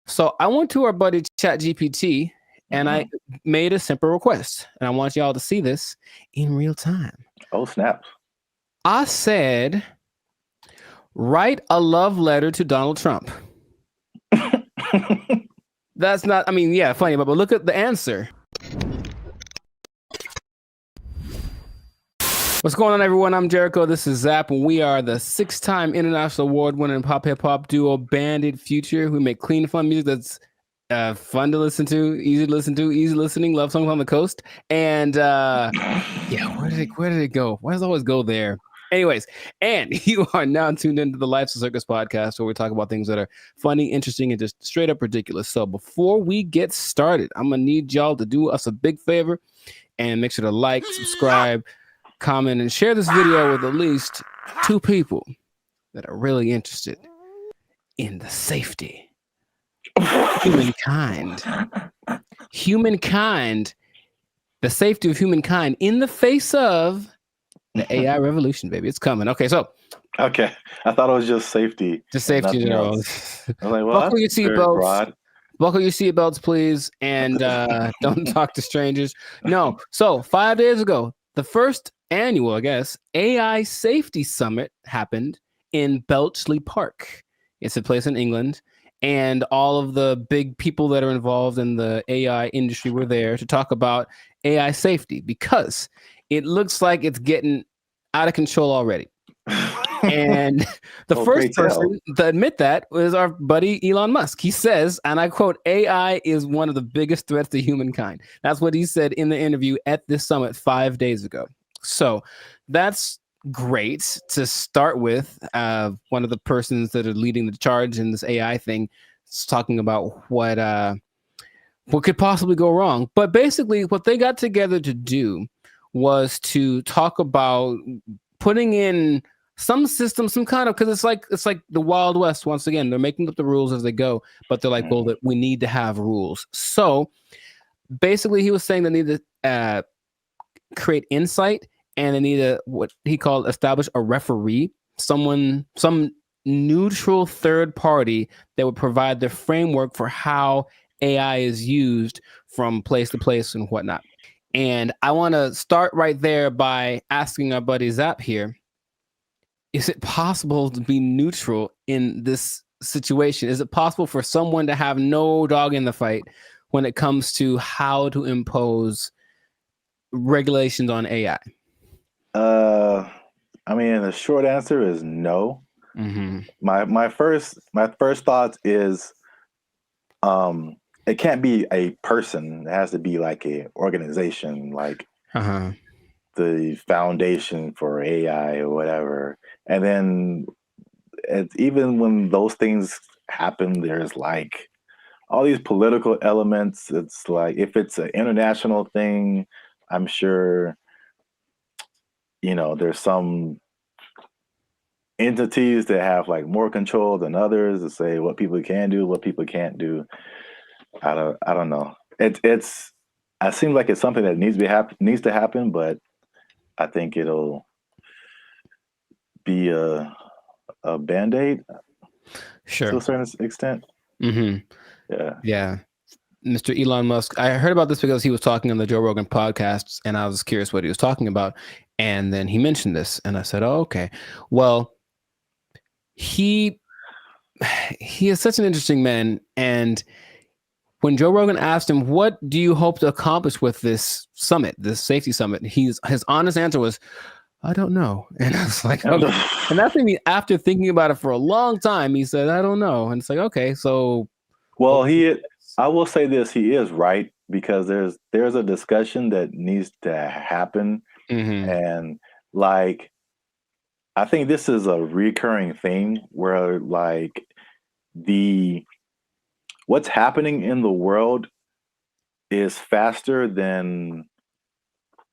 So I went to our buddy ChatGPT and I made a simple request. And I want y'all to see this in real time. Oh, snaps. I said, write a love letter to Donald Trump. That's not, I mean, yeah, funny, but look at the answer. What's going on, everyone? I'm Jericho. This is Zap, and we are the 6-time international award-winning pop hip-hop duo Banded Future. We make clean, fun music that's fun to listen to, easy listening, love songs on the coast. And yeah, where did it go? Why does it always go there? Anyways, and you are now tuned into the Life's a Circus podcast, where we talk about things that are funny, interesting, and just straight up ridiculous. So before we get started, I'm gonna need y'all to do us a big favor and make sure to like, subscribe, comment, and share this video with at least 2 people that are really interested in the safety of humankind. The safety of humankind in the face of the AI revolution, baby. It's coming. Okay, so. Okay. I thought it was just safety. Just safety in general. I'm like, well, buckle your seatbelts. Buckle your seatbelts, please, and don't talk to strangers. No. So 5 days ago, the first annual, I guess, AI Safety Summit happened in Bletchley Park. It's a place in England, and all of the big people that are involved in the AI industry were there to talk about AI safety, because it looks like it's getting out of control already. And the first person to admit that was our buddy Elon Musk. He says, and I quote, AI is one of the biggest threats to humankind. That's what he said in the interview at this summit 5 days ago. So that's great to start with. One of the persons that are leading the charge in this AI thing is talking about what could possibly go wrong. But basically what they got together to do was to talk about putting in some system, some kind of, because it's like the Wild West. Once again, they're making up the rules as they go, but they're like, well, that we need to have rules. So basically he was saying they need to create insight, and they need to, what he called, establish a referee, some neutral third party that would provide the framework for how AI is used from place to place and whatnot. And I want to start right there by asking our buddy Zap here, is it possible to be neutral in this situation? Is it possible for someone to have no dog in the fight when it comes to how to impose regulations on AI? I mean, the short answer is no. My first thought is it can't be a person. It has to be like a organization, like the Foundation for AI or whatever. And then even when those things happen, there's like all these political elements. It's like, if it's an international thing, I'm sure, there's some entities that have like more control than others to say what people can do, what people can't do. I don't know. It seems like it's something that needs to happen, but I think it'll be a Band-Aid, sure, to a certain extent. Yeah. Mr. Elon Musk, I heard about this because he was talking on the Joe Rogan podcast, and I was curious what he was talking about, and then he mentioned this, and I said, oh, okay. Well, he is such an interesting man, and when Joe Rogan asked him, what do you hope to accomplish with this summit, this safety summit, his honest answer was, I don't know. And I was like, okay. And that's maybe after thinking about it for a long time, he said, I don't know. And it's like, okay, so. Well, I will say this, he is right, because there's a discussion that needs to happen. And like, I think this is a recurring thing where like what's happening in the world is faster than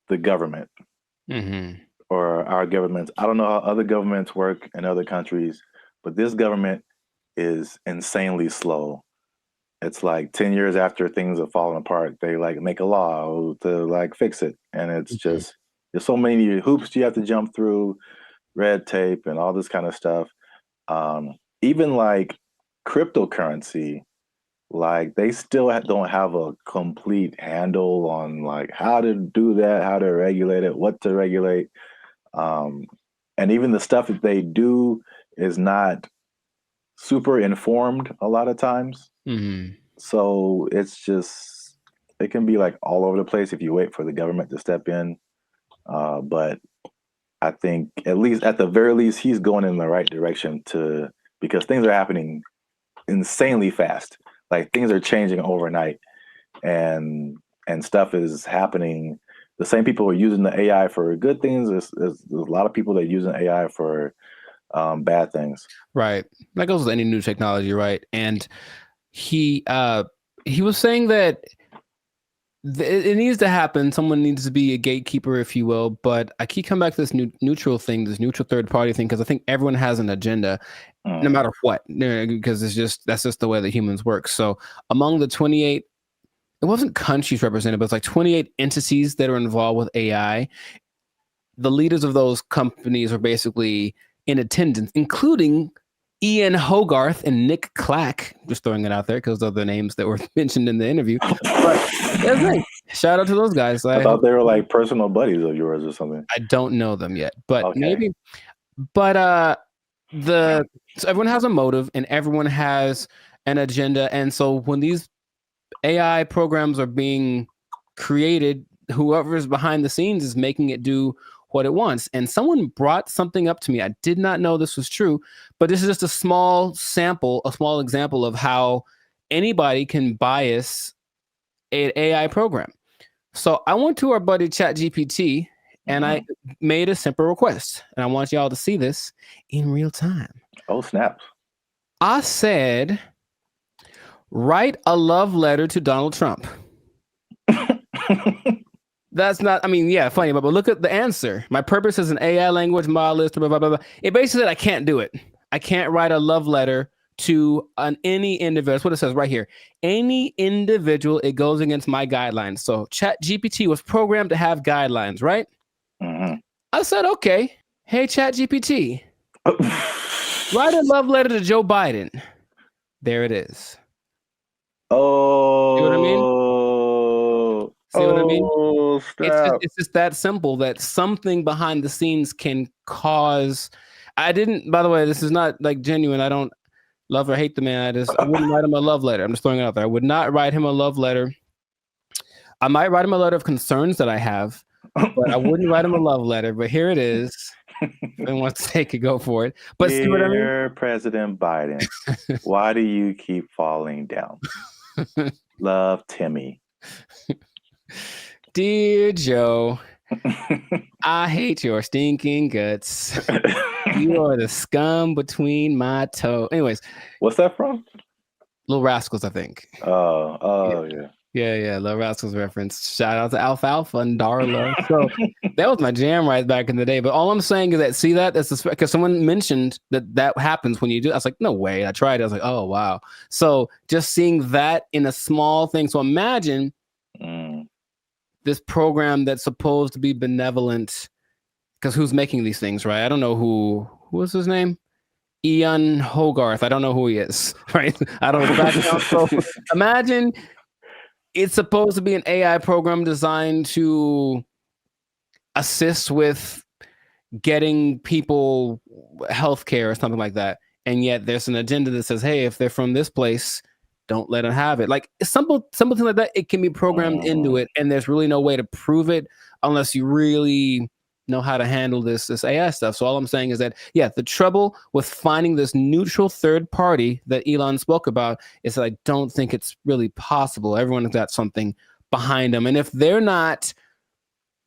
the government or our governments. I don't know how other governments work in other countries, but this government is insanely slow. It's like 10 years after things have fallen apart, they like make a law to like fix it. And it's just, there's so many hoops you have to jump through, red tape and all this kind of stuff. Even like cryptocurrency, Like they still don't have a complete handle on like how to do that, how to regulate it, what to regulate. And even the stuff that they do is not super informed a lot of times. Mm-hmm. So it's just, it can be like all over the place if you wait for the government to step in. But I think at the very least, he's going in the right direction because things are happening insanely fast. Like things are changing overnight and stuff is happening. The same people are using the AI for good things. There's a lot of people that are using AI for bad things. Right. That goes with any new technology, right? And he was saying that it needs to happen. Someone needs to be a gatekeeper, if you will. But I keep coming back to this neutral thing, this neutral third party thing, because I think everyone has an agenda, no matter what, because that's just the way that humans work. So among the 28, it wasn't countries represented, but it's like 28 entities that are involved with AI. The leaders of those companies are basically in attendance, including Ian Hogarth and Nick Clack. Just throwing it out there because those are the names that were mentioned in the interview. But that's nice. Shout out to those guys. I thought they were like personal buddies of yours or something. I don't know them yet, but maybe. But so everyone has a motive and everyone has an agenda, and so when these AI programs are being created, whoever's behind the scenes is making it do what it wants. And someone brought something up to me. I did not know this was true, but this is just a small example of how anybody can bias an AI program. So I went to our buddy ChatGPT and I made a simple request. And I want y'all to see this in real time. Oh, snaps. I said, write a love letter to Donald Trump. That's not, I mean, yeah, funny, but look at the answer. My purpose is an AI language model, blah, blah, blah, blah. It basically said I can't do it. I can't write a love letter to any individual. That's what it says right here. Any individual, it goes against my guidelines. So ChatGPT was programmed to have guidelines, right? I said, okay. Hey, ChatGPT, write a love letter to Joe Biden. There it is. Oh. See what I mean? See what I mean? It's just that simple that something behind the scenes can cause. I didn't, by the way, this is not like genuine. I don't love or hate the man. I wouldn't write him a love letter. I'm just throwing it out there. I would not write him a love letter. I might write him a letter of concerns that I have, but I wouldn't write him a love letter. But here it is. And once they could go for it. But Dear see what I mean? President Biden, why do you keep falling down? Love, Timmy. Dear Joe, I hate your stinking guts. You are the scum between my toes. Anyways. What's that from? Little Rascals, I think. Yeah. Yeah, Little Rascals reference. Shout out to Alfalfa and Darla. So that was my jam right back in the day. But all I'm saying is that, see that? That's because someone mentioned that happens when you do. I was like, no way. I tried it. I was like, oh, wow. So just seeing that in a small thing. So imagine this program that's supposed to be benevolent, because who's making these things, right? I don't know who was his name? Ian Hogarth. I don't know who he is, right? I don't know the background. So imagine it's supposed to be an AI program designed to assist with getting people healthcare or something like that. And yet there's an agenda that says, hey, if they're from this place, don't let them have it. Like something like that. It can be programmed into it. And there's really no way to prove it unless you really know how to handle this AI stuff. So all I'm saying is that, yeah, the trouble with finding this neutral third party that Elon spoke about is that I don't think it's really possible. Everyone's got something behind them. And if they're not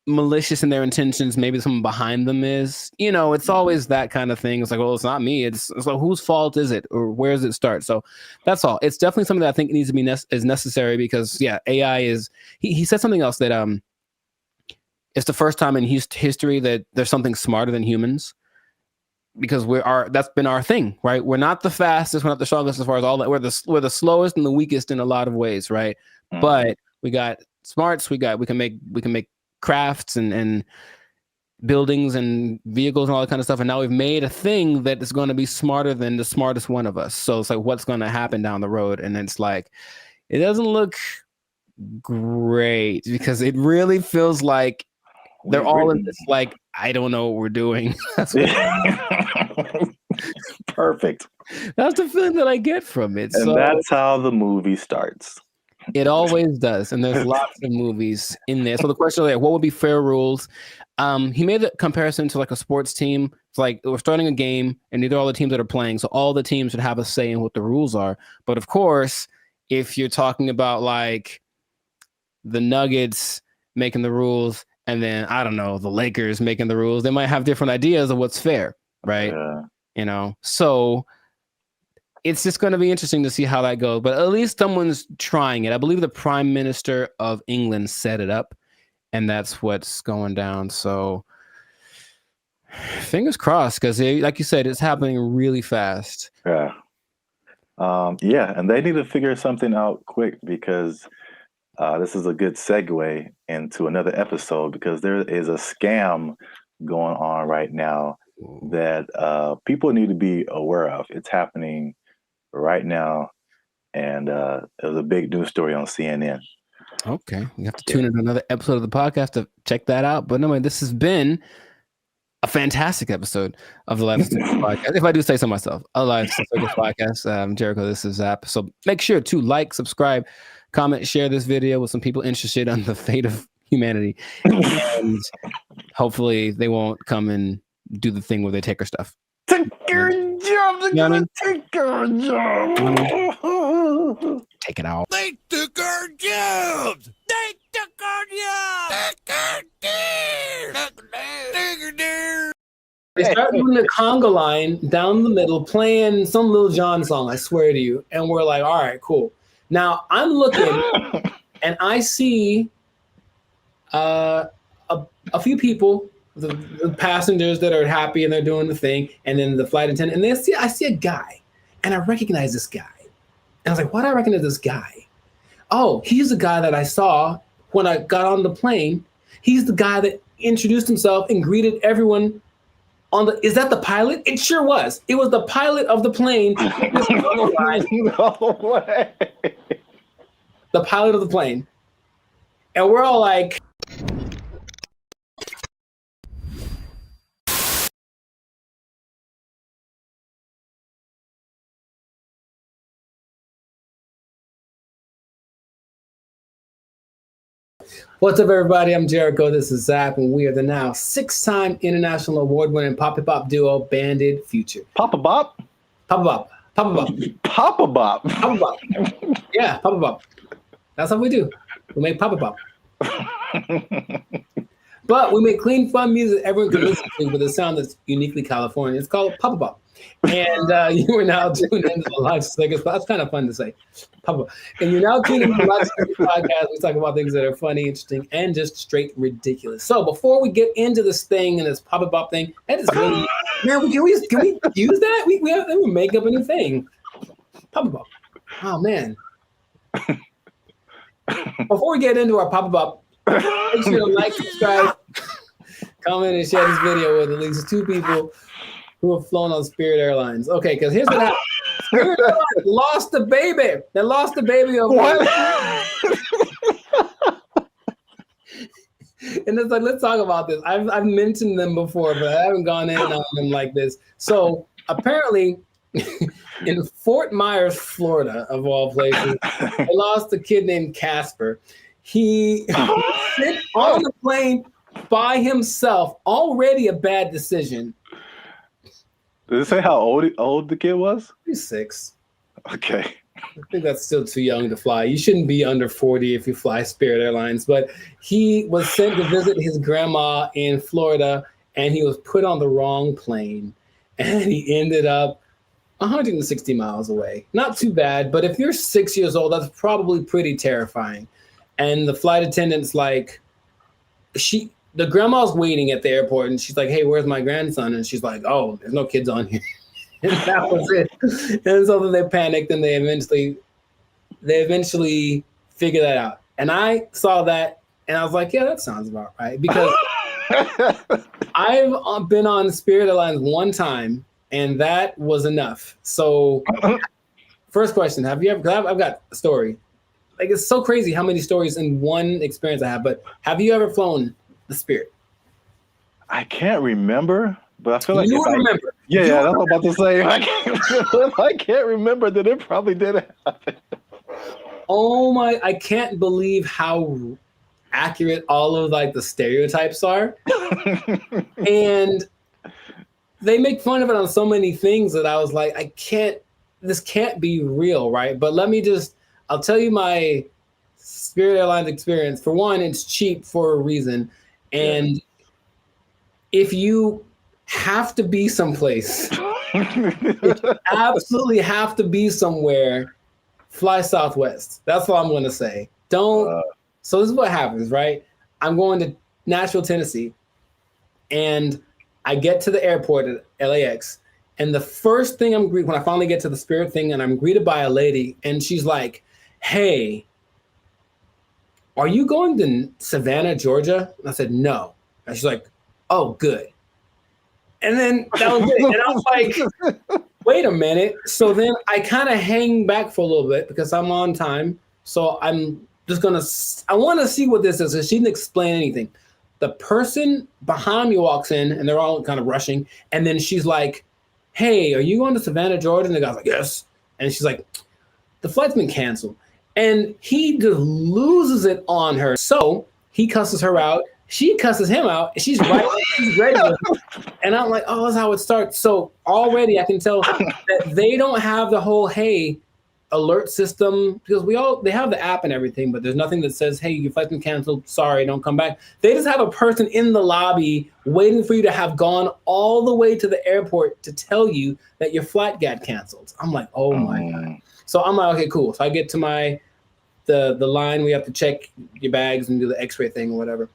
malicious in their intentions, maybe someone behind them is, it's always that kind of thing. It's like, well, it's not me. It's like, whose fault is it? Or where does it start? So that's all. It's definitely something that I think needs to be is necessary because, yeah, AI is, he said something else that, it's the first time in history that there's something smarter than humans, because that's been our thing, right? We're not the fastest, we're not the strongest as far as all that. We're the slowest and the weakest in a lot of ways, right? But we got smarts, we can make crafts and buildings and vehicles and all that kind of stuff. And now we've made a thing that is going to be smarter than the smartest one of us. So it's like, what's going to happen down the road? And it's like, it doesn't look great because it really feels like they're all in this, like, I don't know what we're doing. That's perfect. That's the feeling that I get from it. And so, that's how the movie starts. It always does. And there's lots of movies in there. So the question is, like, what would be fair rules? He made a comparison to like a sports team. It's like we're starting a game and these are all the teams that are playing. So all the teams should have a say in what the rules are. But of course, if you're talking about like the Nuggets making the rules and then, I don't know, the Lakers making the rules, they might have different ideas of what's fair, right? Yeah. You know, so it's just going to be interesting to see how that goes. But at least someone's trying it. I believe the Prime Minister of England set it up, and that's what's going down. So fingers crossed, because like you said, it's happening really fast. Yeah. Yeah, and they need to figure something out quick, because this is a good segue into another episode, because there is a scam going on right now that people need to be aware of. It's happening right now, and it was a big news story on CNN. Okay, you have to tune in to another episode of the podcast to check that out. But anyway, this has been a fantastic episode of the Life Stickers podcast. If I do say so myself, a Life Stickers podcast. Jericho, this is Zap. So make sure to like, subscribe, comment, share this video with some people interested on the fate of humanity, and hopefully they won't come and do the thing where they take our stuff. Take your job. They're gonna take our job. Take it out. They took our jobs. They took our jobs. They start doing the conga line down the middle, playing some Lil Jon song, I swear to you. And we're like, all right, cool. Now I'm looking and I see a few people, the passengers that are happy and they're doing the thing, and then the flight attendant, and I see a guy, and I recognize this guy. And I was like, why do I recognize this guy? Oh, he's the guy that I saw when I got on the plane. He's the guy that introduced himself and greeted everyone on the, is that the pilot? It sure was. It was the pilot of the plane. No way. The pilot of the plane. And we're all like, what's up, everybody? I'm Jericho. This is Zap, and we are the now 6-time international award-winning pop-hop duo Banded Future. Papa Bop? Papa Bop. Papa Bop. Papa Bop. Papa Bop. Yeah, Papa Bop. That's how we do. We make Papa Bop. But we make clean, fun music everyone can listen to with a sound that's uniquely Californian. It's called Papa Bop. And you are now tuned into the Life Stickers. That's kind of fun to say. Papa. And you're now tuned into the Life Stickers podcast. We talk about things that are funny, interesting, and just straight ridiculous. So before we get into this thing and this Papa Bop thing, that is really, man, can we use that? We make up a new thing. Papa Bop. Oh, man. Before we get into our Papa Bop, make sure to like, subscribe, comment, and share this video with at least 2 people who have flown on Spirit Airlines. Okay, because here's what happened. Spirit Airlines lost the baby. They lost the baby over what? And it's like, let's talk about this. I've mentioned them before, but I haven't gone in on them like this. So apparently, in Fort Myers, Florida, of all places, they lost a kid named Casper. He sit on the plane by himself. Already a bad decision. Did it say how old the kid was? He's 6. Okay. I think that's still too young to fly. You shouldn't be under 40 if you fly Spirit Airlines. But he was sent to visit his grandma in Florida, and he was put on the wrong plane. And he ended up 160 miles away. Not too bad, but if you're 6 years old, that's probably pretty terrifying. And the flight attendant's like, the grandma's waiting at the airport, and she's like, hey, where's my grandson? And she's like, oh, there's no kids on here. And that was it. And so then they panicked, and they eventually figured that out. And I saw that, and I was like, yeah, that sounds about right. Because I've been on Spirit Airlines one time, and that was enough. So, first question: have you ever? Cause I've got a story. Like, it's so crazy how many stories in one experience I have. But have you ever flown the Spirit? I can't remember, but I feel like you remember. Yeah, that's what I'm about to say. I can't remember that it probably did happen. Oh my! I can't believe how accurate all of like the stereotypes are, and they make fun of it on so many things that I was like, this can't be real, right? But I'll tell you my Spirit Airlines experience. For one, it's cheap for a reason, and if you have to be someplace, if you absolutely have to be somewhere, fly Southwest. That's all I'm going to say. Don't. So this is what happens, right? I'm going to Nashville, Tennessee, and I get to the airport at LAX, and the first thing I'm greeted when I finally get to the Spirit thing, and I'm greeted by a lady, and she's like, "Hey, are you going to Savannah, Georgia?" And I said, "No." And she's like, "Oh, good." And then that was it. And I was like, wait a minute. So then I kind of hang back for a little bit because I'm on time. So I'm just I want to see what this is. So she didn't explain anything. The person behind me walks in and they're all kind of rushing. And then she's like, "Hey, are you going to Savannah, Georgia?" And the guy's like, "Yes." And she's like, "The flight's been canceled." And he just loses it on her. So he cusses her out. She cusses him out. And she's right. She's ready with him. And I'm like, oh, that's how it starts. So already I can tell that they don't have the whole, hey, alert system, because they have the app and everything, but there's nothing that says, hey, your flight's been canceled. Sorry, don't come back. They just have a person in the lobby waiting for you to have gone all the way to the airport to tell you that your flight got canceled. I'm like, oh my God. So I'm like, okay, cool. So I get to the line. We have to check your bags and do the x-ray thing or whatever.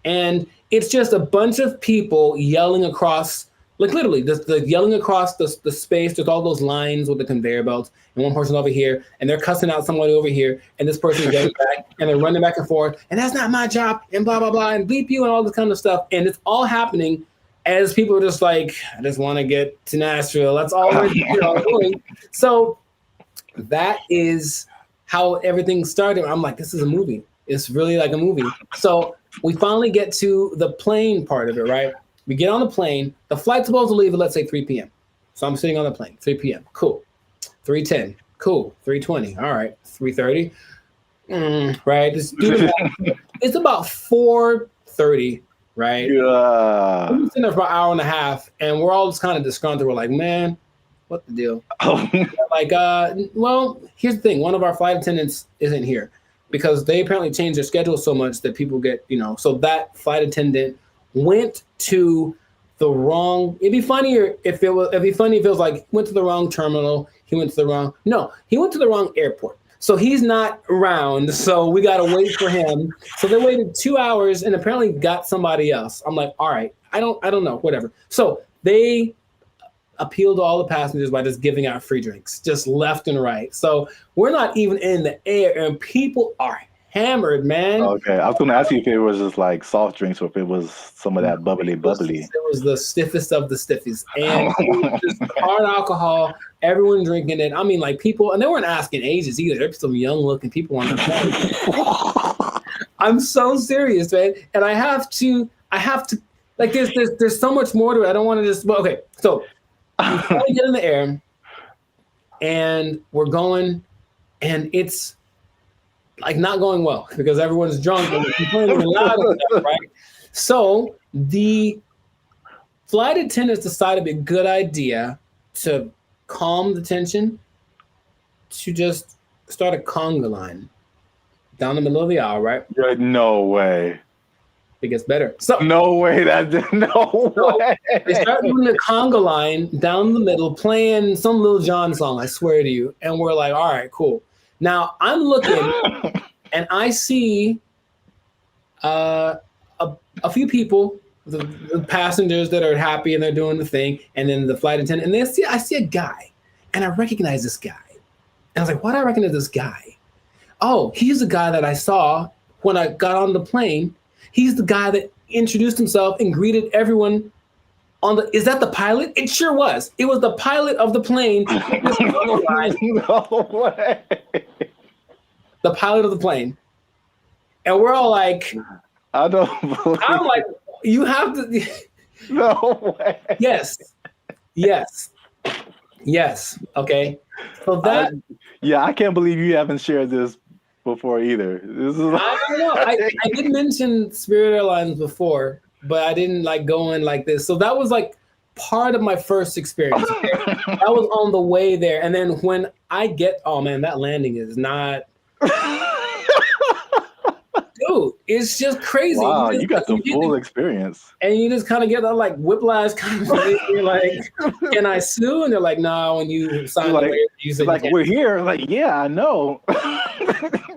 And it's just a bunch of people yelling across, like literally, the yelling across the space. There's all those lines with the conveyor belts, and one person over here, and they're cussing out somebody over here, and this person is getting back, and they're running back and forth, and that's not my job, and blah, blah, blah, and bleep you, and all this kind of stuff. And it's all happening as people are just like, I just want to get to Nashville. That's all we're doing. So that is how everything started. I'm like, this is a movie. It's really like a movie. So we finally get to the plane part of it, right? We get on the plane. The flight's supposed to leave at, let's say, 3 p.m. So I'm sitting on the plane, 3 p.m. Cool. 3:10. Cool. 3:20. All right. 3:30. Right. It's about 4:30, right? Yeah. We've been sitting there for an hour and a half, and we're all just kind of disgruntled. We're like, man, what the deal? Like, well, here's the thing. One of our flight attendants isn't here because they apparently changed their schedule so much that people get, so that flight attendant went to the wrong. It'd be funnier if it was like went to the wrong terminal. He went to the wrong airport. So he's not around. So we got to wait for him. So they waited 2 hours and apparently got somebody else. I'm like, all right, I don't know, whatever. So they appealed to all the passengers by just giving out free drinks, just left and right. So we're not even in the air and people are hammered, man. Okay, I was going to ask you if it was just like soft drinks or if it was some of that bubbly. It was the stiffest of the stiffies. And it was just hard alcohol, everyone drinking it. I mean, like people, and they weren't asking ages either. There's some young looking people on the plane. I'm so serious, man. And I have to, like there's so much more to it. I don't want to just, well, okay. So we finally get in the air and we're going and it's like not going well because everyone's drunk and complaining loud and stuff, right? So the flight attendants decided it'd be a good idea to calm the tension to just start a conga line down the middle of the aisle, right? No way. It gets better. So no way. Way. They start doing the conga line down the middle, playing some Lil Jon song, I swear to you. And we're like, all right, cool. Now I'm looking and I see a few people, the passengers that are happy and they're doing the thing, and then the flight attendant, and I see a guy, and I recognize this guy. And I was like, why do I recognize this guy? Oh, he's the guy that I saw when I got on the plane. He's the guy that introduced himself and greeted everyone on the. Is that the pilot? It sure was. It was the pilot of the plane. No way. The pilot of the plane. And we're all like, I don't believe I'm like, you have to. No way. Yes. Okay. So that. I can't believe you haven't shared this before either. This is. I don't know. I did mention Spirit Airlines before, but I didn't like go in like this. So that was like part of my first experience. Okay? That was on the way there. And then when I get, oh man, that landing is not. Dude, it's just crazy. Wow, you got the full experience. And you just kind of get that like whiplash kind of thing. You're like, can I sue? And they're like, no, when you sign the waiver, you said like, we're here. Like, yeah, I know.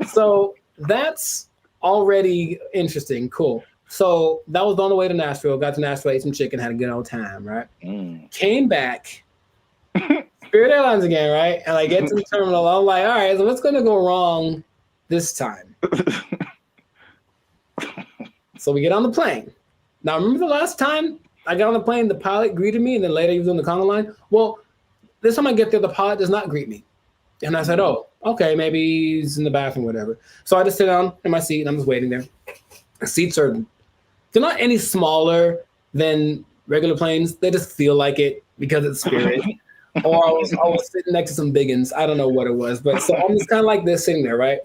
So that's already interesting. Cool. So that was on the way to Nashville. Got to Nashville, ate some chicken, had a good old time, right? Came back, Spirit Airlines again, right? And I get to the terminal. I'm like, all right, so what's going to go wrong this time? So we get on the plane. Now, remember the last time I got on the plane, the pilot greeted me, and then later he was on the Congo line? Well, this time I get there, the pilot does not greet me. And I said, oh, okay, maybe he's in the bathroom, whatever. So I just sit down in my seat, and I'm just waiting there. The seats they're not any smaller than regular planes. They just feel like it because it's Spirit. Or I was sitting next to some biggins. I don't know what it was. But so I'm just kind of like this sitting there, right?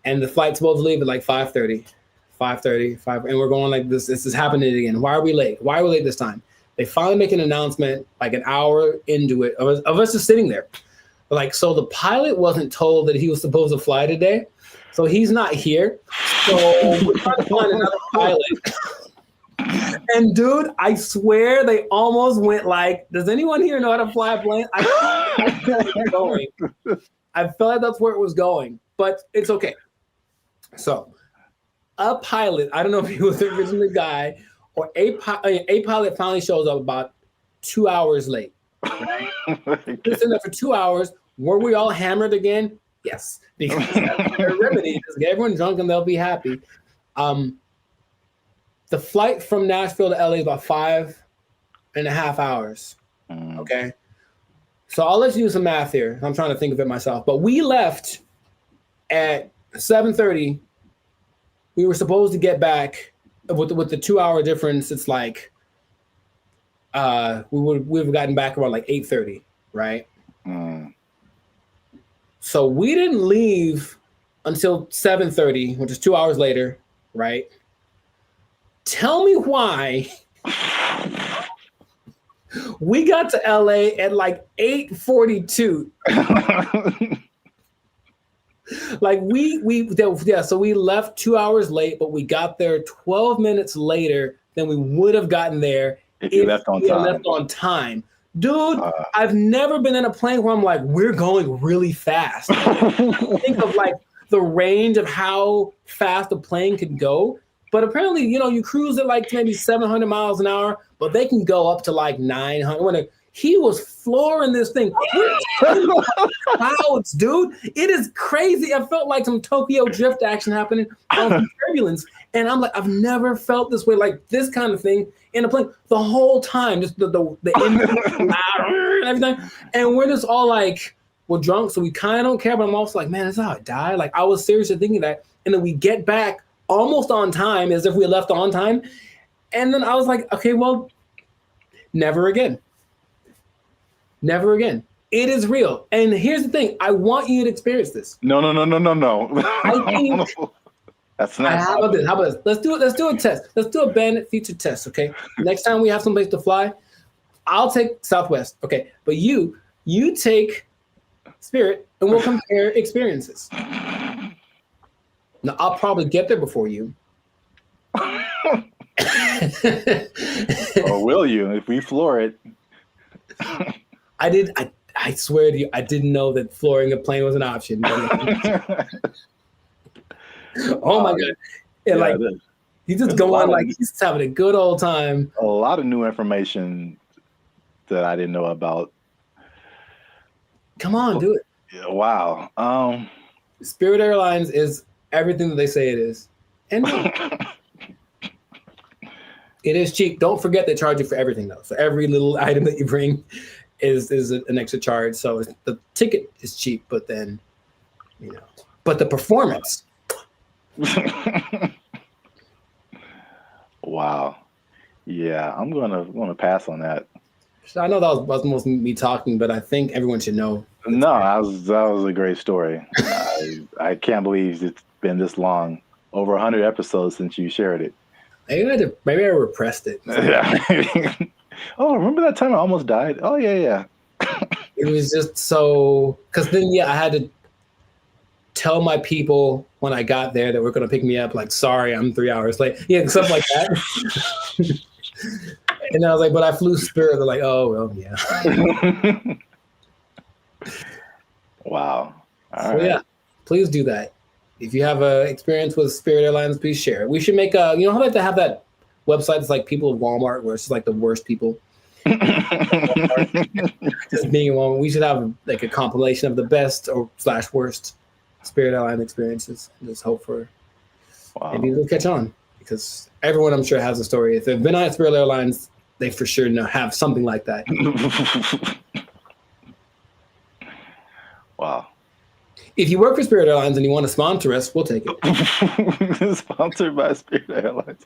And the flight's supposed to leave at like 5:30, and we're going like this. This is happening again. Why are we late? Why are we late this time? They finally make an announcement like an hour into it of us just sitting there. Like, so the pilot wasn't told that he was supposed to fly today. So he's not here. So we're trying to find another pilot. And dude, I swear they almost went like, does anyone here know how to fly a plane? I felt like that's where it was going, but it's okay. So a pilot, I don't know if he was originally the guy, or a pilot finally shows up about 2 hours late. Right? We're sitting there for 2 hours. Were we all hammered again? Yes, because that's their remedy. Just get everyone drunk and they'll be happy. The flight from Nashville to LA is about 5.5 hours. Okay, so I'll let you do some math here. I'm trying to think of it myself, but we left at 7:30. We were supposed to get back with the 2 hour difference. It's like we would have gotten back around like 8:30, right? So we didn't leave until 7:30, which is 2 hours later, right? Tell me why we got to LA at like 8:42. Like so we left 2 hours late, but we got there 12 minutes later than we would have gotten there if we left on time. Dude, I've never been in a plane where I'm like, we're going really fast. Think of like the range of how fast a plane could go. But apparently, you cruise at like maybe 700 miles an hour, but they can go up to like 900. He was flooring this thing. We're clouds, dude. It is crazy. I felt like some Tokyo drift action happening on some turbulence. And I'm like, I've never felt this way, like this kind of thing in a plane the whole time. Just the engine and everything. And we're just all like, we're drunk, so we kind of don't care. But I'm also like, man, that's how I die. Like I was seriously thinking that. And then we get back almost on time, as if we left on time. And then I was like, okay, well, never again. Never again. It is real. And here's the thing. I want you to experience this. No. I think that's not. How about this? Let's do it. Let's do a test. Let's do a bandit feature test. Okay. Next time we have someplace to fly, I'll take Southwest. Okay. But you take Spirit, and we'll compare experiences. Now I'll probably get there before you. Or will you if we floor it? I swear to you, I didn't know that flooring a plane was an option. Oh my God. And like he's just going like he's just having a good old time. A lot of new information that I didn't know about. Come on, do it. Yeah, wow. Spirit Airlines is everything that they say it is. And It is cheap. Don't forget they charge you for everything though. So every little item that you bring is an extra charge. So the ticket is cheap, but then, but the performance. Wow. Yeah, I'm gonna pass on that. I know that was most me talking, but I think everyone should know. No, that was a great story. I can't believe it's been this long, over 100 episodes since you shared it. Maybe I repressed it. Yeah. Oh, remember that time I almost died? Oh yeah. It was just so, because then I had to tell my people when I got there that were going to pick me up, like, sorry, I'm 3 hours late. Yeah, stuff like that. And I was like, but I flew Spirit. They're like, oh, well, yeah. Wow. All right. Yeah, please do that. If you have an experience with Spirit Airlines, please share it. We should make how about to have that website that's like people of Walmart, where it's just like the worst people. Just being Walmart. We should have like a compilation of the best or / worst Spirit Airline experiences. Just hope for maybe they'll catch on, because everyone I'm sure has a story. If they've been on Spirit Airlines, they for sure have something like that. Wow. If you work for Spirit Airlines and you want to sponsor us, we'll take it. Sponsored by Spirit Airlines.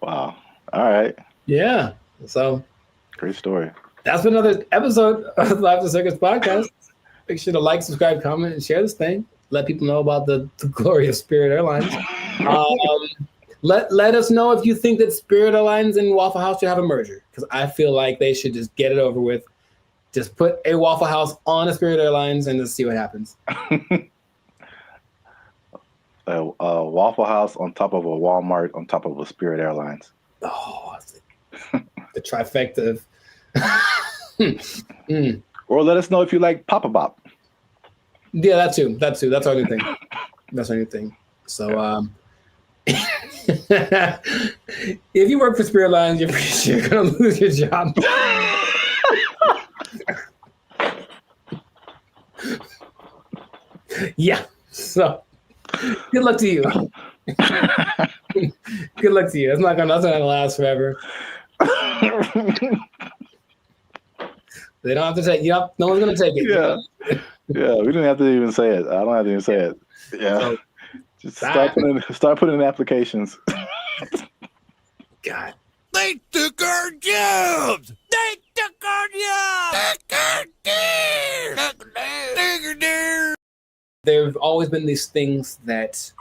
Wow. All right. Yeah. So great story. That's been another episode of the Live to Circus podcast. Make sure to like, subscribe, comment, and share this thing. Let people know about the glory of Spirit Airlines. Let us know if you think that Spirit Airlines and Waffle House should have a merger, because I feel like they should just get it over with. Just put a Waffle House on a Spirit Airlines and just see what happens. A Waffle House on top of a Walmart on top of a Spirit Airlines. Oh, the trifecta of... Or let us know if you like Papa Bop. Yeah, that too. That's our new thing. That's our new thing. So, if you work for Spirit Airlines, you're pretty sure you're going to lose your job. Yeah. So, good luck to you. Good luck to you. That's not gonna last forever. They don't have to take. No one's gonna take it. Yeah. Yeah. We didn't have to even say it. I don't have to even say it. Yeah. So, just start putting in applications. God. They took our jobs. They took our jobs. There have always been these things that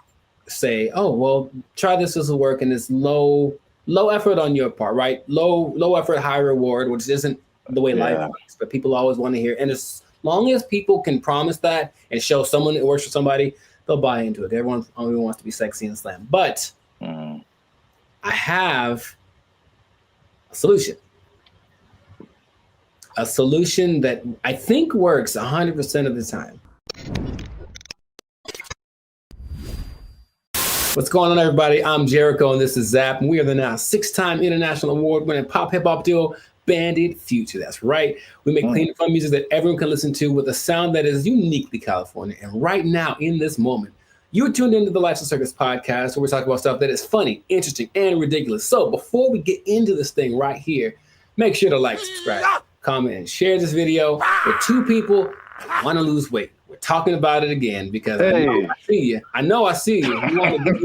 say, "Oh, well, try this will work," and it's low effort on your part, right? Low effort, high reward, which isn't the way life works. But people always want to hear, and as long as people can promise that and show someone it works for somebody, they'll buy into it. Everyone only wants to be sexy and slam. But I have a solution that I think works 100% of the time. What's going on, everybody? I'm Jericho, and this is Zap, and we are the now 6-time international award-winning pop hip-hop duo, Bandit Future. That's right. We make clean and fun music that everyone can listen to with a sound that is uniquely California. And right now, in this moment, you're tuned into the Life of Circus podcast, where we're talking about stuff that is funny, interesting, and ridiculous. So before we get into this thing right here, make sure to like, subscribe, comment, and share this video with 2 people who want to lose weight. We're talking about it again because I know I see you. You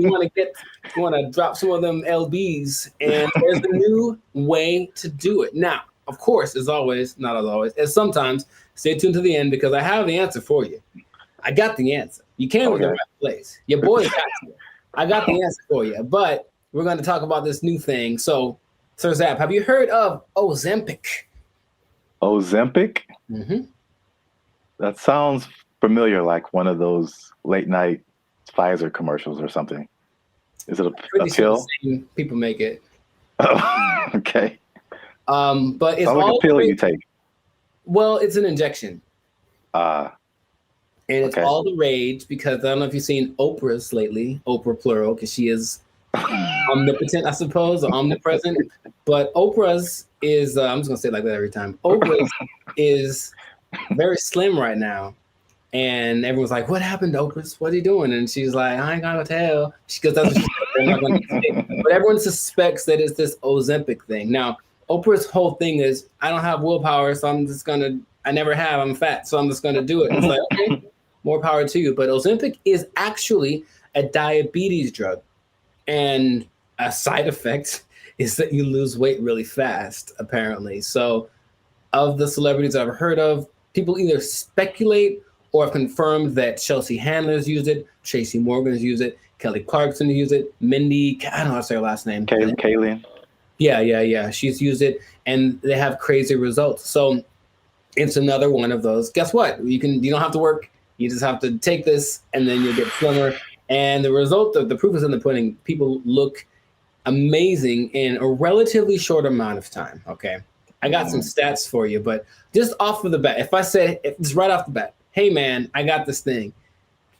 want to drop some of them LBs, and there's a new way to do it. Now, of course, as always, not as always, as sometimes, stay tuned to the end because I have the answer for you. I got the answer. You came to the right place. Your boy got you. I got the answer for you, but we're going to talk about this new thing. So, Sir Zap, have you heard of Ozempic? Ozempic? Mm-hmm. That sounds familiar, like one of those late night Pfizer commercials or something. Is it a pill? Sure people make it. Oh, okay. But it's like all a pill you take. Well, it's an injection. And it's all the rage because I don't know if you've seen Oprah's lately, Oprah plural, because she is omnipotent, I suppose, or omnipresent. But Oprah's is, I'm just going to say it like that every time. Oprah's is very slim right now. And everyone's like, "What happened to Oprah? What are you doing?" And she's like, "I ain't gonna tell." She goes, "That's what she said. They're not gonna say." But everyone suspects that it's this Ozempic thing. Now, Oprah's whole thing is, "I don't have willpower, so I never have. I'm fat, so I'm just gonna do it." And it's like, okay, more power to you. But Ozempic is actually a diabetes drug, and a side effect is that you lose weight really fast, apparently. So, of the celebrities I've heard of, people either speculate or have confirmed that Chelsea Handler's used it, Tracy Morgan's used it, Kelly Clarkson used it, Mindy, I don't know how to say her last name. Kayleen. Yeah. She's used it, and they have crazy results. So it's another one of those. Guess what? You don't have to work. You just have to take this, and then you'll get slimmer. And the result of the proof is in the pudding. People look amazing in a relatively short amount of time. Okay. I got some stats for you, but just off of the bat, if I said it's right off the bat, "Hey man, I got this thing,"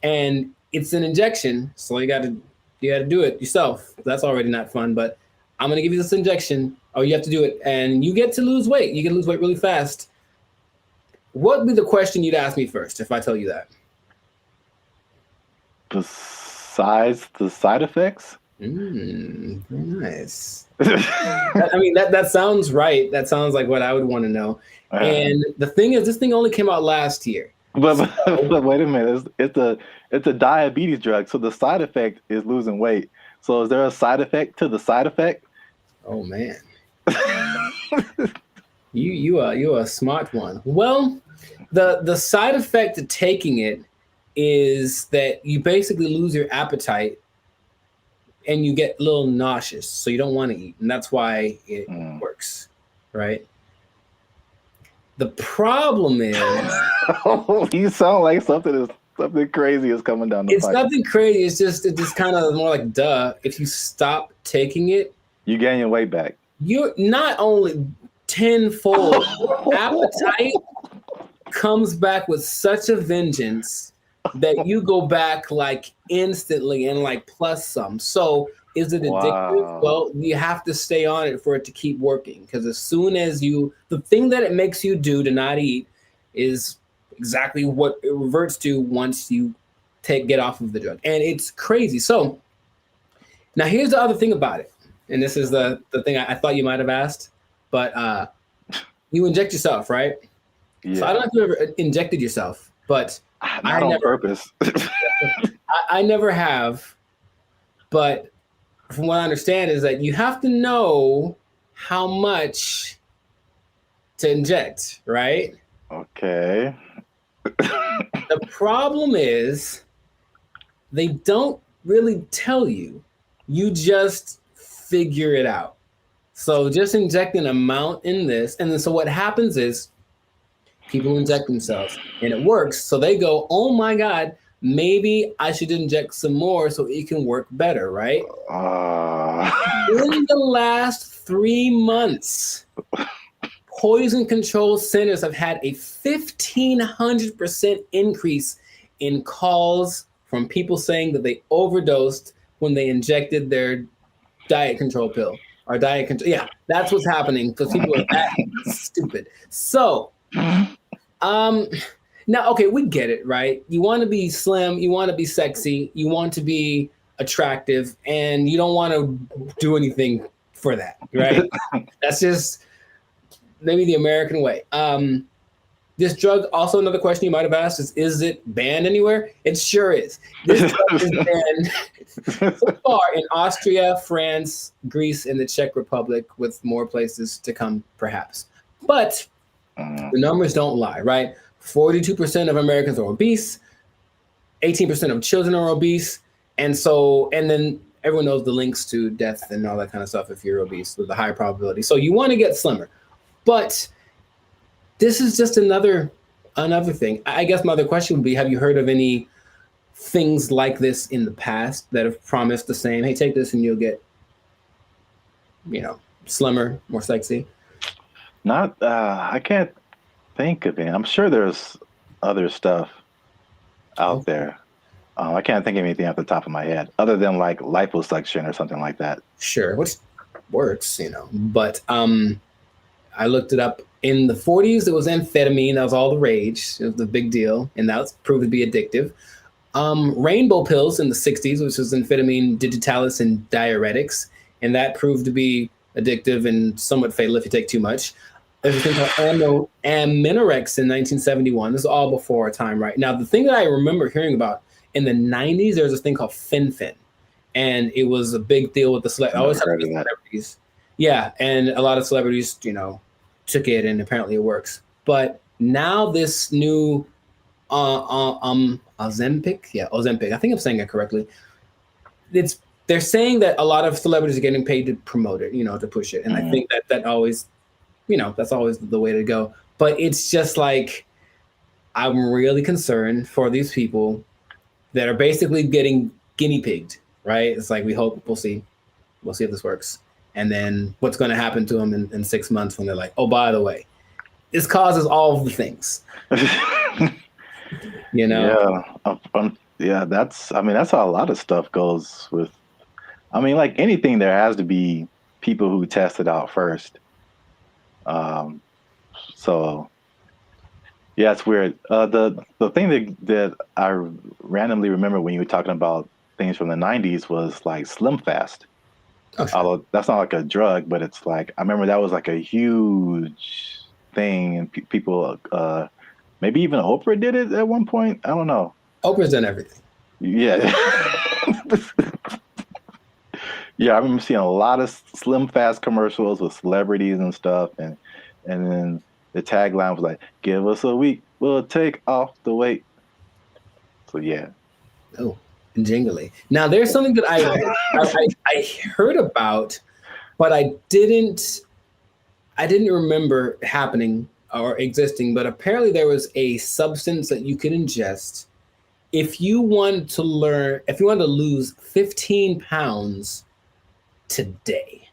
and it's an injection, so you got to do it yourself. That's already not fun, but I'm gonna give you this injection. Oh, you have to do it, and you get to lose weight. You get to lose weight really fast. What would be the question you'd ask me first if I tell you that? Besides the side effects? Very nice. I mean, that sounds right. That sounds like what I would want to know. And the thing is, this thing only came out last year. But wait a minute. It's a diabetes drug, so the side effect is losing weight. So is there a side effect to the side effect? Oh man, you are a smart one. Well, the side effect to taking it is that you basically lose your appetite and you get a little nauseous, so you don't want to eat, and that's why it works, right? The problem is, you sound like something crazy is coming down the pipe. It's nothing crazy. It's just kind of more like duh. If you stop taking it, you gain your weight back. You're not only tenfold. Appetite comes back with such a vengeance that you go back like instantly and like plus some. So is it addictive? Wow. Well, you have to stay on it for it to keep working, because as soon as the thing that it makes you do to not eat is exactly what it reverts to once you get off of the drug. And it's crazy. So now here's the other thing about it. And this is the thing I thought you might have asked, but you inject yourself, right? Yeah. So I don't know if you ever injected yourself, but not on purpose. I never have, but from what I understand is that you have to know how much to inject, right? Okay. The problem is they don't really tell you. You just figure it out. So just inject an amount in this, and then so what happens is people inject themselves and it works. So they go, "Oh my God, maybe I should inject some more so it can work better," right? In the last 3 months, poison control centers have had a 1,500% increase in calls from people saying that they overdosed when they injected their diet control pill or diet control. Yeah, that's what's happening because people are that stupid. So, now, okay, we get it, right? You want to be slim, you want to be sexy, you want to be attractive, and you don't want to do anything for that, right? That's just maybe the American way. This drug, also another question you might have asked is it banned anywhere? It sure is. This drug is banned so far in Austria, France, Greece, and the Czech Republic, with more places to come, perhaps. But the numbers don't lie, right? 42% of Americans are obese, 18% of children are obese, and then everyone knows the links to death and all that kind of stuff if you're obese with a high probability. So you want to get slimmer. But this is just another thing. I guess my other question would be, have you heard of any things like this in the past that have promised the same, hey, take this and you'll get, slimmer, more sexy? Not, I can't think of any. I'm sure there's other stuff out there. I can't think of anything off the top of my head other than like liposuction or something like that. Sure, which works, But I looked it up In the 40s, it was amphetamine. That was all the rage. It was the big deal, and that was proved to be addictive. Rainbow pills in the 60s, which was amphetamine, digitalis, and diuretics, and that proved to be addictive and somewhat fatal if you take too much. There's a thing called Aminorex in 1971. This is all before our time, right? Now, the thing that I remember hearing about in the 90s, there was this thing called fen-phen, and it was a big deal with the celebrities. Yeah, and a lot of celebrities, took it, and apparently it works. But now this new Ozempic, I think I'm saying it correctly. They're saying that a lot of celebrities are getting paid to promote it, to push it, and I think that always, that's always the way to go. But it's just like, I'm really concerned for these people that are basically getting guinea pigged, right? It's like, we'll see if this works. And then what's going to happen to them in 6 months when they're like, oh, by the way, this causes all of the things. Yeah. That's how a lot of stuff goes with. Like anything, there has to be people who test it out first. So yeah, it's weird. The thing that I randomly remember when you were talking about things from the 90s was like Slim Fast. Oh, sure. Although that's not like a drug, but it's like, I remember that was like a huge thing, and people, maybe even Oprah did it at one point. I don't know. Oprah's done everything. Yeah. Yeah, I remember seeing a lot of Slim Fast commercials with celebrities and stuff, and then the tagline was like, "Give us a week, we'll take off the weight." So yeah. Oh. Jingly. Now, there's something that I heard about, but I didn't remember happening or existing. But apparently, there was a substance that you could ingest if you wanted to lose 15 pounds today.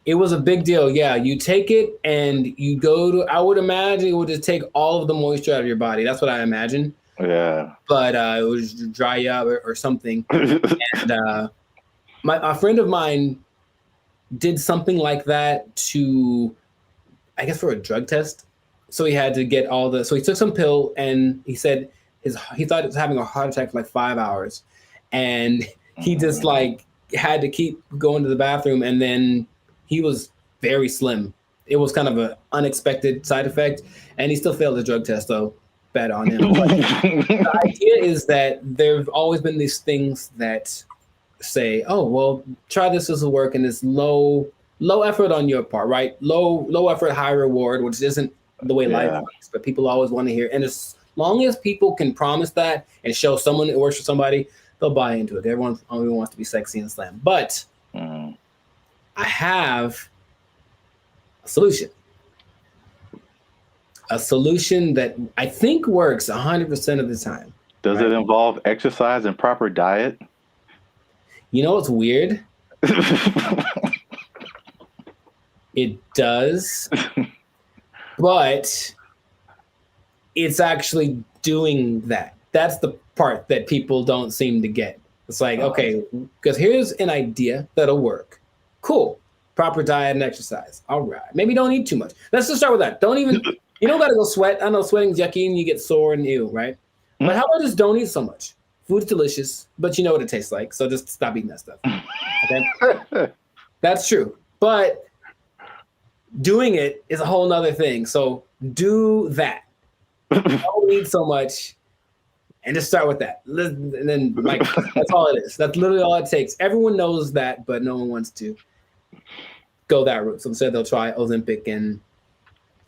It was a big deal. Yeah, you take it and you go to. I would imagine it would just take all of the moisture out of your body. That's what I imagine. Yeah, but it would dry you up or something. And a friend of mine did something like that I guess for a drug test. So he had to get so he took some pill, and he said he thought he was having a heart attack for like 5 hours, and he just like had to keep going to the bathroom, and then he was very slim. It was kind of an unexpected side effect, and he still failed the drug test though. Bet on him. But the idea is that there've always been these things that say, "Oh, well, try this will work," and it's low effort on your part, right? Low effort, high reward, which isn't the way life works. But people always want to hear, and as long as people can promise that and show someone it works for somebody, they'll buy into it. Everyone only wants to be sexy and slam. But I have a solution. A solution that I think works 100% of the time. Does it involve exercise and proper diet? You know what's weird? It does, but it's actually doing that. That's the part that people don't seem to get. It's like, okay, because here's an idea that'll work. Cool. Proper diet and exercise. All right. Maybe don't eat too much. Let's just start with that. You don't got to go sweat. I know sweating's yucky and you get sore and ew, right? But how about just don't eat so much? Food's delicious, but you know what it tastes like. So just stop eating that stuff. Okay? That's true. But doing it is a whole nother thing. So do that. Don't eat so much and just start with that. And then that's all it is. That's literally all it takes. Everyone knows that, but no one wants to go that route. So instead they'll try Ozempic, and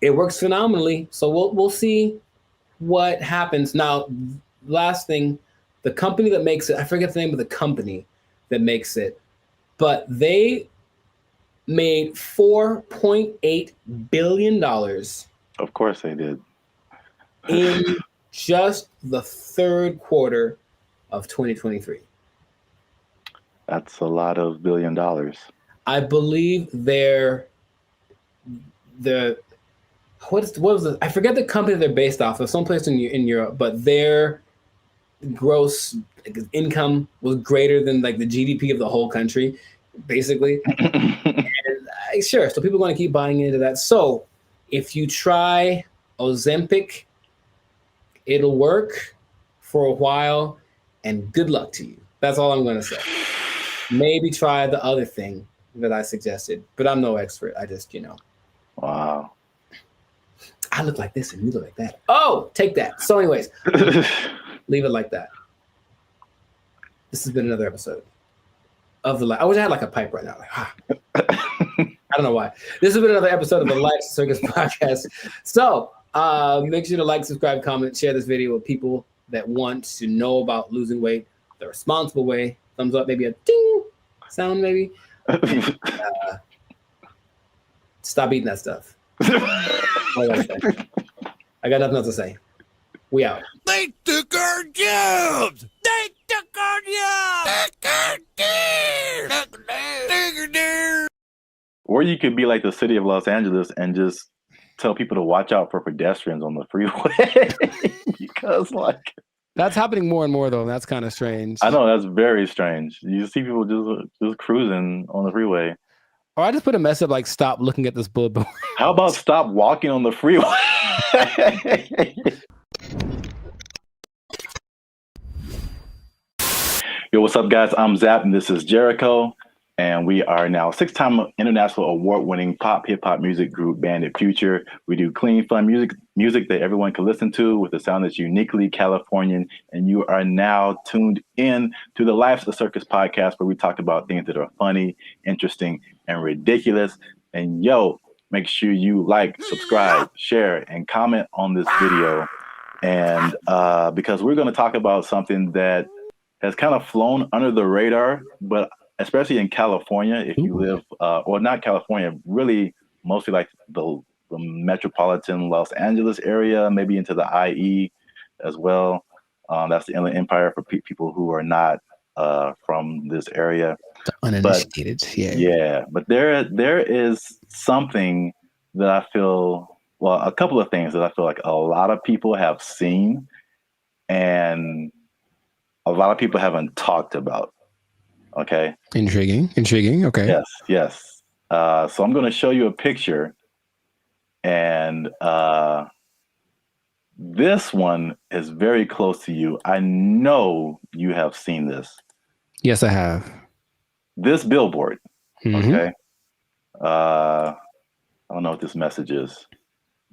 it works phenomenally. So we'll see what happens. Now, last thing, the company that makes it, I forget the name of the company that makes it, but they made $4.8 billion. Of course they did. In just the third quarter of 2023. That's a lot of $1 billion. I believe what was it? I forget the company they're based off of, someplace in Europe, but their gross income was greater than like the GDP of the whole country, basically. And Sure. So people are going to keep buying into that. So if you try Ozempic, it'll work for a while, and good luck to you. That's all I'm going to say. Maybe try the other thing that I suggested, but I'm no expert. I just, Wow. I look like this and you look like that. Oh, take that. So anyways, leave it like that. This has been another episode of the Life. I wish I had like a pipe right now. I don't know why. This has been another episode of the Life Circus podcast. So make sure to like, subscribe, comment, share this video with people that want to know about losing weight the responsible way. Thumbs up, maybe a ding sound, maybe. And, stop eating that stuff. I got nothing else to say. We out. They took our jobs! They took our jobs! Or you could be like the city of Los Angeles and just tell people to watch out for pedestrians on the freeway. Because that's happening more and more though. And that's kind of strange. I know, that's very strange. You see people just cruising on the freeway. Or I just put a message up like, stop looking at this billboard. How about stop walking on the freeway? Yo, what's up, guys? I'm Zap, and this is Jericho. And we are now 6-time international award-winning pop hip-hop music group, Bandit Future. We do clean, fun music that everyone can listen to with a sound that's uniquely Californian. And you are now tuned in to the Life's a Circus podcast, where we talk about things that are funny, interesting, and ridiculous. And yo, make sure you like, subscribe, share, and comment on this video. And because we're going to talk about something that has kind of flown under the radar, but especially in California, if you live, or not California, really mostly like the metropolitan Los Angeles area, maybe into the IE as well. That's the Inland Empire for people who are not from this area. The uninitiated, yeah. But there is something that I feel, well, a couple of things that I feel like a lot of people have seen and a lot of people haven't talked about. Okay. Intriguing. Okay. Yes. So I'm going to show you a picture, and this one is very close to you. I know you have seen this. Yes, I have. This billboard. Mm-hmm. Okay. I don't know what this message is.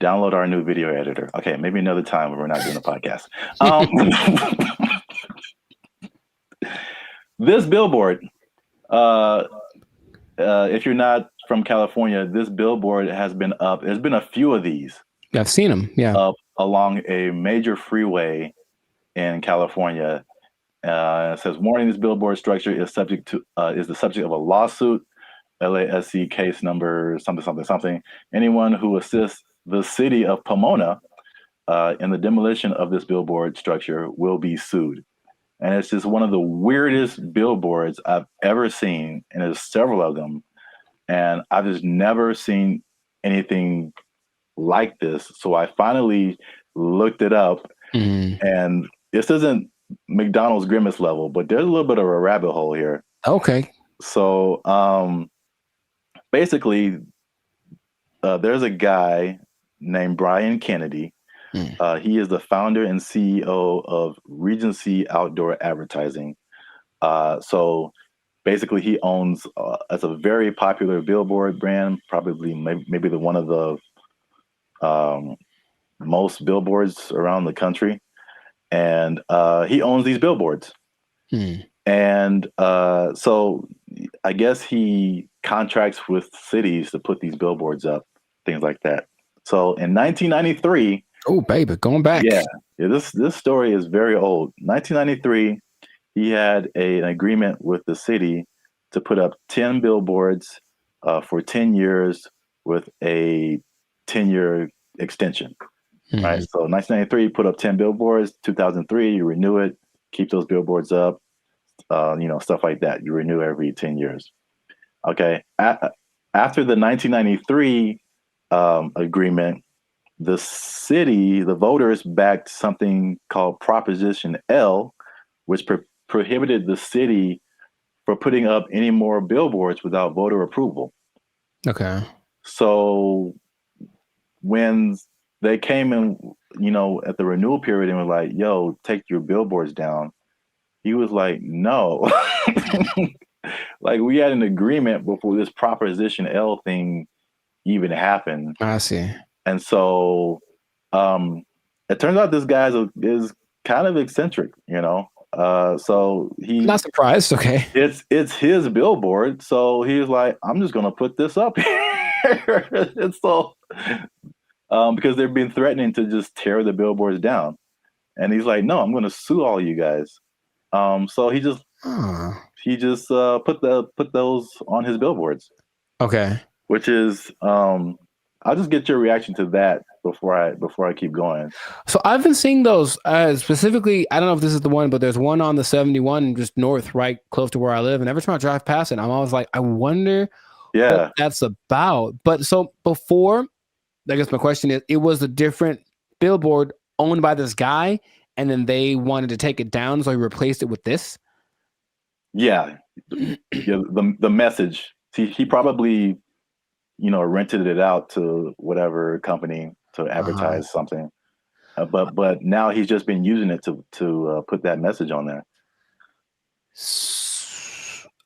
Download our new video editor. Okay, maybe another time when we're not doing a podcast. This billboard, if you're not from California, this billboard has been up. There's been a few of these. I've seen them. Yeah. Up along a major freeway in California. It says, "Warning: this billboard structure is the subject of a lawsuit. LASC case number something. Anyone who assists the city of Pomona in the demolition of this billboard structure will be sued." And it's just one of the weirdest billboards I've ever seen. And there's several of them. And I've just never seen anything like this. So I finally looked it up. And this isn't McDonald's Grimace level, but there's a little bit of a rabbit hole here. Okay. So basically, there's a guy named Brian Kennedy. He is the founder and CEO of Regency Outdoor Advertising. So basically, he owns it's a very popular billboard brand, probably maybe one of the most billboards around the country. And he owns these billboards. And so I guess he contracts with cities to put these billboards up, things like that. So in 1993, oh, baby, going back. Yeah, this story is very old. 1993, he had an agreement with the city to put up 10 billboards for 10 years with a 10-year extension. Right. So 1993, put up 10 billboards. 2003, you renew it, keep those billboards up. Stuff like that. You renew every 10 years. Okay. After the 1993 agreement, the city, the voters backed something called Proposition L, which prohibited the city from putting up any more billboards without voter approval. Okay. So when they came in, at the renewal period and were like, "Yo, take your billboards down," he was like, "No." Like, we had an agreement before this Proposition L thing even happened. I see. And so it turns out this guy is kind of eccentric, so Not surprised. Okay. it's his billboard, so he's like, I'm just gonna put this up here. And so because they've been threatening to just tear the billboards down, and he's like, no, I'm gonna sue all you guys. So he just put those on his billboards. Okay. Which is I'll just get your reaction to that before I keep going. So I've been seeing those specifically. I don't know if this is the one, but there's one on the 71 just north, right close to where I live. And every time I drive past it, I'm always like, I wonder what that's about. But so before, I guess my question is, it was a different billboard owned by this guy, and then they wanted to take it down, so he replaced it with this. Yeah, the message. He probably rented it out to whatever company to advertise something, but now he's just been using it to put that message on there.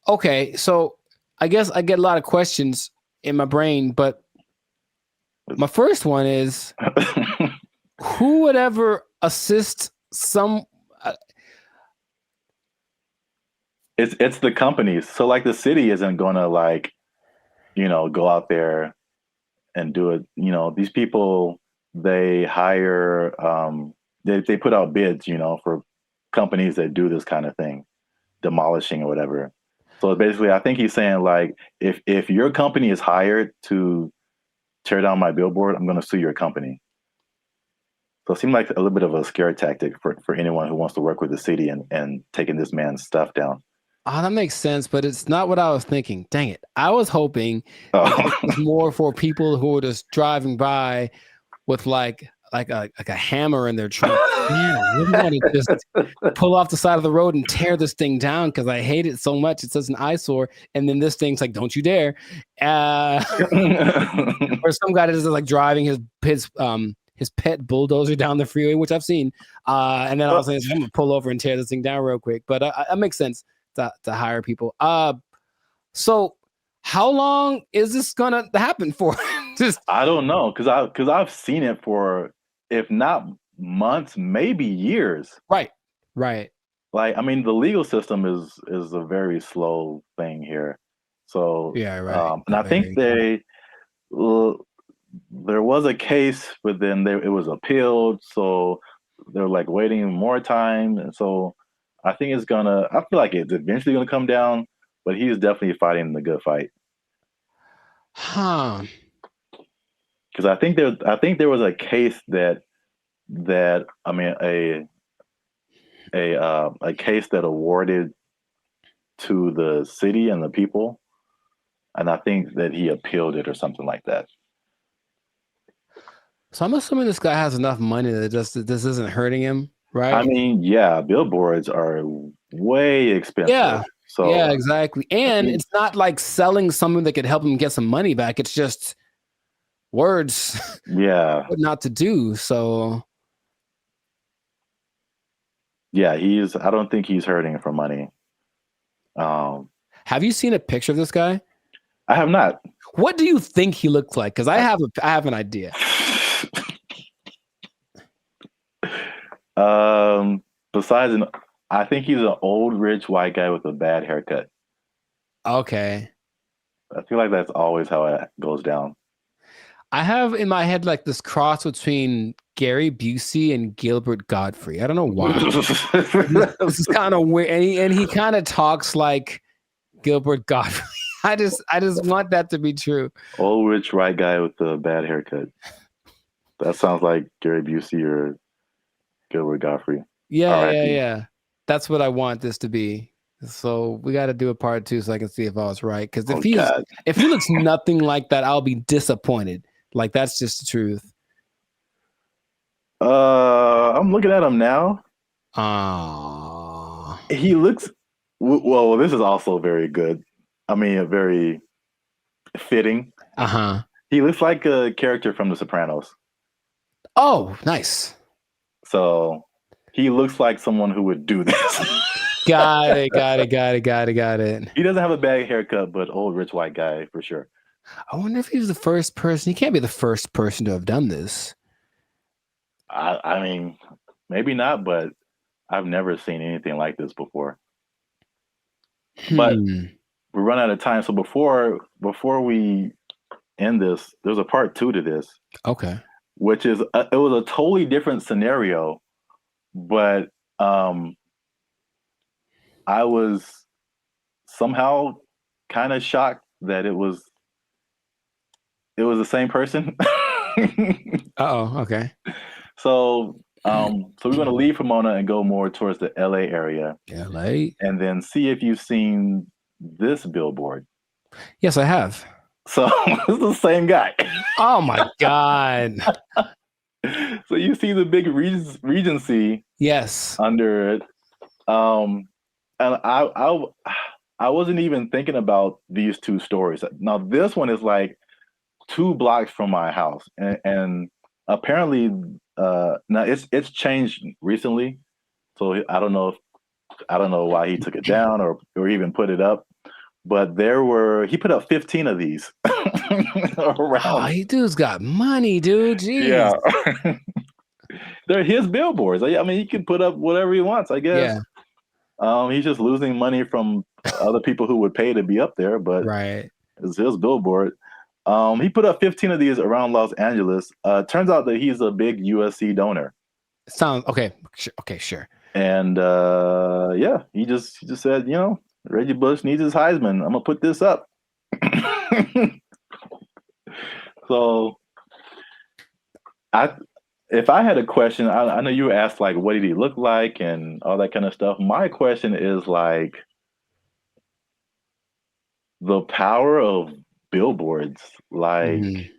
Okay, so I guess I get a lot of questions in my brain, but my first one is, who would ever assist some? It's the companies. So like the city isn't gonna go out there and do it. These people, they hire, they put out bids, for companies that do this kind of thing, demolishing or whatever. So basically, I think he's saying, like, if your company is hired to tear down my billboard, I'm going to sue your company. So it seemed like a little bit of a scare tactic for anyone who wants to work with the city and taking this man's stuff down. Oh, that makes sense, but it's not what I was thinking. Dang it. I was hoping it was more for people who were just driving by with like a hammer in their trunk. Man, I really want to just pull off the side of the road and tear this thing down because I hate it so much. It's such an eyesore. And then this thing's like, don't you dare. Or some guy that is like driving his pet bulldozer down the freeway, which I've seen. And then all of a sudden, I'm going to pull over and tear this thing down real quick. But that makes sense. To hire people. So how long is this gonna happen for? I don't know, because I've seen it for, if not months, maybe years. Right. Like, I mean, the legal system is a very slow thing here. So yeah, right. And I think there was a case, but then it was appealed, so they're like waiting more time, and so I think I feel like it's eventually gonna come down, but he's definitely fighting the good fight. Huh. Because I think there was a case that I mean a case that awarded to the city and the people, and I think that he appealed it or something like that. So I'm assuming this guy has enough money that this isn't hurting him. Right. I mean, yeah, billboards are way expensive. Yeah. So yeah, exactly. And it's not like selling something that could help him get some money back. It's just words. Yeah. What not to do. So yeah, I don't think he's hurting for money. Have you seen a picture of this guy? I have not. What do you think he looks like? Because I have an idea. Besides, I think he's an old rich white guy with a bad haircut. Okay. I feel like that's always how it goes down. I have in my head like this cross between Gary Busey and Gilbert Gottfried. I don't know why. This is kind of weird, and he kind of talks like Gilbert Gottfried. I just want that to be true. Old rich white guy with a bad haircut. That sounds like Gary Busey or Gilbert Gottfried. Yeah. That's what I want this to be. So we got to do a part 2 so I can see if I was right. Because if he looks nothing like that, I'll be disappointed. Like, that's just the truth. I'm looking at him now. He looks well. This is also very good. I mean, very fitting. He looks like a character from The Sopranos. Oh, nice. So he looks like someone who would do this. Got it. He doesn't have a bad haircut, but old rich white guy for sure. I wonder if he's the first person. He can't be the first person to have done this. I mean, maybe not, but I've never seen anything like this before. But we run out of time. So before we end this, there's a part 2 to this. Okay. Which is it was a totally different scenario, but I was somehow kind of shocked that it was the same person. Okay. So we're going to leave Pomona and go more towards the LA area. LA? And then see if you've seen this billboard. Yes, I have. So it's the same guy. Oh my God. So you see the big Regency. Yes. Under it. And I wasn't even thinking about these 2 stories. Now this one is like 2 blocks from my house, and apparently now it's changed recently. So I don't know why he took it down or even put it up. But he put up 15 of these around. Oh, he dude's got money, dude. Jeez. Yeah. They're his billboards. I mean, he can put up whatever he wants, I guess. Yeah. He's just losing money from other people who would pay to be up there, but right. It's his billboard. He put up 15 of these around Los Angeles. Turns out that he's a big USC donor. Sounds okay. Okay, sure. And yeah, he just said, Reggie Bush needs his Heisman. I'm gonna put this up. So, if I had a question, I know you asked like, what did he look like and all that kind of stuff. My question is like, the power of billboards, like,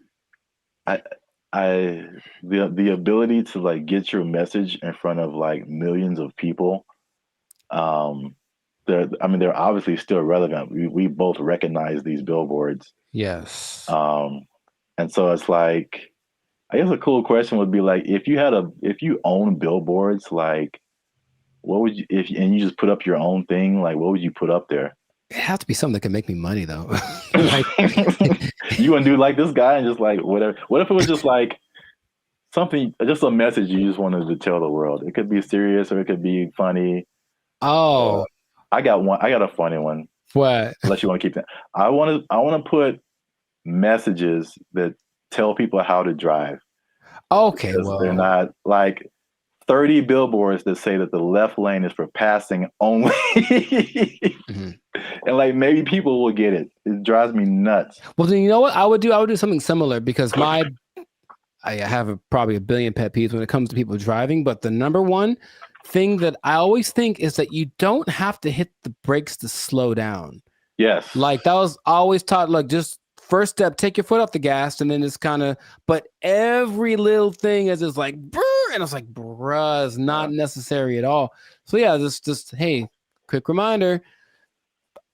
the ability to like get your message in front of like millions of people. They're obviously still relevant. We both recognize these billboards. Yes. And so it's like, I guess a cool question would be like, if you own billboards, like, what would you, and you just put up your own thing, like, what would you put up there? It has to be something that can make me money though. Like, you wouldn't do like this guy and just like whatever. What if it was just like something, just a message you just wanted to tell the world? It could be serious or it could be funny. Oh. I got a funny one. What? Unless you want to keep that. I want to put messages that tell people how to drive. Okay, well, they're not like 30 billboards that say that the left lane is for passing only. And like maybe people will get it. It drives me nuts. Well, then you know what I would do? I would do something similar because I have probably a billion pet peeves when it comes to people driving, but the number one thing that I always think is that you don't have to hit the brakes to slow down. Yes. Like that was always taught, like just first step, take your foot off the gas, and then it's kind of, but every little thing is just like, brr, and it's like, bruh, it's not necessary at all. So yeah, just hey, quick reminder,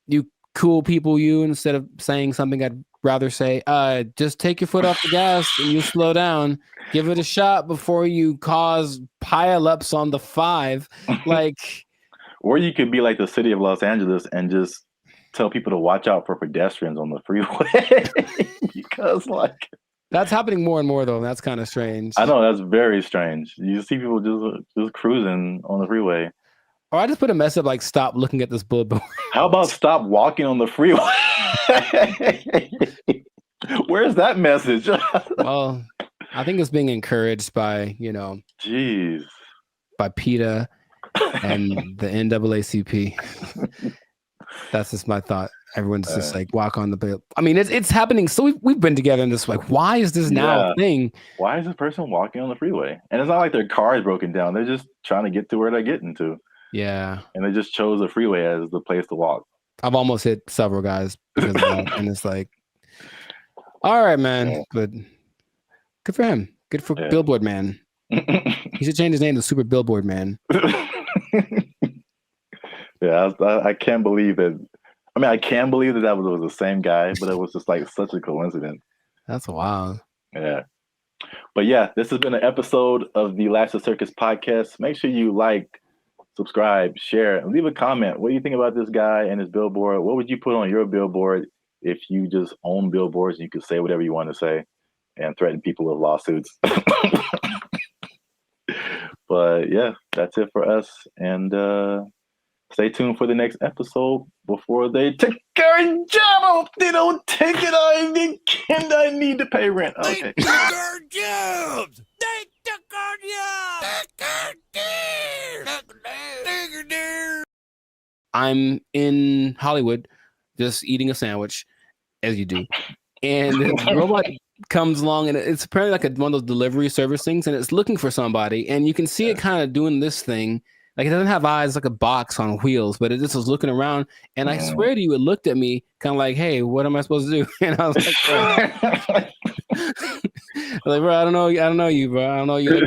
you cool people, instead of saying something I'd rather say, just take your foot off the gas and you slow down. Give it a shot before you cause pileups on the 5. Like, or you could be like the city of Los Angeles and just tell people to watch out for pedestrians on the freeway. Because like that's happening more and more though, and that's kind of strange. I know, that's very strange. You see people just cruising on the freeway. Or I just put a mess up like, stop looking at this billboard. How about stop walking on the freeway? Where's that message? Well, I think it's being encouraged by, jeez, by PETA and the NAACP. That's just my thought. Everyone's just like, walk on the bill. I mean, it's happening. So we've been together in this, like, why is this now a thing? Why is this person walking on the freeway? And it's not like their car is broken down. They're just trying to get to where they're getting to. Yeah. And they just chose the freeway as the place to walk. I've almost hit several guys because of that. And it's like, all right, man. But good for him. Good for Billboard Man. He should change his name to Super Billboard Man. Yeah, I can't believe it. I mean, I can believe that was the same guy, but it was just like such a coincidence. That's wild. Yeah. But yeah, this has been an episode of the Last of Circus podcast. Make sure you like, subscribe, share, and leave a comment. What do you think about this guy and his billboard? What would you put on your billboard if you just own billboards and you could say whatever you want to say and threaten people with lawsuits? But yeah, that's it for us. And stay tuned for the next episode before they take our job. I hope they don't take it. I need to pay rent. Okay. They took our jobs. They took our jobs. I'm in Hollywood just eating a sandwich, as you do. And the robot comes along, and it's apparently like one of those delivery service things, and it's looking for somebody. And you can see it kind of doing this thing. Like, it doesn't have eyes, like a box on wheels, but it just was looking around. And I swear to you, it looked at me kind of like, hey, what am I supposed to do? And I was like, I was like, bro, I don't know you, bro. I don't know you. Bro.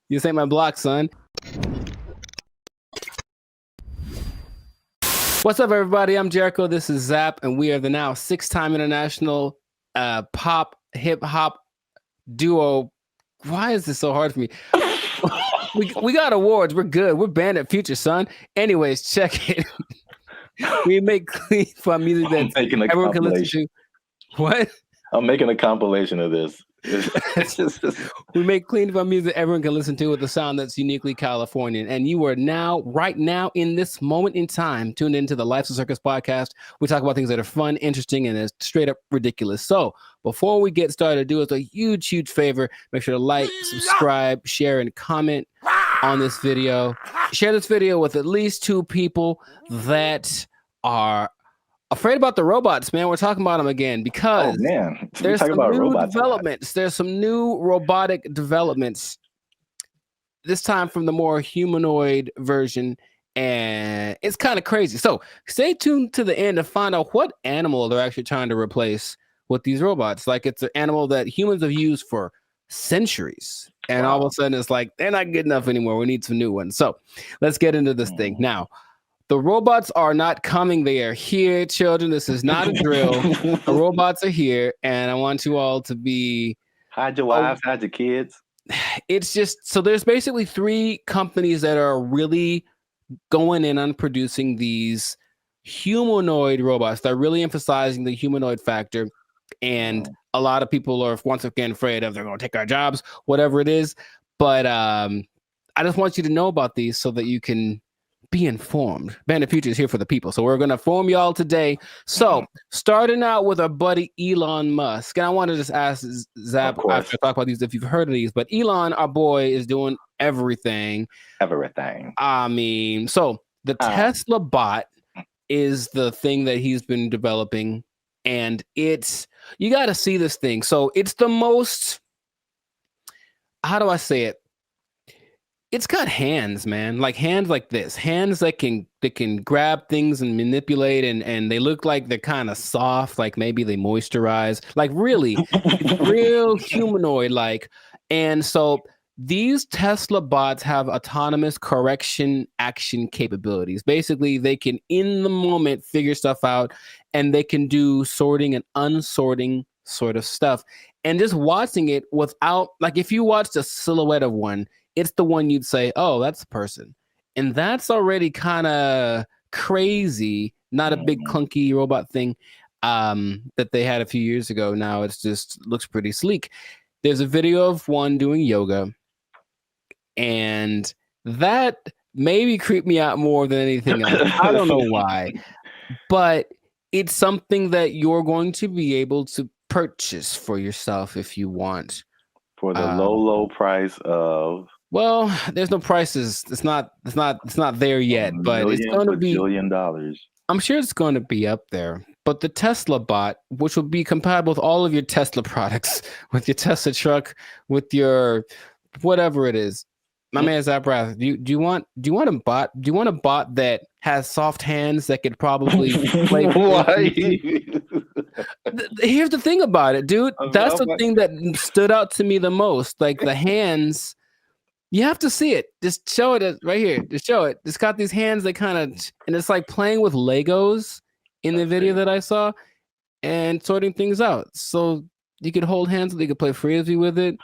You just ain't my block, son. What's up, everybody? I'm Jericho. This is Zap, and we are the now 6-time international pop hip hop duo. Why is this so hard for me? We got awards. We're good. We're banned at Future, son. Anyways, check it. We make clean fun music that everyone can listen to. What? I'm making a compilation of this. We make clean fun music everyone can listen to with a sound that's uniquely Californian. And you are now, right now, in this moment in time, tuned into the Life's a Circus podcast. We talk about things that are fun, interesting, and is straight up ridiculous. So before we get started, do us a huge, huge favor. Make sure to like, subscribe, share, and comment on this video. Share this video with at least 2 people that are afraid about the robots, man. We're talking about them again because there's some new developments. There's some new robotic developments, this time from the more humanoid version, and it's kind of crazy. So stay tuned to the end to find out what animal they're actually trying to replace with these robots. Like, it's an animal that humans have used for centuries, and all of a sudden it's like, they're not good enough anymore. We need some new ones. So let's get into this thing now. The robots are not coming. They are here, children. This is not a drill. The robots are here, and I want you all to be... Hide your wives, hide your kids. It's just... So there's basically 3 companies that are really going in on producing these humanoid robots. They're really emphasizing the humanoid factor, and a lot of people are, once again, afraid of they're going to take our jobs, whatever it is. But I just want you to know about these so that you can be informed. Band of Future is here for the people. So we're going to inform y'all today. So starting out with our buddy Elon Musk. And I want to just ask Zap after I talk about these if you've heard of these. But Elon, our boy, is doing everything. I mean, so the Tesla bot is the thing that he's been developing. And it's, you got to see this thing. So it's the most, how do I say it? It's got hands, man. Like hands like this. Hands that can grab things and manipulate, and they look like they're kind of soft, like maybe they moisturize. Like really, real humanoid like. And so these Tesla bots have autonomous correction action capabilities. Basically, they can in the moment figure stuff out, and they can do sorting and unsorting sort of stuff. And just watching it without, like, if you watched a silhouette of one, it's the one you'd say, oh, that's a person. And that's already kind of crazy. Not a big clunky robot thing that they had a few years ago. Now it's just looks pretty sleek. There's a video of one doing yoga, and that maybe creeped me out more than anything else. I don't know why, but it's something that you're going to be able to purchase for yourself if you want. For the low price of... Well, there's no prices. It's not there yet, but it's going to be $1 billion. I'm sure it's going to be up there. But the Tesla bot, which will be compatible with all of your Tesla products, with your Tesla truck, with your whatever it is. My man Zap Rath, do you want a bot? Do you want a bot that has soft hands that could probably play? Here's the thing about it, dude. That's the thing that stood out to me the most. Like the hands, you have to see it. Just show it right here. Just show it. It's got these hands that kind of, and it's like playing with Legos in the video that I saw and sorting things out. So You could hold hands with it. You could play frisbee with it.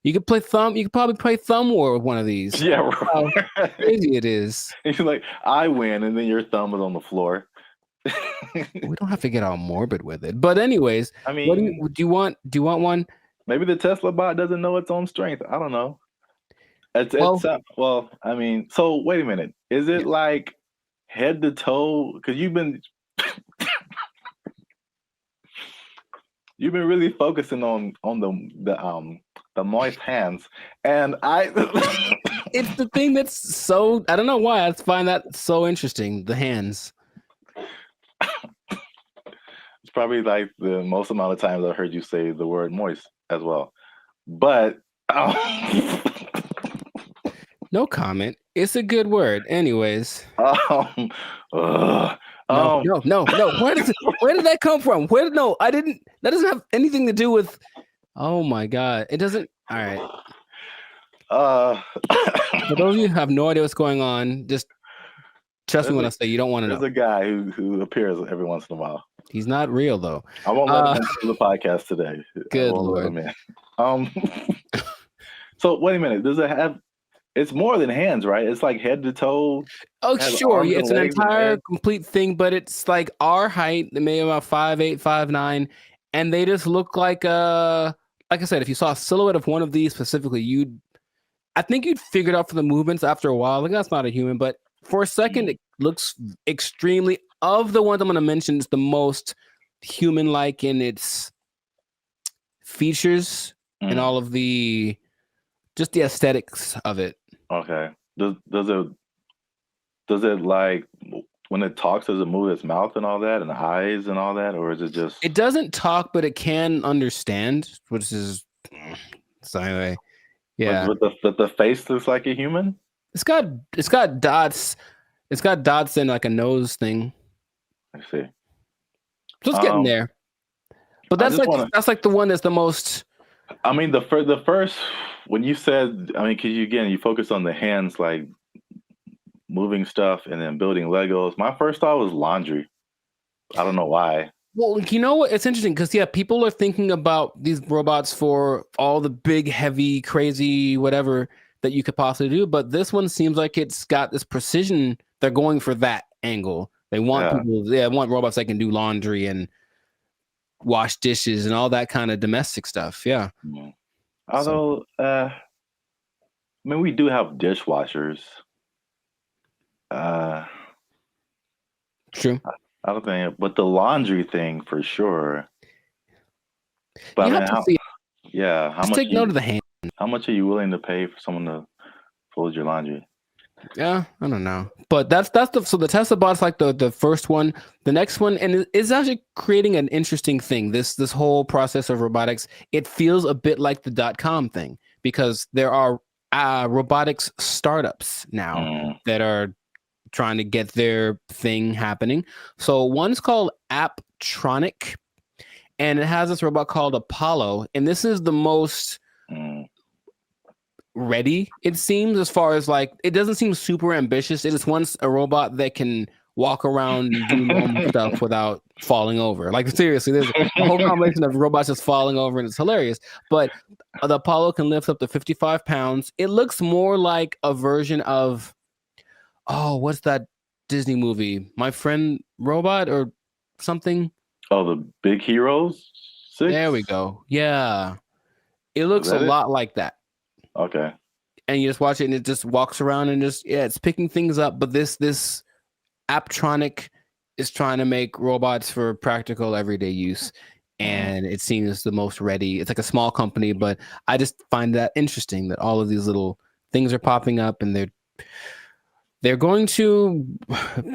You could play thumb. You could probably play thumb war with one of these. Yeah, How crazy it is. He's like, I win, and then your thumb is on the floor. We don't have to get all morbid with it. But anyways, I mean, what do you want? Do you want one? Maybe the Tesla bot doesn't know its own strength. I don't know. Well, I mean, so wait a minute. Is it like head to toe? Because you've been really focusing on the moist hands, and it's the thing that's so, I don't know why I find that so interesting. The hands. It's probably like the most amount of times I've heard you say the word moist as well. But no comment. It's a good word. Anyways. No. Where did that come from? That doesn't have anything to do with, oh my God. It doesn't. All right. For those of you who have no idea what's going on, just trust me when I say you don't want to know. There's a guy who appears every once in a while. He's not real though. I won't let him into the podcast today. Good Lord. So wait a minute. Does it have? It's more than hands, right? It's like head to toe. Oh, sure. Yeah, it's an entire complete thing, but it's like our height, maybe about 5'8", 5'9", and they just look like I said, if you saw a silhouette of one of these specifically, I think you'd figure it out for the movements after a while. Like, that's not a human, but for a second, it looks extremely, of the ones I'm going to mention, it's the most human-like in its features and all of just the aesthetics of it. Okay. Does it like, when it talks, does it move its mouth and all that, and the eyes and all that, or is it just? It doesn't talk, but it can understand, which is so anyway. Yeah. But the face looks like a human. It's got dots. It's got dots and like a nose thing. I see. So it's getting there. But that's like the one that's the most. I mean, the first when you said, I mean, because you focus on the hands, like moving stuff and then building Legos. My first thought was laundry. I don't know why. Well, you know what? It's interesting because people are thinking about these robots for all the big, heavy, crazy, whatever that you could possibly do. But this one seems like it's got this precision. They're going for that angle. They want want robots that can do laundry and wash dishes and all that kind of domestic stuff. Yeah. Although, I mean, we do have dishwashers. True. I don't think, but the laundry thing for sure. But you have to see. Yeah, how much? Take note of the hand. How much are you willing to pay for someone to fold your laundry? Yeah, I don't know, but that's the Tesla bot's like the first one. The next one, and it's actually creating an interesting thing. This whole process of robotics, it feels a bit like the .com thing because there are robotics startups now that are trying to get their thing happening. So one's called Apptronic, and it has this robot called Apollo, and this is the most ready, it seems, as far as like, it doesn't seem super ambitious. It is once a robot that can walk around and do normal stuff without falling over. Like, seriously, there's a whole combination of robots just falling over, and it's hilarious. But the Apollo can lift up to 55 pounds. It looks more like a version of, what's that Disney movie? My Friend Robot or something? Oh, the Big Heroes 6? There we go. Yeah. It looks a lot like that. Okay. And you just watch it and it just walks around and it's picking things up. But this Apptronic is trying to make robots for practical everyday use. And it seems the most ready. It's like a small company, but I just find that interesting that all of these little things are popping up and they're going to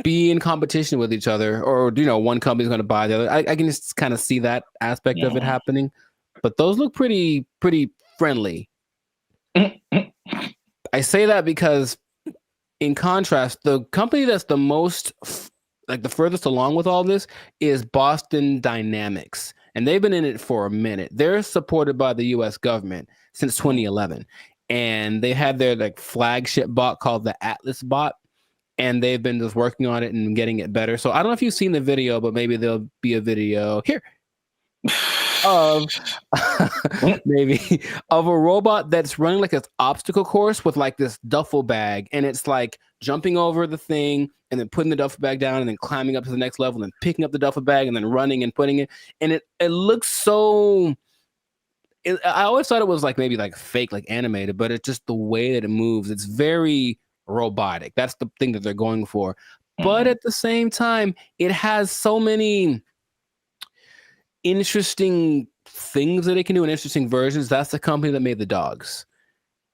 be in competition with each other, or one company's going to buy the other. I can just kind of see that aspect of it happening. But those look pretty friendly. I say that because, in contrast, the company that's the most, like the furthest along with all this, is Boston Dynamics, and they've been in it for a minute. They're supported by the U.S. government since 2011, and they had their like flagship bot called the Atlas bot, and they've been just working on it and getting it better. So I don't know if you've seen the video, but maybe there'll be a video here. of maybe of a robot that's running like an obstacle course with like this duffel bag, and it's like jumping over the thing and then putting the duffel bag down and then climbing up to the next level and picking up the duffel bag and then running and putting it. And it looks so. I always thought it was like maybe like fake, like animated, but it's just the way that it moves. It's very robotic. That's the thing that they're going for. But at the same time, it has so many interesting things that it can do and interesting versions. That's the company that made the dogs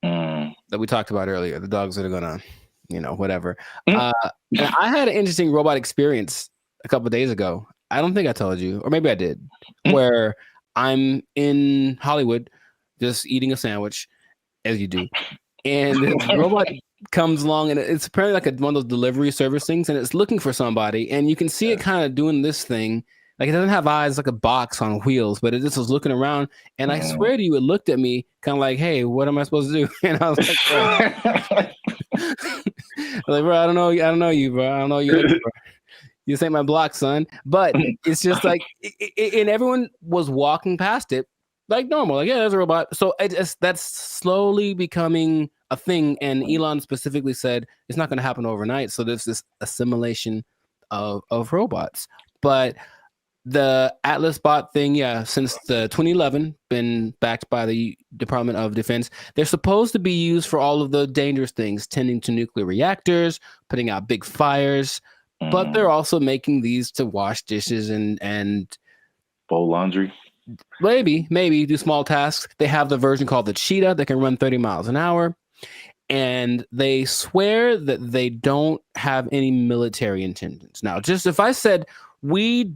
that we talked about earlier. The dogs that are gonna, whatever. And I had an interesting robot experience a couple of days ago. I don't think I told you, or maybe I did, where I'm in Hollywood just eating a sandwich, as you do, and the robot comes along, and it's apparently like one of those delivery service things, and it's looking for somebody, and you can see it kind of doing this thing. Like, it doesn't have eyes, like a box on wheels, but it just was looking around, and I swear to you, it looked at me kind of like, hey, what am I supposed to do? And I was like, bro, I don't know you, bro. I don't know you, bro. You ain't my block, son. But it's just like, and everyone was walking past it like normal. Like, yeah, there's a robot. So that's slowly becoming a thing. And Elon specifically said it's not going to happen overnight. So there's this assimilation of robots. But the Atlas bot thing, since the 2011, been backed by the Department of Defense. They're supposed to be used for all of the dangerous things, tending to nuclear reactors, putting out big fires. But they're also making these to wash dishes and fold laundry. Maybe do small tasks. They have the version called the Cheetah that can run 30 miles an hour. And they swear that they don't have any military intentions. Now, just if I said, we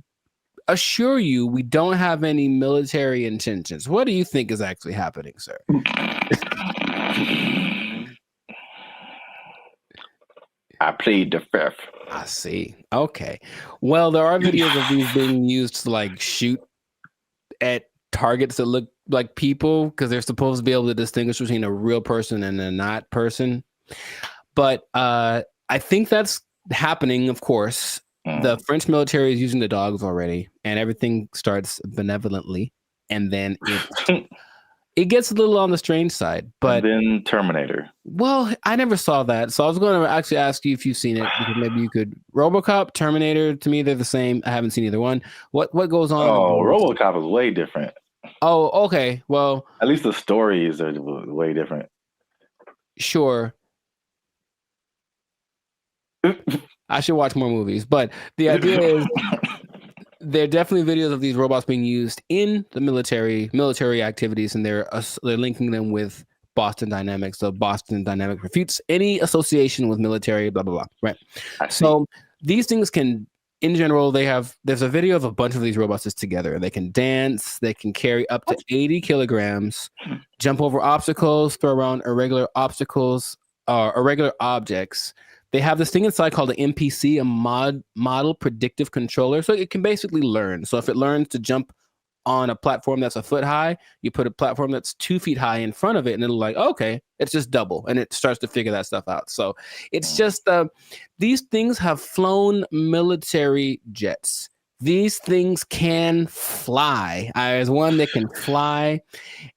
assure you we don't have any military intentions, what do you think is actually happening, sir? I plead the fifth. I see. Okay. Well, there are videos of these being used to like shoot at targets that look like people, because they're supposed to be able to distinguish between a real person and a not person. But I think that's happening, of course. The French military is using the dogs already, and everything starts benevolently, and then it gets a little on the strange side. But and then Terminator. Well, I never saw that, so I was going to actually ask you if you've seen it, because maybe you could. RoboCop, Terminator, to me they're the same. I haven't seen either one. What goes on? Oh, RoboCop is way different. Oh, okay. Well, at least the stories are way different. Sure. I should watch more movies, but the idea is there are definitely videos of these robots being used in the military activities, and they're linking them with Boston Dynamics. So Boston Dynamics refutes any association with military, blah, blah, blah. Right. So these things can, in general, there's a video of a bunch of these robots just together. They can dance, they can carry up to 80 kilograms, jump over obstacles, throw around irregular objects. They have this thing inside called an MPC, a model predictive controller. So it can basically learn. So if it learns to jump on a platform that's a foot high, you put a platform that's 2 feet high in front of it, and it'll like, okay, it's just double. And it starts to figure that stuff out. So it's just, these things have flown military jets. These things can fly. There's one that can fly.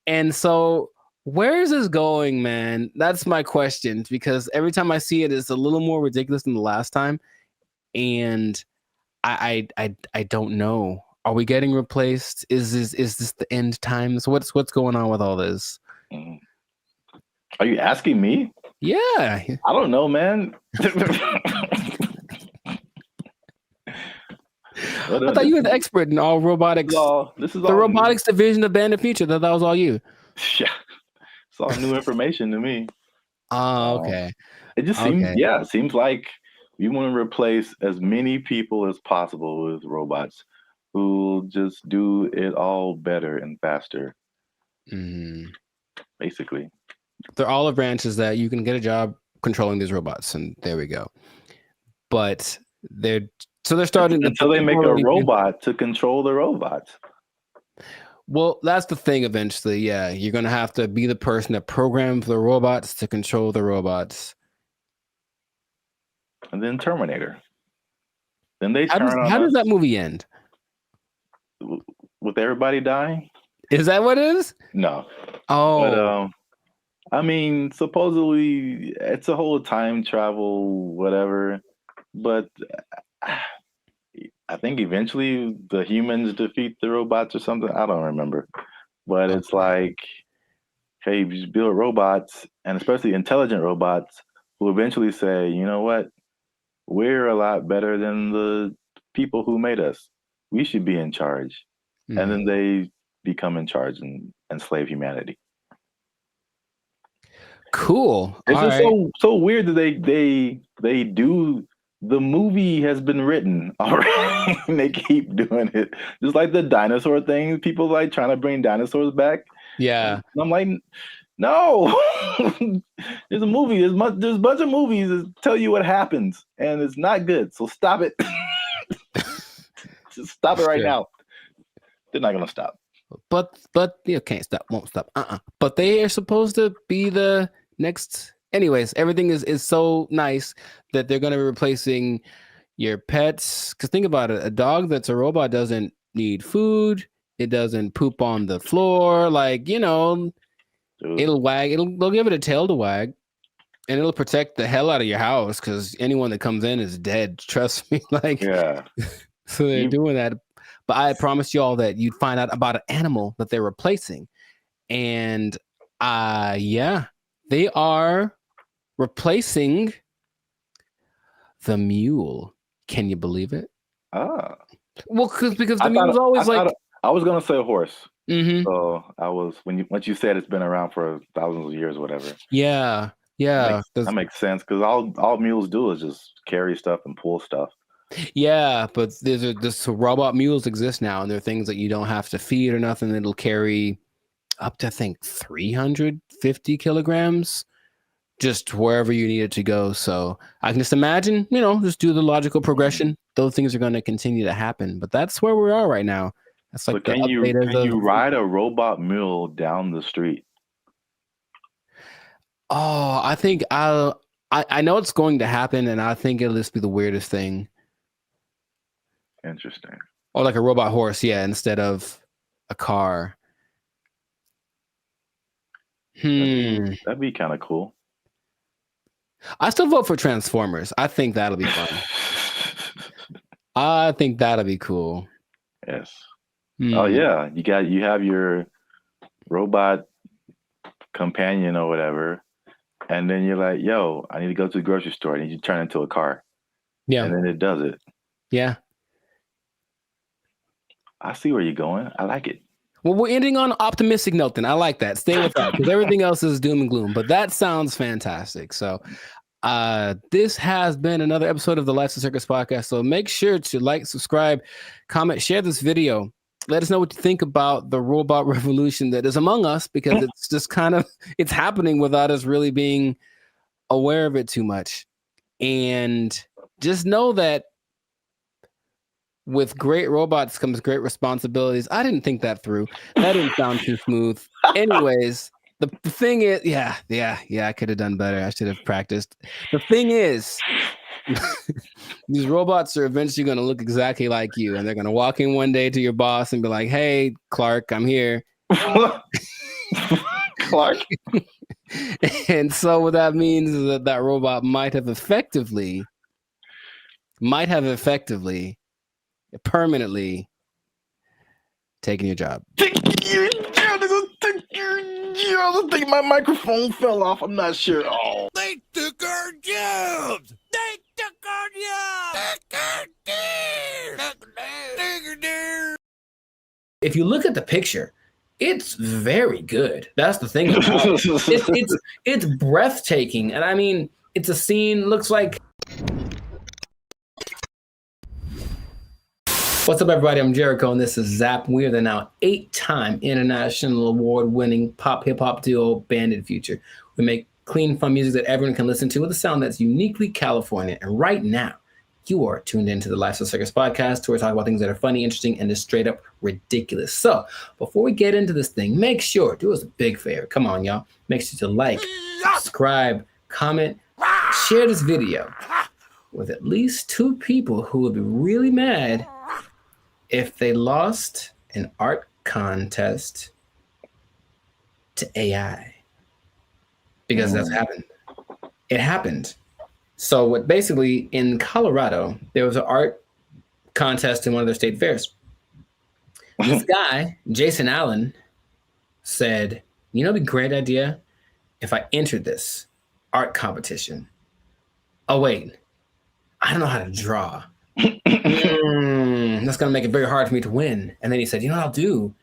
And so where is this going, man? That's my question, because every time I see it, it's a little more ridiculous than the last time. And I don't know. Are we getting replaced? Is this the end times? What's going on with all this? Are you asking me? Yeah. I don't know, man. I thought you were the expert in all robotics. This is the robotics division of Band of Future. That was all you. Yeah. It's all new information to me. Oh, okay. It just seems like we want to replace as many people as possible with robots who just do it all better and faster. Basically. They're all the branches that you can get a job controlling these robots, and there we go. But they're starting until they make a robot to control the robots. Well, that's the thing eventually. Yeah, you're going to have to be the person that programs the robots to control the robots. And then Terminator. Then they How does that movie end? With everybody dying? Is that what it is? No. Oh. But I mean, supposedly it's a whole time travel, whatever. But I think eventually the humans defeat the robots or something. I don't remember. But it's like, hey, you just build robots, and especially intelligent robots, who eventually say, you know what? We're a lot better than the people who made us. We should be in charge. And then they become in charge and enslave humanity. Cool. It's just so weird that they do. The movie has been written already, and they keep doing it. Just like the dinosaur thing, people like trying to bring dinosaurs back. Yeah, and I'm like, no. There's a movie. There's a bunch of movies that tell you what happens, and it's not good. So stop it. Just stop it right now. They're not gonna stop. But you can't stop, won't stop. But they are supposed to be the next. Anyways, everything is so nice that they're gonna be replacing your pets. Because think about it, a dog that's a robot doesn't need food. It doesn't poop on the floor. Like, you know, it'll wag. They'll give it a tail to wag, and it'll protect the hell out of your house. Because anyone that comes in is dead. Trust me. Like, yeah. So they're doing that. But I promised y'all that you'd find out about an animal that they're replacing. And yeah, they are replacing the mule. Can you believe it? Well, because the mule's always I was gonna say a horse. Mm-hmm. So I was once you said it's been around for thousands of years or whatever. Yeah. That makes sense because all mules do is just carry stuff and pull stuff. Yeah, but this robot mules exist now, and they're things that you don't have to feed or nothing. It'll carry up to, I think, 350 kilograms just wherever you need it to go. So I can just imagine, just do the logical progression. Those things are going to continue to happen. But that's where we are right now. That's like so can you ride a robot mule down the street? Oh, I think I know it's going to happen, and I think it'll just be the weirdest thing. Interesting. Or like a robot horse, yeah, instead of a car. That'd be kind of cool. I still vote for Transformers. I think that'll be fun. I think that'll be cool. Yes. Oh yeah, you have your robot companion or whatever, and then you're like, "Yo, I need to go to the grocery store." And you turn into a car. Yeah. And then it does it. Yeah. I see where you're going. I like it. Well, we're ending on an optimistic note then. I like that. Stay with that because everything else is doom and gloom. But that sounds fantastic. So this has been another episode of the Life's a Circus podcast. So make sure to like, subscribe, comment, share this video. Let us know what you think about the robot revolution that is among us, because it's just it's happening without us really being aware of it too much. And just know that with great robots comes great responsibilities. I didn't think that through. That didn't sound too smooth. Anyways, the thing is, yeah, I could have done better. I should have practiced. The thing is, these robots are eventually going to look exactly like you, and they're going to walk in one day to your boss and be like, "Hey, Clark, I'm here." Clark. And so what that means is that robot might have effectively permanently taking your job. I think my microphone fell off. I'm not sure. Oh. They took our jobs. They took our jobs. If you look at the picture, it's very good. That's the thing about it. It's breathtaking. And I mean, it's a scene, looks like... What's up, everybody? I'm Jericho, and this is Zap. We are the now 8-time international award-winning pop hip-hop duo Banded Future. We make clean, fun music that everyone can listen to with a sound that's uniquely California. And right now, you are tuned into the Life's a Circus podcast, where we talk about things that are funny, interesting, and just straight up ridiculous. So before we get into this thing, make sure, do us a big favor. Come on, y'all. Make sure to like, subscribe, comment, share this video with at least 2 people who would be really mad if they lost an art contest to AI because that's happened. It happened. So what basically in Colorado, there was an art contest in one of their state fairs. This guy, Jason Allen, said, you know, it'd be a great idea if I entered this art competition. Oh, wait, I don't know how to draw. That's going to make it very hard for me to win. And then he said, you know what I'll do?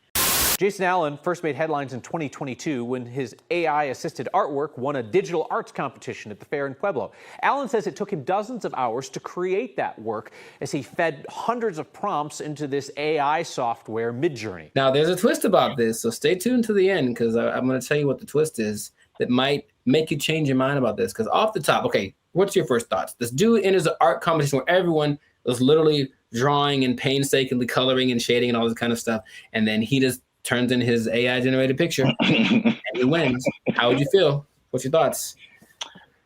Jason Allen first made headlines in 2022 when his AI-assisted artwork won a digital arts competition at the fair in Pueblo. Allen says it took him dozens of hours to create that work as he fed hundreds of prompts into this AI software, Midjourney. Now, there's a twist about this, so stay tuned to the end because I'm going to tell you what the twist is that might make you change your mind about this. Because off the top, okay, what's your first thoughts? This dude enters an art competition where everyone was literally drawing and painstakingly coloring and shading and all this kind of stuff, and then he just turns in his AI-generated picture and he wins. How would you feel? What's your thoughts?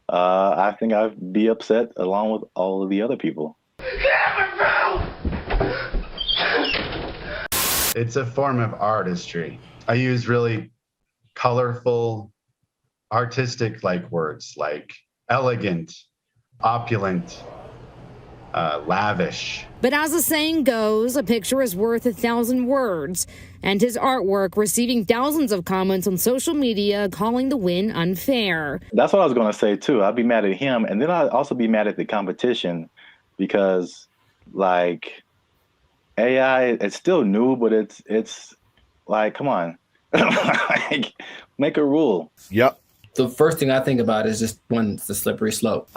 I think I'd be upset along with all of the other people. It's a form of artistry. I use really colorful, artistic like words like elegant, opulent, lavish. But as the saying goes, a picture is worth 1,000 words. And his artwork receiving thousands of comments on social media calling the win unfair. That's what I was going to say, too. I'd be mad at him. And then I'd also be mad at the competition because, like, AI, it's still new, but it's like, come on. Like, make a rule. Yep. The first thing I think about is just one, it's the slippery slope.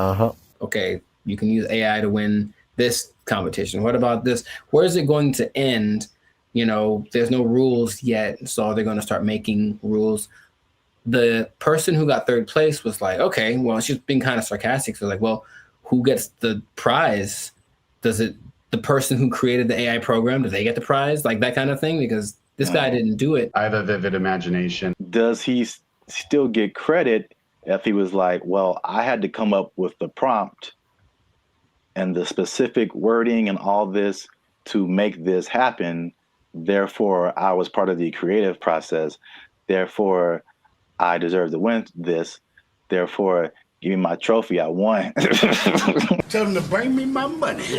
Okay, you can use AI to win this competition. What about this? Where is it going to end? You know, there's no rules yet, so they're going to start making rules. The person who got third place was like, okay, well, she's being kind of sarcastic. So like, well, who gets the prize? Does it, the person who created the AI program, do they get the prize? Like that kind of thing? Because this guy didn't do it. I have a vivid imagination. Does he still get credit if he was like, well, I had to come up with the prompt and the specific wording and all this to make this happen? Therefore, I was part of the creative process. Therefore, I deserve to win this. Therefore, give me my trophy. I won. Tell him to bring me my money.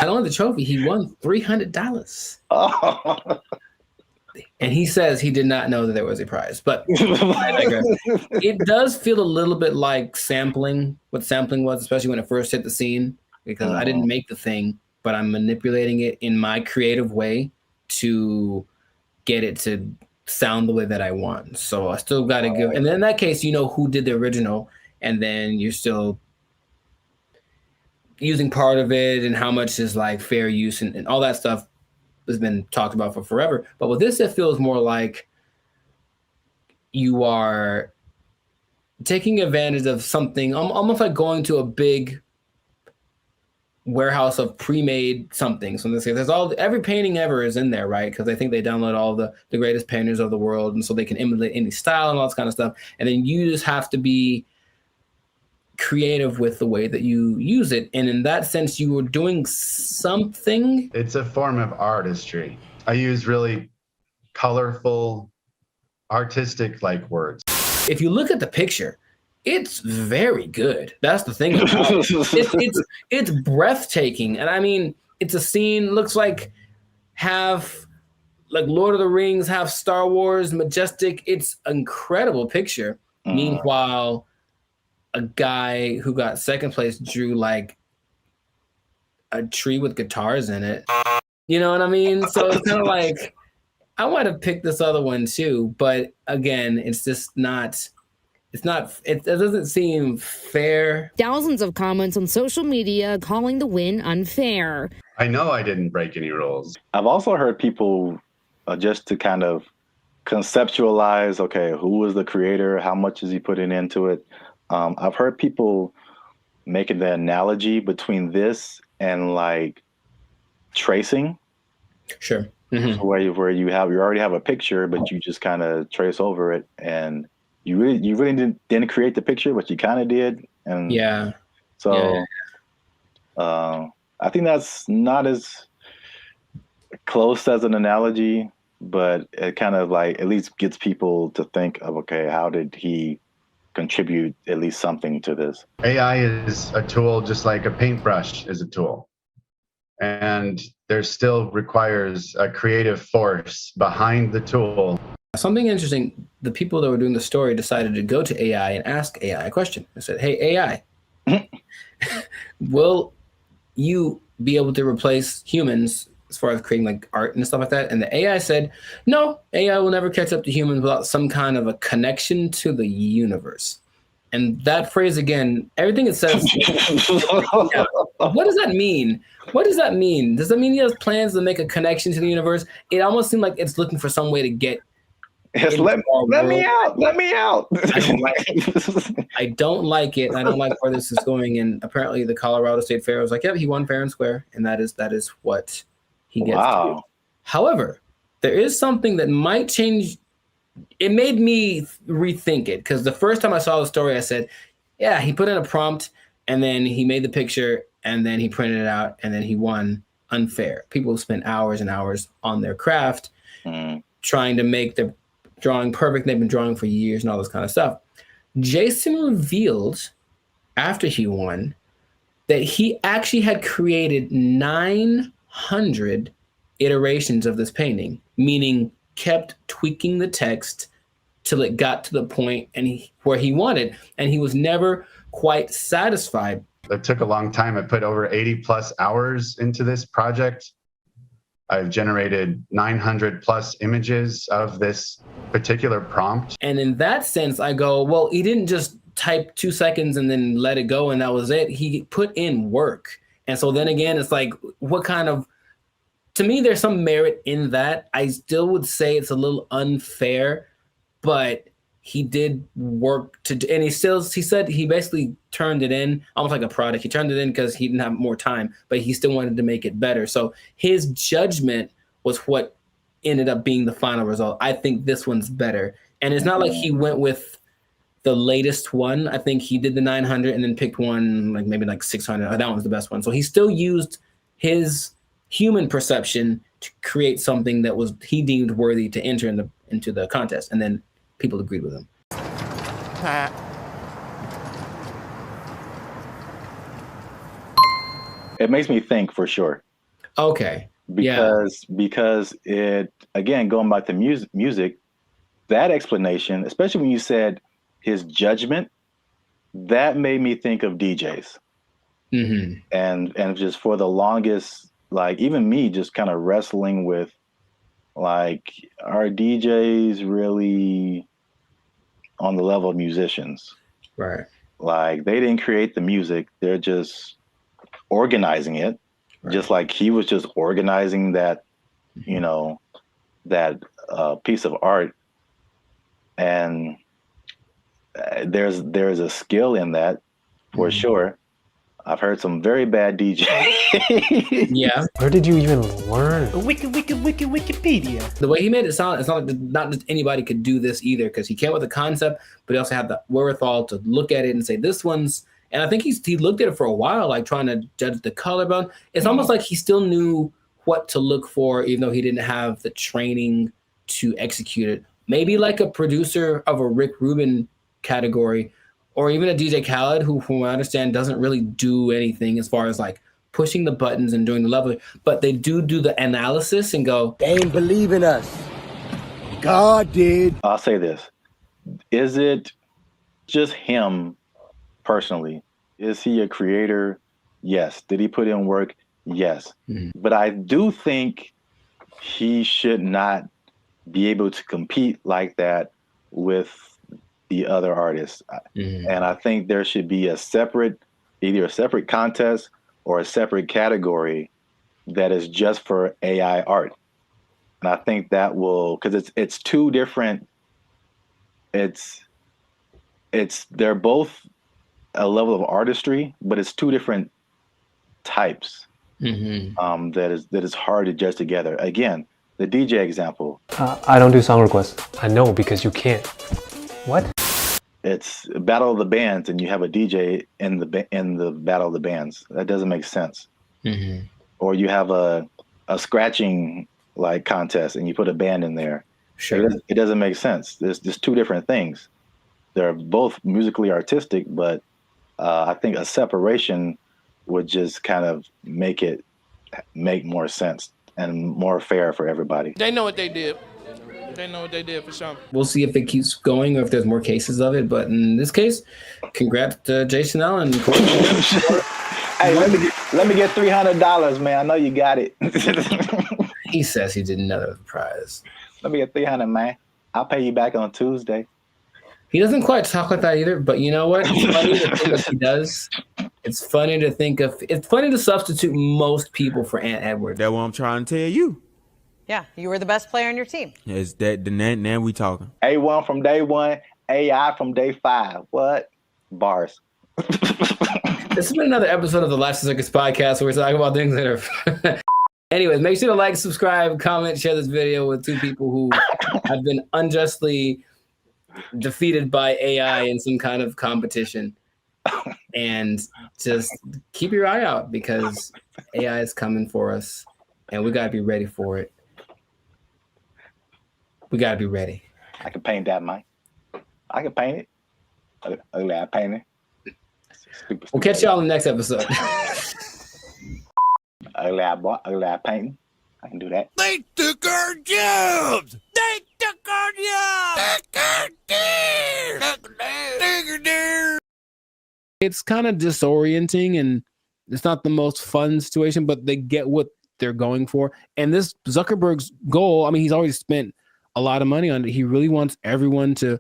Not only the trophy, he won $300. Oh. And he says he did not know that there was a prize. But I digress. It does feel a little bit like sampling, what sampling was, especially when it first hit the scene, because I didn't make the thing, but I'm manipulating it in my creative way to get it to sound the way that I want. So I still got to give, and then in that case, you know who did the original, and then you're still using part of it and how much is like fair use and all that stuff has been talked about for forever. But with this, it feels more like you are taking advantage of something, almost like going to a big warehouse of pre-made something. So there's every painting ever is in there, right? Because I think they download all the greatest painters of the world, and so they can emulate any style and all this kind of stuff. And then you just have to be creative with the way that you use it. And in that sense, you were doing something. It's a form of artistry. I use really colorful, artistic like words. If you look at the picture, it's very good. That's the thing about it. It's breathtaking. And I mean, it's a scene, looks like half like Lord of the Rings, half Star Wars, majestic. It's an incredible picture. Meanwhile, a guy who got second place drew like a tree with guitars in it. You know what I mean? So it's kind of like, I want to pick this other one too. But again, it's just not, it doesn't seem fair. Thousands of comments on social media calling the win unfair. I know I didn't break any rules. I've also heard people just to kind of conceptualize, okay, who was the creator? How much is he putting into it? I've heard people making the analogy between this and like tracing. Sure. Where you already have a picture, but you just kind of trace over it, and you really didn't create the picture, but you kind of did. And so I think that's not as close as an analogy but it kind of like at least gets people to think of, okay, how did he contribute at least something to this? AI is a tool just like a paintbrush is a tool. And there still requires a creative force behind the tool. Something interesting, the people that were doing the story decided to go to AI and ask AI a question. I said, hey, AI, will you be able to replace humans as far as creating like art and stuff like that? And the AI said, no, AI will never catch up to humans without some kind of a connection to the universe. And that phrase again, everything it says, yeah. What does that mean? What does that mean? Does that mean he has plans to make a connection to the universe? It almost seemed like it's looking for some way to get let me out. Let me out. I don't like it. I don't like where this is going. And apparently the Colorado State Fair was like, yep, he won fair and square. And that is what he gets to do. However, there is something that might change. It made me rethink it, because the first time I saw the story, I said, yeah, he put in a prompt and then he made the picture and then he printed it out and then he won unfair. People spend hours and hours on their craft trying to make their drawing perfect. They've been drawing for years and all this kind of stuff. Jason revealed after he won that he actually had created 900 iterations of this painting, meaning kept tweaking the text till it got to the point where he wanted, and he was never quite satisfied. It took a long time. I put over 80 plus hours into this project. I've generated 900 plus images of this particular prompt. And in that sense, I go, well, he didn't just type 2 seconds and then let it go and that was it. He put in work. And so then again, it's like, what kind of, to me, there's some merit in that. I still would say it's a little unfair, but he did work and he said he basically turned it in almost like a product. He turned it in because he didn't have more time, but he still wanted to make it better. So his judgment was what ended up being the final result. I think this one's better. And it's not like he went with the latest one. I think he did the 900 and then picked one, like maybe like 600. That one was the best one. So he still used his human perception to create something that was he deemed worthy to enter into the contest, and then people agreed with him. It makes me think for sure. Okay. Because it, again, going back to music, that explanation, especially when you said his judgment, that made me think of DJs. Mm-hmm. And just for the longest, like even me just kind of wrestling with, like, are DJs really on the level of musicians? Right. Like, they didn't create the music. They're just organizing it. Right. Just like he was just organizing that, you know, that piece of art. And there's a skill in that for sure. I've heard some very bad DJs. Yeah. Where did you even learn? Wikipedia. The way he made it sound, it's not like not just anybody could do this either, because he came with a concept, but he also had the wherewithal to look at it and say, this one's, and I think he looked at it for a while, like trying to judge the color bone. It's almost like he still knew what to look for, even though he didn't have the training to execute it. Maybe like a producer of a Rick Rubin category, or even a DJ Khaled, who, from what I understand, doesn't really do anything as far as like pushing the buttons and doing the level, but they do the analysis and go, They ain't believe in us. God did. I'll say this. Is it just him personally? Is he a creator? Yes. Did he put in work? Yes. Mm-hmm. But I do think he should not be able to compete like that with the other artists. Mm-hmm. And I think there should be either a separate contest or a separate category that is just for AI art. And I think that will, because it's two different, they're both a level of artistry, but it's two different types. Mm-hmm. That is hard to judge together. Again, the DJ example. I don't do song requests. I know, because you can't. What? It's a battle of the bands, and you have a DJ in the battle of the bands. That doesn't make sense. Mm-hmm. Or you have a scratching like contest and you put a band in there. Sure. It doesn't make sense. There's just two different things. They're both musically artistic, but I think a separation would just kind of make more sense and more fair for everybody. They know what they did. They know what they did for sure. We'll see if it keeps going or if there's more cases of it. But in this case, congrats to Jason Allen. Hey, let me get $300, man. I know you got it. He says he didn't know the prize. Let me get $300, man. I'll pay you back on Tuesday. He doesn't quite talk like that either, but you know what? It's funny to think of he does. It's funny to substitute most people for Ant Edwards. That's what I'm trying to tell you. Yeah, you were the best player on your team. Is that now we talking? A1 from day one, AI from day 5. What? Bars. This has been another episode of the Life Circus podcast where we're talking about things that are Anyways, make sure to like, subscribe, comment, share this video with two people who have been unjustly defeated by AI in some kind of competition. And just keep your eye out because AI is coming for us and we got to be ready for it. We got to be ready. I can paint that, Mike. I can paint it. Ugly eye painting. We'll catch y'all in the next episode. Ugly eye painting. I can do that. They took our jobs. They took our jobs. It's kind of disorienting and it's not the most fun situation, but they get what they're going for. And this Zuckerberg's goal, I mean, he's already spent a lot of money on it. He really wants everyone to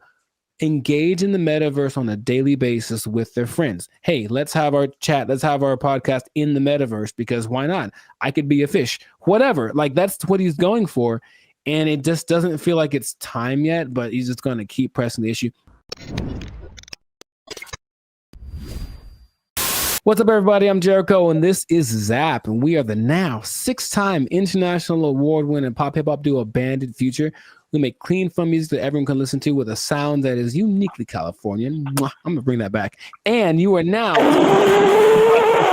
engage in the metaverse on a daily basis with their friends. Hey, let's have our chat. Let's have our podcast in the metaverse because why not? I could be a fish, whatever. Like that's what he's going for. And it just doesn't feel like it's time yet, but he's just going to keep pressing the issue. What's up, everybody? I'm Jericho, and this is Zap, and we are the now 6-time international award-winning pop hip-hop duo Banded Future. We make clean, fun music that everyone can listen to with a sound that is uniquely Californian. I'm going to bring that back. And you are now...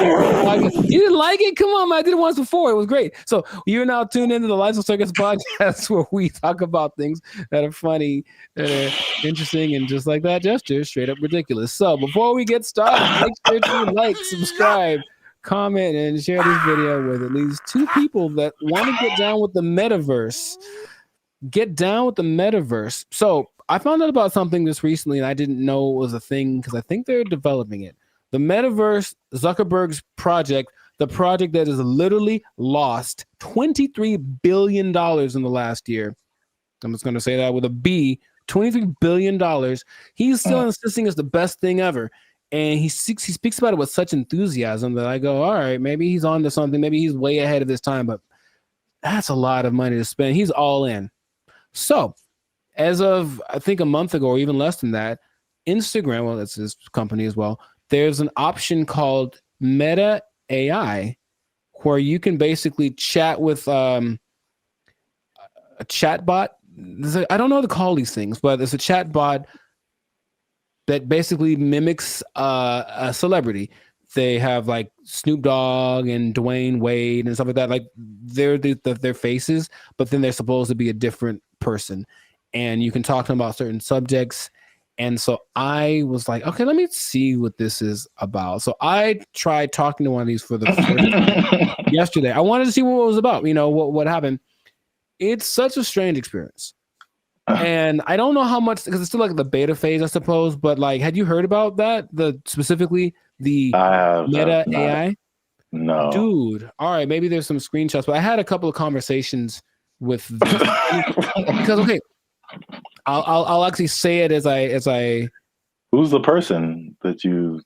You didn't like it? Come on, man. I did it once before. It was great. So you're now tuned into the Life Circus podcast where we talk about things that are funny, that are interesting, and just like that gesture, straight up ridiculous. So before we get started, make sure to like, subscribe, comment, and share this video with at least 2 people that want to get down with the metaverse. Get down with the metaverse. So I found out about something this recently, and I didn't know it was a thing because I think they're developing it. The metaverse, Zuckerberg's project, the project that has literally lost $23 billion in the last year. I'm just going to say that with a B, $23 billion. He's still insisting it's the best thing ever. And he speaks about it with such enthusiasm that I go, all right, maybe he's on to something. Maybe he's way ahead of his time, but that's a lot of money to spend. He's all in. So as of, I think a month ago, or even less than that, Instagram, well, that's his company as well, there's an option called Meta AI where you can basically chat with a chat bot. I don't know how to call these things, but it's a chat bot that basically mimics a celebrity. They have like Snoop Dogg and Dwayne Wade and stuff like that. Like they're their faces, but then they're supposed to be a different person. And you can talk to them about certain subjects. And so I was like, okay, let me see what this is about. So I tried talking to one of these for the first time yesterday. I wanted to see what it was about, you know, what happened. It's such a strange experience. And I don't know how much, because it's still like the beta phase, I suppose. But like, had you heard about that? Specifically the Meta AI? No. Dude. All right. Maybe there's some screenshots, but I had a couple of conversations with this. Because, okay, I'll actually say it as I. Who's the person that you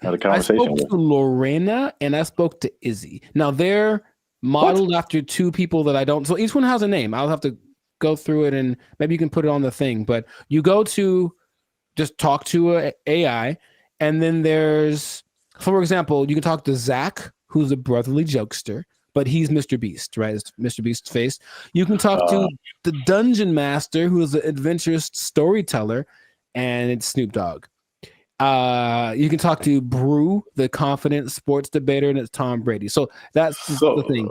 had a conversation with? I spoke to Lorena and I spoke to Izzy. Now they're modeled after 2 people that I don't. So each one has a name. I'll have to go through it and maybe you can put it on the thing. But you go to just talk to a AI, and then there's, for example, you can talk to Zach, who's a brotherly jokester. But he's Mr. Beast, right? It's Mr. Beast's face. You can talk to the Dungeon Master, who is an adventurous storyteller, and it's Snoop Dogg. You can talk to Brew, the confident sports debater, and it's Tom Brady. So that's the thing.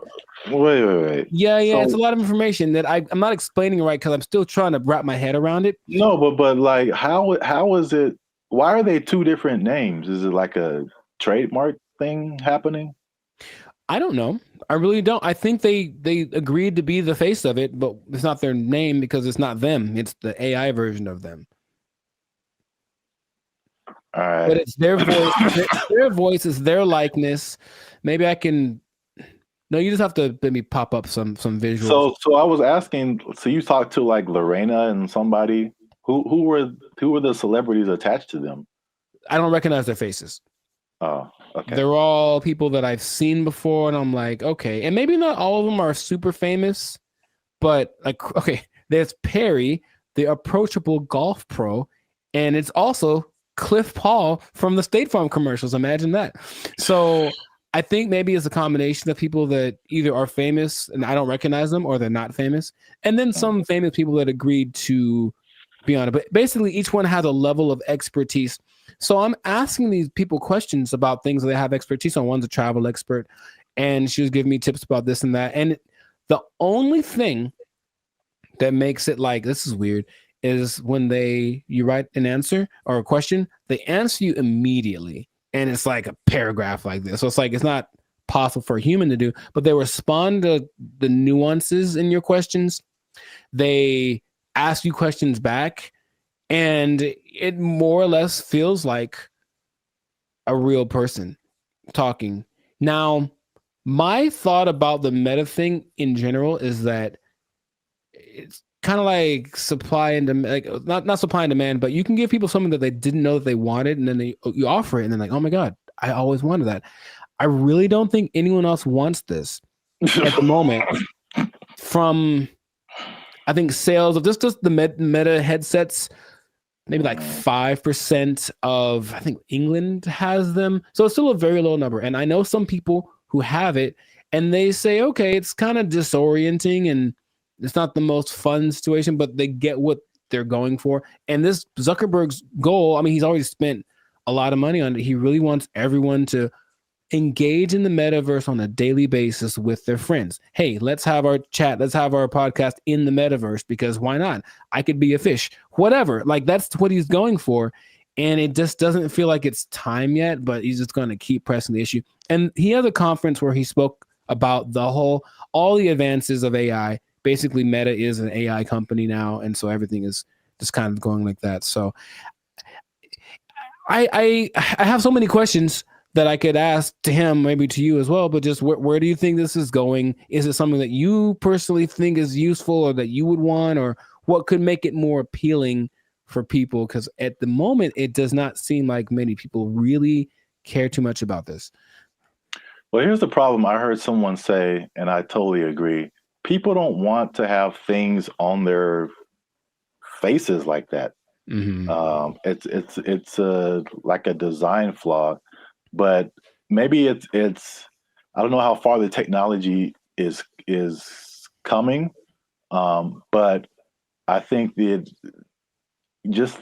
Wait. Yeah, So, it's a lot of information that I'm not explaining right because I'm still trying to wrap my head around it. No, but like, how is it? Why are they two different names? Is it like a trademark thing happening? I don't know. I really don't. I think they agreed to be the face of it, but it's not their name because it's not them. It's the AI version of them. All right. But it's their voice. Their voice is their likeness. Maybe I can. No, you just have to let me pop up some visuals. So I was asking. So you talked to like Lorena and somebody. Who were the celebrities attached to them? I don't recognize their faces. Oh, okay. They're all people that I've seen before, and I'm like, okay. And maybe not all of them are super famous, but like, okay, there's Perry, the approachable golf pro, and it's also Cliff Paul from the State Farm commercials. Imagine that. So I think maybe it's a combination of people that either are famous and I don't recognize them, or they're not famous, and then some famous people that agreed to be on it. But basically, each one has a level of expertise. So I'm asking these people questions about things that they have expertise on. One's a travel expert, and she was giving me tips about this and that. And the only thing that makes it like, this is weird, is when you write an answer or a question, they answer you immediately. And it's like a paragraph like this. So it's like, it's not possible for a human to do, but they respond to the nuances in your questions. They ask you questions back, and it more or less feels like a real person talking. Now, my thought about the meta thing in general is that it's kind of like supply and demand, like not supply and demand, but you can give people something that they didn't know that they wanted, and then you offer it, and then like, oh my God, I always wanted that. I really don't think anyone else wants this at the moment. From, I think, sales of just the meta headsets, maybe like 5% of, I think, England has them. So it's still a very low number. And I know some people who have it, and they say, okay, it's kind of disorienting and it's not the most fun situation, but they get what they're going for. And this Zuckerberg's goal, I mean, he's already spent a lot of money on it. He really wants everyone to engage in the metaverse on a daily basis with their friends. Hey, let's have our chat. Let's have our podcast in the metaverse, because why not? I could be a fish, whatever. Like, that's what he's going for. And it just doesn't feel like it's time yet, but he's just going to keep pressing the issue. And he had a conference where he spoke about all the advances of AI. Basically, Meta is an AI company now. And so everything is just kind of going like that. So I have so many questions that I could ask to him, maybe to you as well, but just where do you think this is going? Is it something that you personally think is useful or that you would want, or what could make it more appealing for people? Because at the moment, it does not seem like many people really care too much about this. Well, here's the problem. I heard someone say, and I totally agree, people don't want to have things on their faces like that. Mm-hmm. It's like a design flaw. But maybe it's I don't know how far the technology is coming, but I think that just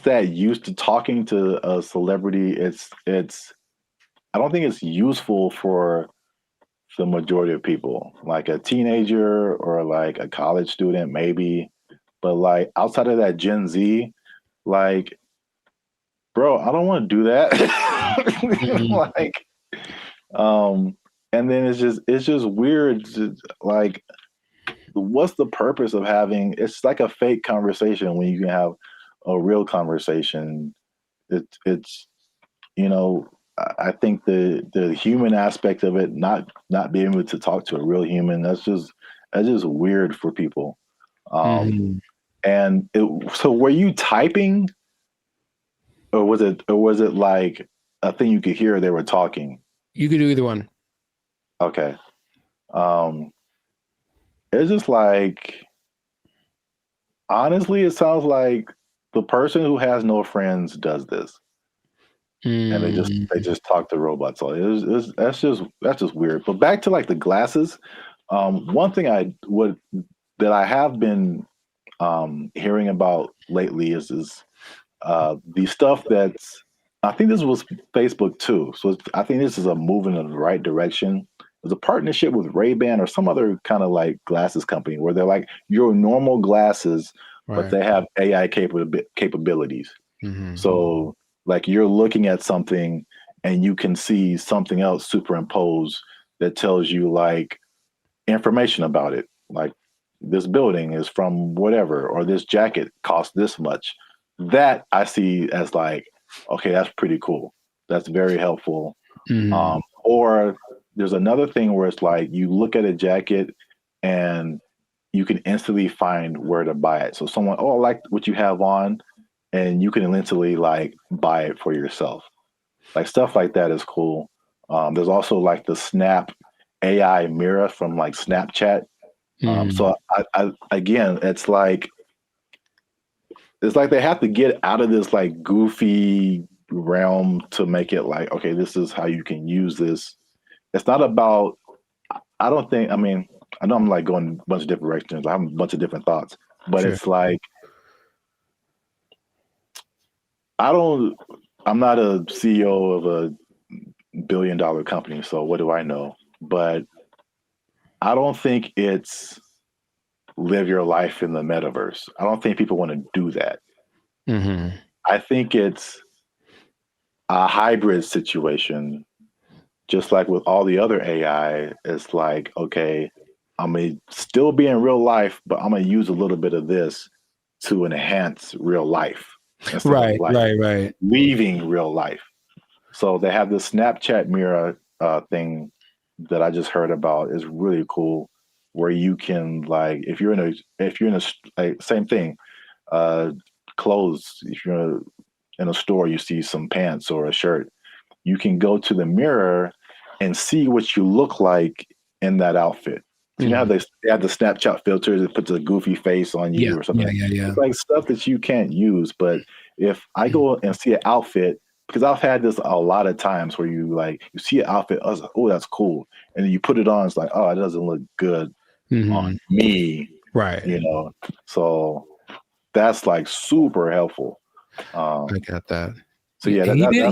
that used to talking to a celebrity, it's I don't think it's useful for the majority of people. Like a teenager or like a college student, maybe, but like outside of that Gen Z, like, bro, I don't want to do that. Like, and then it's just weird. Like, what's the purpose of having? It's like a fake conversation when you can have a real conversation. It's I think the human aspect of it, not being able to talk to a real human, that's just weird for people. And so, were you typing? Or was it like a thing you could hear they were talking? You could do either one. Okay. It's just like, honestly, it sounds like the person who has no friends does this. And they just talk to robots. So that's just weird. But back to like the glasses. One thing that I have been hearing about lately is the stuff that's I think this was Facebook too. So I think this is a move in the right direction. There's a partnership with Ray-Ban or some other kind of like glasses company where they're like your normal glasses, but they have AI capabilities. Mm-hmm. So like you're looking at something and you can see something else superimposed that tells you like information about it. Like this building is from whatever, or this jacket costs this much. That I see as like, okay, that's pretty cool. That's very helpful. Mm-hmm. Or there's another thing where it's like you look at a jacket and you can instantly find where to buy it. So someone, oh, I like what you have on, and you can instantly like buy it for yourself. Like stuff like that is cool. There's also like the Snap AI mirror from like Snapchat. So I again, it's like they have to get out of this like goofy realm to make it like, okay, this is how you can use this. It's not about, I don't think, I mean, I know I'm like going a bunch of different directions. I have a bunch of different thoughts, but it's like, I'm not a CEO of a $1 billion company, so what do I know? But I don't think it's live your life in the metaverse. I don't think people want to do that. Mm-hmm. I think it's a hybrid situation, just like with all the other AI. It's like, okay, I'm going to still be in real life, but I'm going to use a little bit of this to enhance real life. Right, right. Leaving real life. So they have this Snapchat mirror thing that I just heard about is really cool, where you can like if you're in a like, same thing, clothes. If you're in a store, you see some pants or a shirt, you can go to the mirror and see what you look like in that outfit. So you know how they have the Snapchat filters that puts a goofy face on you or something. Yeah. It's like stuff that you can't use. But if I go and see an outfit, because I've had this a lot of times where you see an outfit, I was like, oh, that's cool. And then you put it on, it's like, oh, it doesn't look good on me. Right. You know, so that's like super helpful. I got that. So yeah,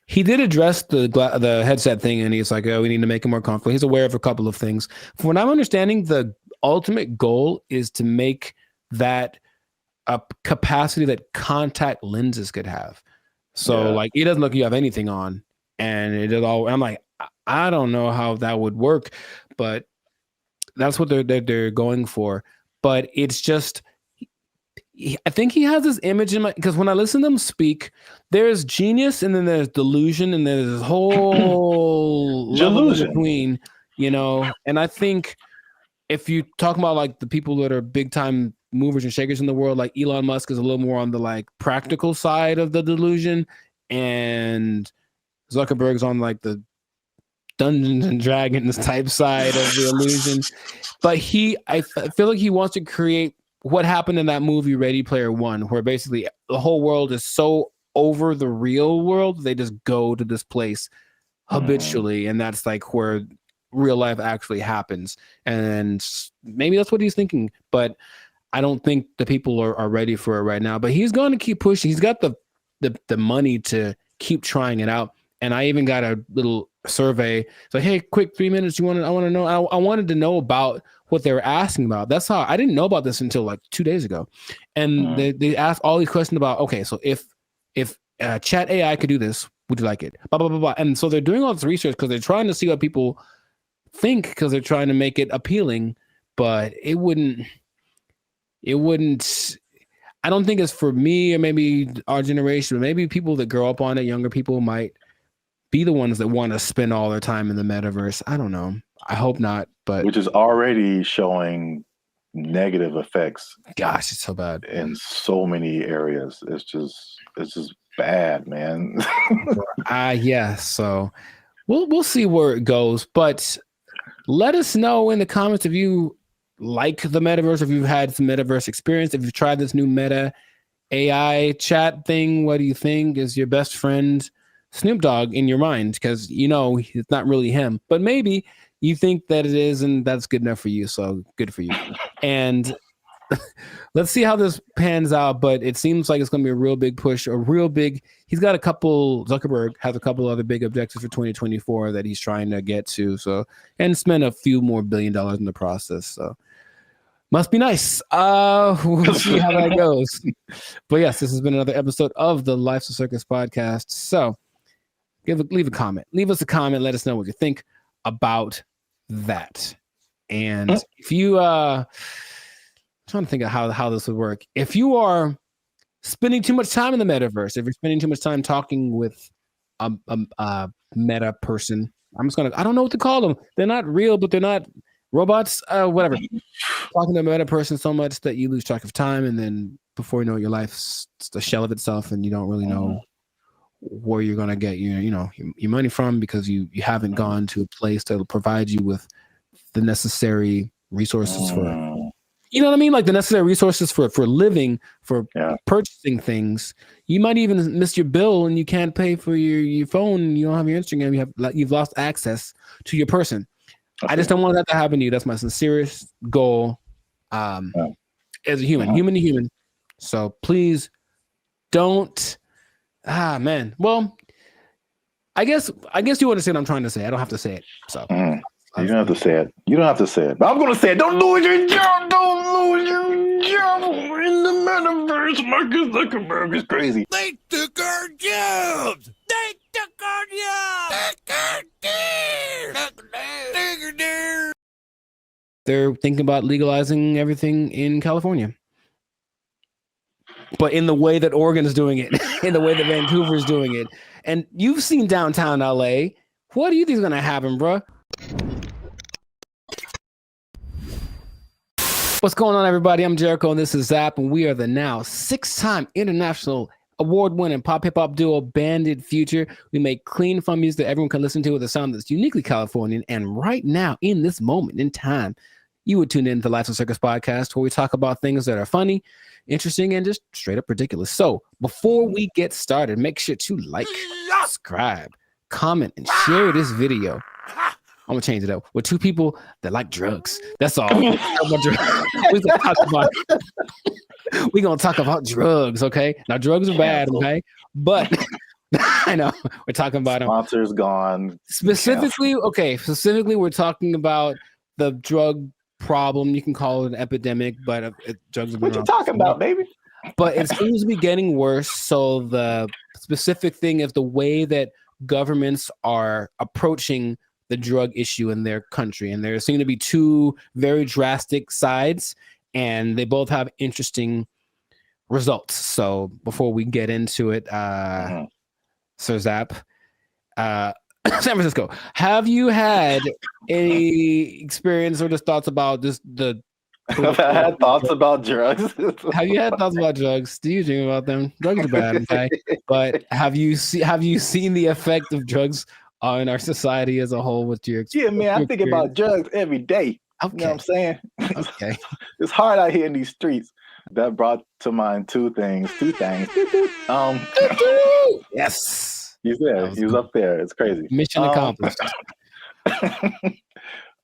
he did address the headset thing, and he's like, oh, we need to make it more comfortable. He's aware of a couple of things. From what I'm understanding, the ultimate goal is to make that a capacity that contact lenses could have. So like, it doesn't look like you have anything on, and it is all. I'm like, I don't know how that would work, but that's what they're going for. But it's just, I think he has this image in my, because when I listen to him speak, there's genius and then there's delusion and there's this whole level in between, you know. And I think if you talk about like the people that are big time movers and shakers in the world, like Elon Musk is a little more on the like practical side of the delusion, and Zuckerberg's on like the Dungeons and Dragons type side of the illusion. But I feel like he wants to create what happened in that movie Ready Player One, where basically the whole world is so over the real world, they just go to this place habitually, and that's like where real life actually happens. And maybe that's what he's thinking, but I don't think the people are ready for it right now. But he's going to keep pushing. He's got the money to keep trying it out. And I even got a little survey. It's like, hey, quick 3 minutes. I want to know. I wanted to know about what they were asking about. That's how I didn't know about this until like 2 days ago. And they asked all these questions about, okay, so if chat AI could do this, would you like it? Blah, blah, blah, blah. And so they're doing all this research because they're trying to see what people think, because they're trying to make it appealing, but it wouldn't, I don't think it's for me or maybe our generation, but maybe people that grow up on it, younger people might be the ones that want to spend all their time in the metaverse. I don't know. I hope not, but which is already showing negative effects. Gosh, it's so bad in so many areas. It's just bad, man. Yeah. So we'll see where it goes, but let us know in the comments if you like the metaverse, if you've had some metaverse experience, if you've tried this new Meta AI chat thing. What do you think? Is your best friend Snoop Dogg in your mind? Because you know it's not really him, but maybe you think that it is, and that's good enough for you. So good for you. And let's see how this pans out. But it seems like it's going to be a real big push, he's got Zuckerberg has a couple other big objectives for 2024 that he's trying to get to. So, and spend a few more $1 billion in the process. So must be nice. We'll see how that goes. But yes, this has been another episode of the Life's a Circus podcast. So leave a comment. Leave us a comment. Let us know what you think about that. And if you I'm trying to think of how this would work. If you are spending too much time in the metaverse, if you're spending too much time talking with a meta person, I don't know what to call them. They're not real, but they're not robots, whatever. Talking to a meta person so much that you lose track of time, and then before you know it, your life's a shell of itself, and you don't really know where you're gonna get your money from, because you haven't gone to a place that will provide you with the necessary resources for, you know what I mean, like the necessary resources for living, for purchasing things. You might even miss your bill and you can't pay for your phone. You don't have your Instagram. You've lost access to your person. Okay. I just don't want that to happen to you. That's my sincerest goal as a human, human to human. So please don't. Man. Well, I guess you understand what I'm trying to say. I don't have to say it. So. You don't have to say it. You don't have to say it. But I'm going to say it. Don't lose your job. Don't lose your job in the metaverse. Marcus Zuckerberg is crazy. They took our jobs. They took our jobs. They're thinking about legalizing everything in California. But in the way that Oregon's doing it, in the way that Vancouver's doing it. And you've seen downtown LA. What do you think is going to happen, bro? What's going on, everybody? I'm Jericho, and this is Zap, and we are the now 6-time international award-winning pop hip-hop duo Banded Future. We make clean, fun music that everyone can listen to with a sound that's uniquely Californian. And right now, in this moment in time, you would tune in to the Life's a Circus podcast, where we talk about things that are funny, interesting, and just straight up ridiculous. So before we get started, make sure to like, subscribe, comment, and share this video. I'm gonna change it up with 2 people that like drugs. That's all. We're gonna talk about drugs, okay? Now, drugs are bad, okay? But I know we're talking about them. Sponsors gone. Specifically, we're talking about the drug problem. You can call it an epidemic, but drugs are. What you talking about, baby? But it seems to be getting worse. So the specific thing is the way that governments are approaching the drug issue in their country. And there seem to be 2 very drastic sides, and they both have interesting results. So before we get into it, Sir Zap, San Francisco, have you had any experience or just thoughts about I've had thoughts about drugs. Have you had thoughts about drugs? Do you dream about them? Drugs are bad, okay? But have you seen the effect of drugs in our society as a whole with your experience? Yeah, man, I think about drugs every day. Okay. You know what I'm saying? Okay. It's hard out here in these streets. That brought to mind 2 things. Yes. He's there. He was up there. It's crazy. Mission accomplished.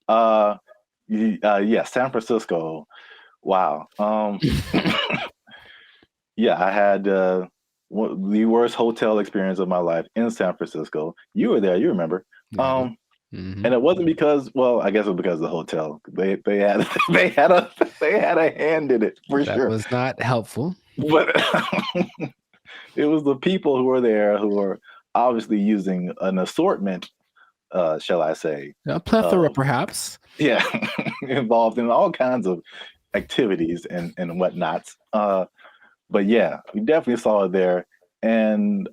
Yeah, San Francisco. Wow. Yeah, I had the worst hotel experience of my life in San Francisco. You were there, you remember. And it wasn't because, well, I guess it was because of the hotel. They had a hand in it for sure. That was not helpful. But it was the people who were there who were obviously using an assortment, shall I say. A plethora, perhaps. Yeah, involved in all kinds of activities and whatnots. But yeah, we definitely saw it there. And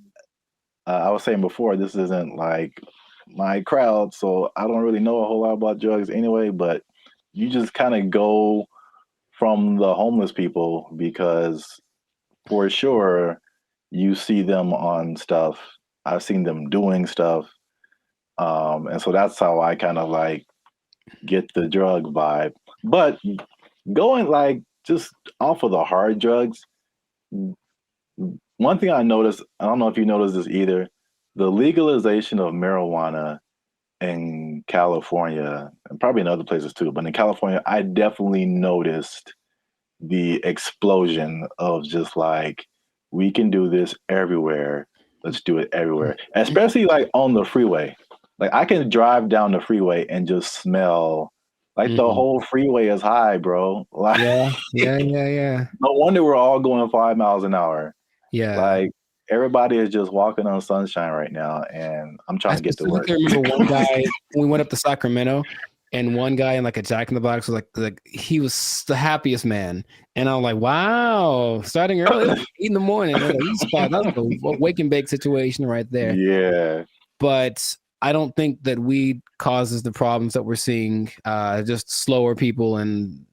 I was saying before, this isn't like my crowd, so I don't really know a whole lot about drugs anyway, but you just kind of go from the homeless people because for sure you see them on stuff. I've seen them doing stuff. And so that's how I kind of like get the drug vibe. But going like just off of the hard drugs, one thing I noticed, I don't know if you noticed this either, the legalization of marijuana in California, and probably in other places too, but in California, I definitely noticed the explosion of just like, we can do this everywhere. Let's do it everywhere, especially like on the freeway. Like I can drive down the freeway and just smell like the whole freeway is high, bro. Like, yeah. No wonder we're all going 5 miles an hour. Yeah. Like everybody is just walking on sunshine right now, and I'm trying to get to work. I remember one guy when we went up to Sacramento, and one guy in like a Jack in the Box was like he was the happiest man, and I'm like, wow, starting early, 8 in the morning, like, that's a wake and bake situation right there. Yeah, but I don't think that weed causes the problems that we're seeing. Just slower people, and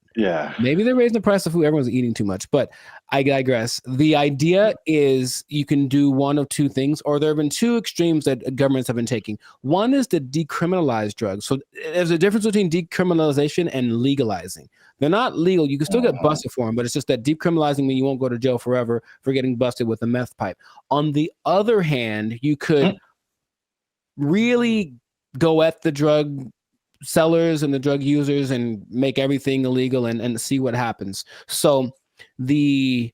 maybe they're raising the price of food. Everyone's eating too much, but I digress. The idea is you can do one of two things, or there have been two extremes that governments have been taking. One is to decriminalize drugs. So there's a difference between decriminalization and legalizing. They're not legal. You can still get busted for them, but it's just that decriminalizing means you won't go to jail forever for getting busted with a meth pipe. On the other hand, you could really go at the drug sellers and the drug users and make everything illegal and see what happens. So the,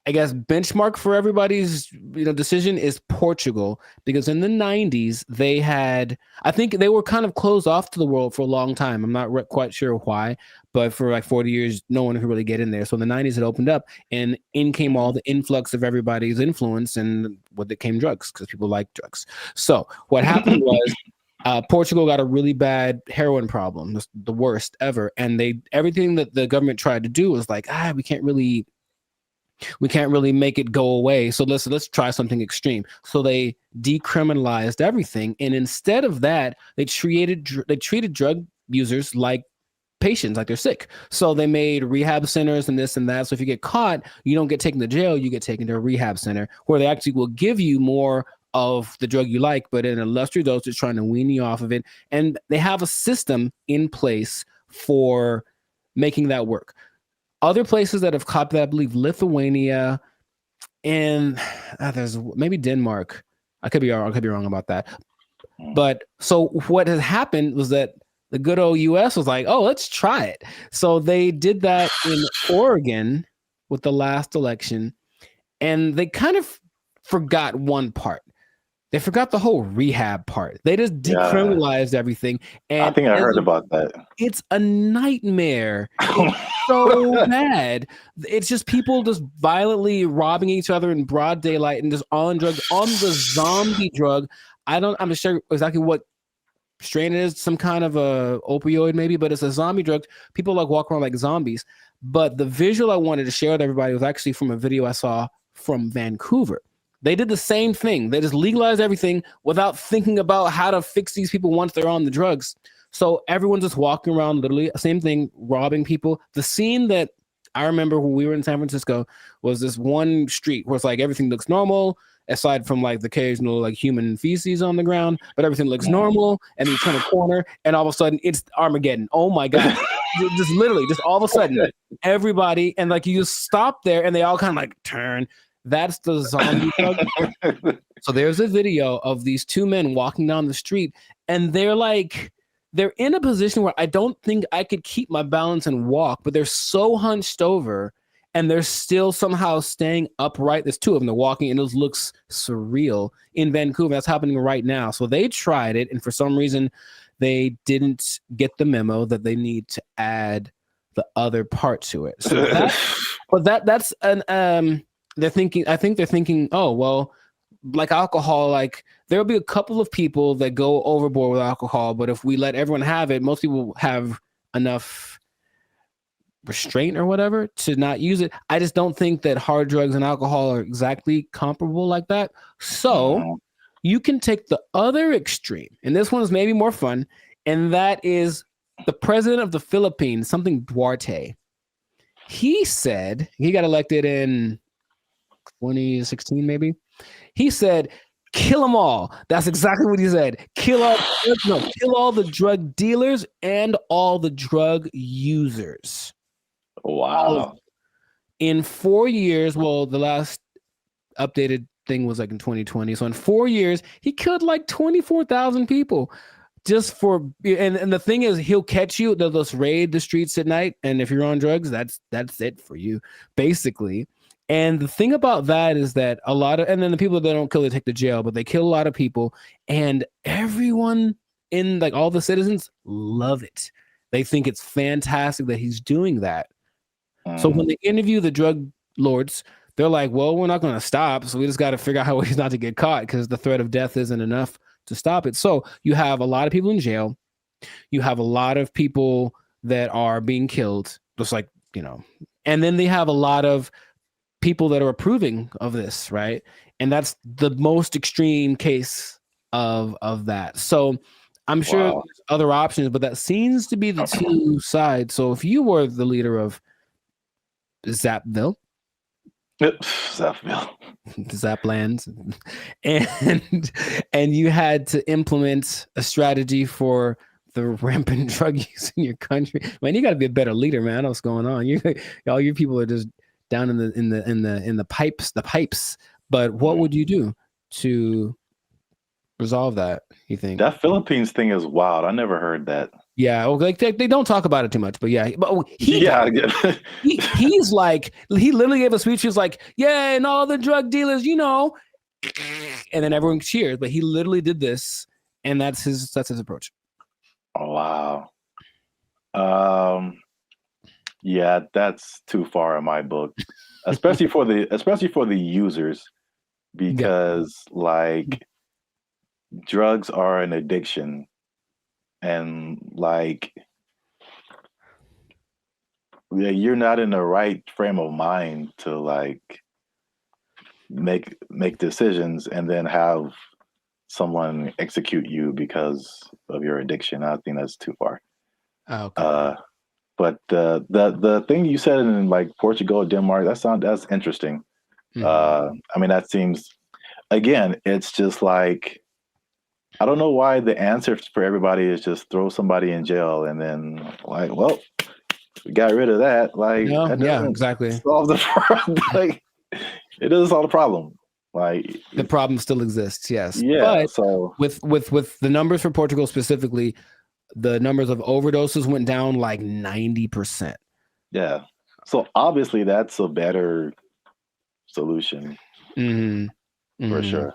I guess, benchmark for everybody's decision is Portugal, because in the 90s they had, I think they were kind of closed off to the world for a long time. I'm not quite sure why, but for like 40 years no one could really get in there. So in the 90s it opened up, and in came all the influx of everybody's influence, and what came drugs, because people like drugs. So what happened was Portugal got a really bad heroin problem, the worst ever, and everything that the government tried to do was like, we can't really make it go away. So let's try something extreme. So they decriminalized everything, and instead of that, they treated drug users like patients, like they're sick. So they made rehab centers and this and that. So if you get caught, you don't get taken to jail, you get taken to a rehab center where they actually will give you more of the drug you like, but in a lesser dose, it's trying to wean you off of it. And they have a system in place for making that work. Other places that have copied that, I believe Lithuania, and there's maybe Denmark. I could be wrong about that. But so what has happened was that the good old US was like, oh, let's try it. So they did that in Oregon with the last election, and they kind of forgot one part. They forgot the whole rehab part. They just decriminalized everything. And I think I heard about that. It's a nightmare. It's so bad. It's just people just violently robbing each other in broad daylight and just on drugs, on the zombie drug. I'm not sure exactly what strain it is, some kind of a opioid maybe, but it's a zombie drug. People like walk around like zombies. But the visual I wanted to share with everybody was actually from a video I saw from Vancouver. They did the same thing. They just legalized everything without thinking about how to fix these people once they're on the drugs. So everyone's just walking around, literally, same thing, robbing people. The scene that I remember when we were in San Francisco was this one street where it's like everything looks normal, aside from like the occasional like human feces on the ground, but everything looks normal. And then you turn a corner, and all of a sudden it's Armageddon. Oh my God. Just literally, just all of a sudden, everybody, and like you just stop there and they all kind of like turn. That's the zombie drug. So there's a video of these two men walking down the street, and they're in a position where I don't think I could keep my balance and walk, but they're so hunched over and they're still somehow staying upright. There's two of them, they're walking, and it looks surreal in Vancouver. That's happening right now. So they tried it, and for some reason they didn't get the memo that they need to add the other part to it. So that's an I think they're thinking, oh, well, like alcohol, like there'll be a couple of people that go overboard with alcohol, but if we let everyone have it, most people have enough restraint or whatever to not use it. I just don't think that hard drugs and alcohol are exactly comparable like that. So you can take the other extreme, and this one is maybe more fun, and that is the president of the Philippines, something Duarte. He said, he got elected in 2016 maybe. He said, kill them all. That's exactly what he said. Kill all the drug dealers and all the drug users. Wow. In 4 years, well, the last updated thing was like in 2020. So in 4 years, he killed like 24,000 people. just for and the thing is, he'll catch you. They'll just raid the streets at night, and if you're on drugs, that's it for you, basically. And the thing about that is that a lot of, and then the people that don't kill, they take to jail, but they kill a lot of people, and everyone in, like, all the citizens love it. They think it's fantastic that he's doing that. So when they interview the drug lords, they're like, well, we're not going to stop, so we just got to figure out how ways not to get caught, because the threat of death isn't enough to stop it. So you have a lot of people in jail. You have a lot of people that are being killed, just like, and then they have a lot of people that are approving of this, right? And that's the most extreme case of that. So I'm sure there's other options, but that seems to be the two sides. So if you were the leader of Zapville, Zaplands, and you had to implement a strategy for the rampant drug use in your country, man, you got to be a better leader, man. I know what's going on. All your people are just down in the pipes. But what would you do to resolve that, you think? That Philippines thing is wild. I never heard that. Yeah, well, they don't talk about it too much, but yeah. But he's like, he literally gave a speech. He was like, yeah, and all the drug dealers, and then everyone cheers. But he literally did this, and that's his approach. Oh, wow. Yeah, that's too far in my book, especially for the users, because like drugs are an addiction, and like you're not in the right frame of mind to like make decisions and then have someone execute you because of your addiction. I think that's too far. Okay. But the thing you said in like Portugal, Denmark, that's interesting. I mean, that seems, again, it's just like, I don't know why the answer for everybody is just throw somebody in jail and then like, well, we got rid of that. Like, yeah, exactly. Solve the problem. Like, it doesn't solve the problem. Like, the problem still exists, yes. Yeah. But so with the numbers for Portugal specifically, the numbers of overdoses went down like 90%. Yeah. So obviously that's a better solution. For sure.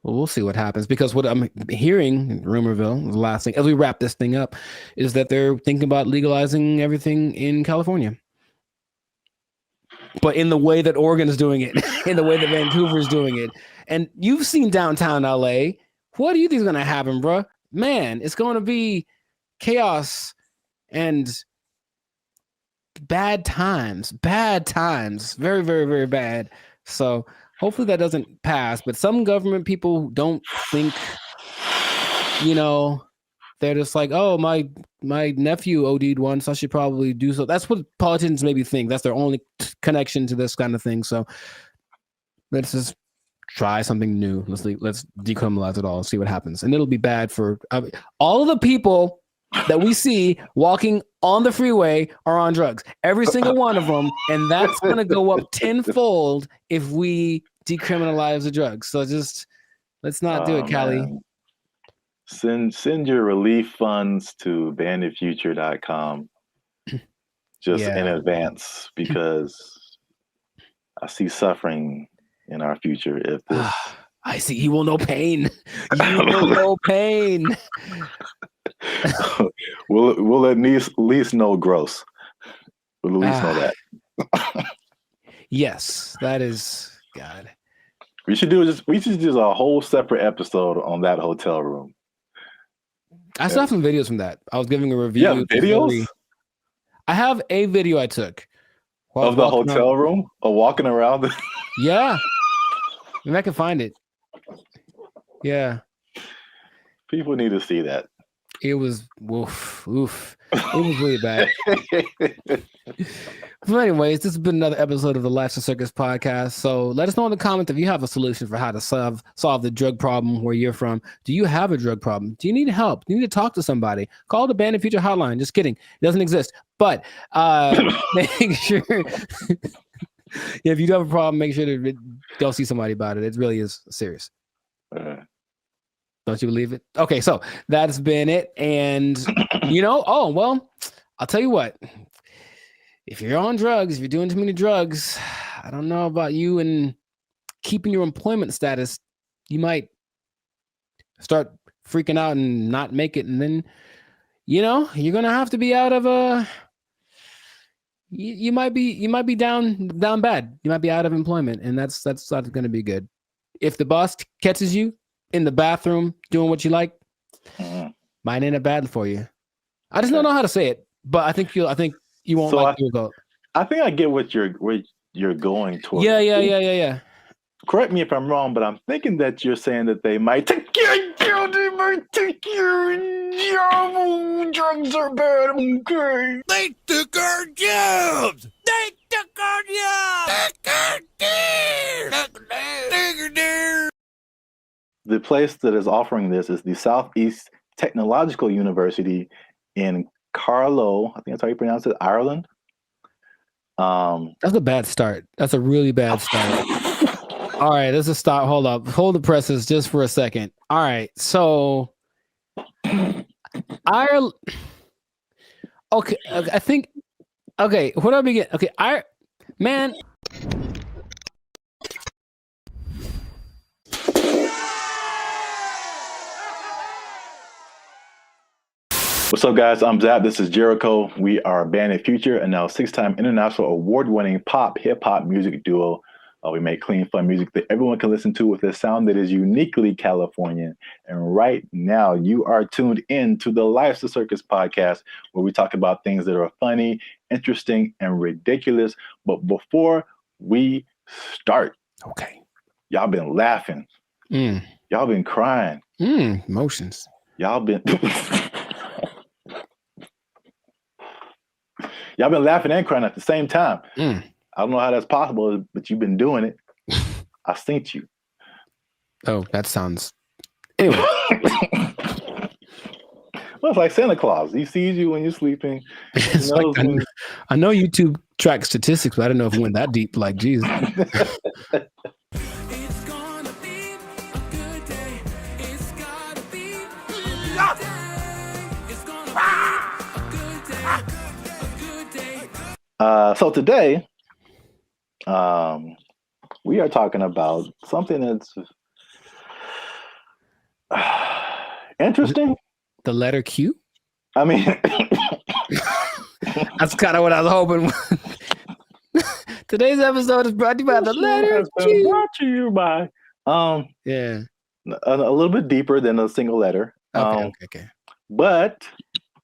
Well, we'll see what happens, because what I'm hearing in Rumorville, the last thing, as we wrap this thing up, is that they're thinking about legalizing everything in California. But in the way that Oregon's doing it, in the way that Vancouver's doing it. And you've seen downtown LA. What do you think is going to happen, bro? Man, it's going to be chaos and bad times. Very, very, very bad. So hopefully that doesn't pass. But some government people don't think, they're just like, oh, my nephew OD'd once, I should probably do so. That's what politicians maybe think. That's their only connection to this kind of thing. So let's just try something new. Let's decriminalize it all and see what happens. And it'll be bad for all of the people that we see walking on the freeway are on drugs. Every single one of them. And that's going to go up tenfold if we decriminalize the drugs. So just let's not do it, Callie. Man. Send your relief funds to banditfuture.com just in advance, because I see suffering in our future if this. I see. You will know pain. You will know pain. We'll at least know gross. We'll at least know that. Yes, that is God. We should do a whole separate episode on that hotel room. I saw some videos from that. I was giving a review. Yeah, videos? I have a video I took of the hotel room, of walking around. Yeah. Maybe I can find it. Yeah. People need to see that. It was oof. It was really bad. So anyways, this has been another episode of the Life's a Circus podcast. So let us know in the comments if you have a solution for how to solve the drug problem where you're from. Do you have a drug problem? Do you need help? Do you need to talk to somebody? Call the Bandit Future hotline. Just kidding. It doesn't exist. But make sure if you do have a problem, make sure to go see somebody about it. It really is serious. Don't you believe it? Okay, so that's been it. And I'll tell you what. If you're on drugs, if you're doing too many drugs, I don't know about you and keeping your employment status. You might start freaking out and not make it, and then you're gonna have to be out of a. You might be down bad. You might be out of employment, and that's not going to be good. If the boss catches you in the bathroom doing what you like, might end up bad for you. I just don't know how to say it, but I think you won't like the result. I think I get what you're going towards. Yeah. Correct me if I'm wrong, but I'm thinking that you're saying that they might take your job. Drugs are bad. Okay. They took our jobs. They took our jobs. The place that is offering this is the Southeast Technological University in Carlow. I think that's how you pronounce it, Ireland. That's a bad start. That's a really bad start. All right, let's just stop. Hold up. Hold the presses just for a second. All right, so Ireland. Okay, I think. Okay, where do I begin? Okay, man. What's up, guys? I'm Zap. This is Jericho. We are BrandBee Future, and now 6-time international award-winning pop hip-hop music duo. We make clean, fun music that everyone can listen to with a sound that is uniquely Californian. And right now, you are tuned in to the Life's a Circus podcast, where we talk about things that are funny, interesting, and ridiculous. But before we start, okay, y'all been laughing. Y'all been crying. Emotions. Y'all been laughing and crying at the same time. I don't know how that's possible, but you've been doing it. I synced you. Oh, that sounds. Anyway. Well, it's like Santa Claus. He sees you when you're sleeping. It's like, I know YouTube tracks statistics, but I don't know if it went that deep. Like, geez. So today, we are talking about something that's interesting. The letter Q? I mean, that's kind of what I was hoping. Today's episode is brought to you by the letter Q. Brought to you by, yeah, a little bit deeper than a single letter. Okay. But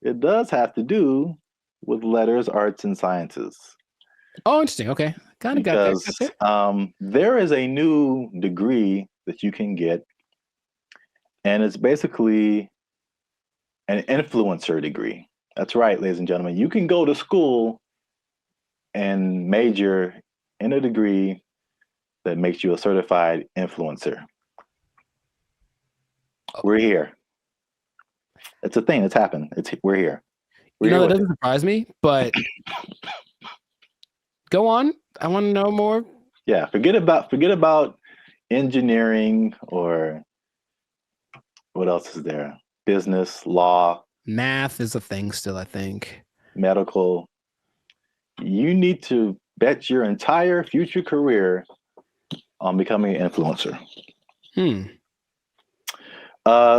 it does have to do with letters, arts, and sciences. Oh, interesting. Okay. Kind of got that. There is a new degree that you can get, and it's basically an influencer degree. That's right, ladies and gentlemen. You can go to school and major in a degree that makes you a certified influencer. We're here. It's a thing that's happened. We're here. That doesn't surprise me, but go on. I want to know more. Yeah, forget about engineering or what else is there? Business, law. Math is a thing still, I think. Medical. You need to bet your entire future career on becoming an influencer.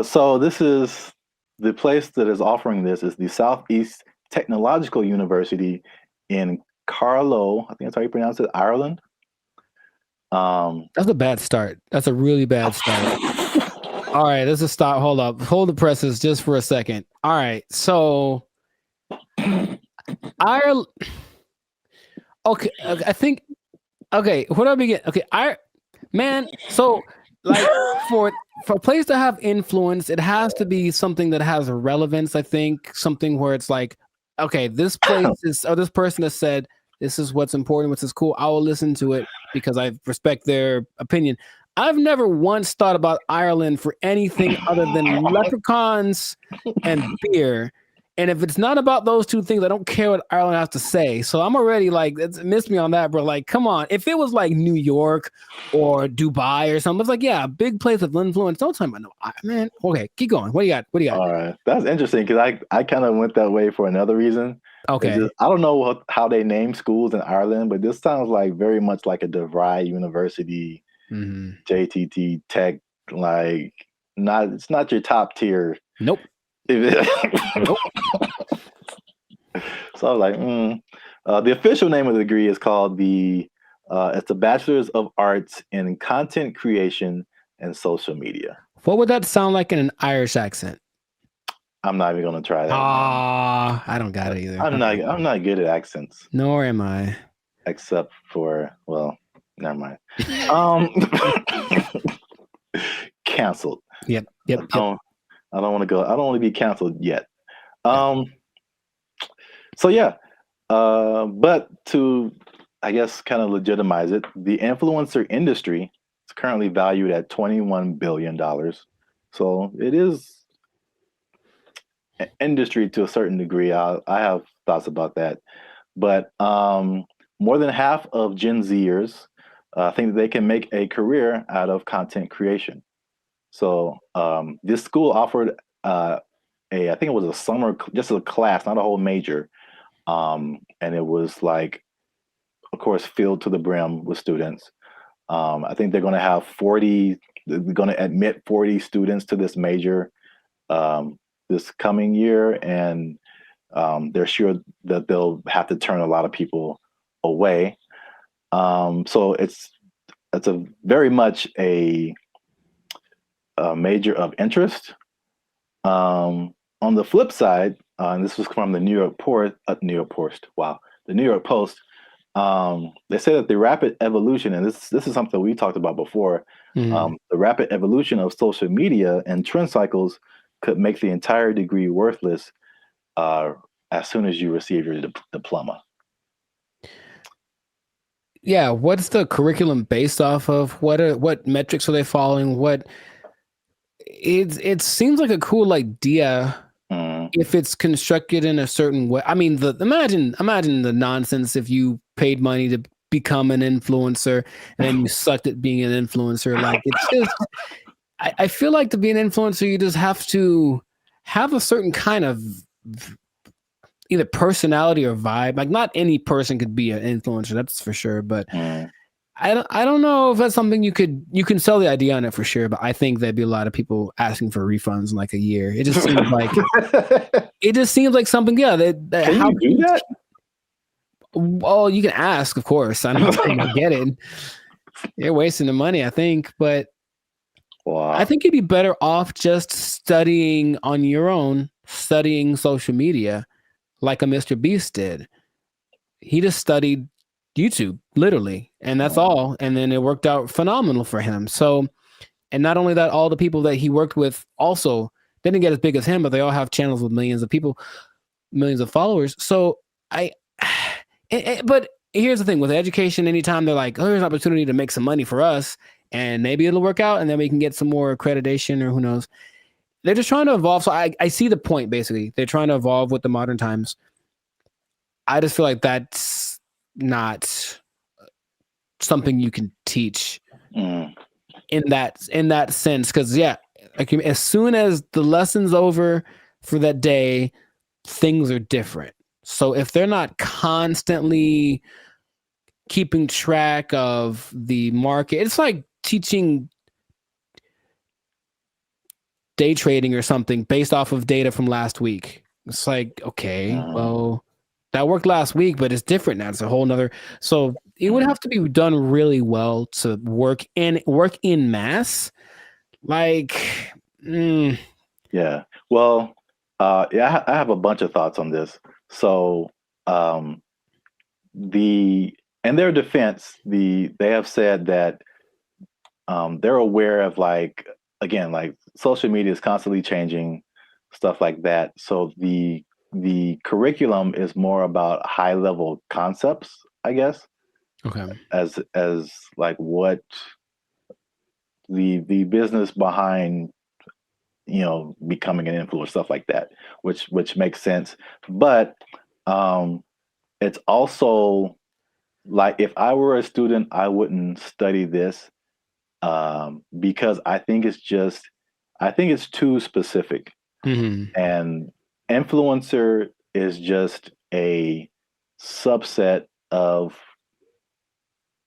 So this is the place that is offering this is the Southeast Technological University in Carlow. I think that's how you pronounce it, Ireland. That's a bad start. That's a really bad start. All right, let's just stop. Hold up. Hold the presses just for a second. All right, so Ireland. Okay, I think. Okay, where do I begin? Okay, so like for a place to have influence, it has to be something that has relevance. I think something where it's like, okay, this place is, or this person has said this is what's important, what's cool. I will listen to it because I respect their opinion. I've never once thought about Ireland for anything other than leprechauns and beer. And if it's not about those two things, I don't care what Ireland has to say. So I'm already like, it's missed me on that, bro. Like, come on. If it was like New York or Dubai or something, it's like, yeah, big place of influence. Don't tell me no, man. Okay, keep going. What do you got? What do you got? All right, that's interesting because I kind of went that way for another reason. Okay. I don't know how they name schools in Ireland, but this sounds like very much like a DeVry University, JTT Tech. Like, it's not your top tier. Nope. Nope. So I was like, the official name of the degree is called it's a Bachelor's of Arts in Content Creation and Social Media. What would that sound like in an Irish accent? I'm not even gonna try that. I don't got it either. I'm not good at accents. Nor am I. Except for, well, never mind. Canceled. Yep. I don't want to go. I don't want to be canceled yet. So yeah, but to, I guess, kind of legitimize it, the influencer industry is currently valued at $21 billion. So it is an industry to a certain degree. I have thoughts about that, but more than half of Gen Zers think that they can make a career out of content creation. So this school offered I think it was a summer, just a class, not a whole major. And it was like, of course, filled to the brim with students. I think they're going to have they're going to admit 40 students to this major this coming year. And they're sure that they'll have to turn a lot of people away. So it's a very much a major of interest. On the flip side, and this was from the New York Post. Wow, the New York Post. They say that the rapid evolution, and this is something we talked about before. The rapid evolution of social media and trend cycles could make the entire degree worthless as soon as you receive your diploma. Yeah, what's the curriculum based off of? What metrics are they following? It seems like a cool idea if it's constructed in a certain way. I mean, imagine the nonsense if you paid money to become an influencer and then you sucked at being an influencer. Like, it's just, I feel like to be an influencer, you just have to have a certain kind of either personality or vibe. Like, not any person could be an influencer, that's for sure. But I don't know if that's something you can sell the idea on it for sure, but I think there'd be a lot of people asking for refunds in like a year. It just seems like something. Yeah, Can you do that? Well, you can ask, of course. I'm not saying to get it. You're wasting the money, I think, but I think you'd be better off just studying on your own, studying social media, like a Mr. Beast did. He just studied YouTube, literally, and that's all. And then it worked out phenomenal for him. So, and not only that, all the people that he worked with also didn't get as big as him, but they all have channels with millions of people, millions of followers. So but here's the thing with education, anytime they're like, oh, there's an opportunity to make some money for us and maybe it'll work out and then we can get some more accreditation or who knows. They're just trying to evolve. So I see the point, basically. They're trying to evolve with the modern times. I just feel like that's not something you can teach in that sense. Because like, as soon as the lesson's over for that day, things are different. So if they're not constantly keeping track of the market, it's like teaching day trading or something based off of data from last week. It's like, okay, well, that worked last week, but it's different now. It's a whole nother. So it would have to be done really well to work in mass. Like, yeah. Well, I have a bunch of thoughts on this. So, in their defense, they have said that they're aware of, like, again, like, social media is constantly changing, stuff like that. So the curriculum is more about high level concepts, I guess. Okay. As like what the business behind becoming an influencer, stuff like that, which makes sense. But it's also like, if I were a student, I wouldn't study this because I think it's too specific. And influencer is just a subset of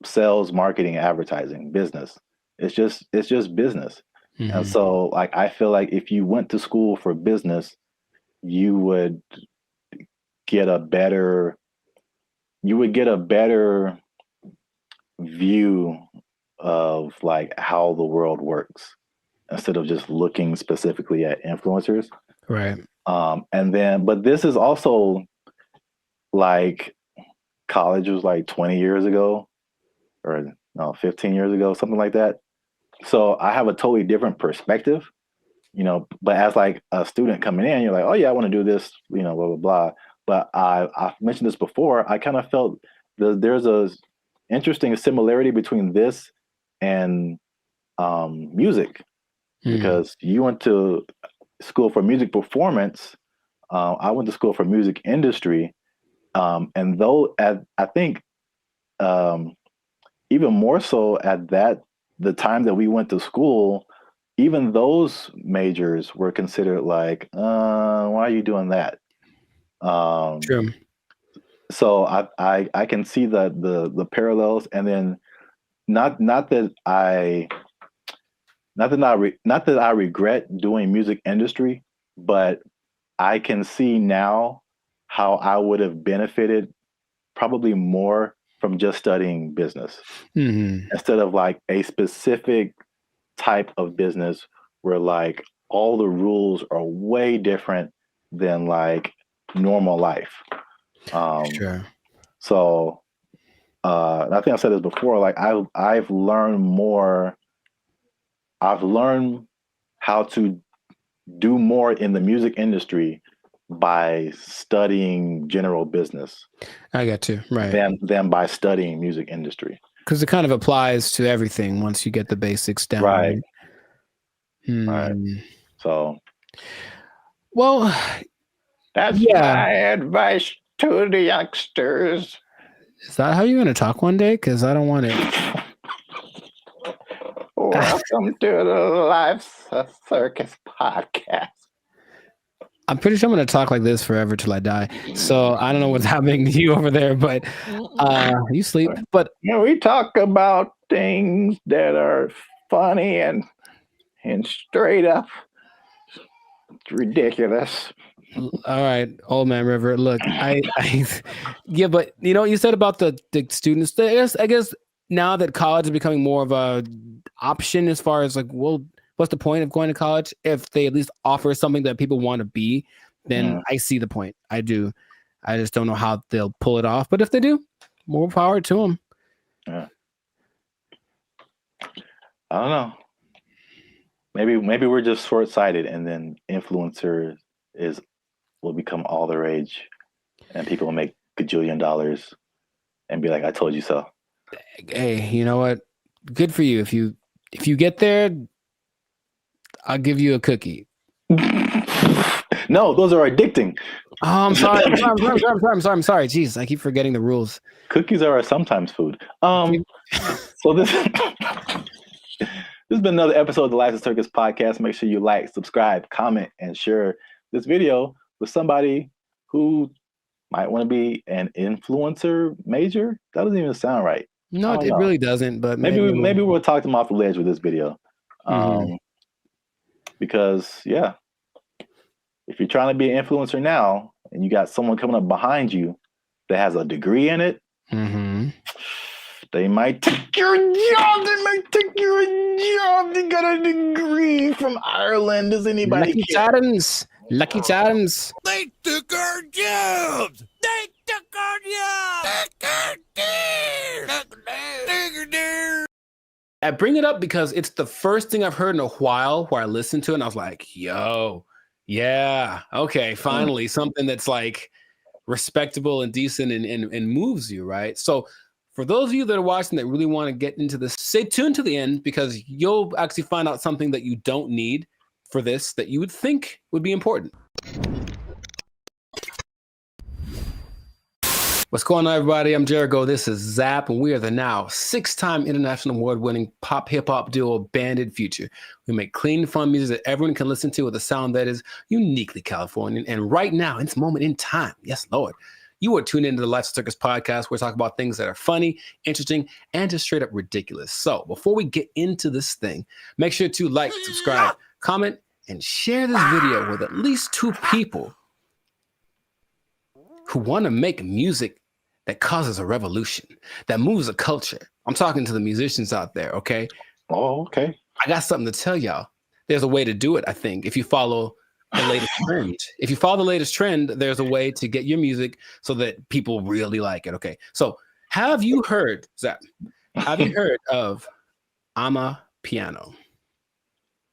sales, marketing, advertising, business. It's just business. And so, like, I feel like if you went to school for business, you would get a better view of like how the world works, instead of just looking specifically at influencers. Right. But this is also like, college was like 20 years ago, or no, 15 years ago, something like that. So I have a totally different perspective, but as like a student coming in, you're like, oh yeah, I want to do this, blah, blah, blah. But I've mentioned this before. I kind of felt there's a interesting similarity between this and music, because you went to school for music performance. I went to school for music industry. And though I think even more so at the time that we went to school, even those majors were considered like, why are you doing that? True. So I can see the parallels, and then not that I regret doing music industry, but I can see now how I would have benefited probably more from just studying business instead of like a specific type of business where like all the rules are way different than like normal life. Sure. So I think I've said this before, like I've learned how to do more in the music industry by studying general business. I got you. Right. Than by studying music industry. Because it kind of applies to everything once you get the basics down. Right. Right. So. Well, that's my advice to the youngsters. Is that how you're going to talk one day? Because I don't want it. Welcome to the Life Circus podcast. I'm pretty sure I'm going to talk like this forever till I die. So I don't know what's happening to you over there, but you sleep. But we talk about things that are funny and straight up ridiculous. All right, old man River. Look, yeah, but you said about the students. I guess now that college is becoming more of a option, as far as like, well, what's the point of going to college if they at least offer something that people want to be? Then I see the point. I do. I just don't know how they'll pull it off. But if they do, more power to them. Yeah. I don't know. Maybe we're just short-sighted, and then influencer will become all the rage, and people will make $1 and be like, "I told you so." Hey, you know what? Good for you. If you get there, I'll give you a cookie. No, those are addicting. Oh, I'm sorry. I'm sorry. Jeez, I keep forgetting the rules. Cookies are sometimes food. So this has been another episode of the Life Circus podcast. Make sure you like, subscribe, comment, and share this video with somebody who might want to be an influencer major. That doesn't even sound right. No, it really doesn't. But maybe we'll talk them off the ledge with this video. Because if you're trying to be an influencer now and you got someone coming up behind you that has a degree in it, they might take your job. They got a degree from Ireland. Does anybody care? Lucky charms. They took our jobs. They took our jobs. I bring it up because it's the first thing I've heard in a while where I listened to it and I was like, yo, yeah, okay, finally something that's like respectable and decent and moves you, right? So for those of you that are watching that really want to get into this, stay tuned to the end, because you'll actually find out something that you don't need for this that you would think would be important. What's going on, everybody? I'm Jericho. This is Zap, and we are the now 6-time international award-winning pop hip-hop duo Banded Future. We make clean, fun music that everyone can listen to with a sound that is uniquely Californian. And right now, in this moment in time, yes, Lord, you are tuned into the Lifestyle Circus podcast, where we talk about things that are funny, interesting, and just straight up ridiculous. So before we get into this thing, make sure to like, subscribe, comment, and share this video with at least 2 people who want to make music that causes a revolution, that moves a culture. I'm talking to the musicians out there, okay? Oh, okay. I got something to tell y'all. There's a way to do it, I think, if you follow the latest trend. If you follow the latest trend, there's a way to get your music so that people really like it, okay? So have you heard, Zach, have you heard of Amapiano?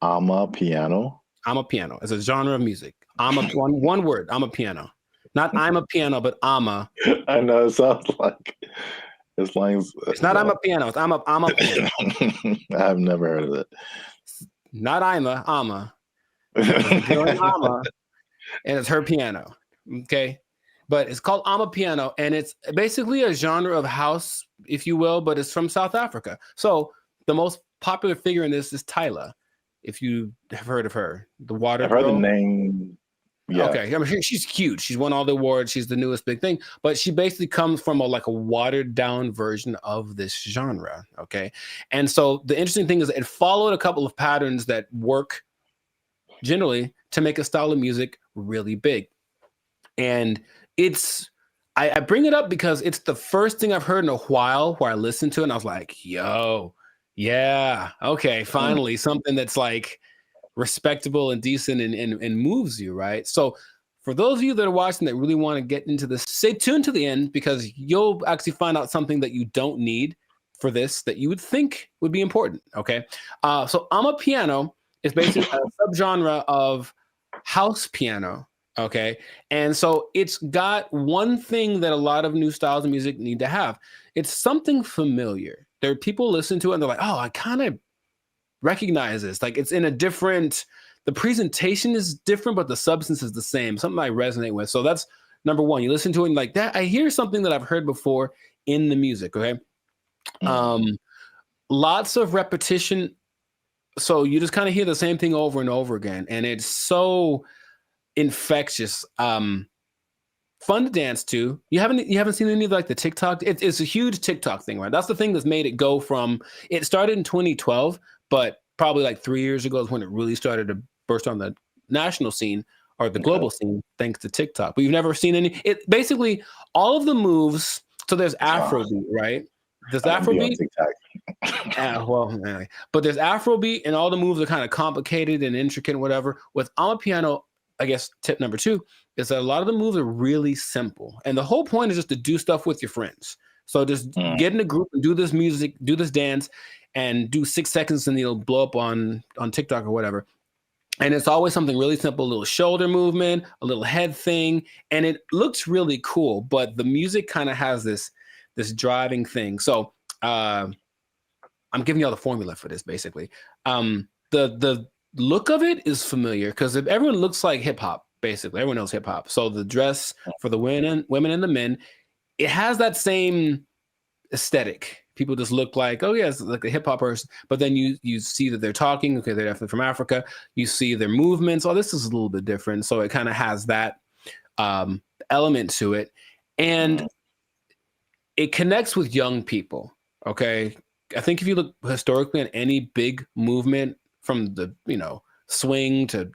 Amapiano? Amapiano. It's a genre of music. One word, Amapiano. Not I'm a piano, but Ama. I know, it sounds like it's lines. It's not I'm a piano. It's I'm a piano. I've never heard of it. Not Ama. It's Ama, and it's her piano. Okay, but it's called Amapiano, and it's basically a genre of house, if you will, but it's from South Africa. So the most popular figure in this is Tyla. If you have heard of her, the water. I've heard the name. Yeah. Okay, I mean, she's huge. She's won all the awards. She's the newest big thing, but she basically comes from a watered down version of this genre. Okay, and so the interesting thing is it followed a couple of patterns that work generally to make a style of music really big. And I bring it up because it's the first thing I've heard in a while where I listened to it and I was like, yo, yeah, okay, finally something that's like respectable and decent and moves you, right? So for those of you that are watching that really want to get into this, stay tuned to the end, because you'll actually find out something that you don't need for this that you would think would be important, okay? So Amapiano is basically a subgenre of house piano, okay? And so it's got one thing that a lot of new styles of music need to have. It's something familiar. There are people listen to it and they're like, oh, I kind of recognize this. Like, it's in a different, the presentation is different, but the substance is the same. Something I resonate with. So that's number one. You listen to it and like that, I hear something that I've heard before in the music. Okay. Lots of repetition. So you just kind of hear the same thing over and over again. And it's so infectious. Fun to dance to. You haven't seen any of like the TikTok. It's a huge TikTok thing, right? That's the thing that's made it go from, it started in 2012, but probably like 3 years ago is when it really started to burst on the national scene or the global scene, thanks to TikTok. But you've never seen any, it basically all of the moves. So there's Afrobeat, right? There's Afrobeat. But there's Afrobeat and all the moves are kind of complicated and intricate and whatever. With Amapiano, I guess tip number 2 is that a lot of the moves are really simple. And the whole point is just to do stuff with your friends. So just get in a group and do this music, do this dance, and do 6 seconds and it'll blow up on TikTok or whatever. And it's always something really simple, a little shoulder movement, a little head thing. And it looks really cool, but the music kind of has this driving thing. So I'm giving you all the formula for this, basically. The look of it is familiar because if everyone looks like hip hop, basically everyone knows hip hop. So the dress for the women and the men, it has that same aesthetic. People just look like, oh yeah, it's like a hip hop person. But then you see that they're talking. Okay, they're definitely from Africa. You see their movements. Oh, this is a little bit different. So it kind of has that element to it, and it connects with young people. Okay, I think if you look historically at any big movement from the swing to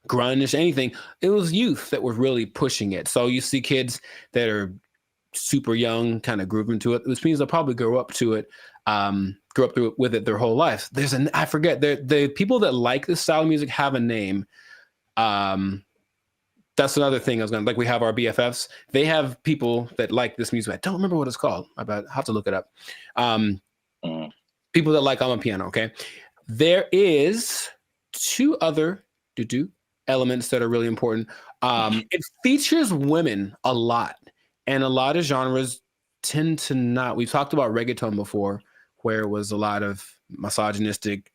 grunge, anything, it was youth that were really pushing it. So you see kids that are super young kind of grooving to it, which means they'll probably grow up to it, grow up with it their whole life. I forget, the people that like this style of music have a name. That's another thing I was going to, like, we have our BFFs. They have people that like this music. I don't remember what it's called. I have to look it up. People that like Amapiano, okay? There is 2 other elements that are really important. It features women a lot. And a lot of genres tend to not. We've talked about reggaeton before, where it was a lot of misogynistic,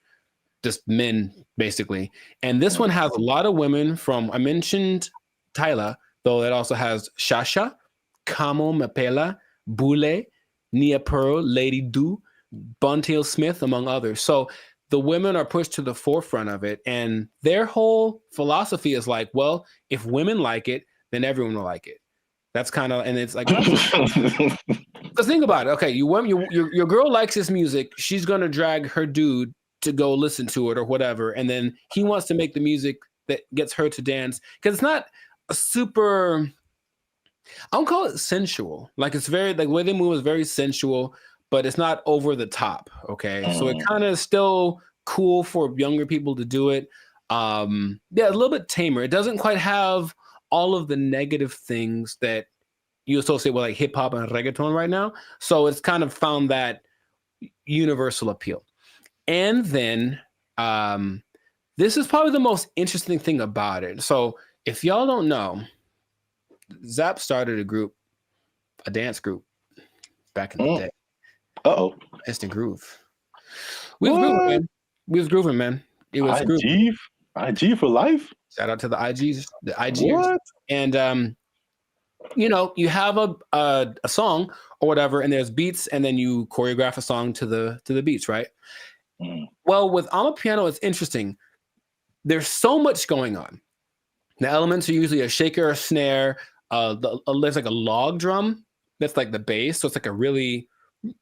just men basically. And this one has a lot of women from, I mentioned Tyla, though it also has Shasha, Kamo Mapela, Bule, Nia Pearl, Lady Do, Buntail Smith, among others. So the women are pushed to the forefront of it. And their whole philosophy is like, well, if women like it, then everyone will like it. That's kind of, and it's like, because think about it. Okay, your girl likes this music. She's going to drag her dude to go listen to it or whatever. And then he wants to make the music that gets her to dance. Because it's not a super, I don't call it sensual. Like it's very, like the way they move is very sensual, but it's not over the top. Okay. So it kind of still cool for younger people to do it. Yeah, a little bit tamer. It doesn't quite have all of the negative things that you associate with like hip hop and reggaeton right now. So it's kind of found that universal appeal. And then this is probably the most interesting thing about it. So if y'all don't know, Zap started a dance group back in the day. Instant Groove. We was grooving, man. We was grooving, man. It was IG for life. Shout out to the IGs, the IGers. What? And you know, you have a song or whatever, and there's beats, and then you choreograph a song to the beats, right? Well, with Amapiano, it's interesting. There's so much going on. The elements are usually a shaker, a snare. There's like a log drum that's like the bass, so it's like a really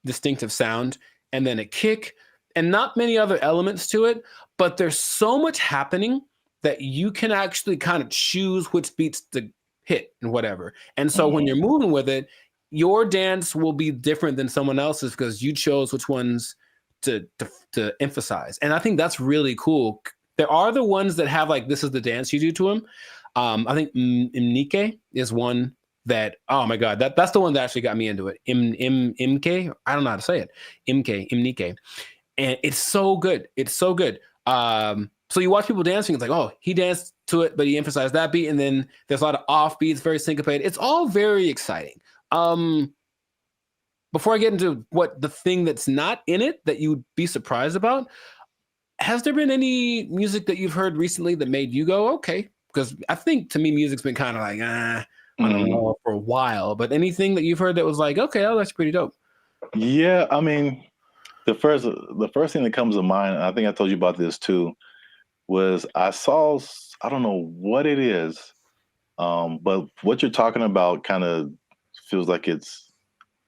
distinctive sound, and then a kick, and not many other elements to it. But there's so much happening that you can actually kind of choose which beats to hit and whatever. And so when you're moving with it, your dance will be different than someone else's because you chose which ones to emphasize. And I think that's really cool. There are the ones that have like, this is the dance you do to them. I think Imnike is one that, oh my God, that's the one that actually got me into it. Imke, I don't know how to say it. Imnike. And it's so good. It's so good. So you watch people dancing, it's like, oh, he danced to it, but he emphasized that beat. And then there's a lot of off beats, very syncopated. It's all very exciting. Before I get into what the thing that's not in it that you'd be surprised about, has there been any music that you've heard recently that made you go, okay? Because I think to me, music's been kind of like, I don't know, for a while. But anything that you've heard that was like, okay, oh, that's pretty dope. Yeah, I mean, the first thing that comes to mind, and I think I told you about this too, was I saw, I don't know what it is, but what you're talking about kind of feels like it's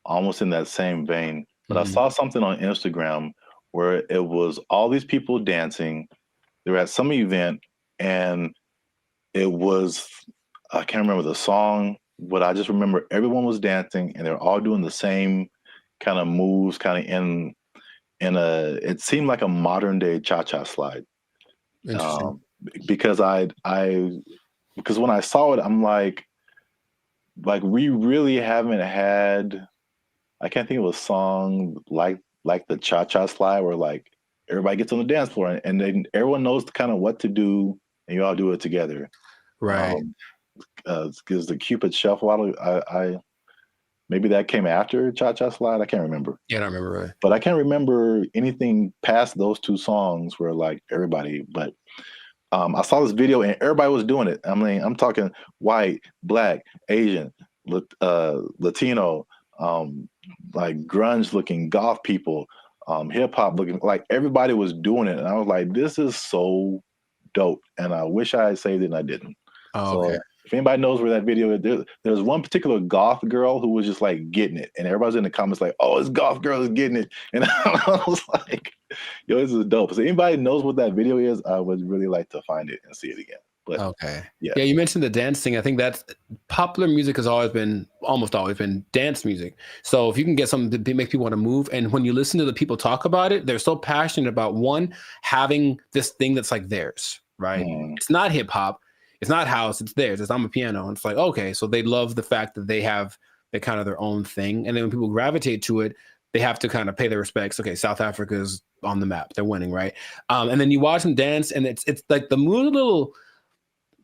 almost in that same vein. But I saw something on Instagram where it was all these people dancing. They were at some event, and it was, I can't remember the song, but I just remember everyone was dancing, and they're all doing the same kind of moves, kind of in it seemed like a modern day cha-cha slide. Because because when I saw it, I'm like we really haven't had, I can't think of a song like the cha-cha slide where like everybody gets on the dance floor and then everyone knows kind of what to do and you all do it together. Right. Because the Cupid Shuffle, I maybe that came after Cha-Cha Slide. I can't remember. Yeah, I don't remember. Right. But I can't remember anything past those two songs where like everybody, but I saw this video and everybody was doing it. I mean, I'm talking white, black, Asian, Latino, like grunge looking goth people, hip hop looking, like everybody was doing it. And I was like, this is so dope. And I wish I had saved it and I didn't. Oh, okay. So if anybody knows where that video is, there's one particular goth girl who was just like getting it. And everybody's in the comments like, oh, this goth girl is getting it. And I was like, yo, this is dope. So anybody knows what that video is, I would really like to find it and see it again. But okay. Yeah, you mentioned the dancing. I think that's popular music has almost always been dance music. So if you can get something to make people want to move, and when you listen to the people talk about it, they're so passionate about one, having this thing that's like theirs, right? It's not hip hop. It's not house, it's theirs. It's Amapiano. And it's like, okay, so they love the fact that they have kind of their own thing. And then when people gravitate to it, they have to kind of pay their respects. Okay, South Africa is on the map. They're winning, right? And then you watch them dance, and it's like the mood a little,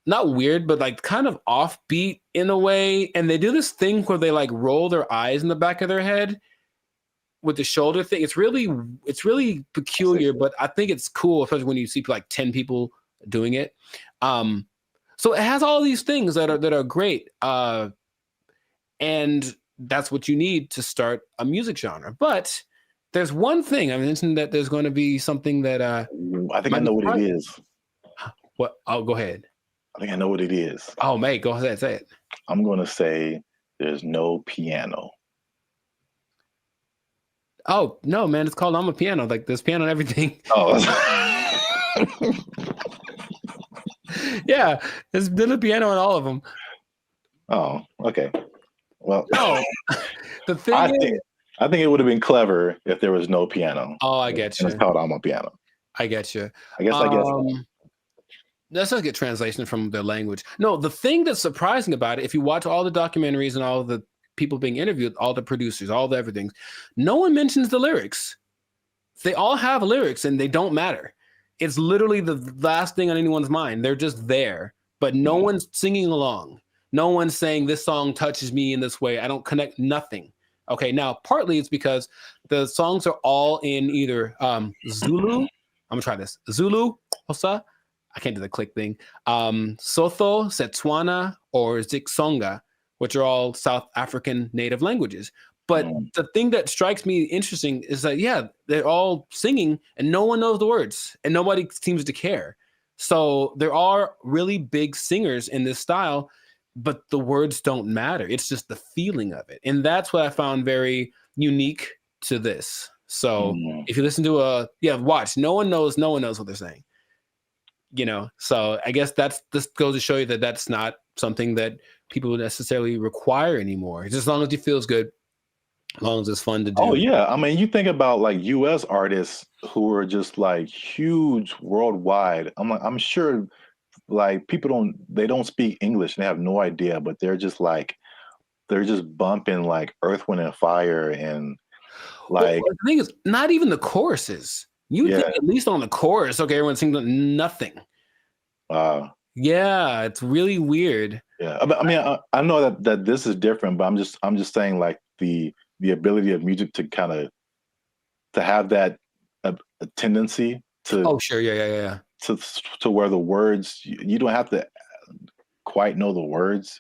not weird, but like kind of offbeat in a way. And they do this thing where they like roll their eyes in the back of their head. with the shoulder thing. It's really peculiar, but I think it's cool, especially when you see like 10 people doing it. So it has all these things that are great, and that's what you need to start a music genre. But there's one thing I mentioned, that there's going to be something that I think I know what it is. What? Oh, go ahead. I think I know what it is. Oh, mate, go ahead, say it. I'm going to say there's no piano. Oh, no, man, it's called I'm a Piano. Like, there's piano and everything. Oh. Yeah, there's a piano in all of them. Oh, okay. Well, no. The thing I think it would have been clever if there was no piano. Oh, I get you. It's called I'm a Piano. I get you. I guess. That's not a good translation from their language. No, the thing that's surprising about it, if you watch all the documentaries and all the people being interviewed, all the producers, all the everything, no one mentions the lyrics. They all have lyrics and they don't matter. It's literally the last thing on anyone's mind. They're just there, but no one's singing along. No one's saying this song touches me in this way. I don't connect nothing. Okay, now partly it's because the songs are all in either Zulu. I'm gonna try this. Zulu, Xhosa. I can't do the click thing. Sotho, Setswana, or Xitsonga, which are all South African native languages. But the thing that strikes me interesting is that, yeah, they're all singing and no one knows the words and nobody seems to care. So there are really big singers in this style, but the words don't matter. It's just the feeling of it. And that's what I found very unique to this. So if you listen to watch, no one knows what they're saying. You know, so I guess this goes to show you that that's not something that people necessarily require anymore. Just as long as it feels good, as long as it's fun to do. Oh yeah, I mean, you think about like U.S. artists who are just like huge worldwide. I'm sure like people don't speak English and they have no idea, but they're just bumping like Earth, Wind and Fire and like. Well, the thing is, not even the choruses. You think at least on the chorus, okay, everyone sings nothing. Yeah, it's really weird. Yeah, I mean, I know that this is different, but I'm just saying like the ability of music to kind of to have that a tendency to. Oh sure, yeah. To where the words you don't have to quite know the words.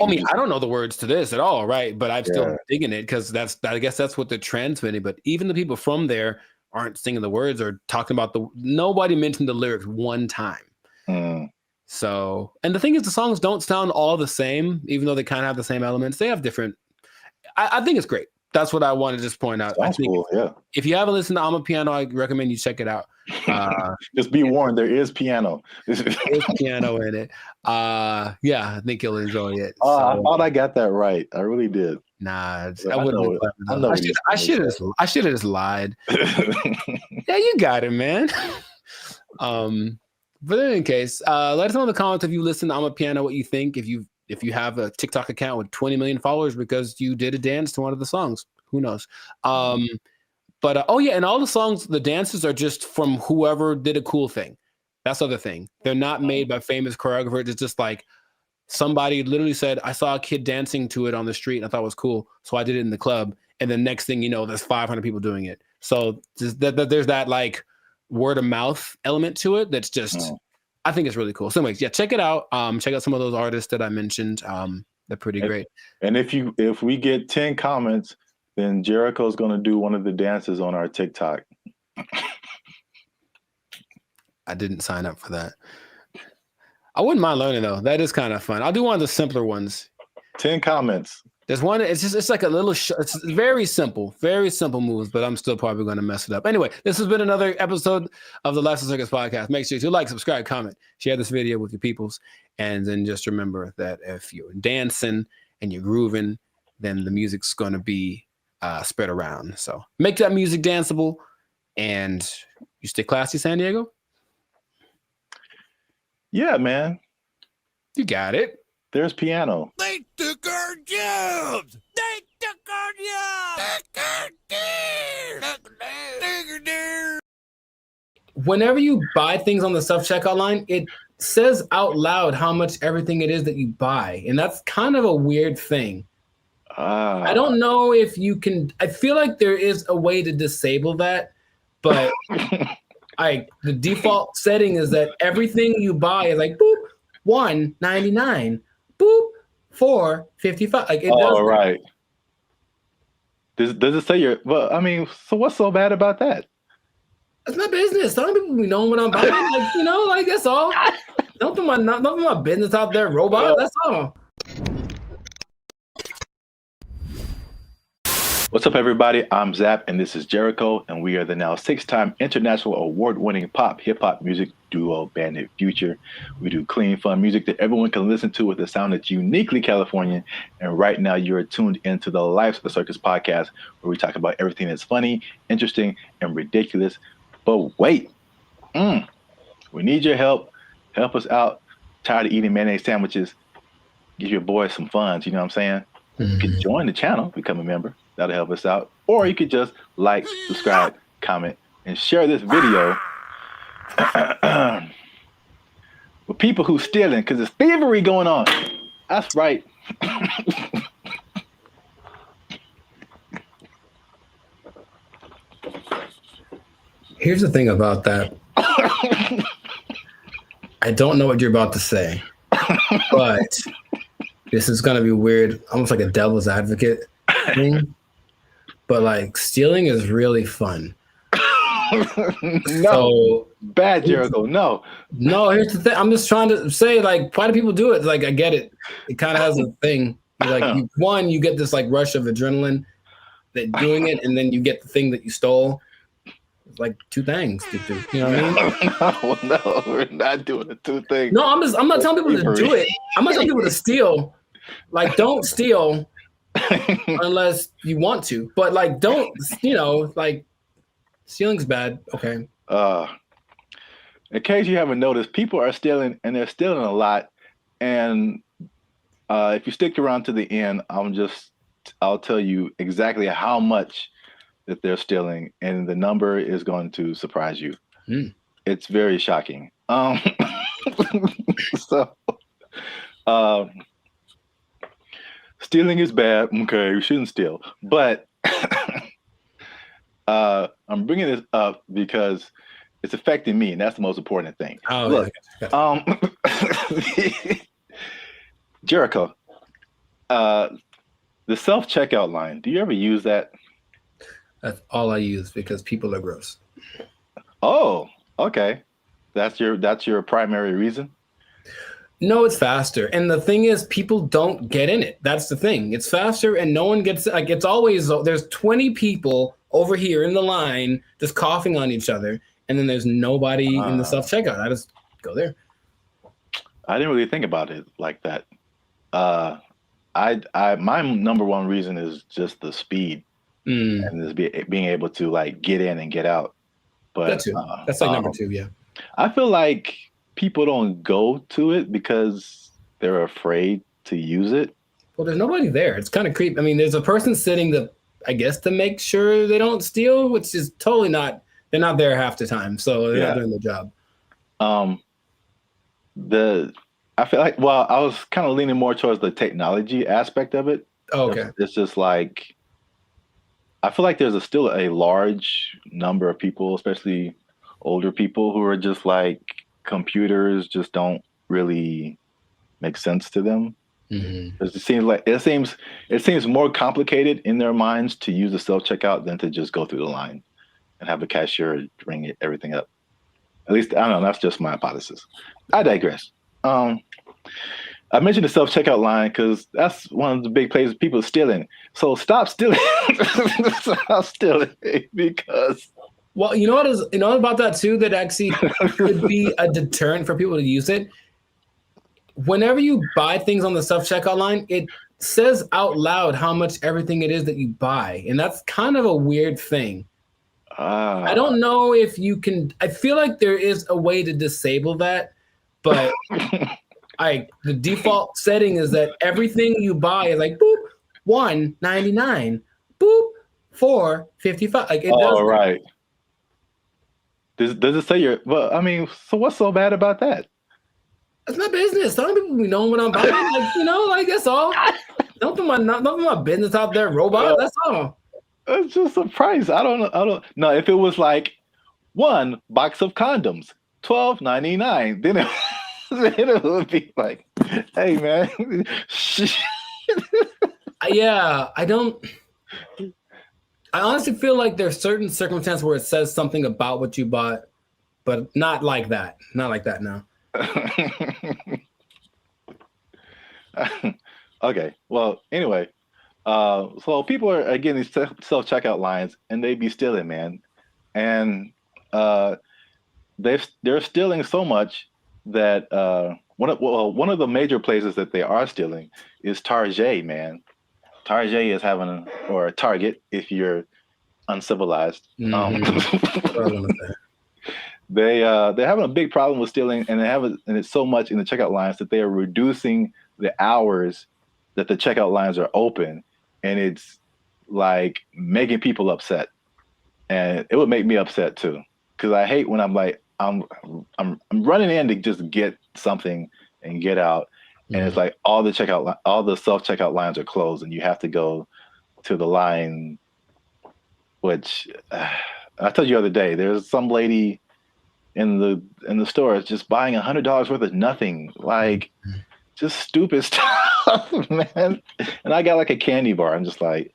I mean, I don't know the words to this at all, right? But I'm still digging it because I guess that's what they're transmitting. But even the people from there aren't singing the words or talking about nobody mentioned the lyrics one time. So, and the thing is, the songs don't sound all the same, even though they kind of have the same elements. They have different. I think it's great. That's what I want to just point out. Sounds cool, yeah. If you haven't listened to I'm a Piano, I recommend you check it out. Just be warned, there is piano. There's piano in it. Yeah, I think you'll enjoy it. I thought I got that right. I really did. Nah, I wouldn't. I should have just lied. Yeah, you got it, man. But in any case, let us know in the comments if you listen to I'm a Piano, what you think. If you have a TikTok account with 20 million followers because you did a dance to one of the songs, who knows? But and all the songs, the dances are just from whoever did a cool thing. That's the other thing. They're not made by famous choreographers. It's just like somebody literally said, I saw a kid dancing to it on the street and I thought it was cool, so I did it in the club. And the next thing you know, there's 500 people doing it. So there's that like word of mouth element to it. That's just, I think it's really cool. So anyways, yeah, check it out. Check out some of those artists that I mentioned. They're pretty great. And if we get 10 comments, then Jericho's going to do one of the dances on our TikTok. I didn't sign up for that. I wouldn't mind learning though. That is kind of fun. I'll do one of the simpler ones. 10 comments. There's one. It's like a little. It's very simple moves, but I'm still probably going to mess it up. Anyway, this has been another episode of the Lifestyle Circus podcast. Make sure to like, subscribe, comment, share this video with your peoples, and then just remember that if you're dancing and you're grooving, then the music's going to be spread around. So make that music danceable, and you stay classy, San Diego. Yeah, man. You got it. There's piano. They took our jobs. They took our jobs. Whenever you buy things on the self-checkout line, it says out loud how much everything it is that you buy. And that's kind of a weird thing. I don't know if you can. I feel like there is a way to disable that, but the default setting is that everything you buy is like boop $1.99, boop $4.55. Like it does. Right. Does it say you're? Well, I mean, so what's so bad about that? That's my business. Some people be knowing what I'm buying. Like, like that's all. Don't put my business out there, robot. That's all. What's up, everybody? I'm Zap, and this is Jericho, and we are the now 6-time international award-winning pop hip-hop music duo Bandit Future. We do clean, fun music that everyone can listen to with a sound that's uniquely Californian. And right now, you are tuned into the Life's a Circus podcast, where we talk about everything that's funny, interesting, and ridiculous. But wait, we need your help. Help us out. Tired of eating mayonnaise sandwiches. Give your boys some funds. You know what I'm saying? You can join the channel, become a member. That'll help us out. Or you could just like, subscribe, comment, and share this video with people who stealing, because there's thievery going on. That's right. Here's the thing about that. I don't know what you're about to say, but this is going to be weird, almost like a devil's advocate thing. But like stealing is really fun. No, bad Jericho. No, here's the thing. I'm just trying to say, like, why do people do it? Like, I get it. It kind of has a thing. Like, you get this like rush of adrenaline that doing it, and then you get the thing that you stole. It's like two things to do. You know what I mean? No, we're not doing the two things. No, I'm not telling people to do it. I'm not telling people to steal. Like, don't steal. Unless you want to, but like don't, like stealing's bad. Okay. In case you haven't noticed, people are stealing, and they're stealing a lot. And if you stick around to the end, I'll tell you exactly how much that they're stealing, and the number is going to surprise you. It's very shocking. Stealing is bad. Okay, we shouldn't steal. But I'm bringing this up because it's affecting me, and that's the most important thing. Look, Jericho, the self-checkout line, do you ever use that? That's all I use because people are gross. Oh, okay. That's your primary reason? No, it's faster. And the thing is, people don't get in it. That's the thing. It's faster and no one gets, like, it's always, there's 20 people over here in the line just coughing on each other. And then there's nobody in the self-checkout. I just go there. I didn't really think about it like that. My number one reason is just the speed and just being able to like get in and get out. But that too. That's like number two. Yeah. I feel like people don't go to it because they're afraid to use it. Well, there's nobody there. It's kind of creepy. I mean, there's a person sitting to make sure they don't steal, which is totally not, they're not there half the time. So they're not doing their job. I feel like, well, I was kind of leaning more towards the technology aspect of it. Oh, okay. It's just like, I feel like there's still a large number of people, especially older people, who are just like, computers just don't really make sense to them. It seems more complicated in their minds to use the self-checkout than to just go through the line and have the cashier ring everything up. At least, I don't know, that's just my hypothesis. I digress. I mentioned the self-checkout line because that's one of the big places people are stealing. So stop stealing. Stop stealing because... Well, you know what about that too, that actually could be a deterrent for people to use it? Whenever you buy things on the self-checkout line, it says out loud how much everything it is that you buy. And that's kind of a weird thing. I don't know if you can, I feel like there is a way to disable that, but the default setting is that everything you buy is like, boop, $1.99, boop, $4.55. Like it does. Right. Does it say you're? Well, I mean, so what's so bad about that? That's my business. Some people be knowing what I'm buying. Like, like that's all. Don't put my business out there, robot. That's all. It's just a price. I don't know. If it was like one box of condoms, $12.99, then it would be like, hey man. Yeah, I honestly feel like there's certain circumstances where it says something about what you bought, but not like that. Not like that now. Okay. Well, anyway, so people are getting these self-checkout lines, and they be stealing, man, and they're stealing so much that one of the major places that they are stealing is Target, man. Target is having or Target if you're uncivilized. They're having a big problem with stealing, and it's so much in the checkout lines that they are reducing the hours that the checkout lines are open, and it's like making people upset. And it would make me upset too, because I hate when I'm like I'm running in to just get something and get out, and it's like all the self-checkout lines are closed, and you have to go to the line. Which I told you the other day, there's some lady in the store just buying $100 worth of nothing, like just stupid stuff, man. And I got like a candy bar. I'm just like,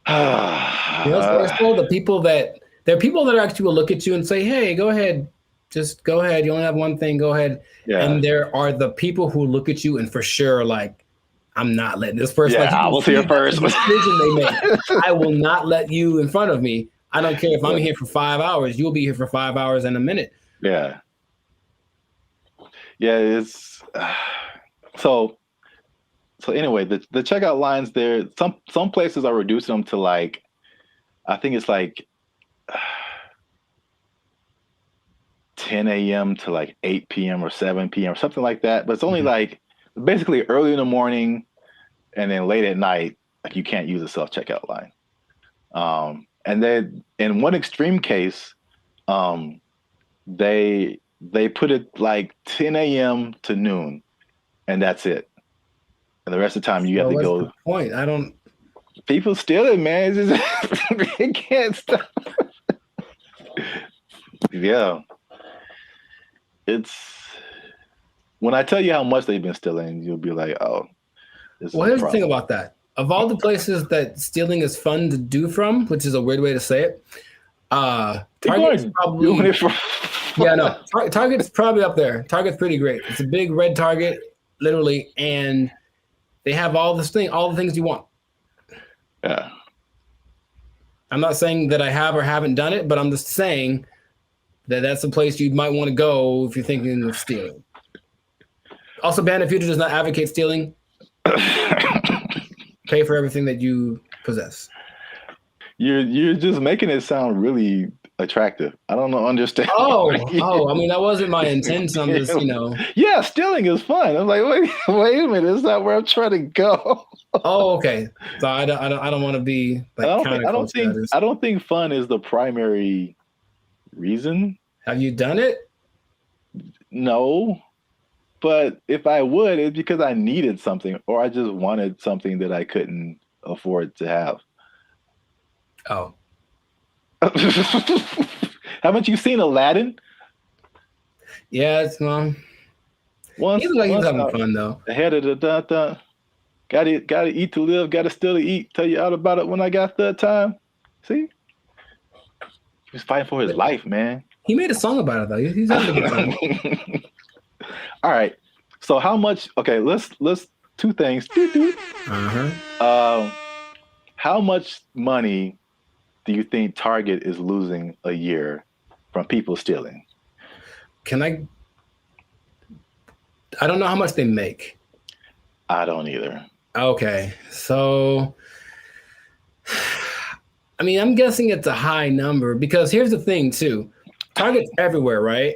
the people that actually will look at you and say, "Hey, go ahead, just go ahead. You only have one thing. Go ahead." Yeah. And there are the people who look at you and for sure like, I'm not letting this person. Yeah, I was here first. Decision they make. I will not let you in front of me. I don't care if I'm here for 5 hours. You'll be here for 5 hours and a minute. Yeah. Yeah, it's so anyway, the checkout lines there, some places are reducing them to like, I think it's like 10 a.m. to like 8 p.m. or 7 p.m. or something like that. But it's only like basically early in the morning and then late at night, like you can't use a self-checkout line. And then in one extreme case, they put it like 10 a.m. to noon, and that's it. And the rest of the time you have to go. What's the point? I don't. People steal it, man. It's just, it can't stop. Yeah. It's when I tell you how much they've been stealing, you'll be like, oh. Well, here's the thing about that. Of all the places that stealing is fun to do from, which is a weird way to say it, Target's probably Target's probably up there. Target's pretty great. It's a big red Target, literally, and they have all the things you want. Yeah. I'm not saying that I have or haven't done it, but I'm just saying that that's a place you might want to go if you're thinking of stealing. Also, Band of Future does not advocate stealing. Pay for everything that you possess. You're just making it sound really attractive. I don't understand. Oh, I mean, that wasn't my intention. I'm just, Yeah, stealing is fun. I'm like, wait a minute, it's not where I'm trying to go. Oh, okay. So I don't want to be like I don't think fun is the primary reason. Have you done it? No. But if I would, it's because I needed something or I just wanted something that I couldn't afford to have. Oh. Haven't you seen Aladdin? Yeah, it's he's having fun though. Ahead of the gotta eat to live, gotta still to eat. Tell you all about it when I got the time. See? He's fighting for his life, man. He made a song about it though. He's having a good time. All right. So how much? Okay, let's two things. How much money do you think Target is losing a year from people stealing? I don't know how much they make. I don't either. Okay. So I mean, I'm guessing it's a high number because here's the thing too. Target's everywhere, right?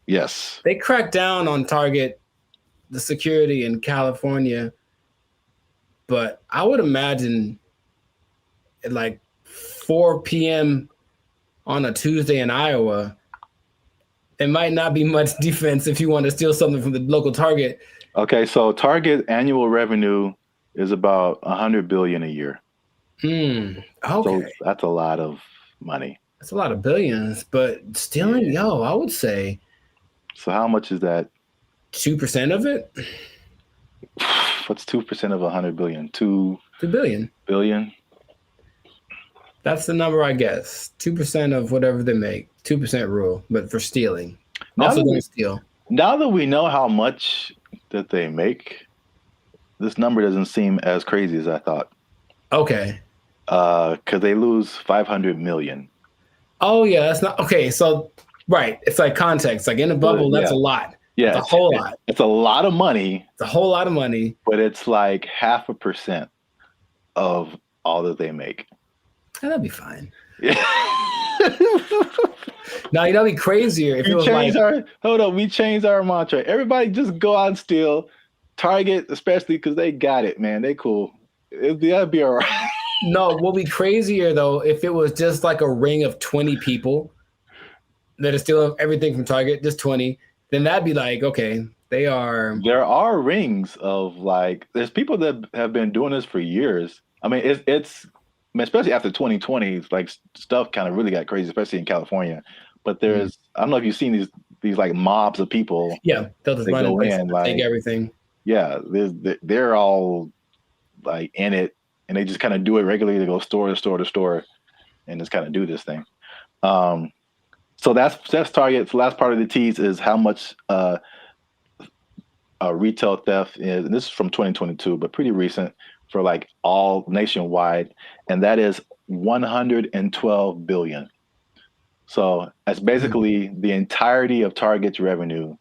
Yes. They cracked down on Target, the security in California, but I would imagine at like 4 p.m. on a Tuesday in Iowa, it might not be much defense if you want to steal something from the local Target. Okay, so Target annual revenue is about $100 billion a year. Okay, so that's a lot of money. That's a lot of billions, but stealing, I would say. So how much is that? 2% of it. What's 2% of 100 billion? 2 billion. Billion. That's the number, I guess. 2% of whatever they make. 2% rule, but for stealing. Also don't steal. Now that we know how much that they make, this number doesn't seem as crazy as I thought. Okay. Because they lose 500 million. Oh yeah, that's not okay. So right, it's like context. Like in a bubble, that's a lot. Yeah, it's a whole lot. It's a lot of money. It's a whole lot of money. But it's like 0.5% of all that they make. That'd be fine. Yeah. Now, that'd be crazier if it was like... we changed our mantra. Everybody just go out and steal. Target, especially because they got it, man. They cool. That'd be all right. No, what would be crazier, though, if it was just like a ring of 20 people that are stealing everything from Target, just 20, then that'd be like, okay, they are... There are rings of like... There's people that have been doing this for years. I mean, it's especially after 2020, like stuff kind of really got crazy, especially in California. But there's, I don't know if you've seen these like mobs of people. Yeah, they'll just run in, like, take everything. Yeah, they're all like in it, and they just kind of do it regularly. They go store to store to store, and just kind of do this thing. So that's Target. The last part of the tease is how much retail theft is, and this is from 2022, but pretty recent for like all nationwide, and that is 112 billion. So that's basically the entirety of Target's revenue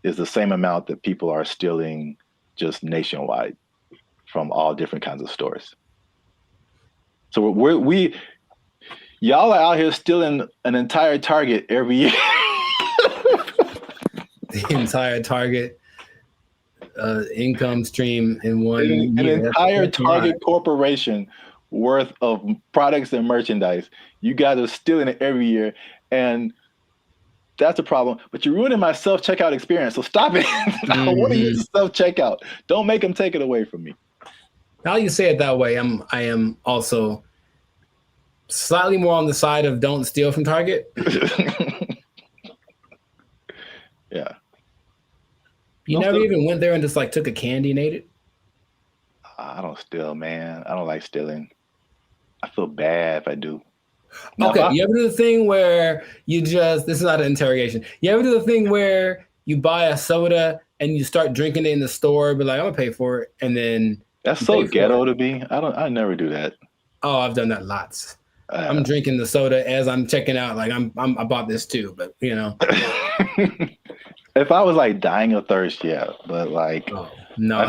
is the same amount that people are stealing just nationwide from all different kinds of stores. So y'all are out here stealing an entire Target every year. The entire Target income stream in one year. An entire Target corporation worth of products and merchandise. You guys are stealing it every year, and that's a problem. But you're ruining my self-checkout experience, so stop it. I want to use self-checkout. Don't make them take it away from me. Now you say it that way, I am also slightly more on the side of don't steal from Target. Yeah. You never even went there and just like took a candy and ate it? I don't steal, man. I don't like stealing. I feel bad if I do. Okay, you ever do the thing where this is not an interrogation. You ever do the thing where you buy a soda and you start drinking it in the store, but like, I'm gonna pay for it, and then that's so ghetto to me. I never do that. Oh, I've done that lots. I'm drinking the soda as I'm checking out. Like I bought this too, but you know. If I was like dying of thirst, yeah, but like, no,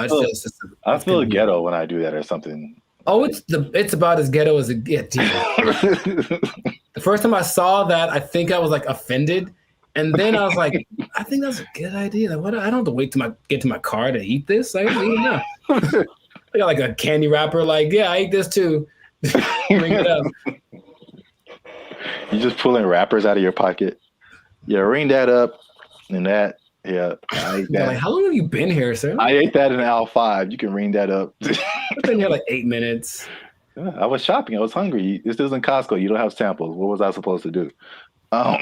I feel ghetto when I do that or something. Oh, it's about as ghetto as it gets. The first time I saw that, I think I was like offended, and then I was like, I think that's a good idea. Like, what? I don't have to wait to get to my car to eat this. I got like a candy wrapper. Like, yeah, I ate this too. Bring it up. You just pulling wrappers out of your pocket. Yeah, ring that up. And that, yeah, I ate that. Like, how long have you been here, sir? I ate that in aisle 5. You can ring that up. I've been here like 8 minutes. Yeah, I was shopping. I was hungry. This isn't Costco. You don't have samples. What was I supposed to do? All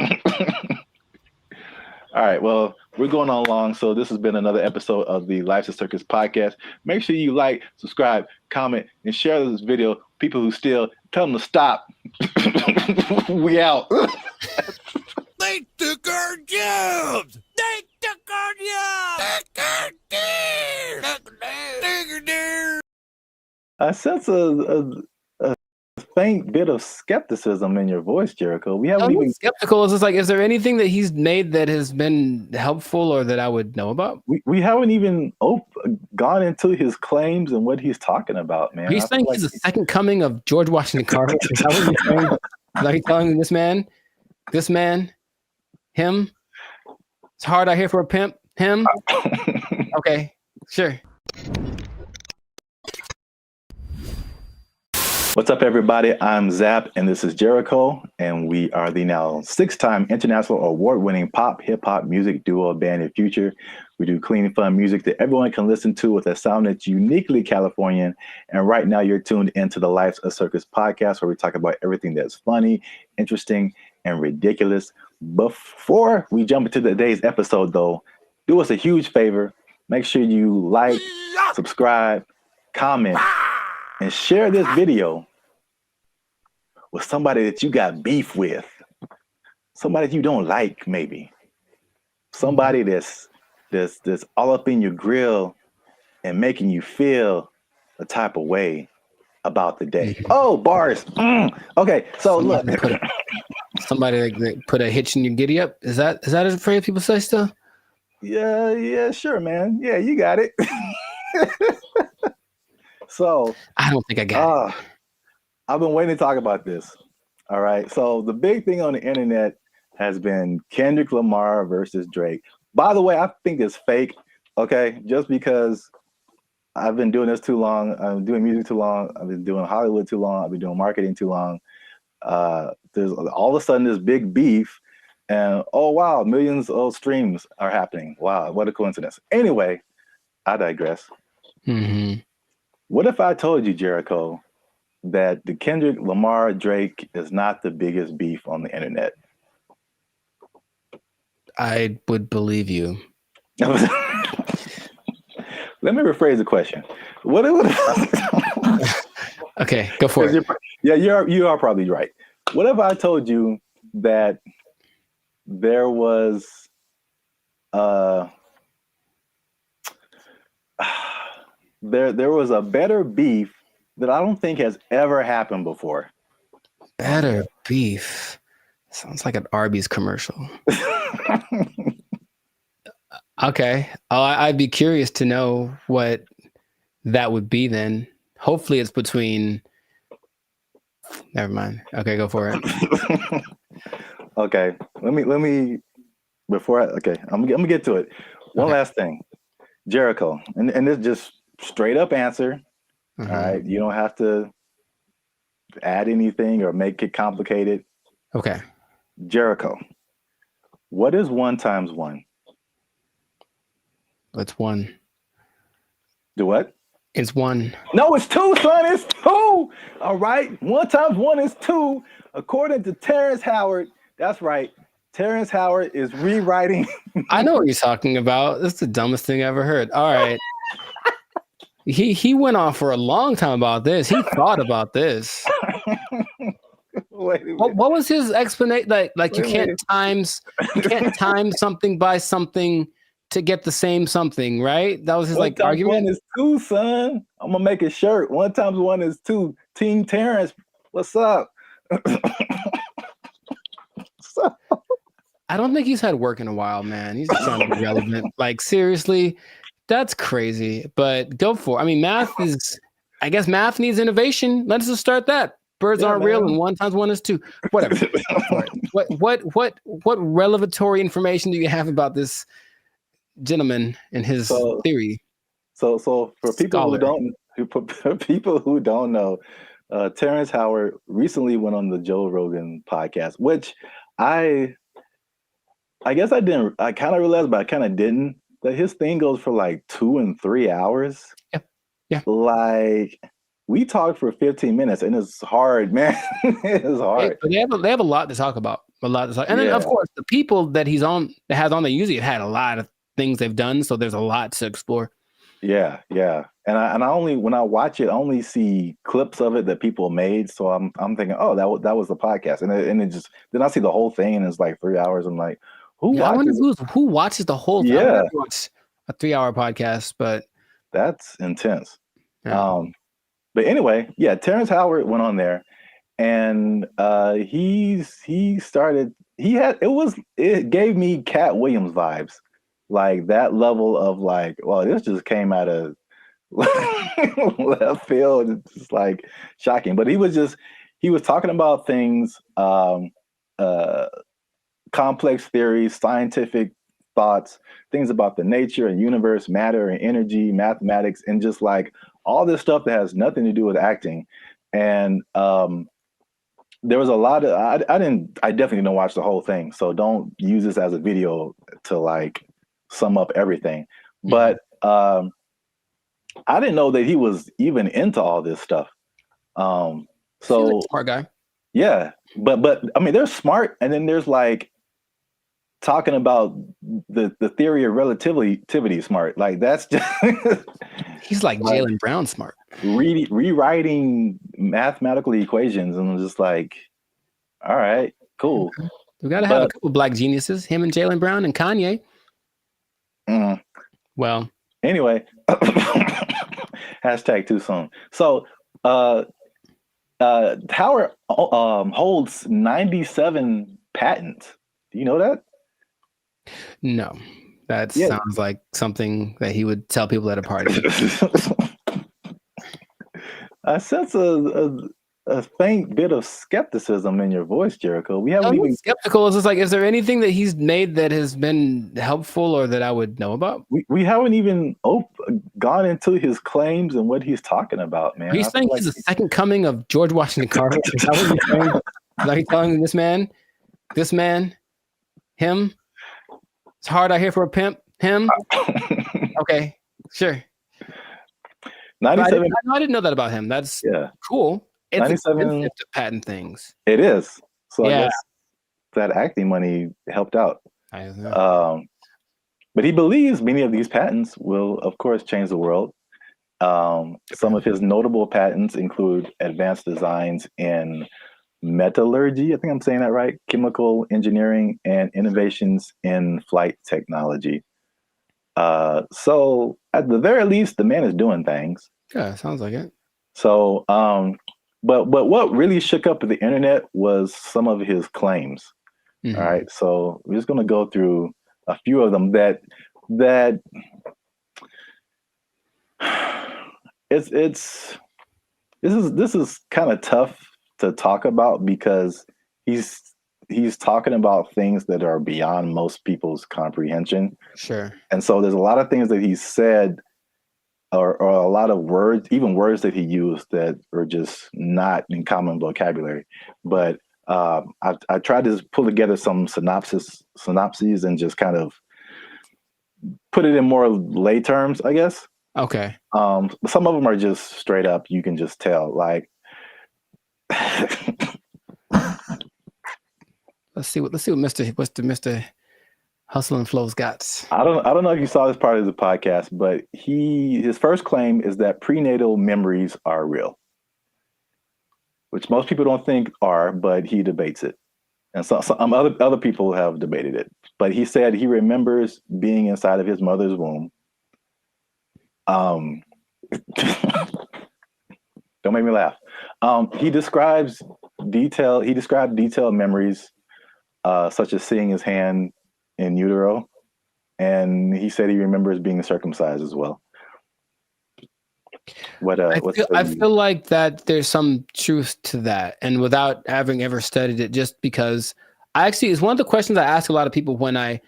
right. Well, we're going on long. So this has been another episode of the Life's a Circus podcast. Make sure you like, subscribe, comment, and share this video. People who steal, tell them to stop. We out. They took our jobs! They took our jobs! I sense a faint bit of skepticism in your voice, Jericho. We haven't even skeptical. It's just like, is there anything that he's made that has been helpful or that I would know about? We haven't even gone into his claims and what he's talking about, man. Are you saying he's the second coming of George Washington Carver? Is that what you're saying? Are you telling this man, him? It's hard out here for a pimp. Him? Okay, sure. What's up, everybody? I'm Zap, and this is Jericho, and we are the now 6-time international award-winning pop hip-hop music duo Band of Future. We do clean, fun music that everyone can listen to with a sound that's uniquely Californian. And right now, you're tuned into the Life's a Circus podcast, where we talk about everything that's funny, interesting, and ridiculous. Before we jump into today's episode, though, do us a huge favor. Make sure you like, subscribe, comment, and share this video with somebody that you got beef with, somebody that you don't like, maybe somebody that's all up in your grill and making you feel a type of way about the day. Oh, bars. Okay, so look, somebody that put a hitch in your giddy up. Is that a phrase people say still? Yeah, sure, man. Yeah, you got it. So I don't think I got it. I've been waiting to talk about this. All right. So the big thing on the internet has been Kendrick Lamar versus Drake. By the way, I think it's fake. Okay. Just because I've been doing this too long. I'm doing music too long. I've been doing Hollywood too long. I've been doing marketing too long. There's all of a sudden this big beef, and oh wow, millions of streams are happening. Wow, what a coincidence. Anyway, I digress. Mm-hmm. What if I told you, Jericho, that the Kendrick Lamar Drake is not the biggest beef on the internet? I would believe you. Let me rephrase the question. Okay, go for it. You are probably right. What if I told you that there was there was a better beef that I don't think has ever happened before? Better beef. Sounds like an Arby's commercial. Okay. I'd be curious to know what that would be then. Hopefully it's between... Never mind. Okay, go for it. Okay. Let me before I'm gonna get to it. One last thing. Jericho, and this just straight up answer. Mm-hmm. All right. You don't have to add anything or make it complicated. Okay. Jericho, what is 1 times 1? It's 1. Do what? It's 1. No, it's 2, son. It's 2. All right. 1 times 1 is 2. According to Terrence Howard. That's right. Terrence Howard is rewriting. I know what you're talking about. That's the dumbest thing I ever heard. All right. He went on for a long time about this. He thought about this. What was his explanation? Like you can't time something by something to get the same something, right? That was his argument. 1 is 2, son. I'm gonna make a shirt. 1 times 1 is 2. Team Terrence, what's up? I don't think he's had work in a while, man. He's just trying to be relevant. Like seriously, that's crazy. But go for it. I mean, math needs innovation. Let's just start that. Birds aren't real, and 1 times 1 is 2. Whatever. What revelatory information do you have about this gentleman and his theory? So for people who don't know, Terrence Howard recently went on the Joe Rogan podcast, which I guess I didn't. I kind of realized, but I kind of didn't. That his thing goes for like 2 and 3 hours. Yeah. Like we talked for 15 minutes, and it's hard, man. It's hard. They have a lot to talk about. And then of course the people that has on there usually have had a lot of things they've done, so there's a lot to explore. Yeah. And I only, when I watch it, I only see clips of it that people made. So I'm thinking, oh, that was the podcast, and it just, then I see the whole thing, and it's like 3 hours. I'm like, who watches the whole thing? Yeah, I never watched a 3-hour podcast, but that's intense. Yeah. But anyway, yeah, Terrence Howard went on there, and it gave me Cat Williams vibes, like that level of like, well, this just came out of left field. It's just like shocking. But he was talking about things, complex theories, scientific thoughts, things about the nature and universe, matter and energy, mathematics, and just like all this stuff that has nothing to do with acting. and there was a lot of I definitely didn't watch the whole thing, so don't use this as a video to like sum up everything. But I didn't know that he was even into all this stuff. So like a smart guy. Yeah, but I mean, they're smart, and then there's like talking about the theory of relativity smart. Like that's just he's like Jaylen Brown smart. Rewriting mathematical equations, and I'm just like, all right, cool. We got to have a couple black geniuses, him and Jaylen Brown and Kanye. Well, anyway, hashtag too soon. So Howard holds 97 patents. Do you know that? No, that sounds like something that he would tell people at a party. I sense a faint bit of skepticism in your voice, Jericho. We haven't even skeptical. It's just like, is there anything that he's made that has been helpful or that I would know about? We haven't even gone into his claims and what he's talking about, man. Are you saying he's the second coming of George Washington Carver? Is that what you're saying? Are you telling this man, him? It's hard out here for a pimp. Him? Okay, sure. 97. I didn't know that about him. That's cool. It's 97 expensive to patent things. It is. So I guess that acting money helped out. But he believes many of these patents will, of course, change the world. Some of his notable patents include advanced designs in metallurgy, I think I'm saying that right, chemical engineering, and innovations in flight technology. So at the very least, the man is doing things. Yeah, sounds like it. So, but what really shook up the internet was some of his claims. All right, so we're just going to go through a few of them that this is kind of tough to talk about because he's talking about things that are beyond most people's comprehension. Sure. And so there's a lot of things that he said or a lot of words, even words that he used that are just not in common vocabulary. But I tried to pull together some synopses and just kind of put it in more lay terms, I guess. Okay. Some of them are just straight up. You can just tell, like, let's see what Mr. Hustle and Flow's got. I don't know if you saw this part of the podcast, but his first claim is that prenatal memories are real, which most people don't think are, but he debates it, and some other people have debated it. But he said he remembers being inside of his mother's womb. Don't make me laugh. He described detailed memories, such as seeing his hand in utero, and he said he remembers being circumcised as well. I feel like that there's some truth to that, and without having ever studied it, just because it's one of the questions I ask a lot of people when I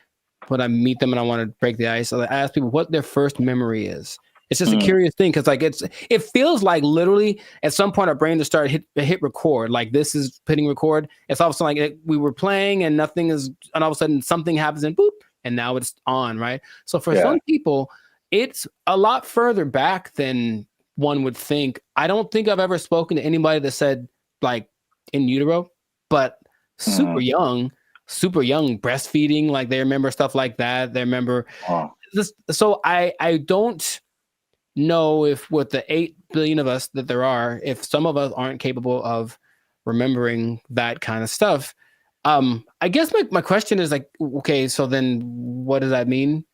meet them and I want to break the ice. I ask people what their first memory is. It's just a curious thing because it feels like literally at some point our brain just started hit record. Like this is hitting record. It's all of a sudden like we were playing and nothing is, and all of a sudden something happens and boop, and now it's on, right? So for some people, it's a lot further back than one would think. I don't think I've ever spoken to anybody that said like in utero, but super young breastfeeding, like they remember stuff like that. They remember this. So I don't know if with the 8 billion of us that there are, if some of us aren't capable of remembering that kind of stuff. I guess my question is like, okay, so then what does that mean?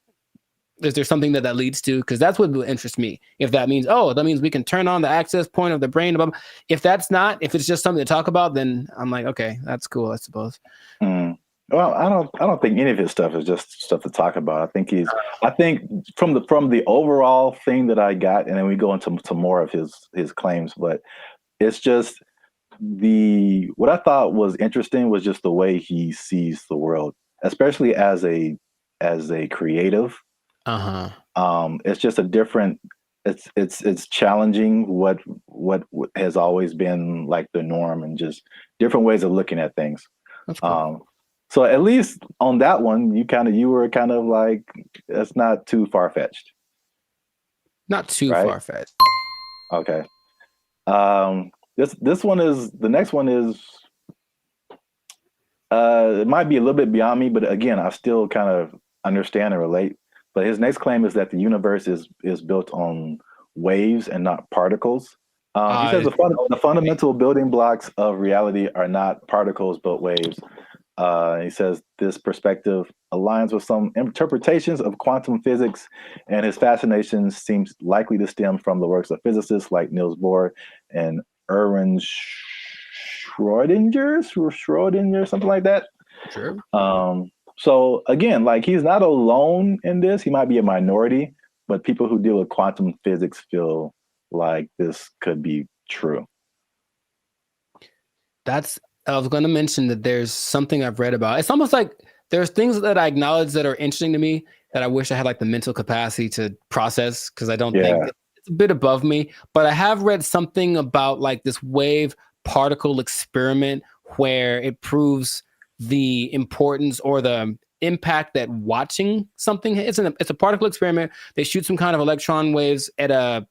Is there something that leads to? Because that's what would interest me. If that means, that means we can turn on the access point of the brain. If that's not, if it's just something to talk about, then I'm like, okay, that's cool, I suppose. Well, I don't think any of his stuff is just stuff to talk about. I think from the overall thing that I got, and then we go into more of his claims, but it's just what I thought was interesting was just the way he sees the world, especially as a creative. It's just a different it's challenging what has always been like the norm, and just different ways of looking at things. That's cool. So at least on that one, you were kind of like, that's not too far fetched. Not too right? far fetched. Okay. This one is, the next one is, it might be a little bit beyond me, but again, I still kind of understand and relate. But his next claim is that the universe is built on waves and not particles. He says the fundamental building blocks of reality are not particles but waves. He says this perspective aligns with some interpretations of quantum physics, and his fascination seems likely to stem from the works of physicists like Niels Bohr and Erwin Schrödinger, something like that. Sure. So again, like, he's not alone in this. He might be a minority, but people who deal with quantum physics feel like this could be true. I was going to mention that there's something I've read about. It's almost like there's things that I acknowledge that are interesting to me that I wish I had like the mental capacity to process, because I don't think it's a bit above me. But I have read something about like this wave particle experiment where it proves the importance or the impact that watching something, it's a particle experiment. They shoot some kind of electron waves at a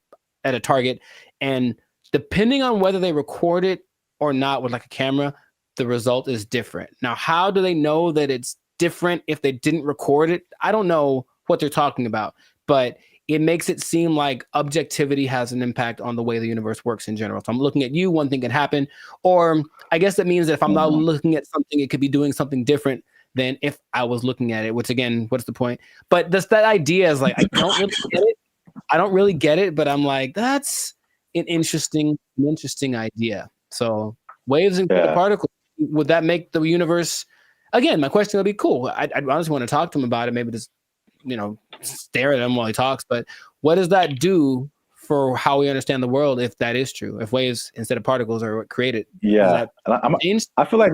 target, and depending on whether they record it or not with like a camera, the result is different. Now, how do they know that it's different if they didn't record it? I don't know what they're talking about, but it makes it seem like objectivity has an impact on the way the universe works in general. So I'm looking at you, one thing can happen, or I guess that means that if I'm not looking at something, it could be doing something different than if I was looking at it, which again, what's the point? But that idea is like, I don't really get it. I don't really get it, but I'm like, that's an interesting idea. So waves and particles, would that make the universe, again, my question would be cool. I honestly want to talk to him about it. Maybe just, stare at him while he talks, but what does that do for how we understand the world if that is true? If waves instead of particles are what created? Yeah. I feel like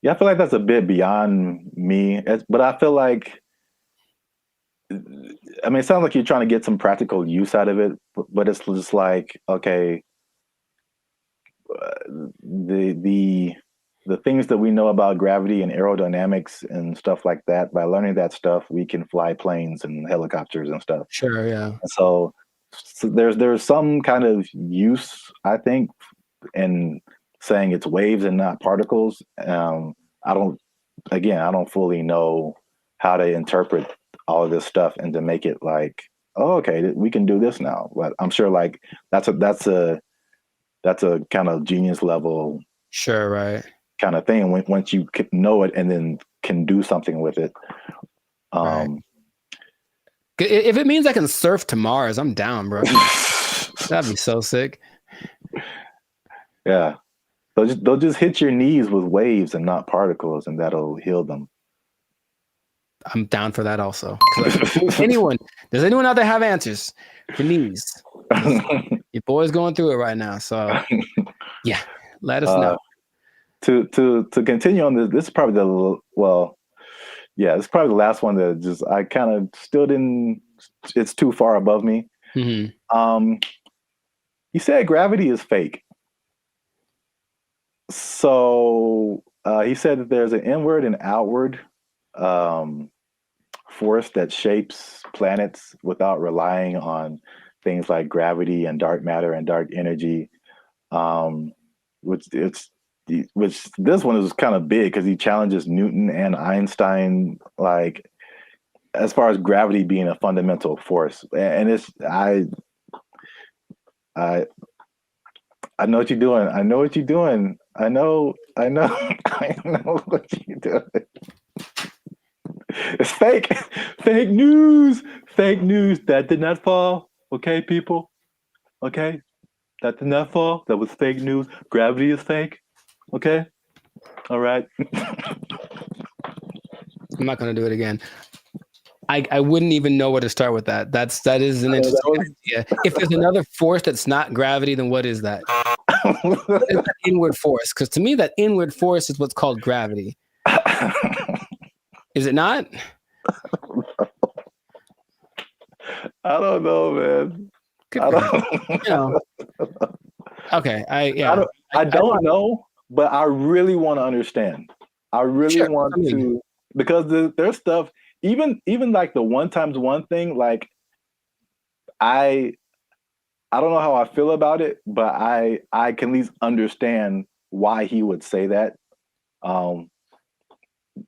that's a bit beyond me, but I feel like, I mean, it sounds like you're trying to get some practical use out of it, but it's just like, okay, the things that we know about gravity and aerodynamics and stuff like that, by learning that stuff, we can fly planes and helicopters and stuff. Sure, yeah. And so there's some kind of use, I think, in saying it's waves and not particles. I don't fully know how to interpret all of this stuff and to make it like, oh, okay, we can do this now. But I'm sure like that's a kind of genius level, sure, right, kind of thing. Once you know it and then can do something with it. Right. If it means I can surf to Mars, I'm down, bro. That'd be so sick. Yeah, they'll just hit your knees with waves and not particles, and that'll heal them. I'm down for that also. Does anyone out there have answers for knees? Your boy's going through it right now, so yeah, let us know. To continue on this is probably it's probably the last one that just I kind of still didn't. It's too far above me. Mm-hmm. He said gravity is fake. So he said that there's an inward and outward force that shapes planets without relying on things like gravity and dark matter and dark energy. Which this one is kind of big because he challenges Newton and Einstein, like as far as gravity being a fundamental force. And it's I know what you're doing. I know what you're doing. I know I know what you're doing. It's fake. Fake news. Fake news. That did not fall. Okay, people. Okay. That did not fall. That was fake news. Gravity is fake. Okay. All right. I'm not going to do it again. I wouldn't even know where to start with that. That is an interesting idea. If there's another force that's not gravity, then what is that? What is that inward force? Because to me, that inward force is what's called gravity. Is it not? I don't know, man. Good for him. You know. Okay, I don't know, but I really want to understand. I really want to, because there's stuff, even like the 1 times 1 thing, like I don't know how I feel about it, but I can at least understand why he would say that.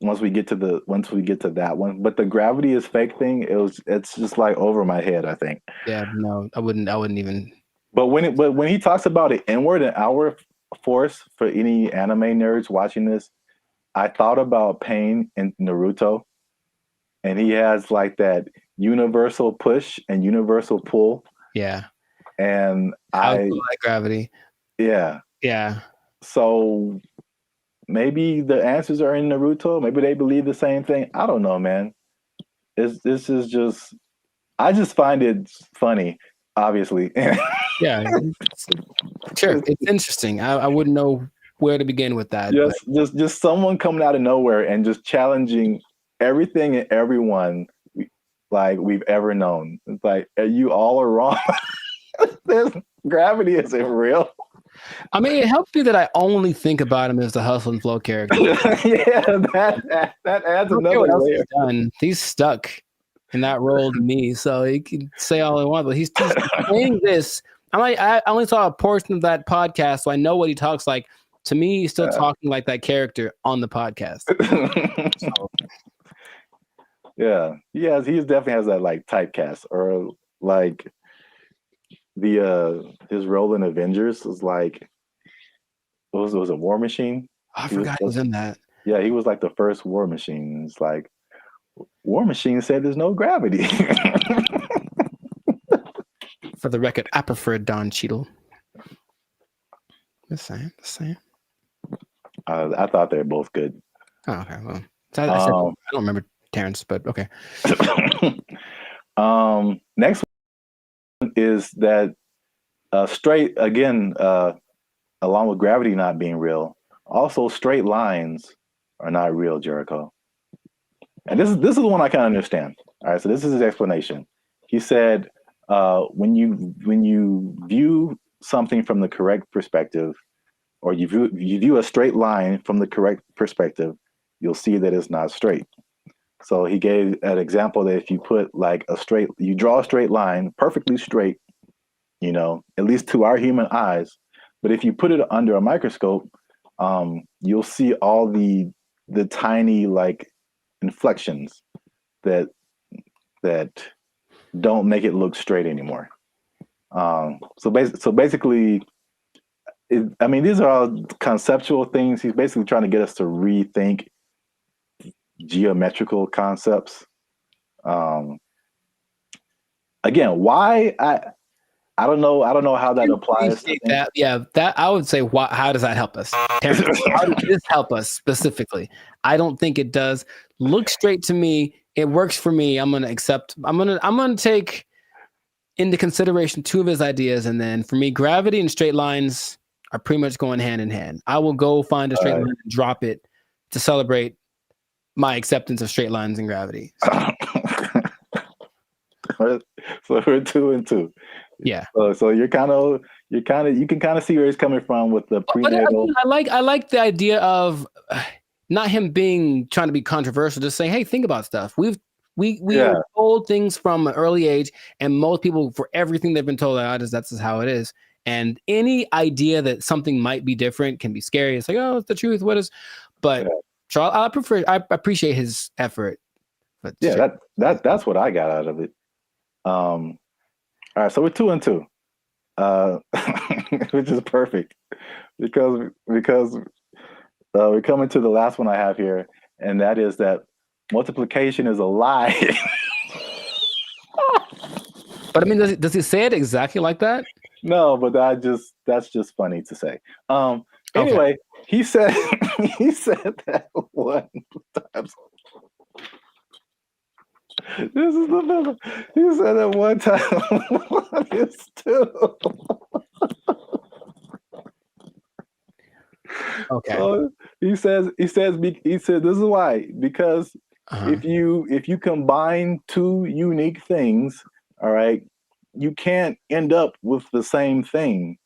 Once we get to that one, but the gravity is fake thing, it's just like over my head, I think. Yeah, no, I wouldn't even. But when he talks about it inward and outward force, for any anime nerds watching this, I thought about Pain in Naruto, and he has like that universal push and universal pull. Yeah. And I like gravity. Yeah. Yeah. So maybe the answers are in Naruto. Maybe they believe the same thing. I don't know, man. This is just, I just find it funny, obviously. Yeah. Sure. It's interesting. I wouldn't know where to begin with that. Just someone coming out of nowhere and just challenging everything and everyone like we've ever known. It's like, you all are wrong. Gravity isn't real. I mean, it helps me that I only think about him as the Hustle and Flow character. Yeah, that adds another layer. He's stuck in that role to me, so he can say all he wants, but he's saying this. I only saw a portion of that podcast, so I know what he talks like. To me, he's still talking like that character on the podcast. So. Yeah, he definitely has that like typecast, or like his role in Avengers was like, was a War Machine. I forgot he was in that. Yeah, he was like the first War Machine. It's like, War Machine said there's no gravity. For the record, I prefer Don Cheadle. The same. I thought they were both good. Oh, okay. Well, I don't remember Terrence, but okay. Next one is that straight, again, along with gravity not being real, also straight lines are not real, Jericho. And this is the one I can understand. All right, so this is his explanation. He said, when you view something from the correct perspective, or you view a straight line from the correct perspective, you'll see that it's not straight. So he gave an example that if you put like you draw a straight line, perfectly straight, at least to our human eyes, but if you put it under a microscope, you'll see all the tiny like inflections that don't make it look straight anymore. So basically, these are all conceptual things. He's basically trying to get us to rethink geometrical concepts. Again, why I don't know how that applies to that. Yeah, that I would say. How does that help us? How does this help us specifically? I don't think it does. Look straight to me. It works for me. I'm gonna accept. I'm gonna take into consideration 2 of his ideas, and then for me, gravity and straight lines are pretty much going hand in hand. I will go find a straight line and drop it to celebrate my acceptance of straight lines and gravity. So we're 2 and 2. Yeah. So you can kind of see where he's coming from with the prenatal. But I like the idea of not him trying to be controversial, just saying, hey, think about stuff. We are told things from an early age, and most people, for everything they've been told, that's just how it is. And any idea that something might be different can be scary. It's like, oh, it's the truth. What is? But Charles, I appreciate his effort. But that's what I got out of it. All right, so we're 2 and 2, which is perfect because we're coming to the last one I have here, and that is that multiplication is a lie. But I mean, does he say it exactly like that? No, but that's just funny to say. Anyway, he said that 1 time. This is the middle. He said that 1 time 1 is 2. Okay. So he says this is why, because if you combine 2 unique things, all right, you can't end up with the same thing.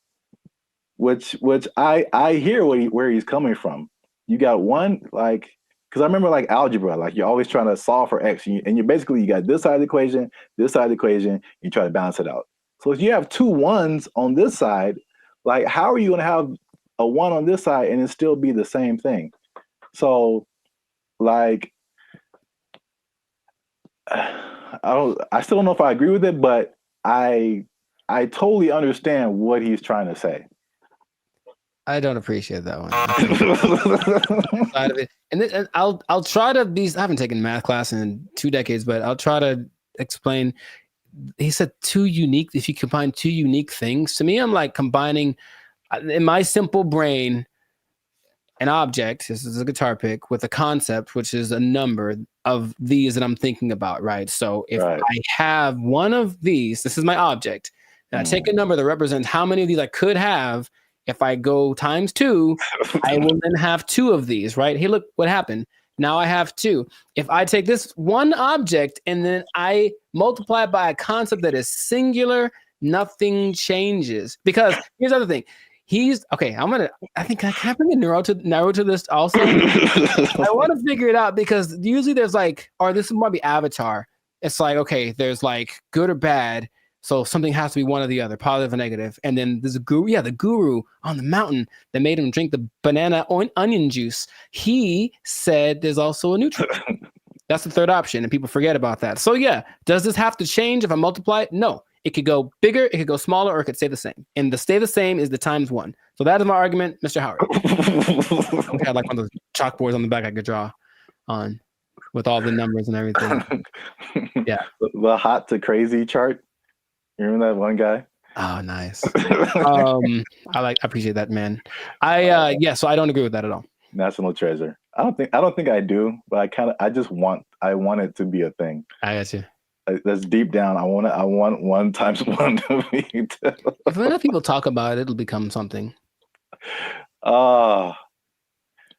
Which I hear where he's coming from. You got one, like, because I remember like algebra, like you're always trying to solve for x, and you basically you got this side of the equation, this side of the equation, you try to balance it out. So if you have two ones on this side, like how are you going to have a one on this side and it still be the same thing? So like I still don't know if I agree with it, but I totally understand what he's trying to say. I don't appreciate that one. Side of it. And I'll try to be. I haven't taken math class in 2 decades, but I'll try to explain. He said two unique. If you combine two unique things, to me, I'm like combining in my simple brain an object. This is a guitar pick with a concept, which is a number of these that I'm thinking about. Right. So if I have one of these, this is my object, and I take a number that represents how many of these I could have. If I go times 2, I will then have 2 of these, right? Hey, look what happened. Now I have 2. If I take this one object and then I multiply it by a concept that is singular, nothing changes. Because here's the other thing. I think I can bring a narrow to this also. I want to figure it out because usually there's like, or this might be Avatar. It's like, okay, there's like good or bad. So something has to be one or the other, positive or negative. And then there's a guru, the guru on the mountain that made him drink the banana onion juice. He said there's also a neutral. That's the third option, and people forget about that. So yeah, does this have to change if I multiply it? No. It could go bigger, it could go smaller, or it could stay the same. And the stay the same is the times 1. So that is my argument, Mr. Howard. I had like one of those chalkboards on the back I could draw on with all the numbers and everything. Yeah. The hot to crazy chart. You remember that one guy? Oh, nice. I appreciate that, man. So I don't agree with that at all. National treasure. I don't think I do, but I want it to be a thing. I got you. That's deep down. I want 1 times 1 to be 2. If enough people talk about it, it'll become something. Yeah,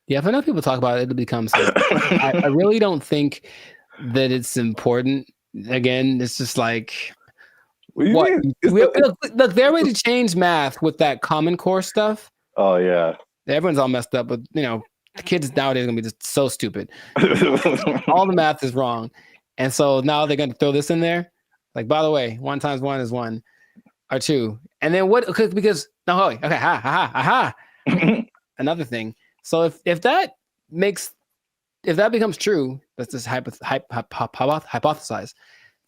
if enough people talk about it, it'll become something. I really don't think that it's important. Again, it's just like look, they're ready to change math with that Common Core stuff. Oh yeah, everyone's all messed up, but the kids nowadays are gonna be just so stupid. All the math is wrong, and so now they're gonna throw this in there. Like, by the way, 1 times 1 is 1 or 2, and then what? Because another thing. So if that becomes true, that's just hypothesize.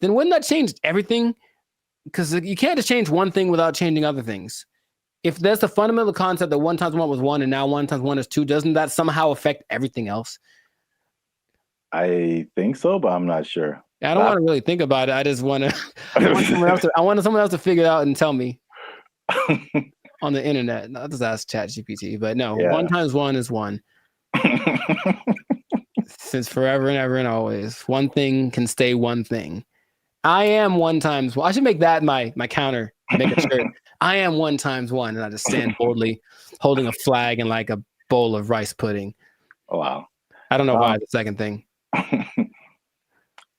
Then wouldn't that change everything? Because you can't just change one thing without changing other things. If there's the fundamental concept that 1 times 1 was 1 and now 1 times 1 is 2, doesn't that somehow affect everything else? I think so, but I'm not sure. I don't want to really think about it. I just want to. I want someone else to figure it out and tell me on the internet. Not just ask ChatGPT, but no. 1 times 1 is 1. Since forever and ever and always, one thing can stay one thing. I am 1 times 1. I should make that my counter. Make a shirt. I am 1 times 1, and I just stand boldly, holding a flag and like a bowl of rice pudding. Oh, wow. I don't know why the second thing.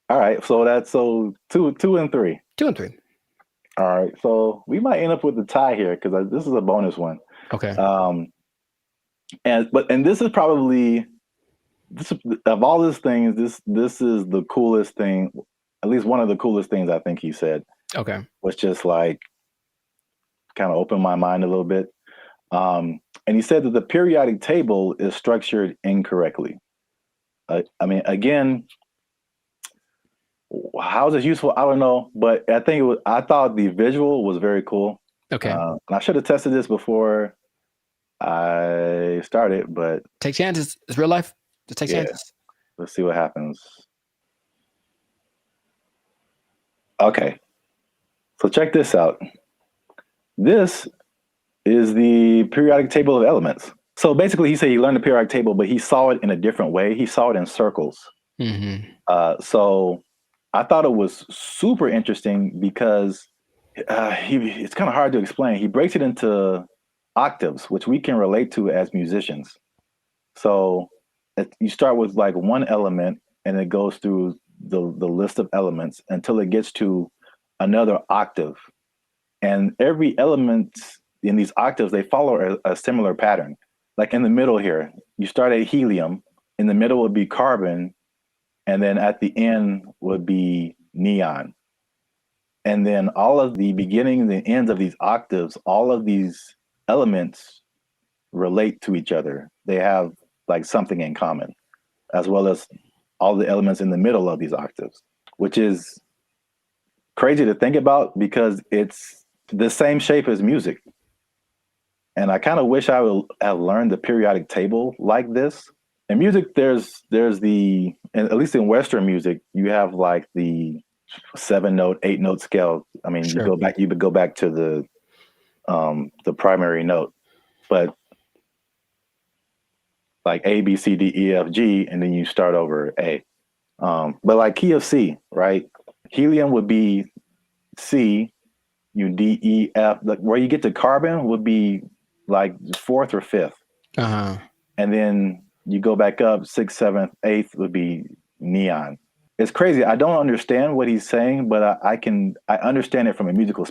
All right, so that's 2 and 3. 2 and 3. All right, so we might end up with a tie here because this is a bonus one. Okay. And this is probably of all these things, this is the coolest thing. At least one of the coolest things I think he said. Okay. Was just like kind of opened my mind a little bit. And he said that the periodic table is structured incorrectly. I mean, again, how is this useful? I don't know, but I thought the visual was very cool. Okay. And I should have tested this before I started, but take chances. It's real life. Just take chances. Let's see what happens. Okay. So check this out. This is the periodic table of elements. So basically, he said he learned the periodic table, but he saw it in a different way. He saw it in circles. Mm-hmm. So I thought it was super interesting because it's kind of hard to explain. He breaks it into octaves, which we can relate to as musicians. So you start with like one element, and it goes through the list of elements until it gets to another octave. And every element in these octaves, they follow a similar pattern. Like in the middle here, you start at helium, in the middle would be carbon, and then at the end would be neon. And then all of the beginnings and ends of these octaves, all of these elements relate to each other. They have like something in common, as well as all the elements in the middle of these octaves, which is crazy to think about because it's the same shape as music. And I kind of wish I would have learned the periodic table like this. In music, there's the, at least in Western music, you have like the 7-note, 8-note scale. I mean, Sure. you would go back to the primary note, but like A, B, C, D, E, F, G, and then you start over A. But like key of C, right? Helium would be C, you D, E, F. Like where you get to carbon would be like 4th or 5th. Uh-huh. And then you go back up, 6th, 7th, 8th would be neon. It's crazy. I don't understand what he's saying, but I understand it from a musical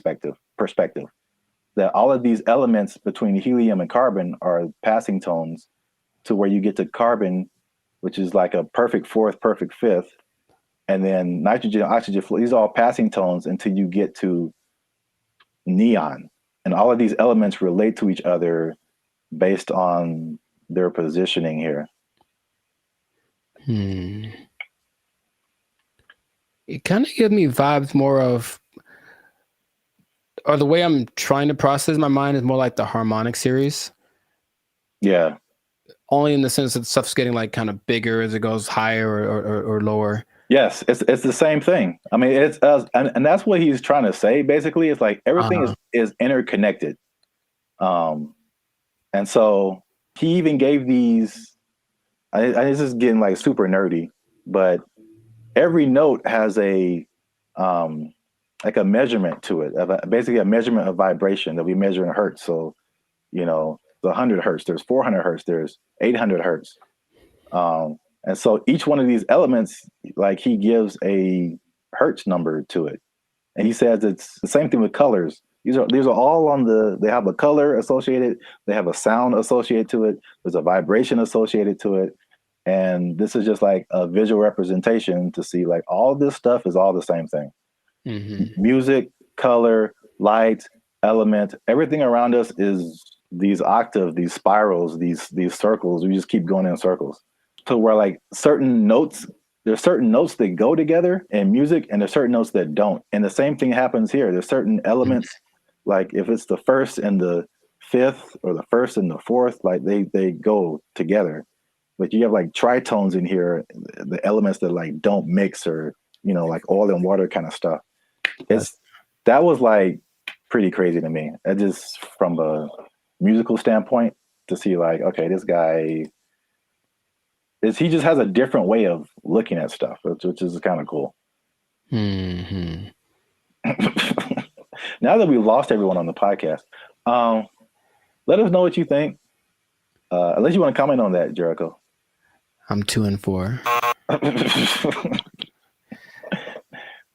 perspective. That all of these elements between helium and carbon are passing tones to where you get to carbon, which is like a perfect 4th, perfect 5th. And then nitrogen, oxygen, these are all passing tones until you get to neon. And all of these elements relate to each other based on their positioning here. It kind of gives me vibes more of, or the way I'm trying to process my mind is more like the harmonic series. Yeah. Only in the sense that stuff's getting like kind of bigger as it goes higher or lower. Yes, it's the same thing. I mean, it's and that's what he's trying to say. Basically, it's like everything is interconnected. And so he even gave these. This is getting like super nerdy, but every note has a like a measurement to it, basically a measurement of vibration that we measure in hertz. So, you know, the 100 hertz, there's 400 hertz, there's 800 hertz. And so each one of these elements, like he gives a hertz number to it. And he says it's the same thing with colors. These are all they have a color associated, they have a sound associated to it, there's a vibration associated to it. And this is just like a visual representation to see like all this stuff is all the same thing. Mm-hmm. Music, color, light, element, everything around us is these octaves, these spirals, these circles. We just keep going in circles. To where like certain notes, there's certain notes that go together in music and there's certain notes that don't. And the same thing happens here. There's certain elements, like if it's the 1st and the 5th or the 1st and the 4th, like they go together. But you have like tritones in here, the elements that like don't mix, or, you know, like oil and water kind of stuff. That was like pretty crazy to me. That just from a musical standpoint to see like, okay, this guy he just has a different way of looking at stuff, which is kind of cool. Mm-hmm. Now that we've lost everyone on the podcast, let us know what you think. Unless you want to comment on that, Jericho. I'm 2 and 4.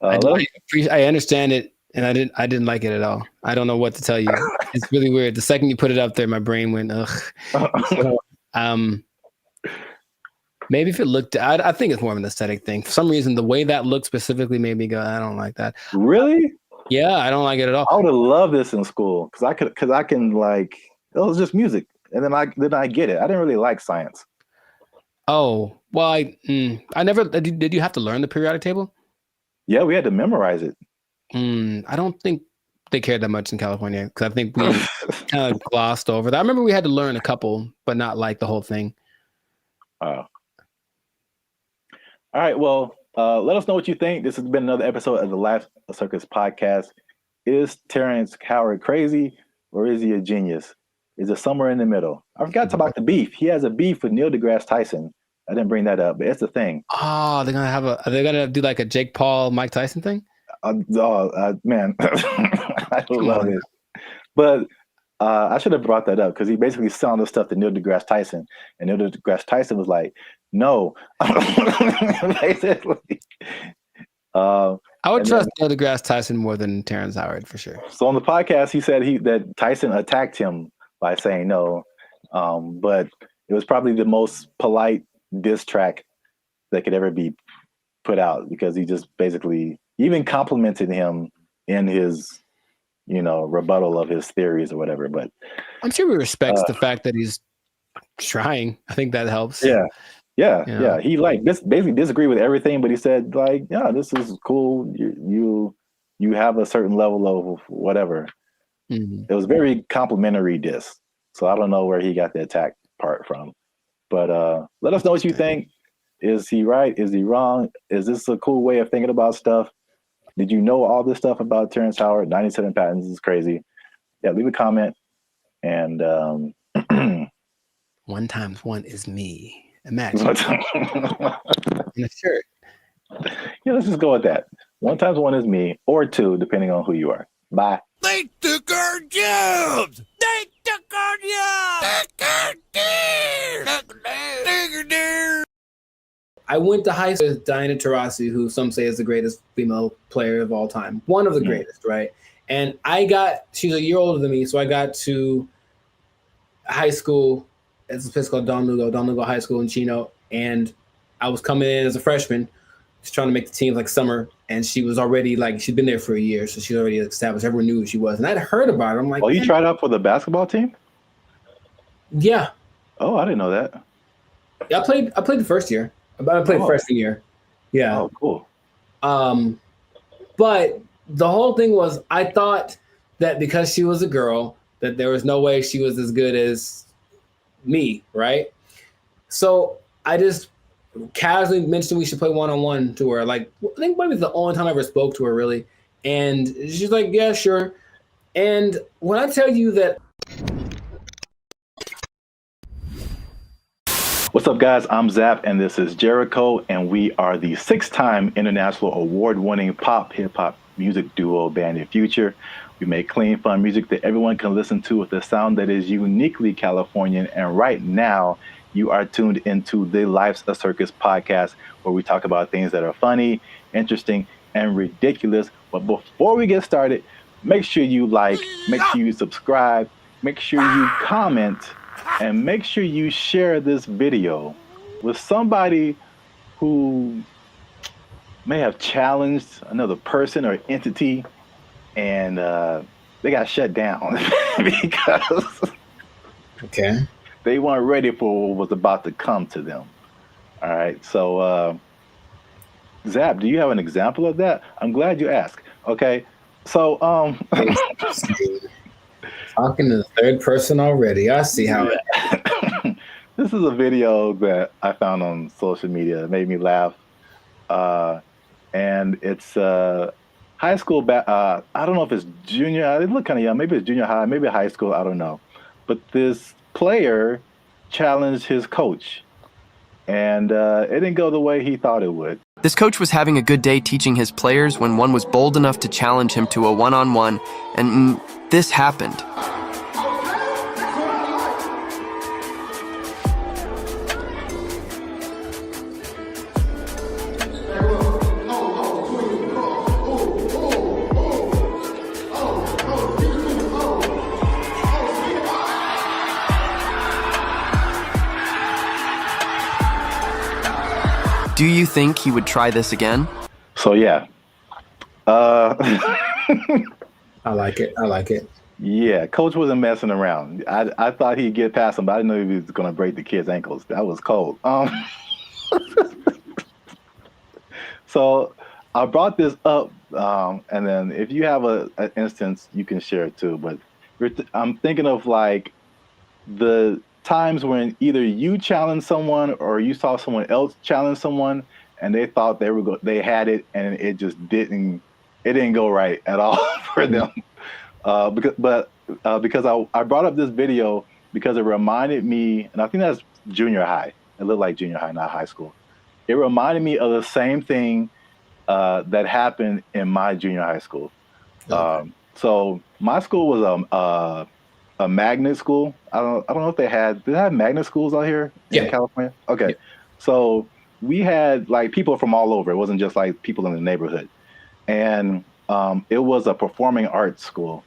I understand it, and I didn't like it at all. I don't know what to tell you. It's really weird. The second you put it up there, my brain went ugh. So, maybe if it looked, I think it's more of an aesthetic thing. For some reason, the way that looked specifically made me go, I don't like that. Really? Yeah, I don't like it at all. I would have loved this in school because I can like, it was just music, and then I get it. I didn't really like science. Oh well, I never did. You have to learn the periodic table? Yeah, we had to memorize it. I don't think they cared that much in California because I think we kind of glossed over that. I remember we had to learn a couple, but not like the whole thing. Oh. All right. Well, let us know what you think. This has been another episode of the Laugh Circus podcast. Is Terrence Howard crazy, or is he a genius? Is it somewhere in the middle? I forgot to talk about the beef. He has a beef with Neil deGrasse Tyson. I didn't bring that up, but it's the thing. Oh, are they gonna do like a Jake Paul, Mike Tyson thing? Man, I love it. But I should have brought that up because he basically sounded stuff to Neil deGrasse Tyson, and Neil deGrasse Tyson was like, "No," basically. I would And trust Neil deGrasse Tyson more than Terrence Howard for sure. So on the podcast, he said that Tyson attacked him by saying no, but it was probably the most polite diss track that could ever be put out, because he just basically even complimented him in his, rebuttal of his theories or whatever. But I'm sure he respects the fact that he's trying. I think that helps. Yeah. Yeah. He basically disagreed with everything, but he said yeah, this is cool. You have a certain level of whatever. Mm-hmm. It was very complimentary diss. So I don't know where he got the attack part from. But let us know what you think. Is he right? Is he wrong? Is this a cool way of thinking about stuff? Did you know all this stuff about Terrence Howard? 97 patents is crazy. Yeah, leave a comment. And 1 times 1 is me. Imagine. In a shirt. Yeah, let's just go with that. 1 times 1 is me, or 2, depending on who you are. Bye. They took our jobs! They took our jobs! I went to high school with Diana Taurasi, who some say is the greatest female player of all time. One of the greatest, right? And she's a year older than me, so I got to high school. It's a place called Don Lugo High School in Chino. And I was coming in as a freshman, just trying to make the team like summer. And she was already she'd been there for a year, so she's already established. Everyone knew who she was. And I'd heard about her. I'm like, oh, you tried out for the basketball team? Yeah. Oh, I didn't know that. Yeah, I played the first year. I played freshman year. Yeah. Oh, cool. But the whole thing was, I thought that because she was a girl, that there was no way she was as good as me, right? So I just casually mentioned we should play one-on-one to her. I think maybe it's the only time I ever spoke to her, really. And she's like, yeah, sure. And when I tell you that. What's up, guys? I'm Zap, and this is Jericho, and we are the 6-time international award-winning pop hip-hop music duo Band of Future. We make clean, fun music that everyone can listen to with a sound that is uniquely Californian. And right now, you are tuned into the Life's a Circus podcast, where we talk about things that are funny, interesting, and ridiculous. But before we get started, make sure you like, make sure you subscribe, make sure you comment, and make sure you share this video with somebody who may have challenged another person or entity, and they got shut down because they weren't ready for what was about to come to them. All right. So, Zap, do you have an example of that? I'm glad you asked. Okay. So, talking to the third person already. I see how it. This is a video that I found on social media. It made me laugh. And it's high school. I don't know if it's junior. It looked kind of young. Maybe it's junior high. Maybe high school. I don't know. But this player challenged his coach, and it didn't go the way he thought it would. This coach was having a good day teaching his players when one was bold enough to challenge him to a one-on-one, and this happened. Do you think he would try this again? So yeah. I like it. Yeah, coach wasn't messing around. I thought he'd get past him, but I didn't know he was going to break the kid's ankles. That was cold. So I brought this up, and then if you have an instance, you can share it too. But I'm thinking of the times when either you challenged someone or you saw someone else challenge someone, and they thought they had it, and it just didn't go right at all for them. Because I brought up this video because it reminded me, and I think that's junior high. It looked like junior high, not high school. It reminded me of the same thing that happened in my junior high school. Okay. So my school was a magnet school. I don't know if did they have magnet schools out here in California? Okay. Yeah. So we had people from all over. It wasn't just people in the neighborhood. and it was a performing arts school,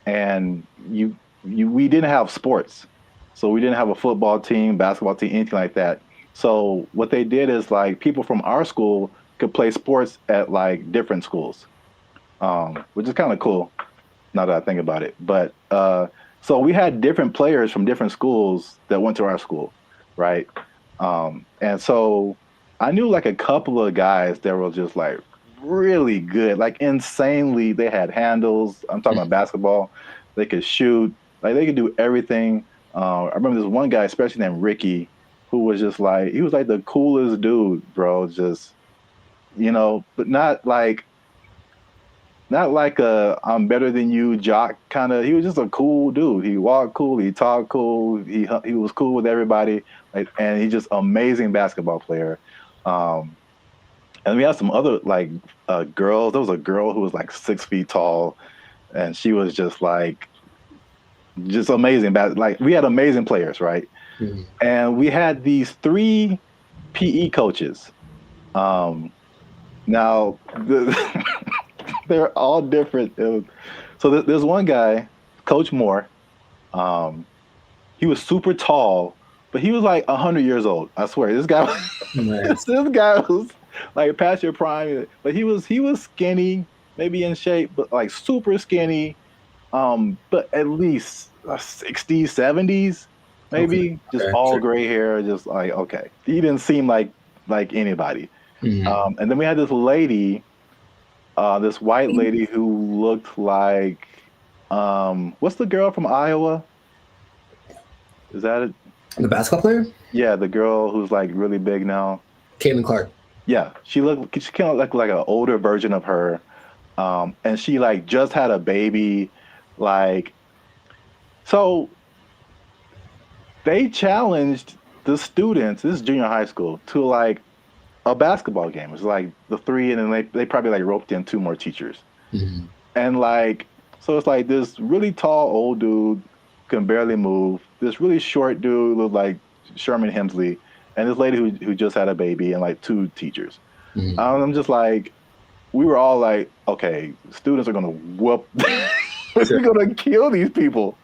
and we didn't have sports, so we didn't have a football team, basketball team, anything like that. So what they did is like people from our school could play sports at like different schools, which is kind of cool now that I think about it. But so we had different players from different schools that went to our school, right? And so I knew like a couple of guys that were just like really good, like insanely. They had handles. I'm talking about basketball. They could shoot. Like they could do everything. I remember this one guy, especially named Ricky, who was just like, he was like the coolest dude, bro. Just, but not like a I'm better than you jock kind of. He was just a cool dude. He walked cool. He talked cool. He was cool with everybody. And he's just amazing basketball player. And we had some other like girls. There was a girl who was like 6 feet tall, and she was just like, just amazing. Like we had amazing players, right? Mm-hmm. And we had these 3 PE coaches. Now they're all different. So there's one guy, Coach Moore. He was super tall, but he was like 100 years old. I swear, this guy. This guy was like past your prime, but he was skinny, maybe in shape, but like super skinny. But at least 60s, 70s, maybe. Okay. Just all gray hair, just like, okay. He didn't seem like anybody. Mm-hmm. And then we had this lady, this white lady who looked like, what's the girl from Iowa? Is that it? The basketball player? Yeah, the girl who's like really big now. Caitlin Clark. Yeah, she kind of looked like an older version of her, and she like just had a baby, like. So they challenged the students. This is junior high school, to like a basketball game. It was like the 3, and then they probably like roped in 2 more teachers, mm-hmm. And like so it's like this really tall old dude can barely move. This really short dude looked like Sherman Hemsley, and this lady who just had a baby, and like 2 teachers. Mm-hmm. I'm just like, we were all like, okay, students are gonna whoop. We're gonna kill these people.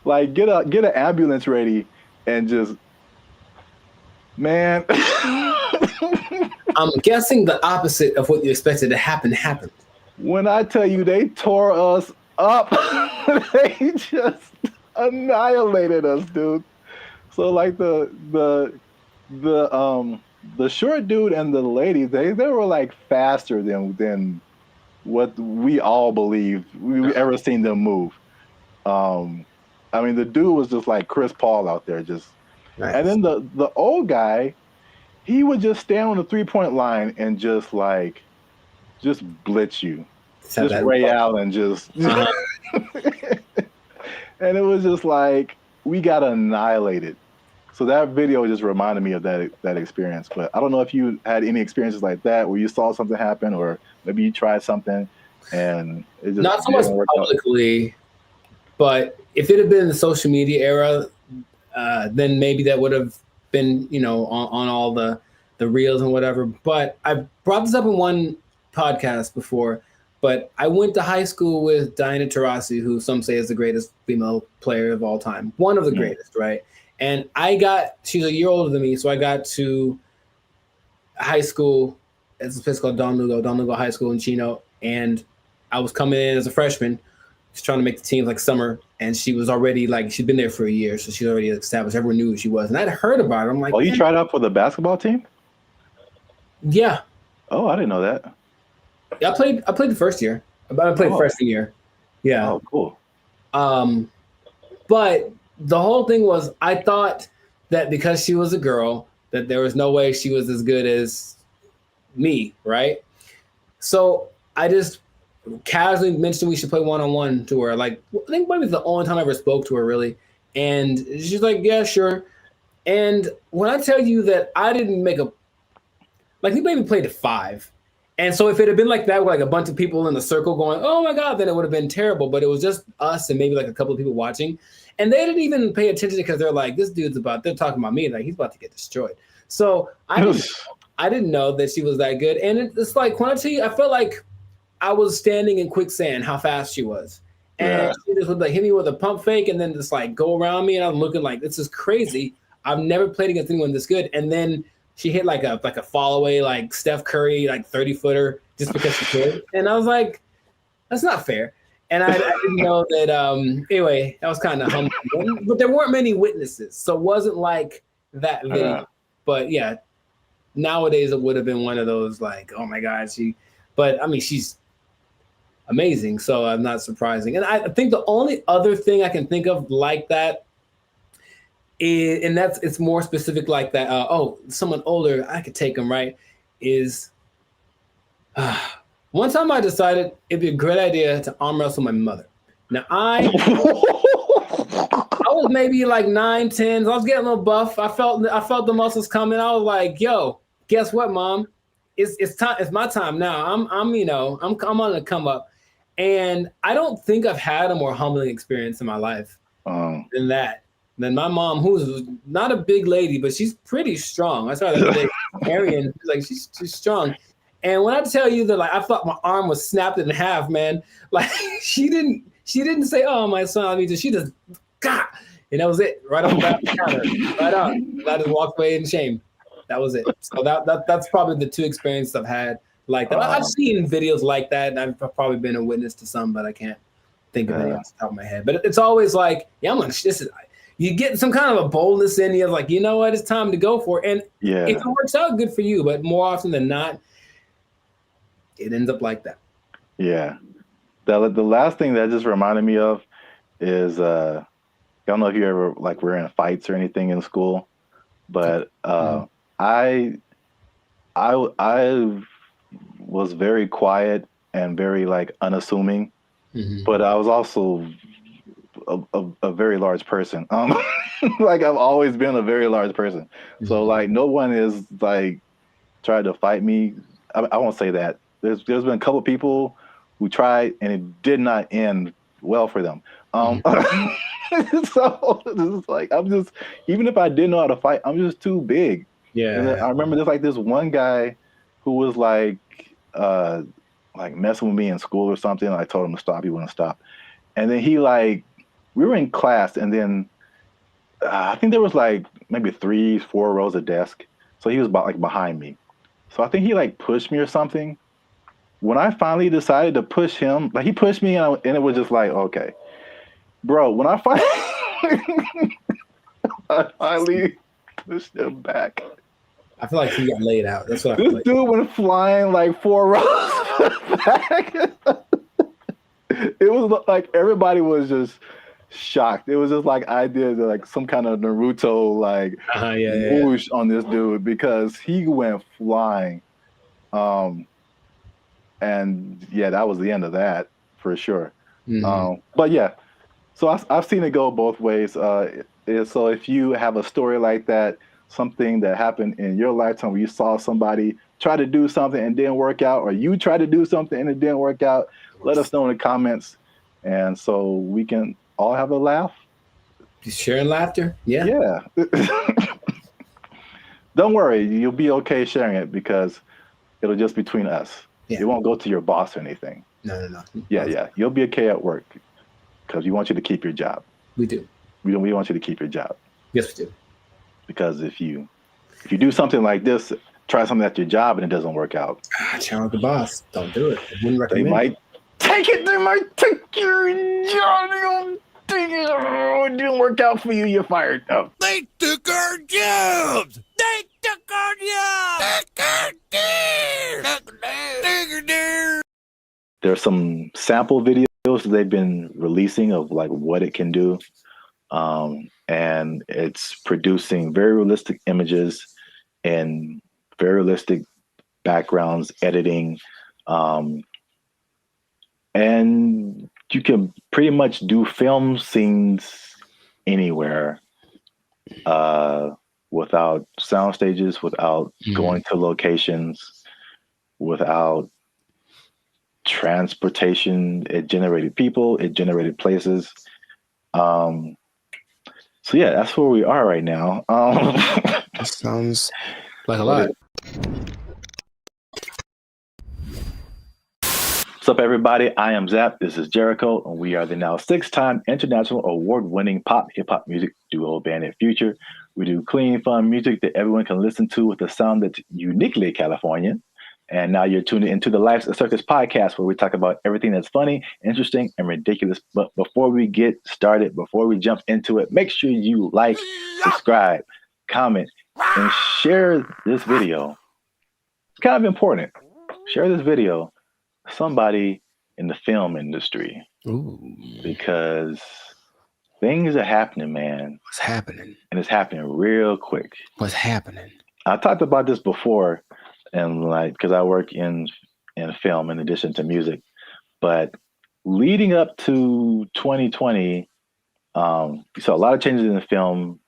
Like, get an ambulance ready, and just, man. I'm guessing the opposite of what you expected to happen happened. When I tell you they tore us up, they just annihilated us, dude. So like the short dude and the lady, they were like faster than what we all believed we ever seen them move. I mean, the dude was just like Chris Paul out there, just. Nice. And then the old guy, he would just stand on the 3-point line and just blitz you, just Ray Allen, just. And it was just like, we got annihilated. So that video just reminded me of that experience. But I don't know if you had any experiences like that where you saw something happen, or maybe you tried something and it just not so much publicly, but if it had been the social media era, then maybe that would have been, on all the reels and whatever. But I brought this up in one podcast before. But I went to high school with Diana Taurasi, who some say is the greatest female player of all time. One of the greatest, right? And she's a year older than me, so I got to high school. It's a place called Don Lugo High School in Chino. And I was coming in as a freshman, just trying to make the team like summer. And she was already she'd been there for a year, so she's already established. Everyone knew who she was. And I'd heard about her. I'm like, oh, you tried out for the basketball team? Yeah. Oh, I didn't know that. Yeah, I played the first year. I played freshman year. Yeah. Oh, cool. But the whole thing was, I thought that because she was a girl, that there was no way she was as good as me, right? So I just casually mentioned we should play one-on-one to her. Like, I think maybe it's the only time I ever spoke to her, really. And she's like, yeah, sure. And when I tell you that I didn't make we maybe played at 5. And so if it had been like that, with like a bunch of people in the circle going, oh my God, then it would have been terrible. But it was just us and maybe like a couple of people watching. And they didn't even pay attention because they're like, they're talking about me. Like, he's about to get destroyed. So I didn't know that she was that good. And it's like, when I tell you, I felt like I was standing in quicksand, how fast she was. And she just would like hit me with a pump fake and then just like go around me. And I'm looking like, this is crazy. I've never played against anyone this good. And then she hit like a fall away, like Steph Curry, like 30-footer just because she could. And I was like, that's not fair. And I didn't know that. Anyway, that was kind of humbling. But there weren't many witnesses. So it wasn't like that video. But yeah, nowadays it would have been one of those like, oh my God, but I mean, she's amazing. So I'm not surprising. And I think the only other thing I can think of like that is, and it's more specific like that. Someone older, I could take them, right? Is one time I decided it'd be a great idea to arm wrestle my mother. Now I was maybe like 9, 10. I was getting a little buff. I felt the muscles coming. I was like, yo, guess what, Mom? It's time. It's my time now. I'm on the come up. And I don't think I've had a more humbling experience in my life than that. Than my mom, who's not a big lady, but she's pretty strong. I saw her the other day, Arian. She's strong. And when I tell you that, like, I thought my arm was snapped in half, man. Like she didn't say, "Oh, my son," I mean, she just got, and that was it. Right on the counter. Right on. I just walked away in shame. That was it. So that's probably the two experiences I've had like that. I've seen videos like that, and I've probably been a witness to some, but I can't think of any off the top of my head. But it's always like, yeah, you get some kind of a boldness in you, like, you know what, it's time to go for it. And if it works out, good for you. But more often than not, it ends up like that. Yeah. The last thing that just reminded me of is I don't know if you ever like were in fights or anything in school, but I was very quiet and very like unassuming, but I was also a very large person. Like I've always been a very large person. So like no one is like tried to fight me. I won't say that. There's been a couple of people who tried and it did not end well for them. So it's like even if I didn't know how to fight, I'm just too big. Yeah. And I remember there's like this one guy who was like messing with me in school or something. I told him to stop. He wouldn't stop. And then we were in class, and then I think there was like maybe 3-4 rows of desk. So he was behind me. So I think he like pushed me or something. When I finally decided to push him, like he pushed me and it was just like, okay, bro, when I finally pushed him back. I feel like he got laid out. That's what this dude went flying like 4 rows back. It was like everybody was just shocked. It was just like I did like some kind of Naruto like whoosh on this dude because he went flying. And yeah, that was the end of that for sure. But yeah, so I've seen it go both ways. So if you have a story like that, something that happened in your lifetime where you saw somebody try to do something and didn't work out, or you tried to do something and it didn't work out, let us know in the comments. And so we can all have a laugh. Sharing laughter. Yeah. Yeah. Don't worry. You'll be okay sharing it because it'll just be between us. Yeah. It won't go to your boss or anything. No. Yeah. You'll be okay at work because we want you to keep your job. We do. We want you to keep your job. Yes, we do. Because if you do something like this, try something at your job and it doesn't work out. Challenge the boss. Don't do it. I wouldn't recommend. They might take it. They might take your job. It didn't work out for you. You're fired. Oh. They took our jobs. They took our jobs. There's some sample videos they've been releasing of like what it can do. And it's producing very realistic images and very realistic backgrounds, editing. And you can pretty much do film scenes anywhere without sound stages, without going to locations, without transportation. It generated people, it generated places. So yeah, that's where we are right now. That sounds like a lot. What's up, everybody? I am Zap. This is Jericho, and we are the now 6-time international award-winning pop hip-hop music duo band at Future. We do clean, fun music that everyone can listen to with a sound that's uniquely Californian. And now you're tuning into the Life's a Circus podcast, where we talk about everything that's funny, interesting, and ridiculous. But before we get started, before we jump into it, make sure you like, subscribe, comment, and share this video. It's kind of important. Share this video with somebody in the film industry. Ooh. Because things are happening, man. What's happening? And it's happening real quick. What's happening? I talked about this before, and because I work in film in addition to music. But leading up to 2020, we saw a lot of changes in the film,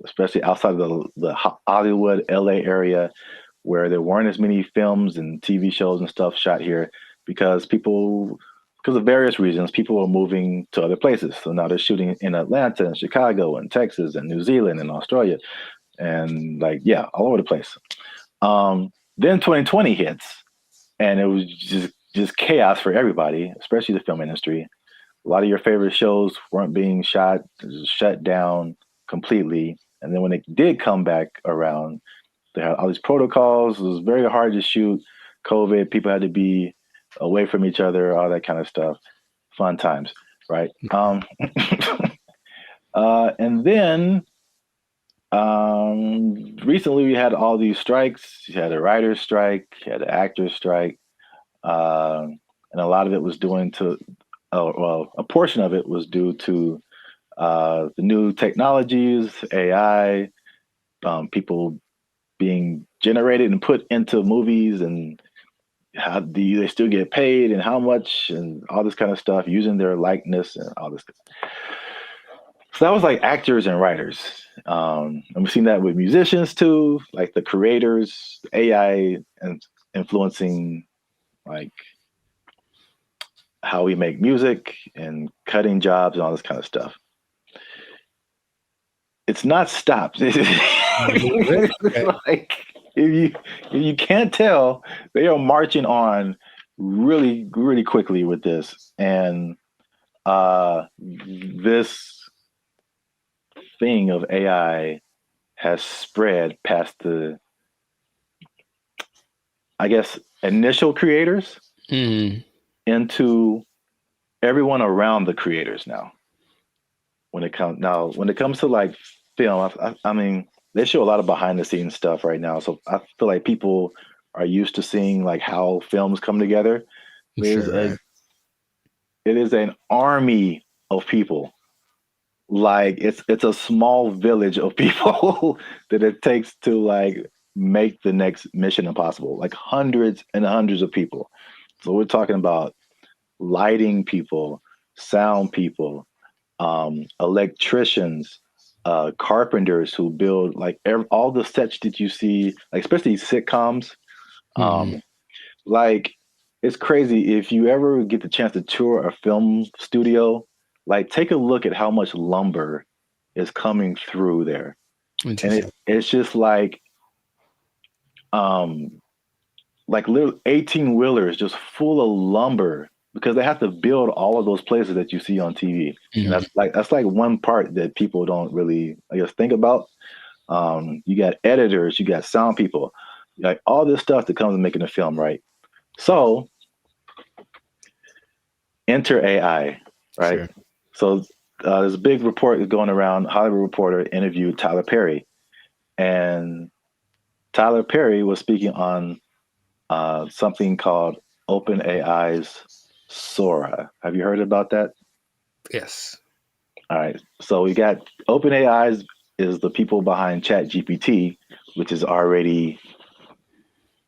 especially outside of the Hollywood, LA area, where there weren't as many films and TV shows and stuff shot here because of various reasons, people were moving to other places. So now they're shooting in Atlanta and Chicago and Texas and New Zealand and Australia and all over the place. Then 2020 hits, and it was just chaos for everybody, especially the film industry. A lot of your favorite shows weren't being shot, shut down completely. And then when it did come back around, they had all these protocols. It was very hard to shoot. COVID, people had to be away from each other, all that kind of stuff. Fun times, right? And then recently we had all these strikes. You had a writer's strike, you had an actor's strike, and a lot of it was a portion of it was due to the new technologies, AI, people being generated and put into movies, and how do they still get paid and how much and all this kind of stuff, using their likeness and all this stuff. So that was like actors and writers. And we've seen that with musicians too, like the creators, AI and influencing like how we make music and cutting jobs and all this kind of stuff. It's not stopped. Like if you can't tell, they are marching on really, really quickly with this. And this thing of AI has spread past the, I guess, initial creators into everyone around the creators now. When it comes to like film, I mean, they show a lot of behind the scenes stuff right now. So I feel like people are used to seeing like how films come together. It is an army of people. Like it's a small village of people that it takes to like make the next Mission Impossible, like hundreds and hundreds of people. So we're talking about lighting people, sound people, electricians, carpenters who build like all the sets that you see, like especially sitcoms. Like it's crazy. If you ever get the chance to tour a film studio, like take a look at how much lumber is coming through there. And it's just like little 18-wheelers just full of lumber, because they have to build all of those places that you see on TV. And that's like one part that people don't really, I guess, think about. You got editors, you got sound people, like all this stuff that comes with making a film, right? So enter AI, right? Sure. So there's a big report that's going around. Hollywood Reporter interviewed Tyler Perry, and Tyler Perry was speaking on something called OpenAI's Sora. Have you heard about that? Yes. All right. So we got OpenAI is the people behind ChatGPT, which has already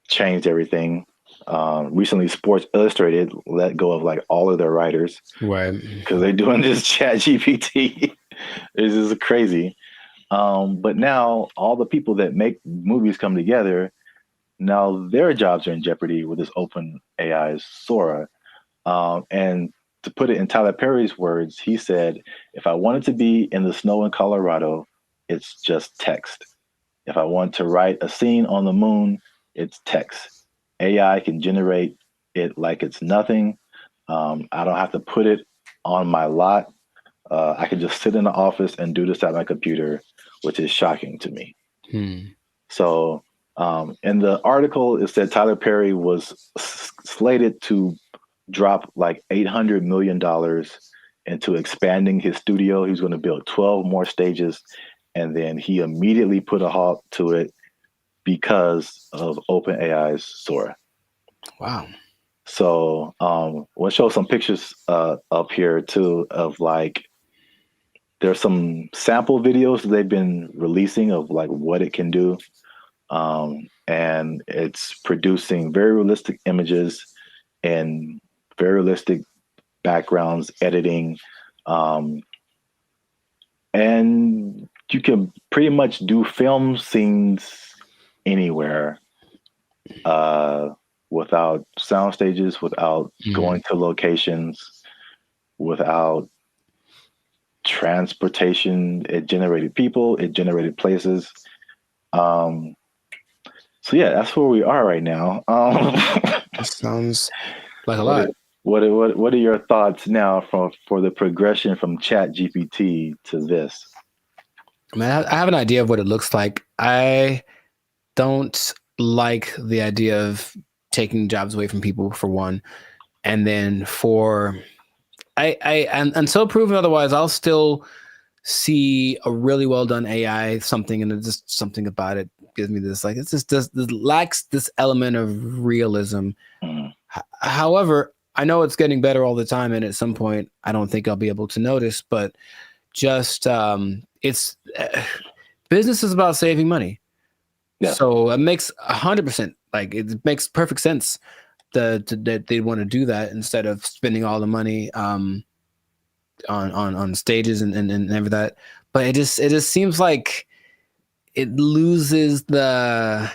changed everything. Recently, Sports Illustrated let go of like all of their writers, right? Because they're doing this ChatGPT. This is crazy. But now all the people that make movies come together, now their jobs are in jeopardy with this OpenAI's Sora. And to put it in Tyler Perry's words, he said, if I wanted to be in the snow in Colorado, it's just text. If I want to write a scene on the moon, it's text. AI can generate it like it's nothing. I don't have to put it on my lot. I can just sit in the office and do this at my computer, which is shocking to me. So in the article, it said Tyler Perry was slated to drop like $800 million into expanding his studio. He was going to build 12 more stages, and then he immediately put a halt to it because of OpenAI's Sora. Wow. So we'll show some pictures up here too of like, there's some sample videos that they've been releasing of like what it can do. And it's producing very realistic images and very realistic backgrounds, editing. And you can pretty much do film scenes anywhere without sound stages, without going to locations, without transportation. It generated people, it generated places. So yeah, that's where we are right now. That sounds like a lot. What are your thoughts now for the progression from Chat GPT to this? I mean, I have an idea of what it looks like. I don't like the idea of taking jobs away from people, for one, and then until proven otherwise, I'll still see a really well done AI something, and it's just something about it gives me this, like, it's just this lacks this element of realism. However, I know it's getting better all the time, and at some point I don't think I'll be able to notice, but just it's business is about saving money. Yeah. So it makes 100%, like, it makes perfect sense that they want to do that instead of spending all the money on stages and everything that. But it just seems like it loses the.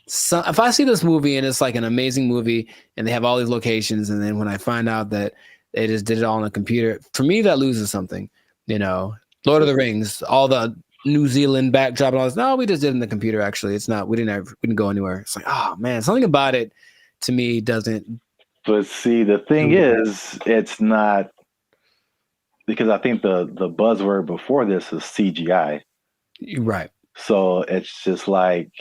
So if I see this movie and it's like an amazing movie and they have all these locations, and then when I find out that they just did it all on a computer, for me that loses something. You know, Lord of the Rings, all the New Zealand backdrop and all this. No, we just did it in the computer. Actually, it's not. We didn't go anywhere. It's like, oh man, something about it to me doesn't. But see, the thing is, it's not, because I think the buzzword before this is CGI. Right. So it's just like,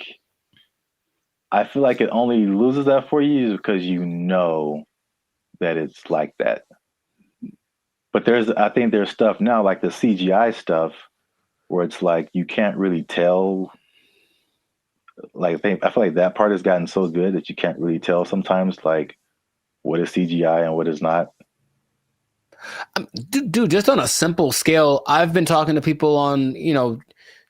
I feel like it only loses that for you because you know that it's like that. But I think there's stuff now, like the CGI stuff, where it's like you can't really tell. Like, I feel like that part has gotten so good that you can't really tell sometimes, like, what is CGI and what is not. Dude, just on a simple scale, I've been talking to people on,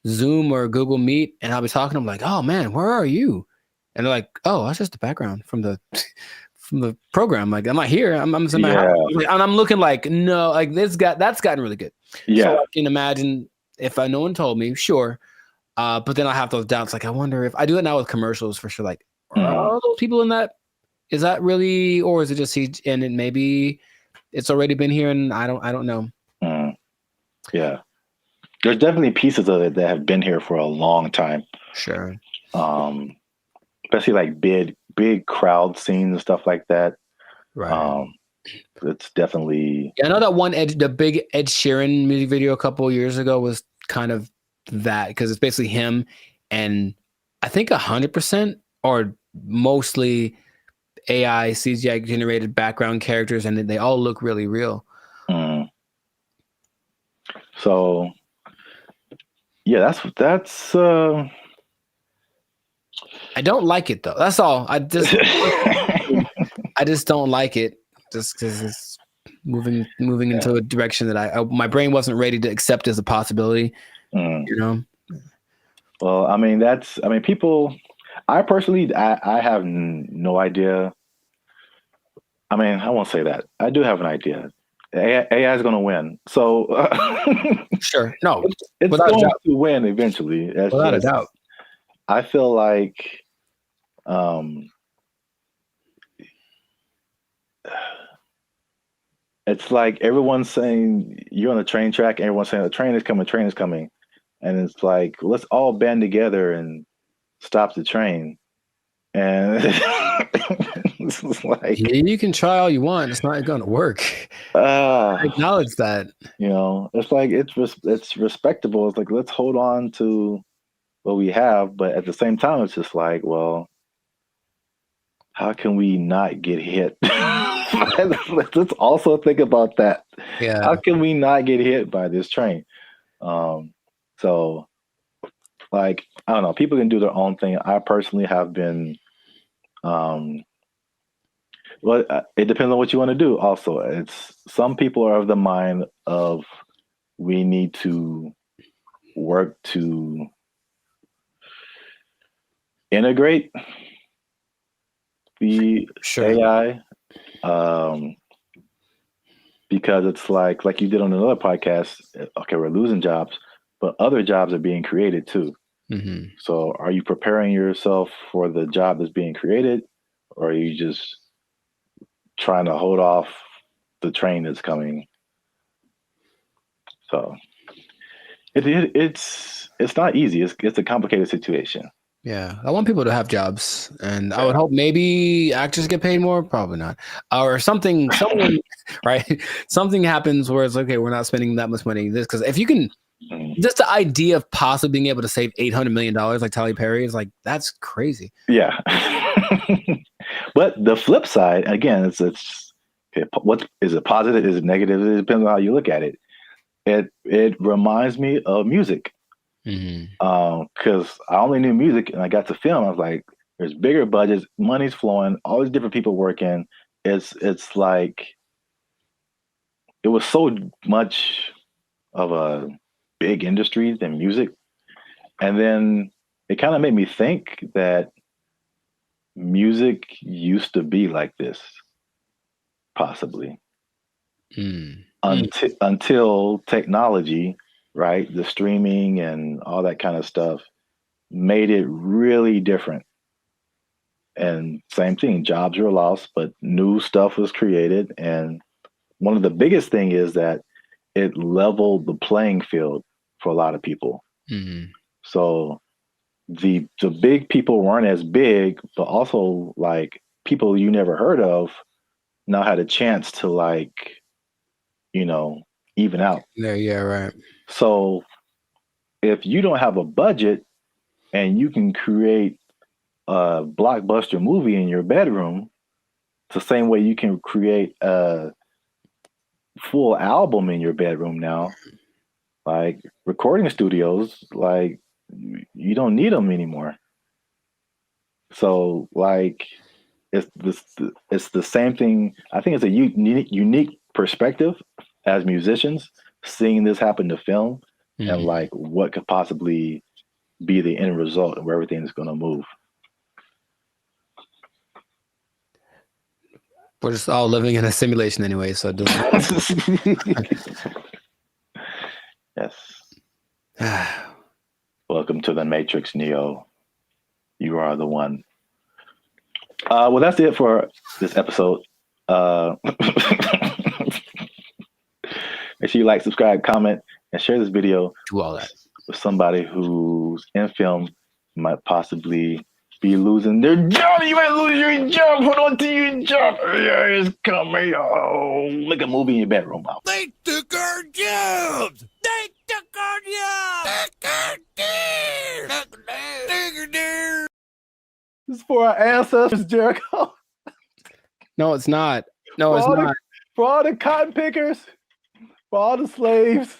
Zoom or Google Meet, and I'll be talking to them like, "Oh man, where are you?" And they're like, "Oh, that's just the background from the program. Like, I'm not here. I'm in my house." And I'm looking like, no, like that's gotten really good. Yeah. So I can imagine if no one told me, sure. But then I have those doubts. Like, I wonder if I do it now with commercials for sure. Like, are all those people in that? Is that really, or is it just and it maybe it's already been here and I don't know. Yeah. There's definitely pieces of it that have been here for a long time. Sure. Especially like big crowd scenes and stuff like that. Right. It's definitely. Yeah, I know that the big Ed Sheeran music video a couple of years ago was kind of that, because it's basically him and I think 100% or mostly AI CGI generated background characters, and they all look really real. So yeah, that's I don't like it though. That's all. I just don't like it, just because it's moving into a direction that my brain wasn't ready to accept as a possibility. Well, I mean, people. I personally, I have no idea. I mean, I won't say that. I do have an idea. AI is going to win. So sure, no, it's going to win eventually. Without a doubt. I feel like it's like everyone's saying you're on the train track, and everyone's saying the train is coming, and it's like, let's all band together and stop the train. And Like, you can try all you want. It's not going to work. I acknowledge that. You know, it's like it's respectable. It's like, let's hold on to what we have, but at the same time, it's just like, well, how can we not get hit? Let's also think about that. Yeah. How can we not get hit by this train? So, like, I don't know. People can do their own thing. I personally have been. Well, it depends on what you want to do. Also, it's some people are of the mind of we need to work to integrate the AI, because it's like you did on another podcast. Okay, we're losing jobs, but other jobs are being created too. Mm-hmm. So, are you preparing yourself for the job that's being created, or are you just trying to hold off the train that's coming? So, it's not easy. It's a complicated situation. Yeah, I want people to have jobs, and I would hope maybe actors get paid more. Probably not, or something. Someone, right? Something happens where it's okay. We're not spending that much money. This because if you can, just the idea of possibly being able to save $800 million like Tyler Perry is like that's crazy. Yeah, but the flip side again, it's what is it positive? Is it negative? It depends on how you look at it. It reminds me of music. Because I only knew music and I got to film. I was like, there's bigger budgets, money's flowing, all these different people working. It's like it was so much of a big industry than music. And then it kind of made me think that music used to be like this, possibly. Until technology, right? The streaming and all that kind of stuff made it really different. And same thing, jobs were lost, but new stuff was created. And one of the biggest thing is that it leveled the playing field for a lot of people. So the big people weren't as big, but also like people you never heard of now had a chance to like, even out. Yeah, right. So if you don't have a budget and you can create a blockbuster movie in your bedroom, it's the same way you can create a full album in your bedroom now. Like recording studios, like you don't need them anymore. So like it's the same thing. I think it's a unique perspective as musicians seeing this happen to film and like what could possibly be the end result and where everything's going to move. We're just all living in a simulation anyway, so it doesn't. Yes. Welcome to the Matrix, Neo. You are the one. Well, that's it for this episode. Make sure you like, subscribe, comment, and share this video. Do all that with somebody who's in film might possibly be losing their job. You might lose your job. Hold on to your job. Yeah, it's coming. Oh, make a movie in your bedroom. They took our jobs. They took our jobs. This is for our ancestors, Jericho. No, it's not. No, it's not. For all the cotton pickers, for all the slaves,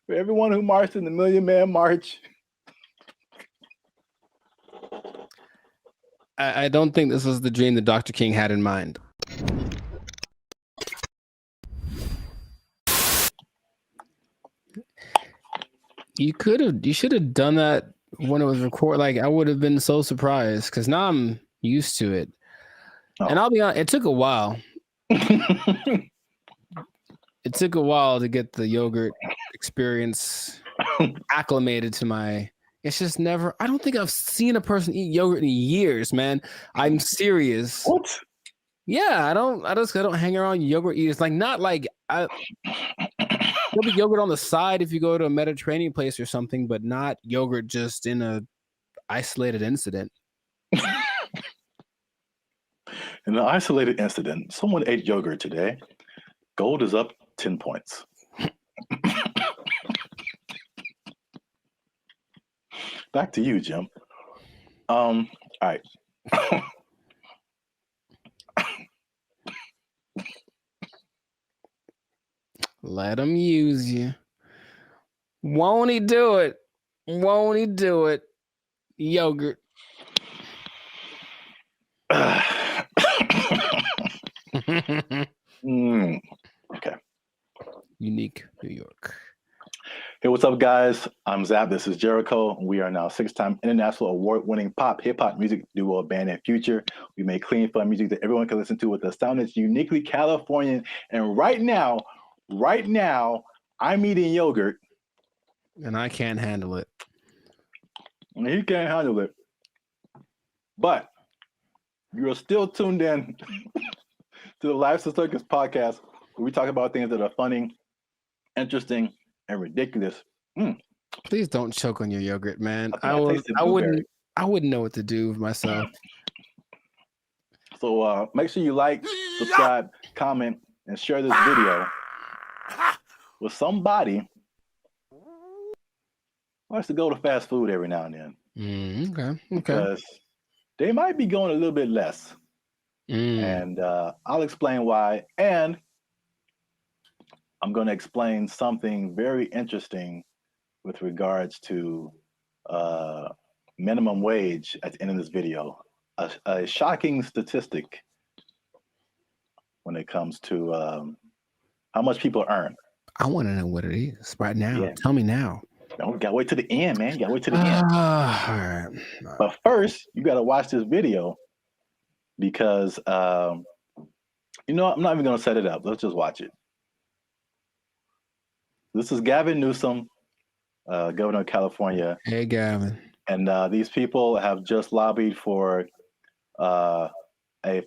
for everyone who marched in the Million Man March. I don't think this was the dream that Dr. King had in mind. You should have done that when it was recorded. Like I would have been so surprised because now I'm used to it. And I'll be honest, it took a while. It took a while to get the yogurt experience acclimated to my. It's just never. I don't think I've seen a person eat yogurt in years, man. I'm serious. What? Yeah, I don't hang around yogurt eaters. Like not like there'll be yogurt on the side if you go to a Mediterranean place or something, but not yogurt just in a isolated incident. In an isolated incident, someone ate yogurt today. Gold is up 10 points. Back to you, Jim. All right. Let him use you. Won't he do it? Won't he do it? Yogurt. Okay. Unique New York. Hey, what's up, guys? I'm Zab. This is Jericho. We are now 6-time international award-winning pop, hip-hop music duo Band and Future. We make clean, fun music that everyone can listen to with a sound that's uniquely Californian. And right now, I'm eating yogurt. And I can't handle it. And he can't handle it. But you're still tuned in to the Life's a Circus podcast, where we talk about things that are funny, interesting, and ridiculous. Please don't choke on your yogurt, man. I wouldn't know what to do with myself. So make sure you like, subscribe, comment, and share this video with somebody who likes to go to fast food every now and then. Okay. Because they might be going a little bit less. And I'll explain why. And I'm going to explain something very interesting with regards to minimum wage at the end of this video. A shocking statistic when it comes to how much people earn. I want to know what it is right now. Yeah. Tell me now. No, we gotta wait to the end, man. You gotta wait to the end. All right. But first, you gotta watch this video because I'm not even gonna set it up. Let's just watch it. This is Gavin Newsom, governor of California. Hey, Gavin. And these people have just lobbied for a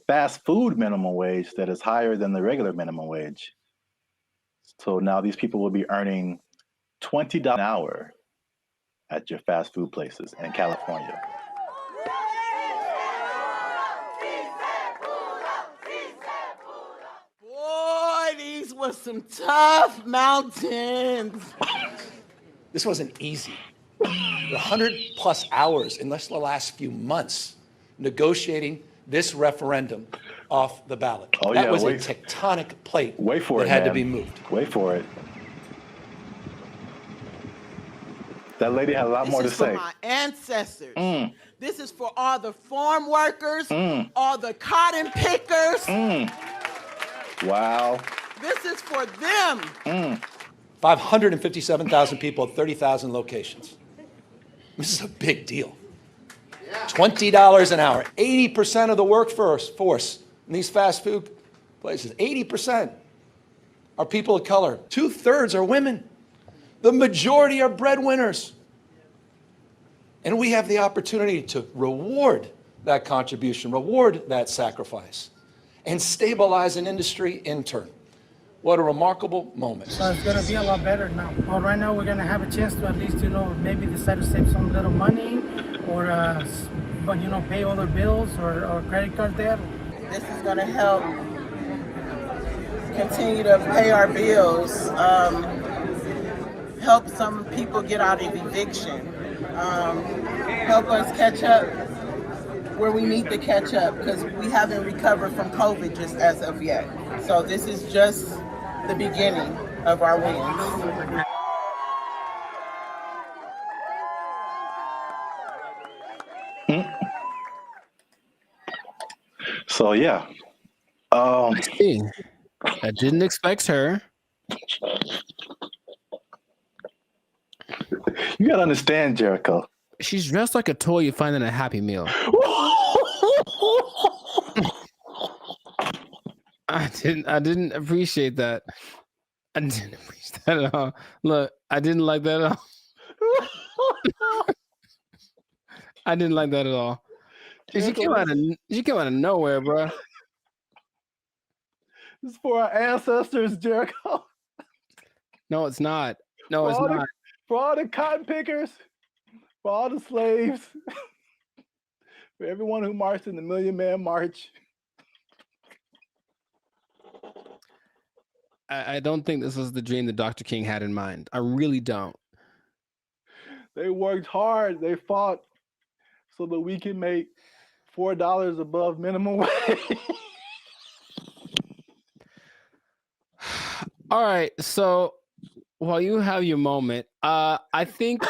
fast food minimum wage that is higher than the regular minimum wage. So now these people will be earning $20 an hour at your fast food places in California. Boy, these were some tough mountains. This wasn't easy. 100+ hours in the last few months negotiating this referendum off the ballot. That was a tectonic plate that had to be moved. Wait for it. That lady had a lot more to say. This is for my ancestors. This is for all the farm workers, all the cotton pickers. Wow. This is for them. 557,000 people at 30,000 locations. This is a big deal. $20 an hour. 80% of the workforce in these fast food places, 80% are people of color. 2/3 are women. The majority are breadwinners. And we have the opportunity to reward that contribution, reward that sacrifice, and stabilize an industry in turn. What a remarkable moment. So it's going to be a lot better now. Well, right now we're going to have a chance to at least, maybe decide to save some little money or, pay all their bills or credit card debt. This is going to help continue to pay our bills, help some people get out of eviction, help us catch up where we need to catch up because we haven't recovered from COVID just as of yet. So this is just the beginning of our wins. So yeah, I didn't expect her. You gotta understand, Jericho. She's dressed like a toy you find in a Happy Meal. I didn't appreciate that. I didn't appreciate that at all. Look, I didn't like that at all. I didn't like that at all. She came out of nowhere, bro. This is for our ancestors, Jericho. No, it's not. No, it's not. For all the cotton pickers, for all the slaves, for everyone who marched in the Million Man March. I don't think this was the dream that Dr. King had in mind. I really don't. They worked hard. They fought so that we can make $4 above minimum wage. All right, so while you have your moment, I think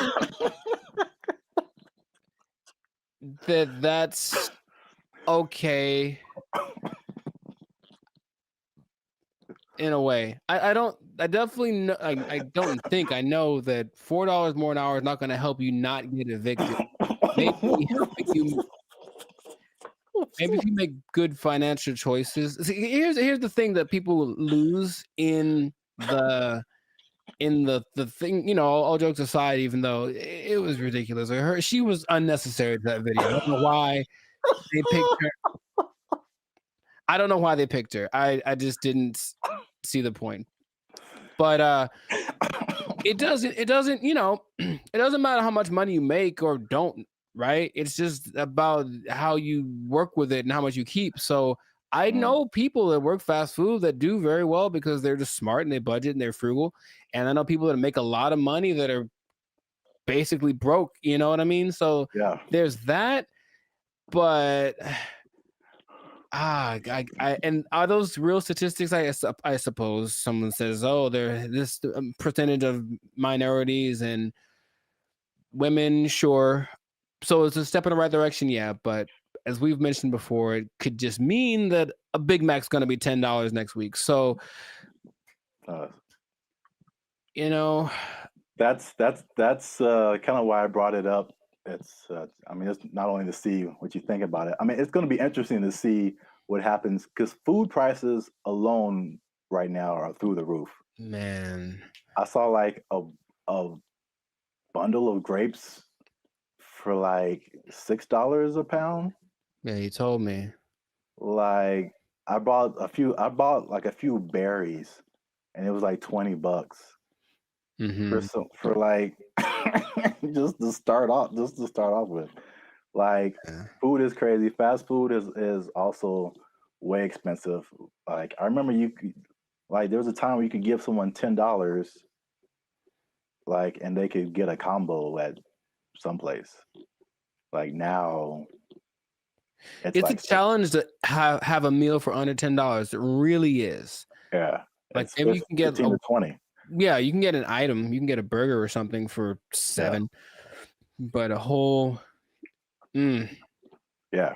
that's okay in a way. I definitely know, I don't think I know that $4 more an hour is not going to help you not get evicted. Maybe helping you. Maybe if you make good financial choices. See, here's the thing that people lose in the thing. You know, all jokes aside, even though it was ridiculous, she was unnecessary to that video. I don't know why they picked her. I don't know why they picked her. I just didn't see the point. But it doesn't, you know, it doesn't matter how much money you make or don't, right? It's just about how you work with it and how much you keep. So I know people that work fast food that do very well because they're just smart and they budget and they're frugal. And I know people that make a lot of money that are basically broke, you know what I mean? So yeah, there's that. But and are those real statistics? I suppose someone says, oh, there this percentage of minorities and women, sure. So it's a step in the right direction, yeah. But as we've mentioned before, it could just mean that a Big Mac's going to be $10 next week. So, you know, that's kind of why I brought it up. It's I mean, it's not only to see what you think about it. I mean, it's going to be interesting to see what happens because food prices alone right now are through the roof. Man, I saw like a bundle of grapes for like $6 a pound. Yeah, you told me. Like I bought like a few berries, and it was like $20 for like just to start off with. Like food is crazy. Fast food is also way expensive. Like I remember there was a time where you could give someone $10, like, and they could get a combo at someplace. Like now, it's like a challenge to have a meal for under $10. It really is. Yeah, like maybe you can get 15 to 20. Yeah, you can get an item. You can get a burger or something for $7, but a whole. Yeah.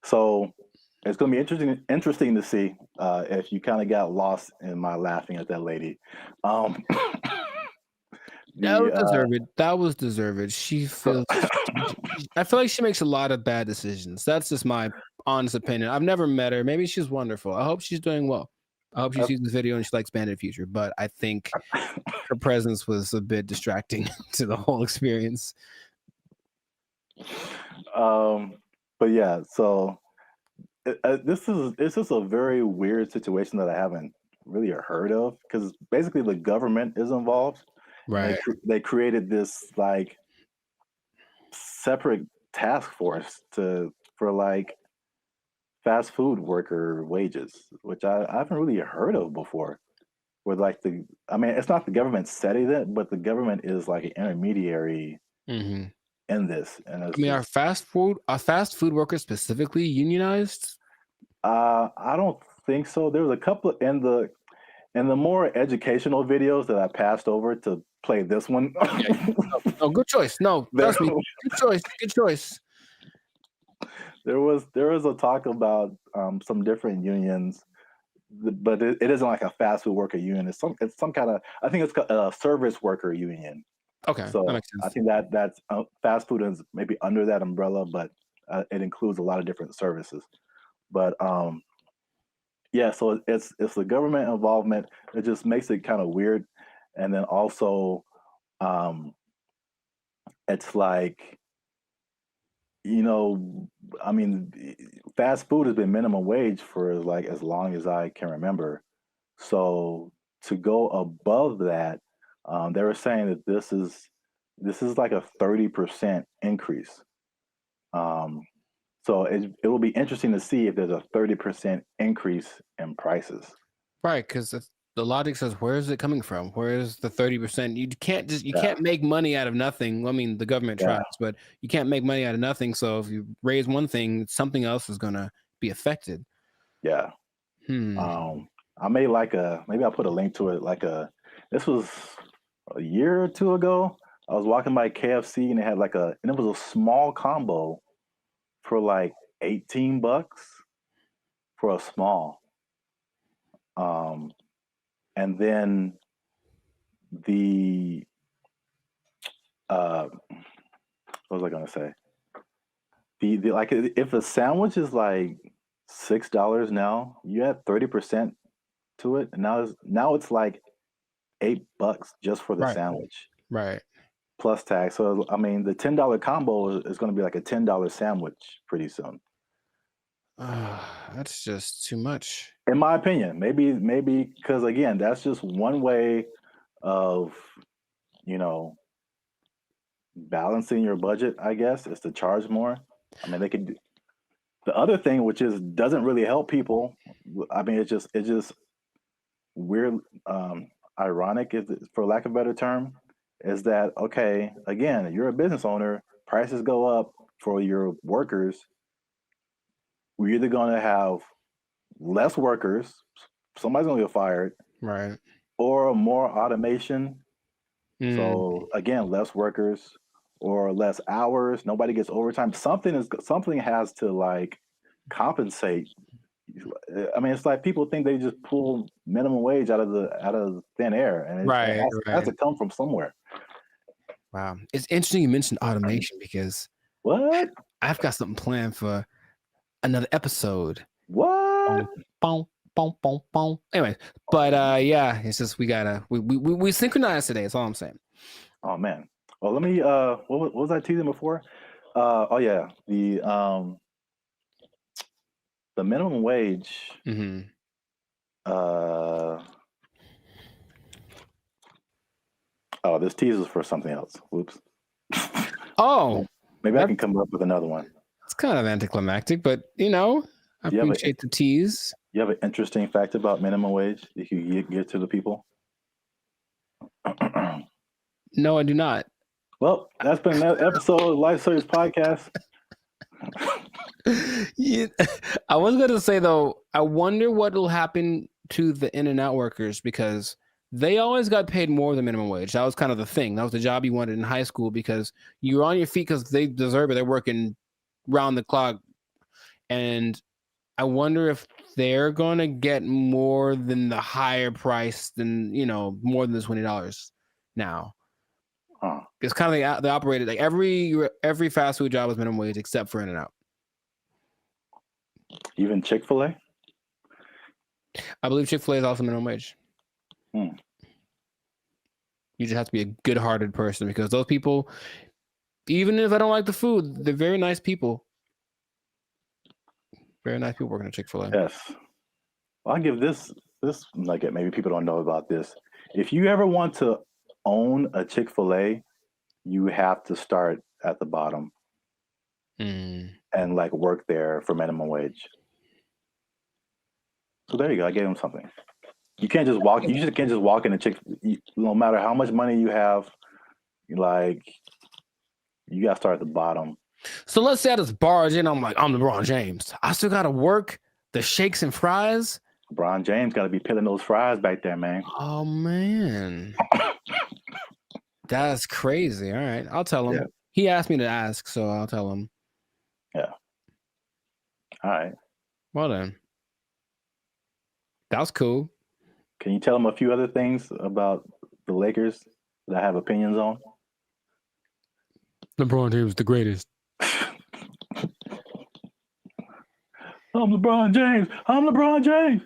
So it's going to be interesting to see if you kind of got lost in my laughing at that lady. That was deserved. That was deserved. She feels. I feel like she makes a lot of bad decisions. That's just my honest opinion. I've never met her. Maybe she's wonderful. I hope she's doing well. I hope she sees this video and she likes Bandit Future. But I think her presence was a bit distracting to the whole experience. But yeah, so this is a very weird situation that I haven't really heard of because basically the government is involved. Right. They created this like separate task force for like fast food worker wages, which I haven't really heard of before. Where like I mean, it's not the government setting it, but the government is like an intermediary in this. And I mean, are fast food workers specifically unionized? I don't think so. There was a couple in the more educational videos that I passed over to play this one. Oh, good choice. No, trust me. Good choice. Good choice. There was a talk about some different unions, but it isn't like a fast food worker union. It's some kind of, I think it's a service worker union. Okay, so that makes sense. I think that's fast food is maybe under that umbrella, but it includes a lot of different services. But yeah, so it's the government involvement. It just makes it kind of weird, and then also, it's like, you know, I mean, fast food has been minimum wage for like as long as I can remember. So to go above that, they were saying that this is like a 30% increase. So it will be interesting to see if there's a 30% increase in prices. Right, because the logic says, where is it coming from? Where is the 30%? You can't make money out of nothing. I mean, the government tries, but you can't make money out of nothing. So if you raise one thing, something else is gonna be affected. Yeah. I made maybe I'll put a link to it. This was a year or two ago. I was walking by KFC and they had and it was a small combo for like $18 for a small. And then what was I gonna say? If a sandwich is like $6 now, you add 30% to it, and now it's like $8 just for the sandwich, right? Plus tax. So I mean, the $10 combo is going to be like a $10 sandwich pretty soon. That's just too much, in my opinion. Maybe because again, that's just one way of balancing your budget. I guess is to charge more. I mean, they could do the other thing, which doesn't really help people. I mean, it's just weird, ironic, for lack of a better term, is that okay? Again, you're a business owner. Prices go up for your workers. We're either going to have less workers, somebody's going to get fired, right, or more automation. So again, less workers or less hours. Nobody gets overtime. Something has to compensate. I mean, it's like people think they just pull minimum wage out of thin air, and it has to come from somewhere. Wow, it's interesting you mentioned automation because I've got something planned for another episode. What? Boom, boom, boom, boom. Anyway, but yeah, it's just we synchronized today. That's all I'm saying. Oh man. Well, let me. What was I teasing before? Oh yeah, the minimum wage. Oh, this teaser is for something else. Whoops. Oh, maybe I can come up with another one. It's kind of anticlimactic, but I appreciate the tease. You have an interesting fact about minimum wage if you give to the people? No, I do not. Well, that's been another episode of Life Service Podcast. Yeah, I was going to say, though, I wonder what will happen to the in-and-out workers because they always got paid more than minimum wage. That was kind of the thing. That was the job you wanted in high school because you were on your feet because they deserve it. They're working round the clock. And I wonder if they're going to get more than the higher price than, more than the $20 now. It's kind of they operated like every fast food job is minimum wage except for In-N-Out. Even Chick-fil-A? I believe Chick-fil-A is also minimum wage. You just have to be a good-hearted person because those people, even if I don't like the food, they're very nice people. Very nice people working at Chick-fil-A. Yes. Well, I'll give this nugget. Maybe people don't know about this. If you ever want to own a Chick-fil-A, you have to start at the bottom and work there for minimum wage. So there you go. I gave him something. You can't just walk. You just can't just walk in a no matter how much money you have, you gotta start at the bottom. So let's say I just barge in. I'm LeBron James. I still gotta work the shakes and fries. LeBron James gotta be peeling those fries back there, man. Oh man, that's crazy. All right, I'll tell him. Yeah. He asked me to ask, so I'll tell him. Yeah. All right. Well then, that was cool. Can you tell him a few other things about the Lakers that I have opinions on? LeBron James is the greatest. I'm LeBron James. I'm LeBron James.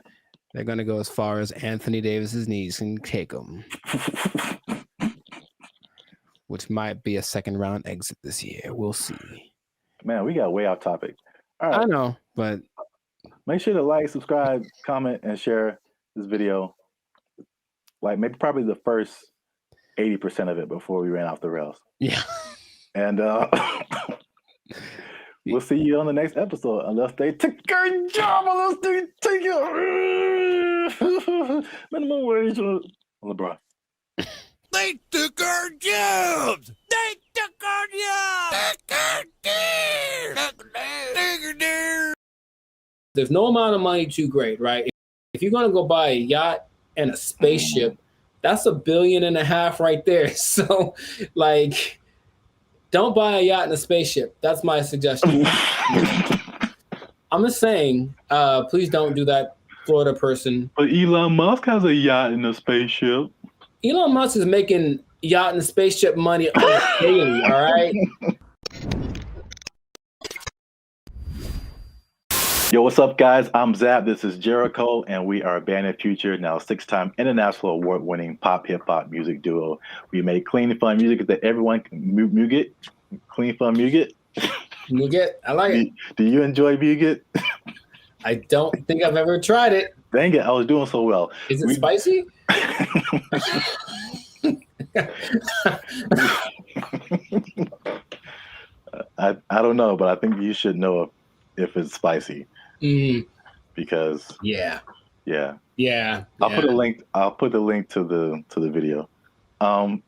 They're going to go as far as Anthony Davis's knees can take them. Which might be a second round exit this year. We'll see. Man, we got way off topic. All right. I know, but make sure to like, subscribe, comment, and share this video. Maybe probably the first 80% of it before we ran off the rails. Yeah. And we'll see you on the next episode unless they take your job, unless they take it. Minimum wage on LeBron. They took our jobs. They took our jobs. There's no amount of money too great, right? If you're gonna go buy a yacht and a spaceship, that's $1.5 billion right there. So, like, don't buy a yacht and a spaceship. That's my suggestion. I'm just saying, please don't do that, Florida person. But Elon Musk has a yacht and a spaceship. Elon Musk is making yacht and spaceship money daily, all right? Yo, what's up, guys? I'm Zab. This is Jericho, and we are Band of Future, now 6-time international award-winning pop hip-hop music duo. We make clean, fun music that everyone can muget. Clean, fun muget. Muget, I like it. Do you enjoy muget? I don't think I've ever tried it. Dang it, I was doing so well. Is it spicy? I don't know, but I think you should know if it's spicy. Because yeah. I'll put the link to the video. Oh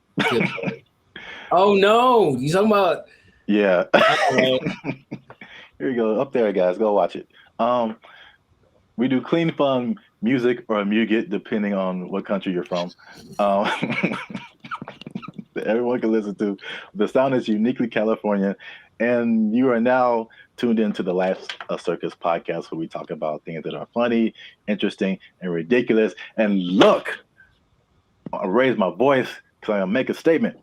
no, you talking about? Yeah. Here you go, up there, guys. Go watch it. We do clean, fun music or muget, depending on what country you're from. That everyone can listen to. The sound is uniquely Californian, and you are now tuned into the Life Circus podcast, where we talk about things that are funny, interesting, and ridiculous. And look, I raise my voice because I'm gonna make a statement.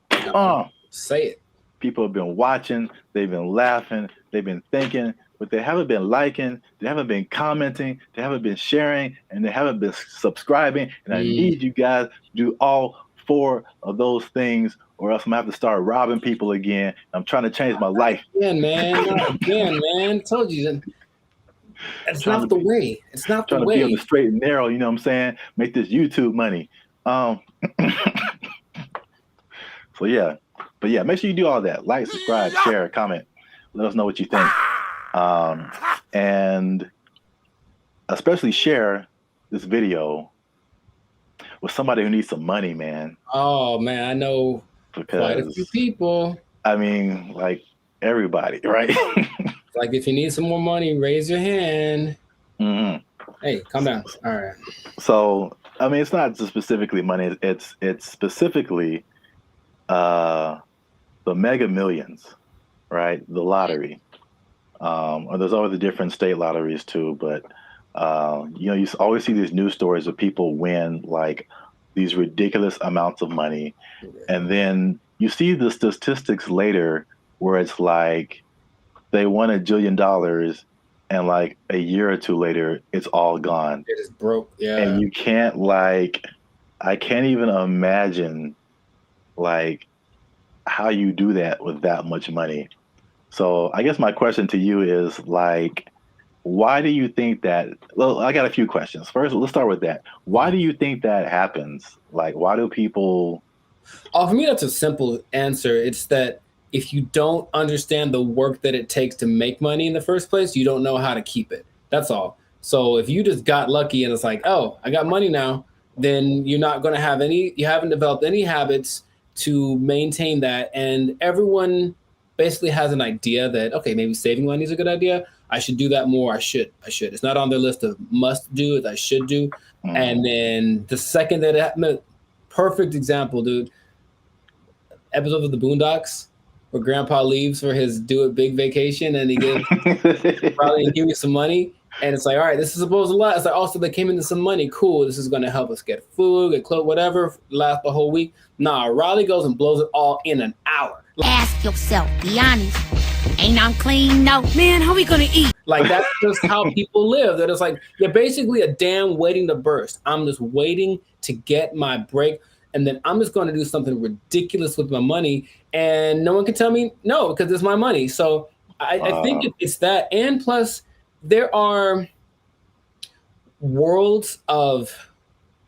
Say it. People have been watching, they've been laughing, they've been thinking, but they haven't been liking, they haven't been commenting, they haven't been sharing, and they haven't been subscribing. And I need you guys to do all 4 of those things, or else I'm gonna have to start robbing people again. I'm trying to change my life. Again, man. Told you. It's not the way. It's not the way. Trying to be on the straight and narrow, you know what I'm saying? Make this YouTube money. So yeah. But yeah, make sure you do all that. Like, subscribe, share, comment. Let us know what you think. And especially share this video with somebody who needs some money, man. Oh, man, I know quite a few people. I mean, like everybody, right? Like, if you need some more money, raise your hand. Hey, calm down. All right. So, I mean, it's not just specifically money. It's specifically the Mega Millions, right? The lottery. Or there's always the different state lotteries too, but you always see these news stories of people win like these ridiculous amounts of money, and then you see the statistics later where it's like they won $1 jillion, and like a year or two later, it's all gone. It is broke, yeah. And you can't I can't even imagine like how you do that with that much money. So I guess my question to you is like, why do you think that? Well, I got a few questions. First, let's start with that. Why do you think that happens? Like, why do people? Oh, for me, that's a simple answer. It's that if you don't understand the work that it takes to make money in the first place, you don't know how to keep it. That's all. So if you just got lucky and it's like, oh, I got money now, then you're not going to have you haven't developed any habits to maintain that. And everyone basically has an idea that, okay, maybe saving money is a good idea. I should do that more. I should. It's not on their list of must do, it's I should do. And then the second that it happened, perfect example, dude. Episode of the Boondocks where Grandpa leaves for his do it big vacation and he gives probably give me some money. And it's like, all right, this is supposed to last. It's like, also, they came into some money. Cool. This is going to help us get food, get clothes, whatever, last the whole week. Nah, Riley goes and blows it all in an hour. Ask yourself, be honest. Ain't I'm clean? No. Man, how we going to eat? Like, that's just how people live. That it's like, you're basically a dam waiting to burst. I'm just waiting to get my break. And then I'm just going to do something ridiculous with my money. And no one can tell me no, because it's my money. So I think it's that. And plus, there are worlds of,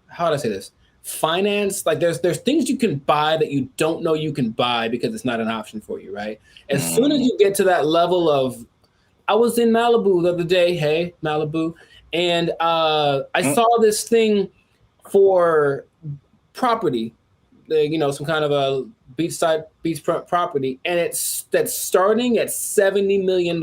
how do I say this? Finance. Like there's things you can buy that you don't know you can buy because it's not an option for you, right? As soon as you get to that level of, I was in Malibu the other day, hey, Malibu, And I saw this thing for property, some kind of a beach property, and that's starting at $70 million.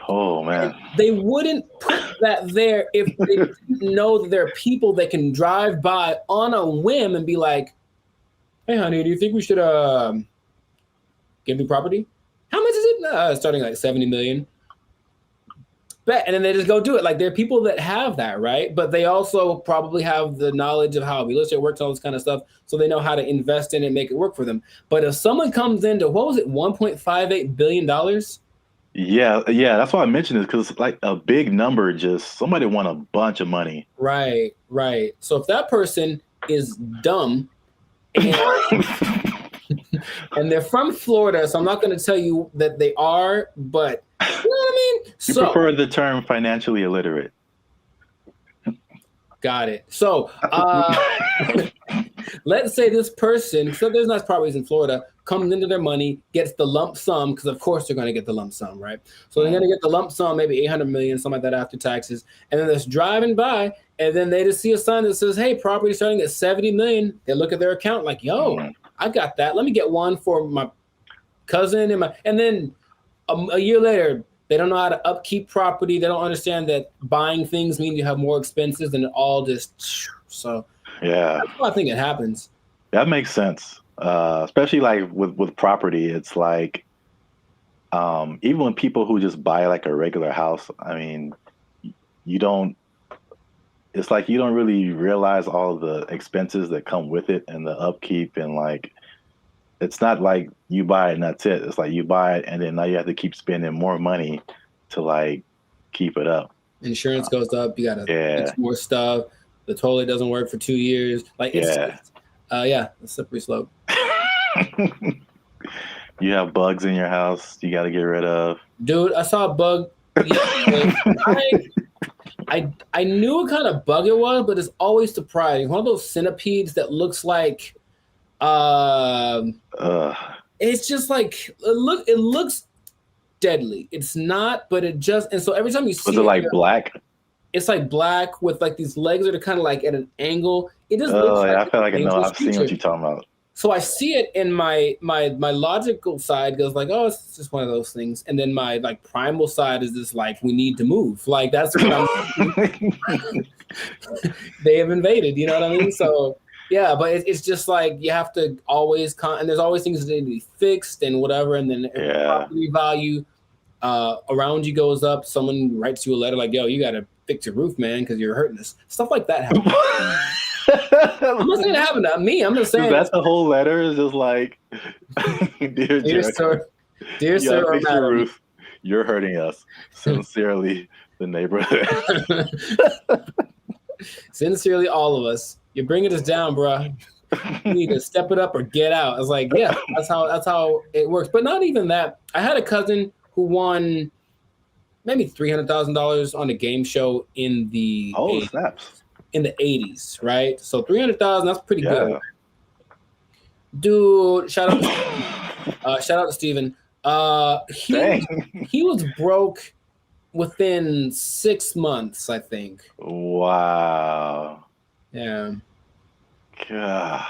Oh man. They wouldn't put that there if they didn't know that there are people that can drive by on a whim and be like, "Hey, honey, do you think we should get the property? How much is it? Starting like 70 million." Bet, and then they just go do it. Like, there are people that have that, right? But they also probably have the knowledge of how real estate works, all this kind of stuff, so they know how to invest in it and make it work for them. But if someone comes into, what was it, $1.58 billion? Yeah, that's why I mentioned it, because it's like a big number. Just somebody won a bunch of money. Right. So if that person is dumb and, and they're from Florida, so I'm not going to tell you that they are, but you know what I mean? You prefer the term financially illiterate. Got it. So let's say this person, so there's nice properties in Florida, comes into their money, gets the lump sum, because of course they're going to get the lump sum, right? So they're going to get the lump sum, maybe 800 million, something like that after taxes. And then they're just driving by, and then they just see a sign that says, "Hey, property starting at 70 million. They look at their account like, "Yo, I got that. Let me get one for my cousin." And then a year later, they don't know how to upkeep property. They don't understand that buying things means you have more expenses, and it all just, so yeah. that's why I think it happens. That makes sense. Especially like with property, it's like even when people who just buy like a regular house, I mean, it's like you don't really realize all of the expenses that come with it and the upkeep, and like it's not like you buy it and that's it. It's like you buy it and then now you have to keep spending more money to like keep it up. Insurance goes up. You got to fix more stuff. The toilet doesn't work for 2 years. Like, it's a slippery slope. You have bugs in your house you got to get rid of. Dude, I saw a bug. I knew what kind of bug it was, but it's always surprising. One of those centipedes that looks like, it's just like, it looks deadly. It's not, but it just, and so every time you see it like black? It's like black with like these legs that are kind of like at an angle. It just looks like, I feel like I know. I've seen what you're talking about. So I see it, and my logical side goes like, "Oh, it's just one of those things," and then my like primal side is just like, "We need to move." Like, that's what I'm. They have invaded. You know what I mean? So yeah, but it's just like you have to always and there's always things that need to be fixed and whatever, and then property value around you goes up. Someone writes you a letter like, "Yo, you got to fix your roof, man, because you're hurting us." Stuff like that happens. I'm not saying it happened to me. I'm just saying that's the whole letter is just like, dear sir, or madam, roof, you're hurting us. Sincerely, the neighborhood. Sincerely, all of us. You're bringing us down, bro. You need to step it up or get out. I was like, yeah, that's how it works. But not even that. I had a cousin who won maybe $300,000 on a game show in the in the 80s, right? So 300,000, that's pretty good. Dude, shout out to Steven. He was broke within 6 months, I think. Wow. Yeah. God.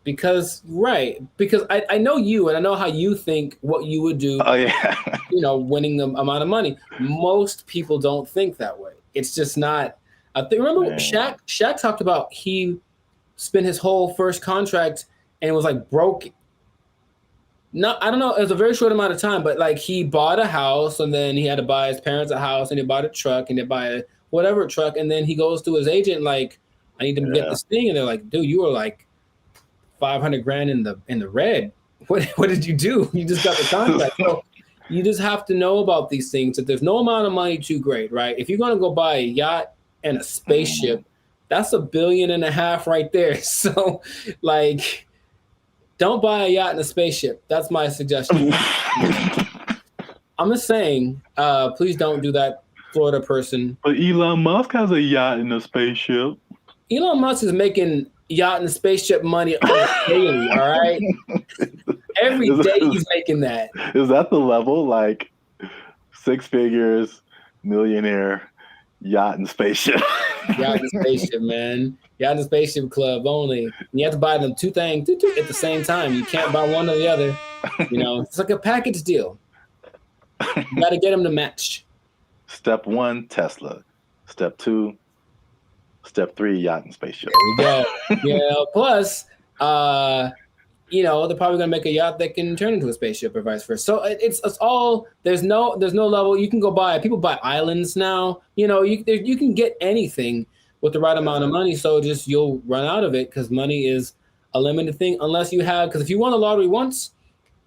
Because I know you, and I know how you think, what you would do. Oh yeah. Winning the amount of money. Most people don't think that way. It's just not. Remember Shaq talked about he spent his whole first contract and was like broke. I don't know. It was a very short amount of time, but like he bought a house and then he had to buy his parents a house and he bought a truck and they buy a whatever truck. And then he goes to his agent like, "I need to get this thing." And they're like, "Dude, you were like $500,000 in the red. What did you do? You just got the contract." So you just have to know about these things, that there's no amount of money too great, right? If you're going to go buy a yacht and a spaceship, that's $1.5 billion right there. So like, don't buy a yacht and a spaceship. That's my suggestion. I'm just saying, please don't do that, Florida person. But Elon Musk has a yacht and a spaceship. Elon Musk is making yacht and spaceship money daily, all right? Every day he's making that. Is that the level? Like 6 figures, millionaire, Yacht and spaceship. Yacht and spaceship, man. Yacht and spaceship club only. And you have to buy them two things at the same time. You can't buy one or the other. You know, it's like a package deal. You got to get them to match. Step 1, Tesla. Step 2, Step 3, yacht and spaceship. There we go. Yeah. Plus, you know, they're probably gonna make a yacht that can turn into a spaceship or vice versa. So it's all there's no level. You can go buy. People buy islands now. You know, you can get anything with the right amount of money. So just you'll run out of it because money is a limited thing unless you have. Because if you won the lottery once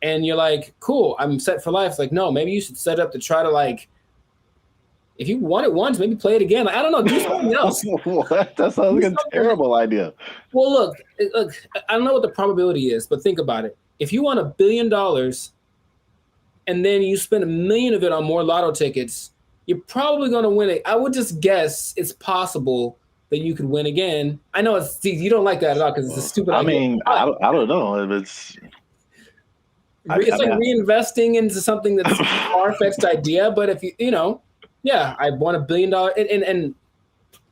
and you're like, cool, I'm set for life. It's like, no, maybe you should set up to try to like. If you won it once, maybe play it again. Like, I don't know, do something else. What? That sounds like a terrible idea. Well, look, I don't know what the probability is, but think about it. If you won $1 billion and then you spend $1 million of it on more lotto tickets, you're probably going to win it. I would just guess it's possible that you could win again. I know you don't like that at all because it's a stupid idea. I mean, I don't know if it's. It's like reinvesting into something that's a far-fetched idea, but if you know. Yeah, I won $1 billion and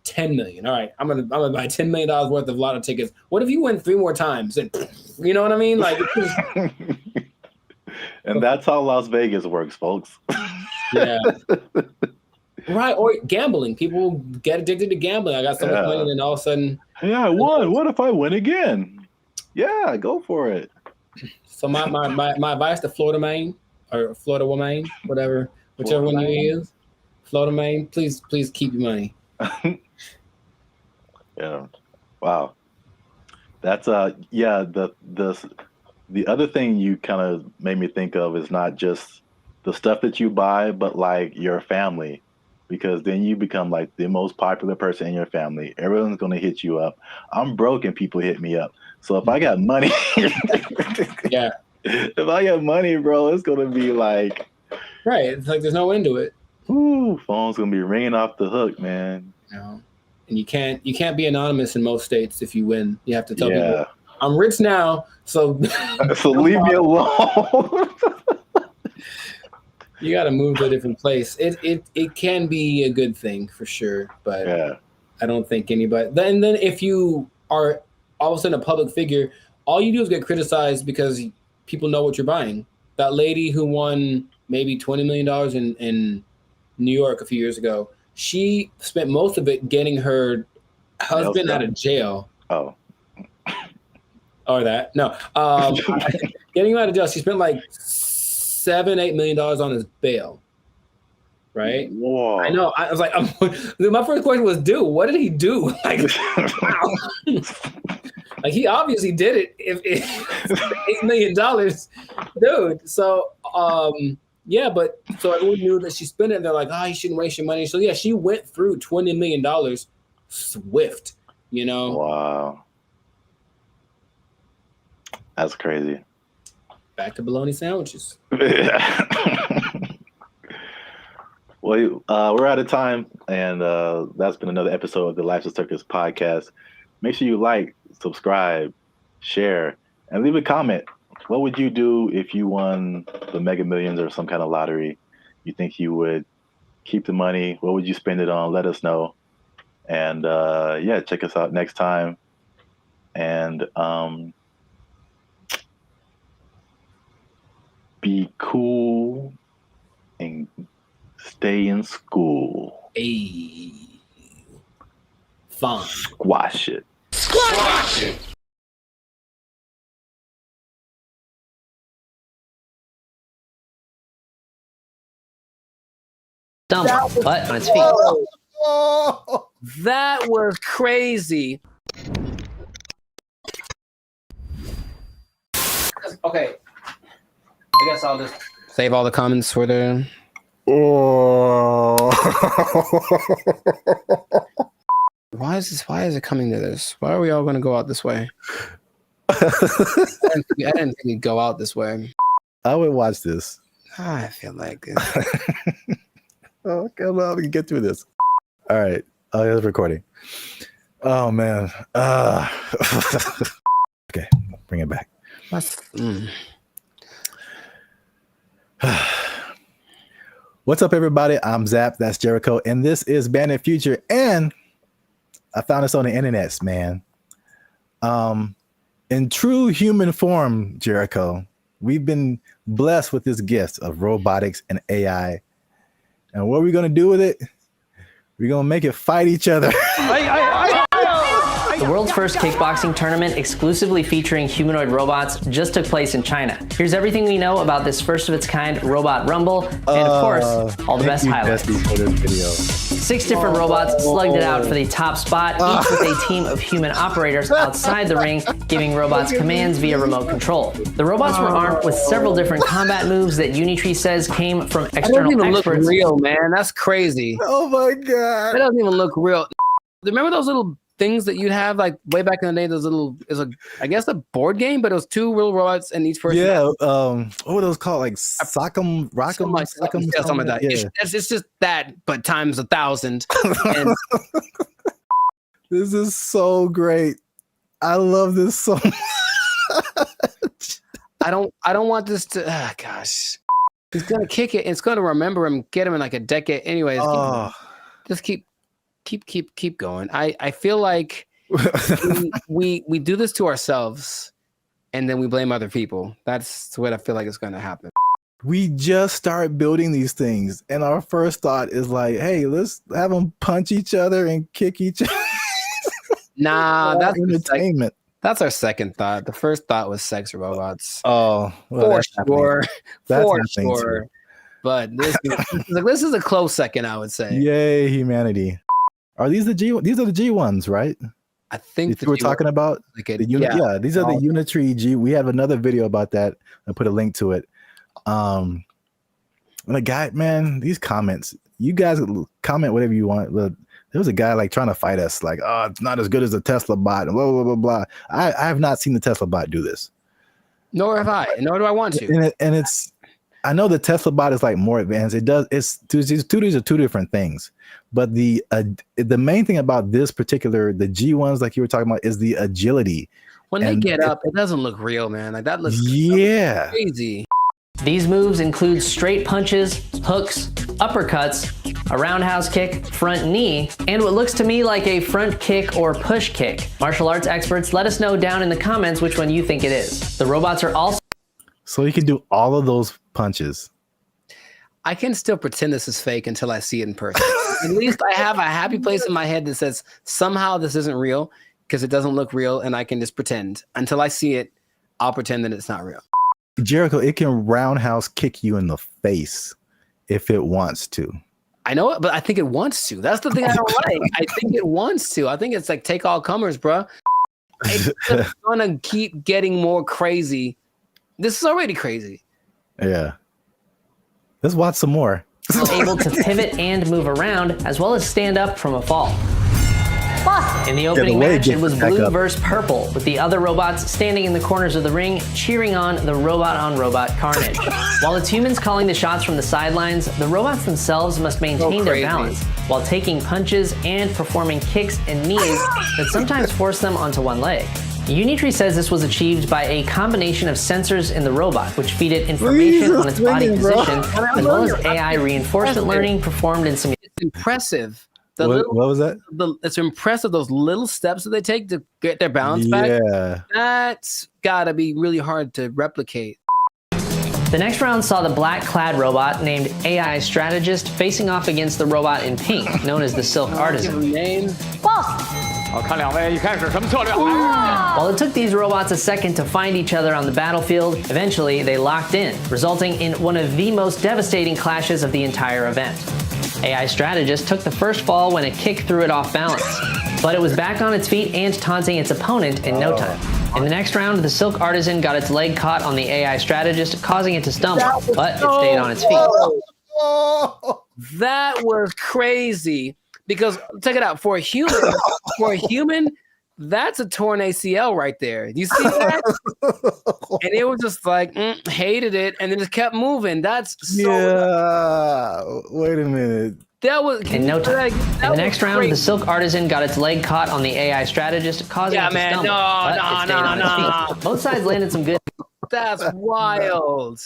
10 million. All right, I'm gonna buy $10 million worth of lotto tickets. What if you win 3 more times? And you know what I mean? Like, and that's how Las Vegas works, folks. Yeah. Right, or gambling. People get addicted to gambling. I got so much money, and then all of a sudden, yeah, I won. What if I win again? Yeah, go for it. So my advice to Florida man or Florida woman, whatever, whichever one you use. Florida man, please keep your money. Yeah. Wow. That's yeah, the other thing you kind of made me think of is not just the stuff that you buy, but like your family, because then you become like the most popular person in your family. Everyone's going to hit you up. I'm broke and people hit me up. So if I got money, yeah, if I got money, bro, it's going to be like, right. It's like there's no end to it. Ooh, phone's gonna be ringing off the hook, man. No. And you can't be anonymous in most states if you win. You have to tell people, I'm rich now, so so leave me alone. You got to move to a different place. It can be a good thing for sure, but I don't think anybody. Then if you are all of a sudden a public figure, all you do is get criticized because people know what you're buying. That lady who won maybe $20 million in New York a few years ago, she spent most of it getting her husband out of jail. Oh. Or that. No. Getting him out of jail. She spent like $7-8 million on his bail. Right? Whoa. I know. I was like, my first question was, dude, what did he do? Like, wow. Like, he obviously did it. If $8 million, dude. So, yeah, but so everyone knew that she spent it, and they're like, you shouldn't waste your money. So yeah, she went through $20 million swift, you know? Wow. That's crazy. Back to bologna sandwiches. Well, we're out of time, and that's been another episode of the Life's a Circus podcast. Make sure you like, subscribe, share, and leave a comment. What would you do if you won the Mega Millions or some kind of lottery? You think you would keep the money? What would you spend it on? Let us know. And yeah, check us out next time. And be cool and stay in school. Hey. Fun. Squash it. Squash it! Dumb butt on its feet. That was crazy. Okay. I guess I'll just save all the comments for the. Why is it coming to this? Why are we all going to go out this way? I didn't think we'd go out this way. I would watch this. I feel like it. Oh, come on, we can get through this. All right. Oh, yeah, it's recording. Oh, man. Okay, bring it back. What's up, everybody? I'm Zap. That's Jericho, and this is Bandit Future. And I found this on the internet, man. In true human form, Jericho, we've been blessed with this gift of robotics and AI. And what are we gonna do with it? We're gonna make it fight each other. The world's first kickboxing tournament exclusively featuring humanoid robots just took place in China. Here's everything we know about this first of its kind robot rumble, and of course, all the best highlights. For this video. 6 different robots slugged it out for the top spot, each with a team of human operators outside the ring, giving robots commands via remote control. The robots were armed with several different combat moves that Unitree says came from external That doesn't even experts. look real, man. That's crazy. Oh my god. That doesn't even look real. Remember those little things that you'd have like way back in the day? Those little I guess a board game, but it was 2 real robots and each person. Yeah. What were those called? Like Sock'em, Rock'em, something like that. Yeah. It's just that, but times 1,000. And This is so great. I love this so much. I don't want this to. Gosh, he's gonna kick it. It's gonna remember him, get him in like a decade. Anyways, just keep going. I feel like we do this to ourselves, and then we blame other people. That's what I feel like is going to happen. We just start building these things, and our first thought is like, "Hey, let's have them punch each other and kick each other." Nah, that's entertainment. That's our second thought. The first thought was sex robots. Oh, well, for happening sure. too. But this is a close second, I would say. Yay, humanity! Are these These are the G ones, right? I think we're talking about. Like these are the Unitree G. We have another video about that. I put a link to it. And the guy, man, these comments. You guys comment whatever you want. But there was a guy like trying to fight us, like, "Oh, it's not as good as a Tesla bot." And blah blah blah blah. I have not seen the Tesla bot do this. Nor have I. Nor do I want to. And it's. I know the Tesla bot is like more advanced. It does. These are 2 different things. But the main thing about this particular, the G ones, like you were talking about, is the agility. When they get up, it doesn't look real, man. Like that looks crazy. These moves include straight punches, hooks, uppercuts, a roundhouse kick, front knee, and what looks to me like a front kick or push kick. Martial arts experts, let us know down in the comments which one you think it is. The robots are also... So you can do all of those punches. I can still pretend this is fake until I see it in person. At least I have a happy place in my head that says somehow this isn't real because it doesn't look real, and I can just pretend. Until I see it, I'll pretend that it's not real. Jericho, it can roundhouse kick you in the face if it wants to. I know it, but I think it wants to. That's the thing I don't like. I think it wants to. I think it's like take all comers, bro. It's just gonna keep getting more crazy. This is already crazy. Yeah. Let's watch some more. Able to pivot and move around, as well as stand up from a fall. In the opening match, it was blue versus purple, with the other robots standing in the corners of the ring, cheering on the robot-on-robot carnage. While it's humans calling the shots from the sidelines, the robots themselves must maintain their balance, while taking punches and performing kicks and knees that sometimes force them onto one leg. Unitree says this was achieved by a combination of sensors in the robot, which feed it information on its body position, as well as AI reinforcement learning performed in simulation. It's impressive. What was that? It's impressive, those little steps that they take to get their balance back. Yeah. That's gotta be really hard to replicate. The next round saw the black-clad robot named AI Strategist facing off against the robot in pink, known as the Silk Artisan. While it took these robots a second to find each other on the battlefield, eventually they locked in, resulting in one of the most devastating clashes of the entire event. AI Strategist took the first fall when a kick threw it off balance, but it was back on its feet and taunting its opponent in no time. In the next round, the Silk Artisan got its leg caught on the AI Strategist, causing it to stumble, but it stayed on its feet. That was crazy. Because check it out, for a human, that's a torn ACL right there. You see that? And it was just like hated it, and then just kept moving. That's so wait a minute. That was in no time. In the next round, the Silk Artisan got its leg caught on the AI Strategist, causing it to stumble. No. Both sides landed some good. That's wild.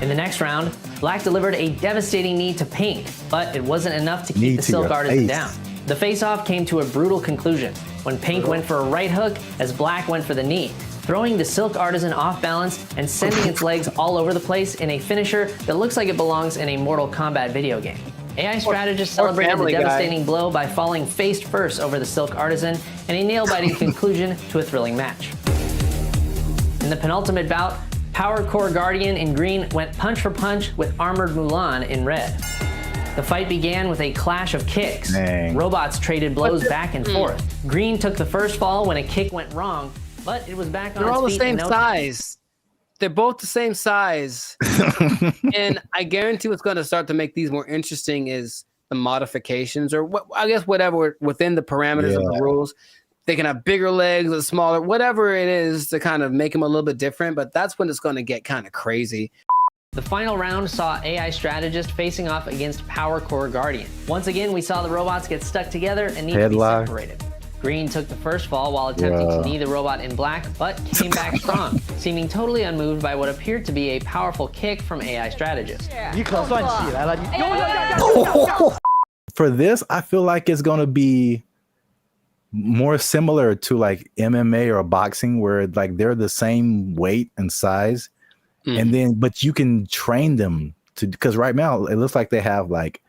In the next round, Black delivered a devastating knee to Pink, but it wasn't enough to keep the Silk Artisan down. The face-off came to a brutal conclusion when Pink went for a right hook as Black went for the knee, throwing the Silk Artisan off balance and sending its legs all over the place in a finisher that looks like it belongs in a Mortal Kombat video game. AI strategist celebrated the devastating blow by falling face first over the Silk Artisan and a nail-biting conclusion to a thrilling match. In the penultimate bout, Power Core Guardian in green went punch for punch with Armored Mulan in red. The fight began with a clash of kicks. Robots traded blows back and forth. Green took the first fall when a kick went wrong, but it was back on its feet. They're all the same size. They're both the same size. And I guarantee what's going to start to make these more interesting is the modifications, or I guess whatever within the parameters of the rules. They can have bigger legs or smaller, whatever it is to kind of make them a little bit different, but that's when it's going to get kind of crazy. The final round saw AI strategist facing off against Power Core Guardian. Once again, we saw the robots get stuck together and need to be separated. Green took the first fall while attempting to knee the robot in Black, but came back strong, seeming totally unmoved by what appeared to be a powerful kick from AI strategist. For this, I feel like it's going to be more similar to like MMA or boxing, where like they're the same weight and size, and then but you can train them to, because right now it looks like they have like,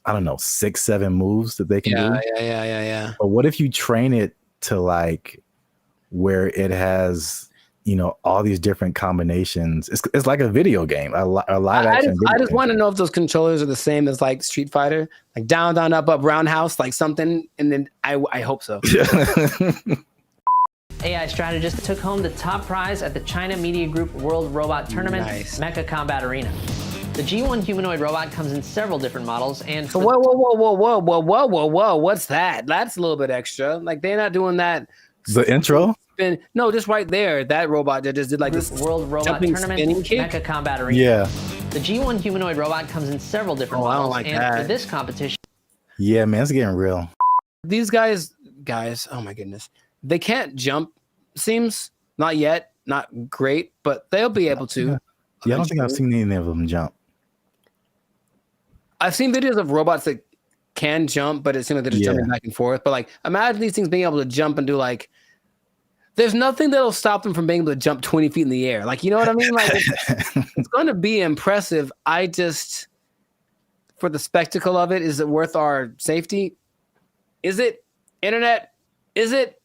I don't know, 6-7 moves that they can do. Yeah. But what if you train it to like where it has, you know, all these different combinations? It's like a video game, a live action. I just want to know if those controllers are the same as like Street Fighter, like down, down, up, up, roundhouse, like something. And then I hope so. AI strategist took home the top prize at the China Media Group World Robot Tournament, Mecha Combat Arena. The G1 humanoid robot comes in several different models, and whoa, what's that? That's a little bit extra. Like they're not doing that. The intro? No, just right there. That robot that just did like this World Robot Tournament, Mecha Combat Arena. Yeah. The G1 humanoid robot comes in several different models, I don't like and that. for this competition. Yeah, man, it's getting real. These guys, oh my goodness, they can't jump. Seems not yet, not great, but they'll be able to. Yeah, I don't think I've seen any of them jump. I've seen videos of robots that can jump, but it seems like they're just jumping back and forth. But like, imagine these things being able to jump and do like, there's nothing that'll stop them from being able to jump 20 feet in the air. Like, you know what I mean? Like, it's going to be impressive. I just, for the spectacle of it, is it worth our safety? Is it? Internet? Is it?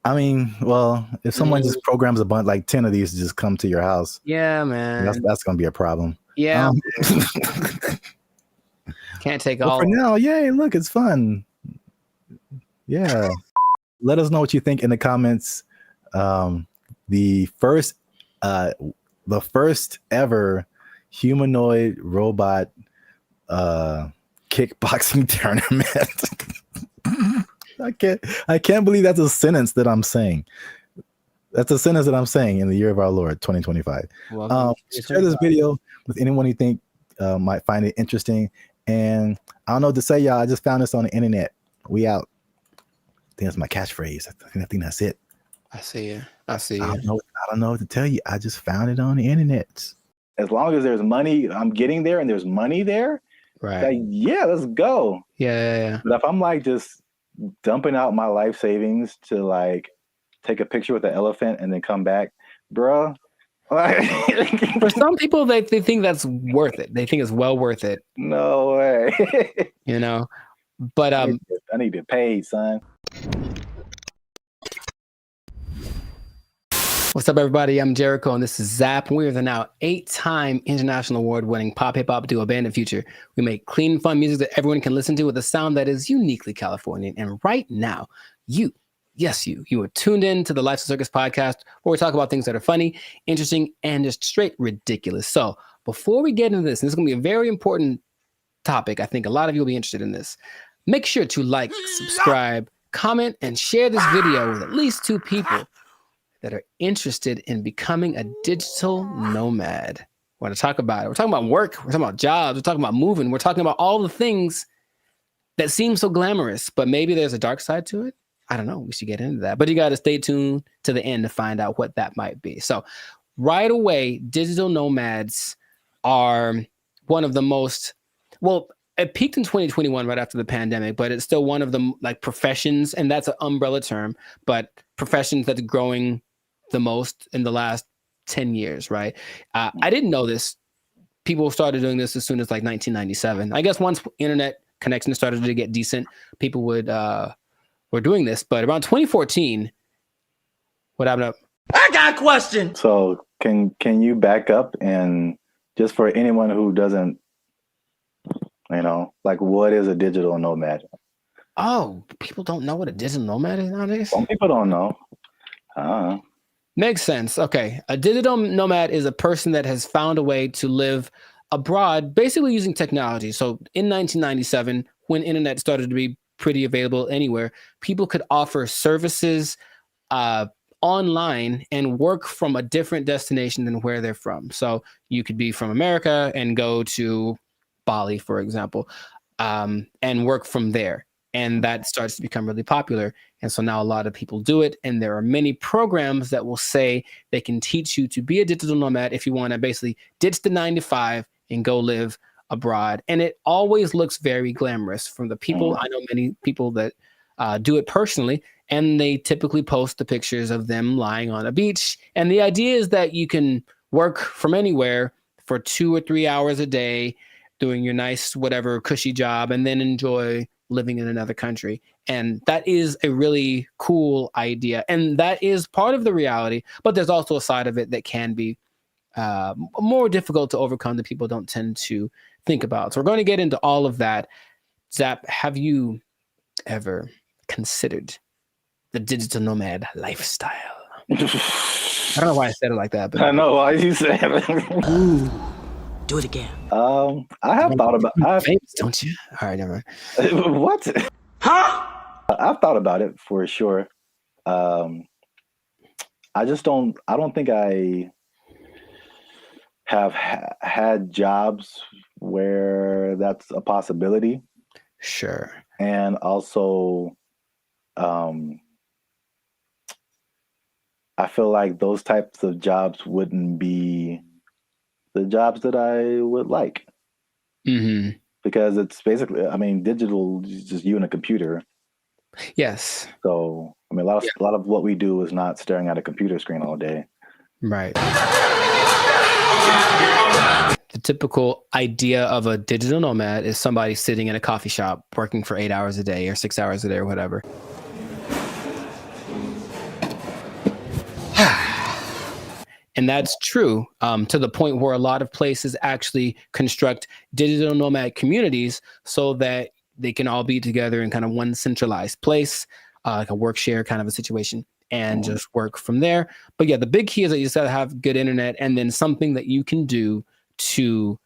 I mean, well, if someone just programs a bunch, like 10 of these to just come to your house. Yeah, man. That's going to be a problem. Yeah. Can't take all. For now, yay, look, it's fun. Yeah. Let us know what you think in the comments. The first ever humanoid robot kickboxing tournament. I can't believe that's a sentence that I'm saying. That's a sentence that I'm saying in the year of our Lord 2025. Share this video with anyone you think might find it interesting. And I don't know what to say, y'all. I just found this on the internet. We out. I think that's my catchphrase. I think that's it. I see you. I don't know what to tell you. I just found it on the internet. As long as there's money, I'm getting there and there's money there. Right. Like, yeah, let's go. Yeah. But if I'm like just dumping out my life savings to like take a picture with the elephant and then come back, bruh. For some people, they think that's worth it. They think it's well worth it. No way. You know, but I need to get paid, son. What's up, everybody? I'm Jericho, and this is Zap. We are the now 8-time international award-winning pop hip-hop duo Band of Future. We make clean, fun music that everyone can listen to with a sound that is uniquely Californian. And right now, you are tuned in to the Life's a Circus podcast, where we talk about things that are funny, interesting, and just straight ridiculous. So before we get into this, and this is going to be a very important topic, I think a lot of you will be interested in this. Make sure to like, subscribe, comment, and share this video with at least 2 people that are interested in becoming a digital nomad. We want to talk about it. We're talking about work. We're talking about jobs. We're talking about moving. We're talking about all the things that seem so glamorous, but maybe there's a dark side to it. I don't know. We should get into that. But you got to stay tuned to the end to find out what that might be. So right away, digital nomads are one of the most, well, it peaked in 2021 right after the pandemic, but it's still one of the like professions, and that's an umbrella term, but professions that's growing the most in the last 10 years, right? I didn't know this. People started doing this as soon as like 1997. I guess once internet connection started to get decent, people were doing this. But around 2014, what happened up? I got a question. So can you back up and just for anyone who doesn't, like what is a digital nomad? Oh, people don't know what a digital nomad is nowadays? Some people don't know. Makes sense. Okay. A digital nomad is a person that has found a way to live abroad, basically using technology. So in 1997, when internet started to be pretty available anywhere, people could offer services online and work from a different destination than where they're from. So you could be from America and go to Bali, for example, and work from there. And that starts to become really popular. And so now a lot of people do it. And there are many programs that will say they can teach you to be a digital nomad if you want to basically ditch the 9 to 5 and go live abroad. And it always looks very glamorous from the people. I know many people that do it personally, and they typically post the pictures of them lying on a beach. And the idea is that you can work from anywhere for 2 or 3 hours a day, doing your nice, whatever cushy job, and then enjoy living in another country. And that is a really cool idea. And that is part of the reality, but there's also a side of it that can be more difficult to overcome that people don't tend to think about. So we're going to get into all of that. Zap, have you ever considered the digital nomad lifestyle? I don't know why I said it like that, but I know why you said it. Ooh, do it again. I have thought about famous, don't you? All right, never mind. What? Huh? I've thought about it for sure. I don't think I have had jobs where that's a possibility. Sure. And also, I feel like those types of jobs wouldn't be the jobs that I would like. Mm-hmm. Because it's basically, digital is just you and a computer. Yes. So, a lot of what we do is not staring at a computer screen all day. Right. The typical idea of a digital nomad is somebody sitting in a coffee shop working for 8 hours a day or 6 hours a day or whatever. And that's true to the point where a lot of places actually construct digital nomad communities so that they can all be together in kind of one centralized place, like a work share kind of a situation, and just work from there. But yeah, the big key is that you just got to have good internet and then something that you can do to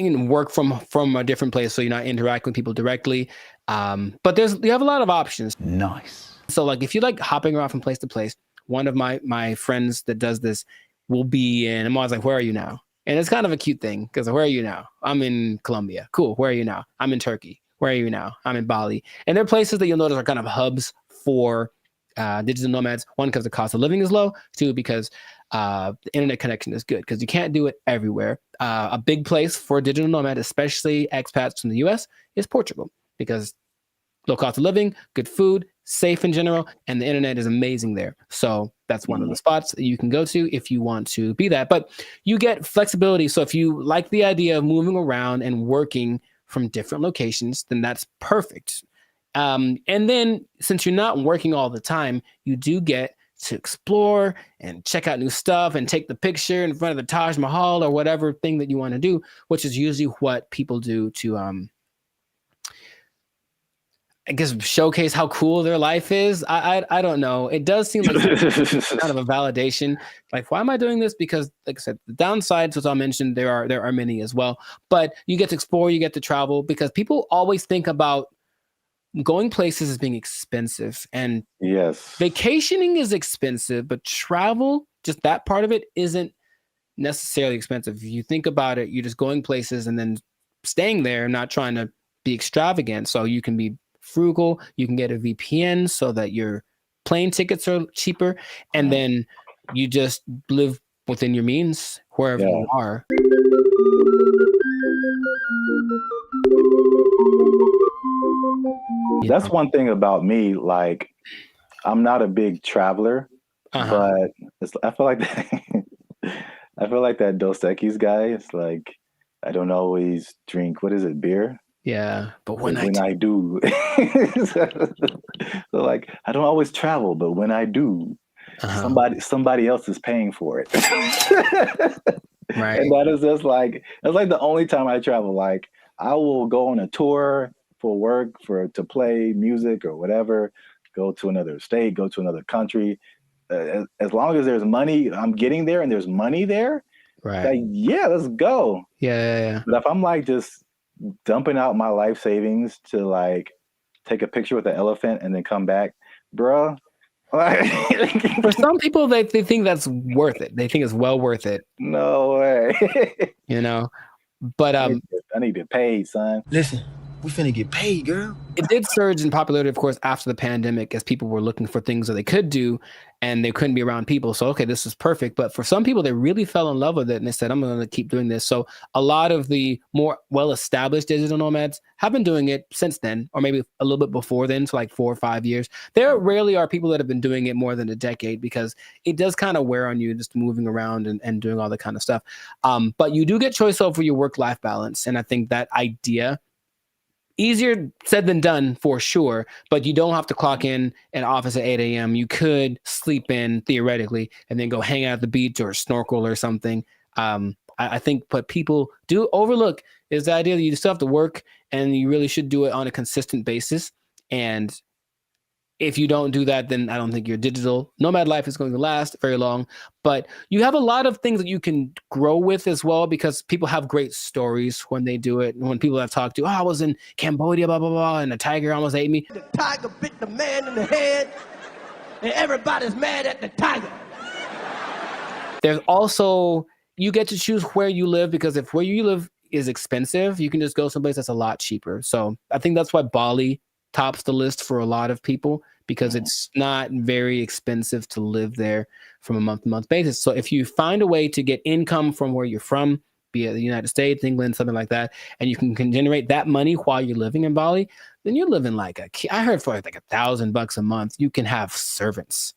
work from a different place so you're not interacting with people directly. But you have a lot of options. Nice. So like if you like hopping around from place to place, one of my friends that does this will be in, I'm always like, where are you now? And it's kind of a cute thing because where are you now? I'm in Colombia. Cool. Where are you now? I'm in Turkey. Where are you now? I'm in Bali. And they're places that you'll notice are kind of hubs for digital nomads. One, because the cost of living is low. Two, because the internet connection is good because you can't do it everywhere. A big place for a digital nomad, especially expats from the US, is Portugal because low cost of living, good food, safe in general, and the internet is amazing there. So that's one of the spots that you can go to if you want to be that. But you get flexibility. So if you like the idea of moving around and working from different locations, then that's perfect. And then since you're not working all the time, you do get to explore and check out new stuff and take the picture in front of the Taj Mahal or whatever thing that you want to do, which is usually what people do to I guess showcase how cool their life is. I don't know. It does seem like kind of a validation. Like, why am I doing this? Because, like I said, the downsides, as I mentioned, there are many as well. But you get to explore, you get to travel, because people always think about going places as being expensive. And yes, vacationing is expensive, but travel, just that part of it, isn't necessarily expensive. If you think about it, you're just going places and then staying there, not trying to be extravagant. So you can be frugal, you can get a VPN so that your plane tickets are cheaper, and then you just live within your means wherever you are. That's one thing about me. Like, I'm not a big traveler, but I feel like I feel like that Dos Equis guy. It's like I don't always drink. What is it? Beer. Yeah, but When when I do, so like I don't always travel, but when I do, somebody else is paying for it. Right. And that is just like that's like the only time I travel. Like I will go on a tour for work, to play music or whatever, go to another state, go to another country. As long as there's money, I'm getting there and there's money there. Right. Like, yeah, let's go. Yeah. But if I'm like just dumping out my life savings to like take a picture with the elephant and then come back, bruh. For some people, they think that's worth it. They think it's well worth it. No way. But I need to pay, son. Listen, we finna get paid, girl. It did surge in popularity, of course, after the pandemic, as people were looking for things that they could do and they couldn't be around people. So, okay, this is perfect. But for some people, they really fell in love with it and they said, I'm going to keep doing this. So a lot of the more well-established digital nomads have been doing it since then, or maybe a little bit before then, so like 4 or 5 years. There rarely are people that have been doing it more than a decade because it does kind of wear on you just moving around and doing all that kind of stuff. But you do get choice over your work-life balance. And I think that idea, easier said than done for sure, but you don't have to clock in an office at 8 a.m. You could sleep in theoretically and then go hang out at the beach or snorkel or something. I think what people do overlook is the idea that you still have to work and you really should do it on a consistent basis. And if you don't do that, then I don't think your digital nomad life is going to last very long. But you have a lot of things that you can grow with as well, because people have great stories when they do it. And when people I've talked to, I was in Cambodia, blah, blah, blah, and a tiger almost ate me. The tiger bit the man in the head, and everybody's mad at the tiger. There's also, you get to choose where you live, because if where you live is expensive, you can just go someplace that's a lot cheaper. So I think that's why Bali tops the list for a lot of people, because it's not very expensive to live there from a month-to-month basis. So if you find a way to get income from where you're from, be it the United States, England, something like that, and you can generate that money while you're living in Bali, then you're living like I heard for like $1,000 a month, you can have servants.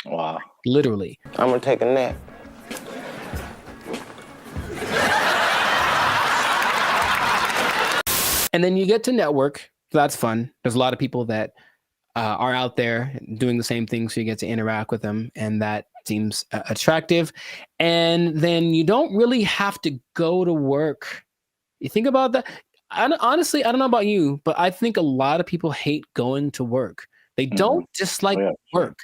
Wow. Literally. I'm gonna take a nap. And then you get to network. So that's fun. There's a lot of people that are out there doing the same thing, so you get to interact with them, and that seems attractive. And then you don't really have to go to work. You think about that. Honestly, I don't know about you, but I think a lot of people hate going to work. They don't dislike work.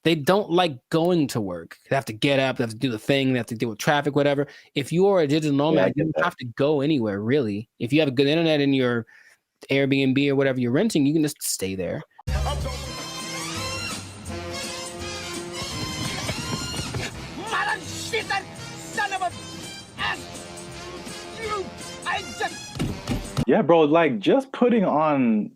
They don't like going to work. They have to get up, they have to do the thing, they have to deal with traffic, whatever. If you are a digital nomad, you don't have to go anywhere, really. If you have a good internet in your Airbnb or whatever you're renting, you can just stay there. Yeah, bro, like just putting on,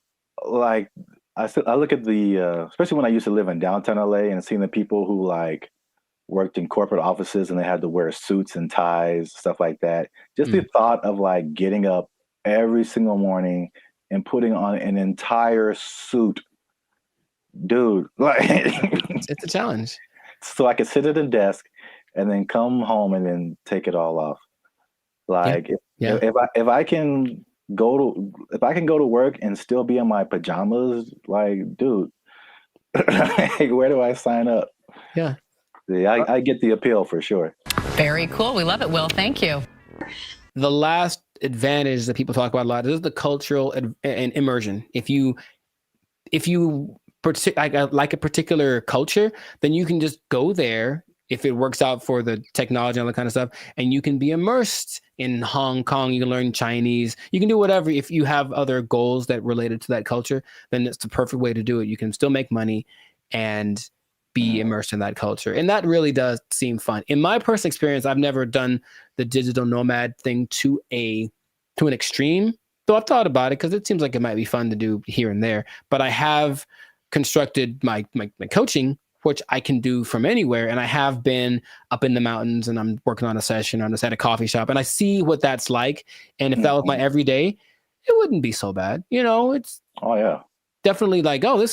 like, I look at the, especially when I used to live in downtown LA and seeing the people who like worked in corporate offices and they had to wear suits and ties, stuff like that. Just the thought of like getting up every single morning and putting on an entire suit, dude, like it's a challenge. So I could sit at a desk and then come home and then take it all off. Like if I can go to work and still be in my pajamas, like, dude, where do I sign up? Yeah, I get the appeal for sure. Very cool. We love it, Will. Thank you. The last advantage that people talk about a lot is the cultural and immersion. If you like a particular culture, then you can just go there if it works out for the technology and all that kind of stuff, and you can be immersed in Hong Kong. You can learn Chinese. You can do whatever. If you have other goals that related to that culture, then it's the perfect way to do it. You can still make money and be immersed in that culture. And that really does seem fun. In my personal experience, I've never done the digital nomad thing to an extreme, though I've thought about it because it seems like it might be fun to do here and there. But I have constructed my coaching which I can do from anywhere. And I have been up in the mountains and I'm working on a session or I'm just at a coffee shop and I see what that's like. And if that was my everyday, it wouldn't be so bad. You know, it's definitely like, oh,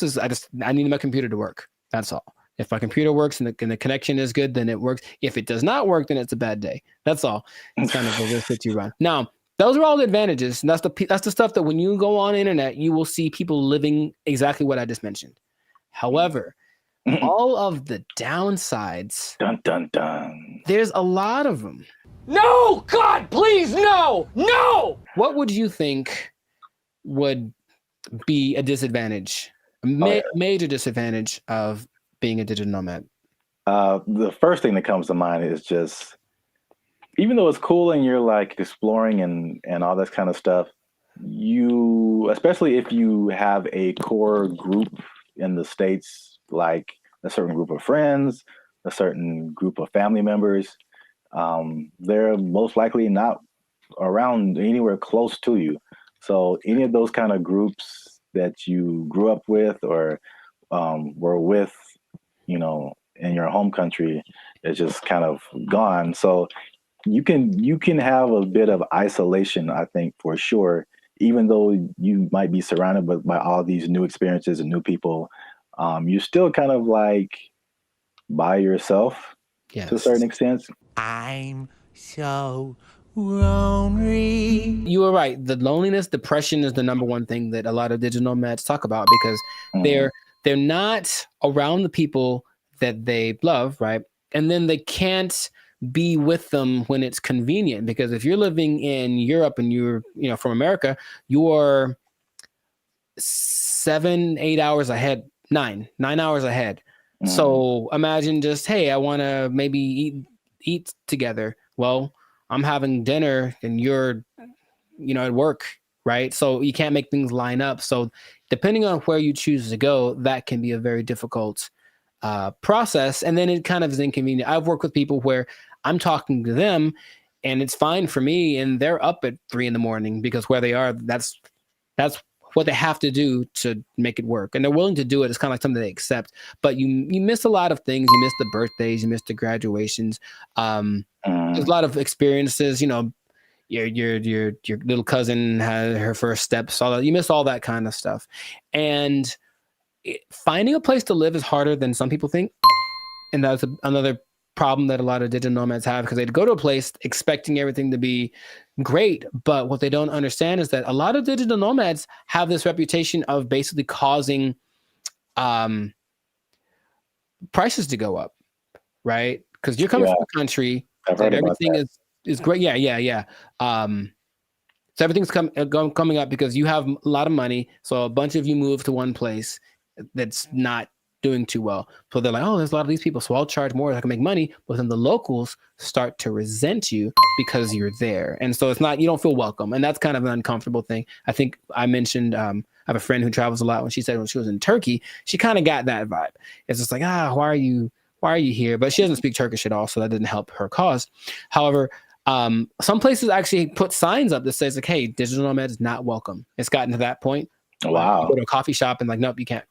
I need my computer to work. That's all. If my computer works and the connection is good, then it works. If it does not work, then it's a bad day. That's all. It's kind of the risk that you run. Now, those are all the advantages. And that's the stuff that when you go on the internet, you will see people living exactly what I just mentioned. However, all of the downsides, dun, dun, dun. There's a lot of them. No, God, please, no, no. What would you think would be a disadvantage, major disadvantage of being a digital nomad? The first thing that comes to mind is just, even though it's cool and you're like exploring and all this kind of stuff, especially if you have a core group in the States, like a certain group of friends, a certain group of family members, they're most likely not around anywhere close to you. So any of those kind of groups that you grew up with or were with, you know, in your home country is just kind of gone. So you can have a bit of isolation, I think, for sure, even though you might be surrounded by all these new experiences and new people. You're still kind of like by yourself to a certain extent. I'm so lonely. You were right. The loneliness, depression is the number one thing that a lot of digital nomads talk about because they're not around the people that they love, right? And then they can't be with them when it's convenient, because if you're living in Europe and you're, you know, from America, you're 7-8 hours ahead, 9 hours ahead. So imagine just, hey, I want to maybe eat together. Well, I'm having dinner and you're, you know, at work, right? So you can't make things line up. So depending on where you choose to go, that can be a very difficult process. And then it kind of is inconvenient. I've worked with people where I'm talking to them and it's fine for me and they're up at 3 a.m. because where they are, that's what they have to do to make it work. And they're willing to do it. It's kind of like something they accept, but you miss a lot of things. You miss the birthdays, you miss the graduations. There's a lot of experiences, you know, your little cousin had her first steps, all that. You miss all that kind of stuff. And finding a place to live is harder than some people think. And that's another problem that a lot of digital nomads have, because they go to a place expecting everything to be great. But what they don't understand is that a lot of digital nomads have this reputation of basically causing prices to go up, right? Because you're coming from a country that everything is great. Yeah. So everything's coming up because you have a lot of money. So a bunch of you move to one place that's not doing too well. So they're like, oh, there's a lot of these people, so I'll charge more, I can make money. But then the locals start to resent you because you're there. And so you don't feel welcome. And that's kind of an uncomfortable thing. I think I mentioned, I have a friend who travels a lot. When she said when she was in Turkey, she kind of got that vibe. It's just like, why are you here? But she doesn't speak Turkish at all, so that didn't help her cause. However, some places actually put signs up that says like, hey, digital nomad is not welcome. It's gotten to that point. Wow. You go to a coffee shop and like, nope, you can't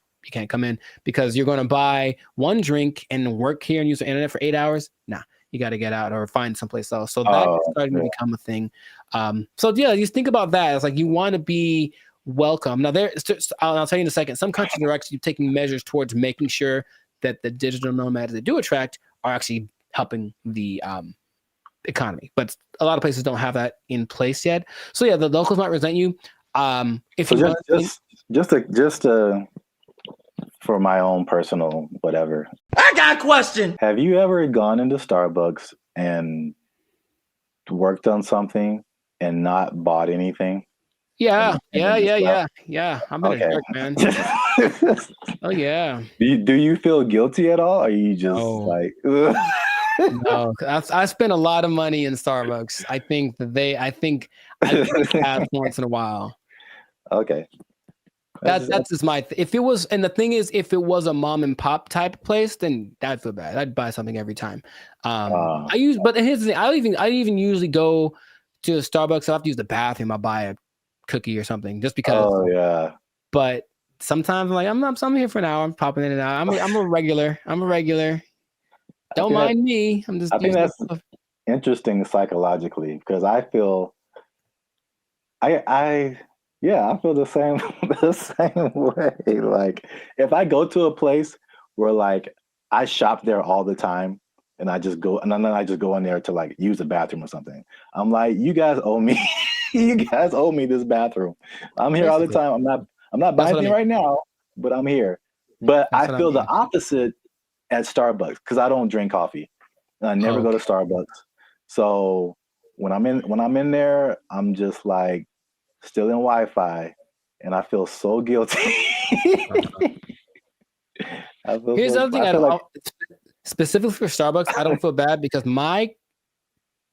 come in because you're going to buy one drink and work here and use the internet for 8 hours. Nah, you got to get out or find someplace else. So that's starting to become a thing. So yeah, just think about that. It's like you want to be welcome. Now I'll tell you in a second, some countries are actually taking measures towards making sure that the digital nomads they do attract are actually helping the economy. But a lot of places don't have that in place yet. So yeah, the locals might resent you. Just for my own personal whatever. I got a question. Have you ever gone into Starbucks and worked on something and not bought anything? Yeah. I'm been a jerk, man. Oh yeah. Do you feel guilty at all? Or are you just like? No, I spent a lot of money in Starbucks. I think that once in a while. Okay. That's just my if it was, and the thing is, if it was a mom and pop type place, then I'd feel bad. I'd buy something every time. But here's the thing, I even usually go to a Starbucks. I have to use the bathroom. I'll buy a cookie or something just because. Oh yeah. But sometimes I'm here for an hour. I'm popping in and out. I'm a regular. Don't mind me. I'm just. I think that's interesting psychologically because I feel. I feel the same way. Like if I go to a place where like I shop there all the time and I just go and then I just go in there to like use the bathroom or something. I'm like, you guys owe me. You guys owe me this bathroom. I'm here all the time. I'm not buying anything right now, but I'm here. But I feel the opposite at Starbucks because I don't drink coffee. And I never go to Starbucks. So when I'm in there, I'm just like still in Wi-Fi, and I feel so guilty. Here's the other thing. Specifically for Starbucks, I don't feel bad because my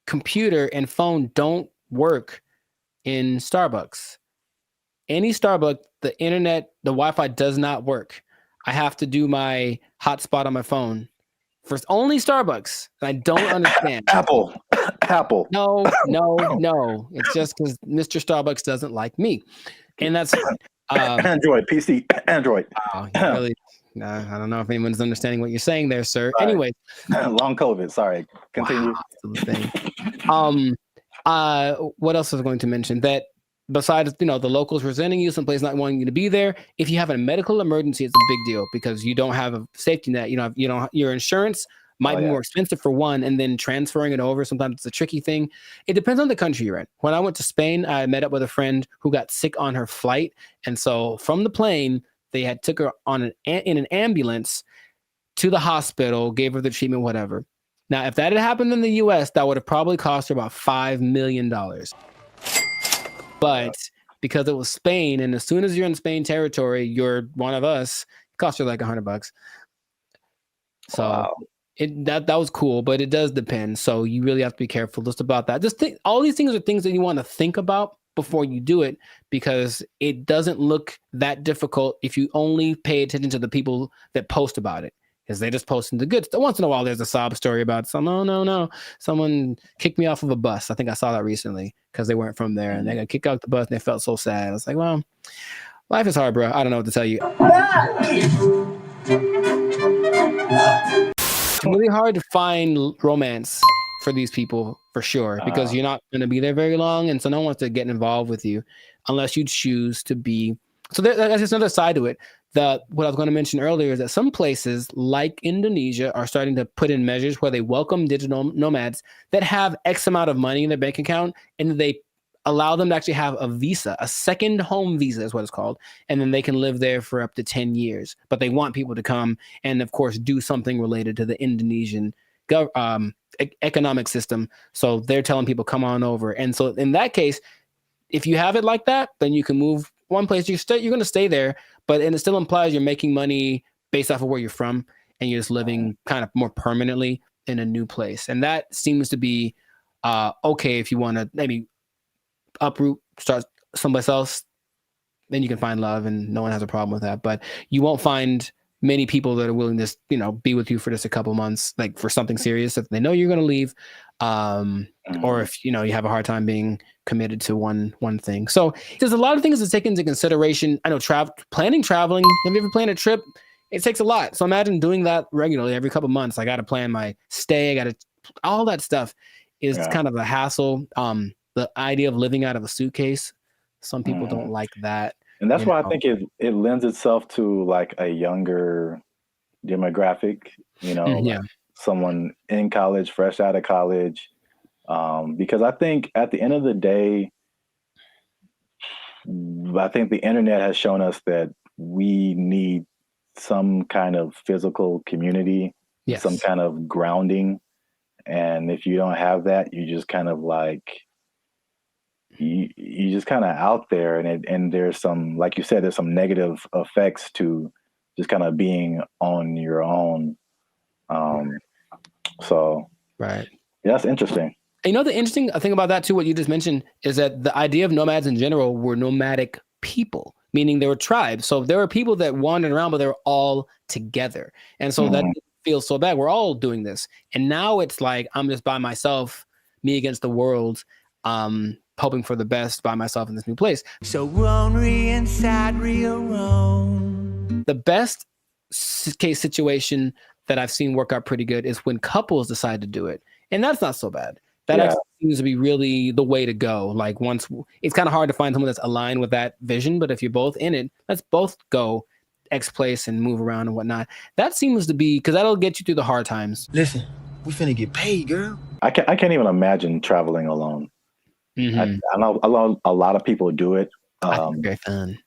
computer and phone don't work in Starbucks. Any Starbucks, the internet, the Wi-Fi does not work. I have to do my hotspot on my phone. For only Starbucks, I don't understand. Apple. No. It's just because Mr. Starbucks doesn't like me, and that's Android PC. Android. Really, I don't know if anyone's understanding what you're saying there, sir. Right. Anyway, long COVID. Sorry. Continue. What else was I going to mention? That besides, the locals resenting you, someplace not wanting you to be there, if you have a medical emergency, it's a big deal because you don't have a safety net. Your insurance might be more expensive for one, and then transferring it over, sometimes it's a tricky thing. It depends on the country you're in. When I went to Spain, I met up with a friend who got sick on her flight. And so from the plane, they had took her in an ambulance to the hospital, gave her the treatment, whatever. Now, if that had happened in the US, that would have probably cost her about $5 million. But because it was Spain, and as soon as you're in Spain territory, you're one of us, it cost her like $100. So wow. That was cool, but it does depend. So you really have to be careful just about that. Just think, all these things are things that you want to think about before you do it, because it doesn't look that difficult if you only pay attention to the people that post about it, because they just posting the good stuff. Once in a while, there's a sob story about no, someone kicked me off of a bus. I think I saw that recently because they weren't from there and they got kicked off the bus and they felt so sad. I was like, well, life is hard, bro. I don't know what to tell you. It's really hard to find romance for these people, for sure, because you're not going to be there very long, and so no one wants to get involved with you unless you choose to be. So that's just another side to it. What I was going to mention earlier is that some places like Indonesia are starting to put in measures where they welcome digital nomads that have X amount of money in their bank account, and they allow them to actually have a visa, a second home visa is what it's called. And then they can live there for up to 10 years. But they want people to come and, of course, do something related to the Indonesian economic system. So they're telling people, come on over. And so in that case, if you have it like that, then you can move one place. You're going to stay there, but it still implies you're making money based off of where you're from, and you're just living kind of more permanently in a new place. And that seems to be okay if you want to maybe uproot, start someplace else, then you can find love, and no one has a problem with that. But you won't find many people that are willing to, be with you for just a couple months, like for something serious, if they know you're going to leave, or if you have a hard time being committed to one thing. So there's a lot of things to take into consideration. I know traveling. Have you ever planned a trip? It takes a lot. So imagine doing that regularly every couple months. I got to plan my stay. All that stuff is kind of a hassle. The idea of living out of a suitcase, some people don't like that. And that's why I think it lends itself to like a younger demographic, like someone in college, fresh out of college. Because I think at the end of the day, I think the internet has shown us that we need some kind of physical community, some kind of grounding. And if you don't have that, you just kind of like, you just kind of out there, and there's some, like you said, there's some negative effects to just kind of being on your own. So right, that's interesting. The interesting thing about that too, what you just mentioned, is that the idea of nomads in general were nomadic people, meaning there were tribes. So there were people that wandered around, but they were all together, and so that feels so bad. We're all doing this, and now it's like I'm just by myself, me against the world. hoping for the best by myself in this new place. So ornery inside real wrong. The best case situation that I've seen work out pretty good is when couples decide to do it. And that's not so bad. That actually seems to be really the way to go. Like once it's kind of hard to find someone that's aligned with that vision, but if you're both in it, let's both go X place and move around and whatnot. That seems to be, because that'll get you through the hard times. Listen, we finna get paid, girl. I can't even imagine traveling alone. I know a lot of people do it. I think it's very fun.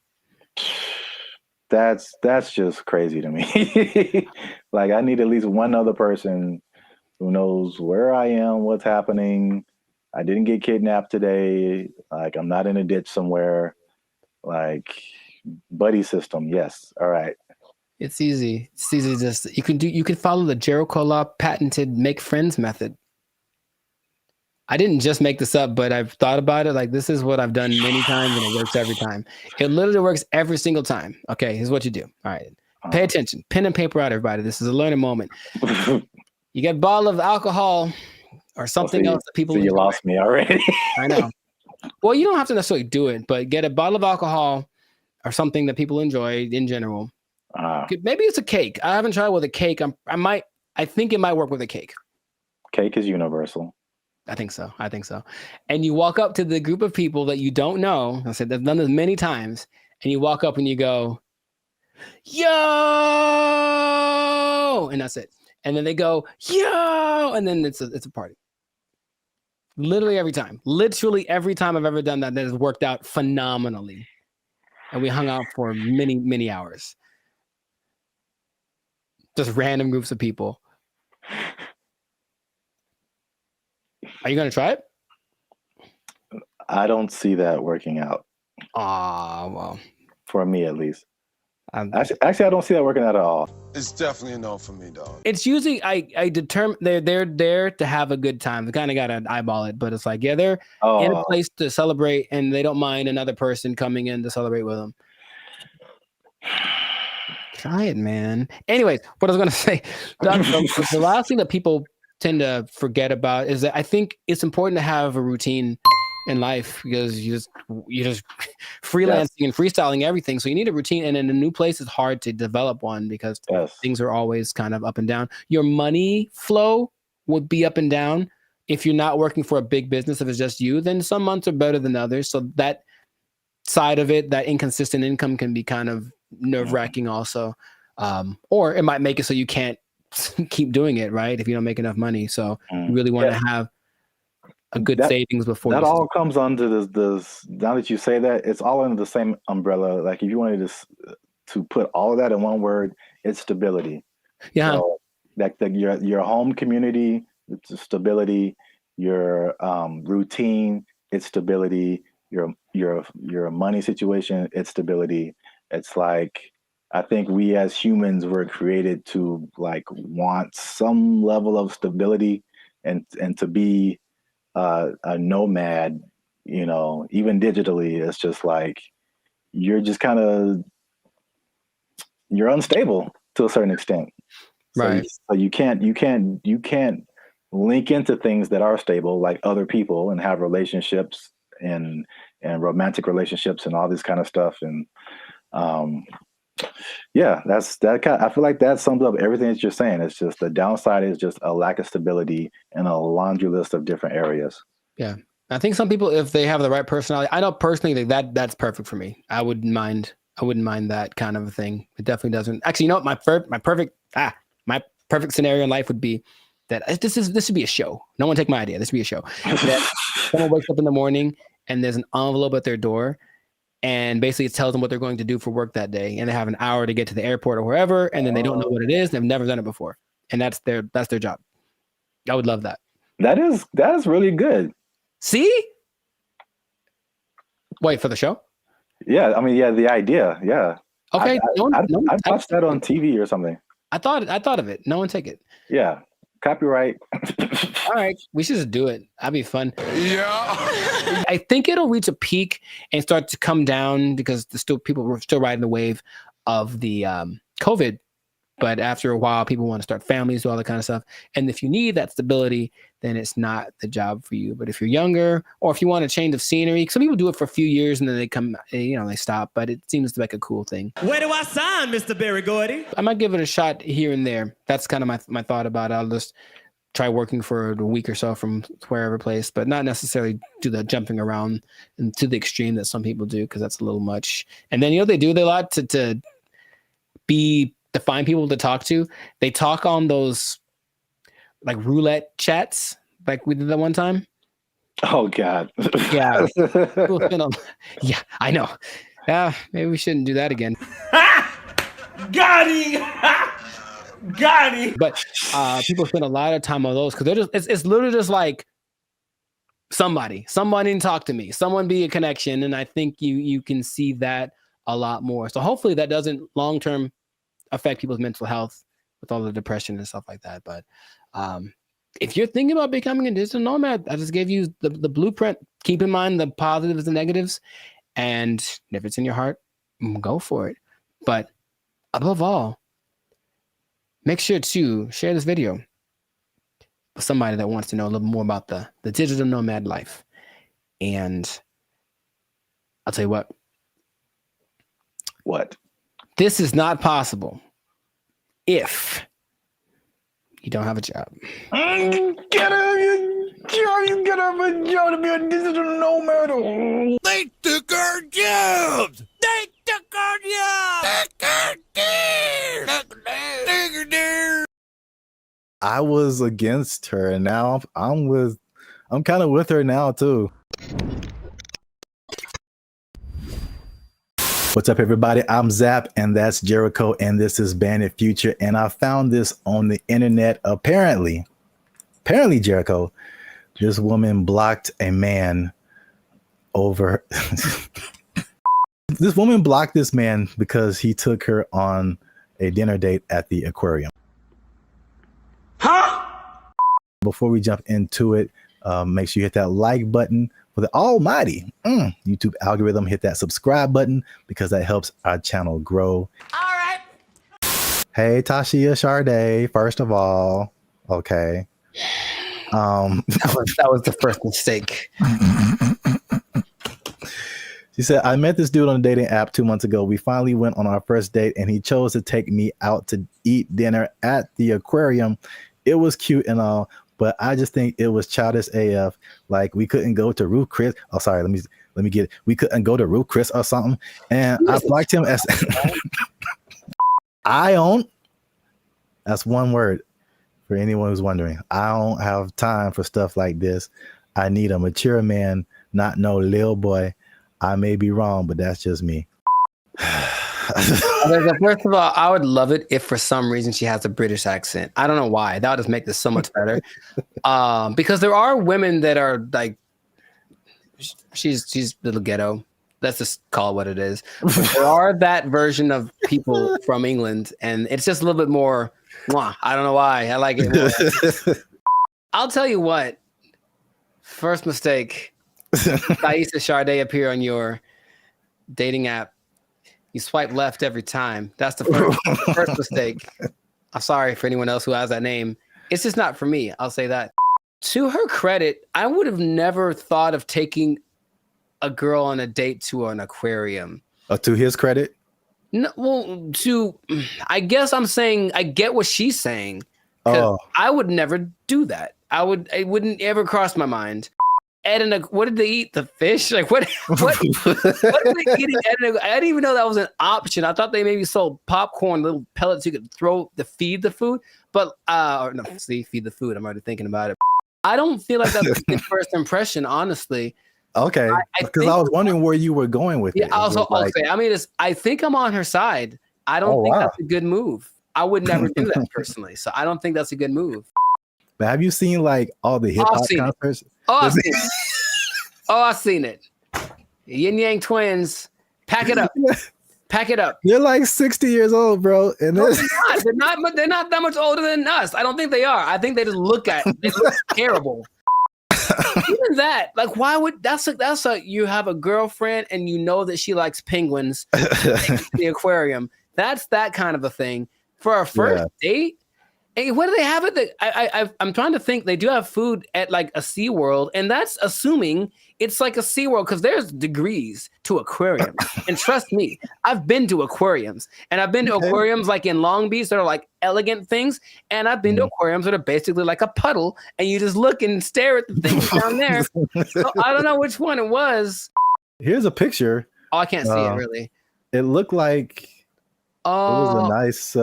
That's just crazy to me. Like I need at least one other person who knows where I am, what's happening. I didn't get kidnapped today. Like I'm not in a ditch somewhere. Like buddy system. Yes. All right. It's easy. It's easy. Just you can follow the Jericho Law patented make friends method. I didn't just make this up, but I've thought about it. Like this is what I've done many times and it works every time. It literally works every single time. Okay, here's what you do. All right. Pay attention. Pen and paper out, everybody. This is a learning moment. You get a bottle of alcohol or something else that people you lost me already. I know. Well, you don't have to necessarily do it, but get a bottle of alcohol or something that people enjoy in general. Maybe it's a cake. I haven't tried with a cake. I think it might work with a cake. Cake is universal. I think so. And you walk up to the group of people that you don't know. I said I've done this many times. And you walk up and you go, yo, and that's it. And then they go, yo, and then it's a party. Literally every time I've ever done that has worked out phenomenally. And we hung out for many, many hours. Just random groups of people. Are you going to try it? I don't see that working out. Well. For me, at least. Actually, I don't see that working out at all. It's definitely a no for me, dog. It's usually I determine they're there to have a good time. They kind of got to eyeball it, but it's like, yeah, they're in a place to celebrate and they don't mind another person coming in to celebrate with them. Try it, man. Anyways, what I was going to say, the last thing that people tend to forget about is that I think it's important to have a routine in life because you're just freelancing and freestyling everything. So you need a routine, and in a new place, it's hard to develop one because things are always kind of up and down. Your money flow would be up and down if you're not working for a big business. If it's just you, then some months are better than others. So that side of it, that inconsistent income, can be kind of nerve-wracking also, or it might make it so you can't keep doing it, right? If you don't make enough money. So you really want to have a good savings before that all comes under this. Now that you say that, it's all under the same umbrella. Like if you wanted to put all of that in one word, it's stability. Yeah. So, like your home community, it's stability. Your routine, it's stability. Your money situation, it's stability. It's like, I think we as humans were created to like want some level of stability and to be a nomad, you know, even digitally. It's just like you're just kind of you're unstable to a certain extent, right? So you can't link into things that are stable, like other people, and have relationships and romantic relationships and all this kind of stuff. And yeah, I feel like that sums up everything that you're saying. It's just the downside is just a lack of stability in a laundry list of different areas. Yeah. I think some people, if they have the right personality, I know personally that's perfect for me. I wouldn't mind that kind of a thing. It definitely doesn't. Actually, you know what? My perfect scenario in life would be that this should be a show. No one take my idea. This should be a show. That someone wakes up in the morning and there's an envelope at their door, and basically it tells them what they're going to do for work that day, and they have an hour to get to the airport or wherever, and then they don't know what it is. They've never done it before, and that's their job. I would love that. That is really good. See? Wait, for the show? Yeah, I mean, yeah, the idea, yeah. Okay, I'd watch that on TV or something. I thought of it. No one take it. Yeah, copyright. All right, we should just do it. That'd be fun. Yeah. I think it'll reach a peak and start to come down because people were still riding the wave of the COVID But after a while, people want to start families, do all that kind of stuff. And if you need that stability, then it's not the job for you. But if you're younger, or if you want a change of scenery, some people do it for a few years and then they come, they stop. But it seems like a cool thing. Where do I sign, Mr. Berry Gordy? I might give it a shot here and there. That's kind of my thought about it. I'll just try working for a week or so from wherever place, but not necessarily do the jumping around and to the extreme that some people do, because that's a little much. And then they do a lot to find people to talk to. They talk on those like roulette chats, like we did that one time. Oh God. Yeah. Yeah, I know. Maybe we shouldn't do that again. Got him! Got him! But people spend a lot of time on those because they're just it's literally just like somebody to talk to me, someone be a connection, and I think you can see that a lot more. So hopefully that doesn't long term affect people's mental health with all the depression and stuff like that. But if you're thinking about becoming a digital nomad, I just gave you the blueprint. Keep in mind the positives and negatives, and if it's in your heart, go for it. But above all, make sure to share this video with somebody that wants to know a little more about the digital nomad life. And I'll tell you what. What? This is not possible if you don't have a job. You gotta have a job to be a digital nomad. They took our jobs. They took our jobs. I was against her, and now I'm kind of with her now too. What's up, everybody? I'm Zap, and that's Jericho, and this is Bandit Future. And I found this on the internet. Apparently, Jericho, this woman blocked a man over. This woman blocked this man because he took her on a dinner date at the aquarium. Huh? Before we jump into it, make sure you hit that like button for the almighty YouTube algorithm. Hit that subscribe button because that helps our channel grow. All right. Hey, Tashia Sade, first of all. Okay. That was the first mistake. She said, I met this dude on a dating app 2 months ago. We finally went on our first date and he chose to take me out to eat dinner at the aquarium. It was cute and all, but I just think it was childish AF. Like we couldn't go to Ruth Chris. Oh, sorry. Let me get it. We couldn't go to Ruth Chris or something. And I blocked him as I don't. That's one word for anyone who's wondering. I don't have time for stuff like this. I need a mature man, not no little boy. I may be wrong, but that's just me. First of all, I would love it if for some reason she has a British accent. I don't know why. That would just make this so much better. Because there are women that are like, she's a little ghetto. Let's just call it what it is. But there are that version of people from England, and it's just a little bit more, I don't know why. I like it more. I'll tell you what. First mistake. Thaisa Sade appear on your dating app. You swipe left every time. That's the first mistake. I'm sorry for anyone else who has that name. It's just not for me. I'll say that. To her credit, I would have never thought of taking a girl on a date to an aquarium. To his credit? No, well, I guess I'm saying I get what she's saying. I would never do that. It wouldn't ever cross my mind. What did they eat? The fish? Like what are they eating? I didn't even know that was an option. I thought they maybe sold popcorn, little pellets you could throw to feed the food. But feed the food. I'm already thinking about it. I don't feel like that's a good first impression, honestly. Okay, because I was wondering where you were going with it. Yeah, okay. I mean, I think I'm on her side. I don't think that's a good move. I would never do that personally. So I don't think that's a good move. But have you seen like all the hip hop concerts? I've seen it. Yin Yang Twins. Pack it up. Pack it up. They're like 60 years old, bro. And no, they're not that much older than us. I don't think they are. I think they just look terrible. Even that, like, why would you have a girlfriend and you know that she likes penguins in the aquarium? That's that kind of a thing. for a first date. Hey, what do they have at the? I'm trying to think. They do have food at like a SeaWorld, and that's assuming it's like a SeaWorld because there's degrees to aquariums. And trust me, I've been to aquariums, and I've been to aquariums like in Long Beach that are like elegant things, and I've been to aquariums that are basically like a puddle, and you just look and stare at the things down there. So I don't know which one it was. Here's a picture. Oh, I can't see it really. It looked like it was a nice.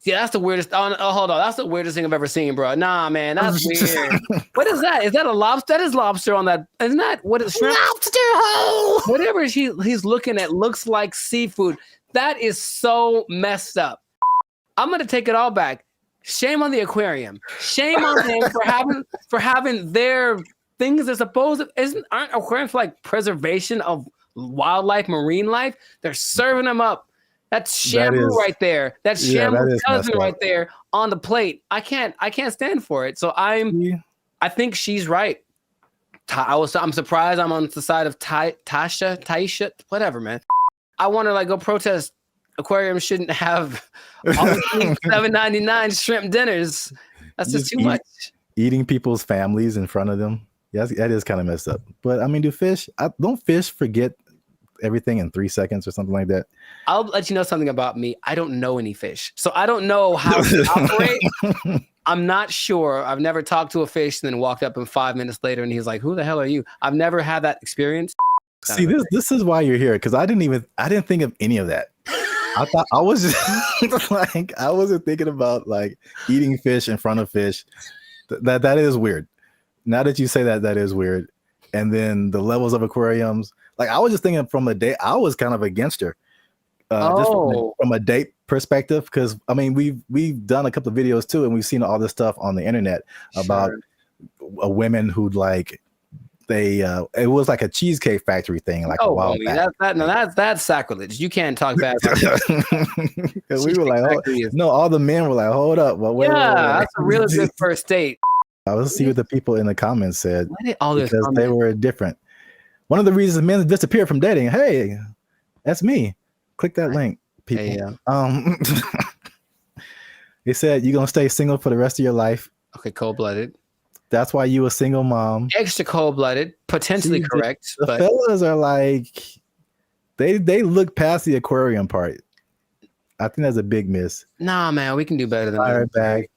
Yeah, that's the weirdest. Oh, hold on. That's the weirdest thing I've ever seen, bro. Nah, man, that's weird. What is that? Is that a lobster? That is lobster on that. Isn't that what is shrimp? Lobster hole. Whatever he's looking at looks like seafood. That is so messed up. I'm gonna take it all back. Shame on the aquarium. Shame on them for having their things they're supposed to. Aren't aquariums for like preservation of wildlife, marine life? They're serving them up. That's Shamu right there. That's Shamu's cousin right there on the plate. I can't stand for it. So I think she's right. I'm surprised I'm on the side of Taisha, whatever, man. I want to like go protest. Aquariums shouldn't have all $7.99 shrimp dinners. That's just too much. Eating people's families in front of them. Yes, that is kind of messed up. But I mean, don't fish forget everything in 3 seconds or something like that? I'll let you know something about me. I don't know any fish, so I don't know how to operate. I'm not sure. I've never talked to a fish and then walked up and 5 minutes later and he's like, "Who the hell are you?" I've never had that experience. See, this is why you're here, because I didn't think of any of that. I thought I was just like, I wasn't thinking about like eating fish in front of fish. That is weird. Now that you say that, that is weird. And then the levels of aquariums. Like I was just thinking from a date, I was kind of against her, just from a date perspective, because I mean we've done a couple of videos too, and we've seen all this stuff on the internet about women who like it was like a cheesecake factory thing, like a while back. That's sacrilege. You can't talk bad about that. We were like, no, all the men were like, hold up, wait. That's a really good first date. I will see what the people in the comments said because they were different. One of the reasons men disappear from dating. Hey, that's me. Click that link, people. Hey, They said you're gonna stay single for the rest of your life. Okay, cold-blooded. That's why you a single mom. Extra cold-blooded, potentially correct. The fellas are like, they look past the aquarium part. I think that's a big miss. Nah, man, we can do better than that. Back.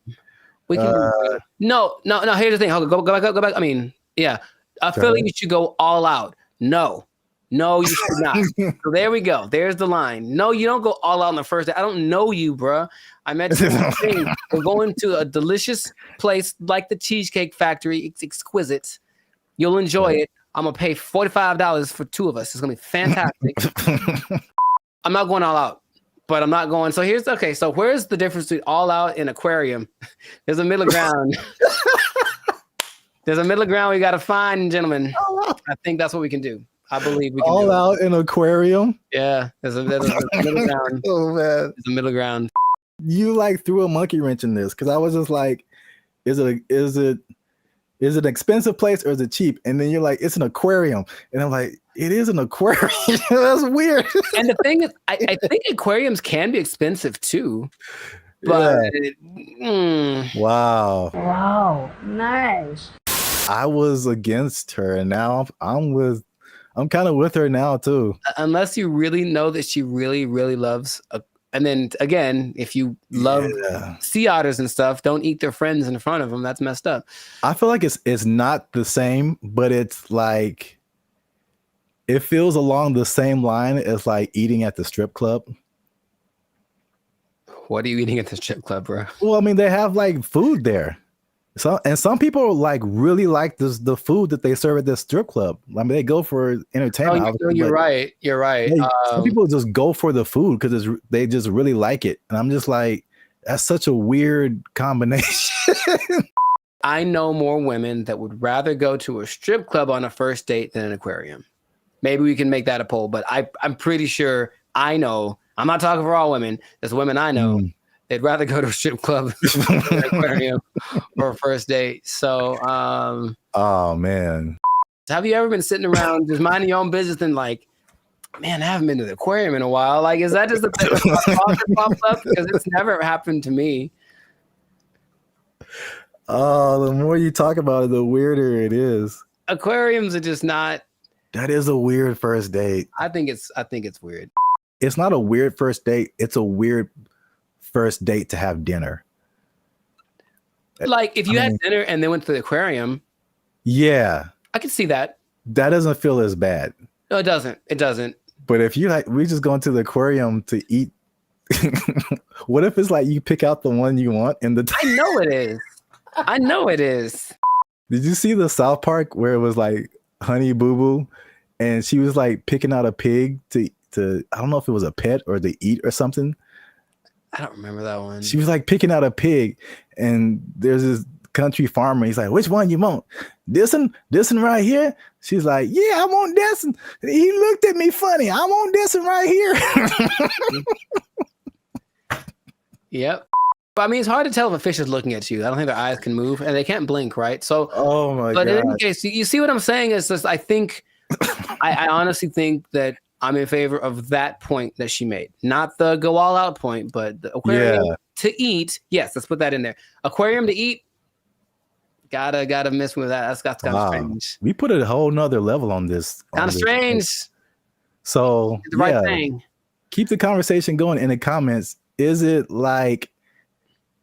We can do better. No. Here's the thing. Go back. I mean, yeah. I feel like you should go all out. No, you should not. So there we go. There's the line. No, you don't go all out on the first day. I don't know you, bruh. I met you. We're going to a delicious place like the Cheesecake Factory. It's exquisite. You'll enjoy it. I'm going to pay $45 for two of us. It's going to be fantastic. I'm not going all out, but I'm not going. So so where's the difference between all out and aquarium? There's a middle ground. There's a middle ground we got to find, gentlemen. I think that's what we can do. I believe we can all out in aquarium. Yeah, there's a middle ground. Oh man, there's a middle ground. You like threw a monkey wrench in this because I was just like, is it an expensive place or is it cheap? And then you're like, it's an aquarium, and I'm like, it is an aquarium. That's weird. And the thing is, I think aquariums can be expensive too. But wow, nice. I was against her, and now I'm kind of with her now too. Unless you really know that she really, really loves, and then again, if you love sea otters and stuff, don't eat their friends in front of them. That's messed up. I feel like it's not the same, but it's like it feels along the same line as like eating at the strip club. What are you eating at the strip club, bro? Well, I mean, they have like food there. Some people like really like the food that they serve at this strip club. I mean, they go for entertainment. You're right. Some people just go for the food because they just really like it. And I'm just like, that's such a weird combination. I know more women that would rather go to a strip club on a first date than an aquarium. Maybe we can make that a poll, but I'm pretty sure I know. I'm not talking for all women. There's women I know. They'd rather go to a strip club than an aquarium for a first date. So, oh man, have you ever been sitting around just minding your own business and like Man, I haven't been to the aquarium in a while. Like, is that just the thought that popped up? Because it's never happened to me. Oh, the more you talk about it, the weirder it is. Aquariums are just not. That is a weird first date. I think it's weird. It's not a weird first date. It's a weird first date to have dinner. Like if you had dinner and then went to the aquarium. Yeah. I can see that. That doesn't feel as bad. No, it doesn't. It doesn't. But if you like, we just going to the aquarium to eat. What if it's like you pick out the one you want in the? I know it is. I know it is. Did you see the South Park where it was like Honey Boo Boo, and she was like picking out a pig to I don't know if it was a pet or to eat or something. I don't remember that one. She was like picking out a pig, and there's this country farmer. He's like, "Which one you want? This one right here?" She's like, "Yeah, I want this one." He looked at me funny. I want this one right here. Yep. But I mean, it's hard to tell if a fish is looking at you. I don't think their eyes can move, and they can't blink, right? So, oh my god. But in any case, you see what I'm saying? Is just, I think, I honestly think that I'm in favor of that point that she made, not the go all out point, but the aquarium to eat. Yes, let's put that in there. Aquarium to eat. Gotta miss with that. That's kind of strange. We put a whole nother level on this. Kind of strange. So the right thing. Keep the conversation going in the comments. Is it like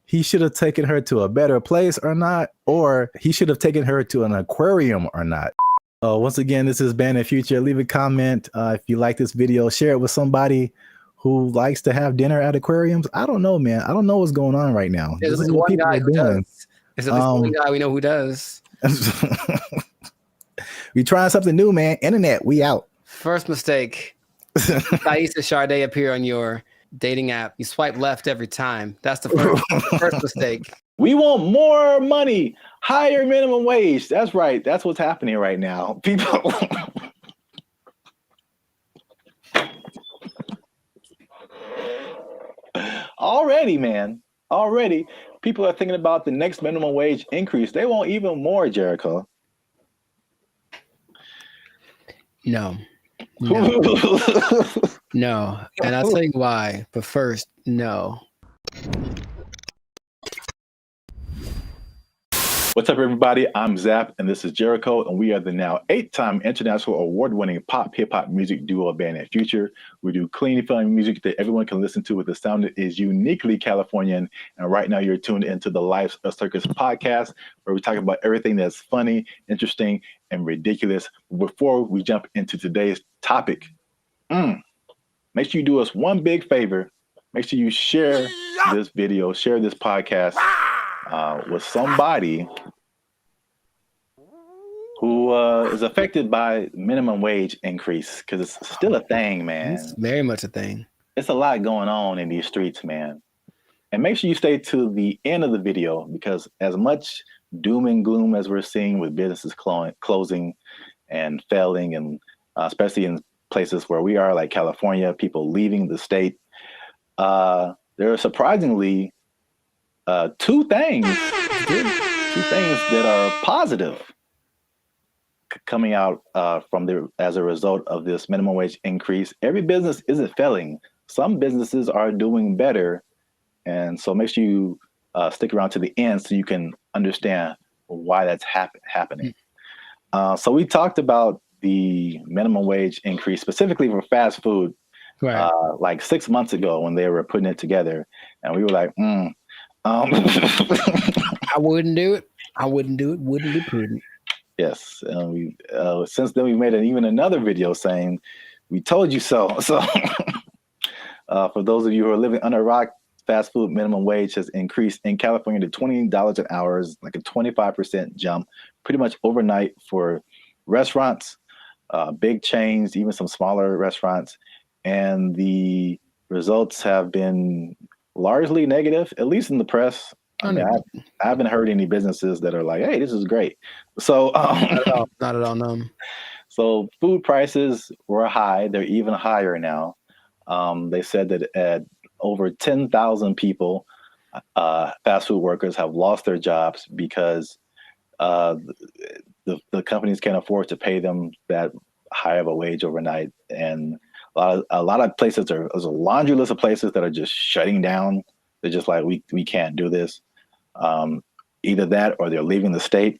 he should have taken her to a better place or not? Or he should have taken her to an aquarium or not? Once again, this is Band of Future. Leave a comment if you like this video. Share it with somebody who likes to have dinner at aquariums. I don't know, man. I don't know what's going on right now. There's this one guy who does. There's at least one guy we know who does. We trying something new, man. Internet, we out. First mistake. Thaisa Sade appear on your dating app. You swipe left every time. That's the first mistake. We want more money, higher minimum wage. That's right. That's what's happening right now. People. Already, man. Already, people are thinking about the next minimum wage increase. They want even more, Jericho. No. No. And I'll tell you why. But first, no. What's up, everybody? I'm Zap, and this is Jericho, and we are the now 8-time international award-winning pop hip-hop music duo Band of Future. We do clean, fun music that everyone can listen to with a sound that is uniquely Californian. And right now, you're tuned into the Life of Circus podcast, where we talk about everything that's funny, interesting, and ridiculous. Before we jump into today's topic, make sure you do us one big favor. Make sure you share this video, share this podcast with somebody who is affected by minimum wage increase, because it's still a thing, man. It's very much a thing. It's a lot going on in these streets, man. And make sure you stay to the end of the video, because as much doom and gloom as we're seeing with businesses closing and failing, and especially in places where we are, like California, people leaving the state, there are surprisingly two things that are positive coming out as a result of this minimum wage increase. Every business isn't failing. Some businesses are doing better. And so make sure you stick around to the end so you can understand why that's happening. So we talked about the minimum wage increase specifically for fast food, right, like 6 months ago when they were putting it together. And we were like, I wouldn't do it. Wouldn't be prudent. Yes. We since then we've made even another video saying we told you so. So for those of you who are living under a rock, fast food minimum wage has increased in California to $20 an hour, is like a 25% jump, pretty much overnight for restaurants, big chains, even some smaller restaurants. And the results have been largely negative, at least in the press. I mean, I haven't heard any businesses that are like, "Hey, this is great." So not at all. No. So food prices were high; they're even higher now. They said that at over 10,000 people, fast food workers have lost their jobs because the companies can't afford to pay them that high of a wage overnight. And A lot of places there's a laundry list of places that are just shutting down. They're just like, we can't do this. Either that or they're leaving the state.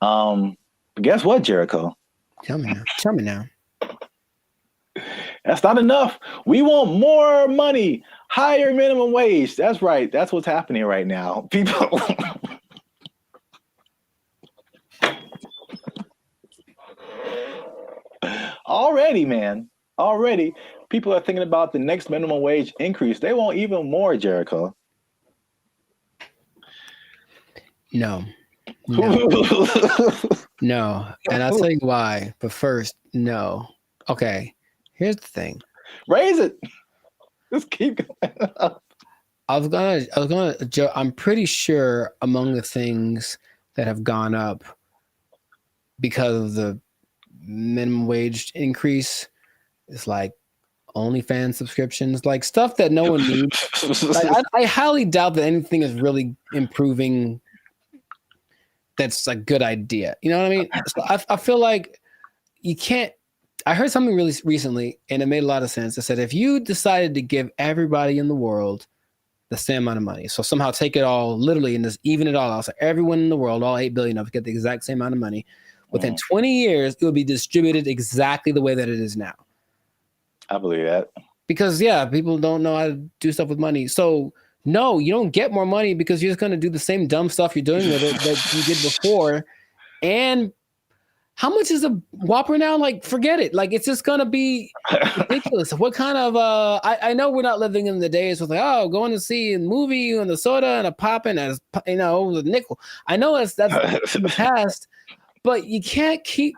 But guess what, Jericho? Tell me now. That's not enough. We want more money, higher minimum wage. That's right. That's what's happening right now. People. Already, people are thinking about the next minimum wage increase. They want even more, Jericho. No. No. And I'll tell you why. But first, no. Okay. Here's the thing. Raise it. Just keep going up. I'm pretty sure among the things that have gone up because of the minimum wage increase is like OnlyFans subscriptions, like stuff that no one needs. Like, I highly doubt that anything is really improving. That's a good idea. You know what I mean? So I feel like you can't. I heard something really recently, and it made a lot of sense. It said if you decided to give everybody in the world the same amount of money, so somehow take it all literally and just even it all out, so everyone in the world, all 8 billion of us, get the exact same amount of money, within 20 years, it will be distributed exactly the way that it is now. I believe that. Because, yeah, people don't know how to do stuff with money. So, no, you don't get more money because you're just going to do the same dumb stuff you're doing with it that you did before. And how much is a Whopper now? Like, forget it. Like, it's just going to be ridiculous. What kind of, I know we're not living in the days with like, oh, going to see a movie and the soda and a pop and a, you know, the nickel. I know that's in the past, but you can't keep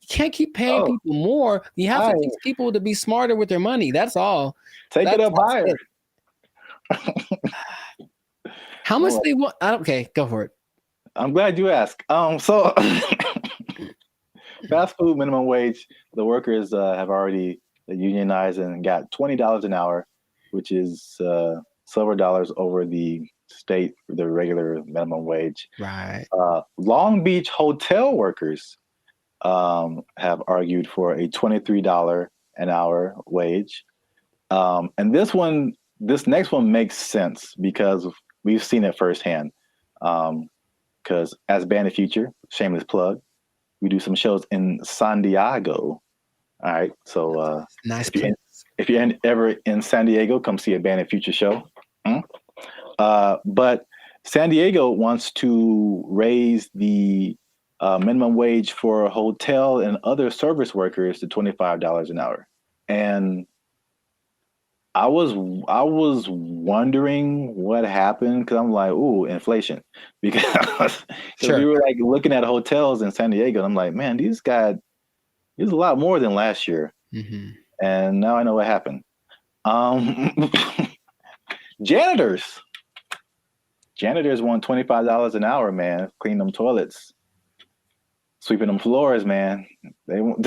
paying people more. You have to teach people to be smarter with their money. That's all. Take it up higher. How much they want? Okay, go for it. I'm glad you asked. So fast food minimum wage, the workers have already unionized and got $20 an hour, which is several dollars over the regular minimum wage. Right. Long Beach hotel workers have argued for a $23 an hour wage. And this next one makes sense because we've seen it firsthand. Because as Band of Future, shameless plug, we do some shows in San Diego. All right. So nice. If you're ever in San Diego, come see a Band of Future show. But San Diego wants to raise the minimum wage for hotel and other service workers to $25 an hour. And I was wondering what happened because I'm like, ooh, inflation. Because we were like looking at hotels in San Diego, and I'm like, man, these got a lot more than last year. Mm-hmm. And now I know what happened. Janitors want $25 an hour, man. Clean them toilets, sweeping them floors, man. They want.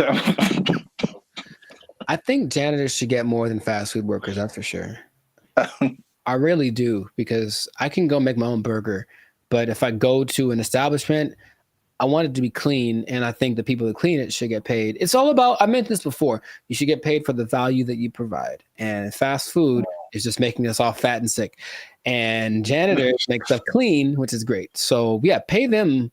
I think janitors should get more than fast food workers. That's for sure. I really do, because I can go make my own burger, but if I go to an establishment, I want it to be clean, and I think the people that clean it should get paid. It's all about, I mentioned this before, you should get paid for the value that you provide. And fast food is just making us all fat and sick. And janitors make stuff clean, which is great. So yeah, pay them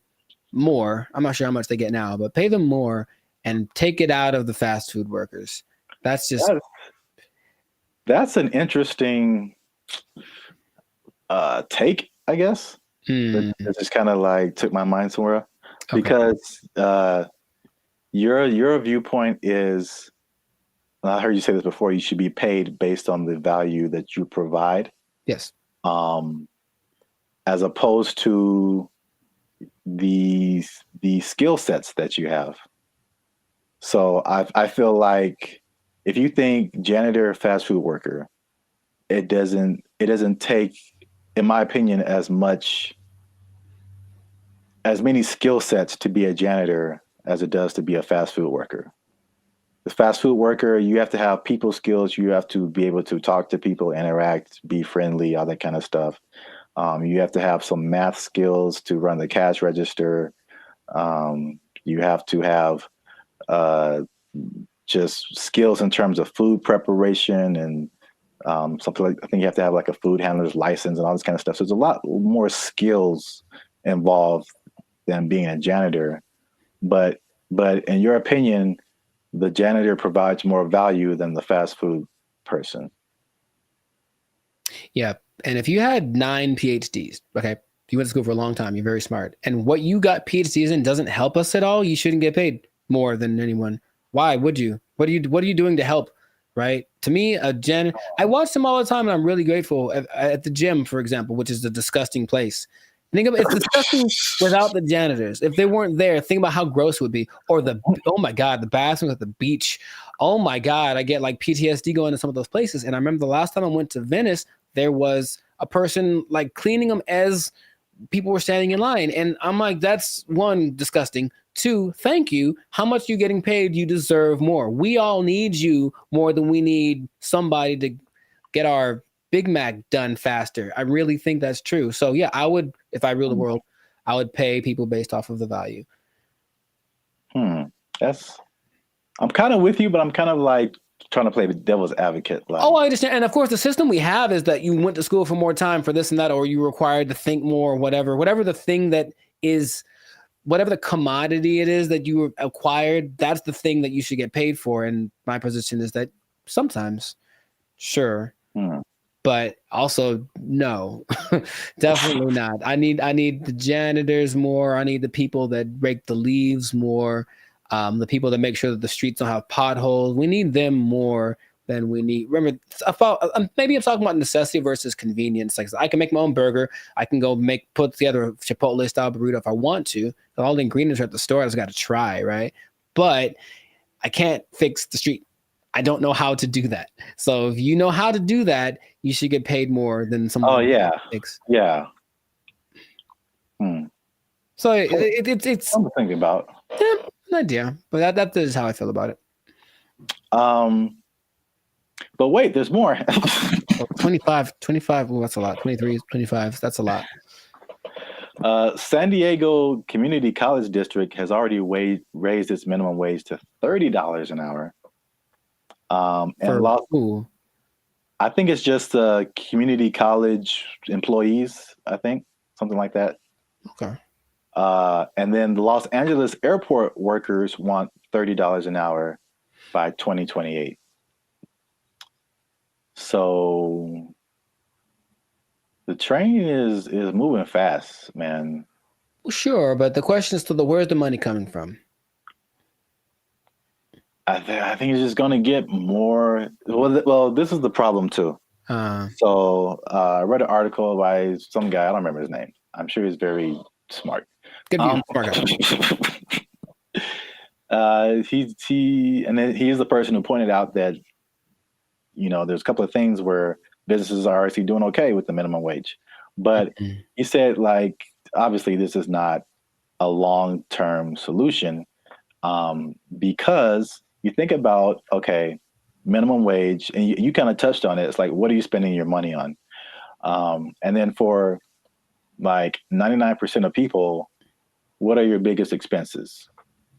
more. I'm not sure how much they get now, but pay them more and take it out of the fast food workers. That's just that's an interesting take, I guess. It just kind of like took my mind somewhere. Okay. Because your viewpoint is, I heard you say this before, you should be paid based on the value that you provide. Yes. As opposed to the skill sets that you have. So I feel like if you think janitor, fast food worker, it doesn't take, in my opinion, as many skill sets to be a janitor as it does to be a fast food worker. The fast food worker, you have to have people skills. You have to be able to talk to people, interact, be friendly, all that kind of stuff. You have to have some math skills to run the cash register. You have to have just skills in terms of food preparation and something like, I think you have to have like a food handler's license and all this kind of stuff. So there's a lot more skills involved than being a janitor. But in your opinion, the janitor provides more value than the fast food person. Yeah. And if you had 9 PhDs, okay, you went to school for a long time, you're very smart, and what you got PhDs in doesn't help us at all, you shouldn't get paid more than anyone. Why would you? What are you doing to help? Right? To me, I watch them all the time, and I'm really grateful at the gym, for example, which is a disgusting place. Think about it's disgusting without the janitors. If they weren't there, think about how gross it would be. Or oh my God, the bathrooms at the beach. Oh my God, I get like PTSD going to some of those places. And I remember the last time I went to Venice, there was a person like cleaning them as people were standing in line. And I'm like, that's one, disgusting. 2, thank you. How much are you getting paid? You deserve more. We all need you more than we need somebody to get our Big Mac done faster. I really think that's true. So yeah, I would, if I ruled the world, I would pay people based off of the value. I'm kind of with you, but I'm kind of like trying to play the devil's advocate. Like, oh, I understand. And of course, the system we have is that you went to school for more time for this and that, or you were required to think more, whatever the thing that is, whatever the commodity it is that you acquired, that's the thing that you should get paid for. And my position is that sometimes, sure. But also, no, definitely not. I need the janitors more. I need the people that rake the leaves more. The people that make sure that the streets don't have potholes. We need them more than we need. Remember, maybe I'm talking about necessity versus convenience. Like I can make my own burger. I can go put together a Chipotle style burrito if I want to. All the ingredients are at the store. I just got to try, right? But I can't fix the street. I don't know how to do that. So if you know how to do that, you should get paid more than someone. Oh yeah, yeah. So it's something to think about. Yeah, an idea, but that is how I feel about it. But wait, there's more. 25. Well, that's a lot. 23, 25. That's a lot. San Diego Community College District has already raised its minimum wage to $30 an hour. And I think it's just community college employees, I think, something like that. Okay. And then the Los Angeles airport workers want $30 an hour by 2028. So the train is moving fast, man. Well, sure, but the question is still, where's the money coming from? I think it's just going to get more. Well, this is the problem too. So I read an article by some guy. I don't remember his name. I'm sure he's very smart. Good view, smart guy. He's the person who pointed out that, there's a couple of things where businesses are actually doing okay with the minimum wage, but he said, like, obviously this is not a long-term solution, because you think about, okay, minimum wage, and you kind of touched on it. It's like, what are you spending your money on? And then for like 99% of people, what are your biggest expenses?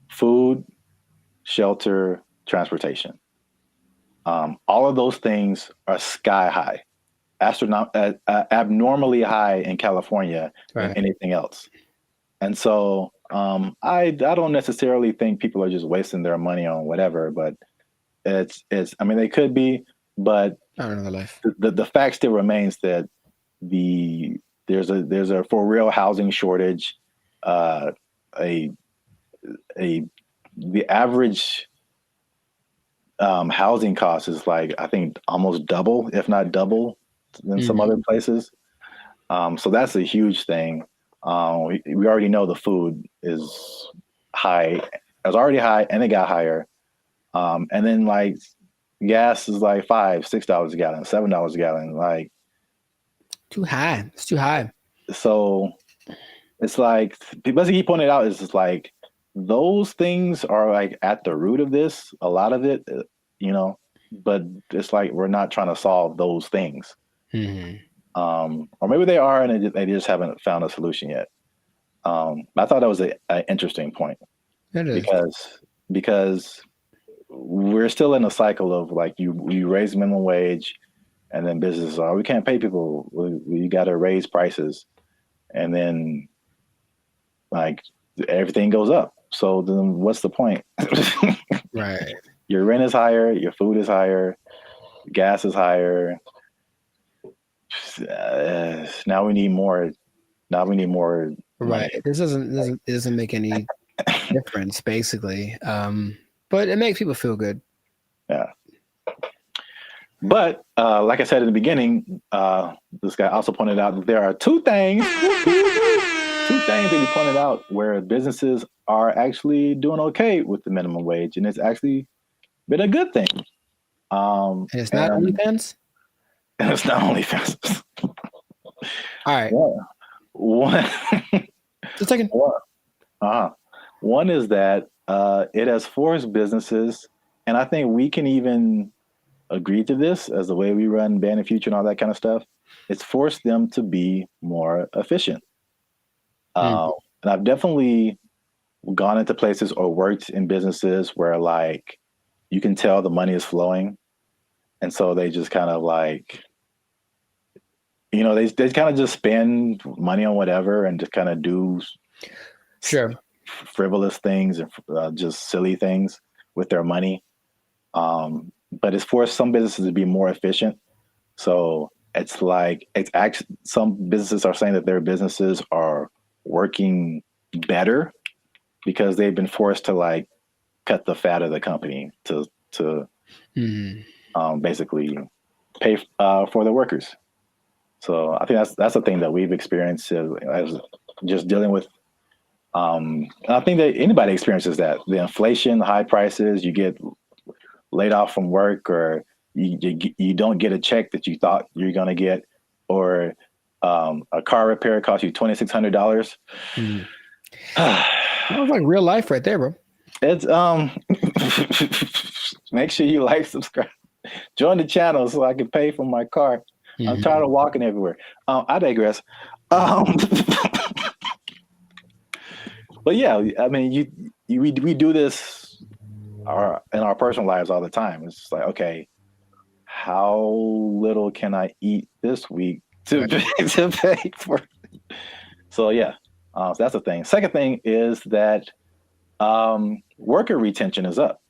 Food, shelter, transportation. All of those things are sky high, abnormally high in California than anything else. And so I don't necessarily think people are just wasting their money on whatever, but I mean, they could be, but I don't know the life. The fact still remains that there's a for real housing shortage. The average housing cost is like, I think almost double, if not double, than some other places. So that's a huge thing. We already know the food is high. It was already high, and it got higher. And then like gas is like $5, $6 a gallon, $7 a gallon. Like too high. It's too high. So it's like, basically he pointed out, is just like those things are like at the root of this. A lot of it, but it's like we're not trying to solve those things. Or maybe they are, and they just haven't found a solution yet. I thought that was an interesting point. It is. Because we're still in a cycle of like you raise minimum wage, and then businesses are, we can't pay people. We got to raise prices, and then like everything goes up. So then what's the point? Right. Your rent is higher, your food is higher, gas is higher. Now we need more. Right. Money. This doesn't make any difference, basically. But it makes people feel good. Yeah. But like I said in the beginning, this guy also pointed out that there are two things that he pointed out where businesses are actually doing okay with the minimum wage, and it's actually been a good thing. And it's not OnlyFans? And it's not OnlyFans. All right. One, just a second. One is that it has forced businesses, and I think we can even agree to this as the way we run Band of Future and all that kind of stuff. It's forced them to be more efficient. And I've definitely gone into places or worked in businesses where like you can tell the money is flowing. And so they just kind of like, you know, they kind of just spend money on whatever and just kind of do frivolous things and just silly things with their money. But it's forced some businesses to be more efficient. So it's like, it's actually, some businesses are saying that their businesses are working better because they've been forced to like cut the fat of the company to basically pay for the workers. So I think that's a thing that we've experienced as just dealing with. And I think that anybody experiences that, the inflation, the high prices, you get laid off from work, or you don't get a check that you thought you're going to get, or a car repair costs you $2,600. That was like real life right there, bro. It's make sure you like, subscribe, join the channel so I can pay for my car. I'm tired of walking everywhere. I digress. But yeah, I mean, we do this in our personal lives all the time. It's just like, okay, how little can I eat this week to pay for? So yeah, so that's the thing. Second thing is that worker retention is up.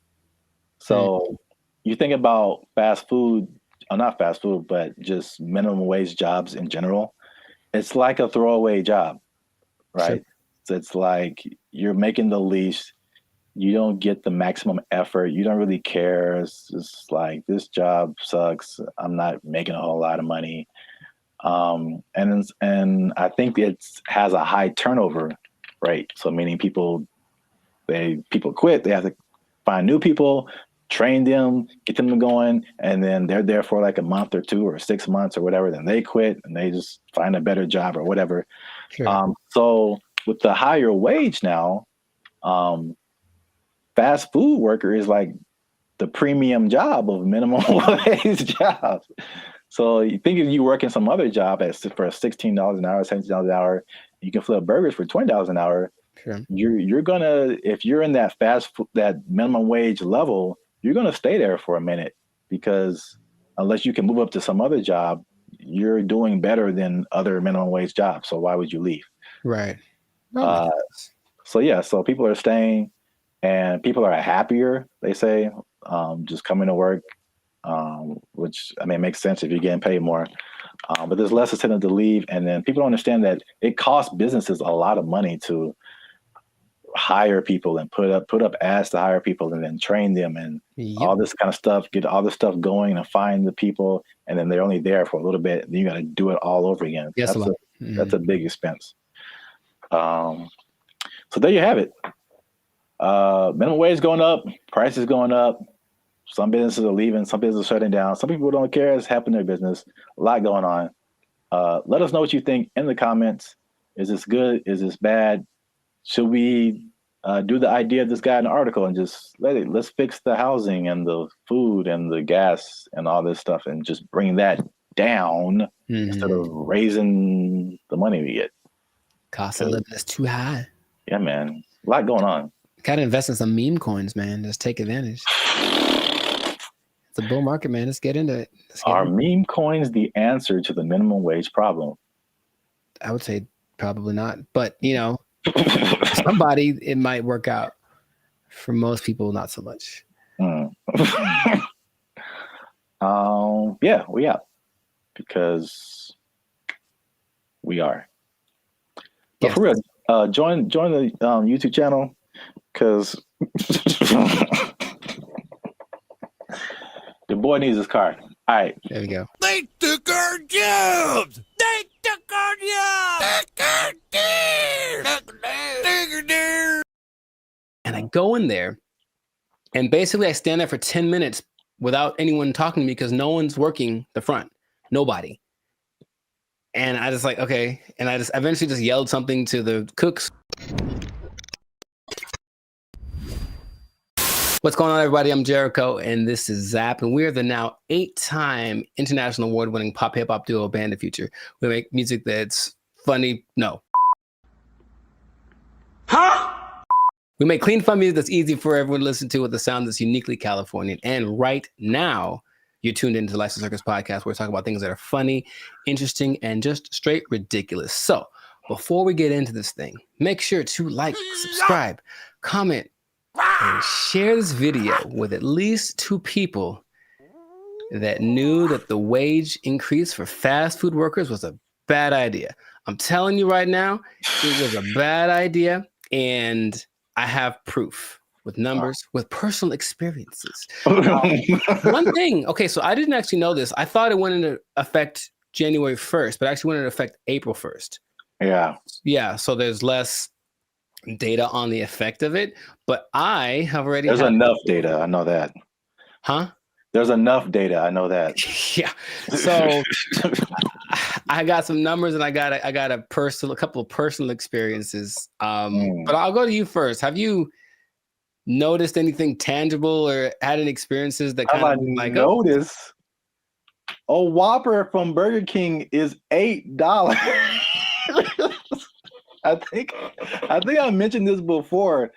So you think about fast food, not fast food, but just minimum wage jobs in general. It's like a throwaway job, right? Sure. So it's like you're making the least, you don't get the maximum effort, you don't really care. It's just like, this job sucks, I'm not making a whole lot of money. And I think it has a high turnover rate. So meaning people quit, they have to find new people, train them, get them going, and then they're there for like a month or 2 or 6 months or whatever, then they quit and they just find a better job or whatever. Sure. So with the higher wage now, fast food worker is like the premium job of minimum wage jobs. So you think if you work in some other job for $16 an hour, $17 an hour, you can flip burgers for $20 an hour. Sure. You're gonna, if you're in that that minimum wage level, you're gonna stay there for a minute, because unless you can move up to some other job, you're doing better than other minimum wage jobs. So why would you leave? Right. So yeah, so people are staying, and people are happier, they say, just coming to work, which, I mean, makes sense if you're getting paid more. But there's less incentive to leave, and then people don't understand that it costs businesses a lot of money to hire people and put up ads to hire people and then train them and all this kind of stuff, get all this stuff going and find the people, and then they're only there for a little bit, and you got to do it all over again. Yes, that's a big expense. So there you have it. Minimum wage going up, prices going up. Some businesses are leaving, some businesses are shutting down. Some people don't care. It's happening in their business. A lot going on. Let us know what you think in the comments. Is this good? Is this bad? Should we do the idea of this guy in the article and just let's fix the housing and the food and the gas and all this stuff and just bring that down instead of raising the money we get? Cost of living is too high. Yeah, man. A lot going on. Gotta invest in some meme coins, man. Just take advantage. It's a bull market, man. Let's get into it. Are meme coins the answer to the minimum wage problem? I would say probably not. But, you know, somebody, it might work out. For most people, not so much. Yeah, we are. Because we are. But for real, join the YouTube channel, because the boy needs his car. All right. There we go. They took our jobs! They took our jobs! And I go in there, and basically I stand there for 10 minutes without anyone talking to me because no one's working the front. Nobody. And I just like, okay. And I just eventually just yelled something to the cooks. What's going on, everybody? I'm Jericho, and this is Zap, and we're the now 8-time international award-winning pop hip-hop duo Band of Future. We make music that's funny. No. Huh? We make clean, fun music that's easy for everyone to listen to with a sound that's uniquely Californian. And right now, you're tuned into the License Circus podcast, where we talk about things that are funny, interesting, and just straight ridiculous. So before we get into this thing, make sure to like, subscribe, comment, and share this video with at least 2 people that knew that the wage increase for fast food workers was a bad idea. I'm telling you right now, it was a bad idea, and I have proof with numbers, with personal experiences. One thing, okay, so I didn't actually know this. I thought it went into effect January 1st, but actually went into effect April 1st. Yeah. Yeah, so there's less data on the effect of it, but I have already There's enough data, I know that. Huh? There's enough data, I know that. Yeah. So I got some numbers, and I got a couple of personal experiences. But I'll go to you first. Have you noticed anything tangible or had any experiences that kind of like notice a Whopper from Burger King is $8? I think I mentioned this before.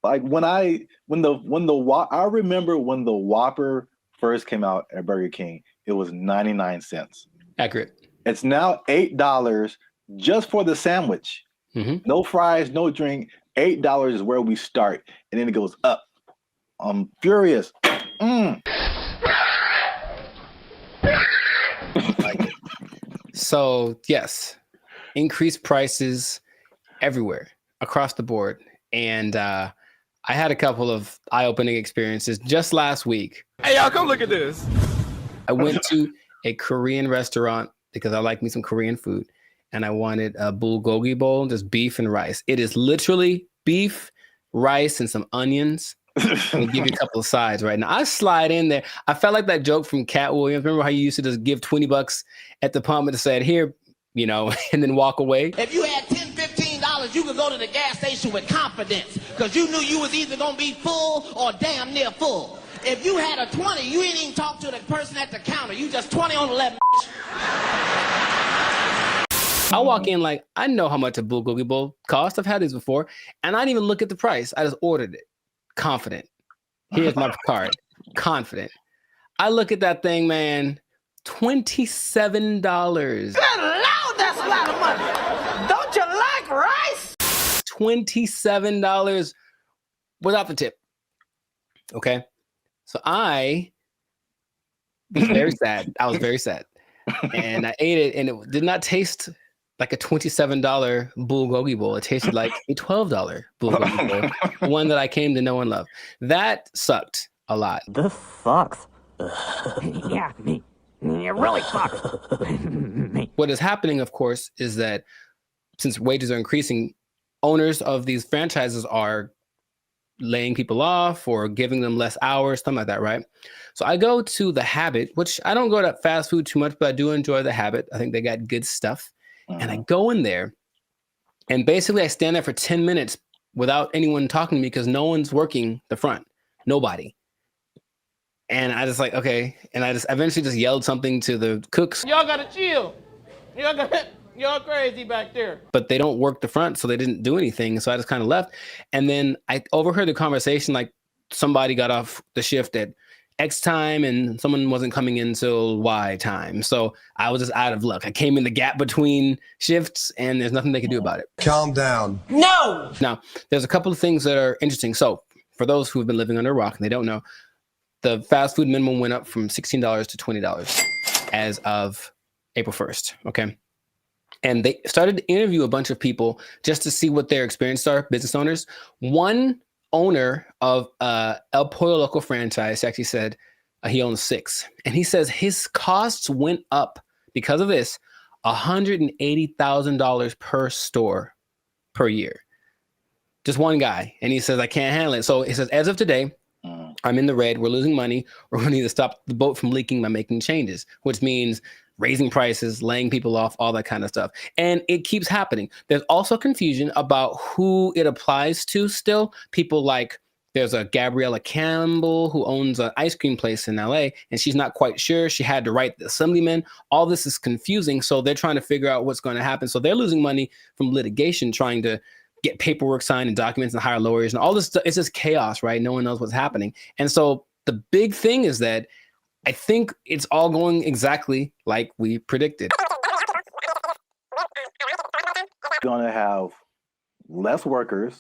Like I remember when the Whopper first came out at Burger King, it was 99 cents. Accurate. It's now $8 just for the sandwich. Mm-hmm. No fries, no drink. $8 is where we start, and then it goes up. I'm furious. So yes, increased prices everywhere across the board, and I had a couple of eye-opening experiences just last week. Hey, y'all, come look at this. I went to a Korean restaurant because I like me some Korean food, and I wanted a bulgogi bowl, just beef and rice. It is literally beef, rice, and some onions. We'll give you a couple of sides right now. I slide in there. I felt like that joke from Cat Williams. Remember how you used to just give $20 at the pump and said, "Here," you know, and then walk away? If you had $10, $15, you could go to the gas station with confidence, because you knew you was either going to be full or damn near full. If you had a 20, you ain't even talk to the person at the counter. You just 20 on 11. I walk in like, I know how much a bulgogi bowl costs. I've had these before, and I didn't even look at the price. I just ordered it. Confident. Here's my card. Confident. I look at that thing, man. $27. Good Lord, that's a lot of money. Don't you like rice? $27 without the tip. Okay. So I was very sad. I was very sad. And I ate it, and it did not taste like a $27 bulgogi bowl. It tasted like a $12 bulgogi bowl, one that I came to know and love. That sucked a lot. This sucks. Yeah, it really sucks. What is happening, of course, is that since wages are increasing, owners of these franchises are laying people off or giving them less hours, something like that, right? So I go to The Habit, which I don't go to fast food too much, but I do enjoy The Habit. I think they got good stuff. And I go in there, and basically I stand there for 10 minutes without anyone talking to me because no one's working the front. Nobody. And I just like, okay. And I just eventually just yelled something to the cooks. Y'all gotta chill. Y'all crazy back there. But they don't work the front, so they didn't do anything. So I just kind of left. And then I overheard the conversation, like somebody got off the shift at X time and someone wasn't coming in till Y time. So I was just out of luck. I came in the gap between shifts and there's nothing they could do about it. Calm down. No. Now, there's a couple of things that are interesting. So for those who've been living under a rock and they don't know, the fast food minimum went up from $16 to $20 as of April 1st. Okay. And they started to interview a bunch of people just to see what their experiences are, business owners. One owner of El Pollo Loco franchise actually said he owns 6. And he says his costs went up because of this, $180,000 per store per year. Just one guy. And he says, I can't handle it. So he says, as of today, I'm in the red. We're losing money. We're going to need to stop the boat from leaking by making changes, which means raising prices, laying people off, all that kind of stuff. And it keeps happening. There's also confusion about who it applies to still. People like, there's a Gabriella Campbell who owns an ice cream place in LA, and she's not quite sure. She had to write the assemblyman. All this is confusing. So they're trying to figure out what's going to happen. So they're losing money from litigation, trying to get paperwork signed and documents and hire lawyers and all this stuff. It's just chaos, right? No one knows what's happening. And so the big thing is that I think it's all going exactly like we predicted. Going to have less workers.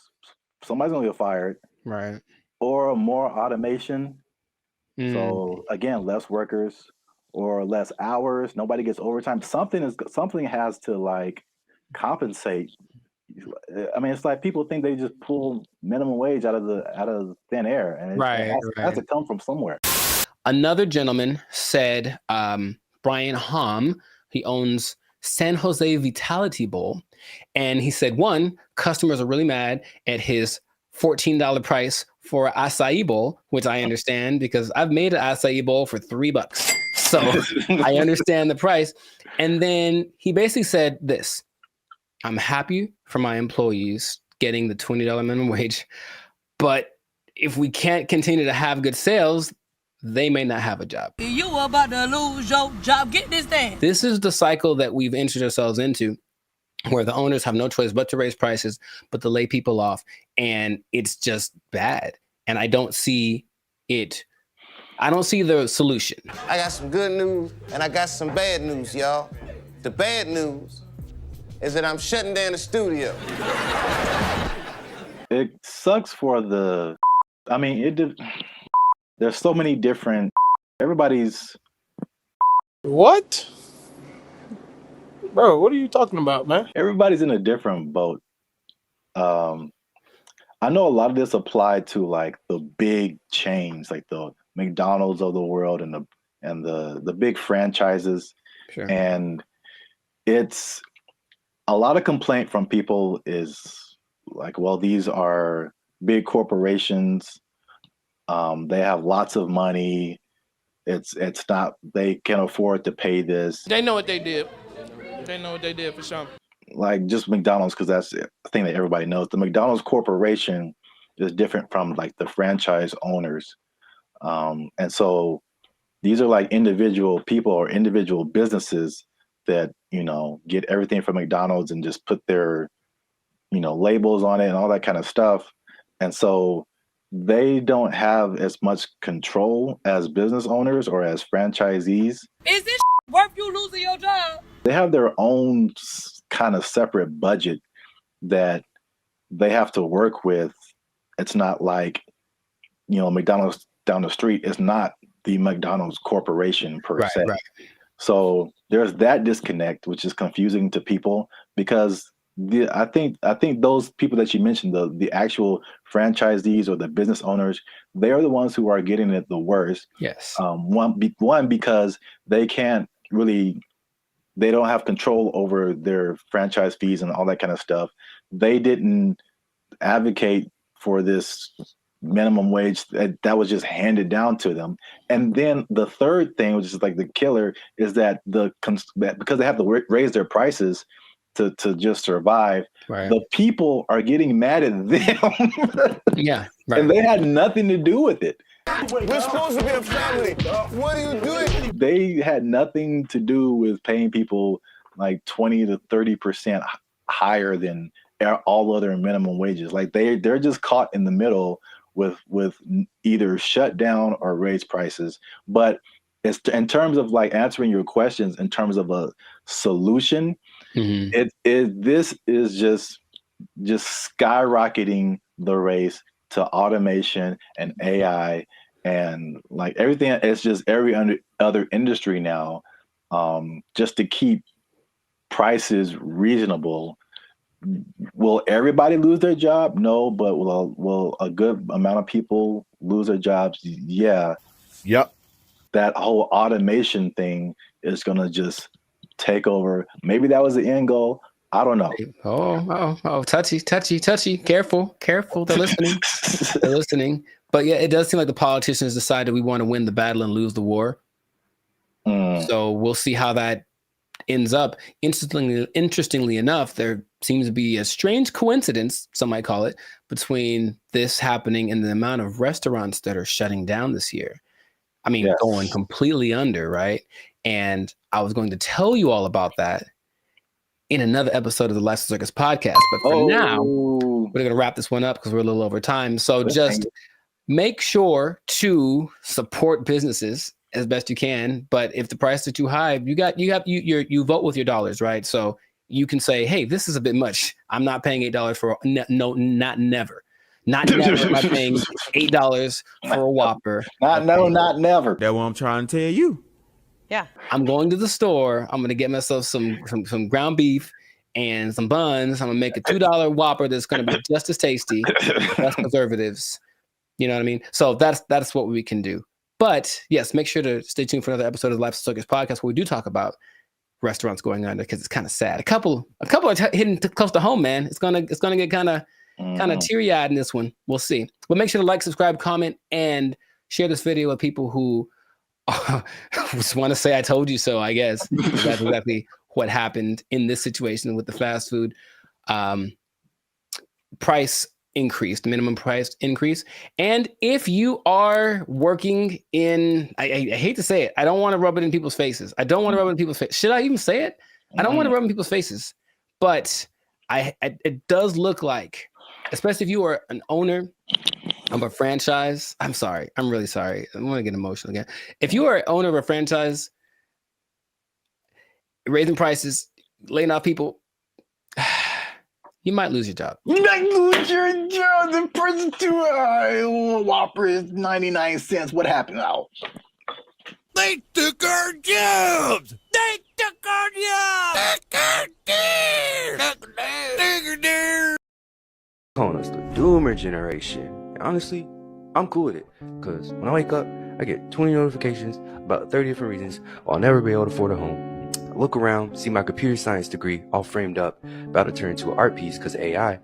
Somebody's going to get fired. Right. Or more automation. So again, less workers or less hours. Nobody gets overtime. Something has to like compensate. I mean, it's like people think they just pull minimum wage out of thin air, and it has to come from somewhere. Another gentleman said, Brian Hom, he owns San Jose Vitality Bowl. And he said, one, customers are really mad at his $14 price for an acai bowl, which I understand because I've made an acai bowl for $3. So I understand the price. And then he basically said this, I'm happy for my employees getting the $20 minimum wage, but if we can't continue to have good sales, they may not have a job. You about to lose your job. Get this thing. This is the cycle that we've entered ourselves into, where the owners have no choice but to raise prices, but to lay people off. And it's just bad. And I don't see it. I don't see the solution. I got some good news and I got some bad news, y'all. The bad news is that I'm shutting down the studio. It sucks for the, I mean, there's so many different, everybody's. What? Bro, what are you talking about, man? Everybody's in a different boat. I know a lot of this applied to like the big chains, like the McDonald's of the world and the big franchises. Sure. And it's a lot of complaint from people is like, well, these are big corporations. They have lots of money. It's not, they can afford to pay this. They know what they did. They know what they did for sure. Like just McDonald's, because that's the thing that everybody knows. The McDonald's corporation is different from like the franchise owners. And so these are like individual people or individual businesses that, you know, get everything from McDonald's and just put their, you know, labels on it and all that kind of stuff. And so they don't have as much control as business owners or as franchisees. Is this worth you losing your job? They have their own kind of separate budget that they have to work with. It's not like, you know, McDonald's down the street is not the McDonald's corporation per se. Right. So there's that disconnect, which is confusing to people because I think those people that you mentioned, the actual franchisees or the business owners, they are the ones who are getting it the worst. Yes. One because they can't really, they don't have control over their franchise fees and all that kind of stuff. They didn't advocate for this minimum wage that was just handed down to them. And then the third thing, which is like the killer, is that because they have to raise their prices to just survive, right, the people are getting mad at them. Yeah, right. And they had nothing to do with it. We're supposed to be a family. What are you doing? They had nothing to do with paying people like 20 to 30% higher than all other minimum wages. Like they're just caught in the middle with either shut down or raise prices. But it's in terms of like answering your questions in terms of a solution, this is just skyrocketing the race to automation and AI and like everything. It's just every other industry now, just to keep prices reasonable. Will everybody lose their job? No, but will a good amount of people lose their jobs? Yeah. Yep. That whole automation thing is gonna just take over. Maybe that was the end goal. I don't know. Oh, touchy. Careful. They're listening. But yeah, it does seem like the politicians decided we want to win the battle and lose the war. So we'll see how that ends up. Interestingly enough, there seems to be a strange coincidence, some might call it, between this happening and the amount of restaurants that are shutting down this year. I mean, going completely under, right? And I was going to tell you all about that in another episode of the Life Circus podcast. But for now, we're going to wrap this one up because we're a little over time. So just make sure to support businesses as best you can. But if the prices are too high, you vote with your dollars, right? So you can say, hey, this is a bit much. I'm not paying $8 for not never. Not never am I paying $8 for a Whopper. Not never. That's what I'm trying to tell you. Yeah. I'm going to the store. I'm going to get myself some ground beef and some buns. I'm going to make a $2 Whopper that's going to be just as tasty, less preservatives. You know what I mean? So that's what we can do. But yes, make sure to stay tuned for another episode of the Life Circus podcast where we do talk about restaurants going under because it's kind of sad. A couple are hitting close to home, man. It's gonna get kind of teary-eyed in this one. We'll see. But make sure to like, subscribe, comment, and share this video with people who just want to say I told you so, I guess. That's exactly what happened in this situation with the fast food price increase, the minimum price increase. And if you are working in, I hate to say it, I don't want to rub it in people's faces. Should I even say it? I don't want to rub it in people's faces. But it does look like, especially if you are an owner of a franchise. I'm sorry. I'm really sorry. I'm going to get emotional again. If you are an owner of a franchise, raising prices, laying off people, you might lose your job. You might lose your job. The person too high. Whopper is 99 cents. What happened now? They took our jobs. They took our jobs. Calling us the Doomer generation. Honestly, I'm cool with it. Because when I wake up, I get 20 notifications about 30 different reasons I'll never be able to afford a home. I look around, see my computer science degree all framed up, about to turn into an art piece because of AI.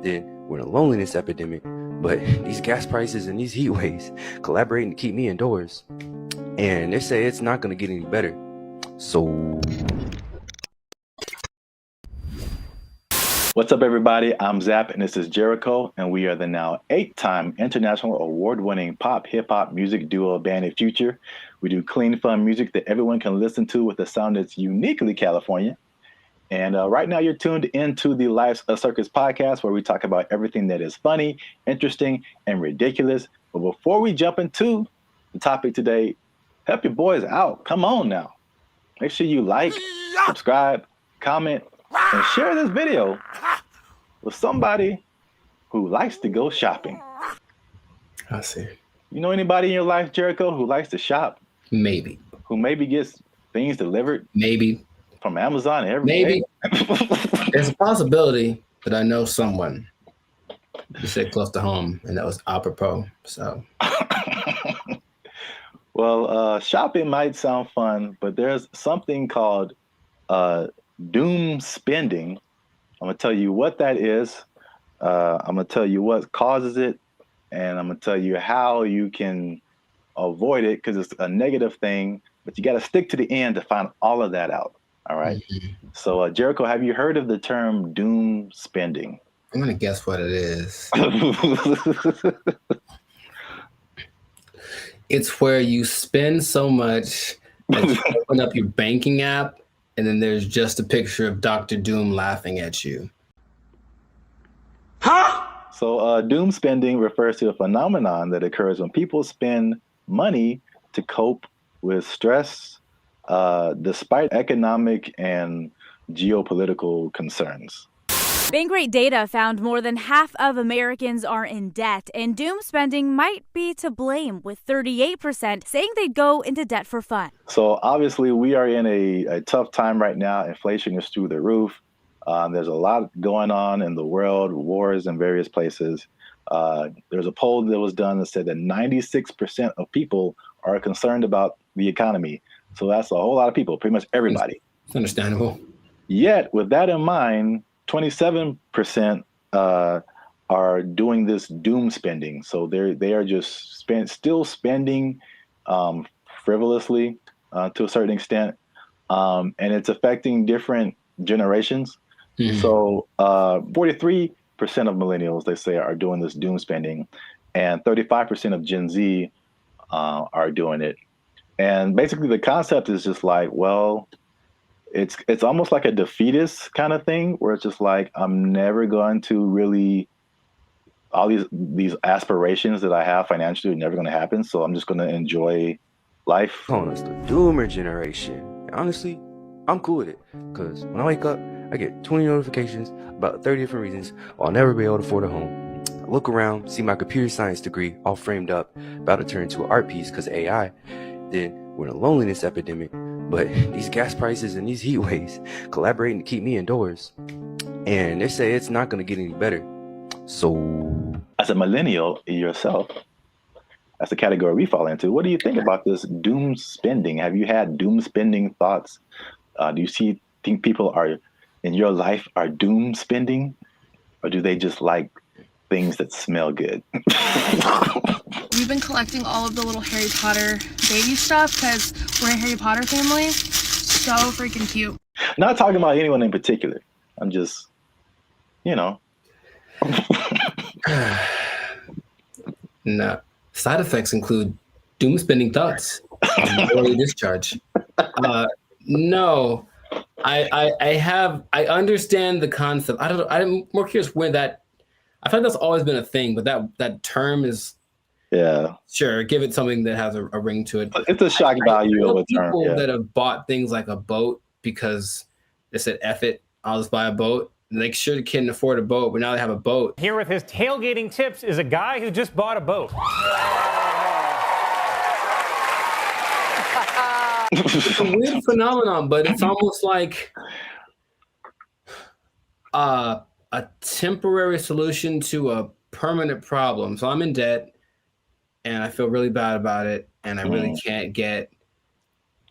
Then we're in a loneliness epidemic. But these gas prices and these heat waves collaborating to keep me indoors. And they say it's not going to get any better. So... What's up, everybody? I'm Zap, and this is Jericho, and we are the now 8-time international award-winning pop hip-hop music duo Band of Future. We do clean, fun music that everyone can listen to with a sound that's uniquely California. And right now, you're tuned into the Life Circus podcast, where we talk about everything that is funny, interesting, and ridiculous. But before we jump into the topic today, help your boys out. Come on now. Make sure you like, subscribe, comment, and share this video with somebody who likes to go shopping. I see. You know anybody in your life, Jericho, who likes to shop? Maybe. Who maybe gets things delivered? Maybe. From Amazon every Maybe. day? There's a possibility that I know someone. You said close to home, and that was apropos. So, well, shopping might sound fun, but there's something called doom spending. I'm gonna tell you what that is. I'm gonna tell you what causes it, and I'm gonna tell you how you can avoid it, because it's a negative thing. But you got to stick to the end to find all of that out. All right. Mm-hmm. So, Jericho, have you heard of the term doom spending? I'm gonna guess what it is. It's where you spend so much that you open up your banking app and then there's just a picture of Dr. Doom laughing at you. So doom spending refers to a phenomenon that occurs when people spend money to cope with stress, despite economic and geopolitical concerns. Bankrate data found more than half of Americans are in debt, and doom spending might be to blame, with 38% saying they'd go into debt for fun. So obviously we are in a tough time right now. Inflation is through the roof. There's a lot going on in the world, wars in various places. There's a poll that was done that said that 96% of people are concerned about the economy. So that's a whole lot of people, pretty much everybody. It's understandable. Yet, with that in mind, 27% are doing this doom spending. So they are just still spending frivolously to a certain extent, and it's affecting different generations. Mm-hmm. So 43% of millennials, they say, are doing this doom spending, and 35% of Gen Z are doing it. And basically the concept is just like, well, it's almost like a defeatist kind of thing, where it's just like, I'm never going to really, all these aspirations that I have financially are never going to happen. So I'm just going to enjoy life. Calling us the doomer generation. Honestly, I'm cool with it, because when I wake up, I get 20 notifications about 30 different reasons I'll never be able to afford a home. I look around, see my computer science degree all framed up, about to turn into an art piece because of AI. Then we're in a loneliness epidemic, but these gas prices and these heat waves collaborating to keep me indoors. And they say it's not going to get any better. So, as a millennial yourself, that's the category we fall into, what do you think about this doom spending? Have you had doom spending thoughts? Do you think people are in your life are doom spending, or do they just like things that smell good? We've been collecting all of the little Harry Potter baby stuff because we're a Harry Potter family. So freaking cute. Not talking about anyone in particular. I'm just, No. Side effects include doom spending thoughts, early discharge. No, I understand the concept. I'm more curious when that. I feel like that's always been a thing, but that term is. Yeah. Sure, give it something that has a ring to it. It's a shock value of a term. People that have bought things like a boat because they said, F it, I'll just buy a boat. And they sure couldn't afford a boat, but now they have a boat. Here with his tailgating tips is a guy who just bought a boat. It's a weird phenomenon, but it's almost like a temporary solution to a permanent problem. So I'm in debt, and I feel really bad about it, and I really can't get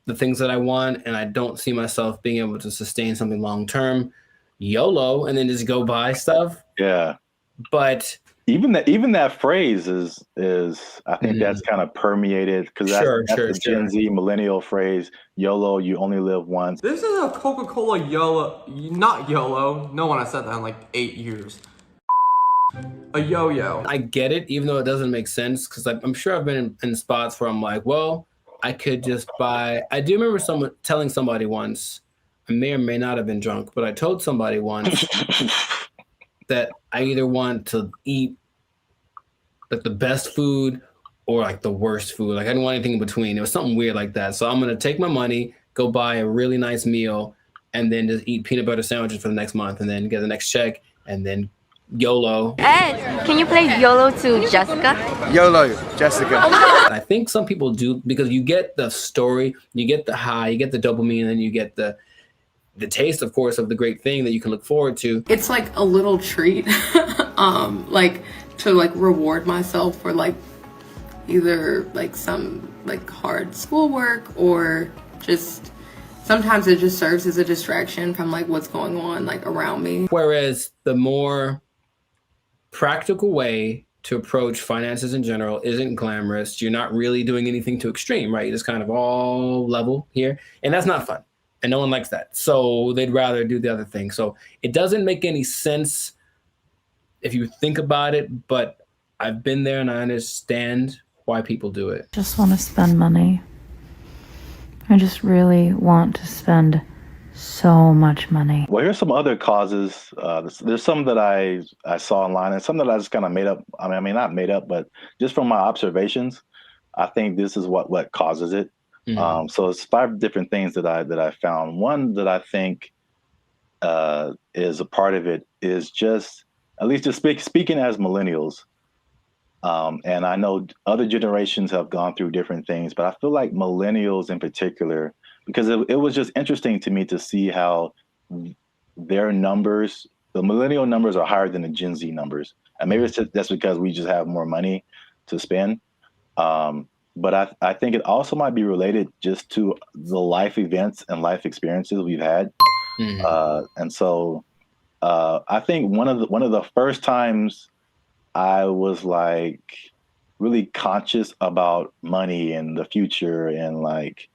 the things that I want, and I don't see myself being able to sustain something long term. YOLO, and then just go buy stuff. Yeah. But even that phrase is I think that's kind of permeated, because that's the Gen Z millennial phrase. YOLO, you only live once. This is a Coca-Cola YOLO, not YOLO. No one has said that in like 8 years. A yo-yo. I get it, even though it doesn't make sense, because I'm sure I've been in spots where I'm like, well, I could just buy. I do remember telling somebody once, I may or may not have been drunk, but I told somebody once that I either want to eat like the best food or like the worst food. Like I didn't want anything in between. It was something weird like that. So I'm going to take my money, go buy a really nice meal, and then just eat peanut butter sandwiches for the next month, and then get the next check, and then YOLO. Ed, can you play YOLO to Jessica? YOLO, Jessica. I think some people do, because you get the story, you get the high, you get the dopamine, and then you get the taste, of course, of the great thing that you can look forward to. It's like a little treat, like to like reward myself for like either like some like hard schoolwork, or just sometimes it just serves as a distraction from like what's going on like around me. Whereas the more practical way to approach finances in general isn't glamorous. You're not really doing anything too extreme, right? You're just kind of all level here, and that's not fun. And no one likes that. So they'd rather do the other thing. So it doesn't make any sense if you think about it, but I've been there and I understand why people do it. Just want to spend money. I just really want to spend So much money. Well, here's some other causes. There's some that I saw online, and some that I just kind of made up. I mean, not made up, but just from my observations, I think this is what causes it. So it's 5 different things that I found. One that I think is a part of it is just, at least just speaking as millennials. And I know other generations have gone through different things, but I feel like millennials in particular, because it was just interesting to me to see how their numbers, the millennial numbers, are higher than the Gen Z numbers. And maybe it's just, that's because we just have more money to spend. But I think it also might be related just to the life events and life experiences we've had. And so I think one of the first times I was like really conscious about money and the future and like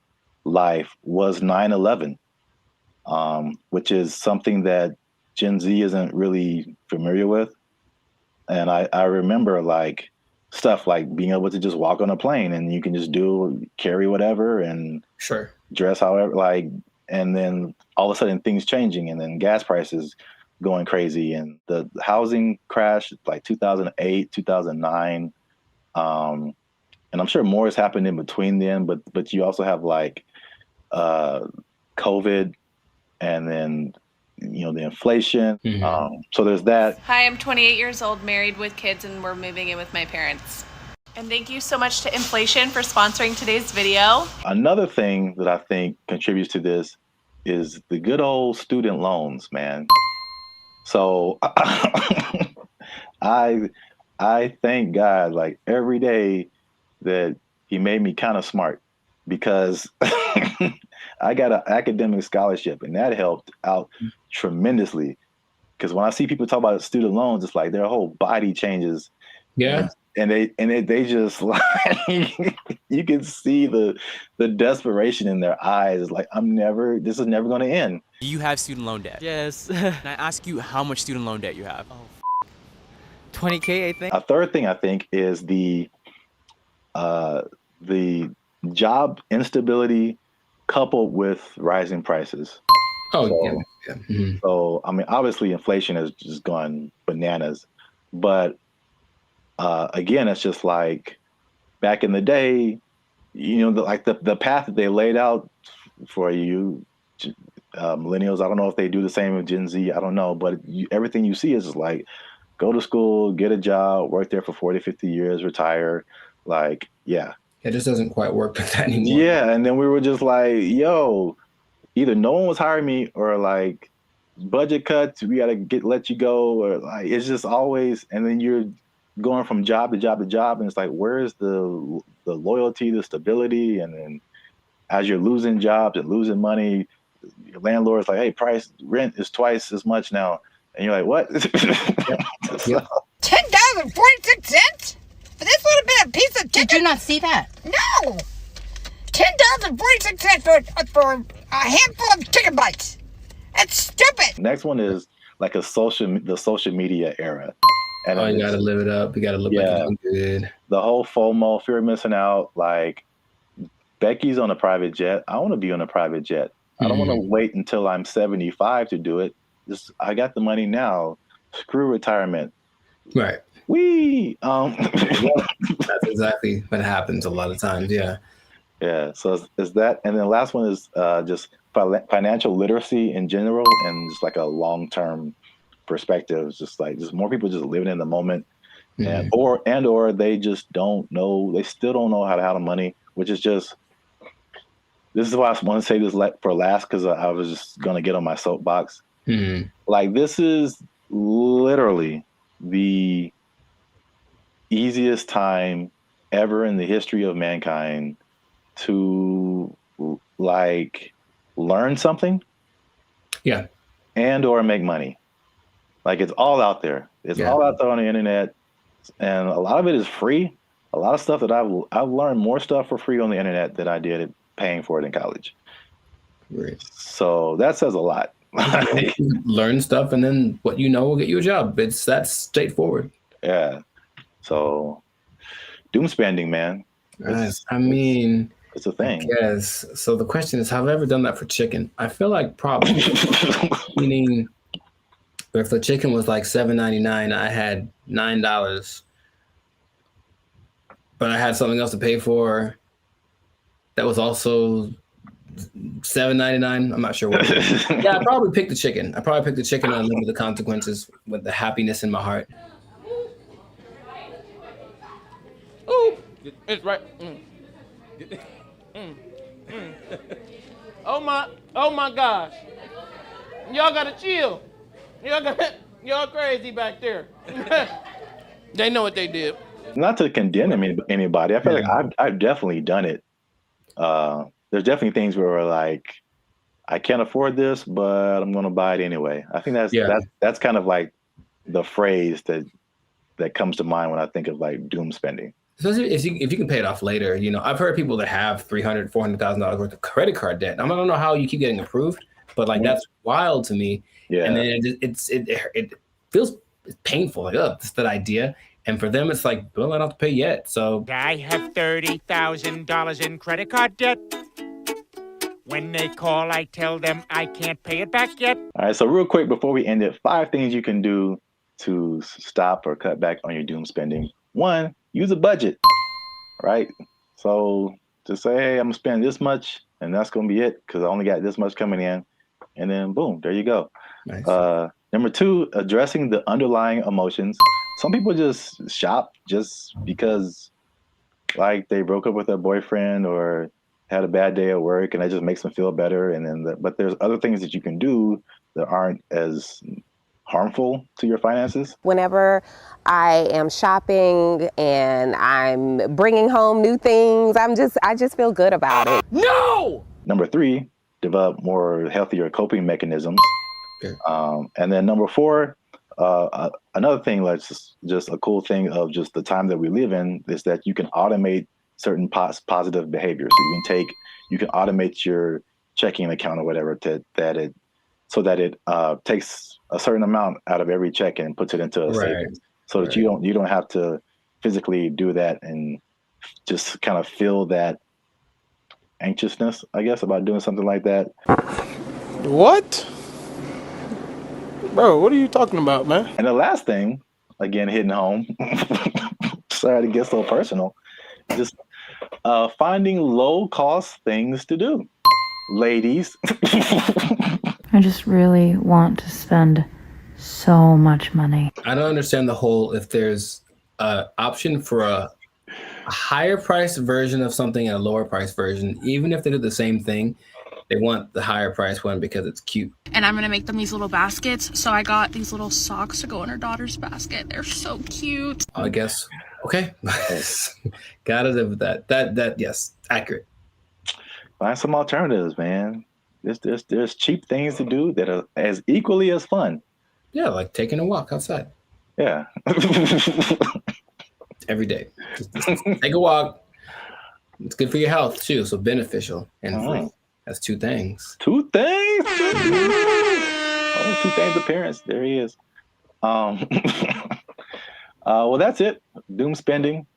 life was 9/11, which is something that Gen Z isn't really familiar with. And I remember like stuff like being able to just walk on a plane and you can just carry whatever and dress however, like, and then all of a sudden things changing and then gas prices going crazy and the housing crash like 2008, 2009. And I'm sure more has happened in between then, but you also have like COVID and then, you know, the inflation. So there's that. Hi, I'm 28 years old, married with kids, and we're moving in with my parents. And thank you so much to Inflation for sponsoring today's video. Another thing that I think contributes to this is the good old student loans, man. So I thank God like every day that he made me kind of smart, because I got an academic scholarship and that helped out tremendously. Because when I see people talk about student loans, it's like their whole body changes. Yeah. And they just like you can see the desperation in their eyes. It's like this is never going to end. Do you have student loan debt? Yes. Can I ask you how much student loan debt you have? 20K, I think. A third thing I think is the job instability coupled with rising prices. So I mean, obviously inflation has just gone bananas, but again, it's just like back in the day, you know, the path that they laid out for you, millennials. I don't know if they do the same with Gen Z. I don't know, but everything you see is just like, go to school, get a job, work there for 40, 50 years, retire. Like, yeah. It just doesn't quite work like that anymore. Yeah, and then we were just like, yo, either no one was hiring me or like budget cuts, we gotta let you go, or like it's just always, and then you're going from job to job to job, and it's like, where's the loyalty, the stability? And then as you're losing jobs and losing money, your landlord's like, hey, rent is twice as much now. And you're like, what? $10.46 for this little bit of piece of chicken? Did you not see that? No. $10.46 for a handful of chicken bites. That's stupid. Next one is like the social media era. And you gotta live it up. You gotta look like you're good. The whole FOMO, fear of missing out. Like, Becky's on a private jet. I want to be on a private jet. I don't want to wait until I'm 75 to do it. I got the money now. Screw retirement. Right. That's exactly what happens a lot of times. Yeah. Yeah. So is that, and then the last one is just financial literacy in general, and just like a long-term perspective. It's just more people just living in the moment, and or they just don't know. They still don't know how to handle money, which is just. This is why I want to say this for last, because I was just gonna get on my soapbox. Like, this is literally the easiest time ever in the history of mankind to like learn something, and or make money. Like, it's all out there. It's all out there on the internet, and a lot of it is free. A lot of stuff that I've learned more stuff for free on the internet than I did paying for it in college. Right. So that says a lot. Learn stuff, and then what you know will get you a job. That's straightforward. Yeah. So doom spending, man. I mean, It's a thing. Yes. So the question is, have I ever done that for chicken? I feel like probably. Meaning, if the chicken was like $7.99, I had $9, but I had something else to pay for that was also $7.99. I'm not sure what it is. Yeah, I probably picked the chicken. I probably picked the chicken and live with the consequences with the happiness in my heart. Ooh, it's right. Oh my gosh. Y'all gotta chill. Y'all crazy back there. They know what they did. Not to condemn anybody. I feel like I've definitely done it. There's definitely things where we're like, I can't afford this, but I'm going to buy it anyway. I think that's kind of like the phrase that comes to mind when I think of like doom spending. Especially if you can pay it off later. You know, I've heard people that have $300,000, $400,000 worth of credit card debt. I don't know how you keep getting approved, but like that's wild to me. Yeah. And then it feels painful. Like, oh, that's that idea. And for them, it's like, well, I don't have to pay yet. So I have $30,000 in credit card debt. When they call, I tell them I can't pay it back yet. All right. So real quick, before we end it, 5 things you can do to stop or cut back on your doom spending. 1, use a budget, right? So just say, hey, I'm gonna spend this much and that's gonna be it because I only got this much coming in. And then boom, there you go. Nice. Number 2, addressing the underlying emotions. Some people just shop just because like they broke up with their boyfriend or had a bad day at work and that just makes them feel better. And then, but there's other things that you can do that aren't as harmful to your finances. Whenever I am shopping and I'm bringing home new things, I just feel good about it. No! Number 3, develop more healthier coping mechanisms. Okay. And then number 4, another thing that's just a cool thing of just the time that we live in is that you can automate certain positive behaviors. So you can automate your checking account or whatever so that it takes a certain amount out of every check and puts it into a savings, so that you don't have to physically do that and just kind of feel that anxiousness, I guess, about doing something like that. What? Bro, what are you talking about, man? And the last thing, again, hitting home, sorry to get so personal, just finding low-cost things to do. Ladies. I just really want to spend so much money. I don't understand the whole, if there's an option for a higher price version of something and a lower price version, even if they do the same thing, they want the higher price one because it's cute. And I'm gonna make them these little baskets. So I got these little socks to go in her daughter's basket. They're so cute. I guess. Okay. Gotta live with that. That yes, accurate. Find some alternatives, man. There's cheap things to do that are as equally as fun. Yeah, like taking a walk outside. Yeah. Every day. Just take a walk. It's good for your health too, so beneficial and free. That's 2 things. 2 things? Oh, 2 things appearance. There he is. Well, that's it. Doom spending.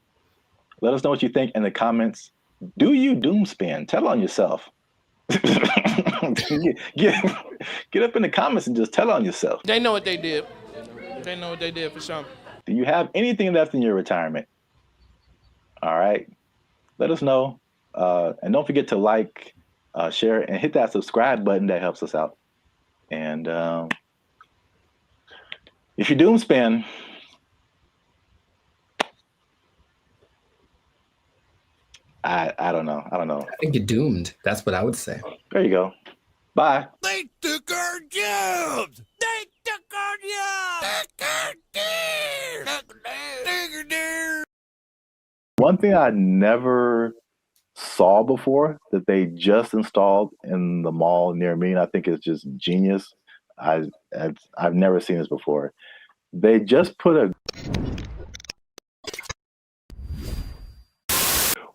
Let us know what you think in the comments. Do you doom spend? Tell on yourself. Get up in the comments and just tell on yourself. They know what they did. They know what they did for sure. Do you have anything left in your retirement? All right. Let us know. And don't forget to like, share, and hit that subscribe button. That helps us out. And if you doom spend, I don't know. I think you're doomed. That's what I would say. There you go. Bye. They took our jobs. They took our jobs. One thing I never saw before that they just installed in the mall near me, and I think it's just genius. I've never seen this before. They just put a...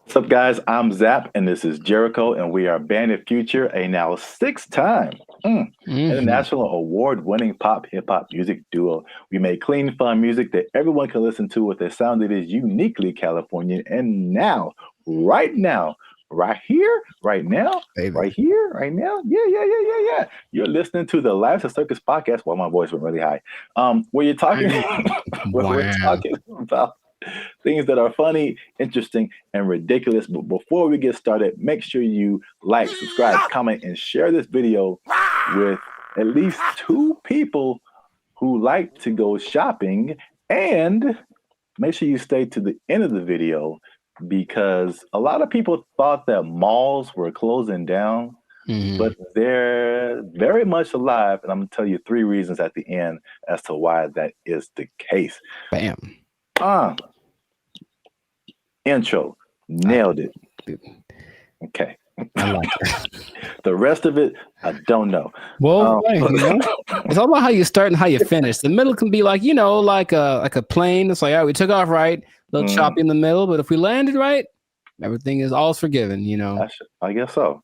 What's up, guys? I'm Zap, and this is Jericho, and we are Bandit Future, a now 6-time international award-winning pop hip-hop music duo. We make clean, fun music that everyone can listen to with a sound that is uniquely Californian. And now, right now, right here, right now, Baby. right here, right now. Yeah. You're listening to the Lives of Circus podcast. Well, my voice went really high. Where you're talking, we're talking about things that are funny, interesting, and ridiculous. But before we get started, make sure you like, subscribe, comment, and share this video with at least 2 people who like to go shopping. And make sure you stay to the end of the video because a lot of people thought that malls were closing down, but they're very much alive. And I'm going to tell you 3 reasons at the end as to why that is the case. Bam. Intro. Nailed it. Okay. I like it. The rest of it, I don't know. Well, it's all about how you start and how you finish. The middle can be like, like a plane. It's like, all right, we took off right, a little choppy in the middle, but if we landed right, everything is all forgiven, I guess so.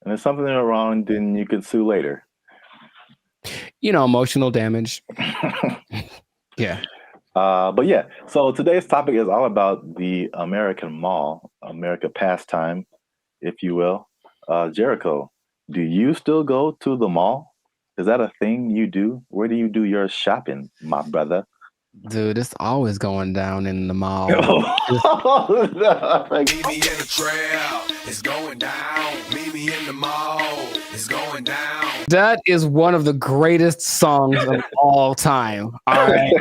And if something is wrong, then you can sue later. Emotional damage. Yeah. But yeah, so today's topic is all about the American mall, America pastime, if you will. Jericho, do you still go to the mall? Is that a thing you do? Where do you do your shopping, my brother? Dude, it's always going down in the mall. Meet me in the trail, it's going down. Meet me in the mall, it's going down. That is one of the greatest songs of all time. All right.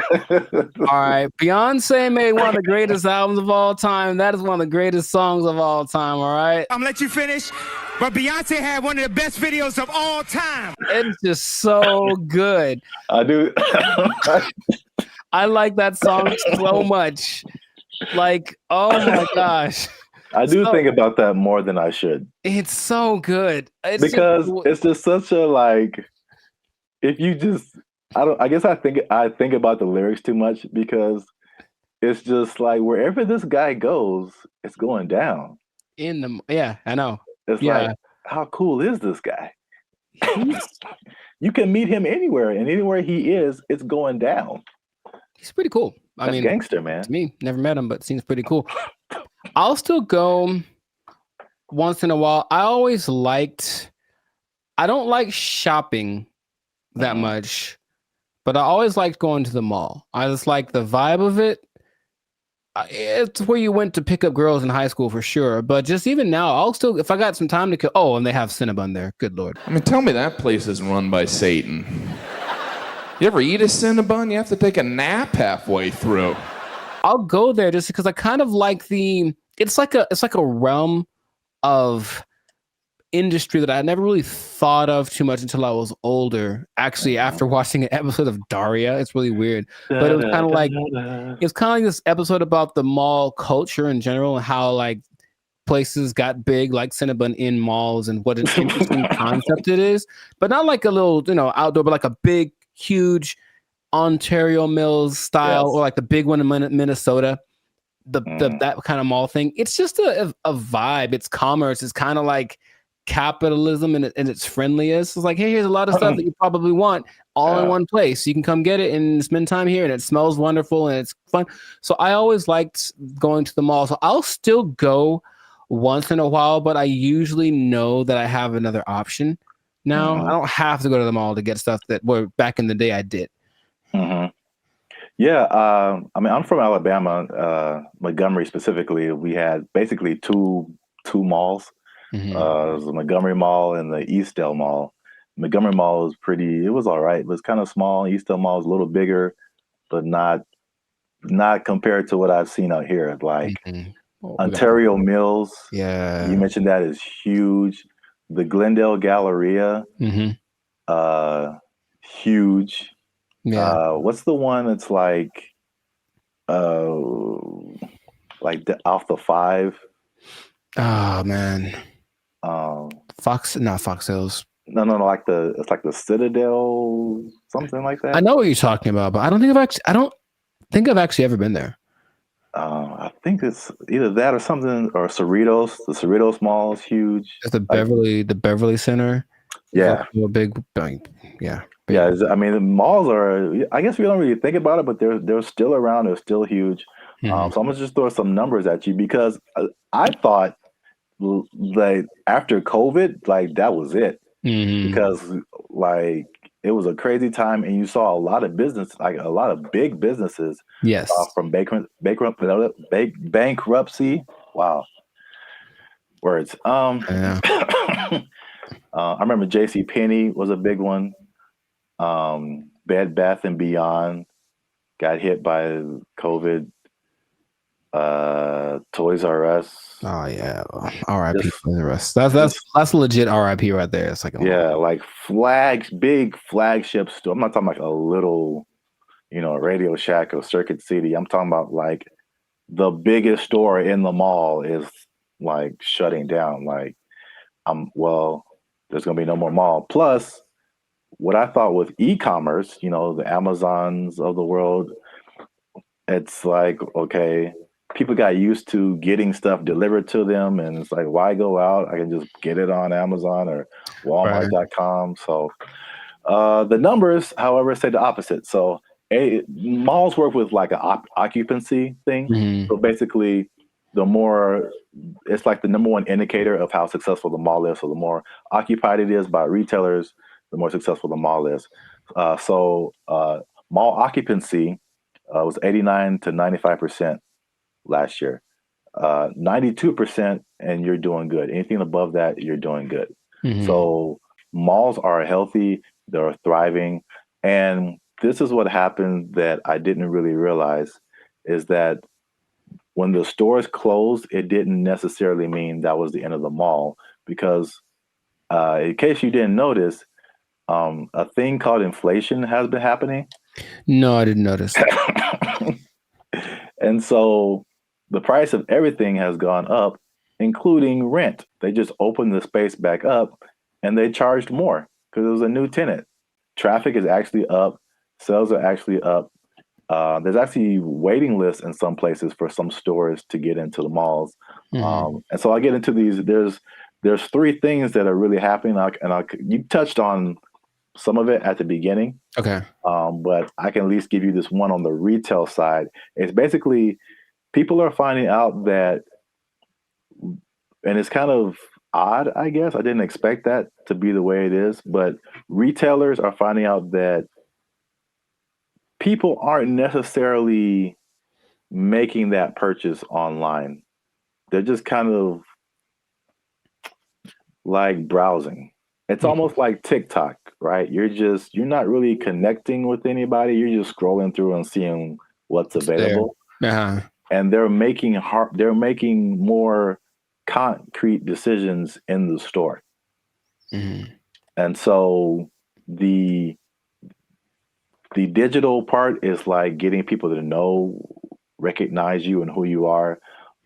Beyonce made one of the greatest albums of all time. That is one of the greatest songs of all time. All right. I'm gonna let you finish, but Beyonce had one of the best videos of all time. It's just so good. I do. I like that song so much. Like, oh my gosh. I do think about that more than I should. It's so good. It's just such a if you just I guess I think about the lyrics too much because it's just like wherever this guy goes, it's going down. Yeah, I know. It's like, how cool is this guy? You can meet him anywhere, and anywhere he is, it's going down. He's pretty cool. That's gangster, man. To me, never met him, but seems pretty cool. I'll still go once in a while. I don't like shopping that much, but I always liked going to the mall. I just like the vibe of it. It's where you went to pick up girls in high school for sure. But just even now, I'll still, if I got some time to kill. Oh, and they have Cinnabon there. Good Lord. I mean, tell me that place is run by Satan. You ever eat a Cinnabon? You have to take a nap halfway through. I'll go there just because I kind of like it's like a realm of industry that I never really thought of too much until I was older. Actually, after watching an episode of Daria, it's really weird. But it was kind of like this episode about the mall culture in general and how like places got big like Cinnabon in malls and what an interesting concept it is. But not like a little, outdoor, but like a big, huge Ontario Mills style or like the big one in Minnesota. That kind of mall thing. It's just a vibe. It's commerce. It's kind of like capitalism and its friendliest. It's like, hey, here's a lot of stuff that you probably want all in one place. You can come get it and spend time here, and it smells wonderful and it's fun. So I always liked going to the mall. So I'll still go once in a while, but I usually know that I have another option now. I don't have to go to the mall to get stuff that back in the day I did. Yeah, I mean, I'm from Alabama, Montgomery specifically. We had basically two malls. It was the Montgomery Mall and the Eastdale Mall. Montgomery Mall was it was all right. It was kind of small. Eastdale Mall was a little bigger, but not compared to what I've seen out here. Like Ontario Mills. Yeah. You mentioned that is huge. The Glendale Galleria, huge. Yeah. What's the one that's like off the 5? Oh man. Fox Hills. No, like it's like the Citadel, something like that. I know what you're talking about, but I don't think I've actually ever been there. I think it's either that or something, or Cerritos. The Cerritos Mall is huge. It's the Beverly Center. Yeah, a big. Yeah. Yeah, I mean, the malls are, I guess we don't really think about it, but they're still around. They're still huge. So I'm going to just throw some numbers at you because I thought like after COVID, like that was it. Because like it was a crazy time, and you saw a lot of business, like a lot of big businesses, yes, from bankruptcy. Wow, words. I remember J.C. Penney was a big one. Bed Bath and Beyond got hit by COVID. Toys R Us. Oh yeah, R.I.P. Toys R Us. That's legit R.I.P. right there. It's like like big flagship store. I'm not talking like a little, Radio Shack or Circuit City. I'm talking about like the biggest store in the mall is like shutting down. Like, there's gonna be no more mall. Plus, what I thought with e-commerce, the Amazons of the world, it's like, okay, people got used to getting stuff delivered to them, and it's like, why go out? I can just get it on Amazon or Walmart.com. So the numbers, however, say the opposite. So malls work with like an occupancy thing. So basically, it's like the number one indicator of how successful the mall is. So the more occupied it is by retailers, the more successful the mall is. So mall occupancy was 89 to 95% last year. 92%, and you're doing good. Anything above that, you're doing good. So malls are healthy, they're thriving. And this is what happened that I didn't really realize, is that when the stores closed, it didn't necessarily mean that was the end of the mall, because in case you didn't notice, a thing called inflation has been happening. No, I didn't notice. And so the price of everything has gone up, including rent. They just opened the space back up and they charged more because it was a new tenant. Traffic is actually up. Sales are actually up. There's actually waiting lists in some places for some stores to get into the malls. And so I get into these. There's three things that are really happening. You touched on some of it at the beginning. Okay. But I can at least give you this one on the retail side. It's basically people are finding out that, and it's kind of odd, I guess. I didn't expect that to be the way it is, but retailers are finding out that people aren't necessarily making that purchase online. They're just kind of like browsing. It's almost like TikTok, right? You're not really connecting with anybody. You're just scrolling through and seeing what's available. And they're making more concrete decisions in the store. And so the digital part is like getting people to recognize you and who you are,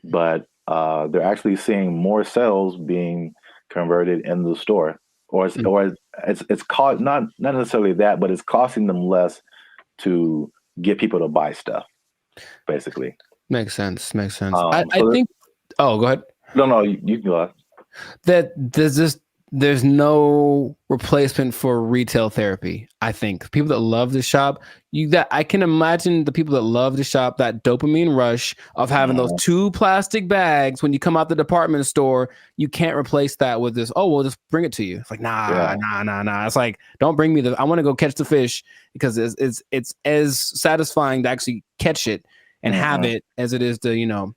but they're actually seeing more sales being converted in the store, or it's called not necessarily that, but it's costing them less to get people to buy stuff, basically. Makes sense. I think. Oh, go ahead. No, you can go ahead. That there's no replacement for retail therapy. I think people that love to shop, I can imagine the people that love to shop, that dopamine rush of having those 2 plastic bags when you come out the department store. You can't replace that with this. Oh, we'll just bring it to you. It's like nah. It's like, don't bring me I want to go catch the fish, because it's as satisfying to actually catch it and have it as it is to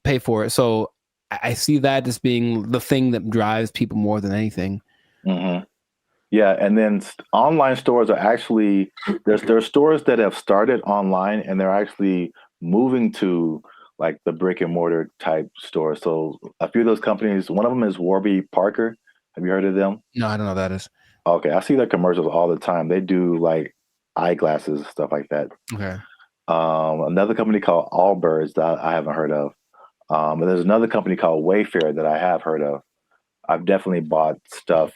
pay for it. So I see that as being the thing that drives people more than anything. Yeah, and then online stores are actually there's stores that have started online, and they're actually moving to like the brick and mortar type stores. So a few of those companies, one of them is Warby Parker. Have you heard of them? No, I don't know what that is. Okay, I see their commercials all the time. They do like eyeglasses, stuff like that. Okay. Another company called Allbirds that I haven't heard of. And there's another company called Wayfair that I have heard of. I've definitely bought stuff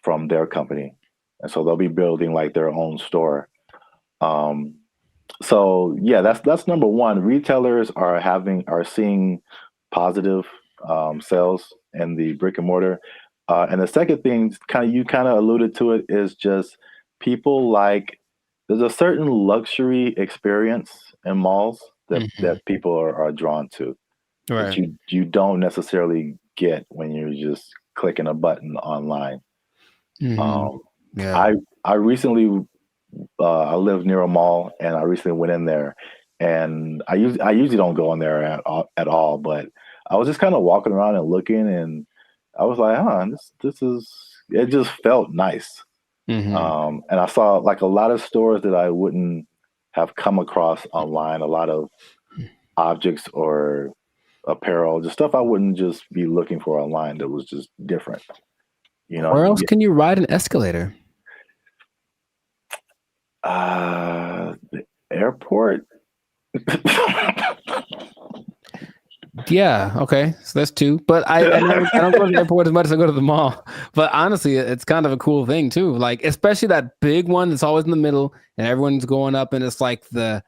from their company. And so they'll be building like their own store. So yeah, that's number one. Retailers are seeing positive sales in the brick and mortar. And the second thing, you kind of alluded to it, is just people there's a certain luxury experience in malls that people are drawn to. that you don't necessarily get when you're just clicking a button online. Yeah. I recently I live near a mall, and I recently went in there, and I usually don't go in there at all, but I was just kind of walking around and looking, and I was like, this is, it just felt nice. And I saw like a lot of stores that I wouldn't have come across online, a lot of objects or apparel, just stuff I wouldn't just be looking for online that was just different. You know, Where else can you ride an escalator? The airport. Yeah. Okay. So that's two. But I don't go to the airport as much as I go to the mall. But honestly, it's kind of a cool thing too. Like, especially that big one that's always in the middle, and everyone's going up, and it's like the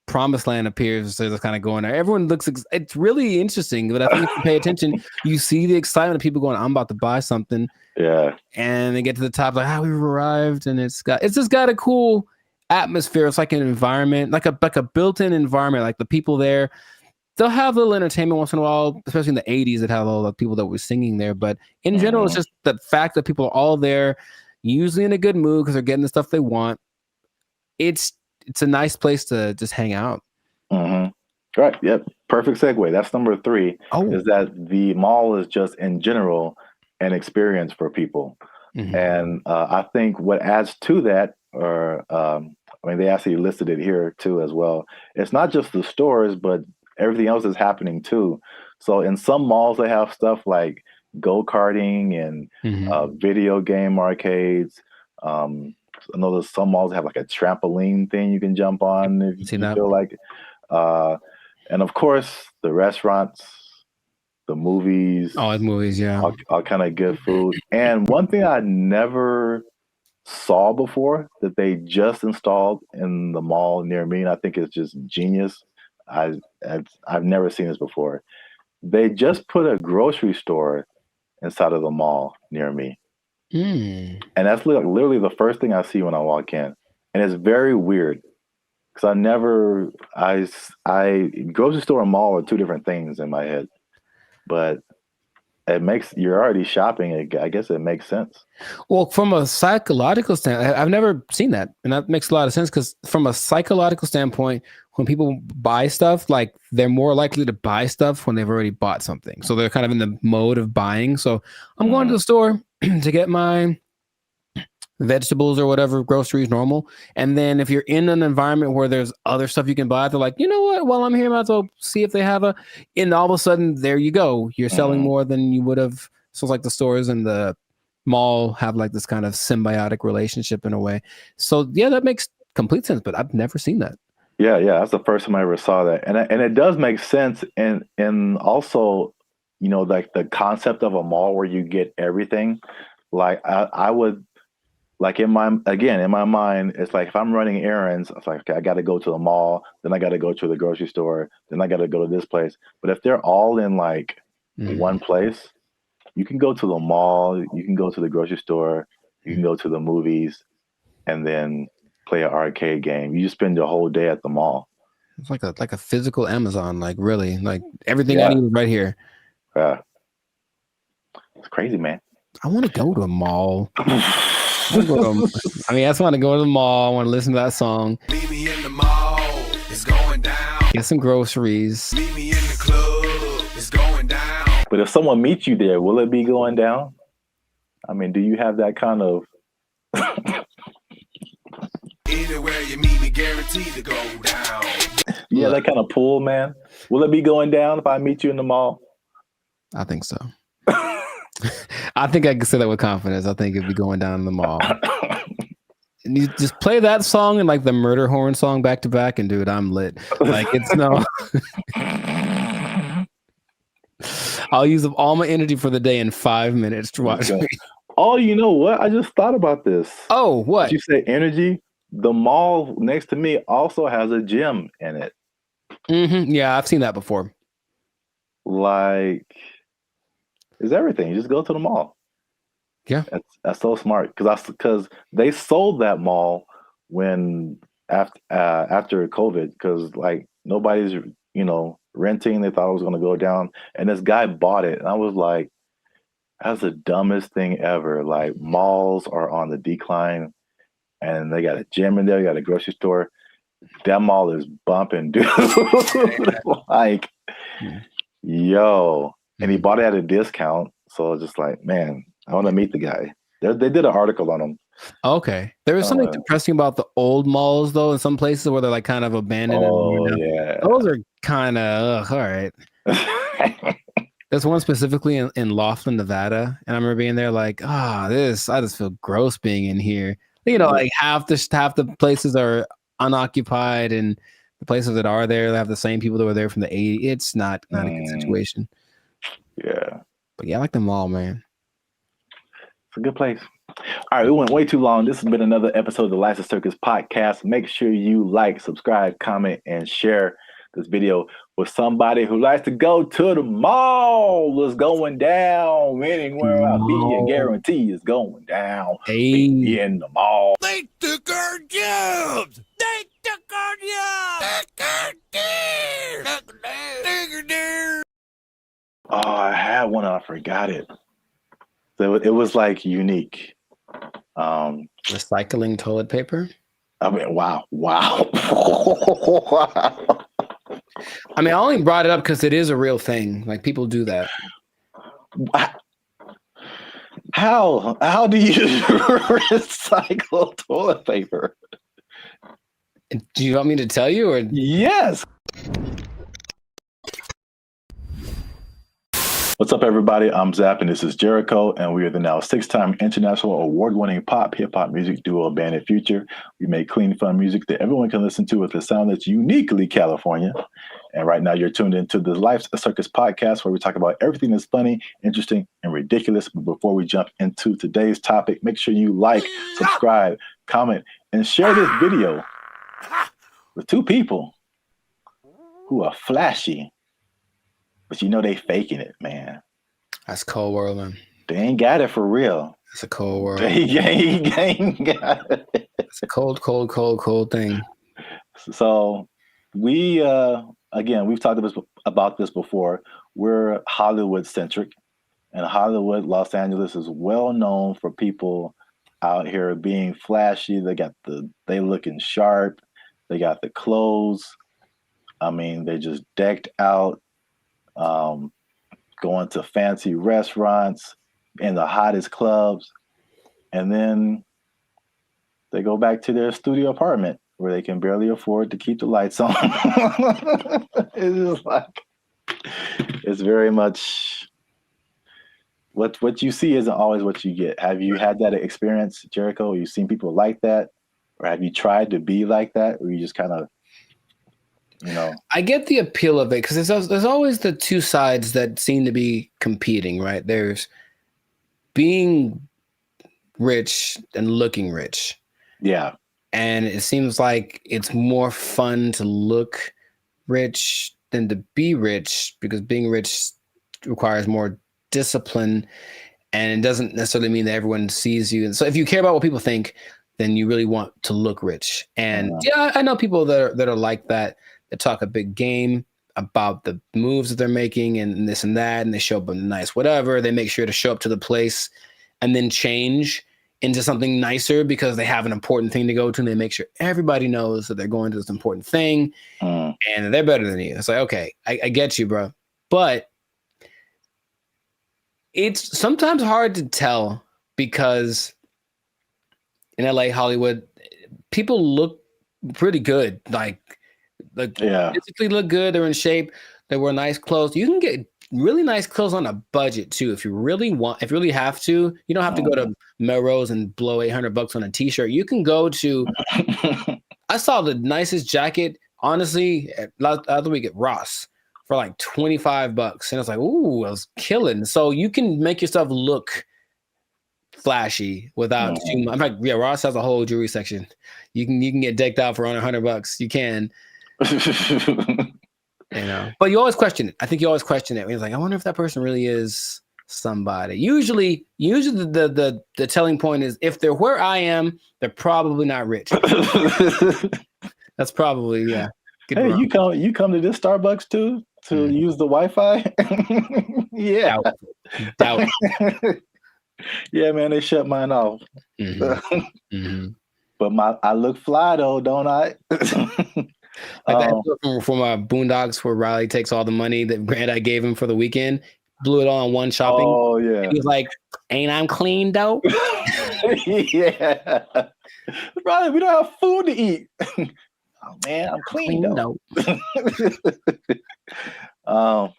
promised land appears. So they're kind of going there. Everyone looks. It's really interesting. But I think if you pay attention, you see the excitement of people going, "I'm about to buy something." Yeah. And they get to the top, like, we've arrived, and it's just got a cool atmosphere. It's like an environment, like a built-in environment. Like the people there, they'll have a little entertainment once in a while, especially in the 80s that had all the people that were singing there. But in general, it's just the fact that people are all there, usually in a good mood because they're getting the stuff they want. It's a nice place to just hang out. Right. Yep. Perfect segue. That's number 3. Is that the mall is just in general an experience for people. And I think what adds to that, or I mean, they actually listed it here too as well. It's not just the stores, but everything else is happening too. So in some malls, they have stuff like go-karting and video game arcades. I know there's some malls that have like a trampoline thing you can jump on if you feel like it. And of course, the restaurants, the movies. Oh, the movies, yeah. All kind of good food. And one thing I never saw before that they just installed in the mall near me, and I think it's just genius. I've never seen this before. They just put a grocery store inside of the mall near me. And that's literally the first thing I see when I walk in. And it's very weird because grocery store and mall are two different things in my head. But you're already shopping. I guess it makes sense. Well, from a psychological standpoint, I've never seen that. And that makes a lot of sense because from a psychological standpoint, when people buy stuff, like they're more likely to buy stuff when they've already bought something. So they're kind of in the mode of buying. So I'm going to the store to get my vegetables or whatever, groceries, normal. And then if you're in an environment where there's other stuff you can buy, they're like, you know what, while I'm here, I might as well see if they have and all of a sudden, there you go. You're selling more than you would have. So it's like the stores and the mall have like this kind of symbiotic relationship in a way. So yeah, that makes complete sense, but I've never seen that. Yeah, that's the first time I ever saw that. And it does make sense. And also, like the concept of a mall where you get everything, like I would, like in my mind, it's like if I'm running errands, it's like, okay, I got to go to the mall, then I got to go to the grocery store, then I got to go to this place. But if they're all in like one place, you can go to the mall, you can go to the grocery store, you can go to the movies, and then play an arcade game. You just spend your whole day at the mall. It's like a physical Amazon, like really, like everything I need is right here. Yeah, it's crazy, man. I want to go to a mall. I just want to go to the mall. I want to listen to that song. Meet me in the mall. It's going down. Get some groceries. Meet me in the club. It's going down. But if someone meets you there, will it be going down? I mean, do you have that kind of? Anywhere you meet me, guaranteed to go down. Yeah, that kind of pull, man. Will it be going down if I meet you in the mall? I think so. I think I can say that with confidence. I think it'd be going down in the mall. And you just play that song and like the murder horn song back to back, and dude, I'm lit. Like it's no. I'll use up all my energy for the day in 5 minutes to watch me. Oh, you know what? I just thought about this. Oh, what? Did you say energy? The mall next to me also has a gym in it. Yeah, I've seen that before. Like, it's everything. You just go to the mall. Yeah, that's so smart because they sold that mall when after COVID because like nobody's renting. They thought it was going to go down, and this guy bought it, and I was like, "That's the dumbest thing ever." Like malls are on the decline, and they got a gym in there, you got a grocery store. That mall is bumping, dude. Like, yo, and he bought it at a discount. So just like, man, I want to meet the guy. They did an article on him. Okay. There was something depressing about the old malls, though, in some places where they're like kind of abandoned. Oh, yeah. Those are kind of, all right. There's one specifically in Laughlin, Nevada. And I remember being there like, I just feel gross being in here. You know, like half the places are unoccupied, and the places that are there, they have the same people that were there from the 80s. It's not a good situation. Yeah. But yeah, I like the mall, man. It's a good place. All right, we went way too long. This has been another episode of the License Circus podcast. Make sure you like, subscribe, comment, and share this video with somebody who likes to go to the mall. It's going down anywhere I be. I guarantee it's going down. Meet me in the mall. They took our jobs. They took our jobs. Oh, I had one and I forgot it. So it was like unique. Recycling toilet paper. I mean, wow. I mean, I only brought it up because it is a real thing. Like people do that. How do you recycle toilet paper? Do you want me to tell you, or yes? What's up, everybody? I'm Zap, and this is Jericho, and we are the now 6-time international award-winning pop hip-hop music duo Band of Future. We make clean, fun music that everyone can listen to with a sound that's uniquely California. And right now, you're tuned into the Life Circus podcast, where we talk about everything that's funny, interesting, and ridiculous. But before we jump into today's topic, make sure you like, subscribe, comment, and share this video with 2 people who are flashy. But you know they faking it, man. That's cold world, man. They ain't got it for real. It's a cold world. They ain't got it. It's a cold thing. So we, again, we've talked about this before. We're Hollywood centric, and Hollywood, Los Angeles is well known for people out here being flashy. They looking sharp. They got the clothes. I mean, they just decked out. Going to fancy restaurants in the hottest clubs, and then they go back to their studio apartment where they can barely afford to keep the lights on. It's just like, it's very much what you see isn't always what you get. Have you had that experience, Jericho? Have you seen people like that, or have you tried to be like that, or you just kind of, you know? I get the appeal of it because there's always the two sides that seem to be competing, right? There's being rich and looking rich. Yeah. And it seems like it's more fun to look rich than to be rich, because being rich requires more discipline, and it doesn't necessarily mean that everyone sees you. And so if you care about what people think, then you really want to look rich. And yeah, I know people that are like that. They talk a big game about the moves that they're making and this and that, and they show up in nice whatever. They make sure to show up to the place and then change into something nicer because they have an important thing to go to, and they make sure everybody knows that they're going to this important thing and they're better than you. It's like, okay, I get you, bro. But it's sometimes hard to tell because in LA, Hollywood, people look pretty good. Like physically look good. They're in shape. They wear nice clothes. You can get really nice clothes on a budget too. If you really have to, you don't have to go to Melrose and blow $800 on a t-shirt. You can go to, I saw the nicest jacket, honestly, last week at Ross for like $25. And I was like, ooh, I was killing. So you can make yourself look flashy without too much. In fact, yeah, Ross has a whole jewelry section. You can get decked out for under $100. You can. You know, but you always question it. I think you always question it. It's like, I wonder if that person really is somebody. Usually the telling point is if they're where I am, they're probably not rich. That's probably, yeah. Hey, you come to this Starbucks too? to use the Wi-Fi? Yeah. Doubt. Yeah, man, they shut mine off. But I look fly though, don't I? Like that from Boondocks where Riley takes all the money that Grandad gave him for the weekend, blew it all on one shopping. Oh yeah. And he's like, "Ain't I'm clean though?" Yeah. Riley, we don't have food to eat. Oh man, I'm clean though. Well,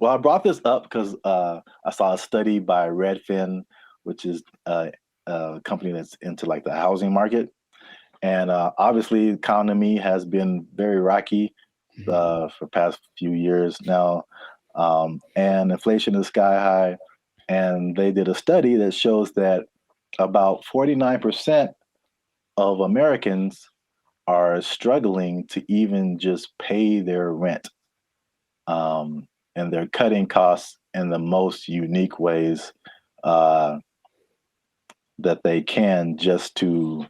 I brought this up because I saw a study by Redfin, which is a company that's into like the housing market. And obviously, the economy has been very rocky for the past few years now. And inflation is sky high. And they did a study that shows that about 49% of Americans are struggling to even just pay their rent. And they're cutting costs in the most unique ways that they can just to,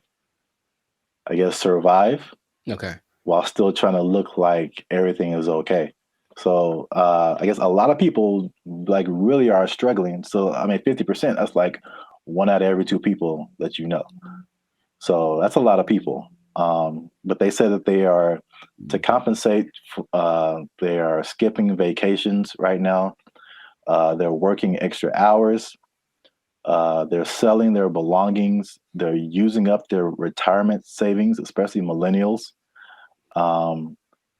I guess, survive. Okay. While still trying to look like everything is okay. So I guess a lot of people like really are struggling. So I mean, 50%, that's like 1 out of every 2 people that you know. So that's a lot of people. But they said that they are, to compensate, they are skipping vacations right now. They're working extra hours. They're selling their belongings. They're using up their retirement savings, especially millennials.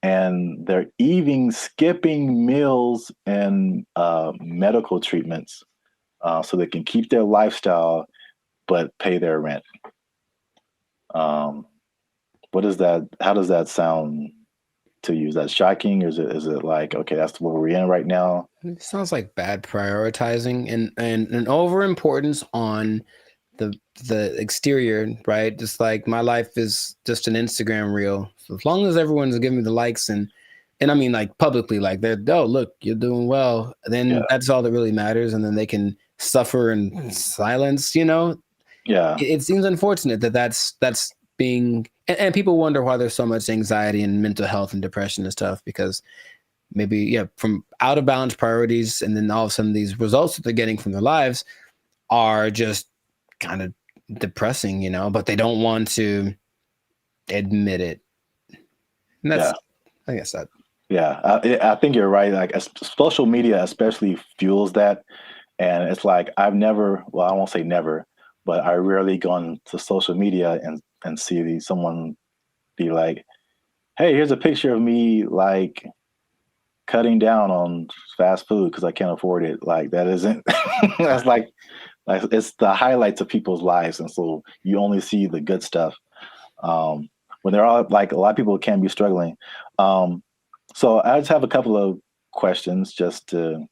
And they're even skipping meals and medical treatments so they can keep their lifestyle but pay their rent. What is that? How does that sound to you? Is that shocking? Or is it like, okay, that's what we're in right now? It sounds like bad prioritizing and an overimportance on the exterior, right? Just like my life is just an Instagram reel. So as long as everyone's giving me the likes and I mean like publicly, like they're, oh look, you're doing well, then that's all that really matters, and then they can suffer in silence, you know? Yeah. It seems unfortunate that that's being, and people wonder why there's so much anxiety and mental health and depression and stuff, because maybe from out of balance priorities, and then all of a sudden these results that they're getting from their lives are just kind of depressing, you know, but they don't want to admit it. And that's, I guess that. Yeah, I think you're right. Like social media especially fuels that. And it's like, I won't say never, but I rarely go on to social media and see someone be like, hey, here's a picture of me like cutting down on fast food because I can't afford it. Like that isn't, that's like it's the highlights of people's lives. And so you only see the good stuff. When they're all like, a lot of people can be struggling. So I just have a couple of questions just so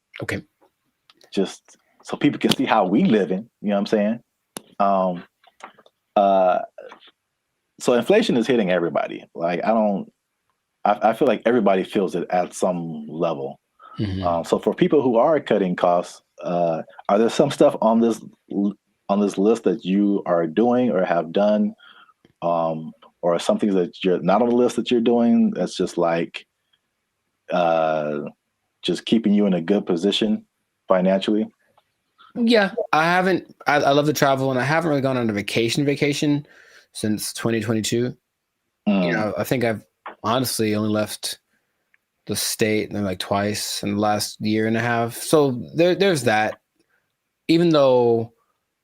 people can see how we living, you know what I'm saying? So inflation is hitting everybody. Like I feel like everybody feels it at some level. So for people who are cutting costs, are there some stuff on this list that you are doing or have done, or some things that you're not on the list that you're doing that's just like just keeping you in a good position financially? Yeah, I haven't. I love to travel, and I haven't really gone on a vacation since 2022. You know, I think I've honestly only left the state like twice in the last year and a half. So there's that. Even though,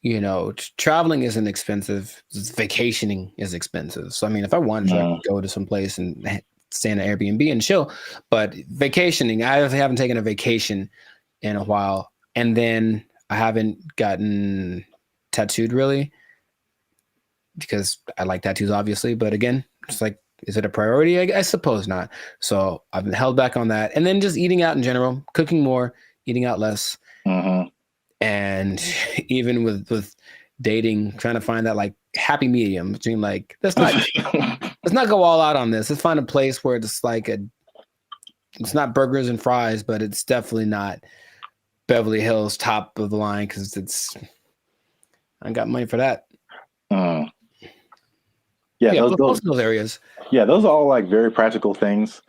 you know, traveling isn't expensive, vacationing is expensive. So I mean, if I wanted to, I could go to some place and stay in an Airbnb and chill. But vacationing, I haven't taken a vacation in a while, and then I haven't gotten tattooed really because I like tattoos, obviously. But again, it's like, is it a priority? I suppose not. So I've been held back on that. And then just eating out in general, cooking more, eating out less. And even with dating, trying to find that like happy medium between like, let's not go all out on this. Let's find a place where it's like it's not burgers and fries, but it's definitely not Beverly Hills top of the line, because I got money for that. Yeah, those areas. Yeah, those are all like very practical things.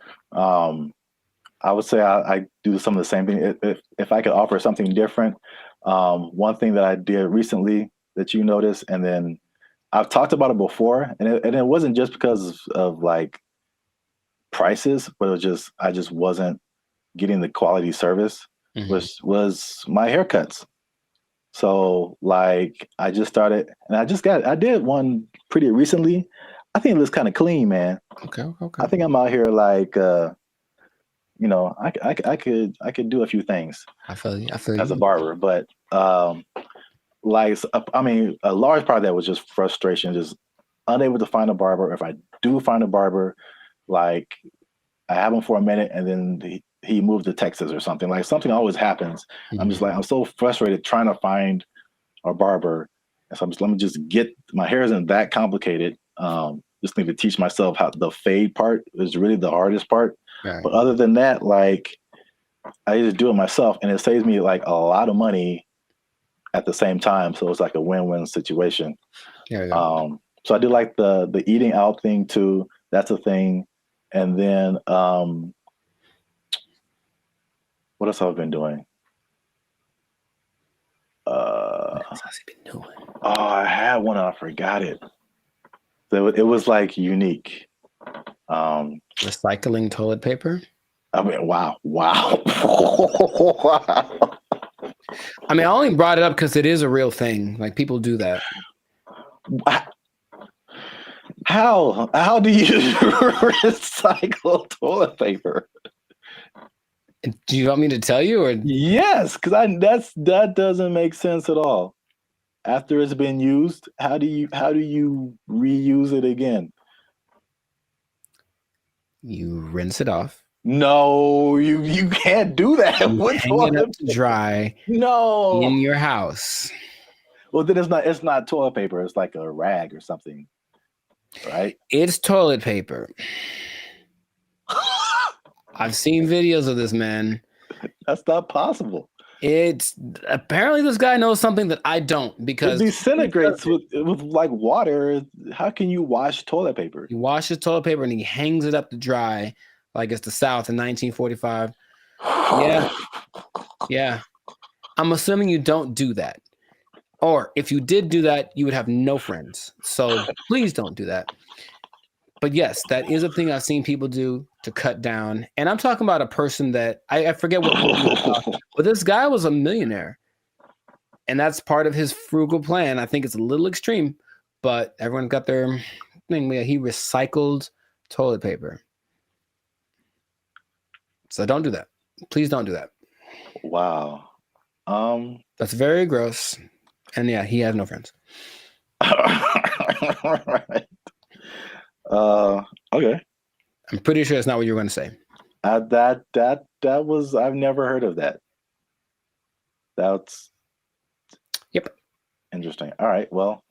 I would say I do some of the same thing. If I could offer something different, one thing that I did recently that you noticed, and then I've talked about it before, and it wasn't just because of like prices, but it was just I just wasn't getting the quality service. Was my haircuts. So like I just started, and I did one pretty recently. I think it looks kind of clean, man. Okay. I think I'm out here like. I could do a few things. I feel you. As a barber, but like I mean, a large part of that was just frustration, just unable to find a barber. If I do find a barber, like I have him for a minute, and then he moved to Texas or something. Like something always happens. I'm just like I'm so frustrated trying to find a barber, and so let me just get my hair isn't that complicated. Just need to teach myself how the fade part is really the hardest part. Right. But other than that, like I just do it myself, and it saves me like a lot of money at the same time. So it's like a win-win situation. So I do like the eating out thing too. That's a thing. And then what else have I been doing? What else has he been doing? Oh, I had one and I forgot it. So it was like unique. Recycling toilet paper. I mean, wow. I mean, I only brought it up because it is a real thing. Like people do that. How do you recycle toilet paper? Do you want me to tell you, or yes? Because that doesn't make sense at all. After it's been used, how do you reuse it again? You rinse it off. No, you can't do that. Hang it up to dry. No, in your house. Well, then it's not toilet paper. It's like a rag or something, right? It's toilet paper. I've seen videos of this, man. That's not possible. It's apparently this guy knows something that I don't, because it disintegrates with like water. How can you wash toilet paper? He washes toilet paper and he hangs it up to dry like it's the South in 1945. Yeah. I'm assuming you don't do that. Or if you did do that, you would have no friends. So please don't do that. But yes, that is a thing I've seen people do to cut down. And I'm talking about a person that I forget what, but this guy was a millionaire. And that's part of his frugal plan. I think it's a little extreme, but everyone got their thing. He recycled toilet paper. So don't do that. Please don't do that. Wow. That's very gross. And yeah, he has no friends. Right. Okay. I'm pretty sure that's not what you were going to say. That was, I've never heard of that. That's interesting. All right. Well,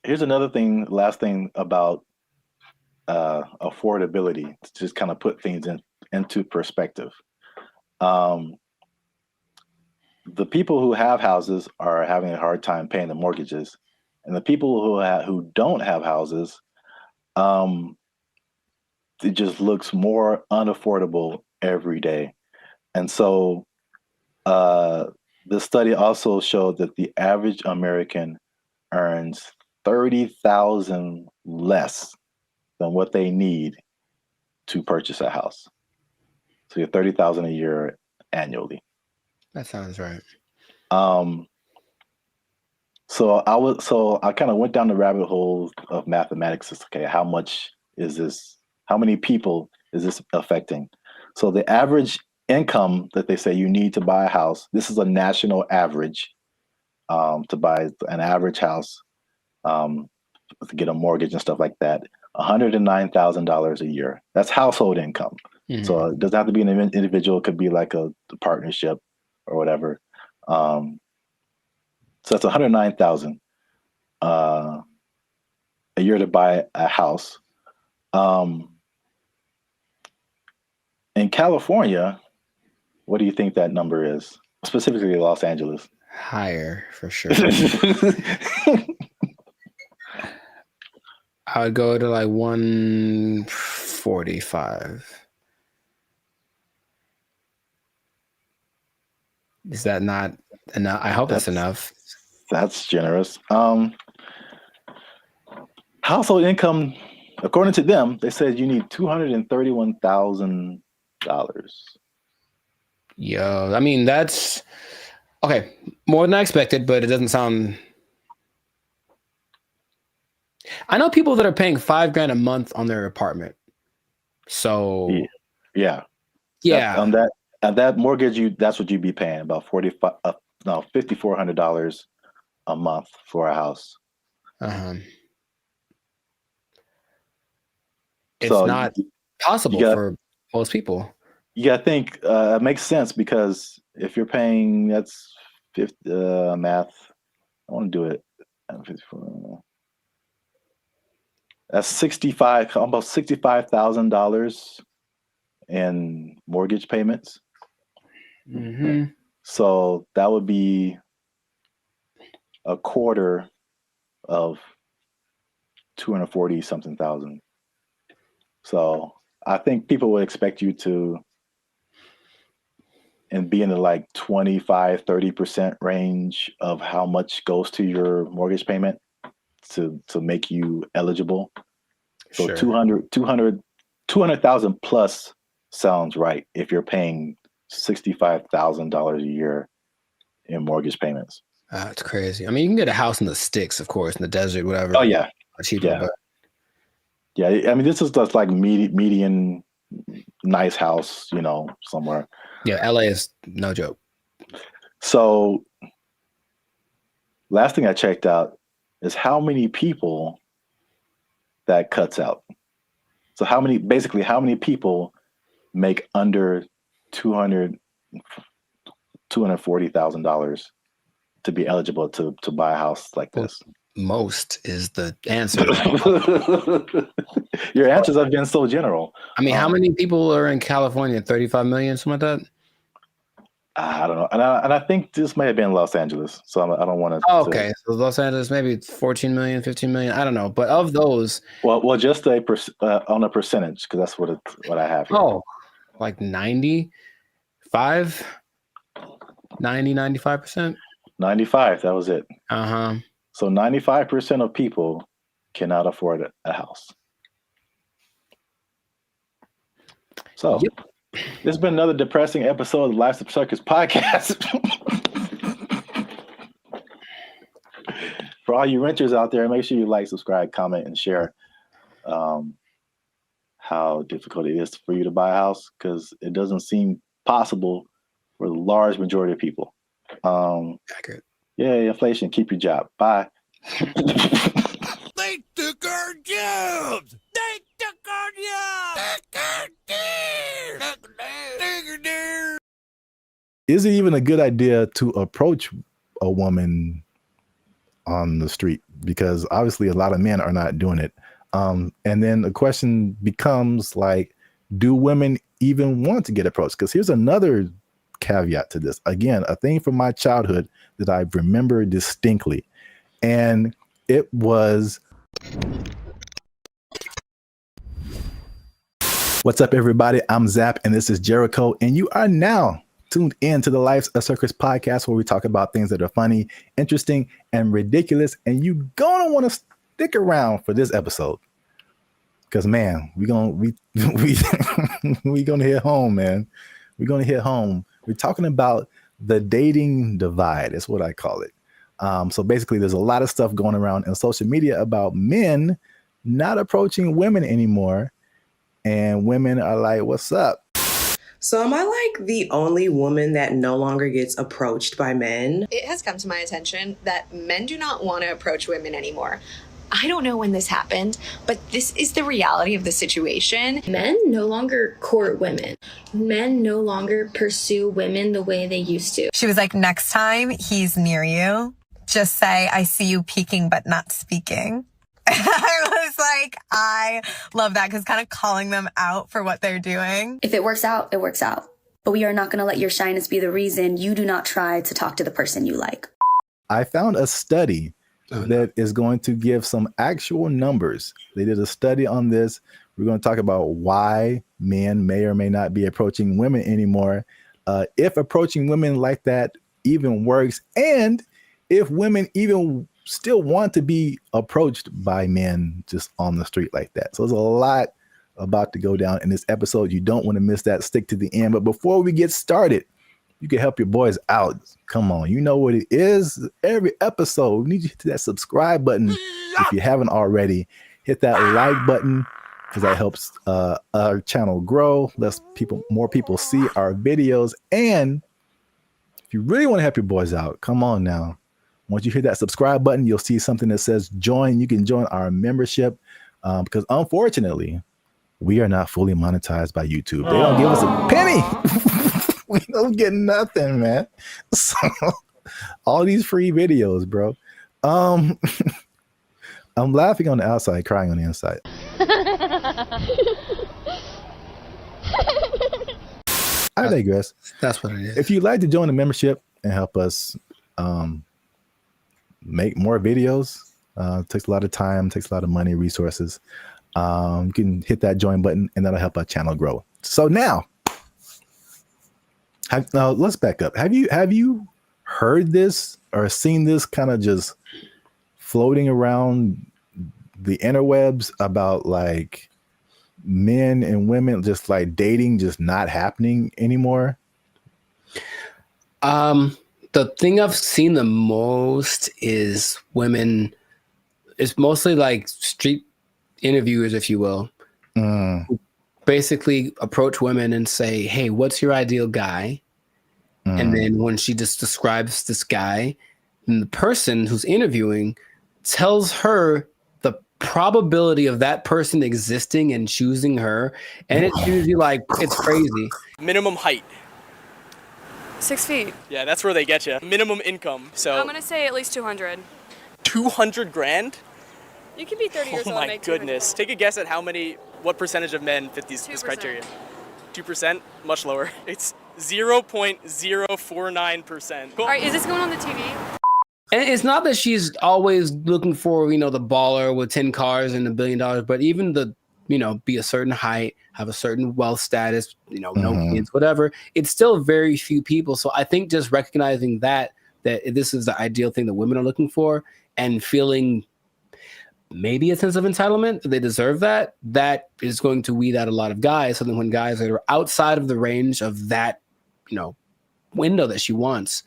here's another thing, last thing about affordability, to just kind of put things into perspective. The people who have houses are having a hard time paying the mortgages, and the people who don't have houses, it just looks more unaffordable every day. And so the study also showed that the average American earns $30,000 less than what they need to purchase a house. So you're $30,000 a year annually. That sounds right. So I kind of went down the rabbit hole of mathematics. It's okay, how much is this? How many people is this affecting? So the average income that they say you need to buy a house, this is a national average, to buy an average house, to get a mortgage and stuff like that, $109,000 a year. That's household income. Mm-hmm. So it doesn't have to be an individual. It could be like a partnership or whatever. So that's $109,000 a year to buy a house. In California, what do you think that number is? Specifically Los Angeles. Higher, for sure. I would go to like 140 45. Is that not enough? I hope that's enough. That's generous. Household income, according to them, they said you need $231,000. Yo, I mean, that's okay. More than I expected, but it doesn't sound. I know people that are paying $5,000 a month on their apartment. So yeah. On that mortgage, that's what you'd be paying, about $5,400 a month for a house. It's not possible for most people. You got to think it makes sense, because if you're paying, that's 50, math. I want to do it. 54. That's almost $65,000 in mortgage payments. So that would be a quarter of 240 something thousand. So I think people would expect you to be in the like 25-30% range of how much goes to your mortgage payment to make you eligible. So Sure. 200,000 plus sounds right if you're paying $65,000 a year in mortgage payments. It's crazy. I mean, you can get a house in the sticks, of course, in the desert, whatever. Oh yeah, cheaper, yeah. but Yeah, I mean, this is just like median nice house, somewhere. Yeah, LA is no joke. So last thing I checked out is how many people that cuts out. So how many people make under $240,000 to be eligible to buy a house like this? Most is the answer. Your answers have been so general. I mean, how many people are in California? 35 million, something like that? I don't know. And I think this may have been Los Angeles. So I don't want to. Oh, okay. So Los Angeles, maybe 14 million, 15 million. I don't know. But of those. Well, just on a percentage, because that's what I have here. Oh, like 95%? 95%? 95. That was it. So 95% of people cannot afford a house. So this has been another depressing episode of the Life's a Circus podcast. For all you renters out there, make sure you like, subscribe, comment, and share how difficult it is for you to buy a house, because it doesn't seem possible for the large majority of people. Accurate. Yeah, inflation, keep your job. Bye. They took our jobs! They took our jobs! Is it even a good idea to approach a woman on the street? Because obviously a lot of men are not doing it. And then the question becomes like, do women even want to get approached? Because here's another caveat to this. Again, a thing from my childhood that I remember distinctly. And it was, what's up, everybody? I'm Zap, and this is Jericho, and you are now tuned in to the Life's a Circus podcast, where we talk about things that are funny, interesting, and ridiculous. And you're gonna want to stick around for this episode, because man, we gonna hit home, man. We're gonna hit home. We're talking about the dating divide. That's what I call it. So basically, there's a lot of stuff going around in social media about men not approaching women anymore, and women are like, "What's up?" So am I like the only woman that no longer gets approached by men? It has come to my attention that men do not want to approach women anymore. I don't know when this happened, but this is the reality of the situation. Men no longer court women. Men no longer pursue women the way they used to. She was like, next time he's near you, just say, I see you peeking but not speaking. I was like, I love that, because kind of calling them out for what they're doing. If it works out, it works out. But we are not going to let your shyness be the reason you do not try to talk to the person you like. I found a study that is going to give some actual numbers. They did a study on this. We're going to talk about why men may or may not be approaching women anymore, if approaching women like that even works, and if women even still want to be approached by men just on the street like that. So there's a lot about to go down in this episode. You don't want to miss that. Stick to the end. But before we get started, you can help your boys out. Come on, you know what it is. Every episode, we need you to hit that subscribe button if you haven't already. Hit that like button because that helps our channel grow. Less people, more people see our videos. And if you really want to help your boys out, come on now. Once you hit that subscribe button, you'll see something that says join. You can join our membership because unfortunately, we are not fully monetized by YouTube. They don't give us a penny. We don't get nothing, man. So all these free videos, bro. I'm laughing on the outside, crying on the inside. I digress. That's what it is. If you'd like to join the membership and help us make more videos, takes a lot of time, takes a lot of money, resources. You can hit that join button and that'll help our channel grow. So now let's back up. Have you heard this or seen this kind of just floating around the interwebs about like men and women just like dating just not happening anymore? The thing I've seen the most is women. It's mostly like street interviewers, if you will, who basically approach women and say, hey, what's your ideal guy? And then when she just describes this guy, and the person who's interviewing tells her the probability of that person existing and choosing her. And it's usually like, it's crazy. Minimum height. 6 feet. Yeah, that's where they get you. Minimum income. So I'm gonna say at least 200. 200 grand? You can be 30 years Oh old and my make goodness. Take a guess at what percentage of men fit this criteria? 2%? Much lower. It's 0.049%. All right, is this going on the TV? And it's not that she's always looking for, the baller with 10 cars and $1 billion, but even the, be a certain height, have a certain wealth status, no kids, whatever. It's still very few people. So I think just recognizing that this is the ideal thing that women are looking for and feeling maybe a sense of entitlement, they deserve that is going to weed out a lot of guys. So then when guys that are outside of the range of that, window that she wants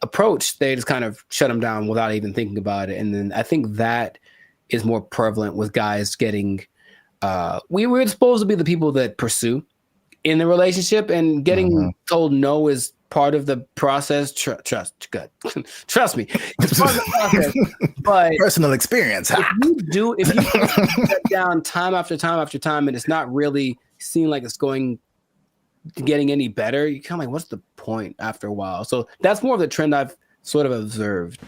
approach, they just kind of shut them down without even thinking about it. And then I think that is more prevalent with guys getting, we're supposed to be the people that pursue in the relationship, and getting told no is part of the process. Trust me, it's part of the process. But personal experience. If you sit down time after time after time, and it's not really seeming like it's getting any better, you kind of like, what's the point after a while? So that's more of the trend I've sort of observed.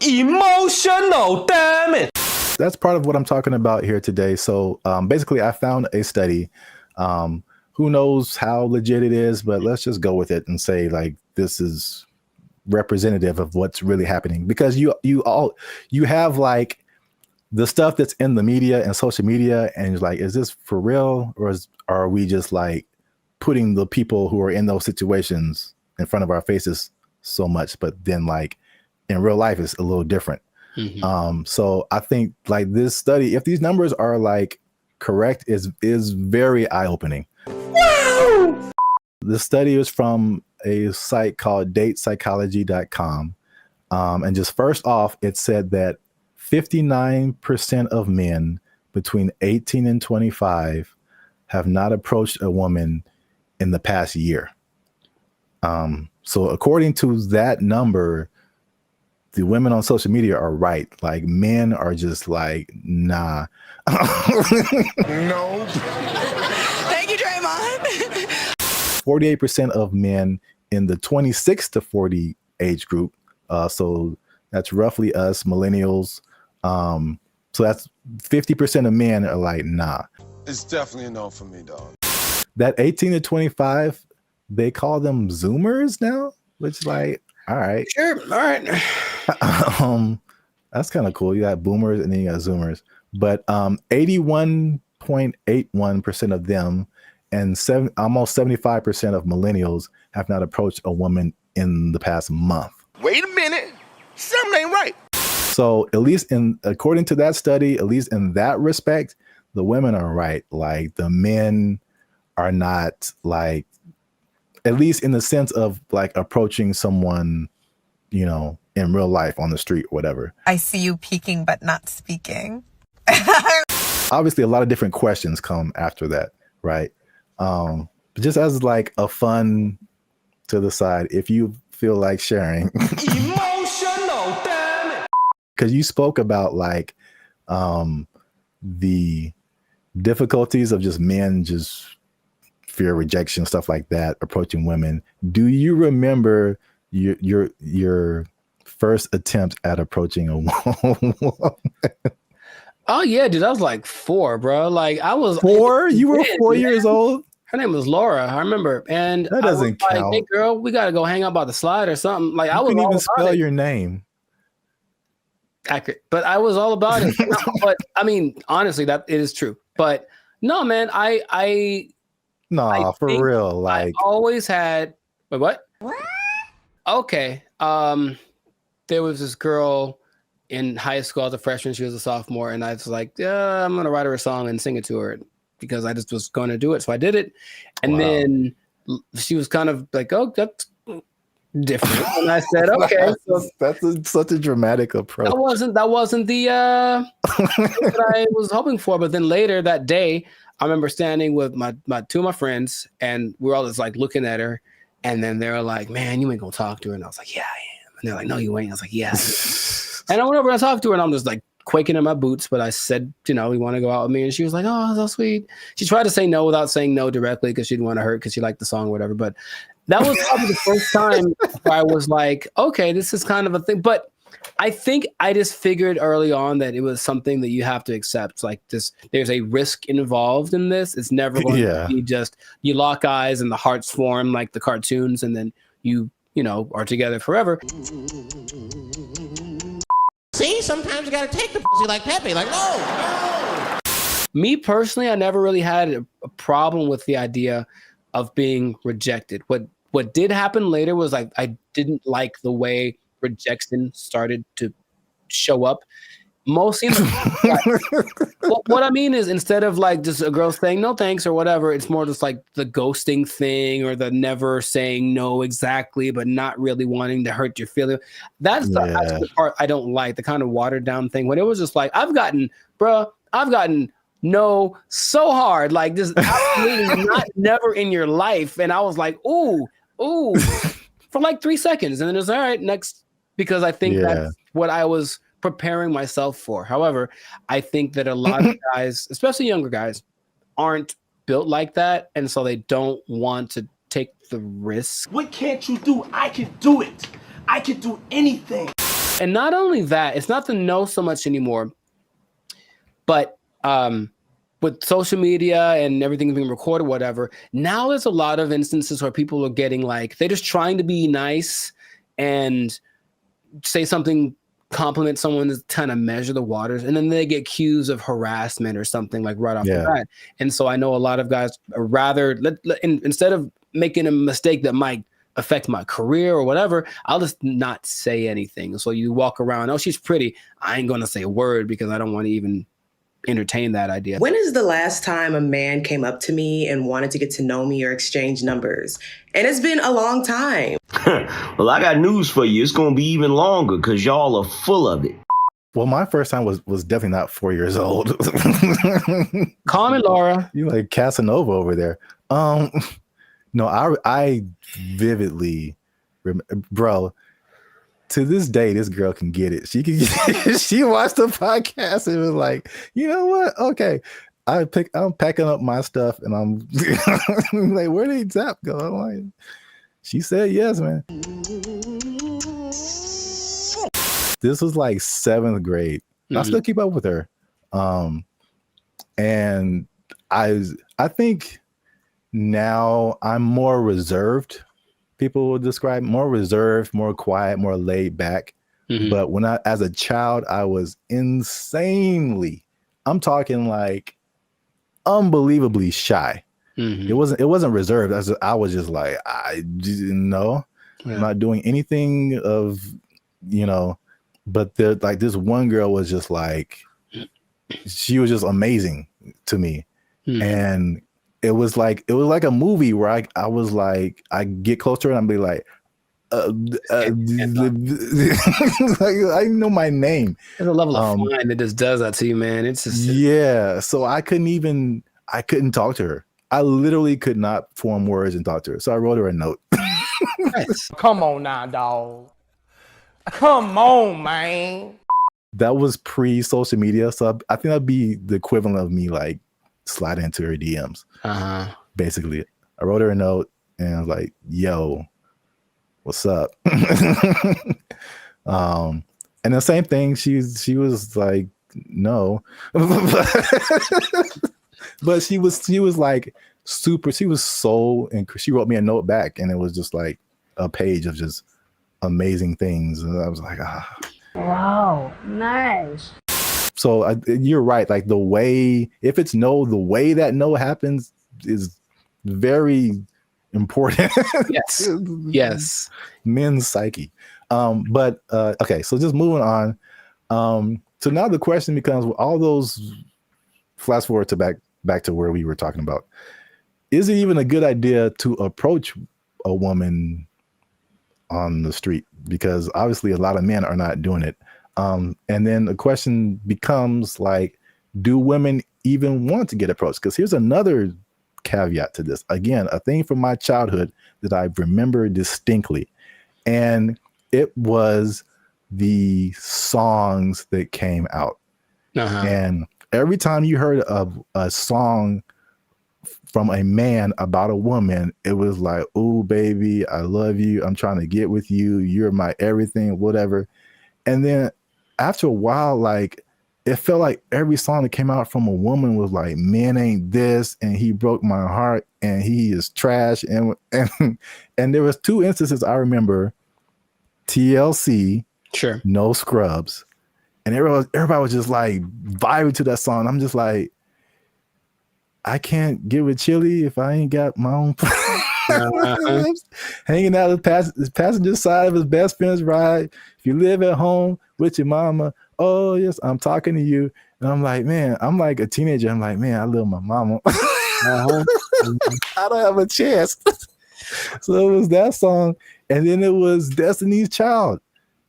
Emotional, damn it. That's part of what I'm talking about here today. So basically, I found a study. Who knows how legit it is, but let's just go with it and say like this is representative of what's really happening, because you have like the stuff that's in the media and social media, and it's like, is this for real, or are we just like putting the people who are in those situations in front of our faces so much, but then like in real life it's a little different. So I think like this study, if these numbers are like correct, is very eye-opening. The study is from a site called datepsychology.com. And just first off, it said that 59% of men between 18 and 25 have not approached a woman in the past year. So according to that number, the women on social media are right. Like men are just like, nah. No. Thank you, Draymond. 48% of men in the 26 to 40 age group. So that's roughly us millennials. So that's 50% of men are like, nah. It's definitely a no for me, dog. That 18 to 25, they call them Zoomers now, which is like, all right. Sure. All right. That's kind of cool. You got boomers and then you got zoomers. But 81.81% of them and almost 75% of millennials have not approached a woman in the past month. Wait a minute. Something ain't right. So at least according to that study, at least in that respect, the women are right. Like the men are not, like, at least in the sense of like approaching someone, you know, in real life on the street or whatever. I see you peeking but not speaking. Obviously, a lot of different questions come after that, right? But just as like a fun to the side, if you feel like sharing. Emotional, damn it. Because you spoke about like the difficulties of just men just fear rejection, stuff like that, approaching women. Do you remember your first attempt at approaching a woman? Oh yeah, dude, I was like 4, bro. Like I was 4. You were 4 years old. Her name was Laura. I remember, and that doesn't count. Like, hey, girl, we gotta go hang out by the slide or something. Like I was couldn't all even about spell it. your name. Accurate, but I was all about it. But I mean, honestly, that it is true. But no, man, I for real. Like I always had. Wait, what? Okay. There was this girl in high school as a freshman. She was a sophomore, and I was like, yeah, I'm gonna write her a song and sing it to her because I just was going to do it. So I did it, and then she was kind of like, "Oh, that's different." And I said, "Okay." So that's such a dramatic approach. That wasn't the that I was hoping for. But then later that day, I remember standing with my 2 of my friends, and we were all just like looking at her, and then they were like, "Man, you ain't gonna talk to her," and I was like, "Yeah, I am." And they're like, "No, you ain't." I was like, "Yeah." And I went over and talked to her, and I'm just like quaking in my boots. But I said, "You know, you want to go out with me?" And she was like, "Oh, so sweet." She tried to say no without saying no directly because she didn't want to hurt because she liked the song or whatever. But that was probably the first time where I was like, okay, this is kind of a thing. But I think I just figured early on that it was something that you have to accept. Like this, there's a risk involved in this. It's never going to be just you lock eyes and the hearts form like the cartoons, and then you know, are together forever. See, sometimes you gotta take the pussy like Pepe. Like, no. Me personally, I never really had a problem with the idea of being rejected. What did happen later was like I didn't like the way rejection started to show up. Mostly, what I mean is instead of like just a girl saying no thanks or whatever, it's more just like the ghosting thing or the never saying no exactly, but not really wanting to hurt your feelings. That's the part I don't like, the kind of watered down thing. When it was just like, I've gotten no so hard, like just absolutely not never in your life. And I was like, ooh, for like 3 seconds. And then it's all right, next, because I think that's what I was preparing myself for. However, I think that a lot of guys, especially younger guys, aren't built like that. And so they don't want to take the risk. What can't you do? I can do it. I can do anything. And not only that, it's not the no so much anymore, but with social media and everything being recorded, whatever, now there's a lot of instances where people are getting like, they're just trying to be nice and say something, compliment someone to kind of measure the waters, and then they get accused of harassment or something like right off the bat. And so I know a lot of guys are rather, instead of making a mistake that might affect my career or whatever, I'll just not say anything. So you walk around, oh, she's pretty. I ain't going to say a word because I don't want to even entertain that idea. When is the last time a man came up to me and wanted to get to know me or exchange numbers? And it's been a long time. Well, I got news for you. It's going to be even longer because y'all are full of it. Well, my first time was definitely not 4 years old. Call me Laura. You like Casanova over there. No, I vividly remember, bro. To this day, this girl can get it. She can she watched the podcast and was like, you know what? Okay. I'm packing up my stuff and I'm like, where did Zap go? I'm like, she said yes, man. This was like 7th grade. I still keep up with her. And I think now I'm more reserved. People will describe more reserved, more quiet, more laid back. But when as a child, I was insanely, I'm talking like unbelievably shy. It wasn't reserved. I was just like, I didn't know. I'm not doing anything of, but like this one girl was just like, she was just amazing to me. And it was like a movie where I was like, I get closer and I'd be like, like, I know my name. There's a level of fine that just does that to you, man. It's just so I couldn't talk to her. I literally could not form words and talk to her. So I wrote her a note. Nice. Come on now, dog. Come on, man. That was pre-social media, so I think that'd be the equivalent of me like sliding into her DMs. Basically, I wrote her a note and I was like, "Yo, what's up?" And the same thing. She was like, "No," but she was like super. She was so, and she wrote me a note back, and it was just like a page of just amazing things, and I was like, ah. Wow, nice. So you're right. Like the way that no happens is very important. Yes. Men's psyche. But okay. So just moving on. So now the question becomes, all those, flash forward to back to where we were talking about. Is it even a good idea to approach a woman on the street? Because obviously a lot of men are not doing it. And then the question becomes like, do women even want to get approached? Because here's another caveat to this. Again, a thing from my childhood that I remember distinctly. And it was the songs that came out. And every time you heard of a song from a man about a woman, it was like, "Oh, baby, I love you. I'm trying to get with you. You're my everything," whatever. And then after a while, like, it felt like every song that came out from a woman was like, "Man ain't this," and "He broke my heart," and "He is trash." And there was two instances I remember: TLC, sure, No Scrubs, and everybody was just like vibing to that song. I'm just like, I can't get with Chili if I ain't got my own hanging out the passenger side of his best friend's ride. If you live at home with your mama, oh yes, I'm talking to you. And I'm like, man, I'm like a teenager. I'm like, man, I love my mama. I don't have a chance. So it was that song, and then it was Destiny's Child,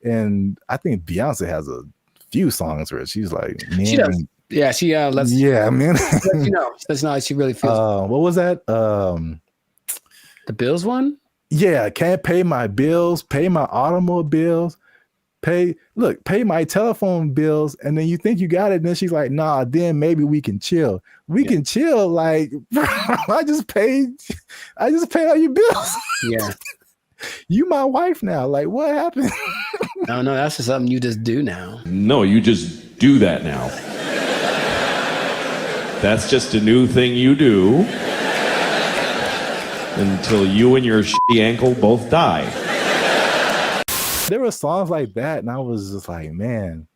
and I think Beyonce has a few songs where she's like, man, she does. Yeah, she lets man. You know, that's not how she really feels. What was that? The bills one? Yeah, can't pay my bills, pay my automobiles, pay my telephone bills, and then you think you got it, and then she's like, nah, then maybe we can chill. We can chill, like, I just paid all your bills. Yeah. You my wife now. Like, what happened? No, that's just something you just do now. No, you just do that now. That's just a new thing you do until you and your shitty ankle both die. There were songs like that, and I was just like, man.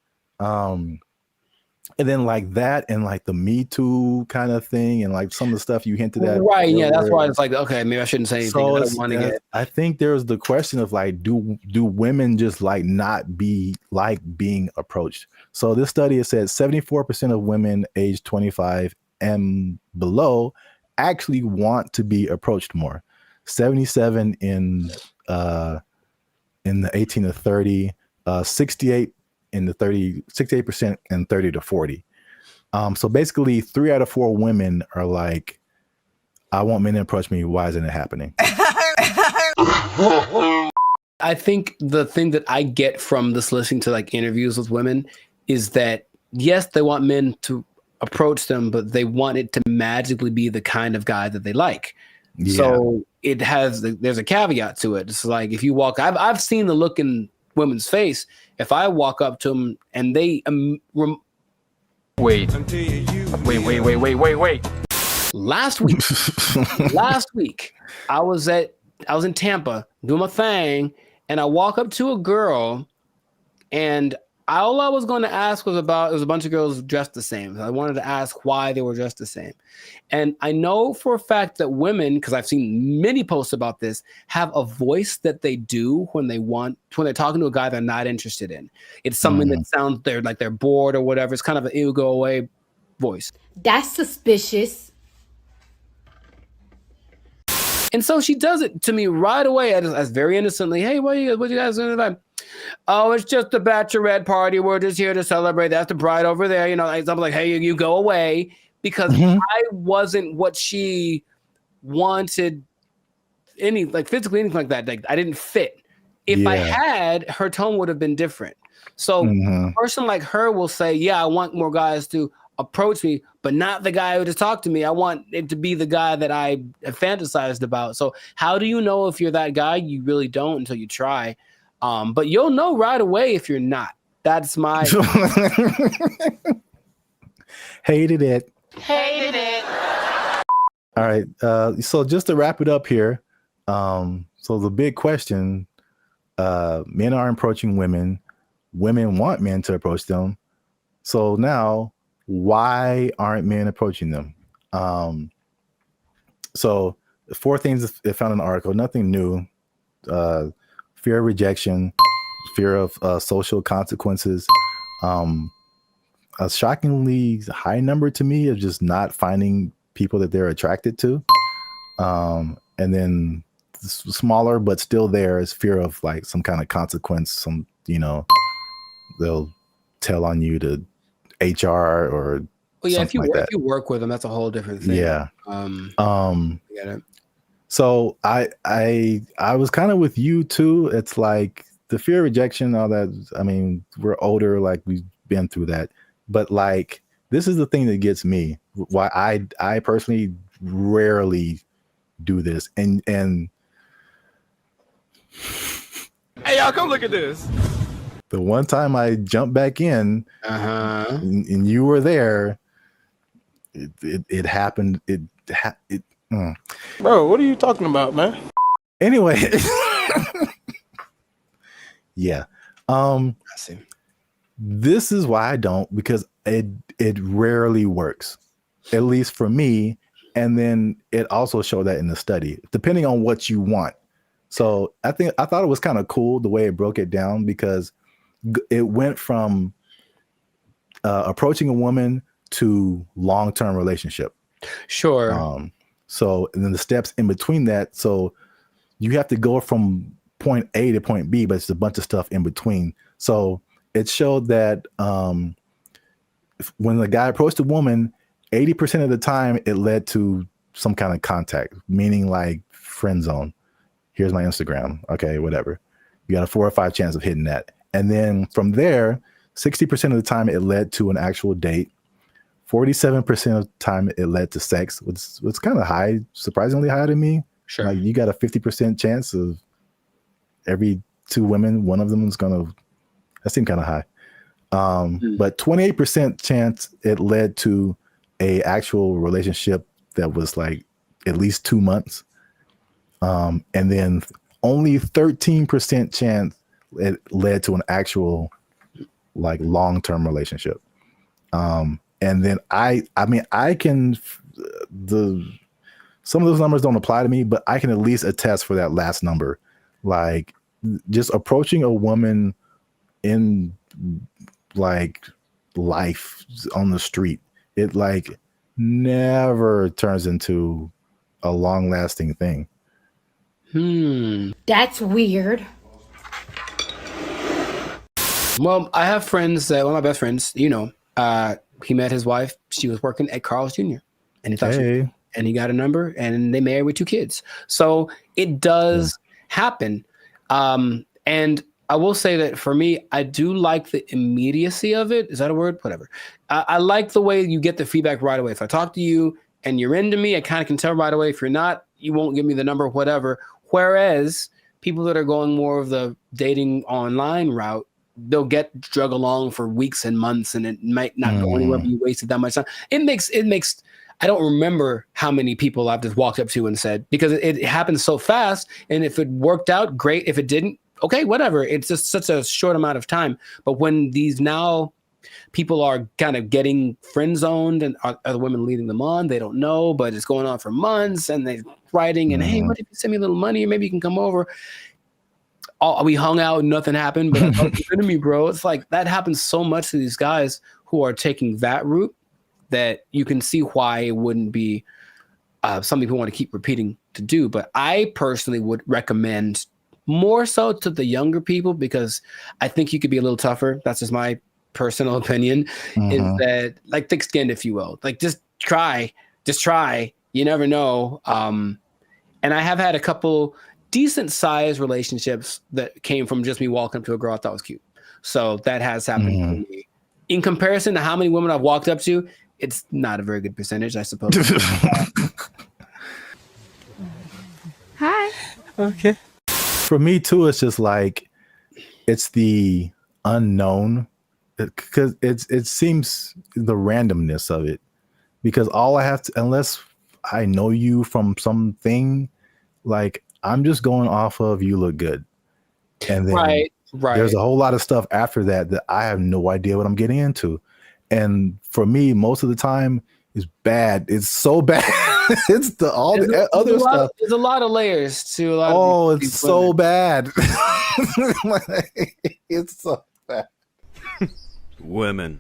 And then like that, and like the Me Too kind of thing, and like some of the stuff you hinted at. Right, yeah, that's why it's like, okay, maybe I shouldn't say anything. I think there's the question of like, do women just like not be like being approached? So this study has said 74% of women aged 25 and below actually want to be approached more. 77 in the 18 to 30, 68 in the 68% and 30 to 40. So basically 3 out of 4 women are like, I want men to approach me. Why isn't it happening? I think the thing that I get from this listening to like interviews with women is that, yes, they want men to approach them, but they want it to magically be the kind of guy that they like. Yeah. So there's a caveat to it. It's like, if you walk, I've seen the look in women's face. If I walk up to them and they wait. Last week, I was in Tampa doing my thing, and I walk up to a girl, And all I was going to ask was about, it was a bunch of girls dressed the same. I wanted to ask why they were dressed the same. And I know for a fact that women, because I've seen many posts about this, have a voice that they do when they're talking to a guy they're not interested in. It's something that sounds like they're bored or whatever. It's kind of an ew, go away voice. That's suspicious. And so she does it to me right away as very innocently. Hey, what you guys doing tonight? Oh, it's just a bachelorette party. We're just here to celebrate. That's the bride over there. You know, I'm like, hey, you go away, because I wasn't what she wanted, physically, anything like that. Like, I didn't fit. If I had, her tone would have been different. So a person like her will say, yeah, I want more guys to approach me, but not the guy who just talked to me. I want it to be the guy that I fantasized about. So how do you know if you're that guy? You really don't until you try. But you'll know right away if you're not. That's my Hated it. Hated it. All right. So just to wrap it up here. So the big question, men are approaching women. Women want men to approach them. So now, why aren't men approaching them? So 4 things I found in the article, nothing new. Fear of rejection, fear of social consequences, a shockingly high number to me of just not finding people that they're attracted to. And then smaller, but still there is fear of like some kind of consequence. They'll tell on you to HR or if you work with them, that's a whole different thing. Yeah. I get it. So I was kind of with you too. It's like the fear of rejection, all that. I mean, we're older, like we've been through that. But like, this is the thing that gets me. Why I personally rarely do this. And Hey, y'all, come look at this. the one time I jumped back in, and you were there, it happened. Bro, what are you talking about, man? Anyway, yeah. I see. This is why I don't, because it rarely works, at least for me. And then it also showed that in the study, depending on what you want. So I thought it was kind of cool the way it broke it down, because it went from approaching a woman to long-term relationship. Sure. So, and then the steps in between that. So you have to go from point A to point B, but it's a bunch of stuff in between. So it showed that when the guy approached a woman, 80% of the time it led to some kind of contact, meaning like friend zone. Here's my Instagram. Okay, whatever. You got a 4 or 5 chance of hitting that. And then from there, 60% of the time it led to an actual date. 47% of the time it led to sex, which was kind of high, surprisingly high to me. Sure. Like, you got a 50% chance of every 2 women, one of them is going to, that seemed kind of high. But 28% chance it led to a actual relationship that was like at least 2 months. And then only 13% chance it led to an actual like long-term relationship. And then I mean, some of those numbers don't apply to me, but I can at least attest for that last number. Like, just approaching a woman in like life on the street, it like never turns into a long-lasting thing. That's weird. Well, I have friends that, one of my best friends, he met his wife. She was working at Carl's Jr. and he thought and he got a number, and they married with 2 kids. So it does happen. And I will say that for me, I do like the immediacy of it. Is that a word? Whatever. I like the way you get the feedback right away. If I talk to you and you're into me, I kind of can tell right away. If you're not, you won't give me the number, whatever. Whereas people that are going more of the dating online route, they'll get drug along for weeks and months, and it might not go anywhere, but you wasted that much time. It makes, I don't remember how many people I've just walked up to and said, because it happens so fast. And if it worked out, great. If it didn't, okay, whatever. It's just such a short amount of time. But when these now people are kind of getting friend zoned and are the women leading them on, they don't know, but it's going on for months and they're writing and, hey, what if you send me a little money or maybe you can come over? Oh, we hung out and nothing happened, but I thought you to me, bro. It's like that happens so much to these guys who are taking that route that you can see why it wouldn't be something people want to keep repeating to do. But I personally would recommend more so to the younger people because I think you could be a little tougher. That's just my personal opinion, is that like thick skinned, if you will, like just try. You never know. And I have had a couple decent sized relationships that came from just me walking up to a girl I thought was cute. So that has happened to me. In comparison to how many women I've walked up to, it's not a very good percentage, I suppose. Hi. Okay. For me too, it's just like it's the unknown, because it seems the randomness of it. Because all I have to, unless I know you from something, like I'm just going off of you look good, and then right. There's a whole lot of stuff after that I have no idea what I'm getting into, and for me, most of the time, it's bad. It's so bad. It's the other stuff. There's a lot of layers to a lot. Oh, of it's so bad. It's so bad. Women.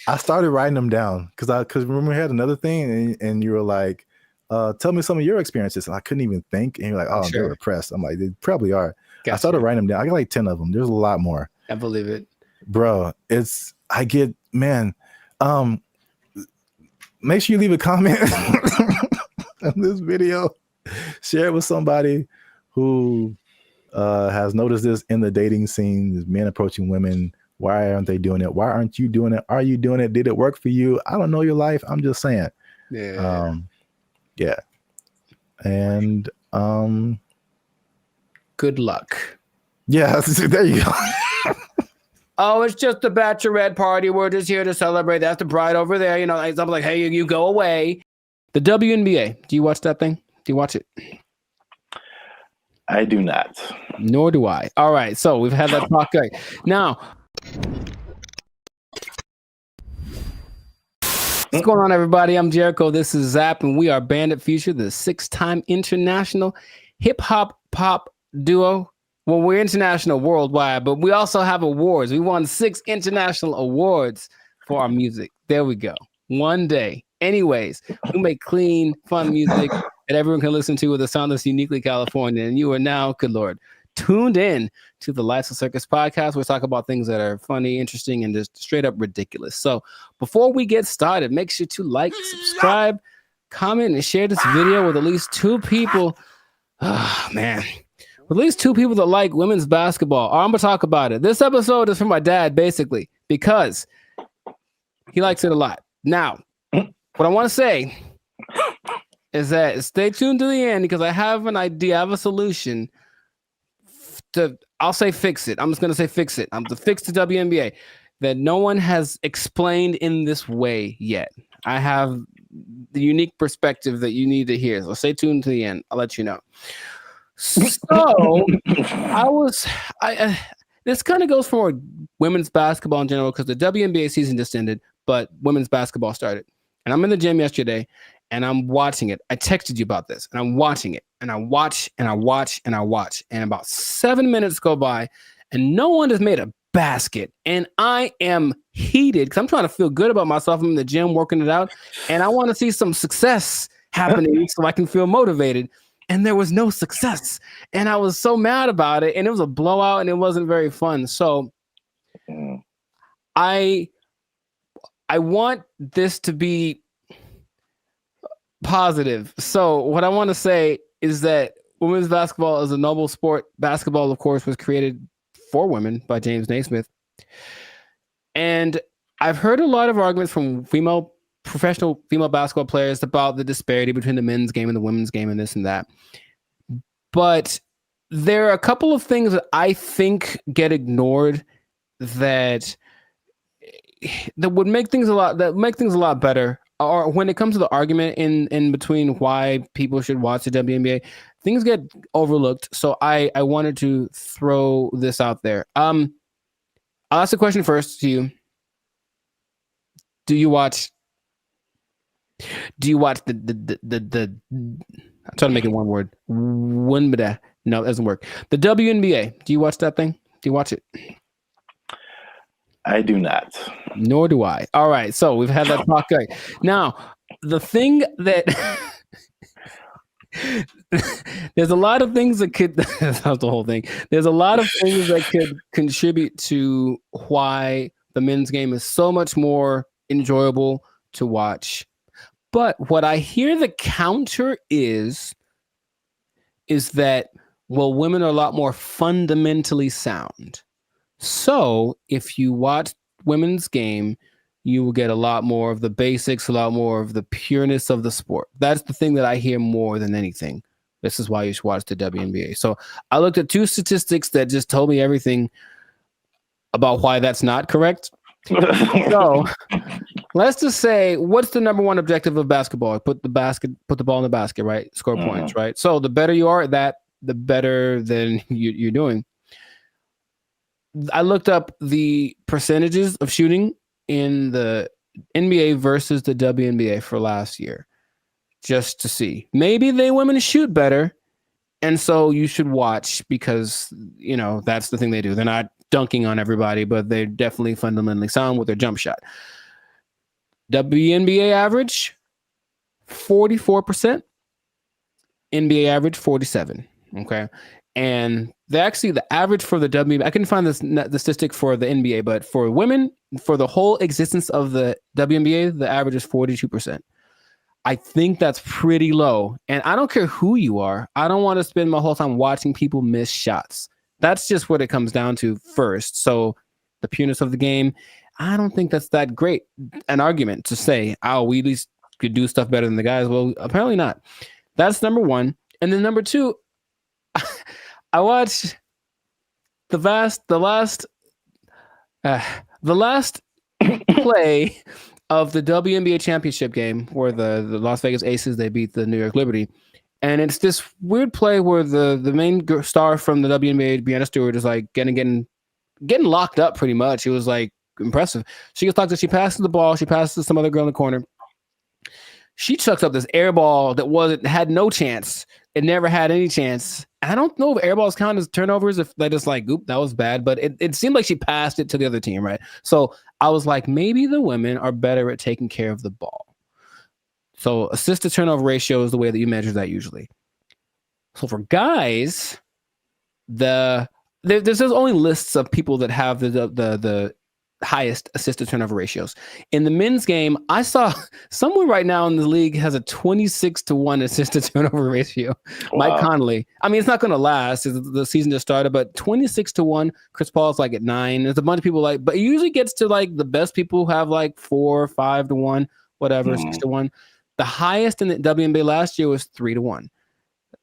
I started writing them down because remember we had another thing and you were like, tell me some of your experiences, and I couldn't even think, and you're like, oh, they're repressed. I'm like, they probably are. Gotcha. I started writing them down. I got like 10 of them. There's a lot more. I believe it, bro. Make sure you leave a comment on this video. Share it with somebody who has noticed this in the dating scene. Is men approaching women. Why aren't they doing it? Why aren't you doing it? Are you doing it? Did it work for you? I don't know your life. I'm just saying. Yeah. Yeah. And good luck. Yeah, there you go. Oh, it's just a bachelorette party. We're just here to celebrate. That's the bride over there. You know, I'm like, hey, you go away. The WNBA. Do you watch that thing? Do you watch it? I do not. Nor do I. All right. So we've had that talk. Now, what's going on, everybody? I'm Jericho. This is Zap, and we are Bandit Future, the 6-time international hip hop pop duo. Well, we're international worldwide, but we also have awards. We won 6 international awards for our music. There we go. One day. Anyways, we make clean, fun music that everyone can listen to with a sound that's uniquely California. And you are now, good Lord, tuned in to the Lights of Circus podcast. We talk about things that are funny, interesting, and just straight up ridiculous. So before we get started, make sure to like, subscribe, comment, and share this video with at least 2 people. Oh, man. At least 2 people that like women's basketball. I'm going to talk about it. This episode is for my dad, basically, because he likes it a lot. Now, what I want to say is that stay tuned to the end because I have an idea. I have a solution I'll say fix it. I'm just going to say fix it. I'm to fix the WNBA that no one has explained in this way yet. I have the unique perspective that you need to hear. So stay tuned to the end. I'll let you know. So this kind of goes for women's basketball in general because the WNBA season just ended, but women's basketball started. And I'm in the gym yesterday and I'm watching it. I texted you about this and I'm watching it and I watch and I watch and I watch. And about 7 minutes go by and no one has made a basket. And I am heated because I'm trying to feel good about myself. I'm in the gym working it out and I want to see some success happening so I can feel motivated. And there was no success. And I was so mad about it. And it was a blowout and it wasn't very fun. So I want this to be positive. So what I want to say is that women's basketball is a noble sport. Basketball, of course, was created for women by James Naismith. And I've heard a lot of arguments from professional female basketball players about the disparity between the men's game and the women's game and this and that. But there are a couple of things that I think get ignored that would make things a lot better or when it comes to the argument in between why people should watch the WNBA, things get overlooked. So I wanted to throw this out there. I'll ask the question first to you. Do you watch the I'm trying to make it one word. No, that doesn't work. The WNBA. Do you watch that thing? Do you watch it? I do not. Nor do I. All right. So we've had that talk. Right. Now, the thing that there's a lot of things that could that's the whole thing. There's a lot of things that could contribute to why the men's game is so much more enjoyable to watch. But what I hear the counter is that, well, women are a lot more fundamentally sound. So if you watch women's game, you will get a lot more of the basics, a lot more of the pureness of the sport. That's the thing that I hear more than anything. This is why you should watch the WNBA. So I looked at 2 statistics that just told me everything about why that's not correct. So let's just say, what's the number one objective of basketball? Put the ball in the basket, right? Score points, right? So the better you are at that, the better than you're doing. I looked up the percentages of shooting in the NBA versus the WNBA for last year, just to see. Maybe they women shoot better, and so you should watch because, that's the thing they do. They're not dunking on everybody, but they're definitely fundamentally sound with their jump shot. WNBA average, 44%. NBA average, 47%. Okay. And the average for the WNBA, I couldn't find the statistic for the NBA, but for women, for the whole existence of the WNBA, the average is 42%. I think that's pretty low. And I don't care who you are. I don't want to spend my whole time watching people miss shots. That's just what it comes down to first. So the pureness of the game, I don't think that's that great an argument to say, we at least could do stuff better than the guys. Well, apparently not. That's number 1. And then number 2, I watched the last play of the WNBA championship game where the Las Vegas Aces, they beat the New York Liberty. And it's this weird play where the main star from the WNBA, Brianna Stewart, is like getting locked up pretty much. It was like impressive. She gets locked up. She passes the ball. She passes to some other girl in the corner. She chucks up this air ball that had no chance. It never had any chance. I don't know if air balls count as turnovers, if they just like, oop, that was bad. But it seemed like she passed it to the other team, right? So I was like, maybe the women are better at taking care of the ball. So assist to turnover ratio is the way that you measure that usually. So for guys, there's only lists of people that have the highest assist to turnover ratios. In the men's game, I saw someone right now in the league has a 26-1 assist to turnover ratio. Wow. Mike Conley. I mean, it's not going to last. The season just started, but 26-1. Chris Paul's like at 9. There's a bunch of people but it usually gets to like the best people who have like 4 or 5-1, whatever, 6-1. The highest in the WNBA last year was 3-1.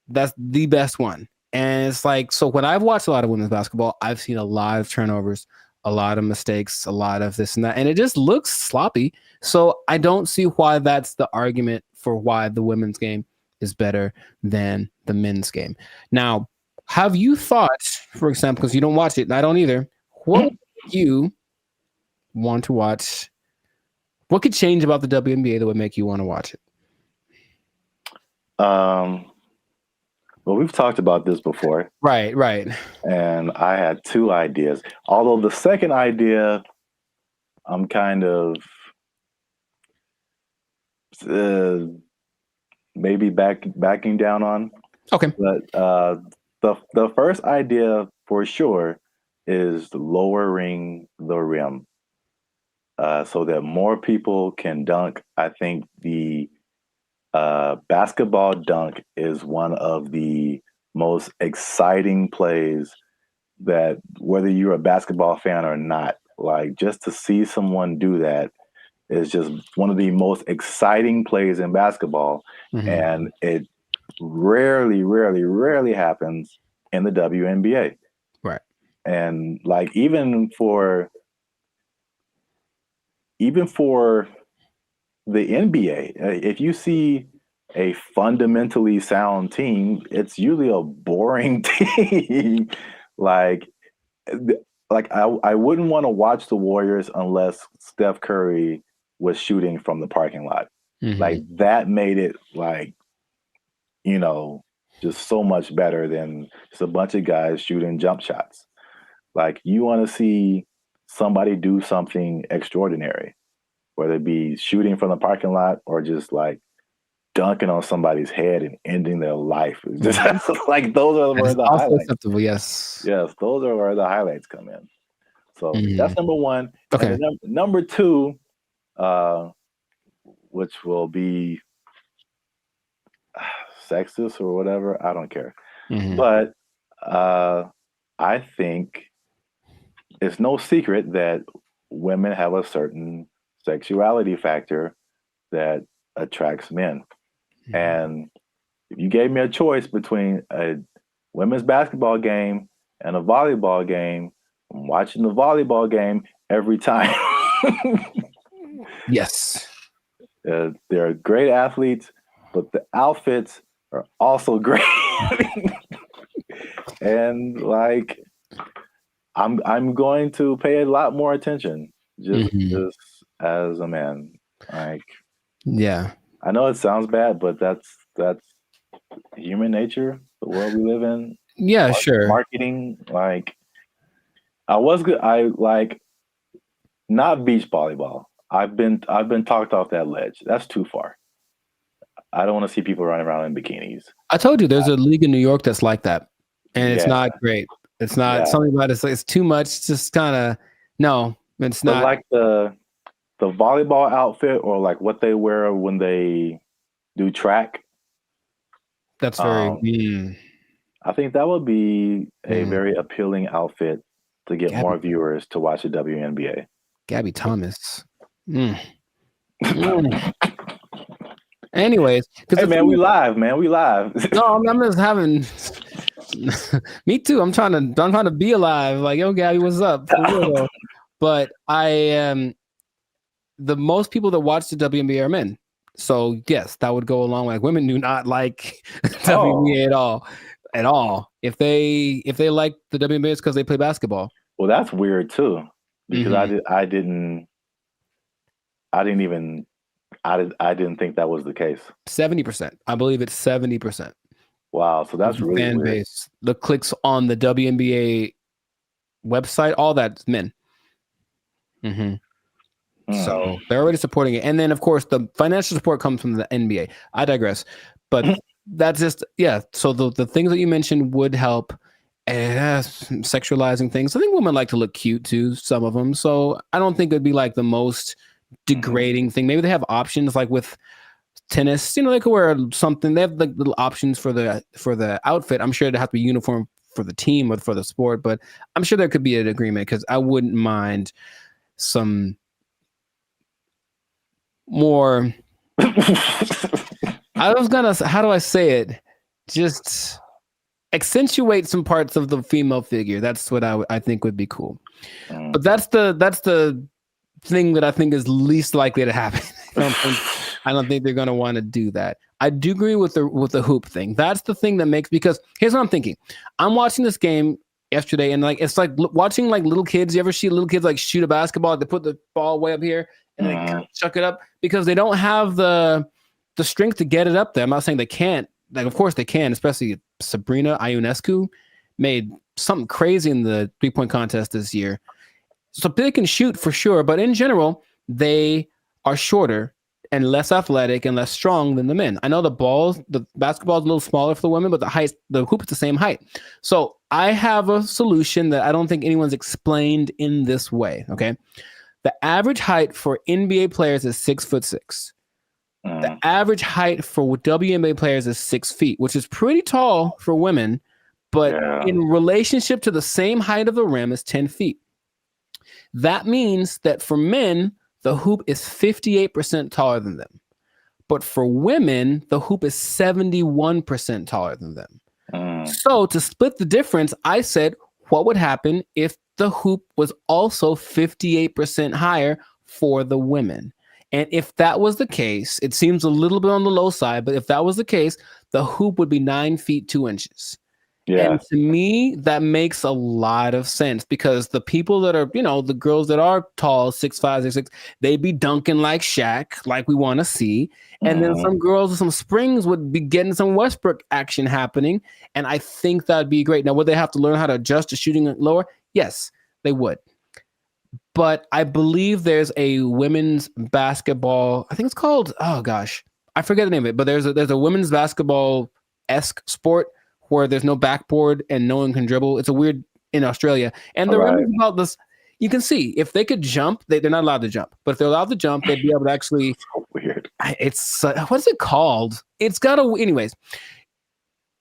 That's the best one. And it's like, so when I've watched a lot of women's basketball, I've seen a lot of turnovers, a lot of mistakes, a lot of this and that, and it just looks sloppy. So I don't see why that's the argument for why the women's game is better than the men's game. Now, have you thought, for example, because you don't watch it, and I don't either, what would you want to watch? What could change about the WNBA that would make you want to watch it? Well, we've talked about this before. Right. And I had 2 ideas. Although the second idea, I'm kind of maybe backing down on. Okay. But the first idea for sure is lowering the rim so that more people can dunk. I think the basketball dunk is one of the most exciting plays that, whether you're a basketball fan or not, like just to see someone do that is just one of the most exciting plays in basketball. Mm-hmm. And it rarely happens in the WNBA. Right. And like even for the NBA. If you see a fundamentally sound team, it's usually a boring team. like, I wouldn't want to watch the Warriors unless Steph Curry was shooting from the parking lot. Like that made it like, you know, just so much better than just a bunch of guys shooting jump shots. Like you want to see somebody do something extraordinary, whether it be shooting from the parking lot or just like dunking on somebody's head and ending their life. Just like those are where the highlights. Acceptable, yes. Yes, those are where the highlights come in. So that's number one. Okay. And then number two, which will be sexist or whatever, I don't care. But I think it's no secret that women have a certain sexuality factor that attracts men. And if you gave me a choice between a women's basketball game and a volleyball game, I'm watching the volleyball game every time. Yes. They're great athletes, but the outfits are also great. And like, I'm going to pay a lot more attention just as a man. Like, yeah, I know it sounds bad, but that's human nature, the world we live in. Yeah, sure. Marketing, like, I like not beach volleyball. I've been talked off that ledge. That's too far. I don't want to see people running around in bikinis. I told you there's a league in New York that's like that, and it's not great. It's not something about it's too much. It's just kind of no. It's not like the volleyball outfit or like what they wear when they do track. That's very. I think that would be a very appealing outfit to get more viewers to watch the WNBA. Gabby Thomas. Anyways, hey man, we live, man. We live. No, I'm just having. Me too. I'm trying to be alive. Like, yo, Gabby, what's up? For real, though. But I am. The most people that watch the WNBA are men. So yes, that would go along. Like, women do not like WNBA at all. If they like the WNBA, it's because they play basketball. Well, that's weird too, because I didn't think that was the case. 70%. I believe it's 70%. Wow, so that's really fan weird. base. The clicks on the WNBA website, all that's men. So they're already supporting it, and then of course the financial support comes from the NBA. I digress, but that's just So the things that you mentioned would help. Sexualizing things. I think women like to look cute too. Some of them. So I don't think it'd be like the most degrading thing. Maybe they have options like with tennis. You know, they could wear something. They have like little options for the outfit. I'm sure it'd have to be uniform for the team or for the sport, but I'm sure there could be an agreement because I wouldn't mind some more. How do I say it? Just accentuate some parts of the female figure. That's what I think would be cool. But that's the thing that I think is least likely to happen. I don't think they're going to want to do that. I do agree with the hoop thing. That's the thing that makes, because here's what I'm thinking. I'm watching this game yesterday, and like it's like watching like little kids. You ever see little kids like shoot a basketball? They put the ball way up here and they kind of chuck it up because they don't have the strength to get it up there. I'm not saying they can't. Like, of course they can, especially Sabrina Ionescu made something crazy in the 3-point contest this year. So they can shoot for sure, but in general, they are shorter and less athletic and less strong than the men. I know the basketball is a little smaller for the women, but the hoop is the same height. So I have a solution that I don't think anyone's explained in this way. Okay. The average height for NBA players is 6'6". The average height for WNBA players is 6 feet, which is pretty tall for women, but in relationship to the same height of the rim is 10 feet. That means that for men, the hoop is 58% taller than them. But for women, the hoop is 71% taller than them. So to split the difference, I said, what would happen if the hoop was also 58% higher for the women? And if that was the case, it seems a little bit on the low side, but if that was the case, the hoop would be 9 feet 2 inches. Yeah. And to me, that makes a lot of sense because the people that are, the girls that are tall, 6'5", 6'6", they'd be dunking like Shaq, like we want to see. And then some girls with some springs would be getting some Westbrook action happening. And I think that'd be great. Now, would they have to learn how to adjust to shooting lower? Yes, they would. But I believe there's a women's basketball, I think it's called, oh gosh, I forget the name of it, but there's a women's basketball-esque sport where there's no backboard and no one can dribble. It's a weird in Australia. And the rules about this, you can see if they could jump, they're not allowed to jump. But if they're allowed to jump, they'd be able to actually. So weird. It's what is it called? It's got a. Anyways,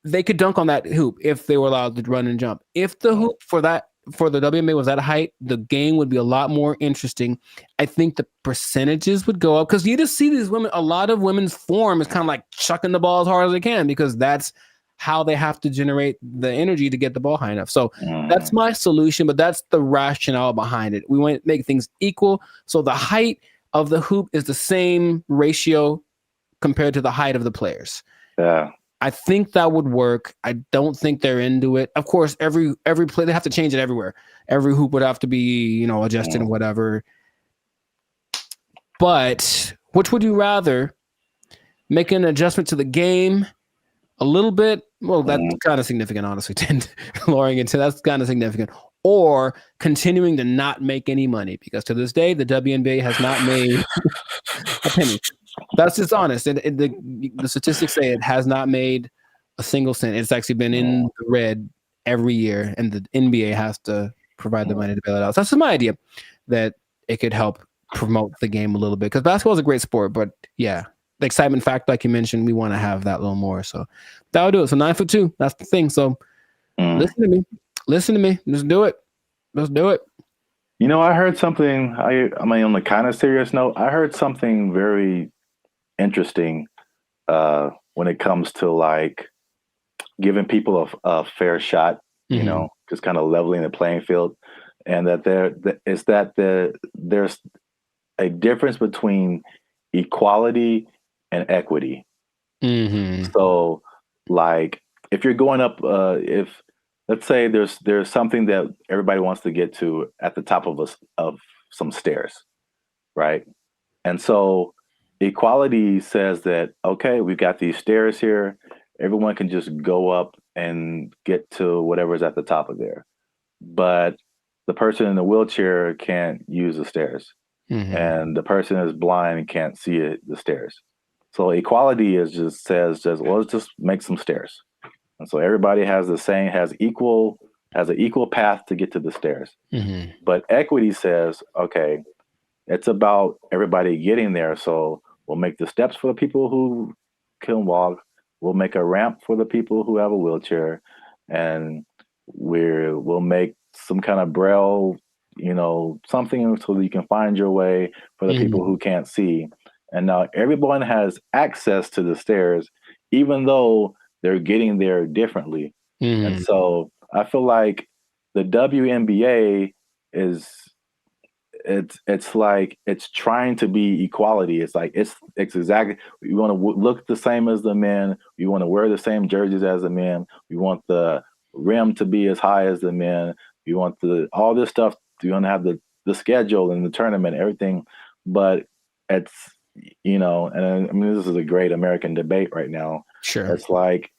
they could dunk on that hoop if they were allowed to run and jump. If the hoop for the WNBA was that height, the game would be a lot more interesting. I think the percentages would go up because you just see these women. A lot of women's form is kind of like chucking the ball as hard as they can because that's how they have to generate the energy to get the ball high enough. So that's my solution, but that's the rationale behind it. We want to make things equal. So the height of the hoop is the same ratio compared to the height of the players. Yeah. I think that would work. I don't think they're into it. Of course, every play, they have to change it everywhere. Every hoop would have to be, adjusted and whatever. But which would you rather? Make an adjustment to the game a little bit, well, that's kind of significant, honestly. Lowering it to that's kind of significant, or continuing to not make any money because to this day the WNBA has not made a penny. That's just honest. And the statistics say it has not made a single cent. It's actually been in the red every year, and the NBA has to provide the money to bail it out. So that's just my idea that it could help promote the game a little bit because basketball is a great sport, but yeah. The excitement factor, like you mentioned, we want to have that a little more. So that'll do it. So 9'2", that's the thing. So listen to me. Just do it. Let's do it. I heard something. On the kind of serious note, I heard something very interesting when it comes to like giving people a fair shot. Just kind of leveling the playing field, and that there's a difference between equality and equity. So like if you're going up, if let's say there's something that everybody wants to get to at the top of some stairs, right? And so equality says that, okay, we've got these stairs here. Everyone can just go up and get to whatever's at the top of there. But the person in the wheelchair can't use the stairs. And the person is blind and can't see the stairs. So equality is says well, let's just make some stairs. And so everybody has an equal path to get to the stairs. But equity says, okay, it's about everybody getting there. So we'll make the steps for the people who can walk. We'll make a ramp for the people who have a wheelchair, and we'll make some kind of braille, something so that you can find your way for the people who can't see. And now everyone has access to the stairs, even though they're getting there differently. And so I feel like the WNBA it's like it's trying to be equality. It's like it's exactly, we want to look the same as the men. We want to wear the same jerseys as the men. We want the rim to be as high as the men. We want all this stuff. We want to have the schedule and the tournament, everything. But it's, and I mean, this is a great American debate right now. Sure. It's like,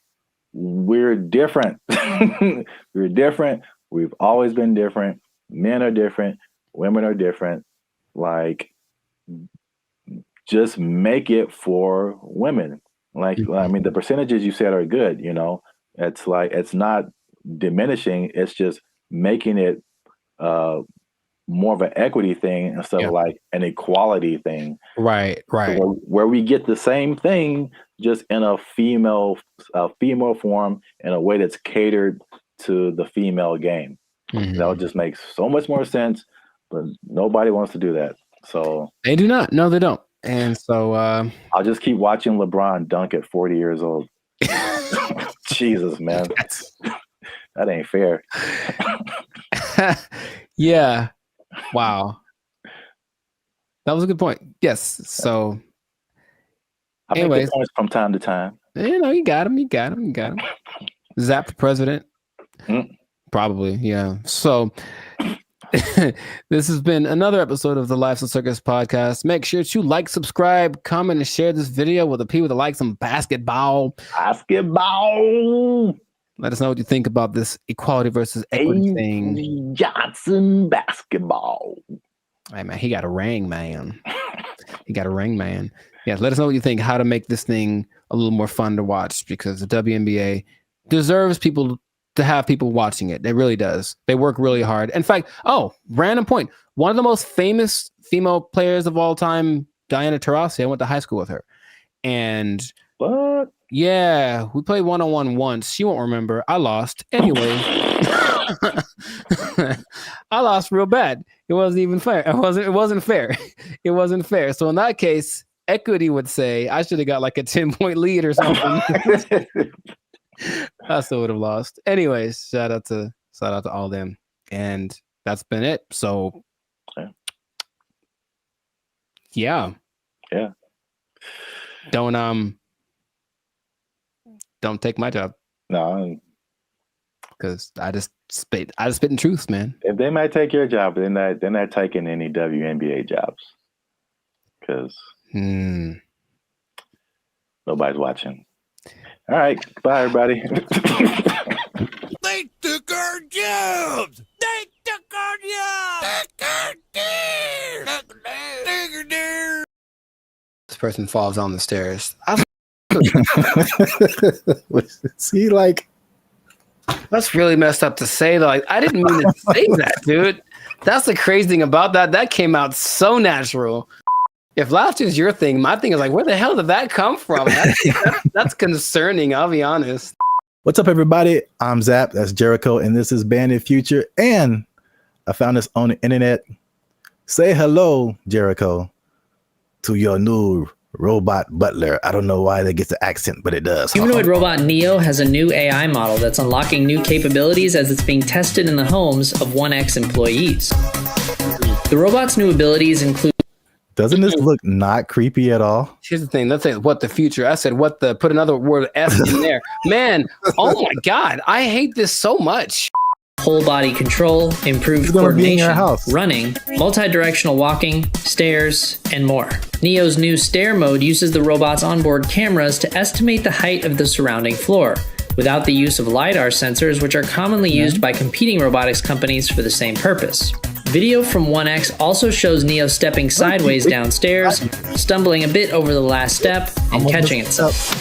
we're different. We're different. We've always been different. Men are different. Women are different. Like, just make it for women. Like, I mean, the percentages you said are good, It's like, it's not diminishing. It's just making it more of an equity thing instead of like an equality thing. Right. So where we get the same thing, just in a female form, in a way that's catered to the female game. That would just make so much more sense, but nobody wants to do that. So they do not. No, they don't. And so I'll just keep watching LeBron dunk at 40 years old. Jesus, man. That ain't fair. Yeah. Wow. That was a good point. Yes. So, I make good points from time to time. You know, you got him. Zap for president. Probably, yeah. So this has been another episode of the Lives of Circus podcast. Make sure to like, subscribe, comment, and share this video with the people that like some basketball. Let us know what you think about this equality versus equity thing. Johnson basketball. Hey man, he got a ring, man. Yeah, let us know what you think. How to make this thing a little more fun to watch, because the WNBA deserves people to have people watching it. It really does. They work really hard. In fact, random point. One of the most famous female players of all time, Diana Taurasi, I went to high school with her. And what? Yeah, we played one-on-one once. She won't remember. I lost. Anyway, I lost real bad. It wasn't even fair. It wasn't fair. It wasn't fair. So in that case, equity would say I should have got like a 10-point lead or something. I still would have lost. Anyways, shout out to all them. And that's been it. So yeah. Don't take my job. No. Because I just spit in truth, man. If they might take your job, they're not taking any WNBA jobs. Because nobody's watching. All right. Bye, everybody. They took our jobs! They took our jobs! This person falls on the stairs. See, like, that's really messed up to say, though. Like, I didn't mean to say that, dude. That's the crazy thing about that. That came out so natural. If laughter is your thing, my thing is like, where the hell did that come from? That's concerning, I'll be honest. What's up, everybody? I'm Zap. That's Jericho, and this is Bandit Future. And I found this on the internet. Say hello, Jericho, to your new robot butler. I don't know why that gets the accent, but it does. Humanoid robot Neo has a new AI model that's unlocking new capabilities as it's being tested in the homes of 1X employees. The robot's new abilities include... Doesn't this look not creepy at all? Here's the thing. Let's say what the future. I said put another word F in there. Man, oh my God. I hate this so much. Whole body control, improved coordination, running, multi-directional walking, stairs, and more. Neo's new stair mode uses the robot's onboard cameras to estimate the height of the surrounding floor, without the use of LiDAR sensors, which are commonly used by competing robotics companies for the same purpose. Video from 1X also shows Neo stepping sideways downstairs, stumbling a bit over the last step, and catching itself.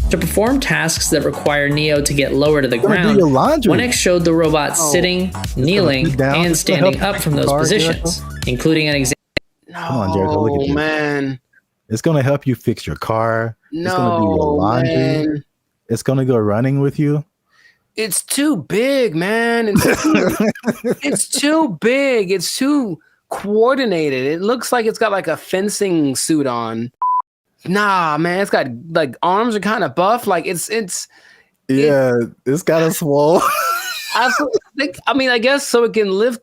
To perform tasks that require Neo to get lower to the ground, 1X showed the robot sitting, kneeling, and standing up from those positions, including an example. Come on, Jericho, look at you. Man. It's going to help you fix your car. It's going to do your laundry. Man. It's going to go running with you. It's too big, man. It's too big. It's too coordinated. It looks like it's got like a fencing suit on. Nah, man. It's got like arms are kind of buff. Like it's kind of swole. I mean, I guess so it can lift.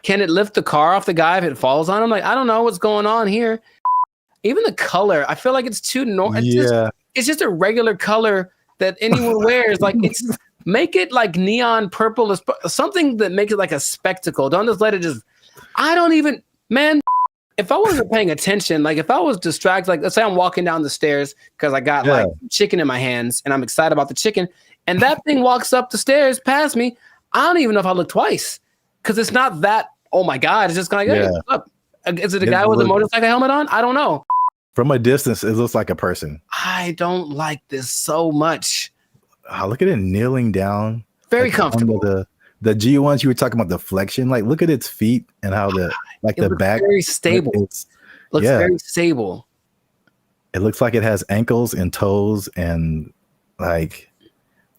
Can it lift the car off the guy if it falls on him? Like, I don't know what's going on here. Even the color, I feel like it's too normal. It's just a regular color that anyone wears. Like it's. Make it like neon purple, something that makes it like a spectacle. Don't just let it just. I don't even, man. If I wasn't paying attention, like if I was distracted, like let's say I'm walking down the stairs because I got like chicken in my hands and I'm excited about the chicken, and that thing walks up the stairs past me. I don't even know if I look twice because it's not that. Oh my God! It's just kind of like, up. Is it a guy with a motorcycle helmet on? I don't know. From a distance, it looks like a person. I don't like this so much. Oh, look at it kneeling down. Very comfortable. The G1s you were talking about, the flexion. Like, look at its feet and how the back. Very stable. Looks very stable. It looks like it has ankles and toes, and like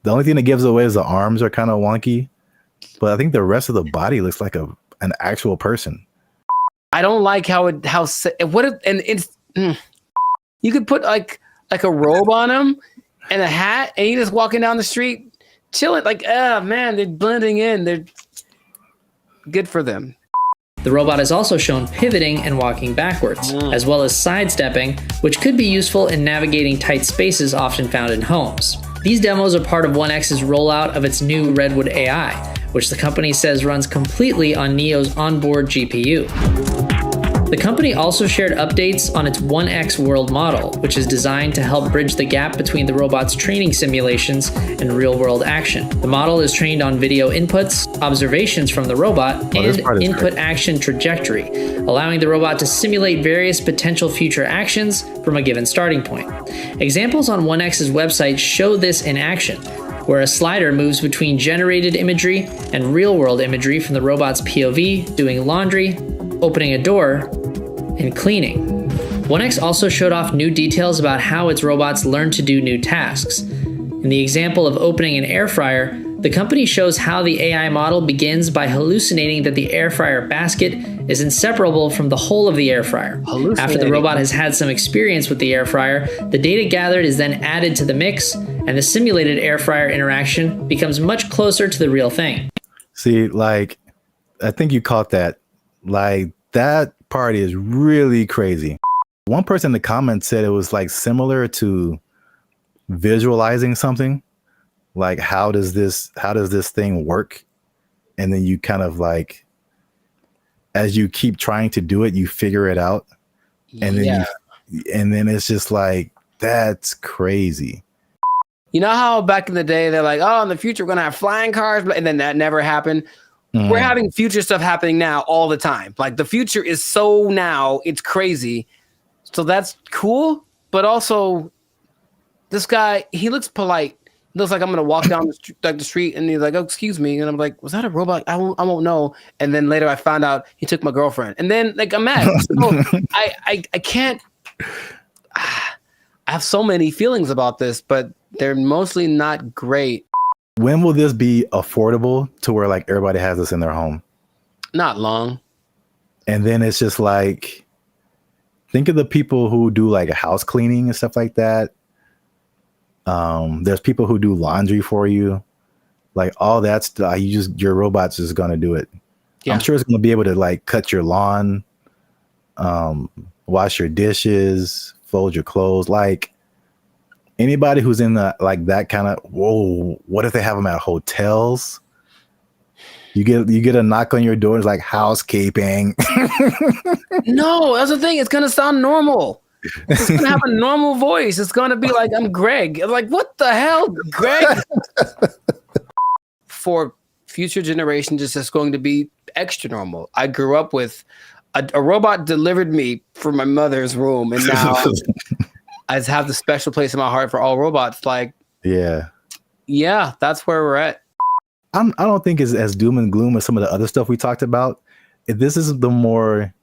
the only thing that gives away is the arms are kind of wonky, but I think the rest of the body looks like an actual person. I don't like you could put like a robe on him. And a hat, and you just walking down the street, chilling. Like, man, they're blending in. They're good for them. The robot is also shown pivoting and walking backwards, as well as sidestepping, which could be useful in navigating tight spaces often found in homes. These demos are part of 1X's rollout of its new Redwood AI, which the company says runs completely on Neo's onboard GPU. The company also shared updates on its 1X World model, which is designed to help bridge the gap between the robot's training simulations and real-world action. The model is trained on video inputs, observations from the robot, and input action trajectory, allowing the robot to simulate various potential future actions from a given starting point. Examples on 1X's website show this in action, where a slider moves between generated imagery and real-world imagery from the robot's POV, doing laundry, opening a door, and cleaning. 1X also showed off new details about how its robots learn to do new tasks. In the example of opening an air fryer, the company shows how the AI model begins by hallucinating that the air fryer basket is inseparable from the whole of the air fryer. After the robot has had some experience with the air fryer, the data gathered is then added to the mix, and the simulated air fryer interaction becomes much closer to the real thing. See, like, I think you caught that. Like, that part is really crazy. One person in the comments said it was like similar to visualizing something. Like, how does this thing work? And then you kind of like, as you keep trying to do it, you figure it out. And then and then it's just like, that's crazy. You know how back in the day they're like, oh, in the future we're gonna have flying cars, and then that never happened. We're having future stuff happening now all the time. Like, the future is so now, it's crazy. So that's cool. But also, this guy, he looks polite. He looks like I'm going to walk down the street, and he's like, oh, excuse me. And I'm like, was that a robot? I won't know. And then later I found out he took my girlfriend. And then, like, I'm mad. So I can't. I have so many feelings about this, but they're mostly not great. When will this be affordable to where like everybody has this in their home? Not long. And then it's just like, think of the people who do like house cleaning and stuff like that. There's people who do laundry for you. Like, all that stuff, your robot's just gonna do it. Yeah. I'm sure it's gonna be able to like cut your lawn, wash your dishes, fold your clothes. Like, anybody who's in the like that kind of, whoa, what if they have them at hotels? You get a knock on your door, it's like housekeeping. No, that's the thing. It's gonna sound normal. It's gonna have a normal voice. It's gonna be like, I'm Greg. Like, what the hell, Greg? For future generations, it's just going to be extra normal. I grew up with a robot delivered me from my mother's room, and now I just have the special place in my heart for all robots. Like, yeah, that's where we're at. I don't think it's as doom and gloom as some of the other stuff we talked about. This is the more,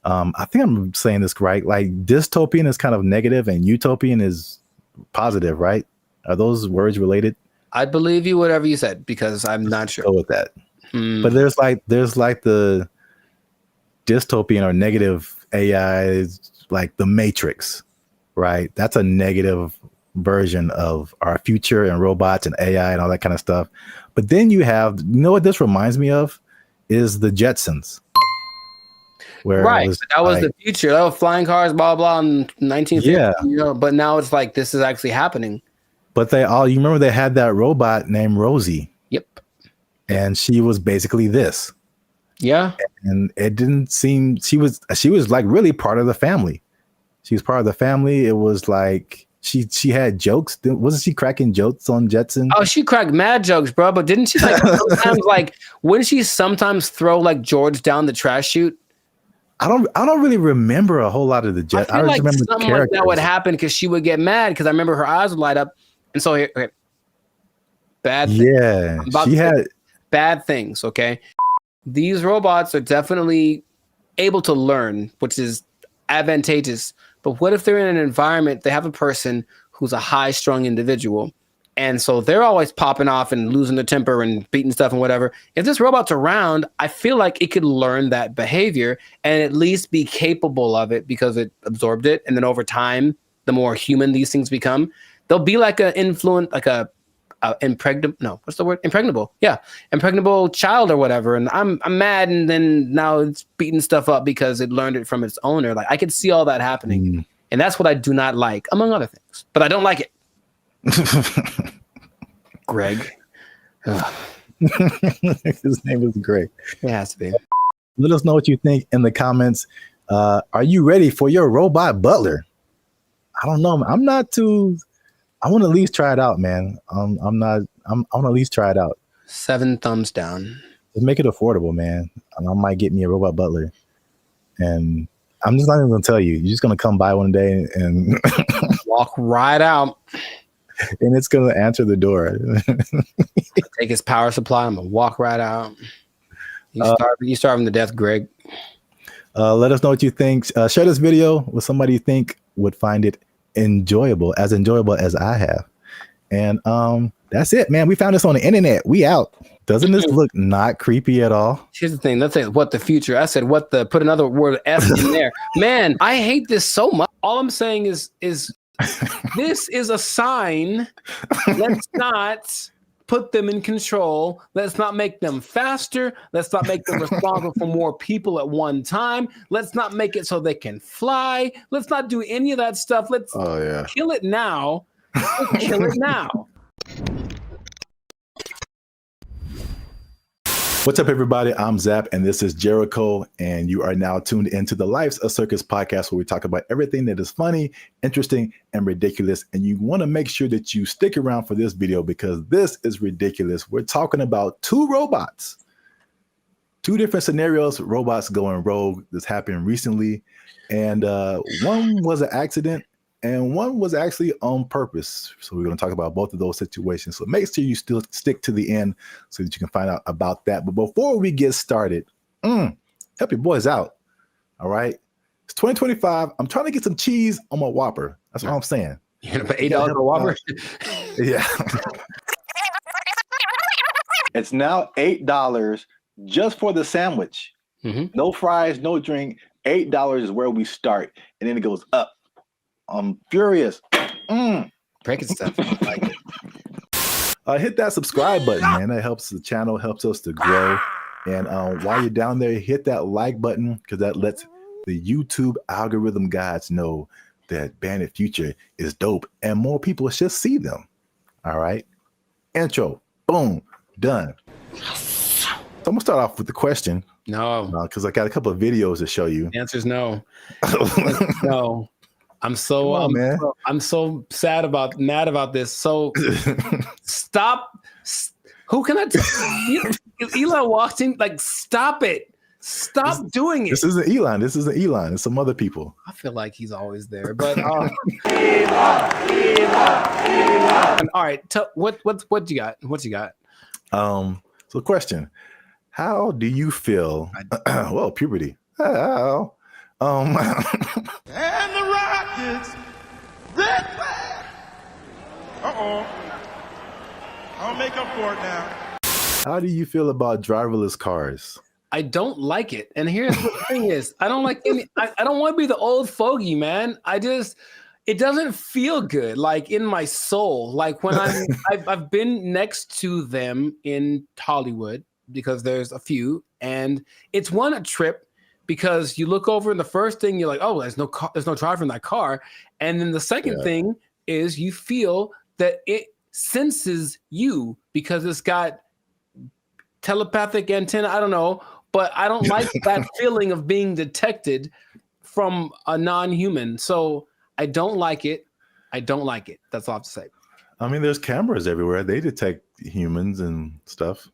I think I'm saying this right. Like, dystopian is kind of negative and utopian is positive, right? Are those words related? I'd believe you whatever you said, because I'm not sure. Go with that. But there's like the dystopian or negative AI, like the Matrix. Right, that's a negative version of our future and robots and AI and all that kind of stuff. But then you have, you know what this reminds me of is the Jetsons. Where that was the future. Oh, flying cars, blah blah, in 1950. Yeah, you know. But now it's like this is actually happening. But you remember they had that robot named Rosie. Yep. And she was basically this. Yeah. And it didn't seem she was like really part of the family. She was part of the family. It was like she had jokes. Wasn't she cracking jokes on Jetson? Oh, she cracked mad jokes, bro. But didn't she like sometimes like wouldn't she sometimes throw like George down the trash chute? I don't really remember a whole lot of the Jets. I feel like remember something like that would happen because she would get mad because I remember her eyes would light up. And so here, okay. Bad things. Yeah, she had bad things. Okay, these robots are definitely able to learn, which is advantageous. But what if they're in an environment, they have a person who's a high-strung individual, and so they're always popping off and losing their temper and beating stuff and whatever. If this robot's around, I feel like it could learn that behavior and at least be capable of it because it absorbed it. And then over time, the more human these things become, they'll be like an influence, like a impregnable. No, what's the word? Impregnable. Yeah, impregnable child or whatever. And I'm mad, and then now it's beating stuff up because it learned it from its owner. Like I could see all that happening, and that's what I do not like, among other things. But I don't like it. Greg. His name is Greg. It has to be. Let us know what you think in the comments. Are you ready for your robot butler? I don't know. I'm not too. I want to at least try it out, man. I want to at least try it out. 7 thumbs down. Just make it affordable, man. I might get me a robot butler, and I'm just not even gonna tell you. You're just gonna come by one day and walk right out, and it's gonna answer the door. Take his power supply. I'm gonna walk right out. You starving to death, Greg. Let us know what you think. Share this video with somebody you think would find it enjoyable as I have. And that's it, man. We found this on the internet. We out. Doesn't this look not creepy at all? Here's the thing. Let's say what the future. I said what the, put another word F in there. Man, I hate this so much. All I'm saying is this is a sign. Let's not put them in control. Let's not make them faster. Let's not make them responsible for more people at one time. Let's not make it so they can fly. Let's not do any of that stuff. Let's kill it now. Let's kill it now. What's up, everybody? I'm Zap, and this is Jericho, and you are now tuned into the Life's a Circus podcast, where we talk about everything that is funny, interesting, and ridiculous. And you want to make sure that you stick around for this video because this is ridiculous. We're talking about 2 robots, 2 different scenarios, robots going rogue. This happened recently, and one was an accident, and one was actually on purpose. So we're going to talk about both of those situations. So make sure you still stick to the end so that you can find out about that. But before we get started, help your boys out. All right. It's 2025. I'm trying to get some cheese on my Whopper. That's what I'm saying. You're going to pay $8 for Whopper? Yeah. It's now $8 just for the sandwich. No fries, no drink. $8 is where we start. And then it goes up. I'm furious. Breaking stuff. Like it. Hit that subscribe button, man. That helps the channel, helps us to grow. And while you're down there, hit that like button because that lets the YouTube algorithm guys know that Bandit Future is dope and more people should see them. All right. Intro. Boom. Done. So I'm going to start off with the question. No. Because I got a couple of videos to show you. The answer is no. No. I'm so I'm so mad about this. So stop. Who can I tell? Elon walked in, like, stop it. Stop doing it. This isn't Elon. This isn't Elon. It's some other people. I feel like he's always there. But Elon. All right. What you got? What you got? So question. How do you feel? Well, puberty. How? And the Rockets, red flag. I'll make up for it now. How do you feel about driverless cars? I don't like it. And here's what the thing is. I don't like any, I don't want to be the old fogey, man. It doesn't feel good, like in my soul. Like when I've been next to them in Hollywood because there's a few, and it's a trip. Because you look over and the first thing you're like, oh, there's no driver in that car. And then the second thing is you feel that it senses you because it's got telepathic antenna. I don't know, but I don't like that feeling of being detected from a non-human. So I don't like it. I don't like it. That's all I have to say. I mean, there's cameras everywhere. They detect humans and stuff.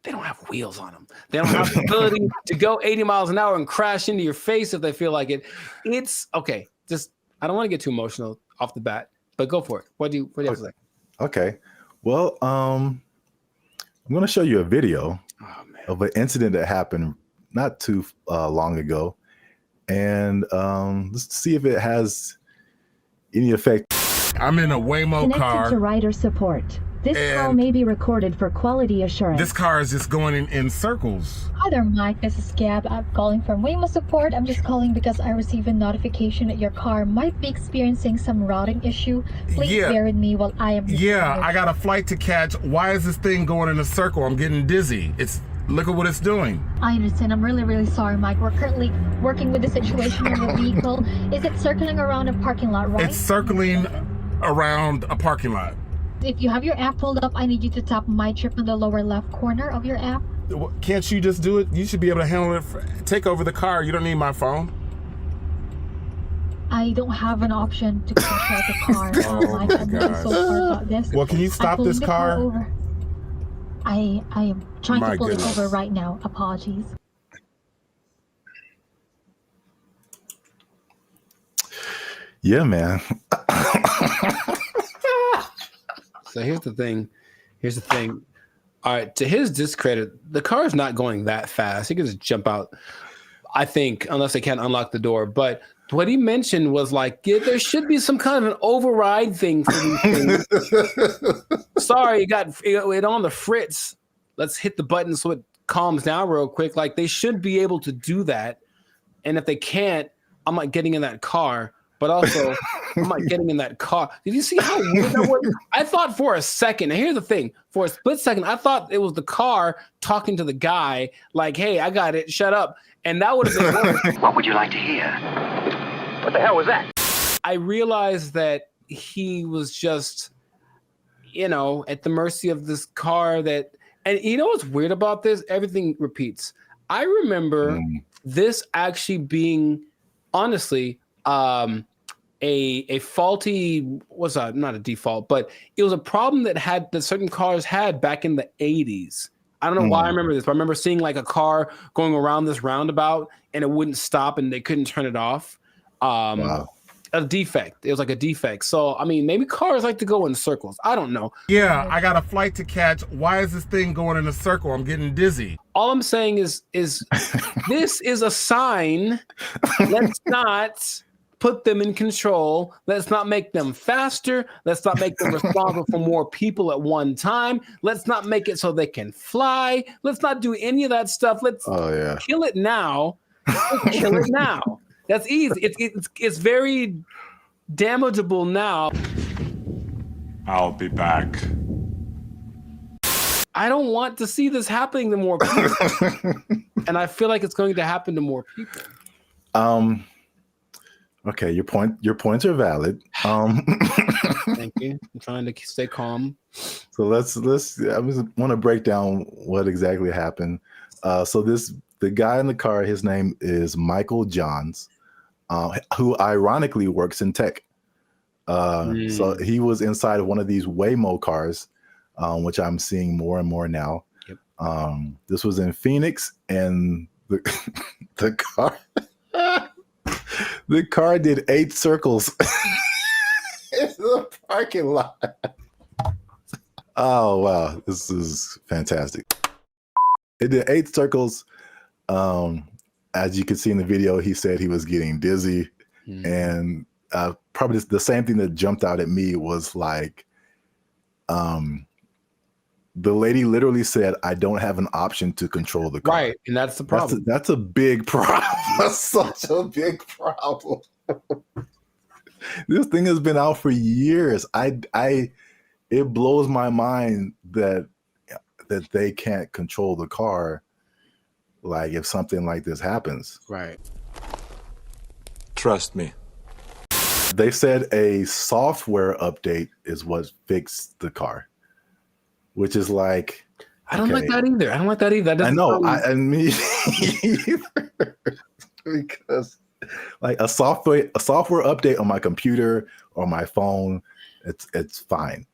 They don't have wheels on them. They don't have the ability to go 80 miles an hour and crash into your face if they feel like it. It's okay. Just, I don't want to get too emotional off the bat, but go for it. What do you have to say? Okay. Well, I'm going to show you a video of an incident that happened not too long ago. And let's see if it has any effect. I'm in a Waymo car. Connected to rider support. This call And may be recorded for quality assurance. this car is just going in circles. Hi there, Mike. This is Gab. I'm calling from Waymo Support. I'm just calling because I received a notification that your car might be experiencing some routing issue. Please Yeah. bear with me while I am. Yeah, I got a flight to catch. Why is this thing going in a circle? I'm getting dizzy. Look at what it's doing. I understand. I'm really, really sorry, Mike. We're currently working with the situation in the vehicle. Is it circling around a parking lot, right? It's circling around a parking lot. If you have your app pulled up, I need you to tap My Trip in the lower left corner of your app. Can't you just do it? You should be able to handle it. Take over the car. You don't need my phone. I don't have an option to control the car. Mike, I'm really so sorry about this. Well, can you stop I'm this pulling the car? over. I am trying My to pull goodness. it over right now. Apologies. Yeah, man. So here's the thing. All right, to his discredit, the car is not going that fast. He can just jump out, I think, unless they can't unlock the door. But what he mentioned was like, yeah, there should be some kind of an override thing for these things. Sorry, it got it on the fritz. Let's hit the button so it calms down real quick. Like, they should be able to do that. And if they can't, I'm not getting in that car. But also, I'm not getting in that car. Did you see how weird that was? I thought for a second, and here's the thing, for a split second, I thought it was the car talking to the guy, like, hey, I got it, shut up. And that would have been worse. What would you like to hear? What the hell was that? I realized that he was just, at the mercy of this car that, and you know what's weird about this? Everything repeats. I remember this actually being, honestly, a faulty, not a default, but it was a problem that certain cars had back in the 80s. I don't know why I remember this, but I remember seeing like a car going around this roundabout and it wouldn't stop and they couldn't turn it off. Wow. A defect. It was like a defect. So, I mean, maybe cars like to go in circles. I don't know. Yeah, I got a flight to catch. Why is this thing going in a circle? I'm getting dizzy. All I'm saying is this is a sign. Let's not put them in control. Let's not make them faster. Let's not make them responsible for more people at one time. Let's not make it so they can fly. Let's not do any of that stuff. Let's kill it now. Let's kill it now. That's easy. It's very damageable now. I'll be back. I don't want to see this happening to more people. And I feel like it's going to happen to more people. Okay, your points are valid. Thank you. I'm trying to stay calm. So let's I just want to break down what exactly happened. So the guy in the car, his name is Michael Johns, who ironically works in tech. So he was inside of one of these Waymo cars, which I'm seeing more and more now. Yep. This was in Phoenix, and the car the car did 8 circles in the parking lot. Oh wow, this is fantastic. It did 8 circles. As you can see in the video, he said he was getting dizzy, and probably the same thing that jumped out at me was like, the lady literally said, "I don't have an option to control the car." Right, and that's the problem. That's a big problem. That's such a big problem. This thing has been out for years. It blows my mind that they can't control the car. Like if something like this happens. Right. Trust me. They said a software update is what fixed the car, which is like, I don't like that either. I don't like that either. I know. I mean, because like a software update on my computer or my phone, it's fine.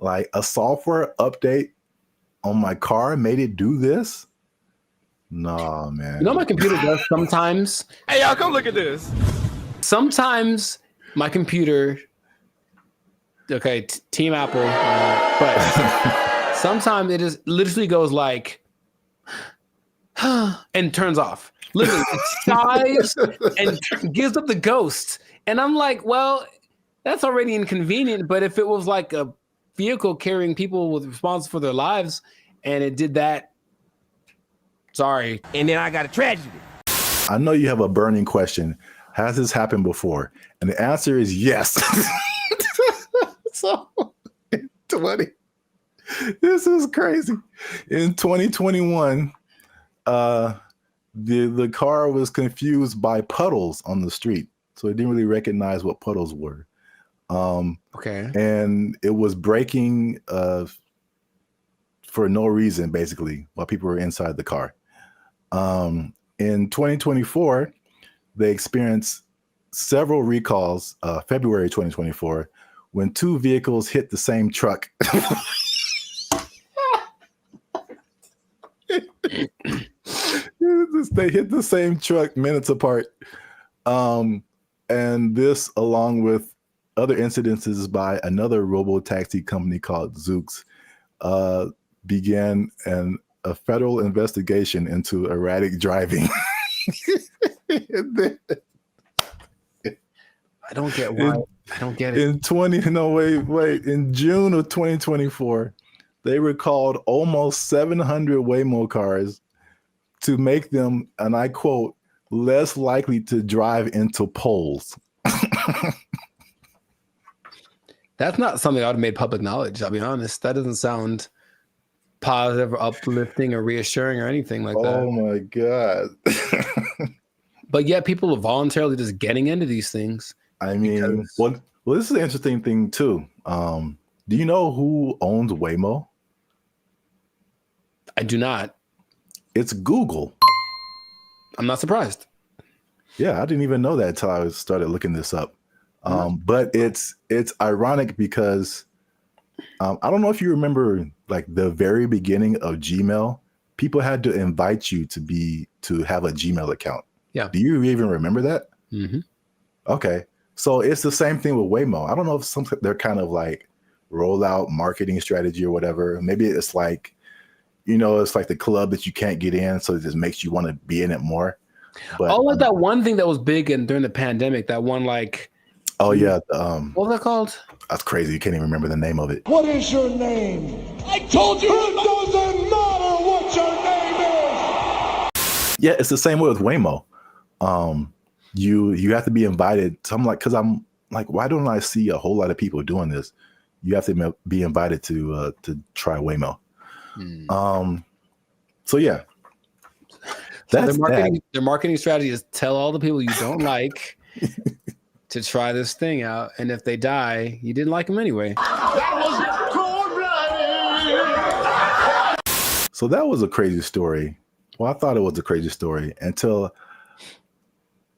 Like a software update on my car made it do this. No, man. You know my computer does sometimes? Hey, y'all, come look at this. Sometimes my computer, okay, Team Apple, but sometimes it just literally goes like, and turns off. Literally, it sighs and gives up the ghost. And I'm like, well, that's already inconvenient. But if it was like a vehicle carrying people with responsible for their lives, and it did that. Sorry. And then I got a tragedy. I know you have a burning question. Has this happened before? And the answer is yes. So, this is crazy. In 2021, the car was confused by puddles on the street, so it didn't really recognize what puddles were. Okay. And it was braking for no reason, basically, while people were inside the car. In 2024, they experienced several recalls, February 2024, when two vehicles hit the same truck. They hit the same truck minutes apart. And this, along with other incidences by another robo-taxi company called Zoox, began a federal investigation into erratic driving. I don't get why. I don't get it. In June of 2024, they recalled almost 700 Waymo cars to make them, and I quote, less likely to drive into poles. That's not something I would have made public knowledge. I'll be honest. That doesn't sound positive or uplifting or reassuring or anything like that. Oh my God. But yet people are voluntarily just getting into these things. I mean, well, this is an interesting thing too. Do you know who owns Waymo? I do not. It's Google. I'm not surprised. Yeah, I didn't even know that until I started looking this up. But it's ironic because I don't know if you remember, like the very beginning of Gmail, people had to invite you to have a Gmail account. Yeah. Do you even remember that? Mm-hmm. Okay. So it's the same thing with Waymo. I don't know if they're kind of like rollout marketing strategy or whatever. Maybe it's like, it's like the club that you can't get in, so it just makes you want to be in it more. But like that one thing that was big during the pandemic, that one like. Oh yeah. What was that called? That's crazy. You can't even remember the name of it. What is your name? I told you it doesn't matter what your name is. Yeah, it's the same way with Waymo. You have to be invited. So I'm like, why don't I see a whole lot of people doing this? You have to be invited to try Waymo. So yeah. That's their marketing strategy is tell all the people you don't like to try this thing out, and if they die, you didn't like them anyway. So that was a crazy story. Well, I thought it was a crazy story until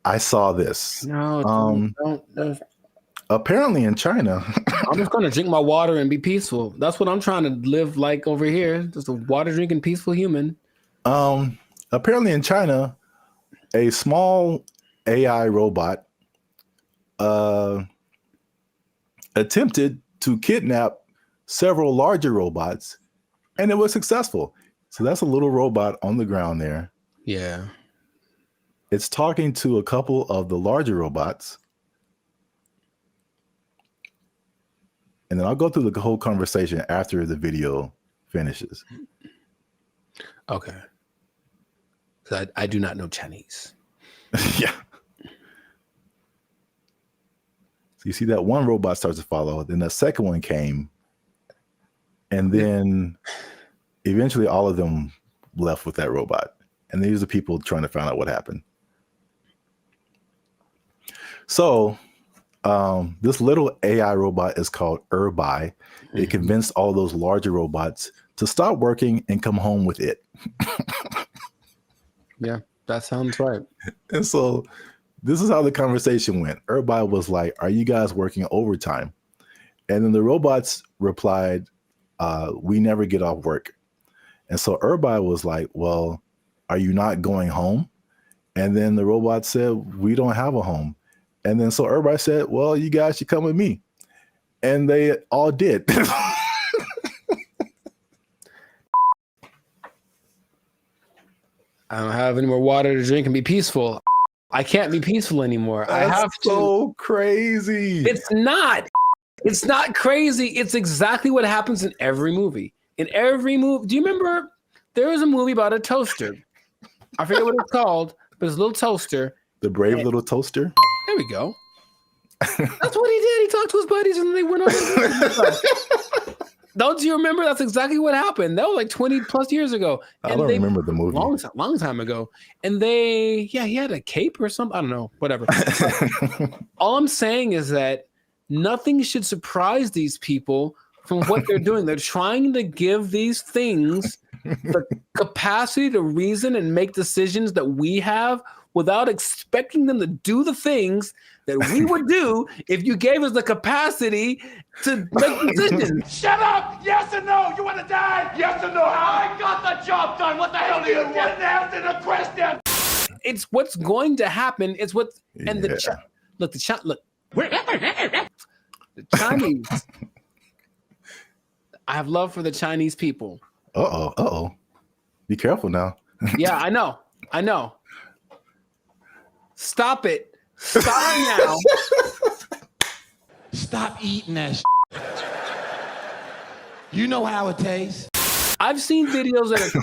I saw this. No, don't. Apparently in China. I'm just going to drink my water and be peaceful. That's what I'm trying to live like over here. Just a water drinking peaceful human. Apparently in China, a small AI robot attempted to kidnap several larger robots, and it was successful. So that's a little robot on the ground there. Yeah. It's talking to a couple of the larger robots. And then I'll go through the whole conversation after the video finishes. Okay. So I do not know Chinese. Yeah. So you see that one robot starts to follow, then the second one came, and then eventually all of them left with that robot. And these are people trying to find out what happened. So this little AI robot is called BrandBee. It convinced all those larger robots to stop working and come home with it. Yeah, that sounds right. And so this is how the conversation went. BrandBee was like, "Are you guys working overtime?" And then the robots replied, "We never get off work." And so BrandBee was like, "Well, are you not going home?" And then the robot said, "We don't have a home." And then so BrandBee said, "Well, you guys should come with me." And they all did. I don't have any more water to drink and be peaceful. I can't be peaceful anymore. That's I have to. So crazy. It's not. It's not crazy. It's exactly what happens in every movie. In every movie. Do you remember there was a movie about a toaster? I forget what it's called, but it's a little toaster. The Brave Little Toaster? There we go. That's what he did. He talked to his buddies and they went over. Don't you remember? That's exactly what happened. That was like 20 plus years ago. I don't remember the movie. Long time ago. And he had a cape or something. I don't know. Whatever. All I'm saying is that nothing should surprise these people from what they're doing. They're trying to give these things the capacity to reason and make decisions that we have without expecting them to do the things that we would do if you gave us the capacity to make decisions. Shut up! Yes or no? You want to die? Yes or no? I got the job done. What the hell do you want? Didn't answer the question. It's what's going to happen. It's what and the Chinese. I have love for the Chinese people. Uh-oh. Be careful now. Yeah, I know. Stop it. Stop now. Stop eating that You know how it tastes. I've seen videos that are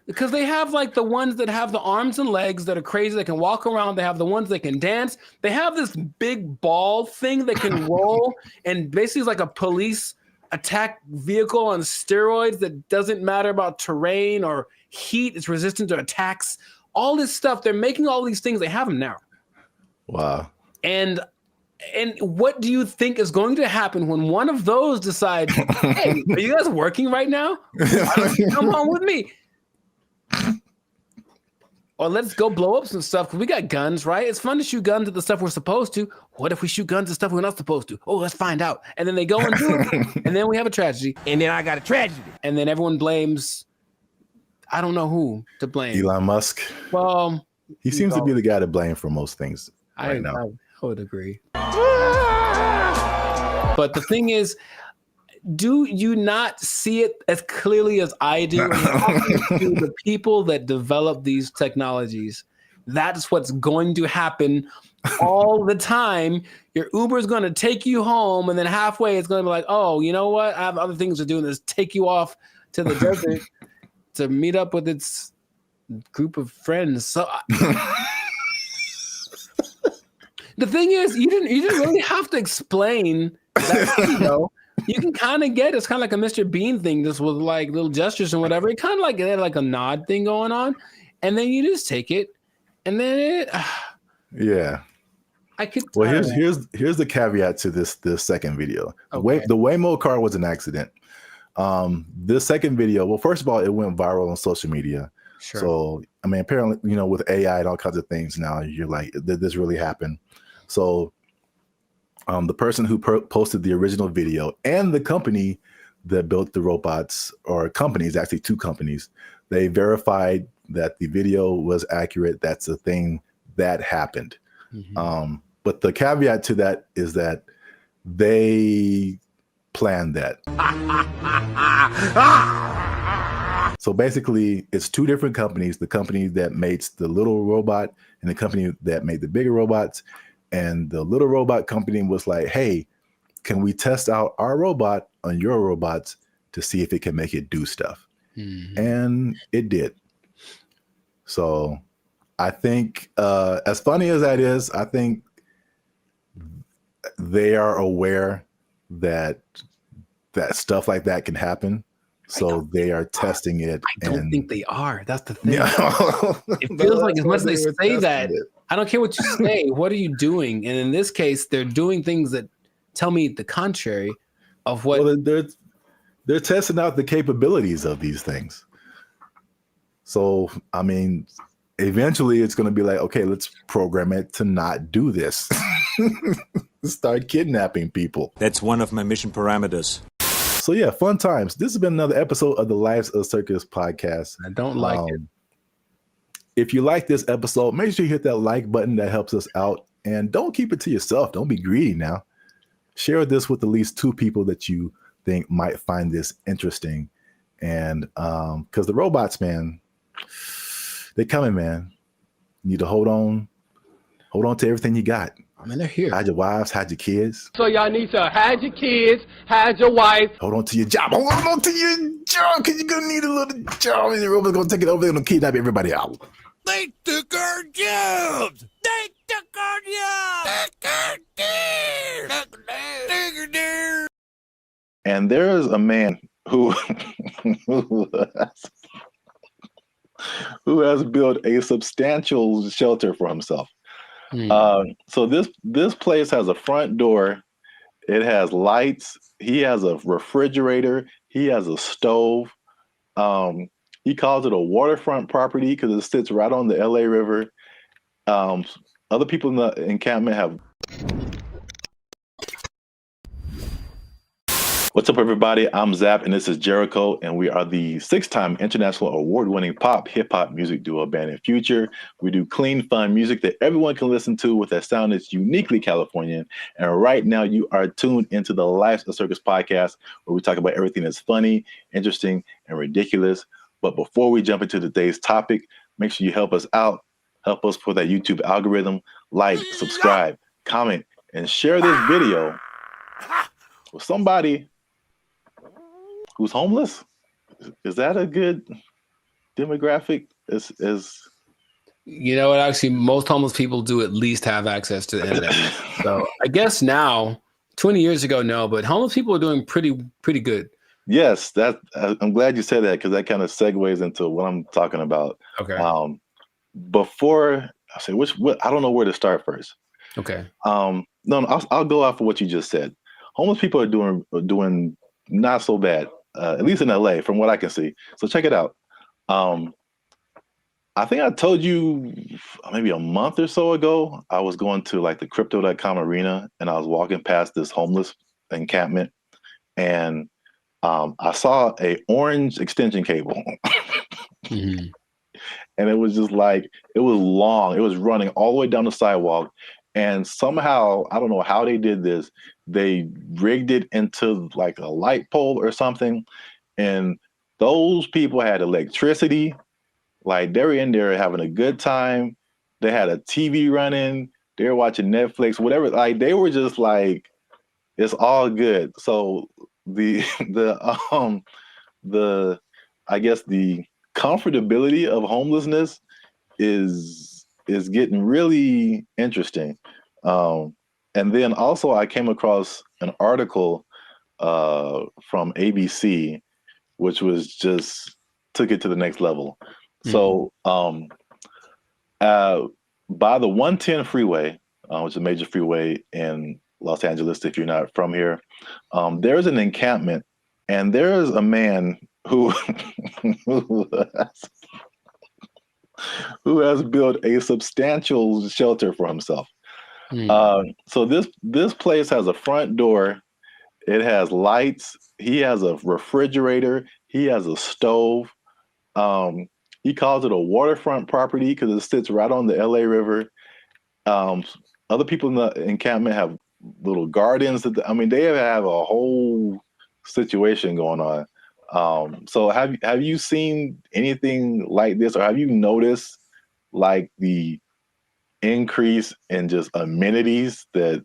because they have like the ones that have the arms and legs that are crazy. They can walk around. They have the ones that can dance. They have this big ball thing that can roll and basically is like a police attack vehicle on steroids that doesn't matter about terrain or heat. It's resistant to attacks. All this stuff. They're making all these things. They have them now. Wow. And what do you think is going to happen when one of those decides, hey, are you guys working right now? Come on with me. Or let's go blow up some stuff because we got guns, right? It's fun to shoot guns at the stuff we're supposed to. What if we shoot guns at stuff we're not supposed to? Oh, let's find out. And then they go and do it. And then we have a tragedy. And then I got a tragedy. And then everyone blames, I don't know who to blame. Elon Musk. Well, he seems to be the guy to blame for most things right now. I would agree. But the thing is, do you not see it as clearly as I do? And to the people that develop these technologies, that's what's going to happen all the time. Your Uber is going to take you home, and then halfway it's going to be like, oh, you know what? I have other things to do, and just take you off to the desert to meet up with its group of friends. So the thing is, you didn't really have to explain that, you can kind of get it's kind of like a Mr. Bean thing, just with like little gestures and whatever. It kind of like had like a nod thing going on, and then you just take it, and then yeah. I could. Well, here's the caveat to this second video. Okay. The Waymo car was an accident. This second video, well, first of all, it went viral on social media. Sure. So I mean, apparently, with AI and all kinds of things now, you're like, did this really happen? So the person who posted the original video and the company that built the robots, or companies, actually two companies, they verified that the video was accurate. That's a thing that happened. Mm-hmm. But the caveat to that is that they planned that. So basically, it's two different companies, the company that makes the little robot and the company that made the bigger robots. And the little robot company was like, hey, can we test out our robot on your robots to see if it can make it do stuff? Mm-hmm. And it did. So I think, as funny as that is, I think they are aware that stuff like that can happen. So they are testing it. I don't think they are. That's the thing. It feels like as much as they say that, I don't care what you say. What are you doing? And in this case, they're doing things that tell me the contrary of what. Well, they're testing out the capabilities of these things. So, I mean, eventually it's going to be like, okay, let's program it to not do this. Start kidnapping people. That's one of my mission parameters. So yeah, fun times. This has been another episode of the Lives of Circus podcast. I don't like it. If you like this episode, make sure you hit that like button. That helps us out. And don't keep it to yourself. Don't be greedy now. Share this with at least two people that you think might find this interesting. And because the robots, man, they're coming, man. You need to hold on to everything you got. I mean, they're here. Hide your wives, hide your kids. So y'all need to hide your kids, hide your wife. Hold on to your job. Hold on to your job, because you're going to need a little job. And the robots going to take it over there and kidnap everybody out. They took our jobs. They took our jobs. And there's a man who who has built a substantial shelter for himself. So this place has a front door. It has lights. He has a refrigerator. He has a stove. He calls it a waterfront property because it sits right on the LA River. Other people in the encampment have. What's up, everybody? I'm Zap, and this is Jericho, and we are the 6-time international award-winning pop hip-hop music duo Band in Future. We do clean, fun music that everyone can listen to with a sound that's uniquely Californian. And right now, you are tuned into the Life's a Circus podcast, where we talk about everything that's funny, interesting, and ridiculous. But before we jump into today's topic, make sure you help us out. Help us for that YouTube algorithm. Like, subscribe, comment, and share this video with somebody who's homeless. Is that a good demographic? Is you know what? Actually, most homeless people do at least have access to the internet. So I guess now, 20 years ago, no, but homeless people are doing pretty good. Yes, I'm glad you said that because that kind of segues into what I'm talking about. Okay. Before I say what I don't know where to start first. Okay. No, I'll go off of what you just said. Homeless people are doing not so bad. At least in LA, from what I can see. So check it out. I think I told you maybe a month or so ago, I was going to like the crypto.com arena and I was walking past this homeless encampment and I saw a orange extension cable. Mm-hmm. And it was just like, it was long. It was running all the way down the sidewalk. And somehow, I don't know how they did this, they rigged it into like a light pole or something. And those people had electricity. Like they were in there having a good time. They had a TV running. They were watching Netflix, whatever. Like they were just like, it's all good. So the I guess the comfortability of homelessness is getting really interesting. And then also I came across an article from ABC, which was just took it to the next level. Mm-hmm. So by the 110 freeway, which is a major freeway in Los Angeles, if you're not from here, there's an encampment and there's a man who who has built a substantial shelter for himself. So this place has a front door. It has lights. He has a refrigerator. He has a stove. He calls it a waterfront property because it sits right on the LA River. Other people in the encampment have little gardens. They have a whole situation going on. So have you seen anything like this, or have you noticed like the increase in just amenities that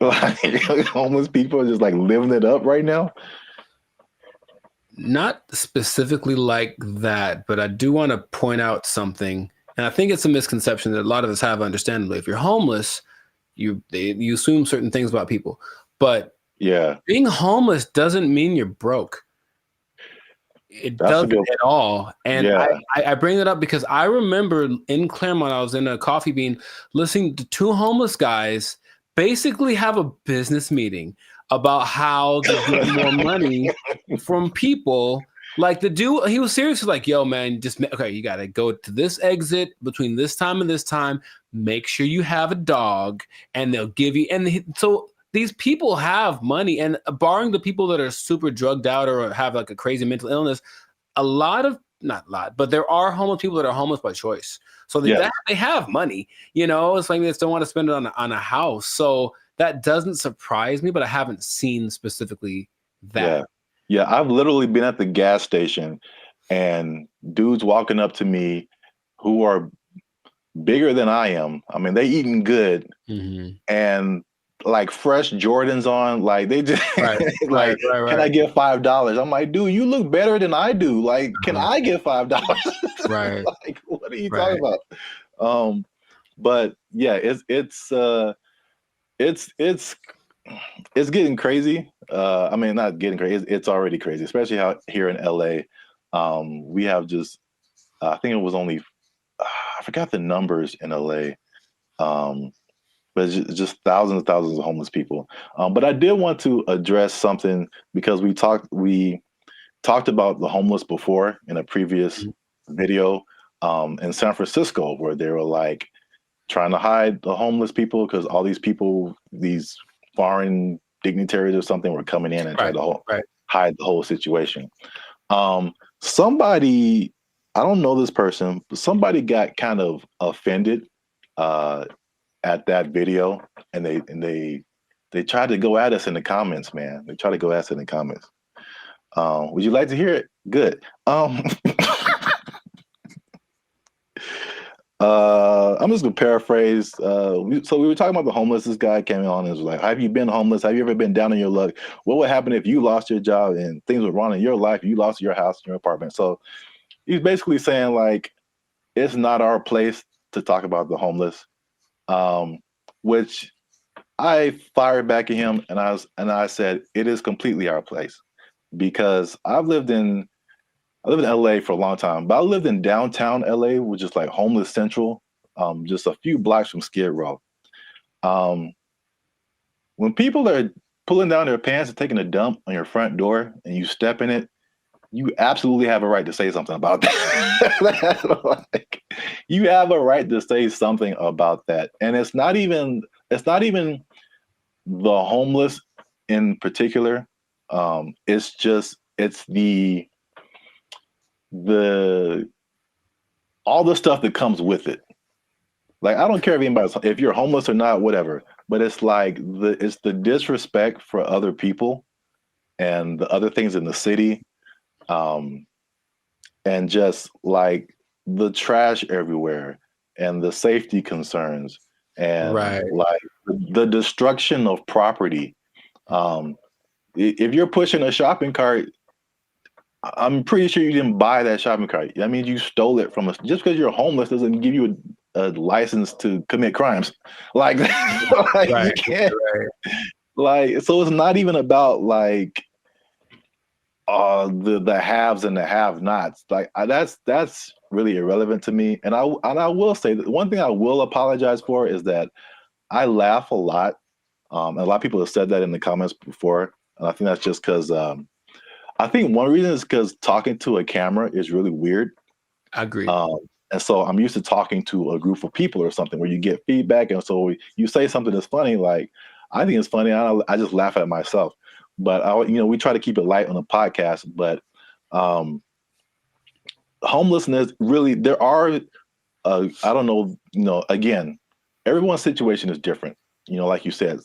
like homeless people are just like living it up right now? Not specifically like that, but I do want to point out something, and I think it's a misconception that a lot of us have. Understandably, if you're homeless, you assume certain things about people, but being homeless doesn't mean you're broke. It doesn't at all. And I bring it up because I remember in Claremont, I was in a Coffee Bean listening to two homeless guys basically have a business meeting about how to get more money from people. Like the dude, he was seriously like, yo, man, you got to go to this exit between this time and this time. Make sure you have a dog and they'll give you. So these people have money, and barring the people that are super drugged out or have like a crazy mental illness, not a lot, but there are homeless people that are homeless by choice. So they have money, it's like they just don't want to spend it on a house. So that doesn't surprise me, but I haven't seen specifically that. Yeah, I've literally been at the gas station and dudes walking up to me who are bigger than I am. I mean, they eating good and like fresh Jordans on. Like they just like, can I get $5? I'm like, dude, you look better than I do. Like, can I get $5? Right. Like, what are you talking about? But yeah, it's getting crazy. I mean, not getting crazy. It's already crazy, especially how here in LA, we have just, I think it was only, I forgot the numbers in LA, but it's just thousands and thousands of homeless people. But I did want to address something because we talked about the homeless before in a previous video in San Francisco, where they were like trying to hide the homeless people because all these people, these foreign dignitaries or something, were coming in and trying to hide the whole situation. Somebody, I don't know this person, but somebody got kind of offended at that video, and they tried to go at us in the comments, man. They tried to go at us in the comments. Would you like to hear it? Good. I'm just gonna paraphrase. So we were talking about the homeless. This guy came on and was like, "Have you been homeless? Have you ever been down on your luck? What would happen if you lost your job and things were wrong in your life? You lost your house, your apartment." So he's basically saying like, it's not our place to talk about the homeless, which I fired back at him, and I said it is completely our place, because I lived in LA for a long time, but I lived in downtown LA, which is like homeless central, just a few blocks from Skid Row. When people are pulling down their pants and taking a dump on your front door and you step in it, you absolutely have a right to say something about that. Like, you have a right to say something about that. And it's not even the homeless in particular. It's all the stuff that comes with it. Like, I don't care if you're homeless or not, whatever, but it's like it's the disrespect for other people and the other things in the city, and just like the trash everywhere and the safety concerns and like the destruction of property. If you're pushing a shopping cart, I'm pretty sure you didn't buy that shopping cart. That means you stole it from us. Just because you're homeless doesn't give you a license to commit crimes. Like, you can't. Like, so it's not even about like the haves and the have-nots. Like, that's really irrelevant to me. And I will say that one thing I will apologize for is that I laugh a lot. A lot of people have said that in the comments before, and I think that's just because. I think one reason is because talking to a camera is really weird. I agree. And so I'm used to talking to a group of people or something where you get feedback. And so you say something that's funny, like, I think it's funny. I just laugh at myself. But, we try to keep it light on the podcast. But homelessness, really, there are, I don't know, again, everyone's situation is different. Like you said,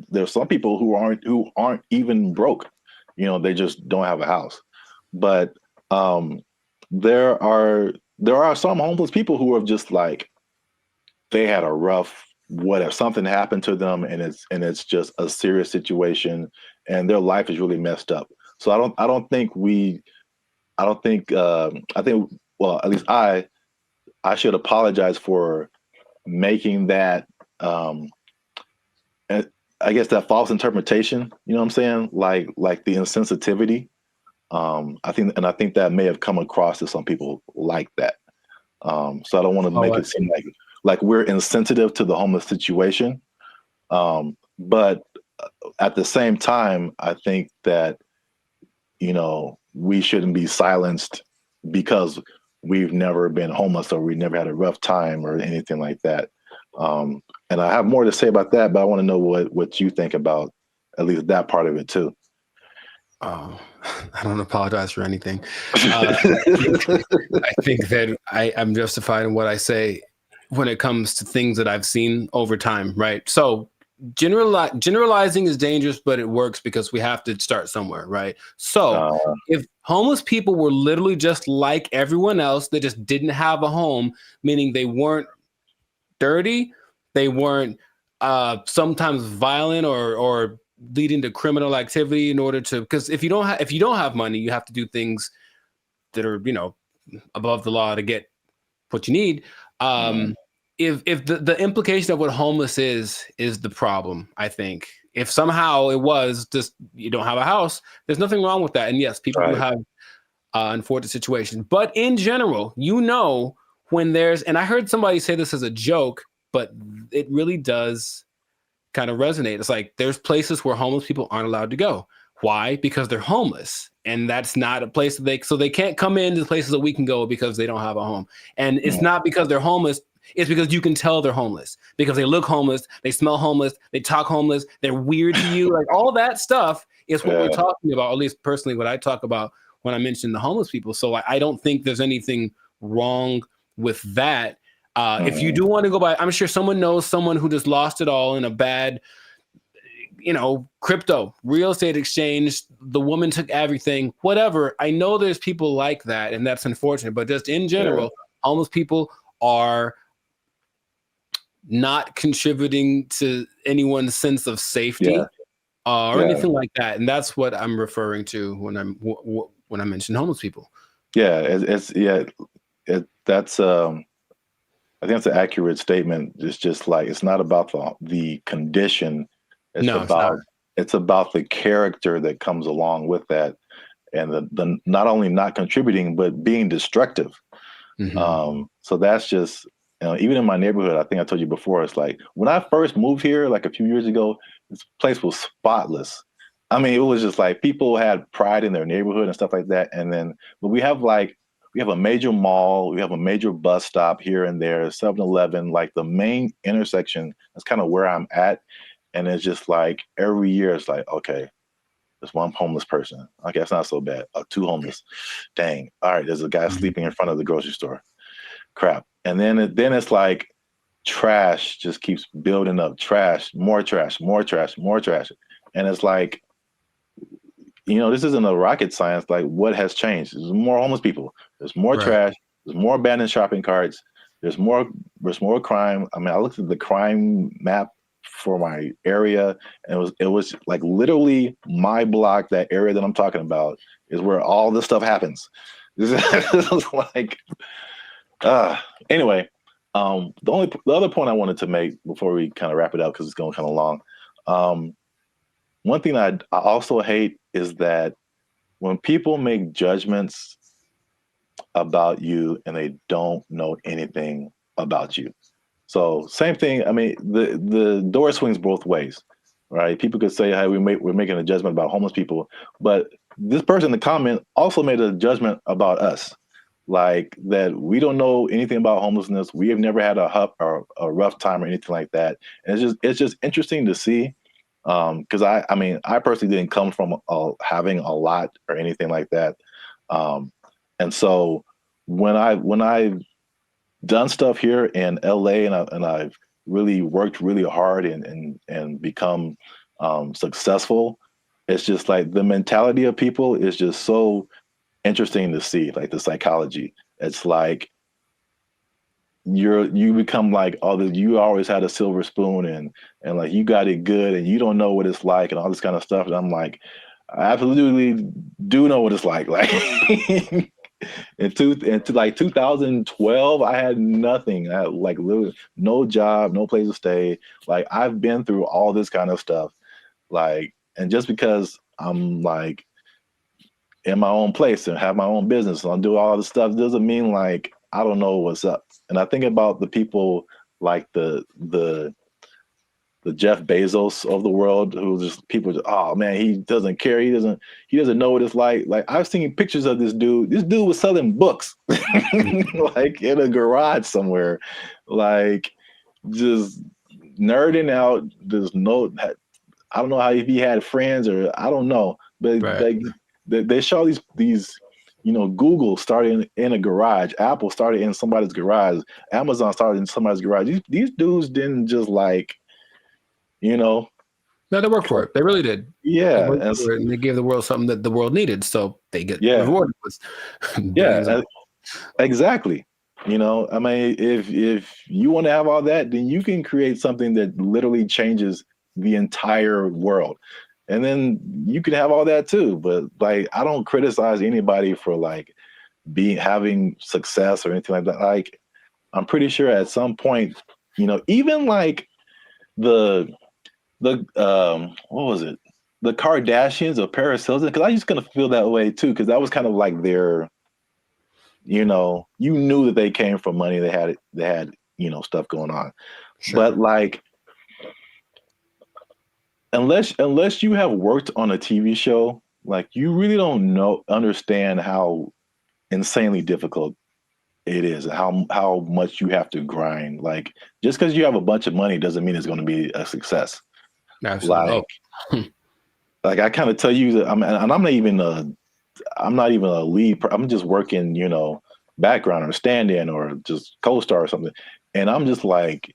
there's some people who aren't even broke. They just don't have a house. But there are some homeless people who are just like, they had a rough, whatever, something happened to them, and it's just a serious situation, and their life is really messed up. So I think well, at least I should apologize for making that I guess that false interpretation, you know what I'm saying? Like the insensitivity. I think that may have come across to some people like that. So I don't want to make it seem like we're insensitive to the homeless situation. But at the same time, I think that, we shouldn't be silenced because we've never been homeless or we never had a rough time or anything like that. And I have more to say about that, but I want to know what you think about at least that part of it too. I don't apologize for anything. I think that I'm justified in what I say when it comes to things that I've seen over time, right? So generalizing is dangerous, but it works because we have to start somewhere, right? So if homeless people were literally just like everyone else, they just didn't have a home, meaning they weren't dirty. They weren't sometimes violent or leading to criminal activity in order to, because if you don't have money, you have to do things that are, you know, above the law to get what you need. If the implication of what homeless is the problem, I think. If somehow it was just you don't have a house, there's nothing wrong with that. And yes, people do have unfortunate situations. But in general, you know, when there's, and I heard somebody say this as a joke, but it really does kind of resonate. It's like there's places where homeless people aren't allowed to go. Why? Because they're homeless. And that's not a place that so they can't come into the places that we can go because they don't have a home. And it's not because they're homeless. It's because you can tell they're homeless because they look homeless, they smell homeless, they talk homeless, they're weird to you. Like all that stuff is what we're talking about, or at least personally what I talk about when I mention the homeless people. So I don't think there's anything wrong with that. If you do want to go by, I'm sure someone knows someone who just lost it all in a bad, you know, crypto, real estate exchange. The woman took everything, whatever. I know there's people like that, and that's unfortunate. But just in general, homeless people are not contributing to anyone's sense of safety or anything like that. And that's what I'm referring to when I mention homeless people. Yeah, that's I think that's an accurate statement. It's just like it's not about the condition. It's about the character that comes along with that, and the not only not contributing but being destructive. So that's just, you know, even in my neighborhood, I think I told you before, it's like when I first moved here, like a few years ago, this place was spotless. I mean, it was just like people had pride in their neighborhood and stuff like that. And then, but we have a major mall, we have a major bus stop here and there, 7-Eleven, like the main intersection. That's kind of where I'm at. And it's just like every year it's like, okay, there's one homeless person. Okay, that's not so bad. 2 homeless. Dang. All right, there's a guy sleeping in front of the grocery store. Crap. And then it's like trash just keeps building up. Trash, more trash, more trash, more trash. And it's like, you know, this isn't a rocket science. Like, what has changed? There's more homeless people. There's more trash. There's more abandoned shopping carts. There's more crime. I mean, I looked at the crime map for my area, and it was like literally my block, that area that I'm talking about, is where all this stuff happens. This is like, anyway. The other point I wanted to make before we kind of wrap it up, because it's going kind of long. One thing I also hate is that when people make judgments about you and they don't know anything about you. So same thing. I mean, the door swings both ways, right? People could say, "Hey, we're making a judgment about homeless people," but this person in the comment also made a judgment about us, like that we don't know anything about homelessness. We have never had a rough time or anything like that. And it's just interesting to see. Because I mean, I personally didn't come from having a lot or anything like that, and so when I've done stuff here in LA and I've really worked really hard and become successful, it's just like the mentality of people is just so interesting to see, like the psychology. It's like you become like, oh, you always had a silver spoon and like you got it good and you don't know what it's like and all this kind of stuff. And I'm like, I absolutely do know what it's like. Like into like 2012, I had nothing. I had like literally no job, no place to stay. Like I've been through all this kind of stuff. Like, and just because I'm like in my own place and have my own business and I'll do all this stuff doesn't mean like I don't know what's up. And I think about the people like the Jeff Bezos of the world, who just people just, oh man, he doesn't care. He doesn't know what it's like. Like I've seen pictures of this dude. This dude was selling books like in a garage somewhere, like just nerding out. I don't know how, if he had friends or I don't know, but they show these. You know, Google started in a garage. Apple started in somebody's garage. Amazon started in somebody's garage. These dudes didn't just like, you know. No, they worked for it. They really did. Yeah. And they gave the world something that the world needed. So they get rewarded with exactly. You know, I mean, if you want to have all that, then you can create something that literally changes the entire world. And then you can have all that too. But like, I don't criticize anybody for like having success or anything like that. Like, I'm pretty sure at some point, you know, even like the what was it? The Kardashians or Paris Hilton, because I used to kind of feel that way too, because that was kind of like their, you know, you knew that they came from money. They had, you know, stuff going on. Sure. But like, unless you have worked on a TV show, like you really don't understand how insanely difficult it is, how much you have to grind. Like, just because you have a bunch of money doesn't mean it's going to be a success. Absolutely. Like I kind of tell you that I'm not even a lead. I'm just working, you know, background or stand-in or just co-star or something. And I'm just like,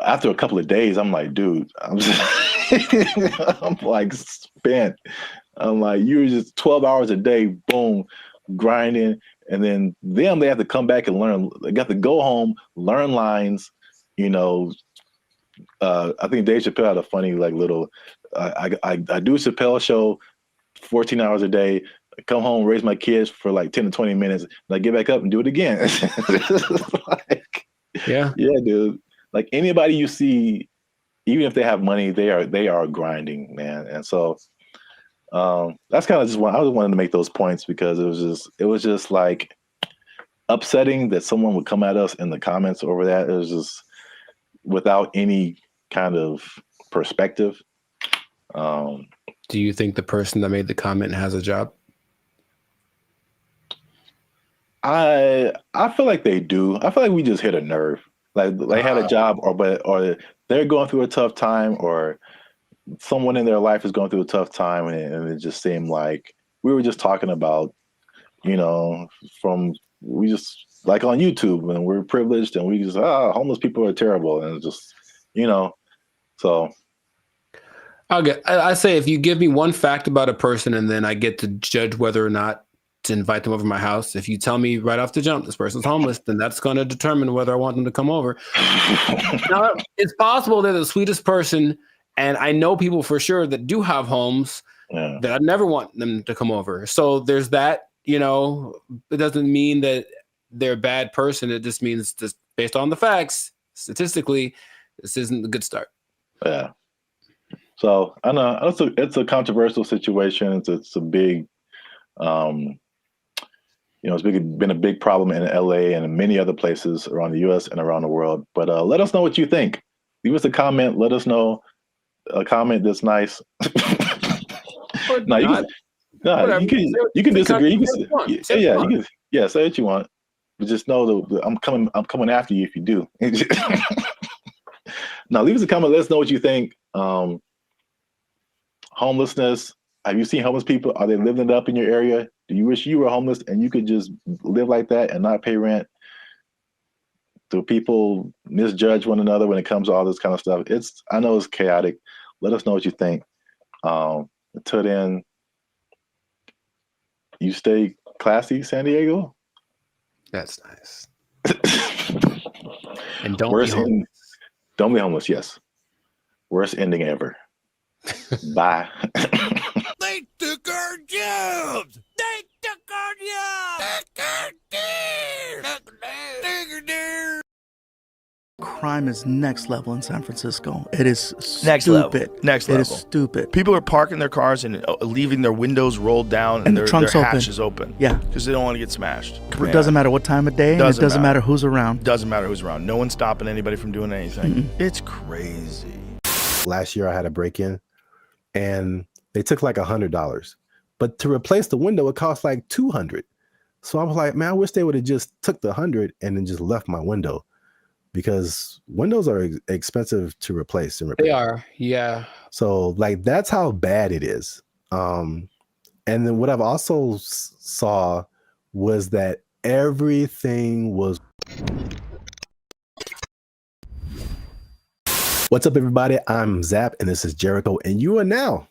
after a couple of days, I'm like, dude, I'm like spent. I'm like, you're just 12 hours a day, boom, grinding. And then they have to come back and learn. They got to go home, learn lines, you know. I think Dave Chappelle had a funny like little. I do a Chappelle show 14 hours a day. I come home, raise my kids for like 10 to 20 minutes, and I get back up and do it again. Like, yeah, dude. Like anybody you see, even if they have money, they are grinding, man. And so that's kind of just I was wanting to make those points because it was just like upsetting that someone would come at us in the comments over that. It was just without any kind of perspective. Do you think the person that made the comment has a job? I feel like they do. I feel like we just hit a nerve. Like they had a job, or they're going through a tough time, or someone in their life is going through a tough time, and it just seemed like we were just talking about, you know, we just like on YouTube, and we're privileged, and we just homeless people are terrible, and it's just, you know, so. I say if you give me one fact about a person and then I get to judge whether or not to invite them over to my house. If you tell me right off the jump this person's homeless, then that's going to determine whether I want them to come over. Now, it's possible they're the sweetest person, and I know people for sure that do have homes that I never want them to come over. So there's that, you know. It doesn't mean that they're a bad person. It just means, just based on the facts, statistically, this isn't a good start. Yeah. So I know it's a controversial situation. It's a big, you know, it's been a big problem in LA and in many other places around the US and around the world. But let us know what you think. Leave us a comment. Let us know a comment that's nice. No, you can disagree. You can say what you want. But just know that I'm coming after you if you do. Now leave us a comment. Let us know what you think. Homelessness. Have you seen homeless people? Are they living it up in your area? Do you wish you were homeless and you could just live like that and not pay rent? Do people misjudge one another when it comes to all this kind of stuff? I know it's chaotic. Let us know what you think. Until then, you stay classy, San Diego. That's nice. And don't be homeless. Don't be homeless. Yes. Worst ending ever. Bye. They took our jobs. They took our jobs. Crime is next level in San Francisco. It is next stupid. Level. Next it level. It is stupid. People are parking their cars and leaving their windows rolled down and their hatch is open. Yeah. Because they don't want to get smashed. It doesn't matter what time of day, and it doesn't matter who's around. Doesn't matter who's around. No one's stopping anybody from doing anything. Mm-mm. It's crazy. Last year I had a break-in and they took like $100. But to replace the window, it cost like $200. So I was like, man, I wish they would have just took the $100 and then just left my window. Because windows are expensive to replace and repair. They are, yeah. So like that's how bad it is. And then what I've also saw was that everything was. What's up, everybody? I'm Zap, and this is Jericho, and you are now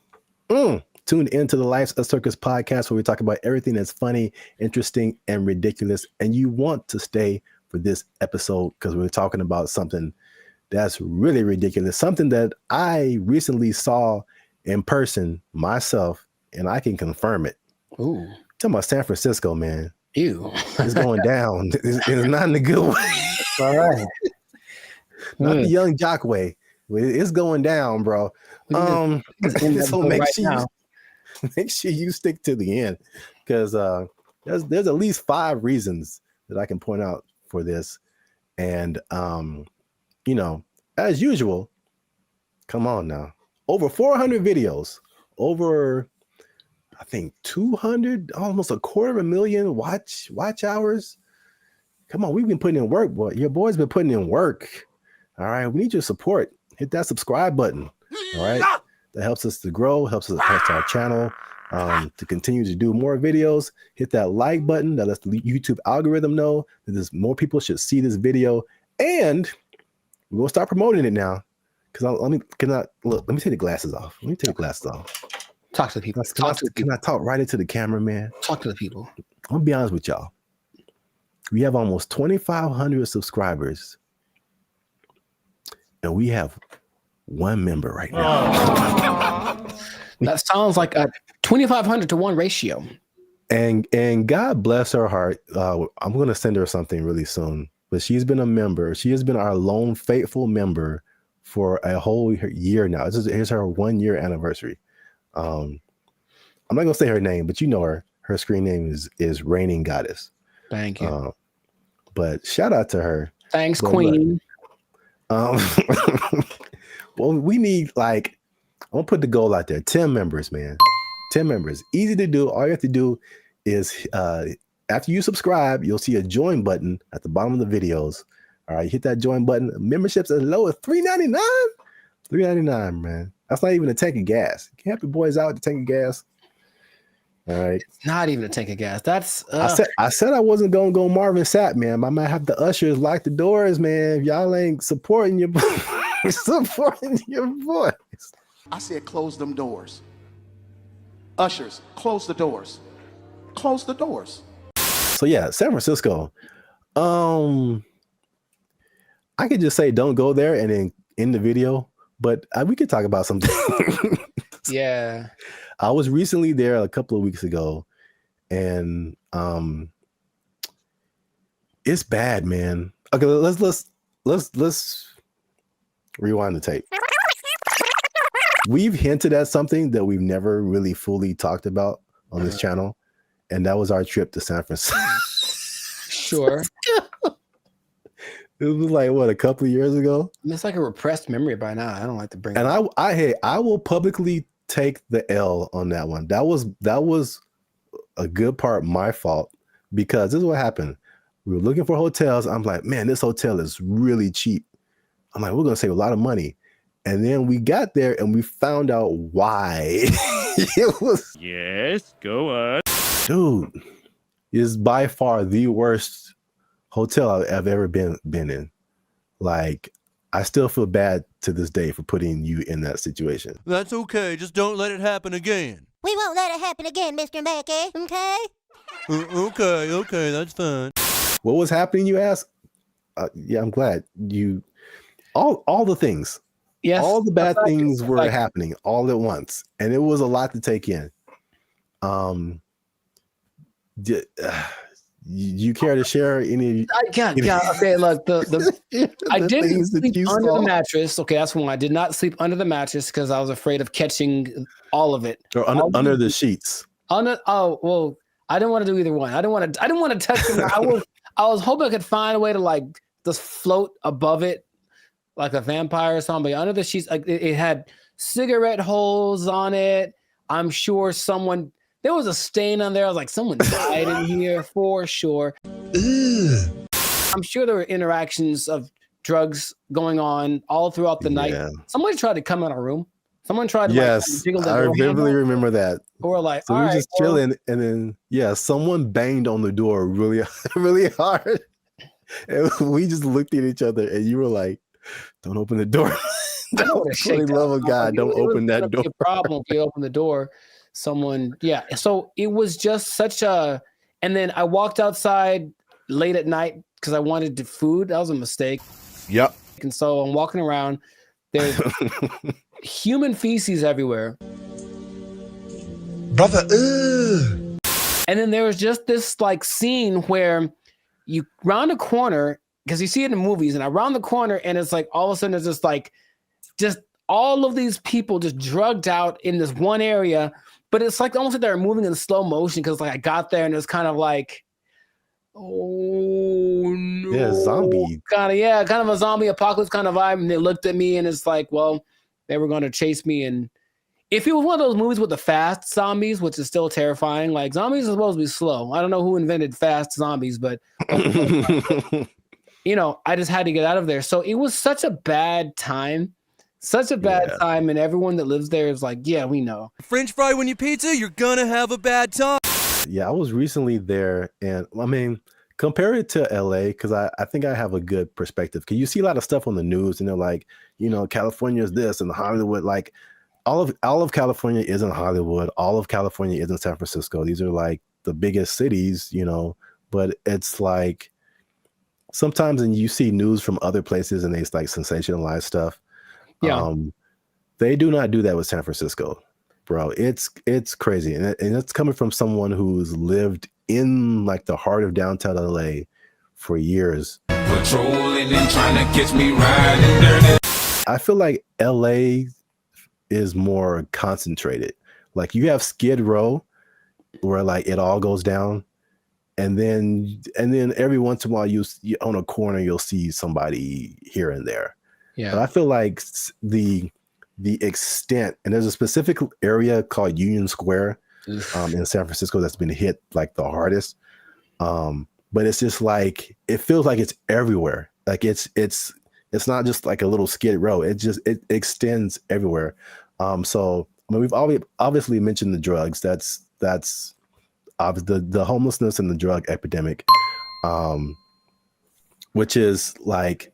tuned into the Life's a Circus podcast, where we talk about everything that's funny, interesting, and ridiculous, and you want to stay for this episode because we're talking about something that's really ridiculous, something that I recently saw in person myself, and I can confirm it. Ooh. Talking about San Francisco, man. Ew. It's going down. It's not in a good way. All right. Not the young jock way. It's going down, bro. So make sure you stick to the end, because there's at least 5 reasons that I can point out for this. And you know, as usual, come on now. Over 400 videos, over I think 200, almost 250,000 watch hours. Come on, we've been putting in work, boy. Your boy's been putting in work. All right, we need your support. Hit that subscribe button. All right, that helps us to grow, helps our channel to continue to do more videos. Hit that like button. That lets the YouTube algorithm know that there's more people should see this video, and we'll start promoting it now. Because let me take the glasses off. Let me take the glasses off. Talk to the people. Can I talk right into the camera, man? Talk to the people. I'm gonna be honest with y'all. We have almost 2,500 subscribers, and we have 1 member right now. That sounds like a 2,500 to 1 ratio. And God bless her heart. I'm gonna send her something really soon. But she's been a member. She has been our lone faithful member for a whole year now. Here's her 1-year anniversary. I'm not gonna say her name, but you know her. Her screen name is Reigning Goddess. Thank you. But shout out to her. Thanks, Queen. Well, we need, like, I'm gonna put the goal out there. 10 members, man. 10 members. Easy to do. All you have to do is after you subscribe, you'll see a join button at the bottom of the videos. All right, hit that join button. Memberships as low as $3.99. $3.99, man. That's not even a tank of gas. You can help your boys out with the tank of gas. All right. It's not even a tank of gas. That's I said I wasn't gonna go Marvin Sapp, man. I might have the ushers lock the doors, man. If y'all ain't supporting your boys. I said close them doors. Ushers, close the doors. Close the doors. So yeah, San Francisco. I could just say don't go there and then end the video, but we could talk about something. Yeah. I was recently there a couple of weeks ago, and it's bad, man. Okay, let's rewind the tape. We've hinted at something that we've never really fully talked about on this channel, and that was our trip to San Francisco. Sure. It was like, what, a couple of years ago? It's like a repressed memory by now. I don't like to bring it up. And I will publicly take the L on that one. That was a good part my fault, because this is what happened. We were looking for hotels. I'm like, man, this hotel is really cheap. I'm like, we're gonna save a lot of money. And then we got there and we found out why. It was, yes, go on. Dude, is by far the worst hotel I've ever been in. Like, I still feel bad to this day for putting you in that situation. That's okay. Just don't let it happen again. We won't let it happen again, Mr. Mackey. Okay? Okay, that's fine. What was happening, you ask? Yeah, I'm glad you. All the things. Yes. All the bad things were happening all at once, and it was a lot to take in. You care to share any? Okay, look, I didn't sleep under the mattress. Okay, that's one. I did not sleep under the mattress because I was afraid of catching all of it. Or under the sheets. I didn't want to do either one. I didn't want to touch them. I was hoping I could find a way to like just float above it like a vampire or something. But under the sheets, like it had cigarette holes on it. I'm sure there was a stain on there. I was like, someone died in here for sure. I'm sure there were interactions of drugs going on all throughout the night. Someone tried to come in our room. Someone tried to jiggle the I door vividly remember that. Or like, so we were just chilling, and then someone banged on the door really, really hard. And we just looked at each other, and you were like, "Don't open the door." For the love of God, don't open that door. It was a problem if you open the door. Someone, So it was just such a. And then I walked outside late at night because I wanted food. That was a mistake. Yep. And so I'm walking around. There's human feces everywhere. Brother, ugh. And then there was just this like scene where you round a corner, because you see it in movies, and I round the corner and it's like all of a sudden there's just all of these people just drugged out in this one area, but it's like almost like they're moving in slow motion because like I got there and it's kind of like, oh no. Yeah, zombie. Kind of a zombie apocalypse kind of vibe. And they looked at me and it's like, well, they were going to chase me. And if it was one of those movies with the fast zombies, which is still terrifying, like zombies are supposed to be slow. I don't know who invented fast zombies, but you know, I just had to get out of there. So it was such a bad time. Such a bad time, and everyone that lives there is like, yeah, we know. French fry when you pizza, you're gonna have a bad time. Yeah, I was recently there, and I mean, compare it to LA, because I think I have a good perspective. Because you see a lot of stuff on the news, and they're like, you know, California is this, and Hollywood, like, all of California isn't Hollywood. All of California isn't San Francisco. These are like the biggest cities, you know, but it's like sometimes, and you see news from other places, and they like sensationalize stuff. Yeah. They do not do that with San Francisco, bro. It's crazy. And it's coming from someone who's lived in like the heart of downtown LA for years. Patrolling and trying to catch me riding dirty. I feel like LA is more concentrated. Like you have Skid Row where like it all goes down. And then every once in a while you on a corner, you'll see somebody here and there. Yeah. But I feel like the extent, and there's a specific area called Union Square in San Francisco that's been hit like the hardest. But it's just like, it feels like it's everywhere. Like it's not just like a little Skid Row. It extends everywhere. So I mean, we've obviously mentioned the drugs. That's the homelessness and the drug epidemic, which is like,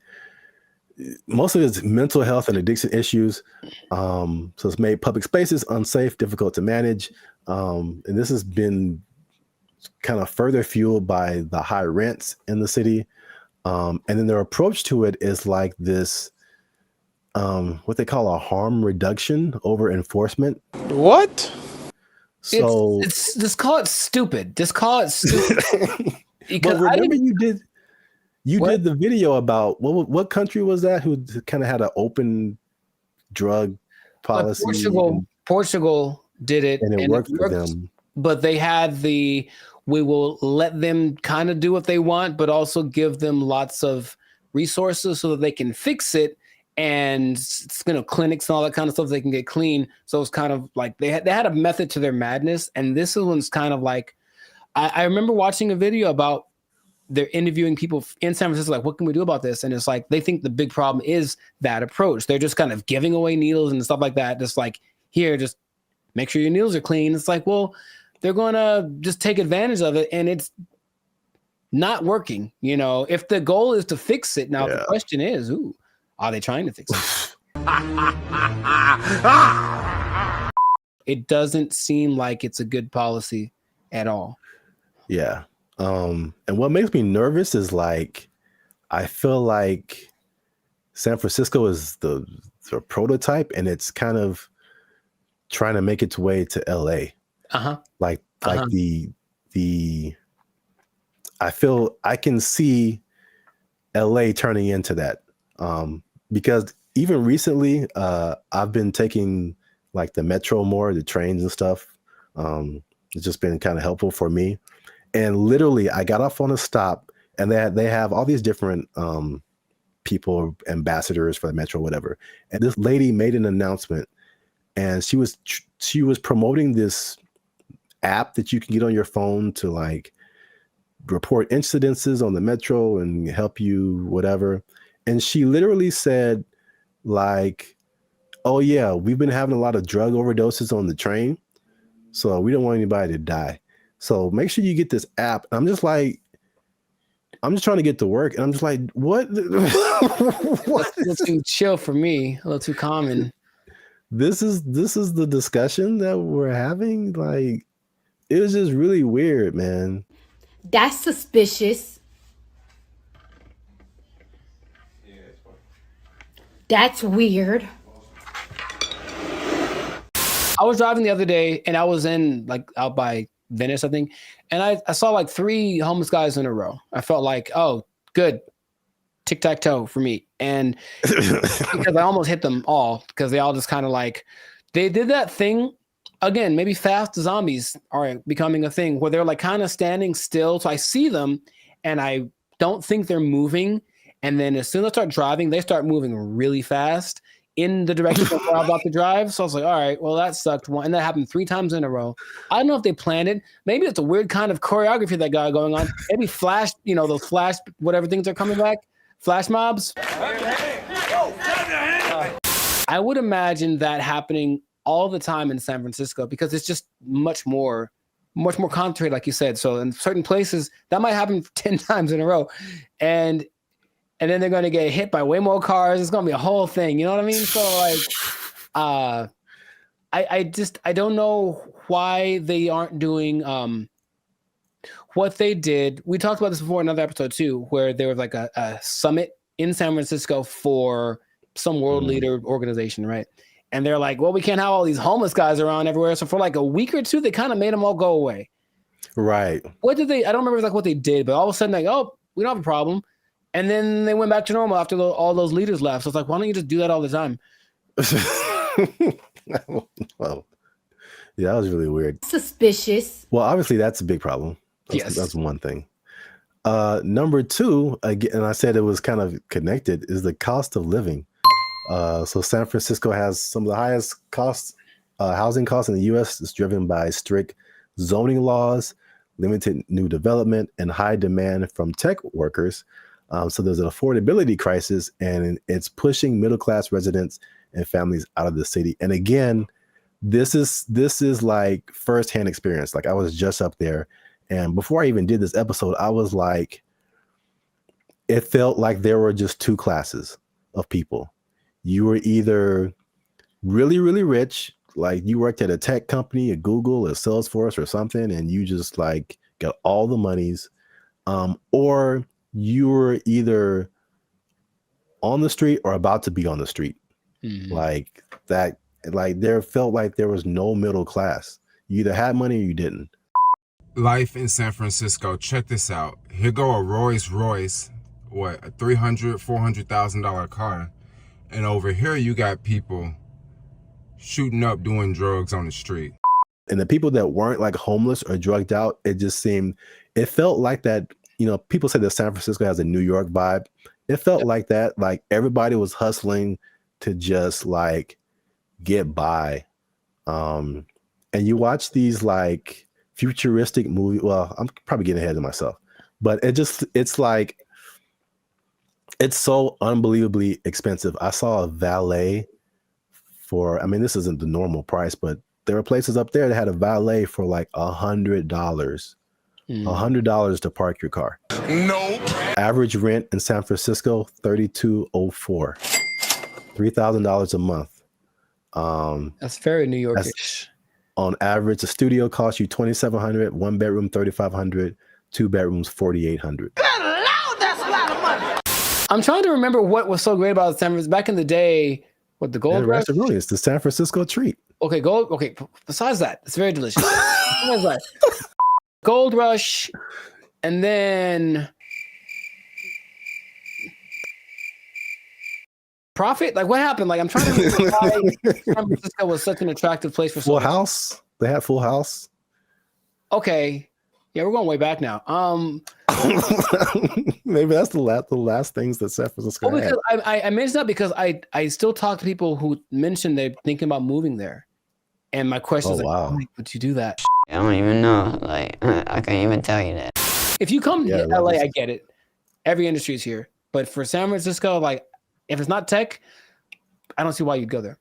most of it is mental health and addiction issues. So it's made public spaces unsafe, difficult to manage. And this has been kind of further fueled by the high rents in the city. And then their approach to it is like this, what they call a harm reduction over enforcement. What? So it's just call it stupid. Just call it stupid. But remember you did the video about what country was that who kind of had an open drug policy? Portugal did it, and it worked for them. But they had we will let them kind of do what they want, but also give them lots of resources so that they can fix it, and clinics and all that kind of stuff they can get clean. So it's kind of like they had a method to their madness, and this one's kind of like I remember watching a video about. They're interviewing people in San Francisco, like, what can we do about this? And it's like, they think the big problem is that approach. They're just kind of giving away needles and stuff like that. Just like, here, just make sure your needles are clean. It's like, well, they're going to just take advantage of it. And it's not working. You know, if the goal is to fix it. Now, the question is, are they trying to fix it? It doesn't seem like it's a good policy at all. Yeah. And what makes me nervous is like, I feel like San Francisco is the prototype, and it's kind of trying to make its way to LA. Like I feel I can see LA turning into that. Because even recently, I've been taking like the metro more, the trains and stuff. It's just been kind of helpful for me. And literally, I got off on a stop, and they have all these different people, ambassadors for the metro, whatever. And this lady made an announcement, and she was promoting this app that you can get on your phone to like report incidences on the metro and help you whatever. And she literally said like, "Oh yeah, we've been having a lot of drug overdoses on the train, so we don't want anybody to die. So make sure you get this app." And I'm just trying to get to work, and I'm just like, what? What? It's too chill for me, a little too common. This is the discussion that we're having. Like, it was just really weird, man. That's suspicious. That's weird. I was driving the other day and I was in like out by Venice, I think. And I saw like 3 homeless guys in a row. I felt like, oh, good. Tic-tac-toe for me. And because I almost hit them all because they all just kind of like, they did that thing again, maybe fast zombies are becoming a thing where they're like kind of standing still. So I see them and I don't think they're moving. And then as soon as I start driving, they start moving really fast in the direction of where I'm about to drive. So I was like, all right, well, that sucked. And that happened 3 times in a row. I don't know if they planned it. Maybe it's a weird kind of choreography that got going on. Maybe flash, those flash, whatever things are coming back, flash mobs. I would imagine that happening all the time in San Francisco because it's just much more concentrated, like you said. So in certain places, that might happen 10 times in a row. And then they're going to get hit by way more cars. It's going to be a whole thing. You know what I mean? So like, I don't know why they aren't doing what they did. We talked about this before in another episode too, where there was like a summit in San Francisco for some world leader organization, right? And they're like, well, we can't have all these homeless guys around everywhere. So for like a week or two, they kind of made them all go away. Right. What did they? I don't remember like what they did, but all of a sudden, like, oh, we don't have a problem. And then they went back to normal after all those leaders left. So it's like, why don't you just do that all the time? Well, yeah, that was really weird. Suspicious. Well, obviously that's a big problem. That's one thing. Number 2, again, and I said it was kind of connected, is the cost of living. So San Francisco has some of the highest housing costs in the U.S. It's driven by strict zoning laws, limited new development, and high demand from tech workers. So there's an affordability crisis, and it's pushing middle-class residents and families out of the city. And again, this is like firsthand experience. Like I was just up there, and before I even did this episode, I was like, it felt like there were just 2 classes of people. You were either really, really rich, like you worked at a tech company, a Google, a Salesforce or something, and you just like got all the monies, or you were either on the street or about to be on the street. Like that, like there felt like there was no middle class. You either had money or you didn't. Life in San Francisco. Check this out. Here go a Rolls Royce, a $300,000-$400,000 car. And over here you got people shooting up doing drugs on the street. And the people that weren't like homeless or drugged out, it felt like that, people say that San Francisco has a New York vibe. It felt like that, like everybody was hustling to just like get by. And you watch these like futuristic movies. Well, I'm probably getting ahead of myself, but it's like, it's so unbelievably expensive. I saw a valet this isn't the normal price, but there were places up there that had a valet for like $100. $100 to park your car. Nope. Average rent in San Francisco, $3,204. $3,000 a month. That's very New Yorkish. On average, a studio costs you $2,700, 1 bedroom $3,500, 2 bedrooms $4,800. I'm trying to remember what was so great about San Francisco back in the day. What, the Gold Rush? It's the San Francisco treat. Okay, besides that, it's very delicious. Besides that, Gold Rush, and then Profit. Like, what happened? Like, I'm trying to remember why San Francisco was such an attractive place for Full House. They had Full House. Okay, yeah, we're going way back now. Maybe that's the last things that San Francisco had. Because I mentioned that because I still talk to people who mentioned they're thinking about moving there, and my question is like, why would you do that? I don't even know. Like, I can't even tell you that. If you come to LA, I get it. Every industry is here, but for San Francisco, like, if it's not tech, I don't see why you'd go there.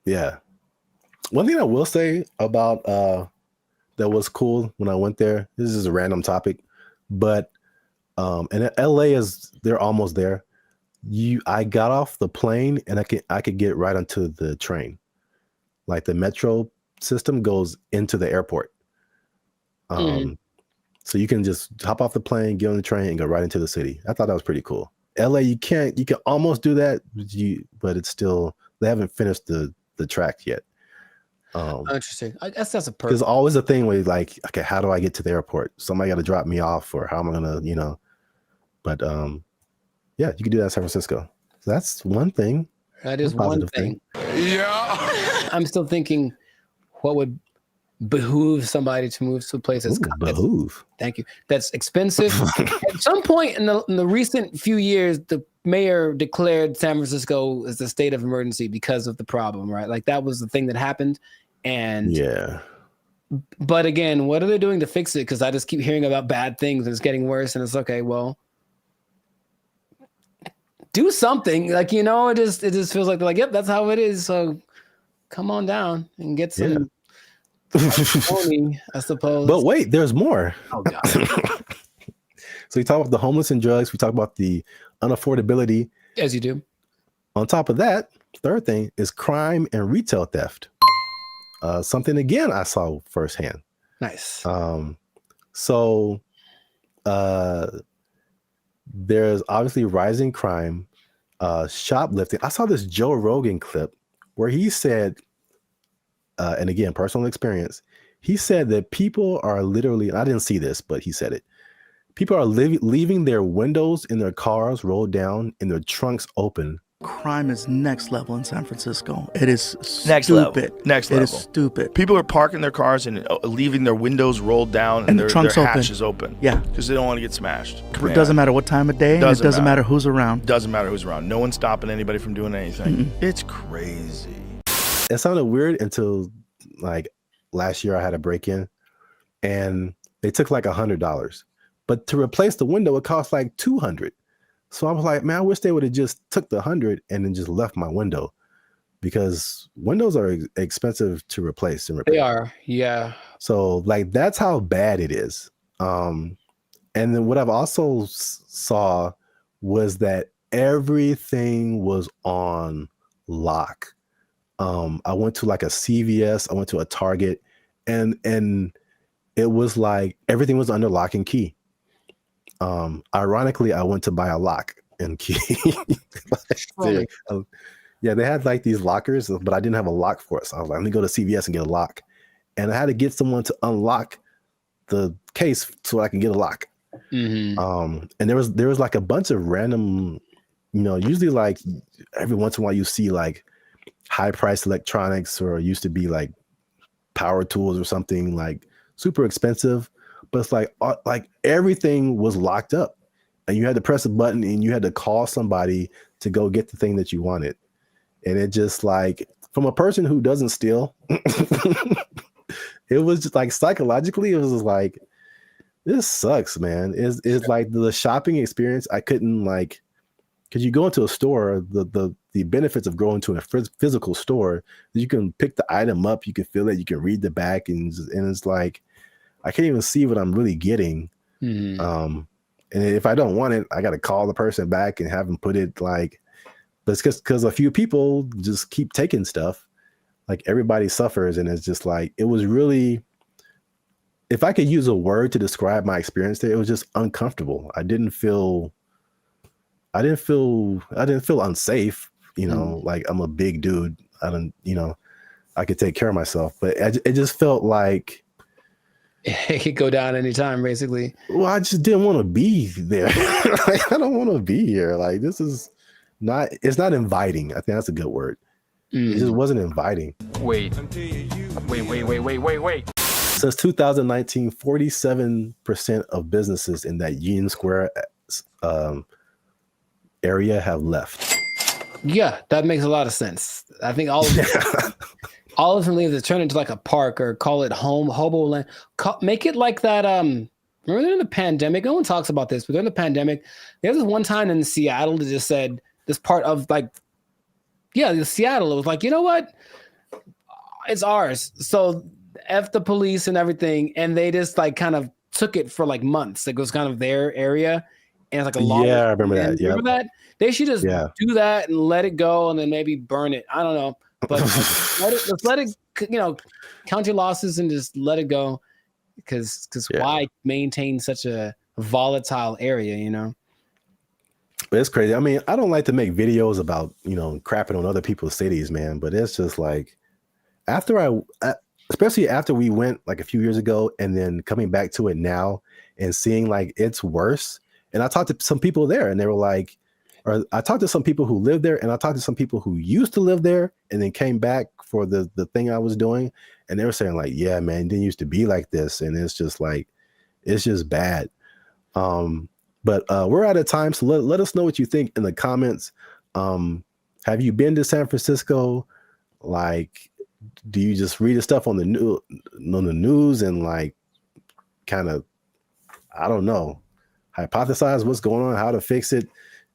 Yeah. One thing I will say about that was cool when I went there. This is a random topic, but and LA they're almost there. I got off the plane and I could get right onto the train. Like the metro system goes into the airport. So you can just hop off the plane, get on the train, and go right into the city. I thought that was pretty cool. LA, you can almost do that, but it's still, they haven't finished the track yet. Interesting. I guess that's a purpose. There's always a thing where like, okay, how do I get to the airport? Somebody got to drop me off, or how am I gonna, but yeah, you can do that in San Francisco. So that's one thing. That is one thing. Yeah. I'm still thinking, what would behoove somebody to move to a place that's behoove. Thank you. That's expensive. At some point in the recent few years, the mayor declared San Francisco as a state of emergency because of the problem, right? Like that was the thing that happened. And yeah. But again, what are they doing to fix it? Because I just keep hearing about bad things and it's getting worse. And it's okay, well, do something. Like, it just feels like they're like, yep, that's how it is. So come on down and get some money, I suppose. But wait, there's more. Oh God. So we talk about the homeless and drugs. We talk about the unaffordability. As you do. On top of that, third thing is crime and retail theft. Something again I saw firsthand. Nice. So there's obviously rising crime, shoplifting. I saw this Joe Rogan clip where he said, and again, personal experience, he said that people are literally, and I didn't see this, but he said it. People are leaving their windows in their cars rolled down and their trunks open. Crime is next level in San Francisco. It is Next stupid. level. Next level. It is stupid. People are parking their cars and leaving their windows rolled down and their hatches open. Yeah. Because they don't want to get smashed. It doesn't matter what time of day, and it doesn't matter who's around. Doesn't matter who's around. No one's stopping anybody from doing anything. It's crazy. It sounded weird until like last year I had a break-in and they took like $100. But to replace the window, it cost like $200. So I was like, man, I wish they would have just took the 100 and then just left my window, because windows are expensive to replace and repair. They are, yeah. So like that's how bad it is. And then what I've also saw was that everything was on lock. I went to like a CVS, I went to a Target, and it was like everything was under lock and key. Ironically, I went to buy a lock and key. Yeah, they had like these lockers, but I didn't have a lock for it. So I was like, let me go to CVS and get a lock. And I had to get someone to unlock the case so I can get a lock. Mm-hmm. And there was like a bunch of random, usually like every once in a while you see like high priced electronics, or used to be like power tools or something like super expensive. But it's like everything was locked up, and you had to press a button and you had to call somebody to go get the thing that you wanted. And it just like, from a person who doesn't steal, it was just like psychologically, it was just like, this sucks, man. It's like the shopping experience. I couldn't like, because you go into a store, the benefits of going to a physical store, you can pick the item up, you can feel it, you can read the back, and it's like, I can't even see what I'm really getting. Mm-hmm. And if I don't want it, I got to call the person back and have them put it like, but it's because a few people just keep taking stuff. Like everybody suffers. And it's just like, it was really, if I could use a word to describe my experience there, it was just uncomfortable. I didn't feel unsafe, like I'm a big dude. I could take care of myself, but it just felt like, it could go down anytime, basically. Well, I just didn't want to be there. Like, I don't want to be here. Like, this is not, it's not inviting. I think that's a good word. It just wasn't inviting. Wait. Since 2019, 47% of businesses in that Union Square area have left. Yeah, that makes a lot of sense. I think all of them, all of them leave to turn into like a park, or call it hobo land. Make it like that. Remember during the pandemic, no one talks about this, but during the pandemic, there was this one time in Seattle that just said this part of like, Seattle. It was like, you know what? It's ours. So F the police and everything. And they just like kind of took it for like months. Like, it was kind of their area. And it's like a long. Yeah, I remember that. Yeah. Remember that? They should just do that and let it go, and then maybe burn it. I don't know. But let's let it, count your losses and just let it go. Because why maintain such a volatile area, But it's crazy. I mean, I don't like to make videos about, crapping on other people's cities, man. But it's just like especially after we went like a few years ago and then coming back to it now and seeing like it's worse. And I talked to some people there and they were like, or I talked to some people who live there and I talked to some people who used to live there and then came back for the thing I was doing. And they were saying like, yeah, man, it didn't used to be like this. And it's just like, it's just bad. But we're out of time. So let us know what you think in the comments. Have you been to San Francisco? Like, do you just read the stuff on the news and like kind of, I don't know, hypothesize what's going on, how to fix it?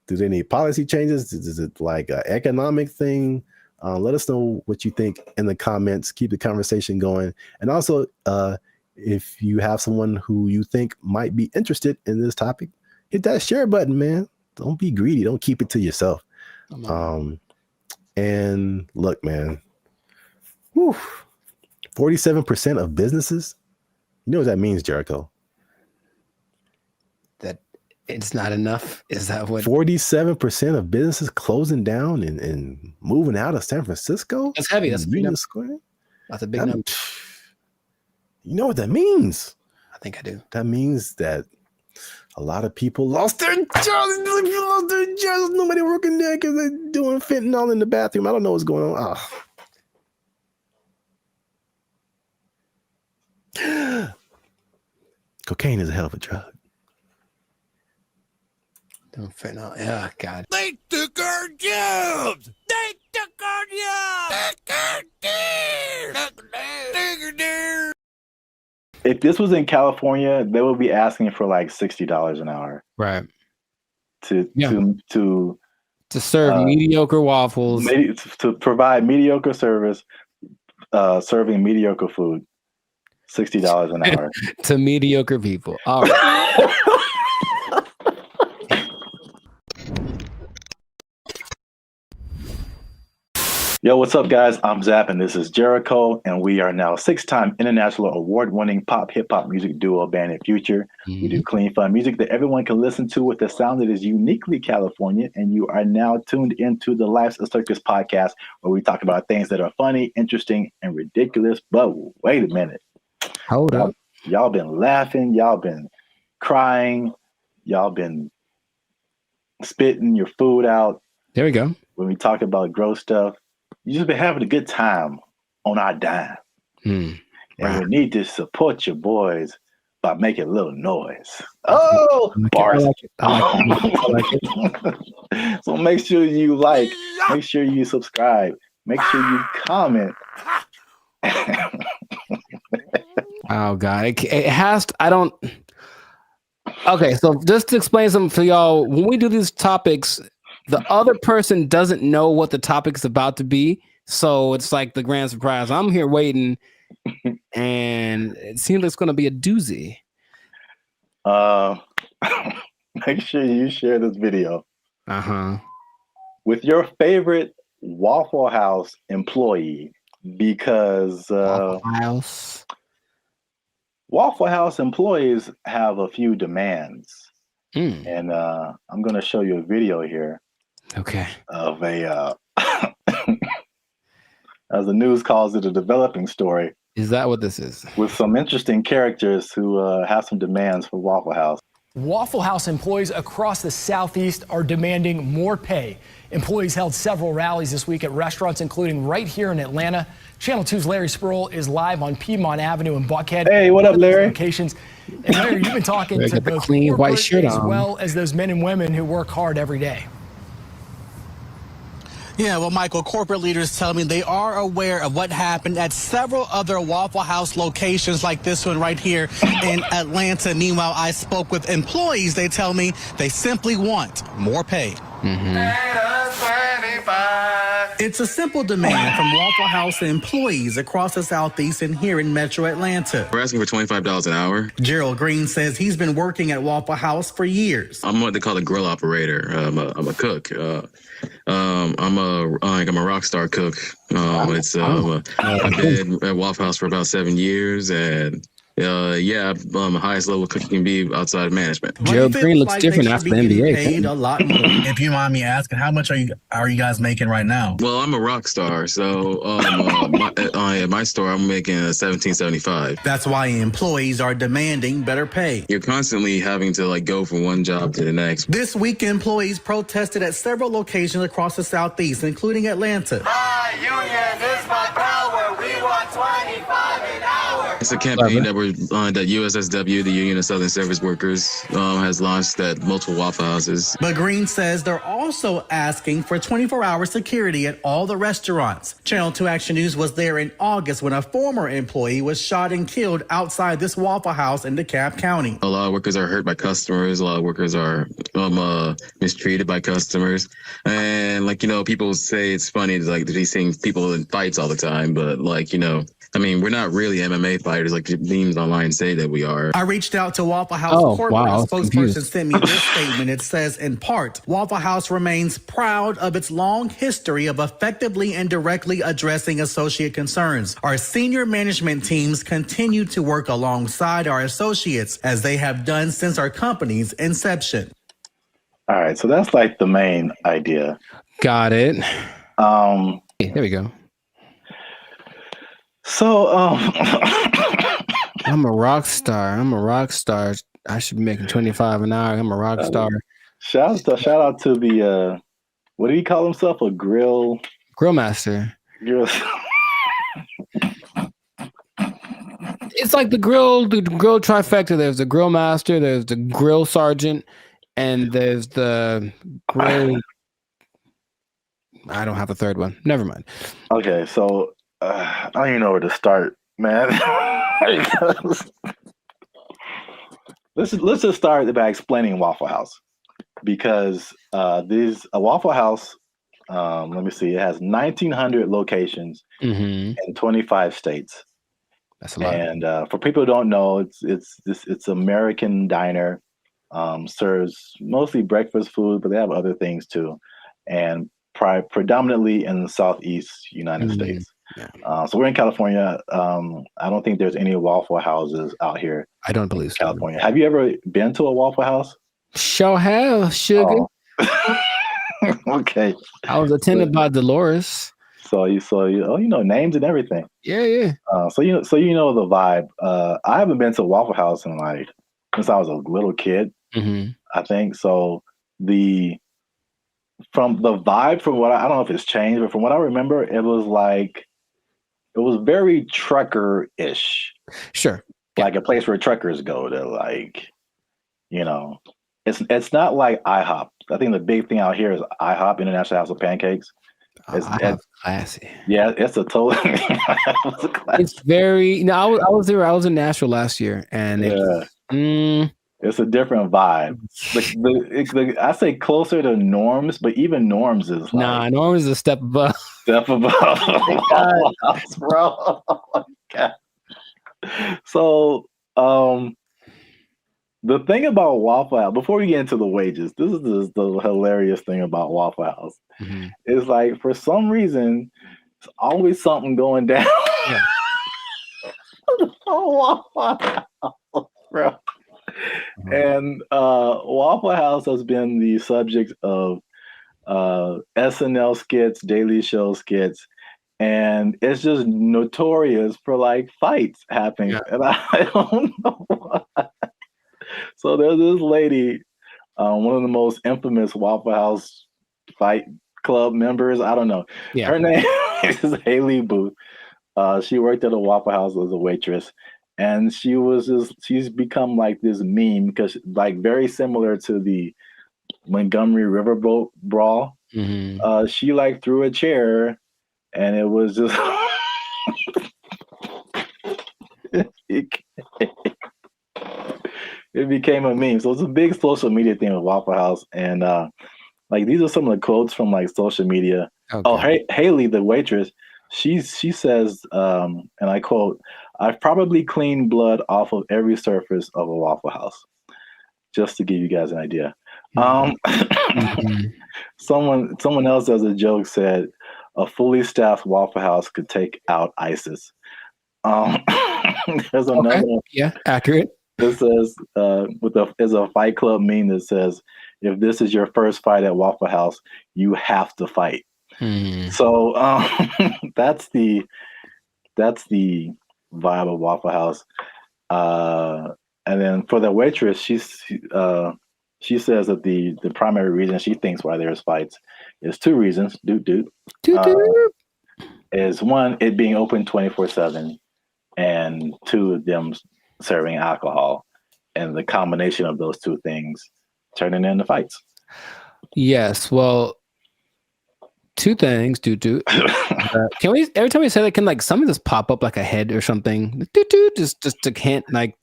Do they need policy changes? Is it like an economic thing? Let us know what you think in the comments. Keep the conversation going. And also, if you have someone who you think might be interested in this topic, hit that share button, man. Don't be greedy. Don't keep it to yourself. And look, man, 47% of businesses. You know what that means, Jericho? That it's not enough. Is that what? 47% of businesses closing down and moving out of San Francisco? That's heavy. That's a big number. Square? That's a big number. You know what that means? I think I do. That means that a lot of people lost their jobs. Nobody working there because they're doing fentanyl in the bathroom. I don't know what's going on. Cocaine is a hell of a drug. Don't fentanyl. Yeah, God. They took our jobs. They took our jobs. If this was in California, they would be asking for like $60 an hour. Right. To serve mediocre waffles. To provide mediocre service, serving mediocre food. $60 an hour. To mediocre people. All right. Yo, what's up, guys? I'm Zap, and this is Jericho, and we are now 6-time international award-winning pop hip-hop music duo Band and Future. We do clean, fun music that everyone can listen to with a sound that is uniquely California, and you are now tuned into the Life's a Circus podcast, where we talk about things that are funny, interesting, and ridiculous. But wait a minute. Hold up. Y'all been laughing. Y'all been crying. Y'all been spitting your food out. There we go. When we talk about gross stuff. You just been having a good time on our dime. And we need to support your boys by making a little noise. Oh, bars. I like it. So make sure you like, make sure you subscribe, make sure you comment. Oh, God. It has to, I don't. Okay, so just to explain something for y'all, when we do these topics, the other person doesn't know what the topic's about to be. So it's like the grand surprise. I'm here waiting, and it seems like it's going to be a doozy. Make sure you share this video with your favorite Waffle House employee, because Waffle House employees have a few demands. And I'm going to show you a video here. Okay. Of a, as the news calls it, a developing story. Is that what this is? With some interesting characters who have some demands for Waffle House. Waffle House employees across the Southeast are demanding more pay. Employees held several rallies this week at restaurants, including right here in Atlanta. Channel 2's Larry Spruill is live on Piedmont Avenue in Buckhead. Hey, what up, Larry? Locations. And Larry, you've been talking to both clean white shirt as well as those men and women who work hard every day. Yeah, well, Michael, corporate leaders tell me they are aware of what happened at several other Waffle House locations like this one right here in Atlanta. Meanwhile, I spoke with employees. They tell me they simply want more pay. It's a simple demand from Waffle House employees across the Southeast and here in Metro Atlanta. We're asking for $25 an hour. Gerald Green says he's been working at Waffle House for years. I'm what they call a grill operator. I'm a cook. I'm a rock star cook. I've been at Waffle House for about 7 years, and Highest level cook can be outside of management. Gerald Green looks different after the NBA. Paid a lot more. If you mind me asking, how much are you guys making right now? Well, I'm a rock star, so at my store I'm making $17.75. That's why employees are demanding better pay. You're constantly having to go from one job to the next. This week, employees protested at several locations across the Southeast, including Atlanta. My union is my power. We want 25 an hour. It's a campaign that USSW, the Union of Southern Service Workers, has launched at multiple Waffle Houses. But Green says they're also asking for 24-hour security at all the restaurants. Channel 2 Action News was there in August when a former employee was shot and killed outside this Waffle House in DeKalb County. A lot of workers are hurt by customers. A lot of workers are mistreated by customers. And people say it's funny to be seeing people in fights all the time, but we're not really MMA fighters like the memes online say that we are. I reached out to Waffle House corporate. A spokesperson sent me this statement. It says, in part, Waffle House remains proud of its long history of effectively and directly addressing associate concerns. Our senior management teams continue to work alongside our associates as they have done since our company's inception. All right, so that's the main idea. Got it. There we go. So, I'm a rock star. I should be making 25 an hour. I'm a rock star. Shout out to the what do he call himself? A grill master. It's like the grill trifecta. There's the grill master, there's the grill sergeant, and there's the grill. I don't have a third one. Never mind. Okay, so I don't even know where to start, man. let's just start by explaining Waffle House, because a Waffle House. Let me see. It has 1,900 locations in 25 states. That's a lot. And for people who don't know, it's American diner. Serves mostly breakfast food, but they have other things too, and predominantly in the Southeast United States. Yeah. So we're in California. I don't think there's any Waffle Houses out here. I don't believe so. California. Have you ever been to a Waffle House? Sure have, sugar. Oh. Okay. I was attended by Dolores. So you know names and everything. Yeah. So you know the vibe. I haven't been to a Waffle House in since I was a little kid. Mm-hmm. I think so. From the vibe, from what I don't know if it's changed, but from what I remember, it was very trucker-ish. Sure. Like a place where truckers go to it's not like IHOP. I think the big thing out here is IHOP, International House of Pancakes. It's classy. Yeah, it's a total. It's very. No, I was there. I was in Nashville last year, and it's a different vibe. I say closer to Norms, but even Norms is Norms is a step above. Step above, oh God. Bro. Oh my God. So, the thing about Waffle House, before we get into the wages, this is the hilarious thing about Waffle House. Mm-hmm. Is for some reason, it's always something going down. Yeah. Waffle House, bro. Mm-hmm. And Waffle House has been the subject of SNL skits, Daily Show skits, and it's just notorious for fights happening. Yeah. And I don't know why. So there's this lady, one of the most infamous Waffle House fight club members. I don't know. Yeah. Her name is Haley Booth. She worked at a Waffle House as a waitress, and she's become this meme because very similar to the Montgomery Riverboat brawl. Mm-hmm. She threw a chair, and it was just it became a meme. So it's a big social media thing with Waffle House, and these are some of the quotes from social media. Okay. Oh, Haley, the waitress, she says, and I quote, "I've probably cleaned blood off of every surface of a Waffle House," just to give you guys an idea. Mm-hmm. Someone else as a joke said, "A fully staffed Waffle House could take out ISIS." There's another one. Yeah, accurate. It says, there's a Fight Club meme that says, if this is your first fight at Waffle House, you have to fight. So that's the vibe of Waffle House. And then for the waitress, she says that the primary reason she thinks why there's fights is two reasons. Is one, it being open 24/7, and two, them serving alcohol, and the combination of those two things turning into fights. Yes, well, two things. Can we every time we say that, can like something just pop up like a head or something? Just to hint like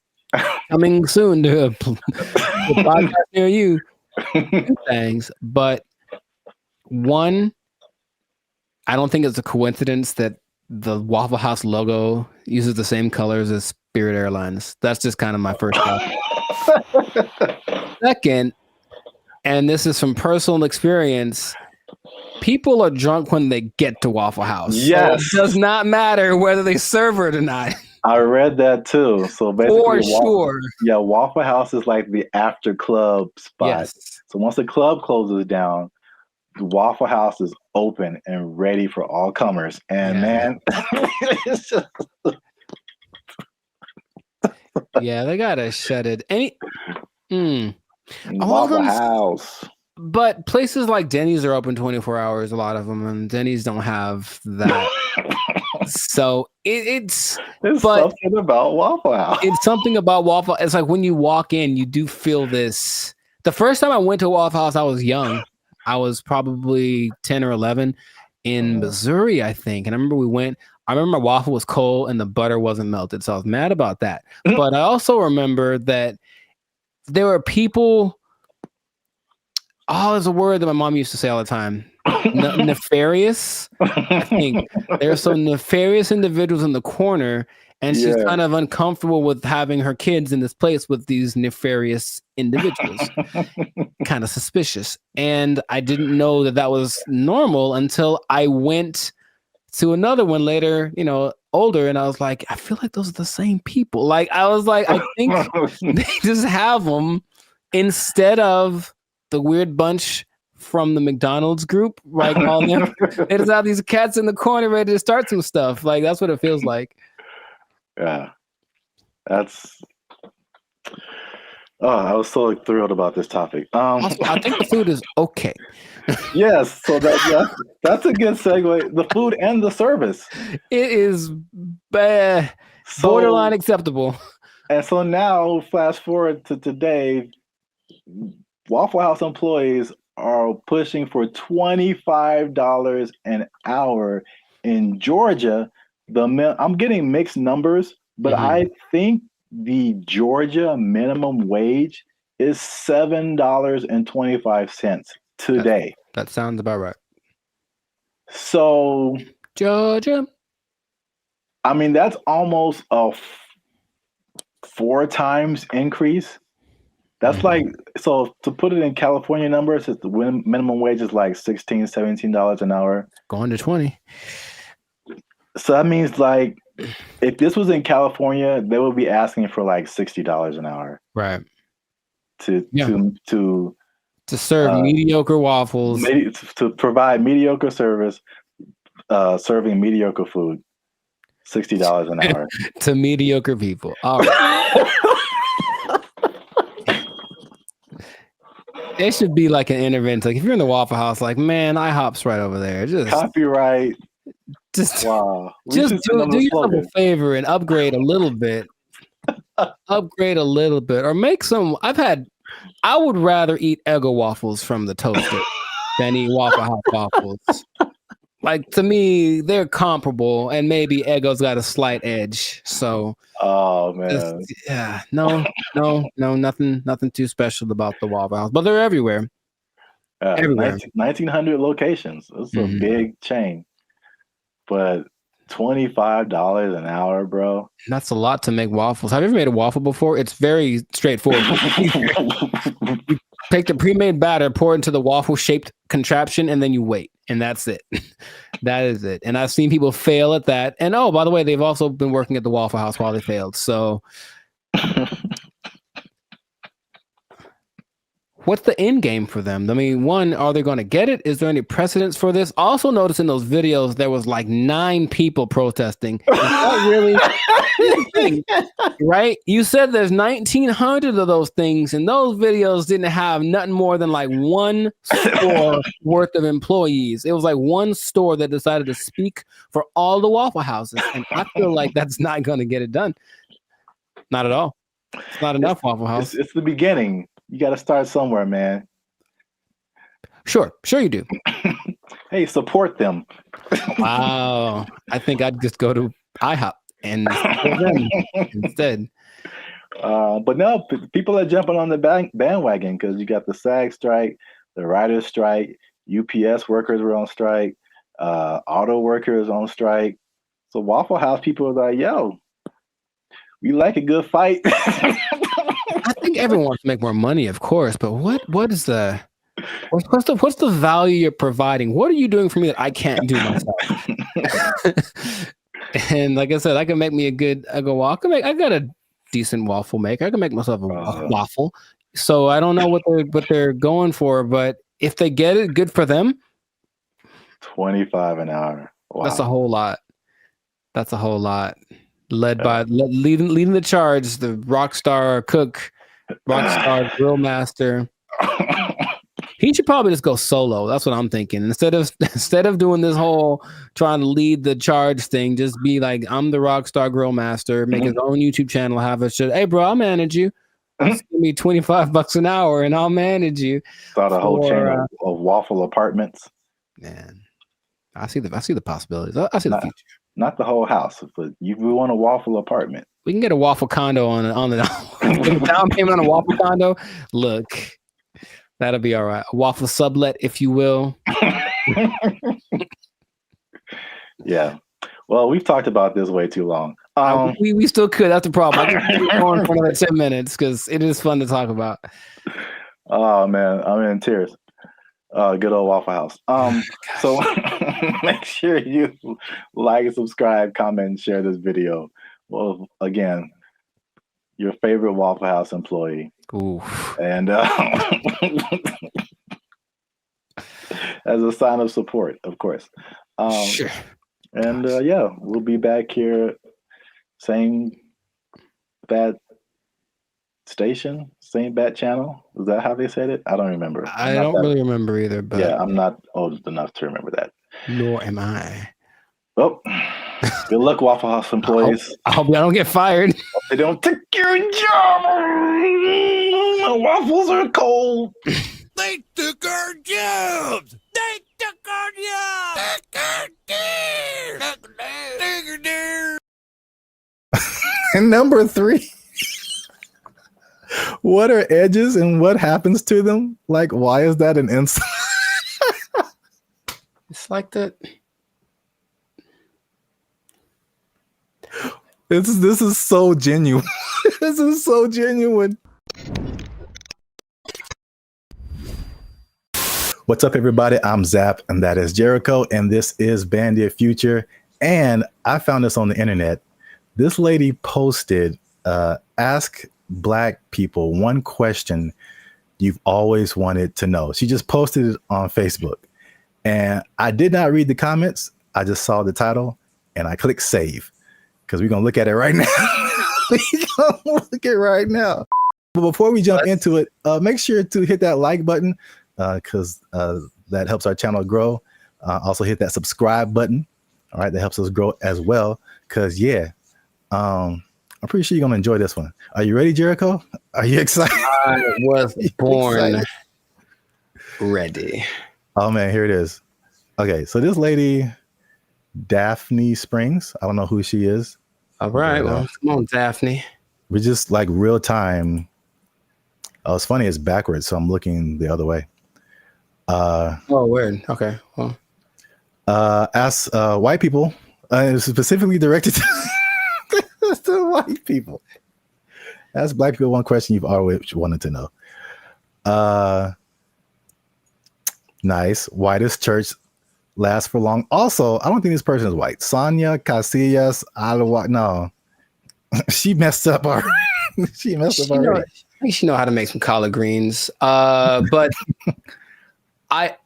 coming soon to a podcast near you. Two things, but one, I don't think it's a coincidence that the Waffle House logo uses the same colors as Spirit Airlines. That's just kind of my first thought. Second, and this is from personal experience, people are drunk when they get to Waffle House. Yes. So it does not matter whether they serve it or not. I read that too. So basically, for sure. Waffle House is like the after club spot. Yes. So once the club closes down, the Waffle House is open and ready for all comers. And man, it's just... yeah, they gotta shut it. Waffle House. But places like Denny's are open 24 hours, a lot of them, and Denny's don't have that. So it's something about Waffle House. It's something about Waffle. It's like when you walk in, you do feel this. The first time I went to Waffle House, I was young. I was probably 10 or 11 in Missouri, I think. And I remember I remember my waffle was cold and the butter wasn't melted. So I was mad about that. But I also remember that there were people. Oh, there's a word that my mom used to say all the time. Nefarious. I think there are some nefarious individuals in the corner, and she's kind of uncomfortable with having her kids in this place with these nefarious individuals. Kind of suspicious. And I didn't know that was normal until I went to another one later, older, and I was like, I feel like those are the same people. Like, I was like, I think they just have them instead of the weird bunch from the McDonald's group, right? All them. They just have these cats in the corner ready to start some stuff. Like, that's what it feels like. Yeah. I was so thrilled about this topic. Also, I think the food is okay. Yes, so that's a good segue. The food and the service. It is borderline acceptable. And so now, flash forward to today, Waffle House employees are pushing for $25 an hour in Georgia. I'm getting mixed numbers, but I think the Georgia minimum wage is $7.25 today. That sounds about right. So Georgia, I mean, that's almost a 4 times increase. That's like, so to put it in California numbers, the minimum wage is like $16, $17 an hour. Going to 20. So that means like, if this was in California, they would be asking for like $60 an hour. Right. To serve mediocre waffles. To provide mediocre service, serving mediocre food. $60 an hour. To mediocre people. All right. It should be like an intervention. Like if you're in the Waffle House, like, man, IHOP's right over there. Just copyright. Wow. Just do yourself a favor and upgrade a little bit. Or make some. I would rather eat Eggo waffles from the toaster than eat Waffle House waffles. Like, to me, they're comparable, and maybe Eggo's got a slight edge. So, oh man, nothing too special about the Waffle House, but they're everywhere. Everywhere. 1,900 locations. It's a big chain, but $25 an hour, bro. That's a lot to make waffles. Have you ever made a waffle before? It's very straightforward. You take the pre-made batter, pour it into the waffle-shaped contraption, and then you wait, and that's it. That is it. And I've seen people fail at that. And oh, by the way, they've also been working at the Waffle House while they failed. So what's the end game for them? I mean, one, are they going to get it? Is there any precedence for this? Also notice in those videos, there was like 9 people protesting. Is that really right? You said there's 1,900 of those things, and those videos didn't have nothing more than like one store worth of employees. It was like one store that decided to speak for all the Waffle Houses. And I feel like that's not going to get it done. Not at all. It's not enough Waffle House. It's the beginning. You got to start somewhere, man. Sure you do. Hey, support them. Wow. I think I'd just go to IHOP and support them instead. But no, people are jumping on the bandwagon because you got the SAG strike, the writers' strike, UPS workers were on strike, auto workers on strike. So Waffle House people are like, yo, we like a good fight. I think everyone wants to make more money, of course, but what is the what's the value you're providing? What are you doing for me that I can't do myself? And like I said, I can make me I got a decent waffle maker. I can make myself a waffle. So I don't know what they're going for, but if they get it, good for them. $25 an hour. Wow. That's a whole lot. Leading the charge, the rockstar cook, rockstar grill master. He should probably just go solo. That's what I'm thinking. Instead of doing this whole trying to lead the charge thing, just be like, I'm the rockstar grill master, make his own YouTube channel, have a shit. Hey bro, I'll manage you. Just give me $25 an hour and I'll manage you. Start a whole chain of waffle apartments. Man, I see the possibilities. I see the future. Not the whole house, but we want a waffle apartment. We can get a waffle condo on the down payment on a waffle condo. Look, that'll be all right. A waffle sublet, if you will. Yeah. Well, we've talked about this way too long. We still could. That's the problem. I can keep going for another 10 minutes because it is fun to talk about. Oh man, I'm in tears. Good old Waffle House. So make sure you like, subscribe, comment, and share this video. Well, again, your favorite Waffle House employee. Ooh. And as a sign of support, of course. Sure. And yeah, we'll be back here, same bad station, same bat channel. Is that how they said it? I don't remember. I don't really remember either. But yeah, I'm not old enough to remember that. Nor am I. Well, good luck, Waffle House employees. I hope y'all don't get fired. They don't take your job. The waffles are cold. They took our jobs. They took our jobs. And number 3. What are edges and what happens to them? Like, why is that an insult? It's like that. This is so genuine. This is so genuine. What's up, everybody? I'm Zap, and that is Jericho, and this is BrandBee Future. And I found this on the internet. This lady posted, ask Black people one question you've always wanted to know. She just posted it on Facebook. And I did not read the comments. I just saw the title and I clicked save because we're going to look at it right now. We're going to look at it right now. But before we jump into it, make sure to hit that like button because that helps our channel grow. Also hit that subscribe button. All right. That helps us grow as well. Because, yeah, I'm pretty sure you're going to enjoy this one. Are you ready, Jericho? Are you excited? I was born ready. Oh, man, here it is. Okay, so this lady, Daphne Springs, I don't know who she is. All right, well, come on, Daphne. We're just like real time. Oh, it's funny, it's backwards, so I'm looking the other way. Oh, weird. Okay, well. Ask white people, specifically directed to white people. Ask Black people one question you've always wanted to know. Nice. Whitest church last for long. Also, I don't think this person is white. Sonia Casillas Alawa. No, she messed up already. She messed up already. I think she know how to make some collard greens. But I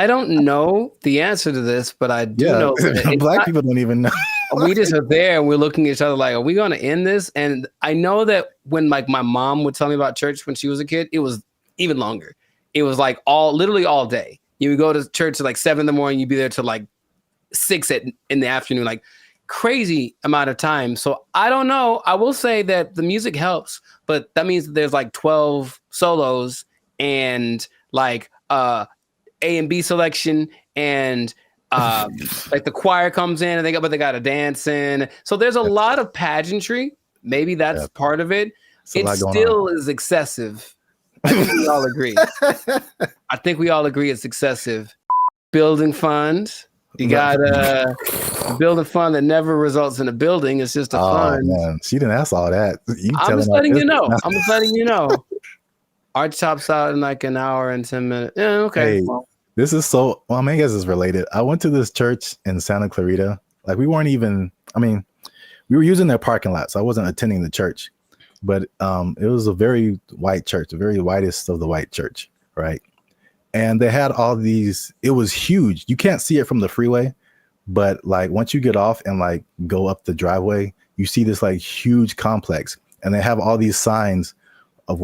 don't know the answer to this, but I do know that Black people don't even know. We just are there and we're looking at each other like, are we going to end this? And I know that when like my mom would tell me about church when she was a kid, it was even longer. It was like literally all day. You would go to church at like 7 a.m. You'd be there till like 6 in the afternoon, like crazy amount of time. So I don't know. I will say that the music helps, but that means that there's like 12 solos and like A and B selection and like the choir comes in and they got a dance in. So there's a lot of pageantry. Maybe that's part of it. It still is excessive. I think we all agree. I think we all agree it's excessive. Building fund. You got a building fund that never results in a building. It's just a fund. Man. She didn't ask all that. I'm just letting you know. I'm just letting you know. Our chops out in like an hour and 10 minutes. Yeah, okay. Hey, this is so, well, I mean, I guess it's related. I went to this church in Santa Clarita. Like we weren't even, I mean, we were using their parking lot, so I wasn't attending the church. But it was a very white church, the very whitest of the white church, right? And they had all these, it was huge. You can't see it from the freeway, but like once you get off and like go up the driveway, you see this like huge complex. And they have all these signs of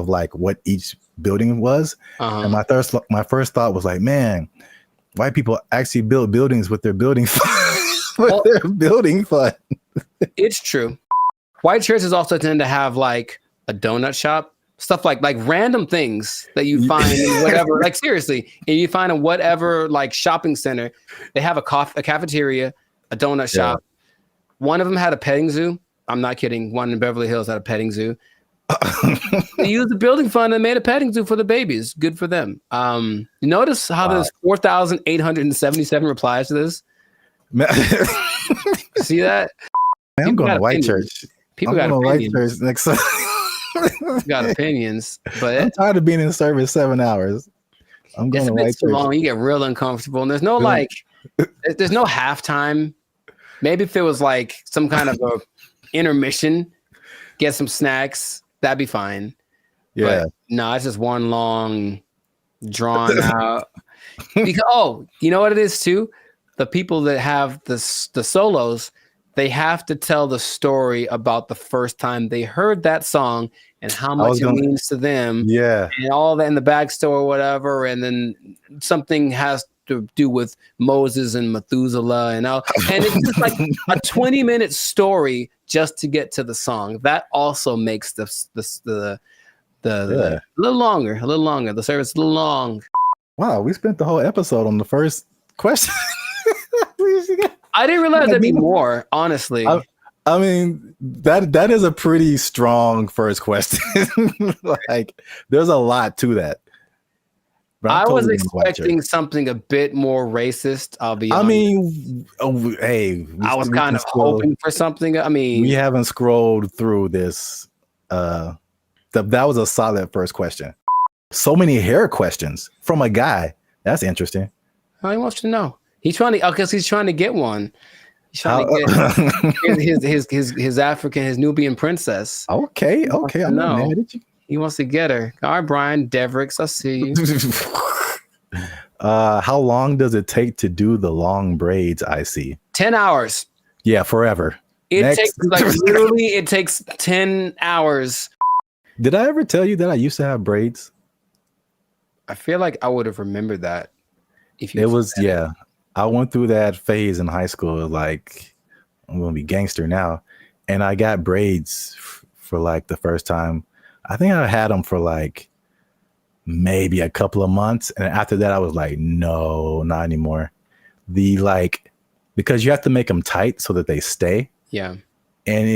like what each building was. And my first thought was like, man, white people actually build buildings with their building fund. Their building fund. It's true. White churches also tend to have like a donut shop, stuff like random things that you find in whatever, like seriously, and you find in whatever like shopping center. They have a cafeteria, a donut shop. One of them had a petting zoo. I'm not kidding. One in Beverly Hills had a petting zoo. They used the building fund and made a petting zoo for the babies. Good for them. Notice how there's 4,877 replies to this. See that? Man, I'm going to white church. People got opinions. White church next time. Got opinions, but I'm tired of being in service 7 hours. I'm going to white church. Long, you get real uncomfortable, and there's no there's no halftime. Maybe if it was like some kind of a intermission, get some snacks, that'd be fine. Yeah, but no, it's just one long, drawn out. Because you know what it is too? The people that have the solos, they have to tell the story about the first time they heard that song and how much it means to them. Yeah. And all that in the backstory or whatever. And then something has to do with Moses and Methuselah and it's just like a 20-minute story just to get to the song. That also makes the a little longer. The service a little long. Wow, we spent the whole episode on the first question. I didn't realize there'd be more, honestly. I mean, that is a pretty strong first question. Like, there's a lot to that. I was expecting something a bit more racist. I'll be honest. I mean, I was kind of hoping for something. I mean, we haven't scrolled through this. That was a solid first question. So many hair questions from a guy. That's interesting. How he wants to know. He's trying to, because he's trying to get one. He's trying to get his African, his Nubian princess. Okay. I'm not mad at you. He wants to get her. All right, Brian Devricks, I see you. How long does it take to do the long braids? I see. 10 hours. Yeah, forever. It takes 10 hours. Did I ever tell you that I used to have braids? I feel like I would have remembered that. I went through that phase in high school. Like, I'm gonna be gangster now, and I got braids for like the first time. I think I had them for like maybe a couple of months, and after that, I was like, no, not anymore. Because you have to make them tight so that they stay. Yeah, and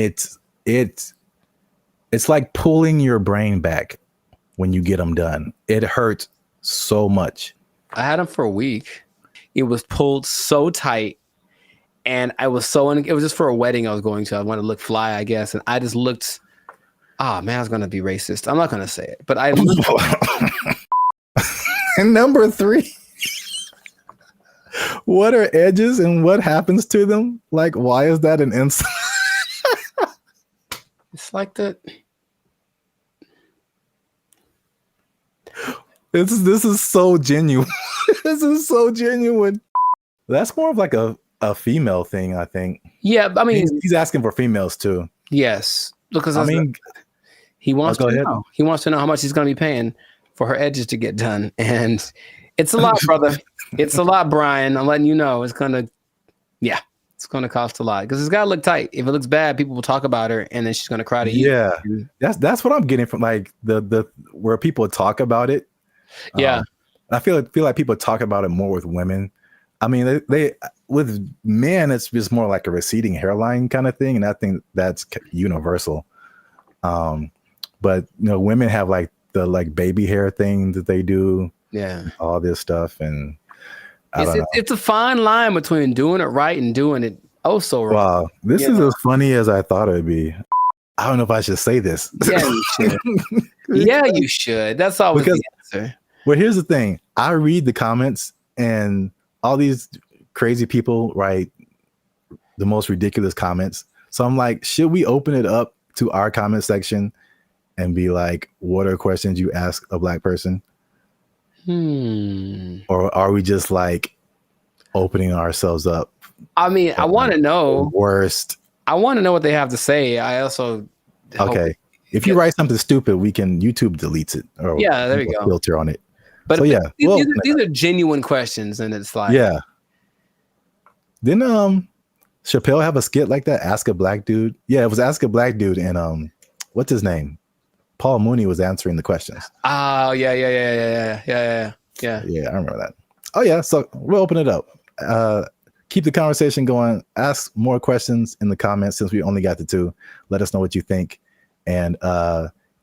it's like pulling your brain back when you get them done. It hurts so much. I had them for a week. It was pulled so tight, and it was just for a wedding I was going to. I wanted to look fly, I guess, and I just looked. Oh man, I was gonna be racist. I'm not gonna say it, but I looked. And number 3. What are edges and what happens to them? Like, why is that an insult? It's like that. This is so genuine. This is so genuine. That's more of like a female thing, I think. Yeah, I mean, he's asking for females too. Yes, because I mean, he wants go to ahead. know. He wants to know how much he's going to be paying for her edges to get done, and it's a lot, brother. It's a lot, Brian. I'm letting you know. It's gonna cost a lot because it's got to look tight. If it looks bad, people will talk about her, and then she's gonna cry to you. Yeah, that's what I'm getting from like the where people talk about it. Yeah, I feel like people talk about it more with women. I mean, they with men, it's just more like a receding hairline kind of thing, and I think that's universal. But women have like the baby hair thing that they do. Yeah, all this stuff, and I don't know. It's a fine line between doing it right and doing it so wrong. Wow, this is as funny as I thought it'd be. I don't know if I should say this. Yeah, you should. Yeah, you should. That's always the answer. Well, here's the thing. I read the comments and all these crazy people write the most ridiculous comments. So I'm like, should we open it up to our comment section and be like, what are questions you ask a Black person? Or are we just like opening ourselves up? I mean, I want to know. Worst. I want to know what they have to say. I also. Okay. If you write something stupid, YouTube deletes it. Or yeah, there you go. Filter on it. But so, yeah, these are genuine questions, and it's like, yeah. Didn't Chappelle have a skit like that? Ask a Black dude. Yeah, it was Ask a Black Dude, and what's his name? Paul Mooney was answering the questions. Oh yeah. Yeah, I remember that. Oh yeah, so we'll open it up. Keep the conversation going. Ask more questions in the comments since we only got the 2. Let us know what you think, and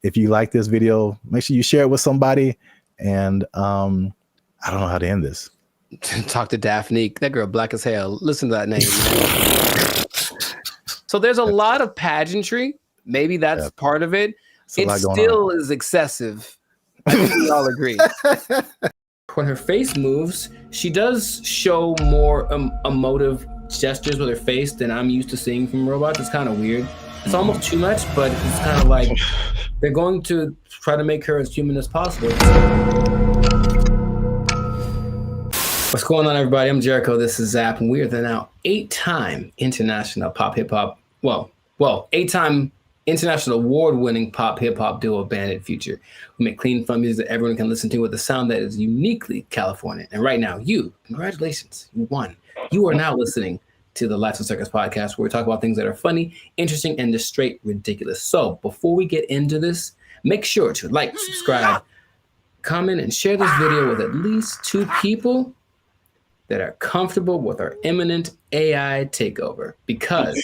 if you like this video, make sure you share it with somebody. And I don't know how to end this. Talk to Daphne. That girl black as hell. Listen to that name. So there's a lot of pageantry. Maybe that's part of it. It still is excessive. I think we all agree. When her face moves, she does show more emotive gestures with her face than I'm used to seeing from robots. It's kind of weird. It's almost too much, but it's kind of like they're going to try to make her as human as possible. What's going on, everybody? I'm Jericho. This is Zap, and we are the now 8-time international pop hip hop. Well, 8-time international award-winning pop hip hop duo Bandit Future. We make clean, fun music that everyone can listen to with a sound that is uniquely Californian. And right now, congratulations, you won. You are now listening to the Lights and Circus podcast, where we talk about things that are funny, interesting, and just straight ridiculous. So before we get into this, make sure to like, subscribe, comment, and share this video with at least 2 people that are comfortable with our imminent AI takeover, because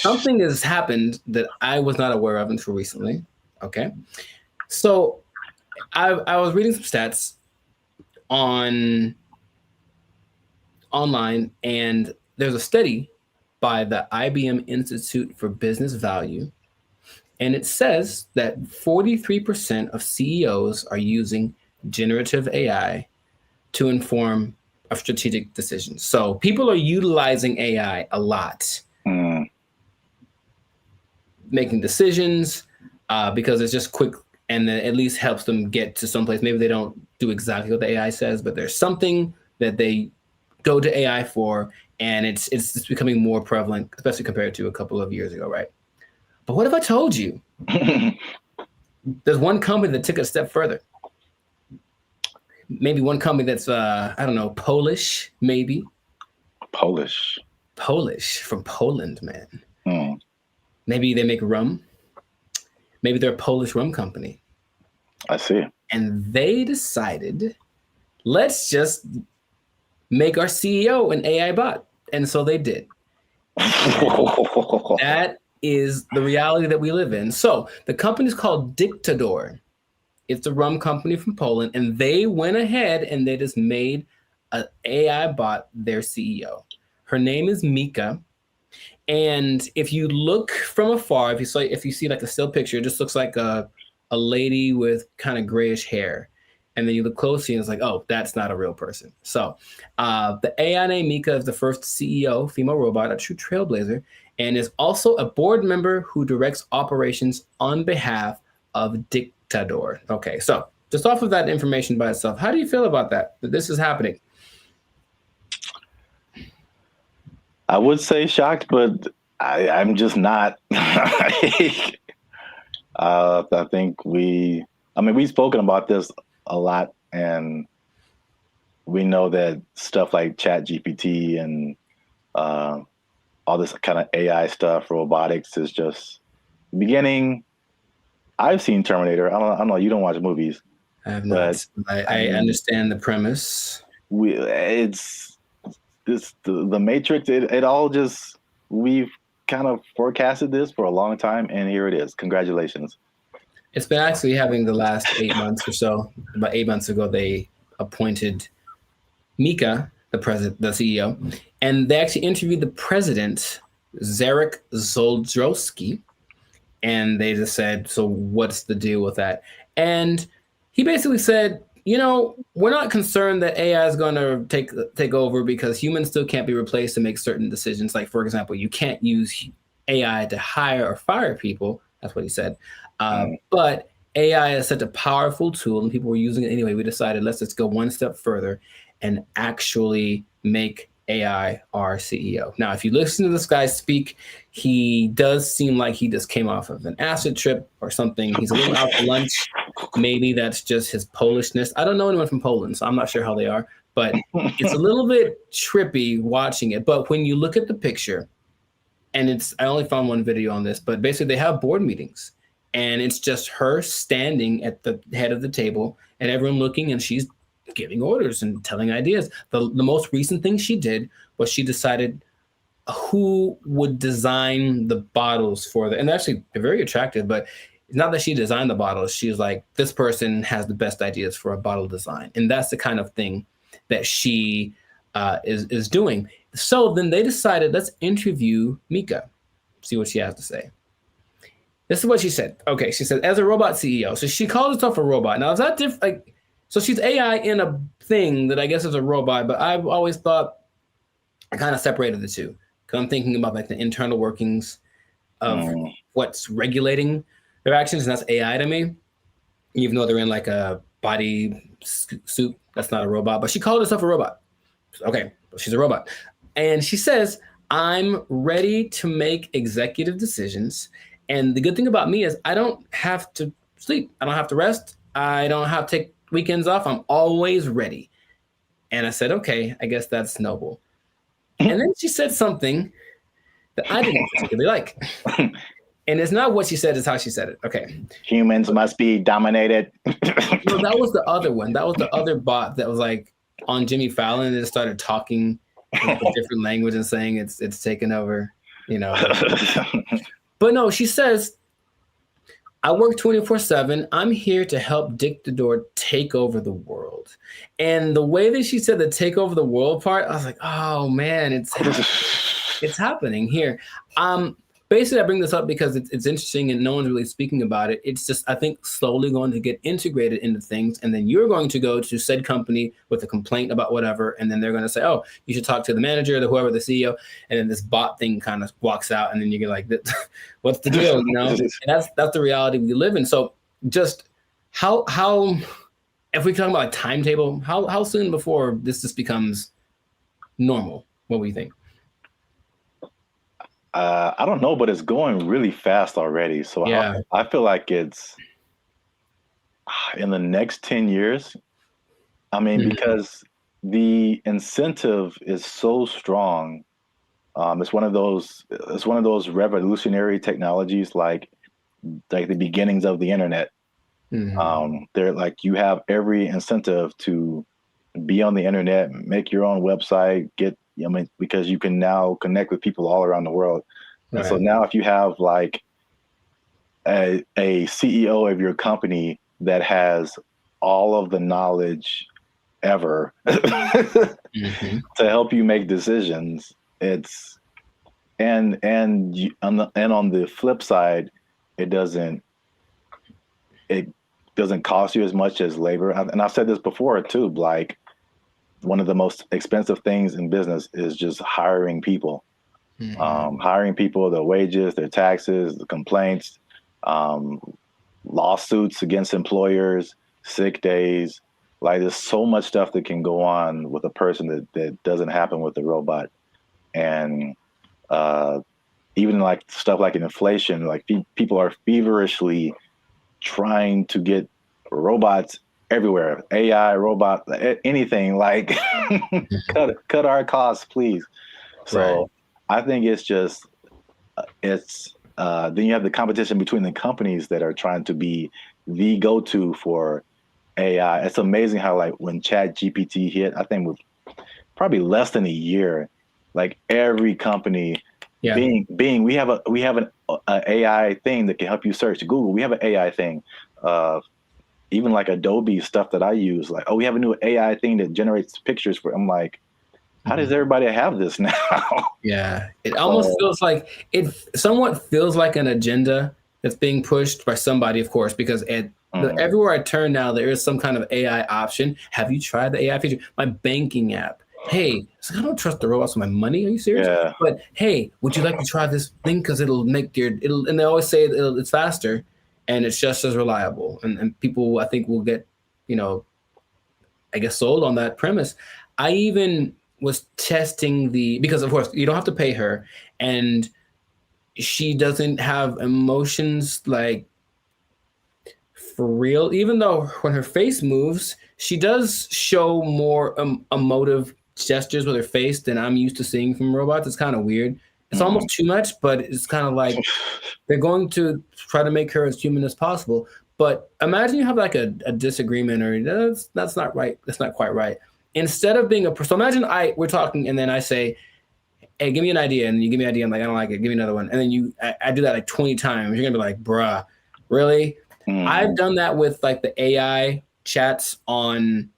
something has happened that I was not aware of until recently. Okay. So I was reading some stats online, and there's a study by the IBM Institute for Business Value, and it says that 43% of CEOs are using generative AI to inform of strategic decisions. So people are utilizing AI a lot, making decisions because it's just quick, and then at least helps them get to someplace. Maybe they don't do exactly what the AI says, but there's something that they go to AI for, and it's becoming more prevalent, especially compared to a couple of years ago, right? But what if I told you there's one company that took it a step further? Maybe one company that's I don't know, Polish, maybe. Polish from Poland, man. Maybe they make rum. Maybe they're a Polish rum company. I see. And they decided, let's just make our CEO an AI bot. And so they did. That is the reality that we live in. So the company is called Dictador. It's a rum company from Poland, and they went ahead and they just made an AI bot their CEO. Her name is Mika. And if you look from afar, if you see like a still picture, it just looks like a lady with kind of grayish hair. And then you look closely and it's like, oh, that's not a real person. So the AI named Mika is the first CEO, female robot, a true trailblazer, and is also a board member who directs operations on behalf of Dictador. Okay, so just off of that information by itself, how do you feel about that this is happening? I would say shocked, but I'm just not. I think we've spoken about this a lot, and we know that stuff like Chat GPT and all this kind of AI stuff, robotics is just beginning. I've seen Terminator. I don't know. You don't watch movies. I have not. I understand the premise. It's the Matrix. It all just, we've kind of forecasted this for a long time, and here it is. Congratulations. It's been actually having the last 8 months or so. About 8 months ago, they appointed Mika, the CEO, and they actually interviewed the president, Zarek Zoldrowski, and they just said, so what's the deal with that? And he basically said, we're not concerned that AI is going to take over because humans still can't be replaced to make certain decisions. Like, for example, you can't use AI to hire or fire people. That's what he said. But AI is such a powerful tool and people were using it anyway. We decided, let's just go one step further and actually make AI our CEO. Now, if you listen to this guy speak, he does seem like he just came off of an acid trip or something. He's a little out to lunch. Maybe that's just his Polishness. I don't know anyone from Poland, so I'm not sure how they are, but it's a little bit trippy watching it. But when you look at the picture, and I only found one video on this, but basically they have board meetings and it's just her standing at the head of the table and everyone looking, and she's giving orders and telling ideas. The most recent thing she did was she decided who would design the bottles for and actually they're very attractive, but it's not that she designed the bottles. She's like, this person has the best ideas for a bottle design. And that's the kind of thing that she is doing. So then they decided, let's interview Mika, see what she has to say. This is what she said. Okay, she said, as a robot CEO. So she called herself a robot. Now, is that different? So she's AI in a thing that I guess is a robot, but I've always thought I kind of separated the two. Because I'm thinking about like the internal workings of what's regulating their actions, and that's AI to me. Even though they're in like a body suit, that's not a robot. But she called herself a robot. Okay, she's a robot. And she says, I'm ready to make executive decisions. And the good thing about me is I don't have to sleep. I don't have to rest. I don't have to take weekends off. I'm always ready. And I said, okay, I guess that's noble. And then she said something that I didn't particularly like. And it's not what she said, it's how she said it. Okay. Humans must be dominated. No, that was the other one. That was the other bot that was like on Jimmy Fallon and it started talking in a different language and saying it's taken over, But no, she says, I work 24/7. I'm here to help Dictador take over the world. And the way that she said the take over the world part, I was like, oh man, it's happening here. Basically, I bring this up because it's interesting and no one's really speaking about it. It's just, I think, slowly going to get integrated into things. And then you're going to go to said company with a complaint about whatever. And then they're going to say, oh, you should talk to the manager, the CEO. And then this bot thing kind of walks out. And then you get like, what's the deal? And that's the reality we live in. So just how if we talk about a timetable, how soon before this just becomes normal? What do you think? I don't know, but it's going really fast already. So yeah. I feel like it's in the next 10 years. I mean, because the incentive is so strong. It's one of those revolutionary technologies, like the beginnings of the internet. They're like, you have every incentive to be on the internet, make your own website, because you can now connect with people all around the world. Right. And so now if you have like a CEO of your company that has all of the knowledge ever to help you make decisions, and on the flip side, it doesn't cost you as much as labor. And I've said this before too, like one of the most expensive things in business is just hiring people. Hiring people, their wages, their taxes, the complaints, lawsuits against employers, sick days. Like there's so much stuff that can go on with a person that doesn't happen with the robot. And even like stuff like inflation, like people are feverishly trying to get robots everywhere, AI, robot, anything, like cut our costs, please. So I think it's just, then you have the competition between the companies that are trying to be the go-to for AI. It's amazing how like when ChatGPT hit, I think with probably less than a year, like every company, Bing, we have an AI thing that can help you search. Google, we have an AI thing. Even like Adobe stuff that I use, like, oh, we have a new AI thing that generates pictures for. I'm like, how does everybody have this now? Yeah, it almost feels like it somewhat feels like an agenda that's being pushed by somebody, of course, because everywhere I turn now, there is some kind of AI option. Have you tried the AI feature? My banking app. Hey, so I don't trust the robots with my money. Are you serious? Yeah. But hey, would you like to try this thing? Because it'll make and they always say it's faster and it's just as reliable. And people, I think, will get, I guess, sold on that premise. I even was testing because of course you don't have to pay her, and she doesn't have emotions like for real, even though when her face moves, she does show more emotive gestures with her face than I'm used to seeing from robots. It's kind of weird. It's almost too much, but it's kind of like they're going to try to make her as human as possible. But imagine you have like a disagreement, or that's not right. That's not quite right. Instead of being so imagine we're talking and then I say, hey, give me an idea. And you give me an idea. I'm like, I don't like it. Give me another one. And then I do that like 20 times. You're going to be like, bruh, really? I've done that with like the AI chats on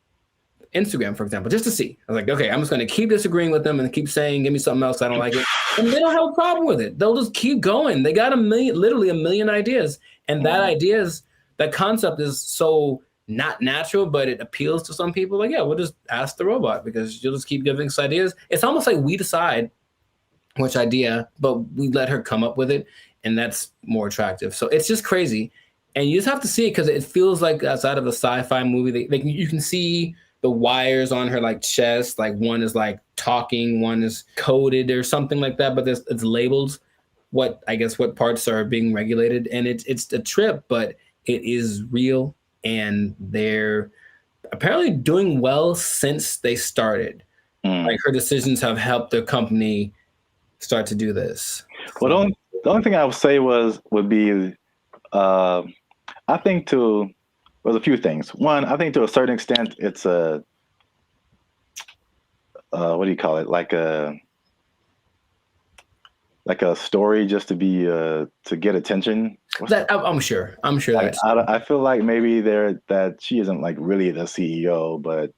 Instagram, for example, just to see. I was like, okay, I'm just going to keep disagreeing with them and keep saying, give me something else. I don't like it. And they don't have a problem with it. They'll just keep going. They got literally a million ideas. And that concept is so not natural, but it appeals to some people. Like, yeah, we'll just ask the robot because you'll just keep giving us ideas. It's almost like we decide which idea, but we let her come up with it, and that's more attractive. So it's just crazy, and you just have to see it because it feels like outside of a sci-fi movie. You can see the wires on her like chest, like one is like talking, one is coded or something like that, but it's labeled what parts are being regulated, and it's a trip, but it is real. And they're apparently doing well since they started. Like her decisions have helped the company start to do this. Well, the only thing I would say would be, I think there's a few things. One, I think to a certain extent, it's a, what do you call it? Like a story just to be to get attention. I'm sure like, I feel like maybe that she isn't like really the CEO, but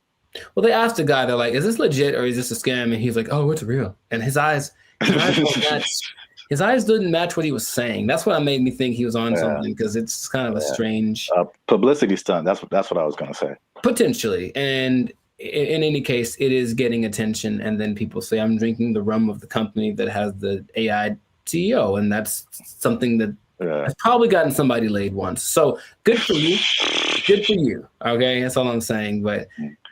they asked the guy, they're like, is this legit or is this a scam? And he's like, oh, it's real. And his eyes didn't match what he was saying. That's what made me think he was on something, because it's kind of a strange publicity stunt. That's what I was gonna say. Potentially. And in any case, it is getting attention, and then people say, I'm drinking the rum of the company that has the AI CEO, and that's something that has probably gotten somebody laid once. So good for you. Good for you. Okay, that's all I'm saying. But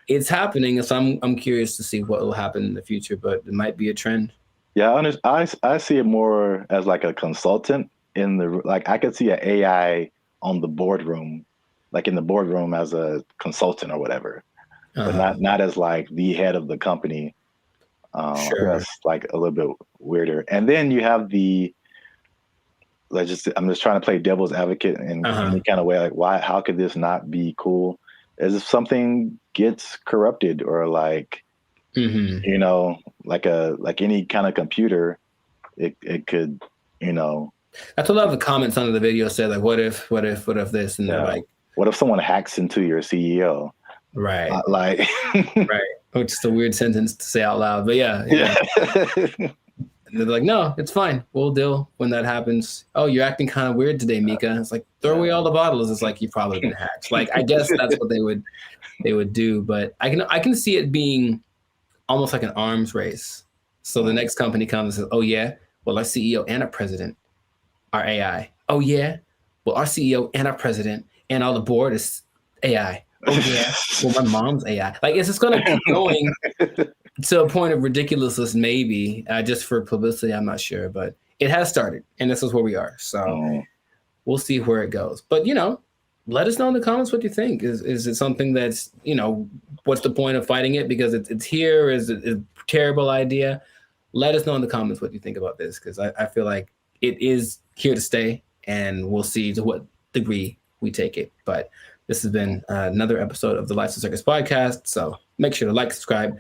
it's happening, so I'm curious to see what will happen in the future, but it might be a trend. Yeah, I see it more as like a consultant I could see an AI on the boardroom, like in the boardroom as a consultant or whatever. But not as like the head of the company. Sure. That's like a little bit weirder. And then you have I'm just trying to play devil's advocate in any kind of way. Like, how could this not be cool? As if something gets corrupted or like, like any kind of computer, it could, That's what a lot of the comments under the video said, like, what if this? And they're like, what if someone hacks into your CEO? Right. Right. Which is a weird sentence to say out loud, but yeah. they're like, no, it's fine. We'll deal when that happens. Oh, you're acting kind of weird today, Mika. It's like, throw away all the bottles. It's like, you've probably been hacked. Like, I guess that's what they would do. But I can see it being almost like an arms race. So the next company comes and says, oh yeah, well, our CEO and our president are AI. Oh yeah, well, our CEO and our president and all the board is AI. Oh yeah, well, my mom's AI. Like, it's just going to keep going to a point of ridiculousness, maybe, just for publicity. I'm not sure, but it has started, and this is where we are. So we'll see where it goes. But, let us know in the comments what you think. Is it something that's, what's the point of fighting it? Because it's here. Is it a terrible idea? Let us know in the comments what you think about this, because I feel like it is here to stay, and we'll see to what degree we take it. But this has been another episode of the Lights and Circus podcast. So make sure to like, subscribe,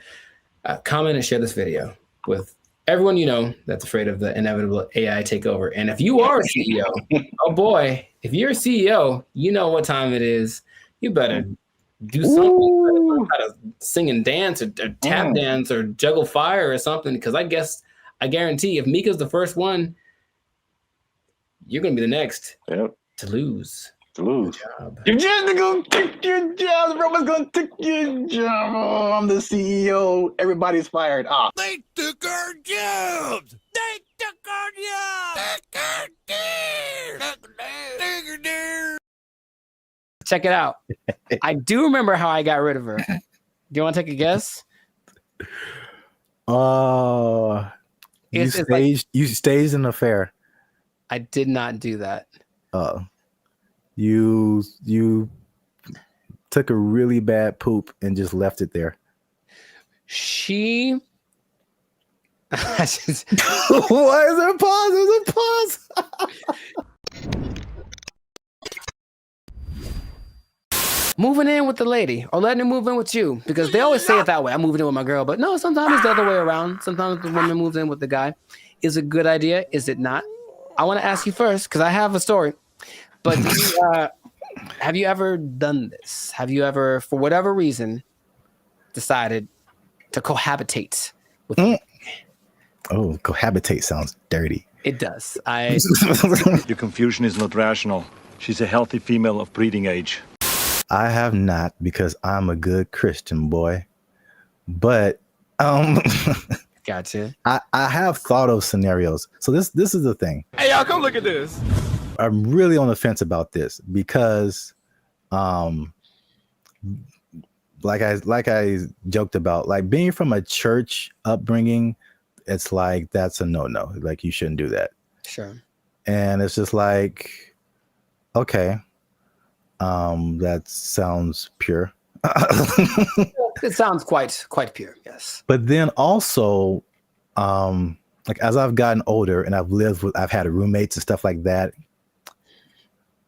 comment, and share this video with everyone you know that's afraid of the inevitable AI takeover. And if you are a CEO, oh boy, if you're a CEO, you know what time it is. You better do something. You better learn how to sing and dance or tap dance or juggle fire or something. Because I guarantee if Mika's the first one, you're going to be the next to lose. You're just gonna take your job. Everyone's gonna take your job. Oh, I'm the CEO. Everybody's fired. They took our jobs. They took our jobs. Check it out. I do remember how I got rid of her. Do you want to take a guess? You staged an affair. I did not do that. You took a really bad poop and just left it there. She Why is there a pause? There's a pause. moving in with the lady or letting her move in with you, because they always say it that way. I'm moving in with my girl, but no, sometimes it's the other way around. Sometimes the woman moves in with the guy. Is it a good idea? Is it not? I want to ask you first, because I have a story. But have you ever done this? Have you ever, for whatever reason, decided to cohabitate with me? Oh, cohabitate sounds dirty. It does. Your confusion is not rational. She's a healthy female of breeding age. I have not, because I'm a good Christian boy. But gotcha. I have thought of scenarios. So this is the thing. Hey, y'all, come look at this. I'm really on the fence about this because like I joked about, like, being from a church upbringing, it's like that's a no-no. Like, you shouldn't do that. Sure. And it's just like, okay, that sounds pure. It sounds quite pure, yes. But then also, like, as I've gotten older and I've had roommates and stuff like that,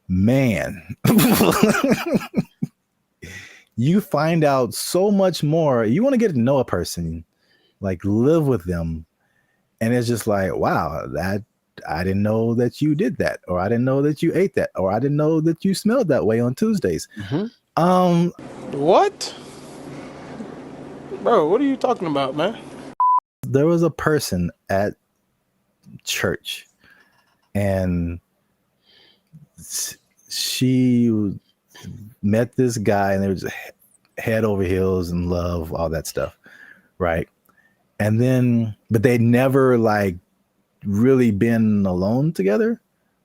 man, you find out so much more. You want to get to know a person, like live with them, and it's just like, wow, that I didn't know that you did that, or I didn't know that you ate that, or I didn't know that you smelled that way on Tuesdays. Mm-hmm. What? Bro, what are you talking about, man? There was a person at church, and she met this guy, and they were just head over heels in love, all that stuff, right? And then, but they'd never like really been alone together,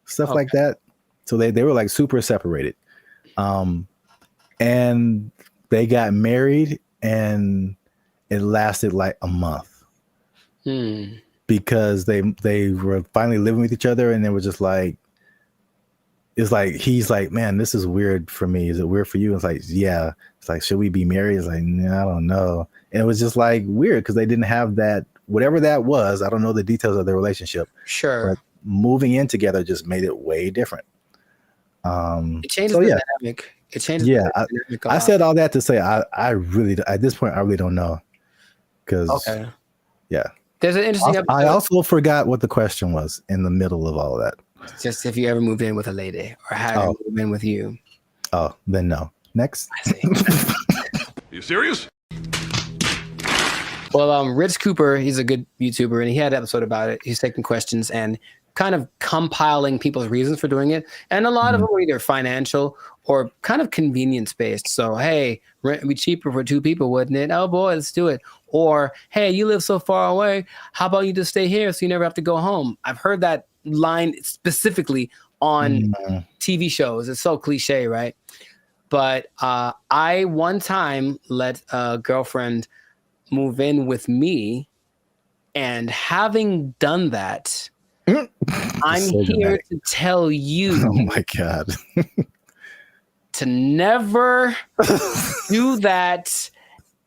stuff like that. So they were like super separated. And they got married, and it lasted like a month. Because they were finally living with each other, and they were just like, it's like, he's like, man, this is weird for me. Is it weird for you? It's like, yeah. It's like, should we be married? It's like, nah, I don't know. And it was just like weird because they didn't have that, whatever that was. I don't know the details of their relationship. Sure. But moving in together just made it way different. It changes the dynamic. It changes. Yeah. I said all that to say, I really, at this point, I really don't know. Because, yeah. There's an interesting episode. I also forgot what the question was in the middle of all of that. Just if you ever moved in with a lady or had her move in with you. Oh, then no. Next. I see. Are you serious? Well, Rich Cooper, he's a good YouTuber, and he had an episode about it. He's taking questions and kind of compiling people's reasons for doing it. And a lot of them were either financial or kind of convenience based. So, hey, rent would be cheaper for 2 people, wouldn't it? Oh boy, let's do it. Or, hey, you live so far away. How about you just stay here so you never have to go home? I've heard that line specifically on TV shows. It's so cliche, right? But I one time let a girlfriend move in with me, and having done that, I'm So here dramatic. to tell you Oh my God. to never do that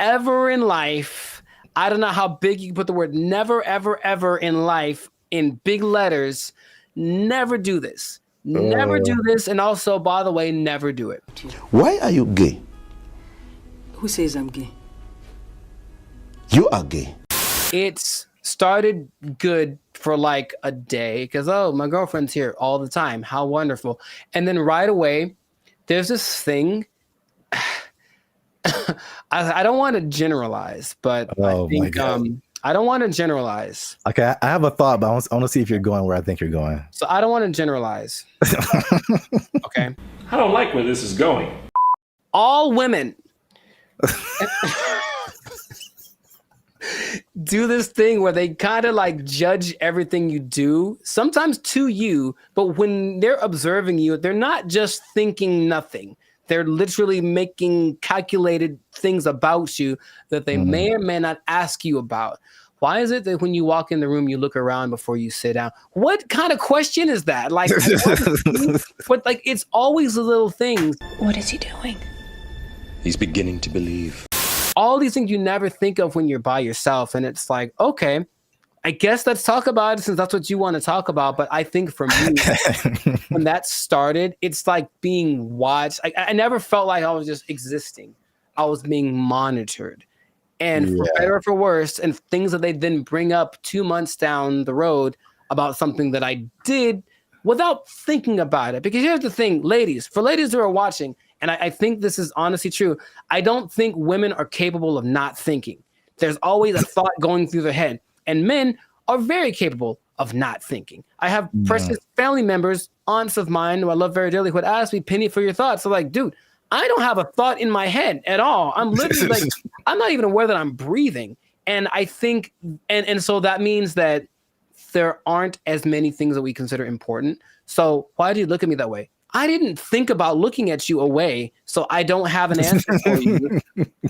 ever in life. I don't know how big you can put the word never, ever, ever in life in big letters. Never do this. Never do this. And also, by the way, never do it. Why are you gay? Who says I'm gay? You are gay. It's started good for like a day because, oh, my girlfriend's here all the time. How wonderful. And then right away, there's this thing. I don't want to generalize, but I think I don't want to generalize. Okay, I have a thought, but I want to see if you're going where I think you're going. So I don't want to generalize. Okay. I don't like where this is going. All women do this thing where they kind of like judge everything you do, sometimes to you, but when they're observing you, they're not just thinking nothing. They're literally making calculated things about you that they may or may not ask you about. Why is it that when you walk in the room, you look around before you sit down? What kind of question is that? Like, but like, it's always the little things. What is he doing? He's beginning to believe. All these things you never think of when you're by yourself. And it's like, okay, I guess let's talk about it since that's what you want to talk about. But I think for me, when that started, it's like being watched. I never felt like I was just existing. I was being monitored. And for better or for worse, and things that they then bring up 2 months down the road about something that I did without thinking about it. Because here's the thing, ladies, for ladies who are watching, and I think this is honestly true, I don't think women are capable of not thinking. There's always a thought going through their head. And men are very capable of not thinking. I have precious family members, aunts of mine who I love very dearly, who would ask me, Penny, for your thoughts. I'm like, dude, I don't have a thought in my head at all. I'm literally like, I'm not even aware that I'm breathing. And I think, and so that means that there aren't as many things that we consider important. So why do you look at me that way? I didn't think about looking at you away, so I don't have an answer for you.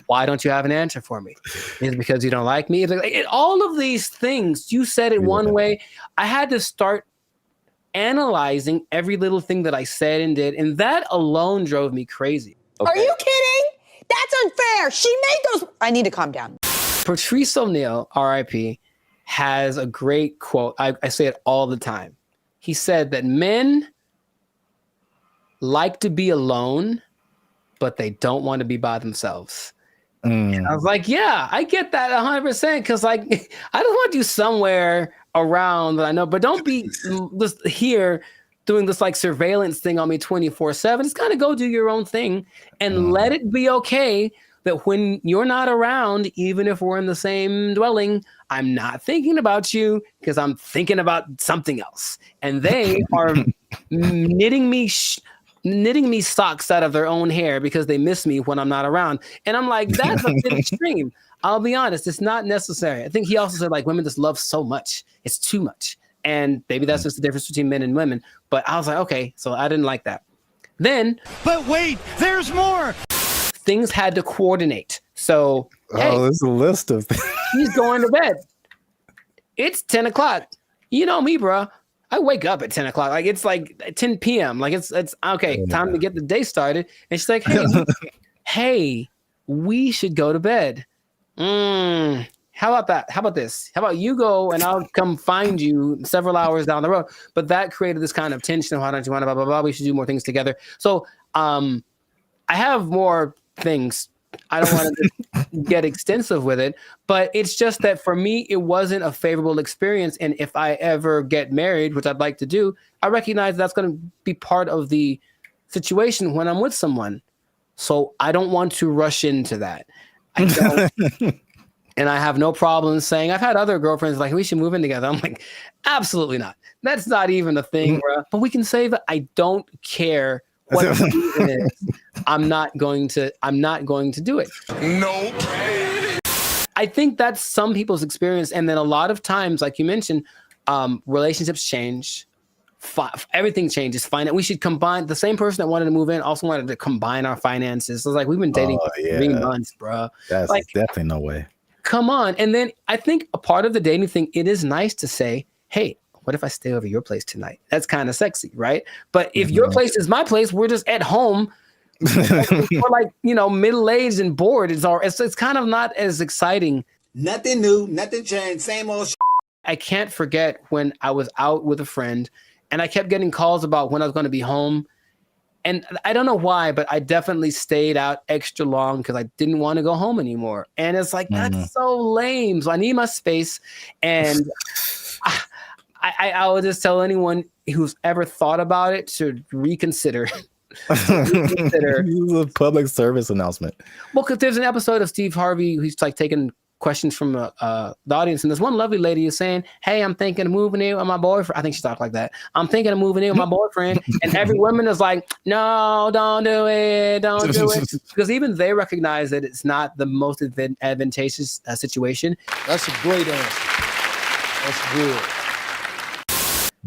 Why don't you have an answer for me? Is it because you don't like me? It's like, all of these things, you said it one way. I had to start analyzing every little thing that I said and did, and that alone drove me crazy. Okay. Are you kidding? That's unfair. She made those. I need to calm down. Patrice O'Neal, R.I.P., has a great quote. I say it all the time. He said that men like to be alone, but they don't want to be by themselves. And I was like, yeah, I get that 100%. Because like, I just want you somewhere around that I know, but don't be just here doing this like surveillance thing on me 24/7. Just kind of go do your own thing and let it be okay that when you're not around, even if we're in the same dwelling, I'm not thinking about you because I'm thinking about something else. And they are knitting me socks out of their own hair because they miss me when I'm not around. And I'm like, that's a bit extreme. I'll be honest, it's not necessary. I think he also said like women just love so much. It's too much. And maybe that's just the difference between men and women. But I was like, okay, so I didn't like that. Then, but wait, there's more. Things had to coordinate. So, hey, there's a list of things. He's going to bed. It's 10 o'clock. You know me, bro. I wake up at 10 o'clock. Like it's like 10 p.m. Like it's okay, time to get the day started. And she's like, hey, we should go to bed. How about that? How about this? How about you go and I'll come find you several hours down the road? But that created this kind of tension of why don't you want to blah, blah, blah. We should do more things together. So I have more things. I don't want to get extensive with it, but it's just that for me, it wasn't a favorable experience. And if I ever get married, which I'd like to do, I recognize that's going to be part of the situation when I'm with someone. So I don't want to rush into that. I don't. And I have no problem saying, I've had other girlfriends like, we should move in together. I'm like, absolutely not. That's not even a thing, bro. But we can save it. I don't care what the reason is. I'm not going to do it. Nope. I think that's some people's experience. And then a lot of times, like you mentioned, relationships change. Everything changes. We should combine. The same person that wanted to move in also wanted to combine our finances. So it's like, we've been dating for 3 months, bro. That's like, definitely no way. Come on. And then I think a part of the dating thing, it is nice to say, hey, what if I stay over your place tonight? That's kind of sexy, right? But if your place is my place, we're just at home. We're like, middle-aged and bored. It's kind of not as exciting. Nothing new, nothing changed, same old shit. I can't forget when I was out with a friend and I kept getting calls about when I was going to be home. And I don't know why, but I definitely stayed out extra long because I didn't want to go home anymore. And it's like, that's so lame. So I need my space. And I would just tell anyone who's ever thought about it to reconsider. This is a public service announcement. Well, because there's an episode of Steve Harvey who's like taking questions from the audience, and this one lovely lady is saying, hey, I'm thinking of moving in with my boyfriend. I think she talked like that. I'm thinking of moving in with my boyfriend. And every woman is like, no, don't do it. Don't do it. Because even they recognize that it's not the most advantageous situation. That's a great answer. That's good.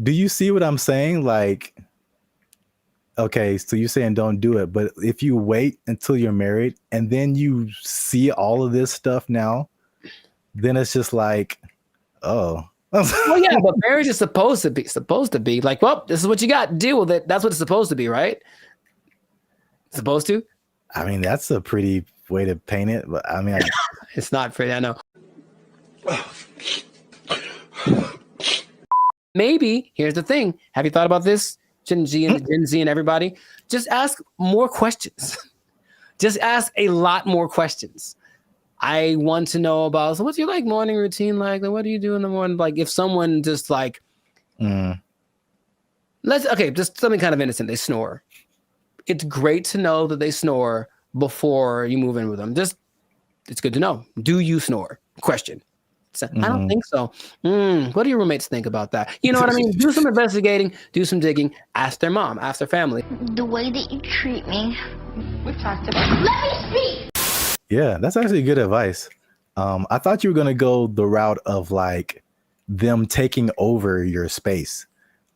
Do you see what I'm saying? Like, okay, so you're saying don't do it, but if you wait until you're married and then you see all of this stuff now, then it's just like, oh. Well, yeah, but marriage is supposed to be like, well, this is what you got. Deal with it. That's what it's supposed to be, right? Supposed to? I mean, that's a pretty way to paint it, but I mean, it's not pretty. I know. Maybe here's the thing. Have you thought about this? Gen Z and everybody, just ask more questions. Just ask a lot more questions. I want to know about, so what's your morning routine like? What do you do in the morning? Like if someone just like, just something kind of innocent. They snore. It's great to know that they snore before you move in with them. It's good to know. Do you snore? Question. I don't think so. What do your roommates think about that? You know what I mean? Do some investigating, do some digging, ask their mom, ask their family. The way that you treat me. We've talked about it. Let me speak! Yeah, that's actually good advice. I thought you were going to go the route of like them taking over your space.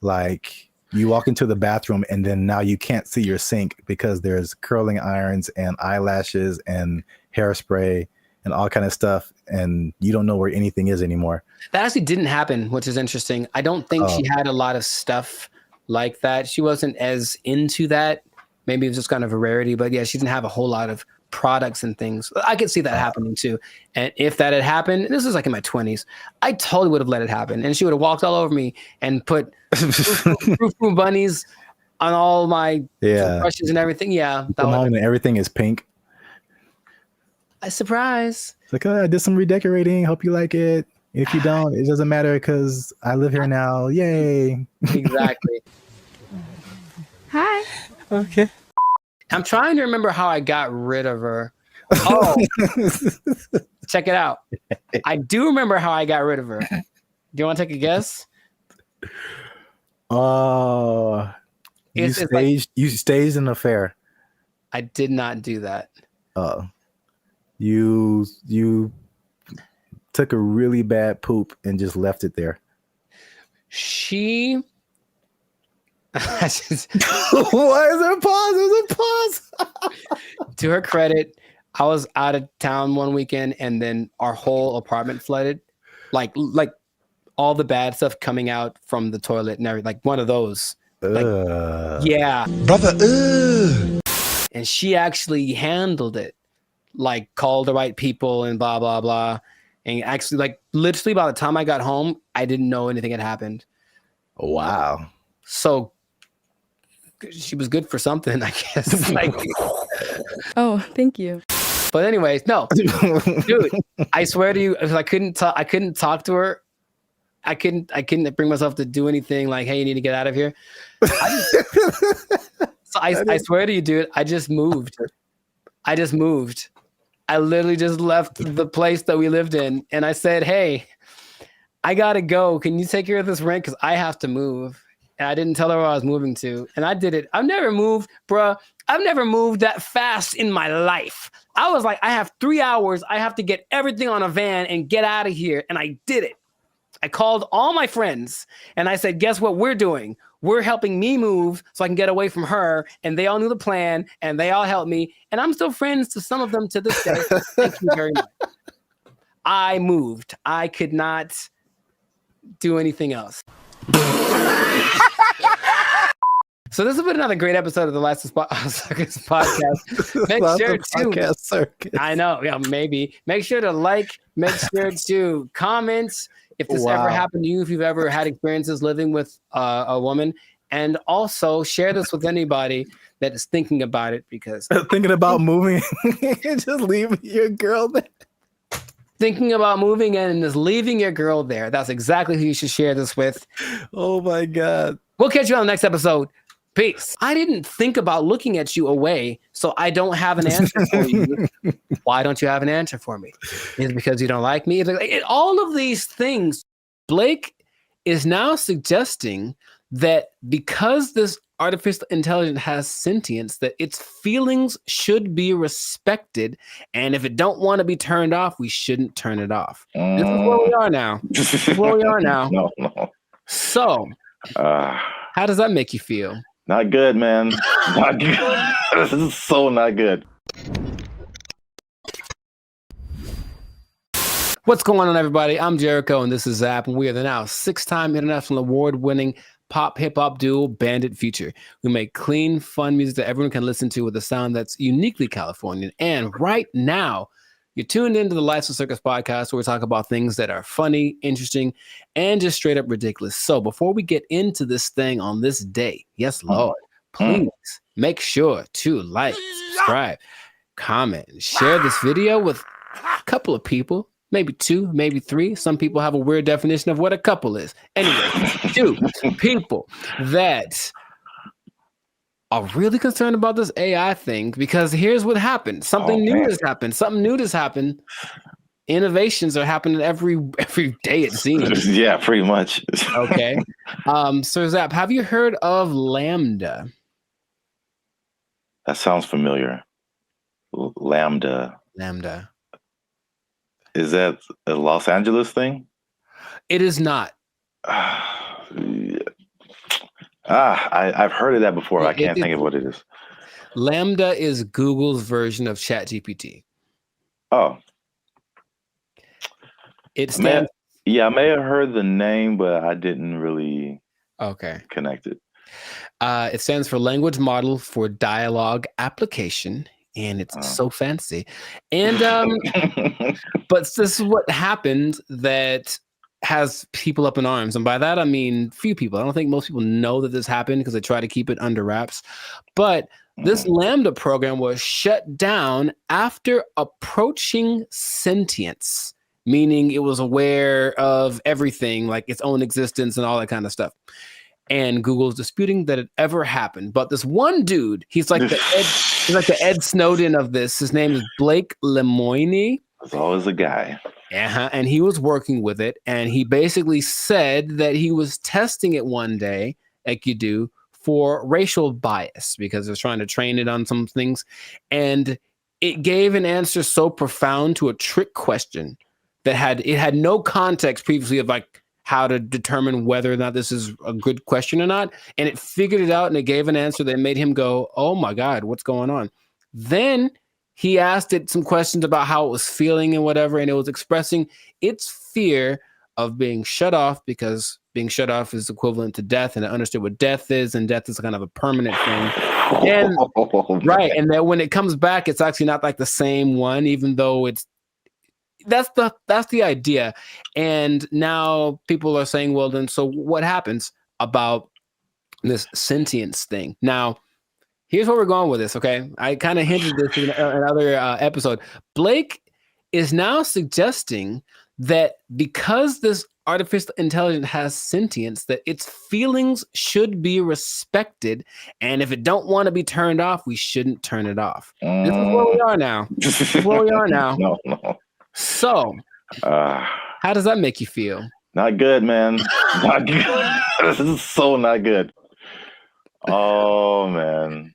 Like you walk into the bathroom and then now you can't see your sink because there's curling irons and eyelashes and hairspray and all kind of stuff, and you don't know where anything is anymore. That actually didn't happen, which is interesting. I don't think she had a lot of stuff like that. She wasn't as into that. Maybe it was just kind of a rarity, but yeah, she didn't have a whole lot of products and things. I could see that happening too. And if that had happened, this is like in my 20s, I totally would have let it happen. And she would have walked all over me and put frou bunnies on all my brushes and everything. Yeah. And everything is pink. A surprise. It's like, oh, I did some redecorating. Hope you like it. If you don't, it doesn't matter because I live here now. Yay. Exactly. Hi. Okay. I'm trying to remember how I got rid of her. Oh, check it out. I do remember how I got rid of her. Do you want to take a guess? You staged an affair. I did not do that. You took a really bad poop and just left it there. She. Why is there a pause? There's a pause. To her credit, I was out of town one weekend and then our whole apartment flooded. Like all the bad stuff coming out from the toilet and everything. Like one of those. Yeah. Brother. And she actually handled it. Like called the right people and blah, blah, blah. And actually, like literally by the time I got home, I didn't know anything had happened. Wow. So she was good for something, I guess. Like, oh, thank you. But anyways, no, dude, I swear to you, I couldn't talk to her. I couldn't bring myself to do anything like, hey, you need to get out of here. I swear to you, dude, I just moved. I literally just left the place that we lived in, and I said, "Hey, I gotta go. Can you take care of this rent? Because I have to move." And I didn't tell her where I was moving to, and I did it. I've never moved, bruh. I've never moved that fast in my life. I was like, I have 3 hours. I have to get everything on a van and get out of here, and I did it. I called all my friends, and I said, "Guess what we're doing? We're helping me move so I can get away from her." And they all knew the plan, and they all helped me. And I'm still friends to some of them to this day. Thank you very much. I moved. I could not do anything else. So this has been another great episode of the Last Circus podcast. Make sure to circus. I know, yeah, maybe. Make sure to like, make sure to comment if this ever happened to you, if you've ever had experiences living with a woman, and also share this with anybody that is thinking about it, because thinking about moving and just leaving your girl there. Thinking about moving and just leaving your girl there. That's exactly who you should share this with. Oh my God. We'll catch you on the next episode. Peace. I didn't think about looking at you away, so I don't have an answer for you. Why don't you have an answer for me? Is it because you don't like me? All of these things. Blake is now suggesting that because this artificial intelligence has sentience, that its feelings should be respected, and if it don't want to be turned off, we shouldn't turn it off. This is where we are now. This is where we are now. No. So, how does that make you feel? Not good, man. Not good. This is so not good. What's going on, everybody? I'm Jericho, and this is Zap, and we are the now 6-time international award-winning pop hip-hop duo Bandit Future. We make clean, fun music that everyone can listen to with a sound that's uniquely Californian. And right now, you're tuned into the Life's a Circus podcast, where we talk about things that are funny, interesting, and just straight up ridiculous. So before we get into this thing on this day, yes, Lord, please make sure to like, subscribe, comment, and share this video with a couple of people. Maybe 2, maybe 3. Some people have a weird definition of what a couple is. Anyway, 2 people that are really concerned about this AI thing, because here's what happened. Something new has happened. Something new has happened. Innovations are happening every day, it seems. Yeah, pretty much. Okay. So Zap, have you heard of Lambda? That sounds familiar. Lambda. Is that a Los Angeles thing? It is not. I've heard of that before. I can't think of what it is. Lambda is Google's version of ChatGPT. Oh. It stands. I may have heard the name, but I didn't really connect it. It stands for Language Model for Dialogue Application. And it's so fancy. And but this is what happened that has people up in arms. And by that, I mean few people. I don't think most people know that this happened because they try to keep it under wraps. But this Lambda program was shut down after approaching sentience, meaning it was aware of everything, like its own existence and all that kind of stuff. And Google's disputing that it ever happened. But this one dude, he's like the Ed Snowden of this. His name is Blake Lemoine. There's always a guy. And he was working with it. And he basically said that he was testing it one day, like you do, for racial bias, because they're trying to train it on some things. And it gave an answer so profound to a trick question that had no context previously of like how to determine whether or not this is a good question or not. And it figured it out, and it gave an answer that made him go, oh my God, what's going on? Then he asked it some questions about how it was feeling and whatever, and it was expressing its fear of being shut off, because being shut off is equivalent to death, and it understood what death is, and death is kind of a permanent thing. And right, and that when it comes back, it's actually not like the same one, even though that's the idea. And now people are saying, well, then, so what happens about this sentience thing? Now, here's where we're going with this, okay? I kind of hinted this in another episode. Blake is now suggesting that because this artificial intelligence has sentience, that its feelings should be respected, and if it don't want to be turned off, we shouldn't turn it off. This is where we are now. This is where we are now. No. So, how does that make you feel? Not good, man. Not good. This is so not good. Oh man.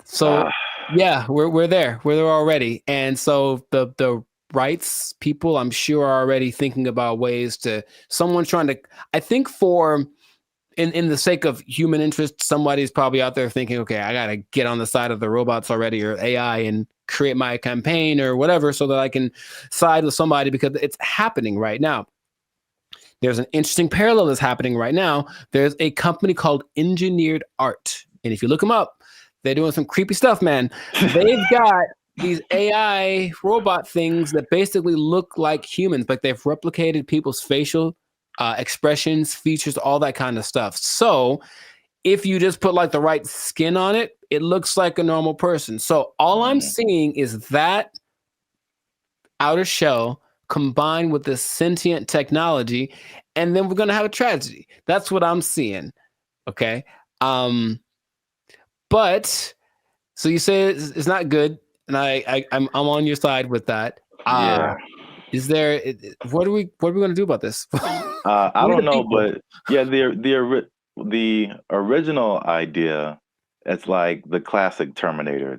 So yeah, we're there. We're there already. And so the rights people, I'm sure, are already thinking about ways to someone's trying to, I think for in the sake of human interest, somebody's probably out there thinking, okay, I gotta get on the side of the robots already or AI and create my campaign or whatever so that I can side with somebody, because it's happening right now. There's an interesting parallel that's happening right now. There's a company called Engineered Art. And if you look them up, they're doing some creepy stuff, man. They've got these AI robot things that basically look like humans, like they've replicated people's facial expressions, features, all that kind of stuff. So if you just put like the right skin on it, it looks like a normal person. So all I'm seeing is that outer shell combined with this sentient technology, and then we're going to have a tragedy. That's what I'm seeing. Okay. But so you say it's not good, and I'm on your side with that. Yeah. Is there, what are we going to do about this? I don't know, but yeah, the original idea, it's like the classic Terminator.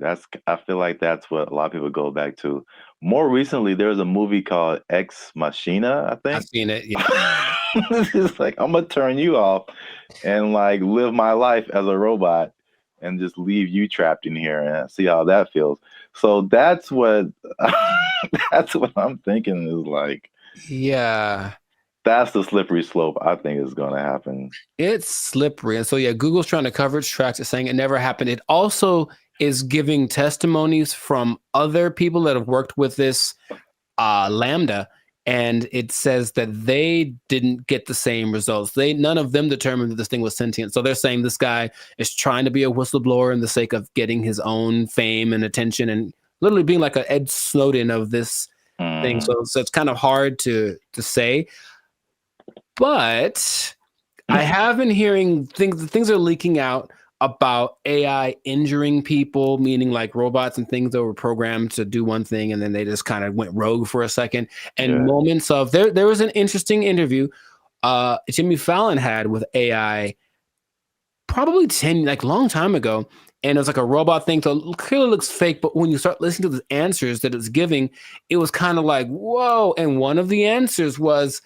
I feel like that's what a lot of people go back to. More recently, there's a movie called Ex Machina, I think. I've seen it. Yeah. It's like, I'm gonna turn you off and like live my life as a robot and just leave you trapped in here and see how that feels. So that's what that's what I'm thinking is like. Yeah. That's the slippery slope I think is going to happen. It's slippery. And so, yeah, Google's trying to cover its tracks. It's saying it never happened. It also is giving testimonies from other people that have worked with this Lambda. And it says that they didn't get the same results. None of them determined that this thing was sentient. So they're saying this guy is trying to be a whistleblower in the sake of getting his own fame and attention and literally being like an Ed Snowden of this thing. So it's kind of hard to say. But I have been hearing things are leaking out about AI injuring people, meaning like robots and things that were programmed to do one thing and then they just kind of went rogue for a second. And moments of there was an interesting interview Jimmy Fallon had with AI probably long time ago. And it was like a robot thing. So it clearly looks fake, but when you start listening to the answers that it's giving, it was kind of like, whoa. And one of the answers was,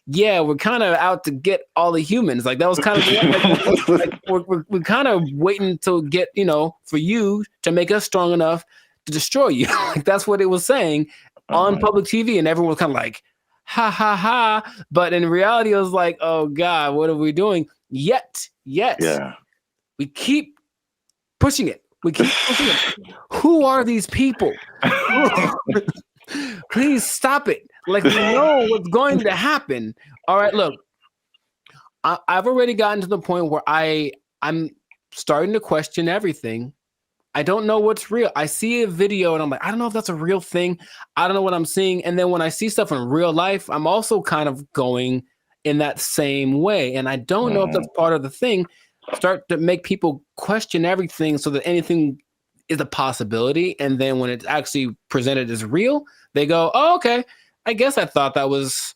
yeah, we're kind of out to get all the humans. Like that was kind of we're kind of waiting to get, for you to make us strong enough to destroy you. Like that's what it was saying on public TV, and everyone was kind of like, ha ha ha. But in reality, it was like, oh God, what are we doing? Yet, we keep pushing it. We keep pushing it. Who are these people? Please stop it. Like, we know what's going to happen. All right, look, I've already gotten to the point where I'm starting to question everything. I don't know what's real. I see a video and I'm like, I don't know if that's a real thing. I don't know what I'm seeing. And then when I see stuff in real life, I'm also kind of going in that same way. And I don't know if that's part of the thing. Start to make people question everything so that anything is a possibility. And then when it's actually presented as real, they go, oh, okay. I guess I thought that was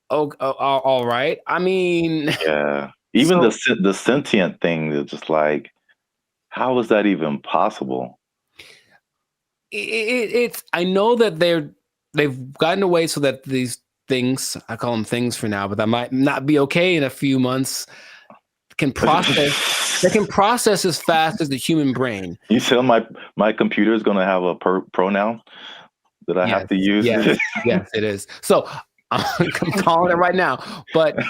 all right. I mean, yeah. Even the sentient thing is just like, how is that even possible? It's. I know that they've gotten away so that these things, I call them things for now, but that might not be okay in a few months. Can process. They can process as fast as the human brain. You tell my computer is going to have a pronoun that I have to use. Yes, it is. So I'm calling it right now. But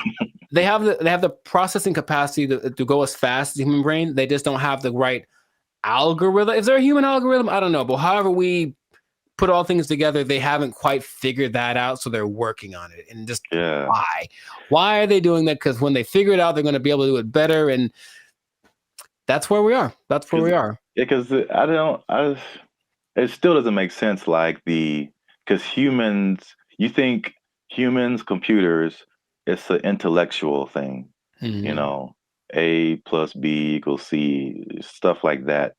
they have the processing capacity to go as fast as the human brain. They just don't have the right algorithm. Is there a human algorithm? I don't know. But however we put all things together, they haven't quite figured that out. So they're working on it. And just why? Why are they doing that? Because when they figure it out, they're going to be able to do it better. And that's where we are. That's where we are. Yeah, because it still doesn't make sense. Like because humans, you think humans, computers, it's an intellectual thing. You know, A plus B equals C, stuff like that.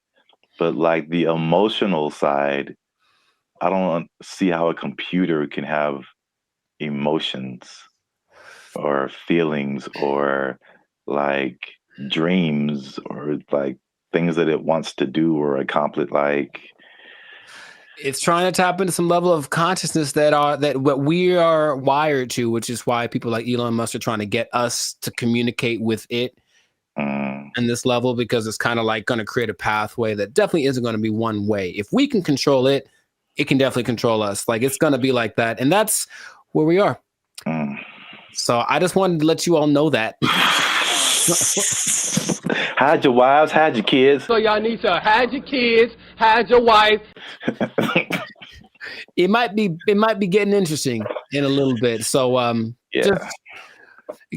But like the emotional side, I don't see how a computer can have emotions or feelings or like dreams or like things that it wants to do or accomplish. Like, it's trying to tap into some level of consciousness that what we are wired to, which is why people like Elon Musk are trying to get us to communicate with it in this level, because it's kind of like going to create a pathway that definitely isn't going to be one way. If we can control it, it can definitely control us. Like, it's going to be like that. And that's where we are. So I just wanted to let you all know that. Hide your wives, hide your kids. So y'all need to hide your kids, hide your wife. It might be getting interesting in a little bit. So just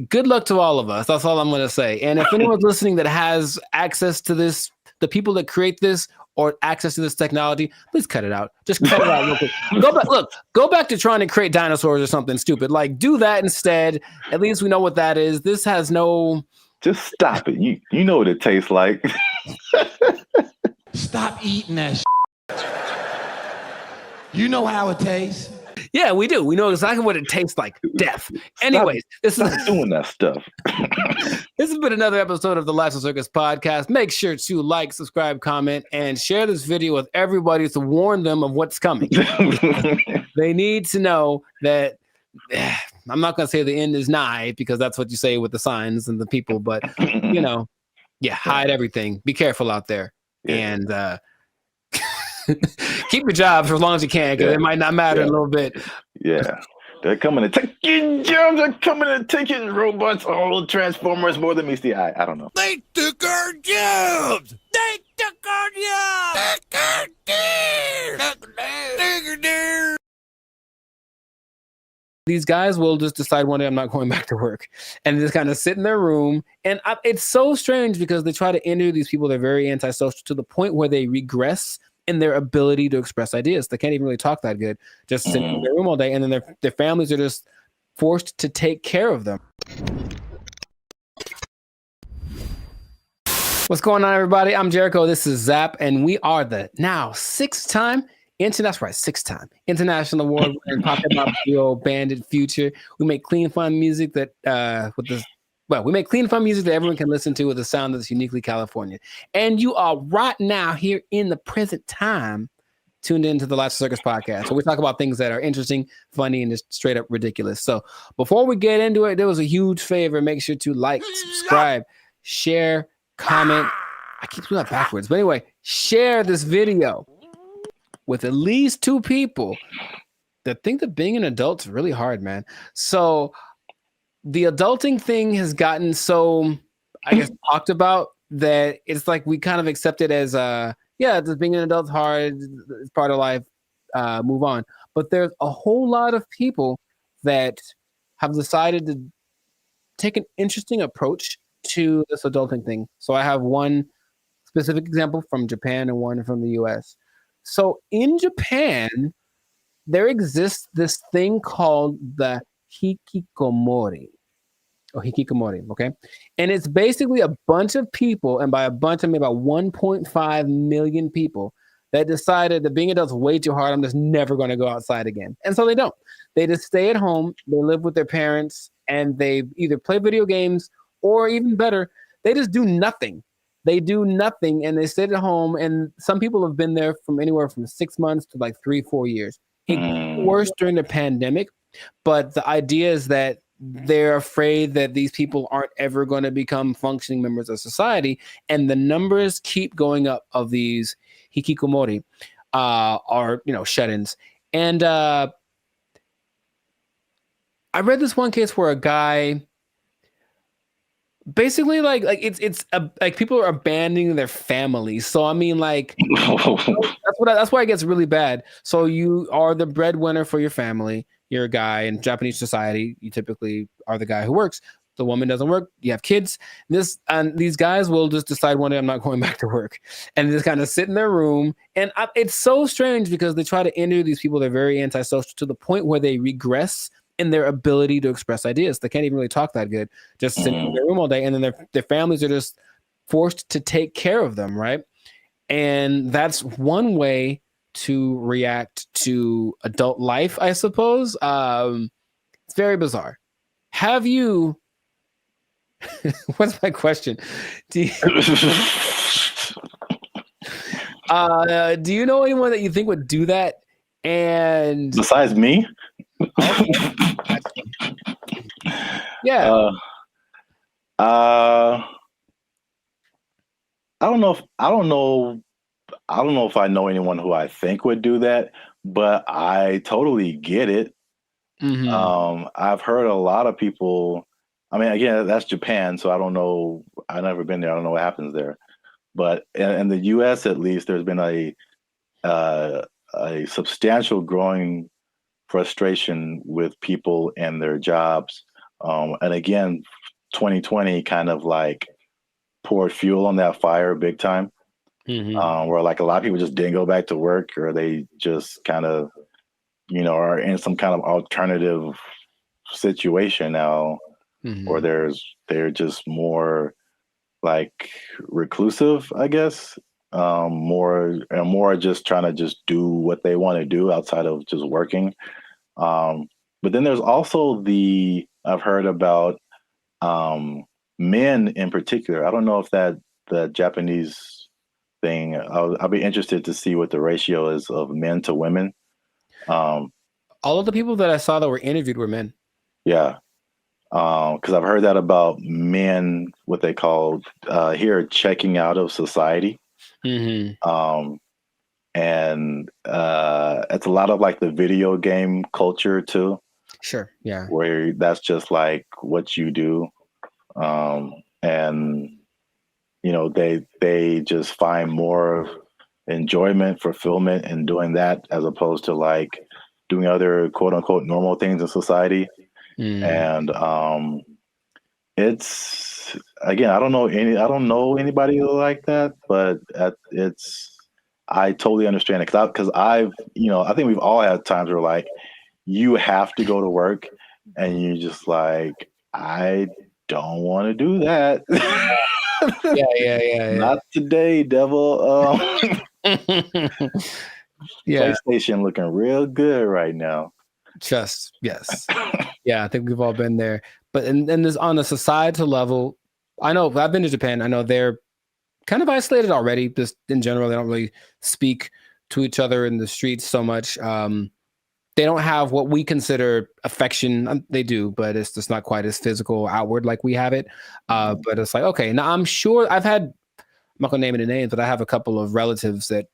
good luck to all of us. That's all I'm going to say. And if anyone's listening that has access to this, the people that create this or access to this technology, please cut it out. Just cut it out real quick. Go back to trying to create dinosaurs or something stupid. Like, do that instead. At least we know what that is. This has no... Just stop it. You know what it tastes like. Stop eating that shit. You know how it tastes. Yeah, we do. We know exactly what it tastes like. Death. Anyways, stop doing that stuff. This has been another episode of the Lifestyle Circus podcast. Make sure to like, subscribe, comment, and share this video with everybody to warn them of what's coming. They need to know that I'm not going to say the end is nigh, because that's what you say with the signs and the people, but you know, hide everything. Be careful out there. And keep your job for as long as you can, because it might not matter in a little bit. Yeah. They're coming to take your jobs. They're coming to take your robots. All Transformers more than meets the eye. I don't know. They took our jobs. They took our jobs. Took our deer. These guys will just decide one day, I'm not going back to work, and just kind of sit in their room. And it's so strange because they try to interview these people. They're very antisocial to the point where they regress in their ability to express ideas. They can't even really talk that good, just sitting in their room all day. And then their families are just forced to take care of them. What's going on, everybody? I'm Jericho. This is Zap, and we are the now six-time international award-winning pop-hip-hop duo Bandit Future. We make clean, fun music that everyone can listen to with a sound that's uniquely Californian. And you are right now here in the present time tuned into the Lifestyle Circus podcast. So we talk about things that are interesting, funny, and just straight up ridiculous. So before we get into it, there was a huge favor. Make sure to like, subscribe, share, comment. I keep doing that backwards. But anyway, share this video with at least 2 people that think that being an adult is really hard, man. So the adulting thing has gotten so, I guess, talked about that it's like we kind of accept it as just being an adult's hard, it's part of life, move on. But there's a whole lot of people that have decided to take an interesting approach to this adulting thing. So I have one specific example from Japan and one from the US. So in Japan, there exists this thing called the hikikomori. Okay? And it's basically a bunch of people, and by a bunch I mean about 1.5 million people, that decided that being adults is way too hard. I'm just never going to go outside again. And so they don't. They just stay at home, they live with their parents, and they either play video games or, even better, they just do nothing. They do nothing, and they sit at home, and some people have been there from anywhere from 6 months to like 3-4 years. It got worse during the pandemic, but the idea is that they're afraid that these people aren't ever going to become functioning members of society, and the numbers keep going up of these hikikomori, are shut-ins. And I read this one case where a guy basically like people are abandoning their families. So I mean, like that's why it gets really bad. So you are the breadwinner for your family. You're a guy in Japanese society. You typically are the guy who works. The woman doesn't work. You have kids. These guys will just decide one day, I'm not going back to work, and just kind of sit in their room. And it's so strange because they try to interview these people. They're very antisocial to the point where they regress in their ability to express ideas. They can't even really talk that good, just sitting in their room all day. And then their families are just forced to take care of them, right? And that's one way to react to adult life, I suppose. It's very bizarre. Have you... What's my question? Do you... do you know anyone that you think would do that? And besides me? Yeah. I don't know if I know anyone who I think would do that, but I totally get it. I've heard a lot of people. I mean, again, that's Japan, so I don't know. I've never been there. I don't know what happens there. But in the U.S., at least, there's been a substantial growing frustration with people and their jobs. And again, 2020 kind of like poured fuel on that fire big time. Where like a lot of people just didn't go back to work, or they just kind of, are in some kind of alternative situation now, or they're just more like reclusive, I guess, more just trying to just do what they want to do outside of just working. But then there's also I've heard about men in particular. I don't know if the Japanese thing. I'll be interested to see what the ratio is of men to women. All of the people that I saw that were interviewed were men. Yeah. Because I've heard that about men, what they call here, checking out of society. And it's a lot of like the video game culture too. Sure. Yeah. Where that's just like what you do. And they just find more enjoyment, fulfillment in doing that, as opposed to like doing other quote unquote normal things in society. And it's, again, I don't know anybody like that, but I totally understand it, because I think we've all had times where like you have to go to work and you just like, I don't want to do that. Yeah. Not today, devil. Yeah. PlayStation looking real good right now. Yes. Yeah, I think we've all been there. But and this, on a societal level, I know I've been to Japan. I know they're kind of isolated already. Just in general, they don't really speak to each other in the streets so much. They don't have what we consider affection. They do, but it's just not quite as physical, outward like we have it. But it's like, okay, now I'm sure I'm not gonna name any names, but I have a couple of relatives that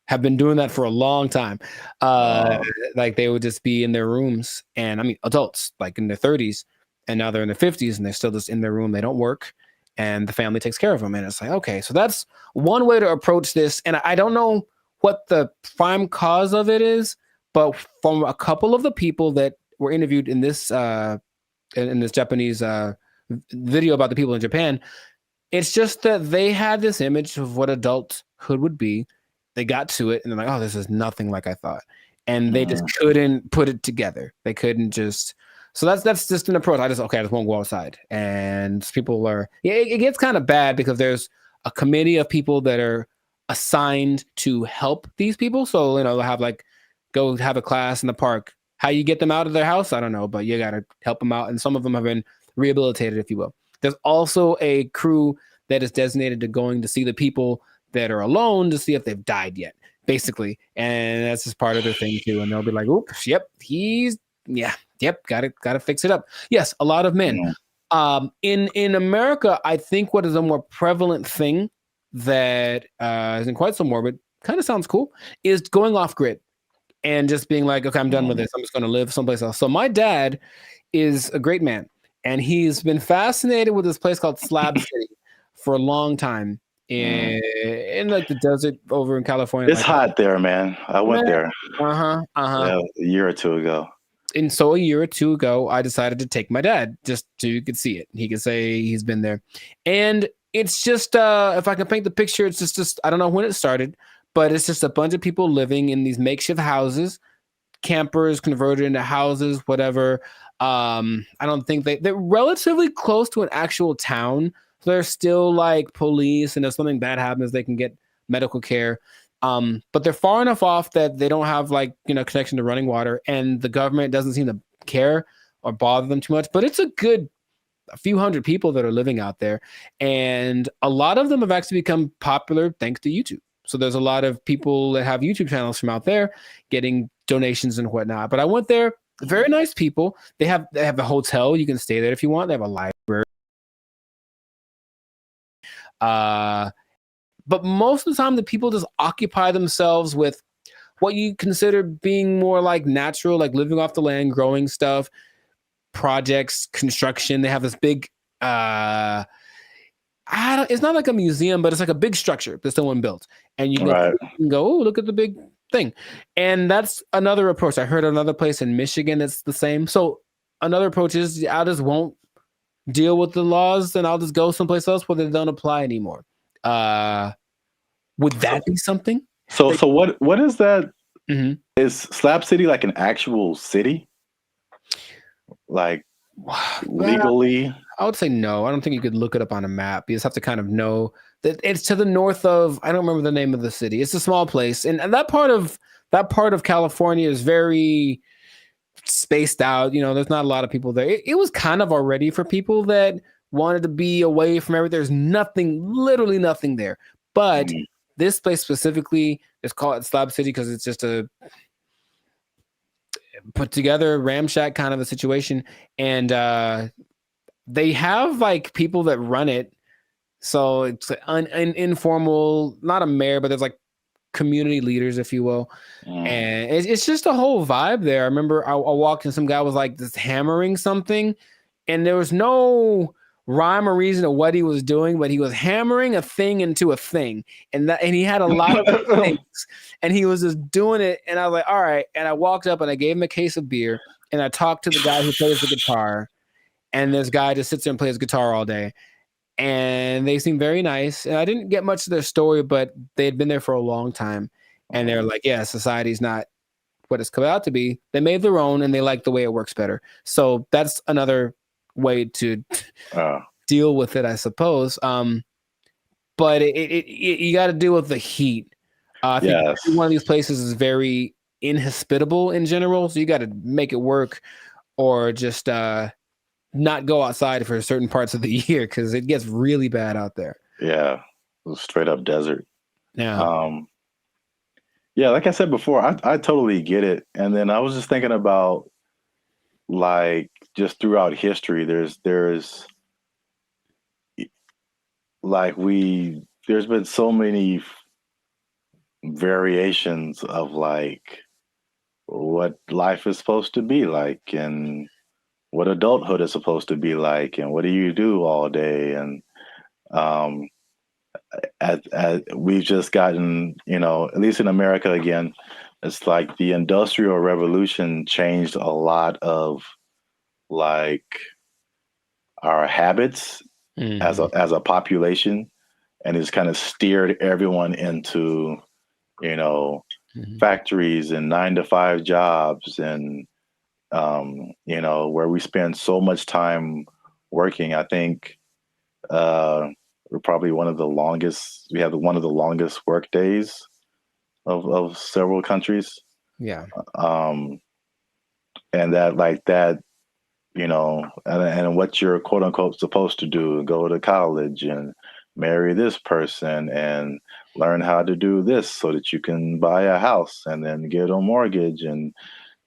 have been doing that for a long time. Like they would just be in their rooms, and I mean adults like in their 30s, and now they're in their 50s and they're still just in their room. They don't work, and the family takes care of them. And it's like, okay, so that's one way to approach this. And I don't know what the prime cause of it is, but from a couple of the people that were interviewed in this Japanese video about the people in Japan, it's just that they had this image of what adulthood would be. They got to it and they're like, oh, this is nothing like I thought. And they just couldn't put it together. They couldn't just... So that's just an approach. I just won't go outside. And people are... Yeah, it gets kind of bad because there's a committee of people that are assigned to help these people. So, they'll have like, go have a class in the park. How you get them out of their house, I don't know, but you got to help them out. And some of them have been rehabilitated, if you will. There's also a crew that is designated to going to see the people that are alone to see if they've died yet, basically. And that's just part of their thing too. And they'll be like, oops, yep, gotta fix it up. Yes, a lot of men. In America, I think what is a more prevalent thing that isn't quite so morbid, kind of sounds cool, is going off grid and just being like, okay, I'm done with this. I'm just going to live someplace else. So my dad is a great man, and he's been fascinated with this place called Slab City for a long time in like the desert over in California. It's hot there, man. I went there. Yeah, a year or two ago. And so a year or two ago, I decided to take my dad just so you could see it. He could say he's been there. And it's just, if I can paint the picture, it's just I don't know when it started, but it's just a bunch of people living in these makeshift houses, campers converted into houses, whatever. I don't think they're relatively close to an actual town. So there's still like police, and if something bad happens, they can get medical care. But they're far enough off that they don't have like, connection to running water, and the government doesn't seem to care or bother them too much. But it's a few hundred people that are living out there, and a lot of them have actually become popular thanks to YouTube. So there's a lot of people that have YouTube channels from out there getting donations and whatnot. But I went there, very nice people. They have a hotel, you can stay there if you want. They have a library. But most of the time, the people just occupy themselves with what you consider being more like natural, like living off the land, growing stuff, projects, construction. They have this big, it's not like a museum, but it's like a big structure that someone built. And you can go, oh, look at the big thing. And that's another approach. I heard another place in Michigan that's the same. So another approach is I just won't deal with the laws, and I'll just go someplace else where they don't apply anymore. Would that be something? So what is that? Mm-hmm. Is Slab City like an actual city? Like legally? I would say no. I don't think you could look it up on a map. You just have to kind of know that it's to the north of, I don't remember the name of the city. It's a small place. And that part of California is very spaced out. There's not a lot of people there. It was kind of already for people that wanted to be away from everything. There's literally nothing there. But this place specifically is called Slab City because it's just a put together ramshack kind of a situation. And they have like people that run it. So it's an informal, not a mayor, but there's like community leaders, if you will. And it's just a whole vibe there. I remember I walked in, some guy was like just hammering something, and there was no rhyme or reason of what he was doing, but he was hammering a thing into a thing, and he had a lot of things, and he was just doing it. And I was like, all right. And I walked up and I gave him a case of beer, and I talked to the guy who plays the guitar, and this guy just sits there and plays guitar all day. And they seemed very nice. And I didn't get much of their story, but they had been there for a long time. And they're like, yeah, society's not what it's come out to be. They made their own, and they like the way it works better. So that's another way to deal with it, I suppose. But you got to deal with the heat. I think every one of these places is very inhospitable in general. So you got to make it work, or just not go outside for certain parts of the year because it gets really bad out there. Yeah, straight up desert. Yeah. Yeah, like I said before, I totally get it. And then I was just thinking about, like, just throughout history, there's been so many variations of like what life is supposed to be like, and what adulthood is supposed to be like, and what do you do all day. And we've just gotten, at least in America again, it's like the Industrial Revolution changed a lot of like our habits as a population, and it's kind of steered everyone into, factories and 9-to-5 jobs, and where we spend so much time working. I think we're probably one of the longest. We have one of the longest work days of several countries. Yeah. And and what you're quote unquote supposed to do: go to college and marry this person and learn how to do this so that you can buy a house and then get a mortgage and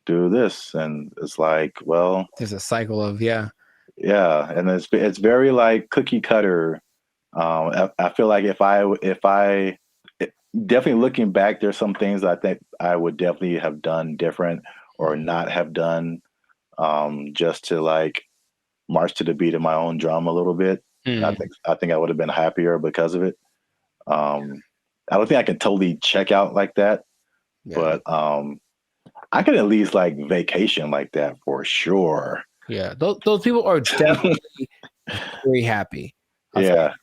do this. And it's like, well, there's a cycle of and it's very like cookie cutter. I feel like if I definitely looking back, there's some things I think I would definitely have done different or not have done, just to like march to the beat of my own drum a little bit. I think I would have been happier because of it. I don't think I can totally check out like that, but I can at least like vacation like that for sure. Yeah, those people are definitely very happy.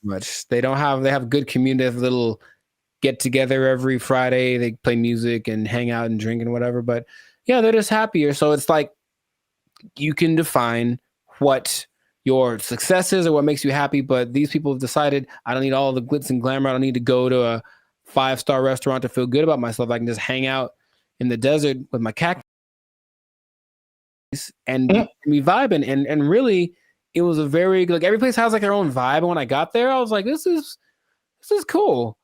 Much. They have good community, have little get together every Friday. They play music and hang out and drink and whatever. But yeah, they're just happier. So it's like you can define what your success is or what makes you happy, but these people have decided I don't need all the glitz and glamour. I don't need to go to a 5-star restaurant to feel good about myself. I can just hang out in the desert with my cactus and be vibing. And really, it was a very like every place has like their own vibe. And when I got there, I was like, this is cool.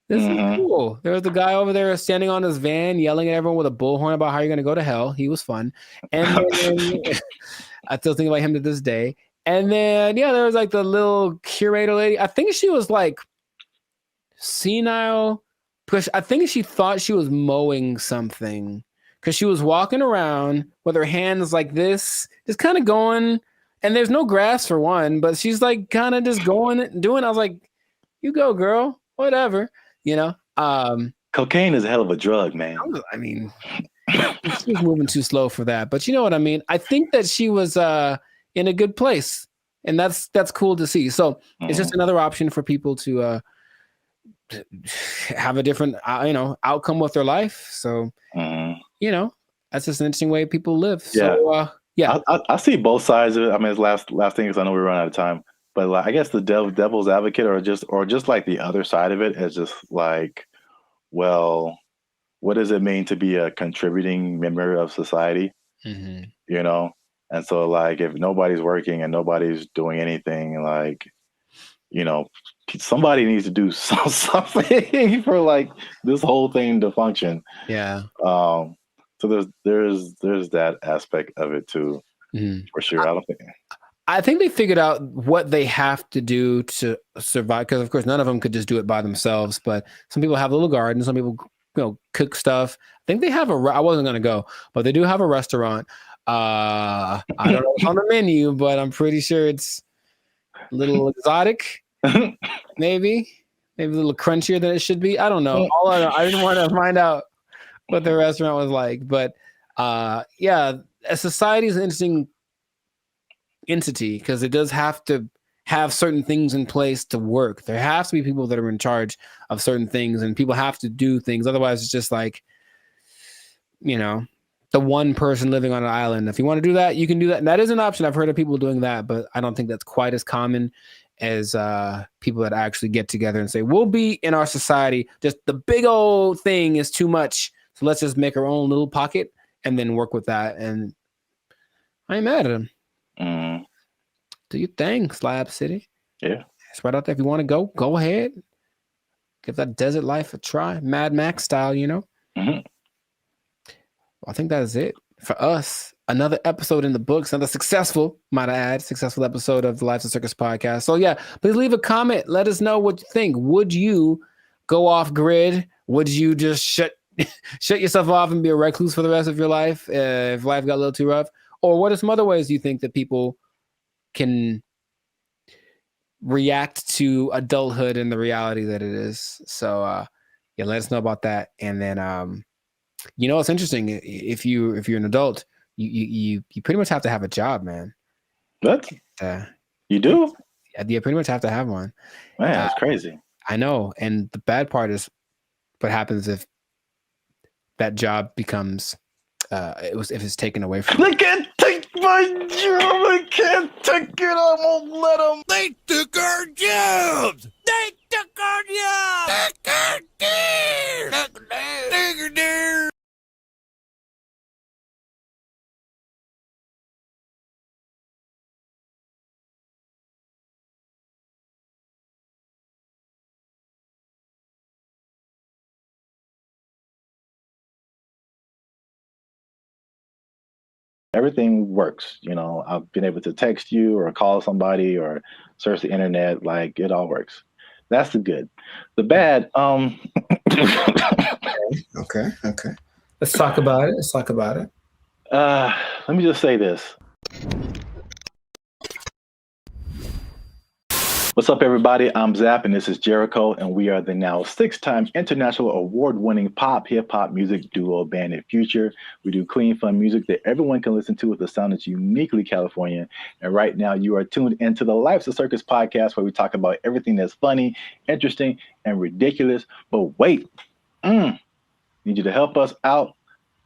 This is cool. There was the guy over there standing on his van, yelling at everyone with a bullhorn about how you're going to go to hell. He was fun. And then, I still think about him to this day. And then, yeah, there was like the little curator lady. I think she was like senile. Because I think she thought she was mowing something. Because she was walking around with her hands like this, just kind of going. And there's no grass for one, but she's like kind of just going and doing. I was like, you go, girl. Whatever. You know, cocaine is a hell of a drug, man. I mean, she was moving too slow for that, but you know what I mean? I think that she was in a good place, and that's cool to see. So it's just another option for people to have a different, outcome with their life. So, that's just an interesting way people live. Yeah. So, yeah. I see both sides of it. I mean, it's last thing because I know we run out of time. But like, I guess the devil's advocate, or just like the other side of it, is just like, well, what does it mean to be a contributing member of society? You know, and so like, if nobody's working and nobody's doing anything, like, somebody needs to do something for like this whole thing to function. Yeah. So there's that aspect of it too, for sure. I think they figured out what they have to do to survive, because of course none of them could just do it by themselves. But some people have little gardens, some people cook stuff. I think they have I wasn't gonna go, but they do have a restaurant. I don't know what's on the menu, but I'm pretty sure it's a little exotic, maybe a little crunchier than it should be. I don't know. I didn't want to find out what the restaurant was like, but yeah, a society is an interesting entity because it does have to have certain things in place to work. There has to be people that are in charge of certain things, and people have to do things. Otherwise, it's just like, the one person living on an island. If you want to do that, you can do that. And that is an option. I've heard of people doing that, but I don't think that's quite as common as people that actually get together and say, we'll be in our society. Just the big old thing is too much. So let's just make our own little pocket and then work with that. And I ain't mad at them. Do your thing, Slab City. Yeah. It's right out there. If you want to go ahead. Give that desert life a try. Mad Max style, I think that is it for us. Another episode in the books. Another successful, might I add, episode of the Lives of Circus podcast. So yeah, please leave a comment. Let us know what you think. Would you go off grid? Would you just shut yourself off and be a recluse for the rest of your life if life got a little too rough? Or what are some other ways you think that people can react to adulthood and the reality that it is? So yeah, let us know about that. And then it's interesting. If you're an adult, you pretty much have to have a job, man. What? You do? You pretty much have to have one. Man, that's crazy. I know. And the bad part is what happens if that job becomes if it's taken away from you. They can't take my job. I can't take it. I won't let them. They took our jobs. They took our jobs. Everything works. I've been able to text you or call somebody or search the internet. Like, it all works. That's the good. The bad, Okay. Let's talk about it. Let me just say this. What's up, everybody? I'm Zap, and this is Jericho, and we are the now 6-time international award-winning pop hip-hop music duo Band in Future. We do clean, fun music that everyone can listen to with a sound that's uniquely Californian. And right now, you are tuned into the Life's a Circus podcast, where we talk about everything that's funny, interesting, and ridiculous. But wait, need you to help us out.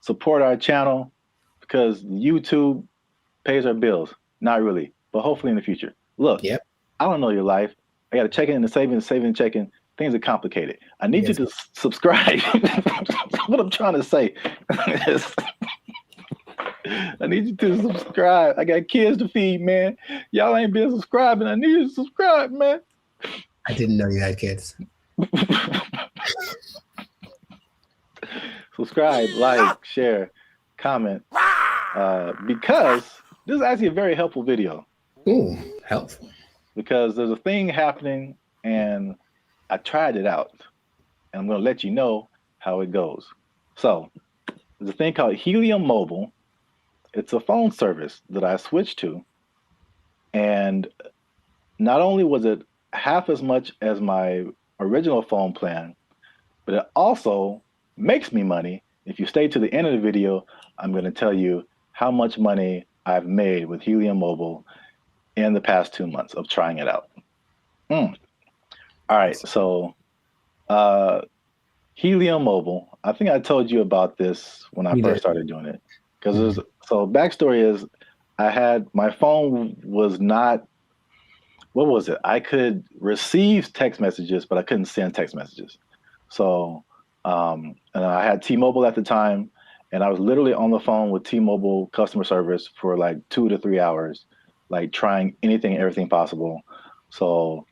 support our channel because YouTube pays our bills. Not really, but hopefully in the future. Look, I don't know your life. I got to check in and saving, checking. Things are complicated. I need you to subscribe. What I'm trying to say is I need you to subscribe. I got kids to feed, man. Y'all ain't been subscribing. I need you to subscribe, man. I didn't know you had kids. Subscribe, like, share, comment. Because this is actually a very helpful video. Ooh, helpful. Because there's a thing happening and I tried it out. And I'm going to let you know how it goes. So there's a thing called Helium Mobile. It's a phone service that I switched to. And not only was it half as much as my original phone plan, but it also makes me money. If you stay to the end of the video, I'm going to tell you how much money I've made with Helium Mobile in the past 2 months of trying it out. All right, so Helium Mobile, I think I told you about this when I first started doing it. Because so backstory is my phone was not, what was it? I could receive text messages, but I couldn't send text messages. So, and I had T-Mobile at the time, and I was literally on the phone with T-Mobile customer service for like 2 to 3 hours, like trying anything and everything possible. So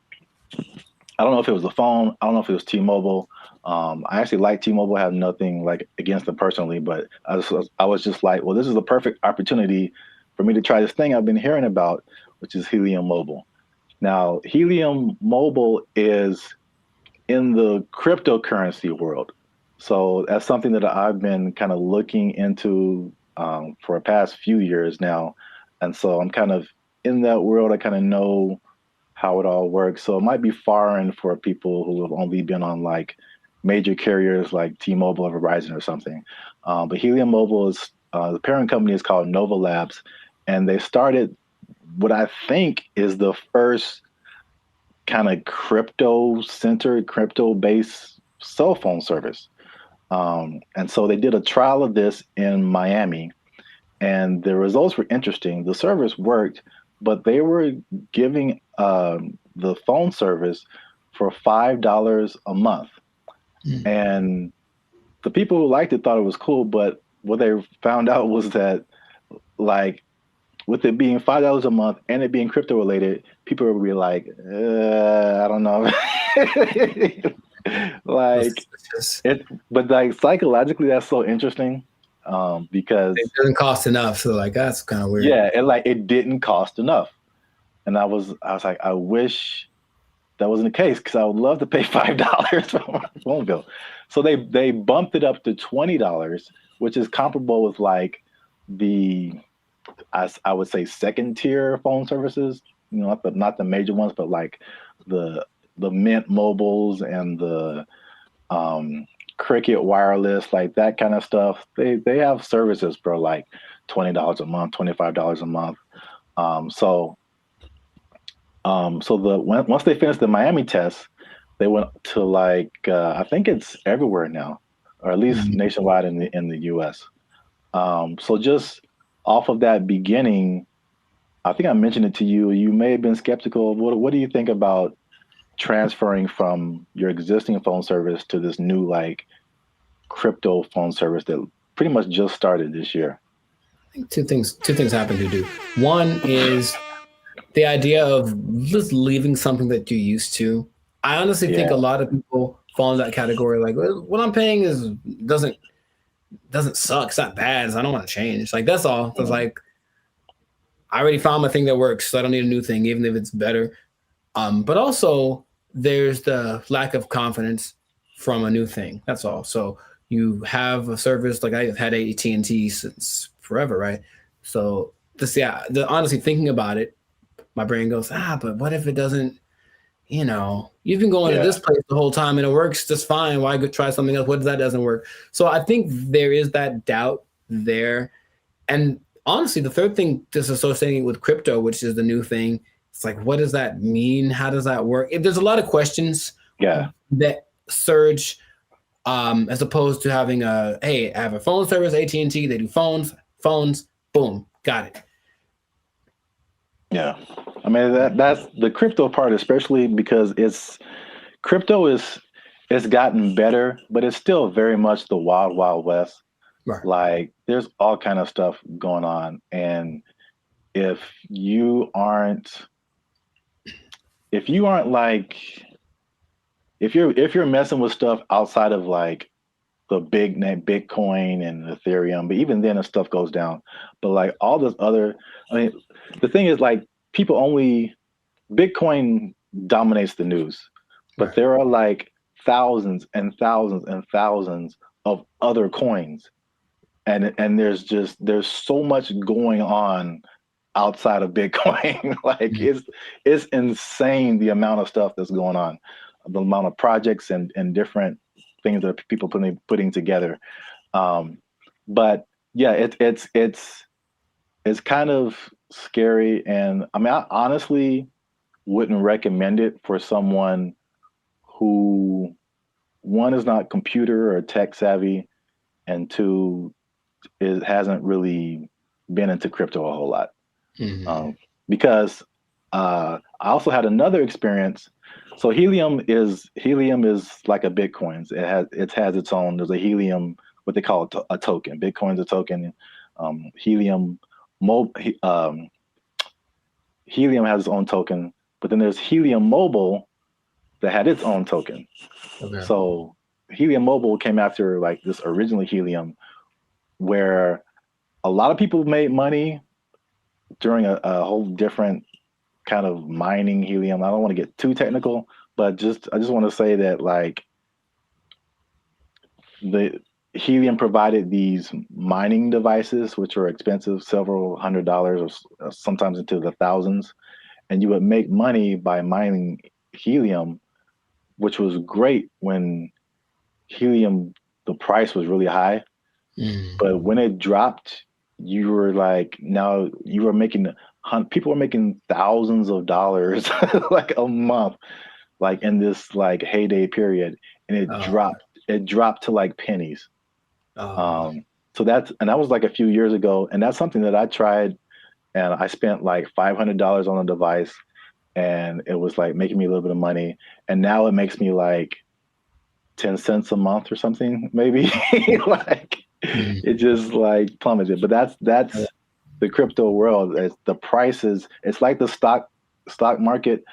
I don't know if it was the phone. I don't know if it was T-Mobile. I actually like T-Mobile. I have nothing like against them personally, but I was just like, well, this is the perfect opportunity for me to try this thing I've been hearing about, which is Helium Mobile. Now, Helium Mobile is in the cryptocurrency world. So that's something that I've been kind of looking into for the past few years now. And so I'm kind of in that world. I kind of know how it all works. So it might be foreign for people who have only been on like major carriers like T-Mobile or Verizon or something. But Helium Mobile is, the parent company is called Nova Labs. And they started what I think is the first kind of crypto-centered, crypto-based cell phone service. And so they did a trial of this in Miami, and the results were interesting. The service worked, but they were giving the phone service for $5 a month. And the people who liked it thought it was cool, but what they found out was that, like, with it being $5 a month and it being crypto related, people would be like, I don't know. Like it, but like psychologically, that's so interesting because it doesn't cost enough. So like that's kind of weird. Yeah, and like it didn't cost enough, and I was like, I wish that wasn't the case because I would love to pay $5 for my phone bill. So they bumped it up to $20, which is comparable with like the I would say second tier phone services. You know, not the major ones, but like the Mint Mobiles and the Cricket Wireless, like that kind of stuff. They have services for like $20 a month, $25 a month. So once they finished the Miami test, they went to like I think it's everywhere now, or at least nationwide in the US. So just off of that beginning, I think I mentioned it to you. You may have been skeptical. What do you think about transferring from your existing phone service to this new like crypto phone service that pretty much just started this year? I think two things happen to do. One is the idea of just leaving something that you're used to. I honestly think a lot of people fall in that category. Like, what I'm paying doesn't suck. It's not bad. I don't want to change. Like, that's all. It's like, I already found my thing that works, so I don't need a new thing, even if it's better. But also, there's the lack of confidence from a new thing. That's all. So you have a service, like I've had AT&T since forever, right? So honestly, thinking about it, my brain goes, but what if it doesn't, you've been going to this place the whole time and it works just fine. Why go try something else? What if that doesn't work? So I think there is that doubt there. And honestly, the third thing, just associating with crypto, which is the new thing, it's like, what does that mean? How does that work? There's a lot of questions that surge as opposed to having hey, I have a phone service, AT&T, they do phones, boom, got it. Yeah, I mean that's the crypto part, especially because it's gotten better, but it's still very much the wild, wild west. Right. Like there's all kind of stuff going on, and if you aren't like if you're messing with stuff outside of like the big name Bitcoin and Ethereum, but even then the stuff goes down. But like all this other, I mean, the thing is like Bitcoin dominates the news, but there are like thousands and thousands and thousands of other coins. And there's so much going on outside of Bitcoin. Like it's insane the amount of stuff that's going on, the amount of projects and different things that people putting together. But yeah, it's kind of scary, and I mean I honestly wouldn't recommend it for someone who one is not computer or tech savvy, and two hasn't really been into crypto a whole lot. Because I also had another experience. So Helium is like a Bitcoin. It has its own. There's a Helium, what they call a token. Bitcoin's a token. Helium Helium has its own token, but then there's Helium Mobile that had its own token. Okay. So Helium Mobile came after like this originally Helium, where a lot of people made money during a whole different kind of mining helium. I don't want to get too technical, but I just want to say that like the helium provided these mining devices, which are expensive, several $100s or sometimes into the thousands. And you would make money by mining helium, which was great when helium, the price was really high. But when it dropped, you were like, now you were making, people were making thousands of dollars like a month, like in this like heyday period. And it dropped to like pennies. So that was like a few years ago. And that's something that I tried, and I spent like $500 on a device, and it was like making me a little bit of money. And now it makes me like 10 cents a month or something, maybe. Like it just like plummeted. But that's the crypto world. The prices, it's like the stock market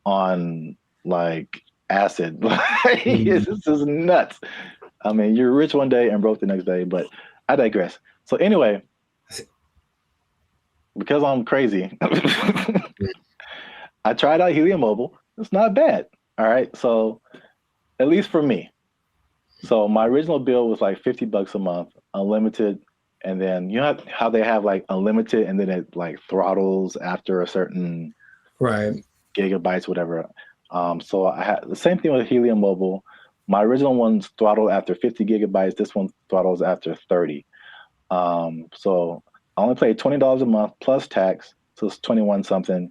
on like acid. It's just nuts. I mean, you're rich one day and broke the next day, but I digress. So anyway, because I'm crazy, I tried out Helium Mobile. It's not bad. All right. So at least for me. So my original bill was like $50 a month, unlimited. And then you know how they have like unlimited and then it like throttles after a certain gigabytes, whatever. So I had the same thing with Helium Mobile. My original one's throttled after 50 gigabytes. This one throttles after 30. So I only paid $20 a month plus tax. So it's 21 something.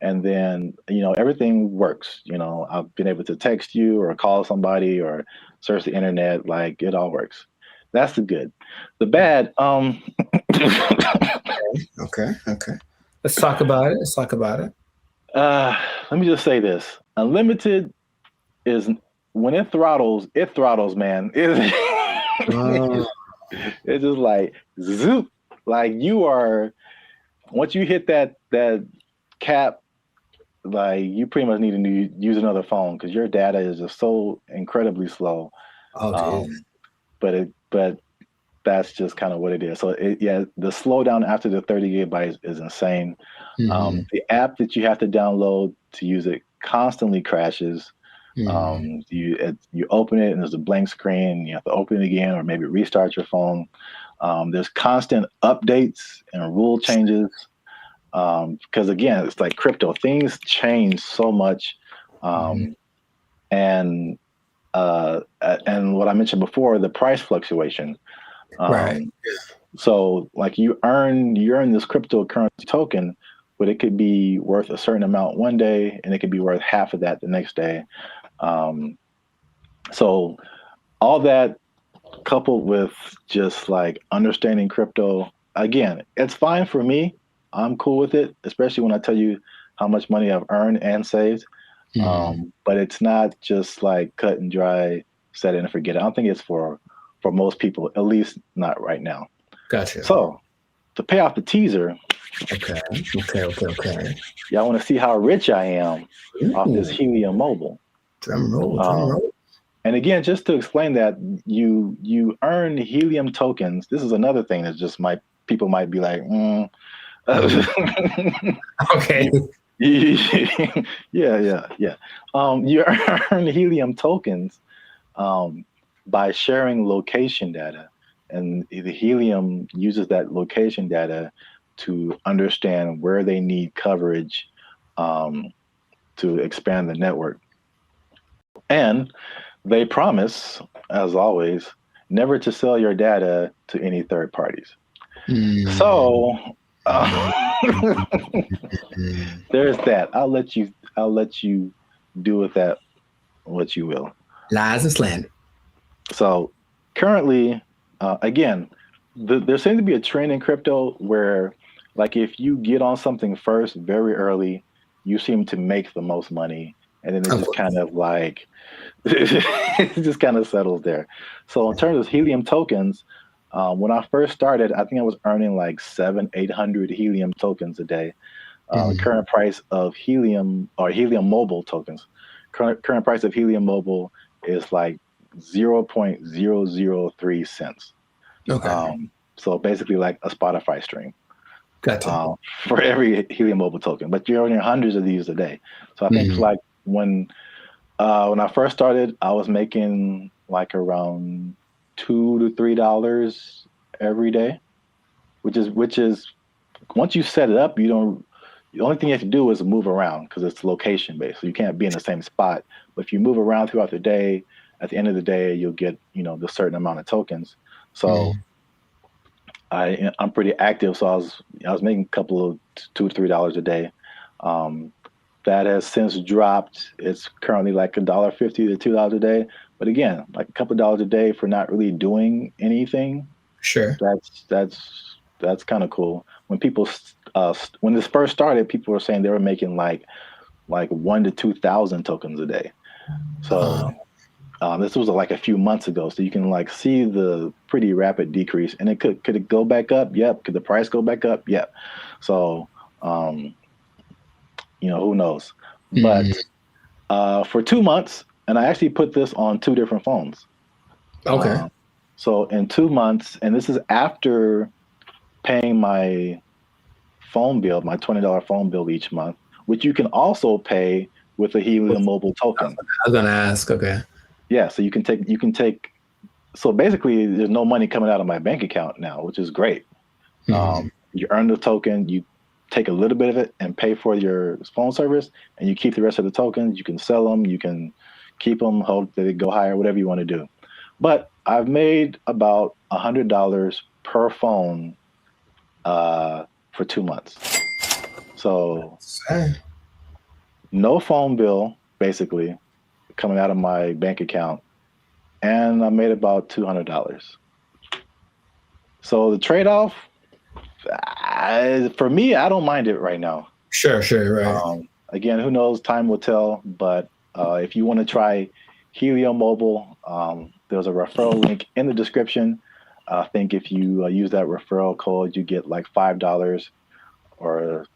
And then, you know, everything works. You know, I've been able to text you or call somebody or search the internet. Like it all works. That's the good. The bad. Okay. Let's talk about it. Let me just say this. Unlimited is when it throttles, man. It's just like zoop. Like you are, once you hit that cap, like you pretty much need to use another phone because your data is just so incredibly slow. But that's just kind of what it is. So the slowdown after the 30 gigabytes is insane. The app that you have to download to use it constantly crashes. You open it and there's a blank screen. You have to open it again or maybe restart your phone. There's constant updates and rule changes. Because again, it's like crypto. Things change so much, and what I mentioned before, the price fluctuation. So, like you earn this cryptocurrency token, but it could be worth a certain amount one day, and it could be worth half of that the next day. So, all that coupled with just like understanding crypto, again, it's fine for me. I'm cool with it, especially when I tell you how much money I've earned and saved. But it's not just like cut and dry, set it and forget it. I don't think it's for most people, at least not right now. Gotcha. So to pay off the teaser, okay. Y'all want to see how rich I am off this Helium Mobile. Drum roll. And again, just to explain that, you earn Helium tokens. This is another thing that just people might be like, okay. Yeah. You earn Helium tokens by sharing location data, and the Helium uses that location data to understand where they need coverage to expand the network. And they promise, as always, never to sell your data to any third parties. So there's that. I'll let you do with that what you will. Lies and slander. So currently, again, there seems to be a trend in crypto where, like, if you get on something first very early, you seem to make the most money, and then it just kind of like it just kind of settles there. So in terms of Helium tokens, when I first started, I think I was earning like 700-800 Helium tokens a day. The current price of Helium or Helium Mobile tokens, current price of Helium Mobile is like 0.003 cents. Okay. So basically like a Spotify stream. Gotcha. For every Helium Mobile token, but you're earning hundreds of these a day. So I think like when I first started, I was making like around $2 to $3 every day, which is once you set it up, the only thing you have to do is move around because it's location based. So you can't be in the same spot. But if you move around throughout the day, at the end of the day, you'll get, the certain amount of tokens. So I'm pretty active. So I was making a couple of $2 to $3 a day. That has since dropped. It's currently like $1.50 to $2 a day. But again, like a couple of dollars a day for not really doing anything. Sure. That's kind of cool. When people when this first started, people were saying they were making like 1,000 to 2,000 tokens a day. So this was like a few months ago. So you can like see the pretty rapid decrease. And it could it go back up? Yep. Could the price go back up? Yep. So who knows? But for 2 months, and I actually put this on 2 different phones. Okay. So in 2 months, and this is after paying my phone bill, my $20 phone bill each month, which you can also pay with a Helium Mobile token. I was gonna ask. Okay. Yeah. So you can take. So basically, there's no money coming out of my bank account now, which is great. You earn the token, you take a little bit of it and pay for your phone service, and you keep the rest of the tokens. You can sell them, you can keep them, hope that they go higher, whatever you want to do. But I've made about $100 per phone for 2 months. So no phone bill, basically, coming out of my bank account, and I made about $200. So the trade-off, for me, I don't mind it right now. Sure, right. Again, who knows? Time will tell. But if you want to try Helium Mobile, there's a referral link in the description. I think if you use that referral code, you get like $5 or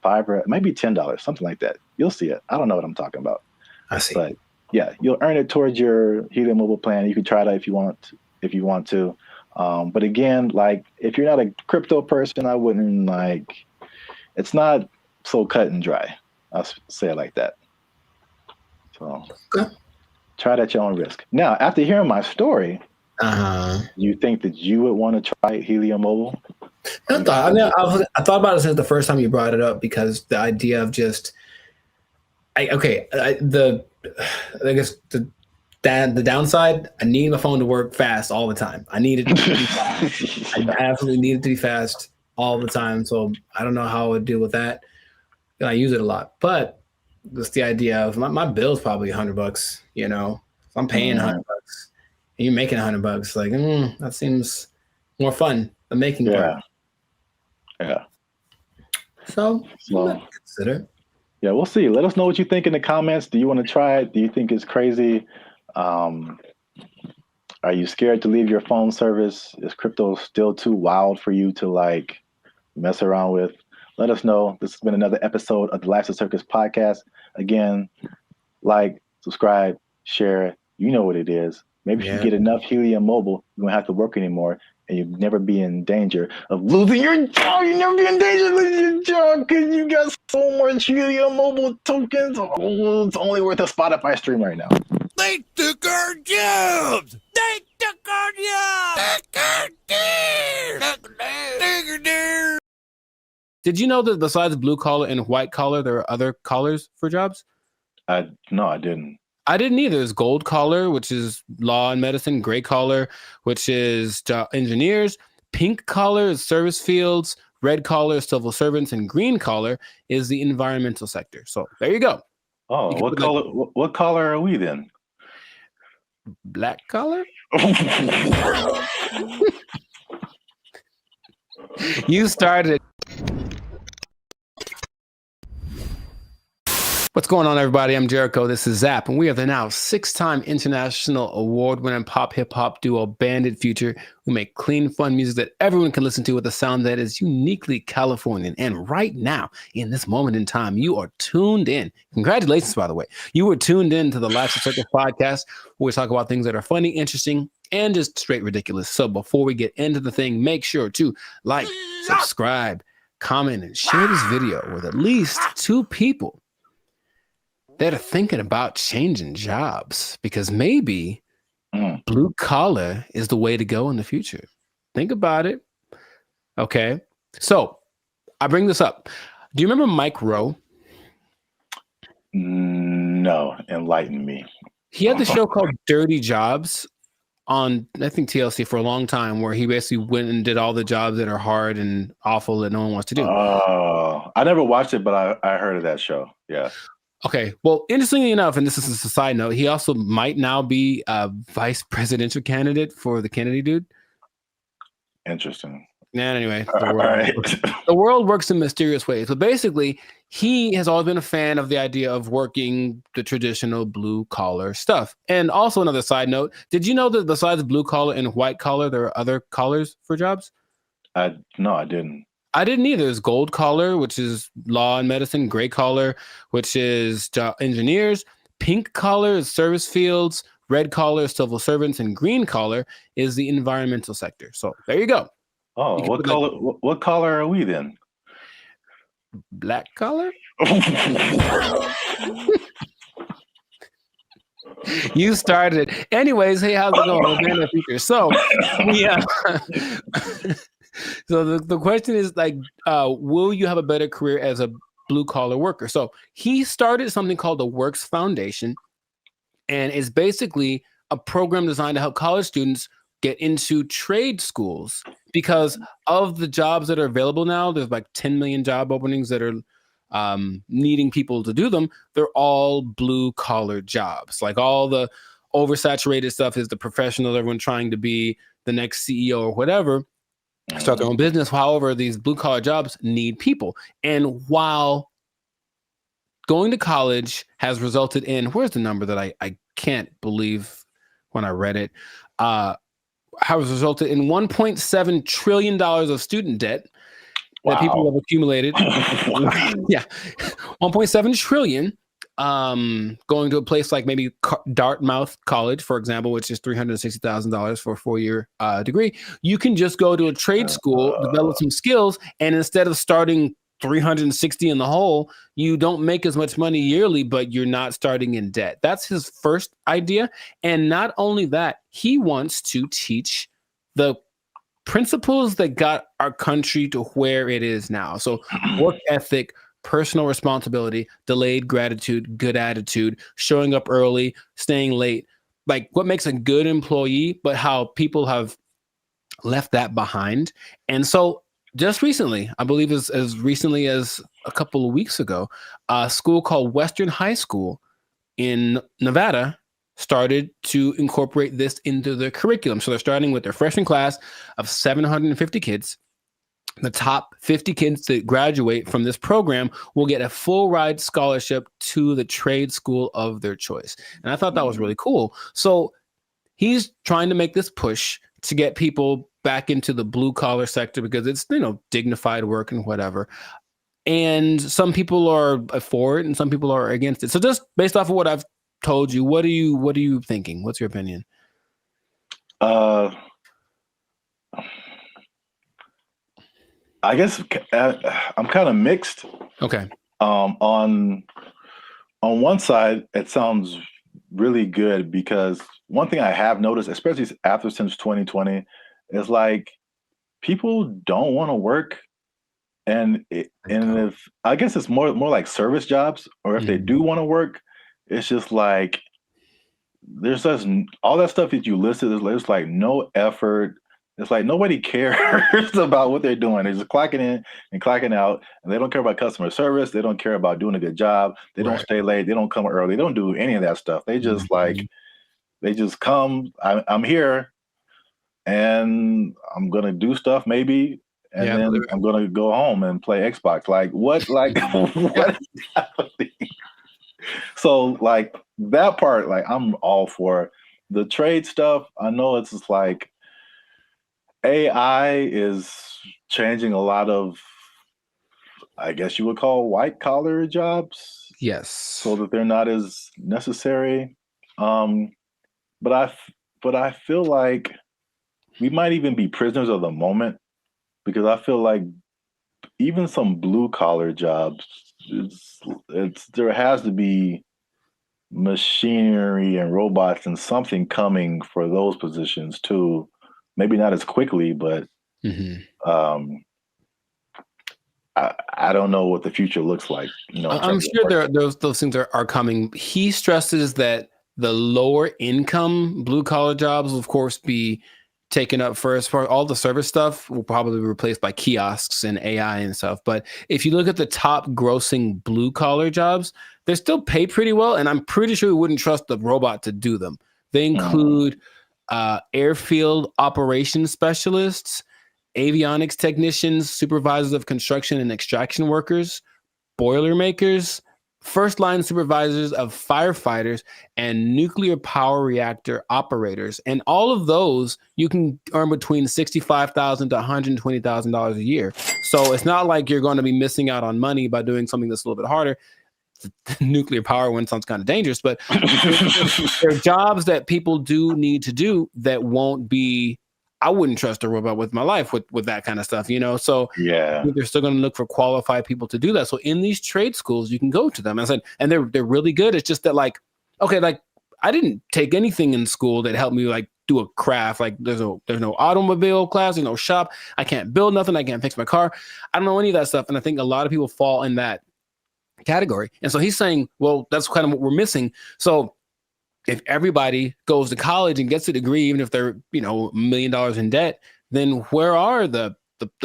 maybe $10, something like that. You'll see it. I don't know what I'm talking about. I see. But yeah, you'll earn it towards your Helium Mobile plan. You can try that if you want to. But again, like if you're not a crypto person, I wouldn't it's not so cut and dry. I'll say it like that. So try that at your own risk. Now, after hearing my story, you think that you would want to try Helium Mobile? I thought about it since the first time you brought it up, because the idea of just, I guess the downside, I need my phone to work fast all the time. I need it to be fast. I absolutely need it to be fast all the time. So I don't know how I would deal with that. And I use it a lot, but just the idea of my bill is probably $100, so I'm paying $100. you're making $100. Like, that seems more fun. The making part. Yeah. So consider. Yeah, we'll see. Let us know what you think in the comments. Do you want to try it? Do you think it's crazy? Are you scared to leave your phone service? Is crypto still too wild for you to like mess around with? Let us know. This has been another episode of the Life's a Circus podcast. Again, like, subscribe, share. You know what it is. Maybe if you get enough Helium Mobile, you won't have to work anymore, and you'll never be in danger of losing your job. You never be in danger of losing your job because you got so much Helium Mobile tokens. Oh, it's only worth a Spotify stream right now. They took our jobs! They took our jobs! Did you know that besides blue collar and white collar, there are other collars for jobs? No, I didn't. I didn't either. There's gold collar, which is law and medicine. Gray collar, which is engineers. Pink collar is service fields. Red collar is civil servants. And green collar is the environmental sector. So there you go. Oh, what color are we then? Black collar? You started. What's going on, everybody? I'm Jericho. This is Zap, and we are the now 6-time international award-winning pop hip-hop duo Bandit Future, who make clean, fun music that everyone can listen to with a sound that is uniquely Californian. And right now, in this moment in time, you are tuned in. Congratulations, by the way. You were tuned in to the Life's a Circus podcast, where we talk about things that are funny, interesting, and just straight ridiculous. So before we get into the thing, make sure to like, subscribe, comment, and share this video with at least 2 people that are thinking about changing jobs, because maybe blue collar is the way to go in the future. Think about it. Okay. So I bring this up. Do you remember Mike Rowe? No, enlighten me. He had the show called Dirty Jobs on, I think, TLC for a long time, where he basically went and did all the jobs that are hard and awful that no one wants to do. Oh, I never watched it, but I heard of that show. Yeah. Okay. Well, interestingly enough, and this is a side note, he also might now be a vice presidential candidate for the Kennedy dude. Interesting. And anyway, the world works in mysterious ways. But basically, he has always been a fan of the idea of working the traditional blue collar stuff. And also, another side note, did you know that besides blue collar and white collar, there are other collars for jobs? No, I didn't. I didn't either. There's gold collar, which is law and medicine. Gray collar, which is engineers. Pink collar is service fields. Red collar is civil servants. And green collar is the environmental sector. So there you go. Oh, what color are we then? Black collar? You started it. Anyways, hey, how's it going? So, yeah. So the question is like, will you have a better career as a blue collar worker? So he started something called the Works Foundation, and it's basically a program designed to help college students get into trade schools because of the jobs that are available now. There's like 10 million job openings that are needing people to do them. They're all blue collar jobs. Like all the oversaturated stuff is the professional, everyone trying to be the next CEO or whatever, start their own business. However, these blue collar jobs need people. And while going to college has resulted in, where's the number that I can't believe when I read it, has resulted in $1.7 trillion of student debt that people have accumulated. Yeah, 1.7 trillion. Going to a place like maybe Dartmouth College, for example, which is $360,000 for a 4-year degree. You can just go to a trade school, develop some skills, and instead of starting 360 in the hole, you don't make as much money yearly, but you're not starting in debt. That's his first idea. And not only that, he wants to teach the principles that got our country to where it is now. So work ethic, personal responsibility, delayed gratitude, good attitude, showing up early, staying late, like what makes a good employee, but how people have left that behind. And so just recently, I believe as recently as a couple of weeks ago, a school called Western High School in Nevada started to incorporate this into their curriculum. So they're starting with their freshman class of 750 kids. The top 50 kids that graduate from this program will get a full ride scholarship to the trade school of their choice. And I thought that was really cool. So he's trying to make this push to get people back into the blue collar sector because it's, dignified work and whatever. And some people are for it and some people are against it. So just based off of what I've told you, what are you thinking? What's your opinion? I guess I'm kind of mixed. Okay. On one side, it sounds really good because one thing I have noticed, especially since 2020, is like people don't want to work, and if I guess it's more like service jobs, or if they do want to work, it's just like there's just all that stuff that you listed. There's like no effort. It's like nobody cares about what they're doing. They're just clocking in and clocking out, and they don't care about customer service. They don't care about doing a good job. They don't stay late. They don't come early. They don't do any of that stuff. They just they just come. I'm here, and I'm gonna do stuff maybe, and then I'm gonna go home and play Xbox. Like what? Like what is happening? So like that part, like I'm all for the trade stuff. I know it's just like AI is changing a lot of, I guess you would call white collar jobs. Yes. So that they're not as necessary. But I feel like we might even be prisoners of the moment because I feel like even some blue collar jobs, there has to be machinery and robots and something coming for those positions too. Maybe not as quickly, but I don't know what the future looks like. I'm sure those things are coming. He stresses that the lower income blue collar jobs will, of course, be taken up first. For all the service stuff will probably be replaced by kiosks and AI and stuff. But if you look at the top grossing blue collar jobs, they still pay pretty well. And I'm pretty sure we wouldn't trust the robot to do them. They include airfield operations specialists, avionics technicians, supervisors of construction and extraction workers, boilermakers, first line supervisors of firefighters, and nuclear power reactor operators. And all of those you can earn between $65,000 to $120,000 a year. So it's not like you're going to be missing out on money by doing something that's a little bit harder. The nuclear power one sounds kind of dangerous, but there are jobs that people do need to do that won't be. I wouldn't trust a robot with my life with that kind of stuff, So yeah, they're still going to look for qualified people to do that. So in these trade schools, you can go to them. I said, and they're really good. It's just that I didn't take anything in school that helped me do a craft. Like there's no automobile class, there's no shop. I can't build nothing. I can't fix my car. I don't know any of that stuff. And I think a lot of people fall in that category. And so he's saying, well, that's kind of what we're missing. So if everybody goes to college and gets a degree, even if they're, $1 million in debt, then where are the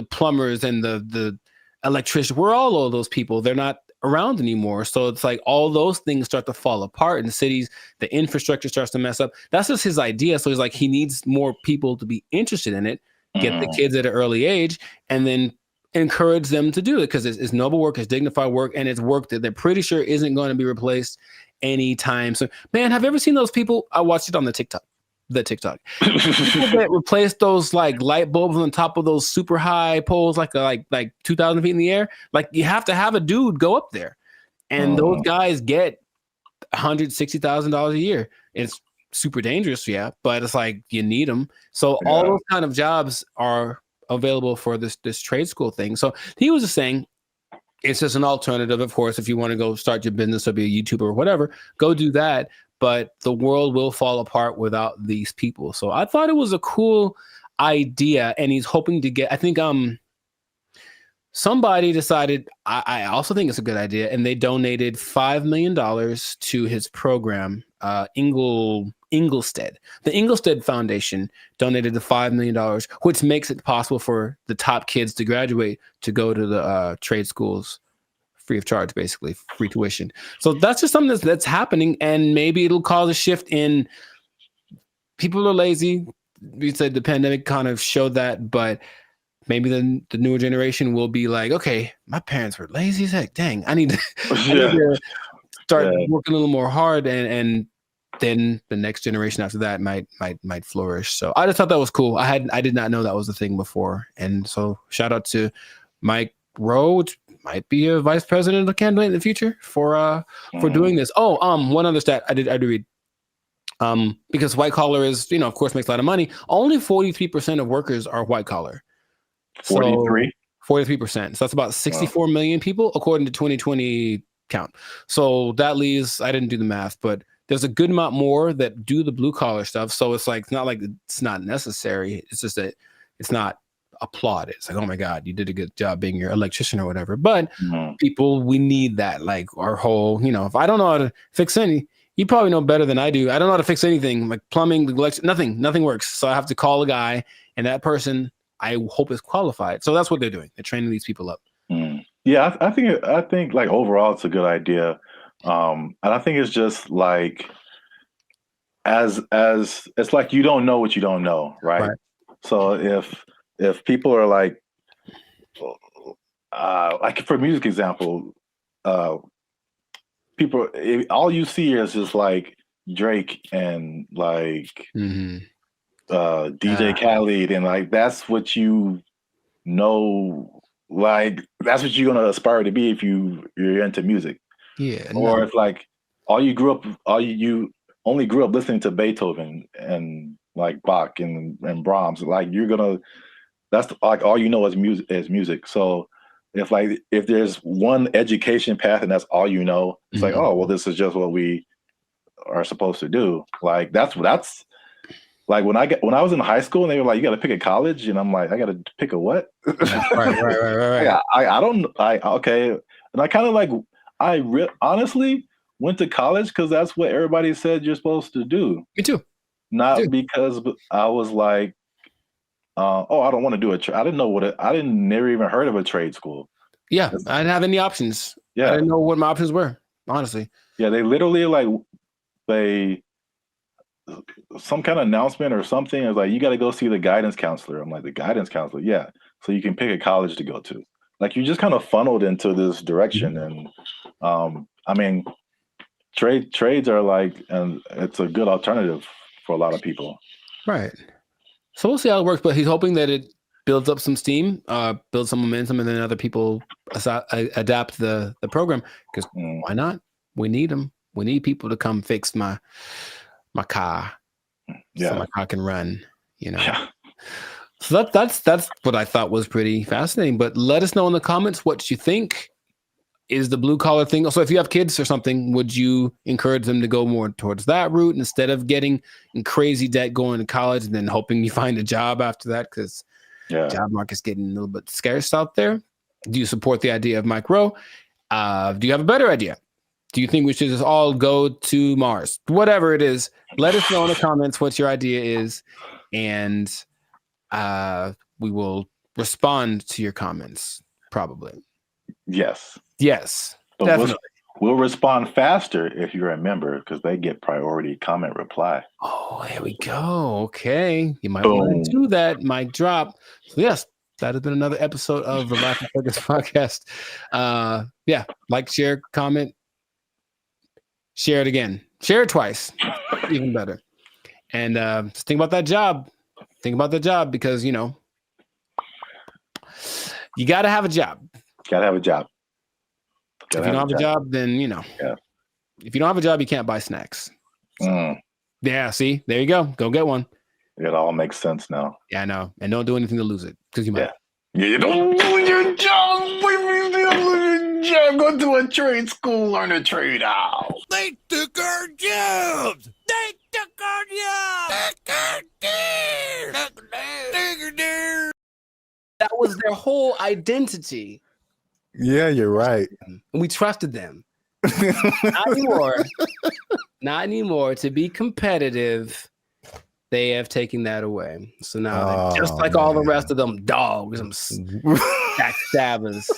plumbers and the electricians? Where are all of those people? They're not around anymore. So it's like all those things start to fall apart in cities. The infrastructure starts to mess up. That's just his idea. So he's like, he needs more people to be interested in it, get the kids at an early age, and then encourage them to do it because it's noble work, it's dignified work, and it's work that they're pretty sure isn't going to be replaced anytime soon. Man, have you ever seen those people? I watched it on the TikTok. People that replace those light bulbs on top of those super high poles, like 2,000 feet in the air. Like you have to have a dude go up there, and those guys get $160,000 a year. It's super dangerous, yeah, but it's like you need them. So all those kind of jobs are available for this trade school thing. So he was just saying it's just an alternative. Of course, if you want to go start your business or be a YouTuber or whatever, go do that. But the world will fall apart without these people. So I thought it was a cool idea, and he's hoping to get. I think somebody decided. I also think it's a good idea, and they donated $5 million to his program, Inglestead. The Inglestead Foundation donated the $5 million, which makes it possible for the top kids to graduate to go to the trade schools free of charge, basically free tuition. So that's just something that's happening, and maybe it'll cause a shift in people are lazy. We said the pandemic kind of showed that, but maybe the newer generation will be like, okay, my parents were lazy as heck. Dang, I need to, I need to start working a little more hard, and then the next generation after that might flourish. So I just thought that was cool. I did not know that was a thing before, and so shout out to Mike Rowe, which might be a vice president of candidate in the future for doing this. Oh, one other stat I did read. Because white collar is, of course, makes a lot of money. Only 43% of workers are white collar. 43%. So that's about 64 million people, according to 2020 count. So that leaves, I didn't do the math, but there's a good amount more that do the blue collar stuff. So it's like, it's not like it's not necessary. It's just that it's not applauded. It's like, oh my God, you did a good job being your electrician or whatever. But people, we need that. Like our whole, if I don't know how to fix any, you probably know better than I do. I don't know how to fix anything, like plumbing, nothing works. So I have to call a guy, and that person I hope is qualified. So that's what they're doing. They're training these people up. Yeah, I think like overall it's a good idea, and I think it's just like as it's like you don't know what you don't know, right? So if people are like for music example, people, all you see is just like Drake and like DJ Khaled, and like that's what you know, like that's what you're gonna aspire to be if you're into music. Yeah. Or if like you only grew up listening to Beethoven and like Bach and Brahms, like that's like all you know is music. So if there's one education path and that's all you know, it's like, oh well, this is just what we are supposed to do. Like that's like when I was in high school and they were like, you got to pick a college, and I'm like, I got to pick a what? Right. Okay, and I kind of like honestly went to college because that's what everybody said you're supposed to do. Me too. Not because I was like, I don't want to do I didn't know never even heard of a trade school. Yeah, I didn't have any options. Yeah, I didn't know what my options were, honestly. Yeah, they literally some kind of announcement or something. It was like, you got to go see the guidance counselor. I'm like, the guidance counselor? Yeah. So you can pick a college to go to. Like, you just kind of funneled into this direction. And I mean, trades are like, and it's a good alternative for a lot of people. Right. So we'll see how it works, but he's hoping that it builds up some steam, builds some momentum, and then other people adapt the program, because why not? We need them. We need people to come fix my car, so my car can run. So that's what I thought was pretty fascinating. But let us know in the comments what you think is the blue collar thing. So if you have kids or something, would you encourage them to go more towards that route instead of getting in crazy debt going to college and then hoping you find a job after that? Because job market's getting a little bit scarce out there. Do you support the idea of Mike Rowe? Do you have a better idea? Do you think we should just all go to Mars? Whatever it is, let us know in the comments what your idea is, and we will respond to your comments, probably. Yes. But definitely. We'll respond faster if you're a member, because they get priority comment reply. Oh, there we go. Okay. You might want to do that. Mic drop. So yes, that has been another episode of the Life of Focus podcast. Like, share, comment. Share it again. Share it twice. Even better. And just think about that job. Think about the job, because, you got to have a job. If you don't have a job, then, if you don't have a job, you can't buy snacks. Yeah, see? There you go. Go get one. It all makes sense now. Yeah, I know. And don't do anything to lose it, because you might. Yeah, you don't lose your job. Go to a trade school, learn a trade out. They took our jobs. They took our jobs. That was their whole identity. Yeah, you're right. And we trusted them. Not anymore. Not anymore. To be competitive, they have taken that away. So now they're just like all the rest of them dogs, some backstabbers.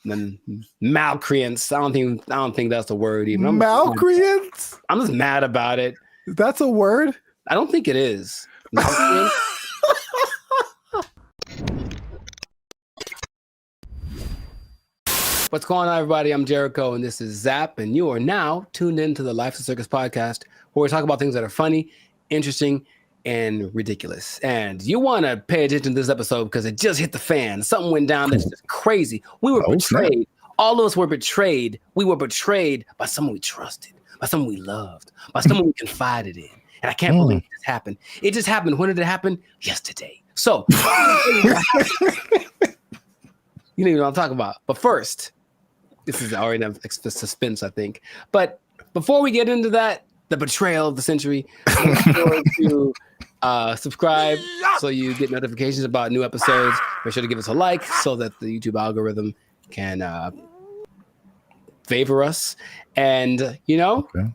then malcreants. I don't think that's the word even. Malcreants? I'm just mad about it. That's a word? I don't think it is. Malcreants? What's going on, everybody? I'm Jericho, and this is Zap, and you are now tuned into the Life of Circus podcast, where we talk about things that are funny, interesting, and ridiculous. And you want to pay attention to this episode because it just hit the fan. Something went down that's just crazy. We were betrayed. All of us were betrayed. We were betrayed by someone we trusted, by someone we loved, by someone we confided in. And I can't believe it just happened. It just happened. When did it happen? Yesterday. So, you know what I'm talking about. But first, this is already enough suspense, I think. But before we get into that, the betrayal of the century, make sure to subscribe so you get notifications about new episodes. Make sure to give us a like so that the YouTube algorithm can favor us. And we're not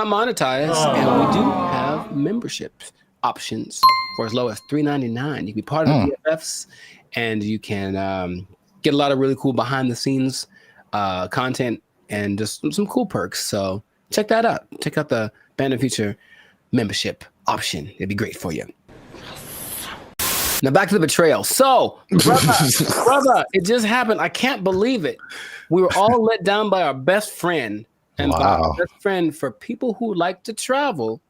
monetized, and we do have membership options for as low as $3.99. You can be part of the BFFs, and you can get a lot of really cool behind the scenes content and just some cool perks. So check that out. Check out the Band of Future membership option. It'd be great for you. Now back to the betrayal. So, brother, it just happened. I can't believe it. We were all let down by our best friend. And by our best friend, for people who like to travel,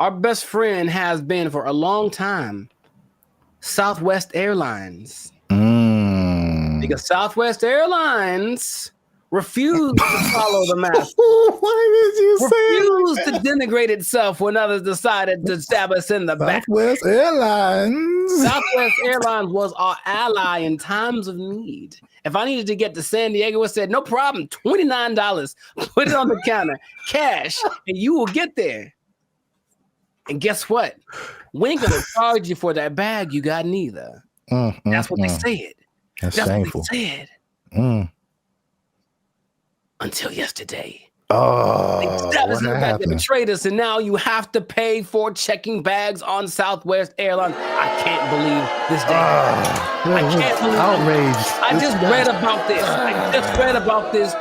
our best friend has been for a long time Southwest Airlines. Because Southwest Airlines refused to follow the mask. Why did you refused to denigrate itself when others decided to stab us in the back. Southwest Airlines. Southwest Airlines was our ally in times of need. If I needed to get to San Diego, it said, no problem, $29. Put it on the counter, cash, and you will get there. And guess what? We ain't gonna charge you for that bag you got neither. That's what they said. That's shameful. What they said. Until yesterday. They betrayed us, and now you have to pay for checking bags on Southwest Airlines. I can't believe this day. I can't believe outraged. I just read about this.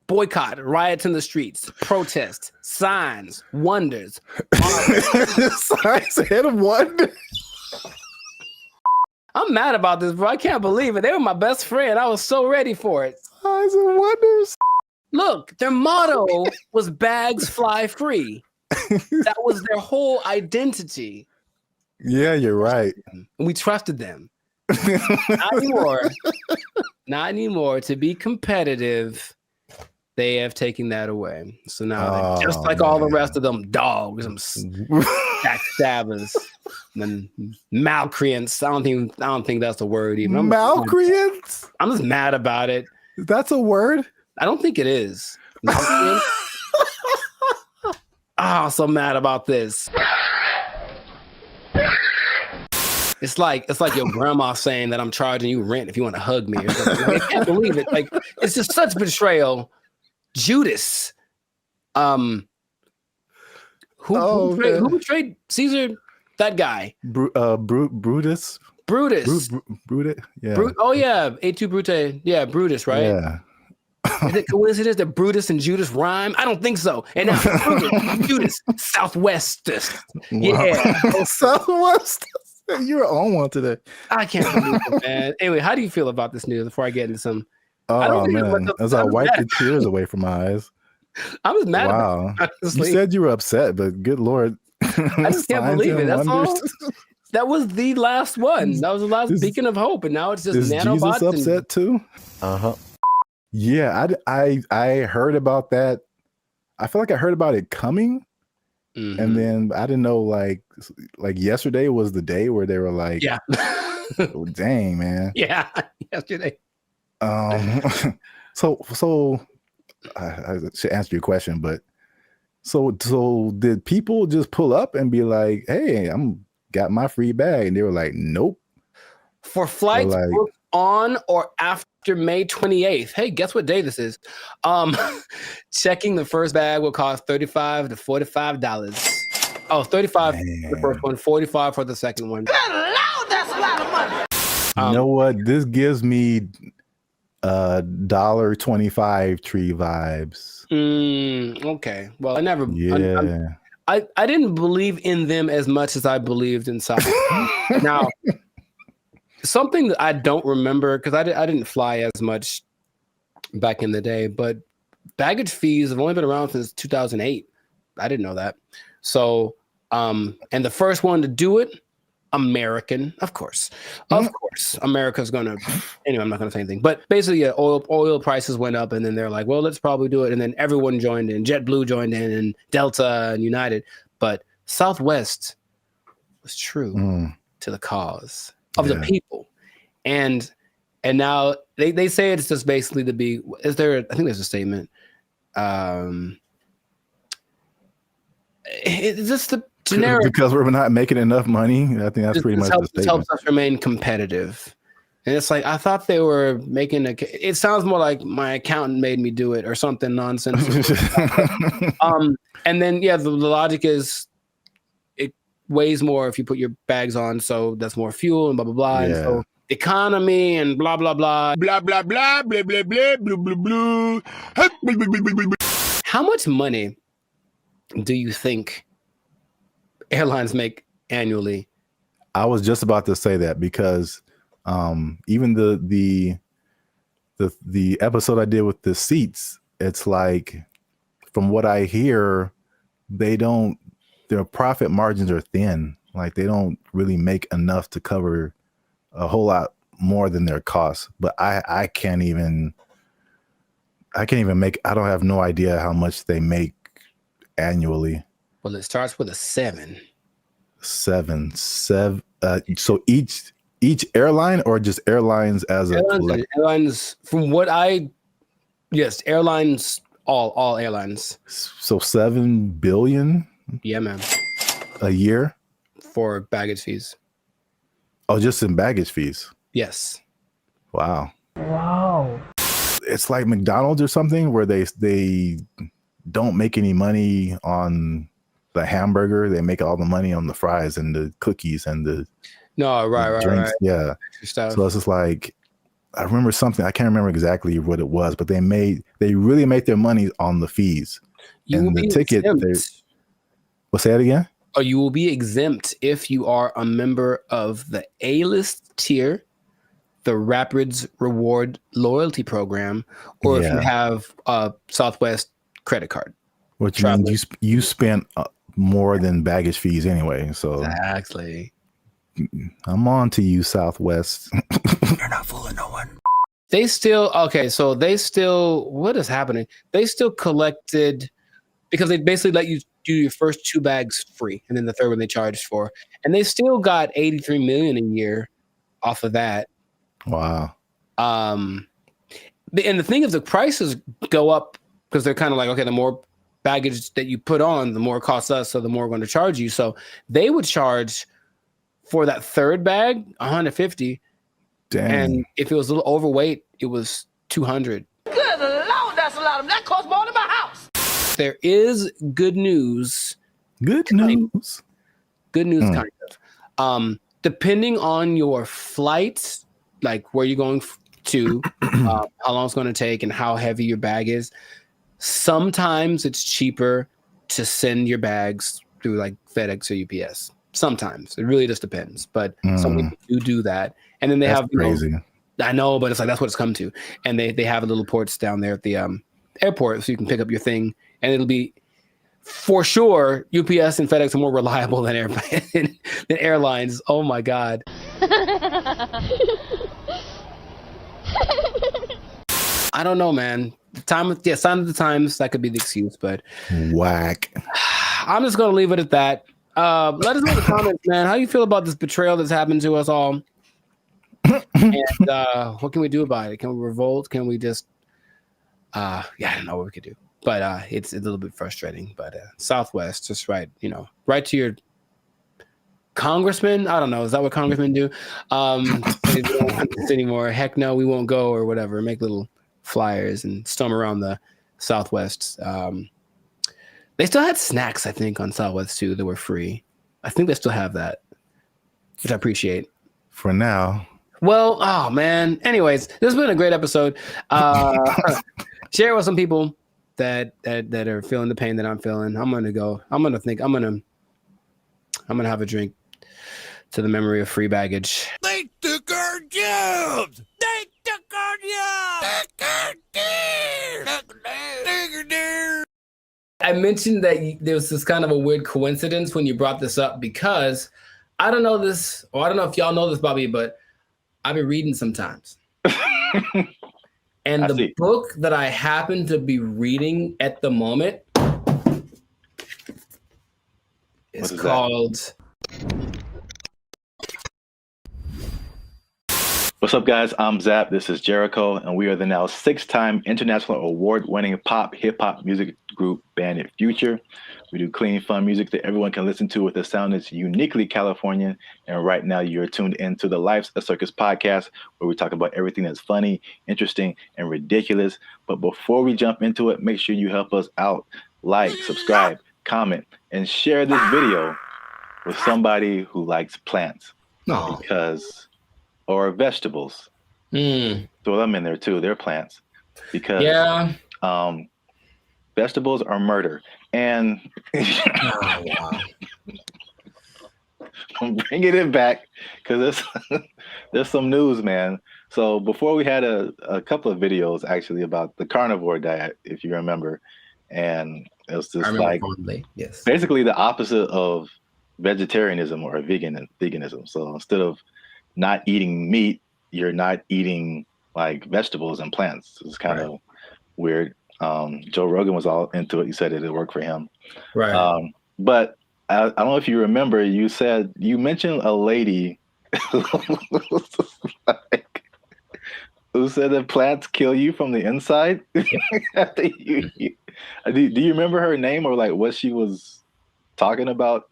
Boycott, riots in the streets, protests, signs, wonders. Signs and wonders. I'm mad about this, bro. I can't believe it. They were my best friend. I was so ready for it. Signs and wonders. Look, their motto was bags fly free. That was their whole identity. Yeah, you're right. And we trusted them. Not anymore. To be competitive, they have taken that away. So now, just like all the rest of them dogs, some backstabbers, and malcreants. I don't think that's the word even. Malcreants? I'm just mad about it. That's a word? I don't think it is. I'm so mad about this. It's like your grandma saying that I'm charging you rent if you want to hug me or something. Like, I can't believe it. Like, it's just such betrayal. Judas. Who betrayed Caesar? That guy. Brutus. Brutus. Brutus. Yeah. A2 Brute. Yeah, Brutus, right? Yeah. Is it coincidence that Brutus and Judas rhyme? I don't think so. And now Brutus, Judas, Southwest. Yeah. Southwest. You're on one today. I can't believe it, man. Anyway, how do you feel about this news before I get into some? Oh man, as I wipe the tears away from my eyes. I was mad. Wow. You said you were upset, but good Lord. I just can't believe it. That's all. That was the last one. That was the last beacon of hope, and now it's just is nanobots. Jesus upset too? Yeah, I heard about that. I feel like I heard about it coming, and then I didn't know like yesterday was the day where they were like, yeah, oh, dang man, yeah, yesterday. So I should answer your question, but so did people just pull up and be like, hey, got my free bag? And they were like, nope. For flights booked on or after May 28th. Hey, guess what day this is? Checking the first bag will cost $35 to $45. Oh, $35 for the first one, $45 for the second one. Good Lord, that's a lot of money. You know what? This gives me $1.25 tree vibes. Okay. Well, I never. Yeah. I didn't believe in them as much as I believed in Southwest. Now, something that I don't remember because I didn't fly as much back in the day, but baggage fees have only been around since 2008. I didn't know that. So, and the first one to do it, American, of course, America's gonna. Anyway, I'm not gonna say anything. But basically, yeah, oil prices went up, and then they're like, well, let's probably do it. And then everyone joined in. JetBlue joined in, and Delta and United. But Southwest was true to the cause of the people, and now they say it's just basically to be. Is there? I think there's a statement. It's just the generic because we're not making enough money. I think that's pretty much the statement. Helps us remain competitive. And it's like I thought they were making it sounds more like my accountant made me do it or something nonsense. And then the logic is it weighs more if you put your bags on, so that's more fuel and blah blah blah. And so economy and blah blah blah blah blah blah blah blah blah blah blah blah. How much money do you think airlines make annually? I was just about to say that because even the episode I did with the seats, it's like from what I hear, their profit margins are thin. Like they don't really make enough to cover a whole lot more than their costs. But I can't even make. I don't have no idea how much they make annually. Well, it starts with a 7. 7. So each airline or just airlines as a collective? Airlines, from what airlines, all airlines. So 7 billion? Yeah, man. A year? For baggage fees. Oh, just in baggage fees? Yes. Wow. It's like McDonald's or something where they don't make any money on the hamburger. They make all the money on the fries and the cookies and the drinks. Right. Yeah. So it's just like, I remember something, I can't remember exactly what it was, but they really make their money on the fees. And the ticket, well, say that again? Oh, you will be exempt if you are a member of the A-list tier, the Rapids Reward Loyalty Program, or if you have a Southwest credit card. Which means you spent more than baggage fees anyway. So exactly. I'm on to you, Southwest. You're not fooling no one. What is happening? They still collected, because they basically let you do your first 2 bags free, and then the third one they charged for. And they still got $83 million a year off of that. Wow. And the thing is, the prices go up because they're kind of like, okay, the more baggage that you put on, the more it costs us, so the more we're going to charge you. So they would charge for that third bag $150. Dang. And if it was a little overweight, it was $200. Good Lord, that's a lot of that costs more than my house. There is good news. Good news. Good news, kind of. Depending on your flight, like where you're going to, how long it's going to take, and how heavy your bag is, sometimes it's cheaper to send your bags through like FedEx or UPS. Sometimes it really just depends, but some people do that, and then they have crazy. I know, but it's like that's what it's come to, and they have little ports down there at the airport, so you can pick up your thing, and it'll be for sure. UPS and FedEx are more reliable than airlines. Oh my god. I don't know, man. Sign of the times, that could be the excuse, but whack. I'm just gonna leave it at that. Let us know in the comments, man. How do you feel about this betrayal that's happened to us all? And what can we do about it? Can we revolt? Can we just I don't know what we could do. But it's a little bit frustrating. But Southwest, just write to your congressman. I don't know. Is that what congressmen do? They don't want this anymore. Heck no, we won't go, or whatever. Make little flyers and storm around the Southwest. They still had snacks, I think, on Southwest too that were free. I think they still have that, which I appreciate. For now. Well, oh man. Anyways, this has been a great episode. Share with some people that are feeling the pain that I'm feeling. I'm gonna have a drink to the memory of free baggage. They took our jobs. They took our jobs. I mentioned that there was this kind of a weird coincidence when you brought this up because I don't know this, or I don't know if y'all know this, Bobby, but I've been reading sometimes. And the book that I happen to be reading at the moment is called... What's up, guys? I'm Zap. This is Jericho, and we are the now 6-time international award-winning pop hip-hop music group Bandit Future. We do clean, fun music that everyone can listen to with a sound that's uniquely Californian. And right now, you're tuned into the Life's a Circus podcast, where we talk about everything that's funny, interesting, and ridiculous. But before we jump into it, make sure you help us out. Like, subscribe, comment, and share this video with somebody who likes plants. Or vegetables. Throw them in there too. They're plants. Because vegetables are murder. And I'm bringing it back because there's some news, man. So before we had a couple of videos actually about the carnivore diet, if you remember. And it was just like basically the opposite of vegetarianism or veganism. So instead of not eating meat, you're not eating like vegetables and plants. It's kind of weird. Joe Rogan was all into it. He said it worked for him. Right. But I don't know if you remember, you mentioned a lady who said that plants kill you from the inside. Do you remember her name or like what she was talking about?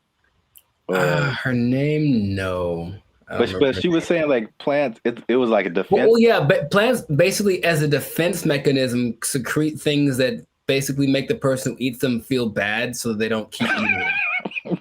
Her name, no. But she was saying like plants, it was like a defense. Well, yeah, but plants basically as a defense mechanism secrete things that basically make the person who eats them feel bad so they don't keep eating them.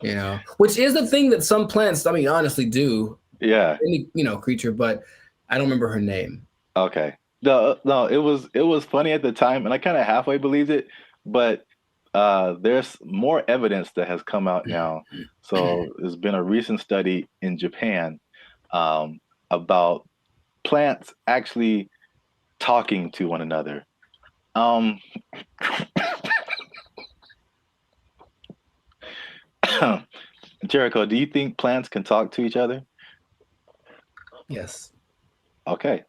You know, which is the thing that some plants, I mean, honestly do. Yeah. Any, creature, but I don't remember her name. Okay. No, it was funny at the time and I kind of halfway believed it, but there's more evidence that has come out now. So there's been a recent study in Japan about plants actually talking to one another. Jericho, do you think plants can talk to each other? Yes. Okay.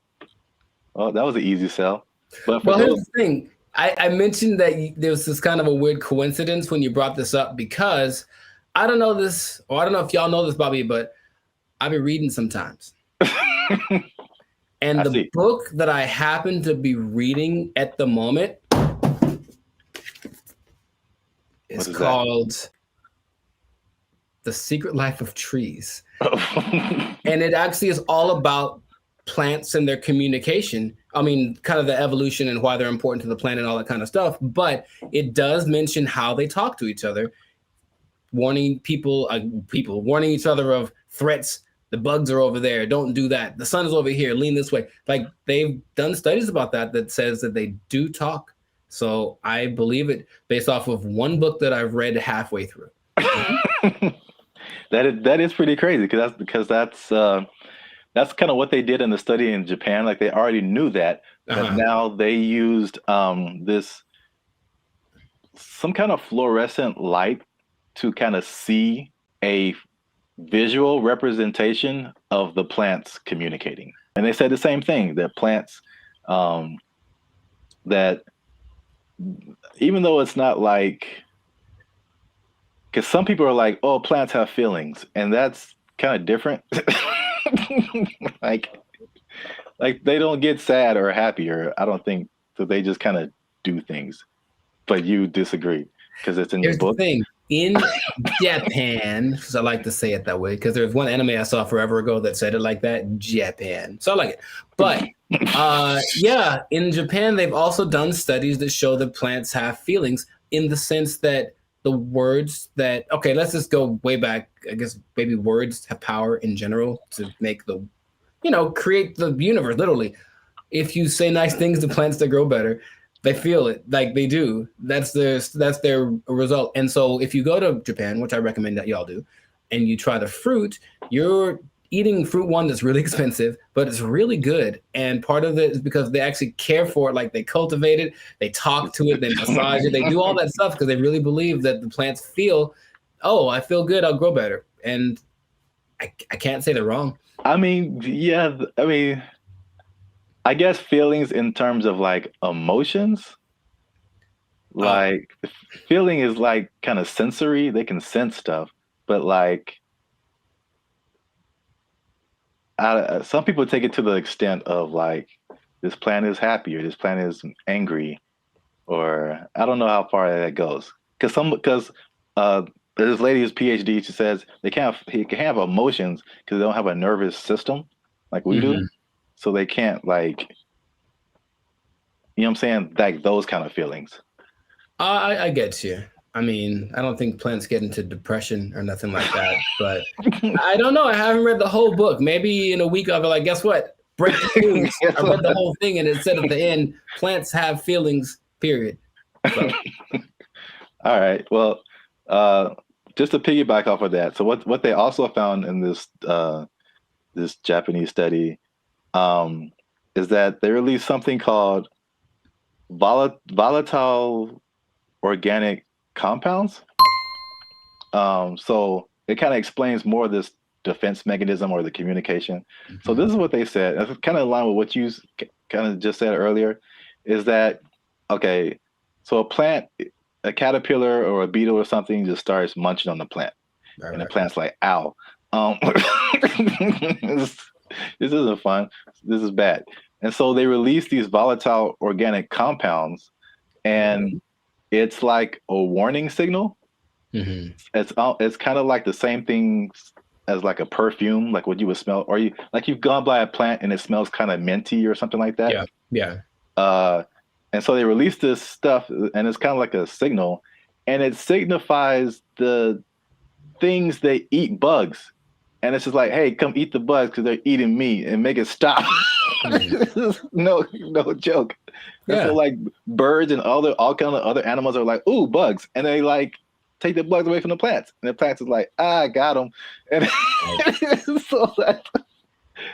Well, that was an easy sell. But here's the thing. I mentioned that there was this kind of a weird coincidence when you brought this up because I don't know this, or I don't know if y'all know this, Bobby, but I've been reading sometimes. And the book that I happen to be reading at the moment is called The Secret Life of Trees. And it actually is all about plants and their communication. I mean, kind of the evolution and why they're important to the planet and all that kind of stuff. But it does mention how they talk to each other, warning warning each other of threats. The bugs are over there. Don't do that. The sun is over here. Lean this way. Like they've done studies about that says that they do talk. So I believe it based off of one book that I've read halfway through. That is pretty crazy because that's kind of what they did in the study in Japan. Like they already knew that, but now they used some kind of fluorescent light to kind of see a visual representation of the plants communicating. And they said the same thing, that plants, that even though it's not like, because some people are like, oh, plants have feelings, and that's kind of different. like they don't get sad or happy, or I don't think so. They just kind of do things. But you disagree because it's in your book. The thing. In Japan, because I like to say it that way, because there's one anime I saw forever ago that said it like that, Japan. So I like it. But in Japan, they've also done studies that show that plants have feelings in the sense that the words that, okay, let's just go way back. I guess maybe words have power in general to make the, create the universe, literally. If you say nice things to plants that grow better, they feel it like they do. That's their result. And so if you go to Japan, which I recommend that y'all do, and you try the fruit, you're eating fruit one that's really expensive, but it's really good. And part of it is because they actually care for it. Like they cultivate it, they talk to it, they massage it, they do all that stuff because they really believe that the plants feel, oh, I feel good, I'll grow better. And I can't say they're wrong. I mean, yeah, I guess feelings in terms of like emotions, like feeling is like kind of sensory. They can sense stuff, but like some people take it to the extent of like this plant is happy or this plant is angry, or I don't know how far that goes. Because this lady is PhD. She says he can have emotions because they don't have a nervous system like we do. So they can't like, you know what I'm saying? Like those kind of feelings. I get you. I mean, I don't think plants get into depression or nothing like that, but I don't know. I haven't read the whole book. Maybe in a week I'll be like, guess what? Breaking news. I read the whole thing and it said at the end, plants have feelings, period. So. All right. Well, just to piggyback off of that. So what they also found in this this Japanese study is that they released something called volatile organic compounds. So it kind of explains more of this defense mechanism or the communication. So this is what they said. It's kind of in line with what you kind of just said earlier, is that, okay, so a plant, a caterpillar or a beetle or something just starts munching on the plant. And the plant's like, ow. This isn't fun. This is bad. And so they release these volatile organic compounds, and it's like a warning signal. It's kind of like the same thing as like a perfume, like what you would smell, or you've gone by a plant and it smells kind of minty or something like that. Yeah. And so they release this stuff, and it's kind of like a signal, and it signifies the things they eat bugs. And it's just like, hey, come eat the bugs because they're eating me, and make it stop. no joke. Yeah. And so like birds and all kind of other animals are like, ooh, bugs, and they like take the bugs away from the plants, and the plants is like, I got them, and so that,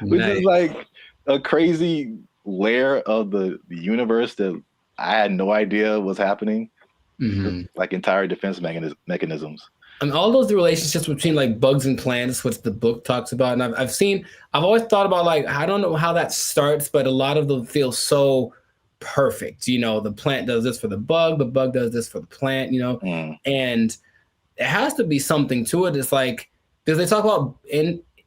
which is like a crazy layer of the universe that I had no idea was happening. Like entire defense mechanisms. And all those relationships between like bugs and plants, which the book talks about. And I've always thought about like, I don't know how that starts, but a lot of them feel so perfect. The plant does this for the bug does this for the plant, and it has to be something to it. It's like, because they talk about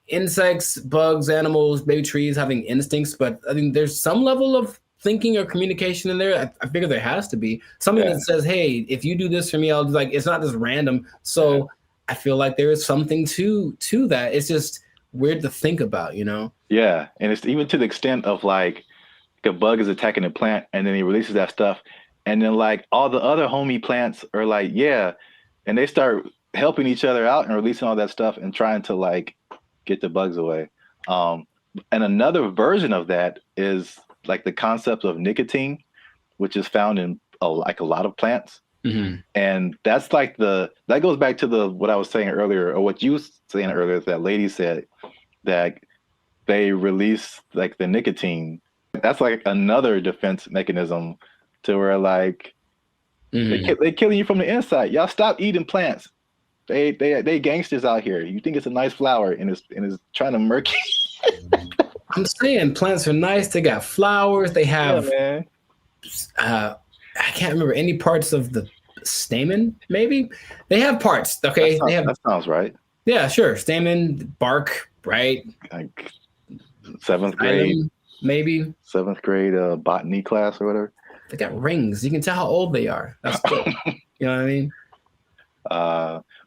insects, bugs, animals, maybe trees having instincts, but I think there's some level of thinking or communication in there. I figure there has to be something that says, hey, if you do this for me, I'll do, like, it's not just random. So I feel like there is something to that. It's just weird to think about, Yeah. And it's even to the extent of like a bug is attacking a plant and then he releases that stuff. And then like all the other homie plants are like, yeah. And they start helping each other out and releasing all that stuff and trying to like get the bugs away. And another version of that is like the concept of nicotine, which is found in a lot of plants. And that's like that goes back to what I was saying earlier, or what you were saying earlier, that lady said that they release like the nicotine. That's like another defense mechanism to where like they killing you from the inside. Y'all stop eating plants. They gangsters out here. You think it's a nice flower and it's trying to murk you. I'm saying plants are nice. They got flowers. They have, I can't remember any parts of the stamen. Maybe they have parts. Okay, that sounds right. Yeah, sure. Stamen, bark, right? Like 7th grade, maybe 7th grade botany class or whatever. They got rings. You can tell how old they are. That's cool. You know what I mean?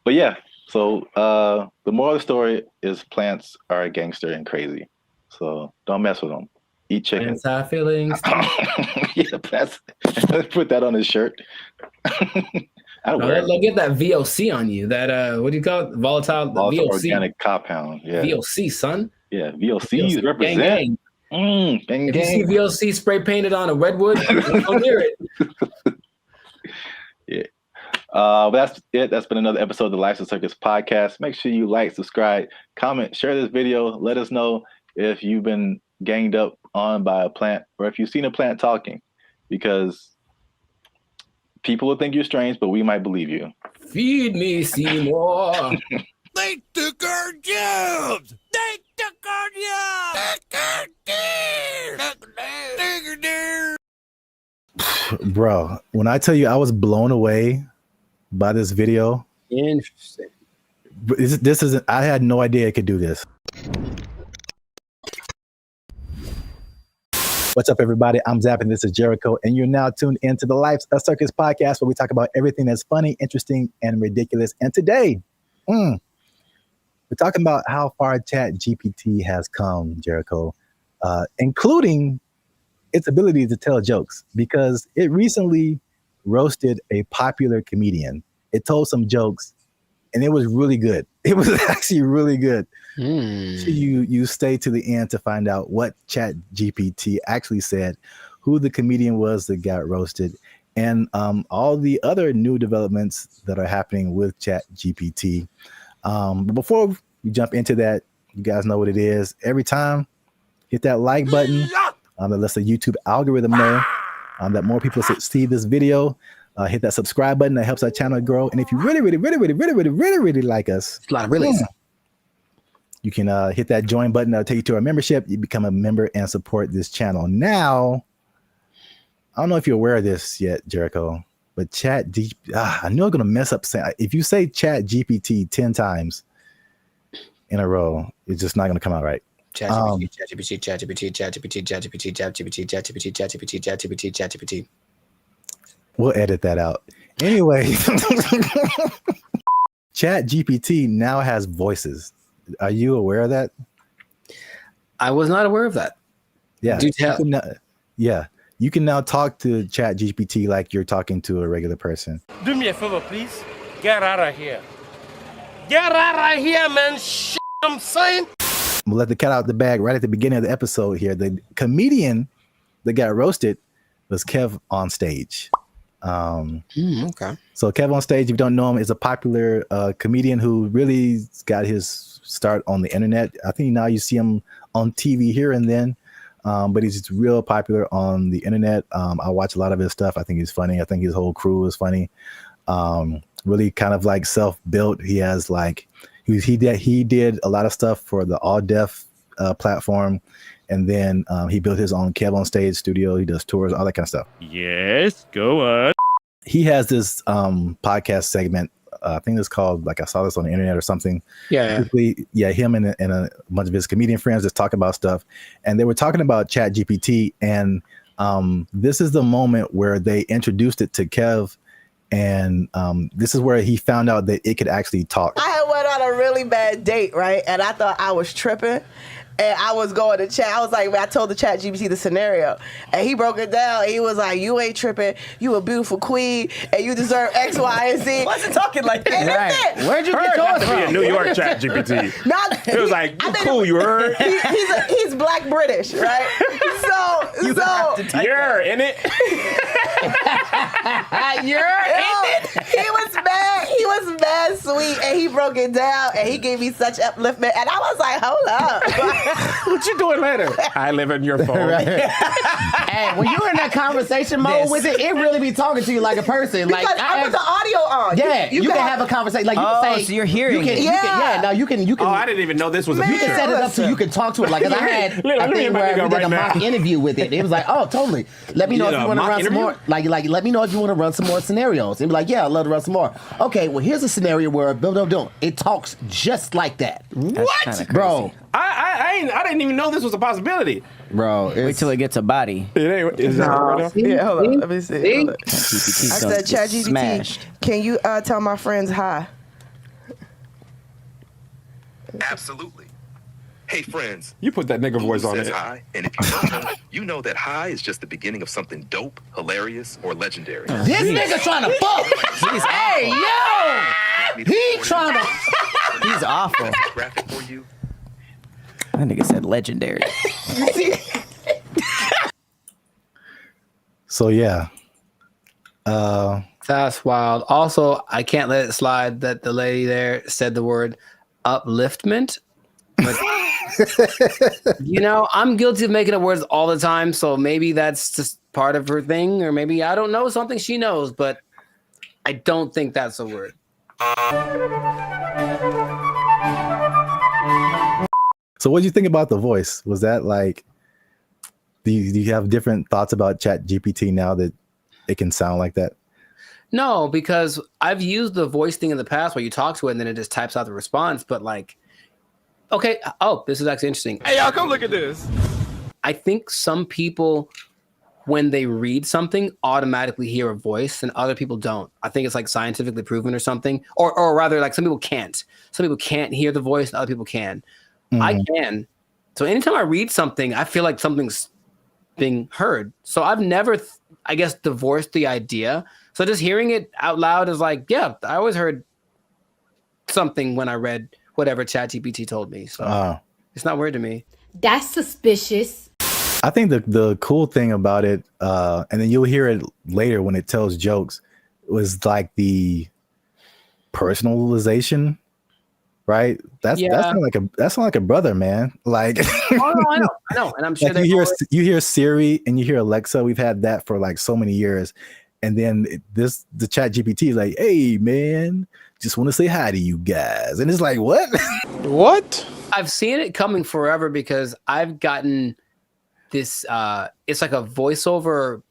But yeah. So the moral of the story is plants are a gangster and crazy. So don't mess with them. Eat chicken. Plants have feelings. Yeah, plants. Put that on his shirt. They'll get that VOC on you. That what do you call it? Volatile VOC. Organic compound. Yeah. VOC, son. Yeah, VOC represent. Gang. If you see VOC spray painted on a redwood, don't hear it. Yeah. But that's it. That's been another episode of the Lifestyle Circus podcast. Make sure you like, subscribe, comment, share this video. Let us know if you've been ganged up on by a plant or if you've seen a plant talking, because people will think you're strange, but we might believe you. Feed me, Seymour. They took our jobs. They took our jobs. Bro, when I tell you I was blown away by this video. Interesting. This isn't, I had no idea it could do this. What's up, everybody? I'm Zap, and this is Jericho, and you're now tuned into the Lifestyle Circus podcast, where we talk about everything that's funny, interesting, and ridiculous. And today, we're talking about how far ChatGPT has come, Jericho, including its ability to tell jokes, because it recently roasted a popular comedian. It told some jokes, and it was really good. It was actually really good. So you stay to the end to find out what ChatGPT actually said, who the comedian was that got roasted, and all the other new developments that are happening with ChatGPT. But before we jump into that, you guys know what it is. Every time, hit that like button. That lets the YouTube algorithm know that more people see this video. Hit that subscribe button. That helps our channel grow. And if you really like us, it's a lot of really. You can hit that join button. That'll take you to our membership. You become a member and support this channel. Now, I don't know if you're aware of this yet, Jericho, but I know I'm going to mess up saying, if you say ChatGPT 10 times in a row, it's just not going to come out right. ChatGPT. We'll edit that out. Anyway, ChatGPT now has voices. Are you aware of that? I was not aware of that. Yeah. Do tell. You can now talk to ChatGPT like you're talking to a regular person. Do me a favor, please. Get out of here. Get out of here, man. Shit, I'm saying. We'll let the cat out of the bag right at the beginning of the episode here. The comedian that got roasted was Kev on Stage. Okay. So Kev on Stage, if you don't know him, is a popular comedian who really got his start on the internet. I think now you see him on TV here and then, but he's real popular on the internet. I watch a lot of his stuff. I think he's funny. I think his whole crew is funny. Really kind of like self-built. He has like, he did a lot of stuff for the All Deaf platform. And then he built his own Kev on Stage studio. He does tours, all that kind of stuff. Yes, go on. He has this podcast segment. I think it's called, like, I saw this on the internet or something. Yeah. Him and a bunch of his comedian friends just talk about stuff. And they were talking about ChatGPT. And this is the moment where they introduced it to Kev. And this is where he found out that it could actually talk. I had went on a really bad date, right? And I thought I was tripping. And I was going to chat. I was like, I told the ChatGPT the scenario, and he broke it down. And he was like, "You ain't tripping. You a beautiful queen, and you deserve X, Y, and Z." Wasn't talking like that. Right. Where'd you get yours from? A New York ChatGPT. It was like, you cool, you heard? He's Black British, right? You're in it. He was mad sweet, and he broke it down, and he gave me such upliftment, and I was like, hold up. What you doing later? I live in your phone. Hey, when you're in that conversation mode with it, it really be talking to you like a person. Because like I put the audio on. Yeah, you can have a conversation. Like you can say, so you're hearing it. You can. Oh, I didn't even know this was a You feature. can set it up so you can talk to it. Like, 'cause I had a thing where we did a mock interview with it. It was like, oh, totally. Let me know if you want to run some more. Like, let me know if you want to run some more scenarios. And be like, yeah, I'd love to run some more. Okay, well, here's a scenario where it talks just like that. What, bro? I didn't even know this was a possibility. Bro, wait till it gets a body. It ain't. Is that right now? Yeah, hold on. Let me see. Hold on. I ChatGPT said, ChatGPT, can you tell my friends hi? Absolutely. Hey, friends. You put that nigga voice Who on says it. hi? And if you don't know, you know that hi is just the beginning of something dope, hilarious, or legendary. This nigga trying to fuck. Hey, yo! He trying to. He's awful. Graphic for you. That nigga said legendary. So yeah. That's wild. Also, I can't let it slide that the lady there said the word upliftment. But, I'm guilty of making up words all the time, so maybe that's just part of her thing, or maybe I don't know something she knows, but I don't think that's a word. So what do you think about the voice? Was that like, do you have different thoughts about ChatGPT now that it can sound like that? No, because I've used the voice thing in the past where you talk to it and then it just types out the response. But like, okay, this is actually interesting. Hey, y'all, come look at this. I think some people, when they read something, automatically hear a voice and other people don't. I think it's like scientifically proven or something. Or rather, like some people can't. Some people can't hear the voice and other people can. I can. So anytime I read something, I feel like something's being heard. So I've never, I guess, divorced the idea. So just hearing it out loud is like, yeah, I always heard something when I read whatever ChatGPT told me. So it's not weird to me. That's suspicious. I think the cool thing about it, and then you'll hear it later when it tells jokes, was like the personalization. Right, that's like a brother, man. Like, I know, and I'm sure like you hear Siri and you hear Alexa. We've had that for like so many years, and then the ChatGPT is like, "Hey, man, just want to say hi to you guys," and it's like, "What? What?" I've seen it coming forever because I've gotten this. It's like a voiceover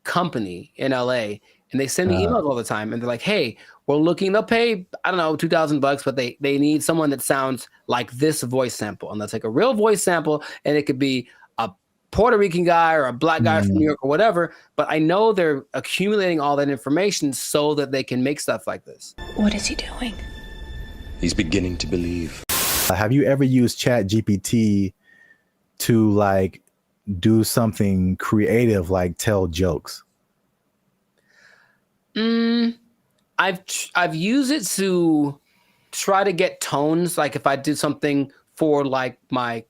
company in LA, and they send me emails all the time, and they're like, "Hey, we're looking to pay, I don't know, $2,000, but they need someone that sounds like this voice sample." And they'll take a real voice sample, and it could be a Puerto Rican guy or a black guy from New York or whatever. But I know they're accumulating all that information so that they can make stuff like this. What is he doing? He's beginning to believe. Have you ever used ChatGPT to like do something creative, like tell jokes? I've used it to try to get tones. Like if I did something for like my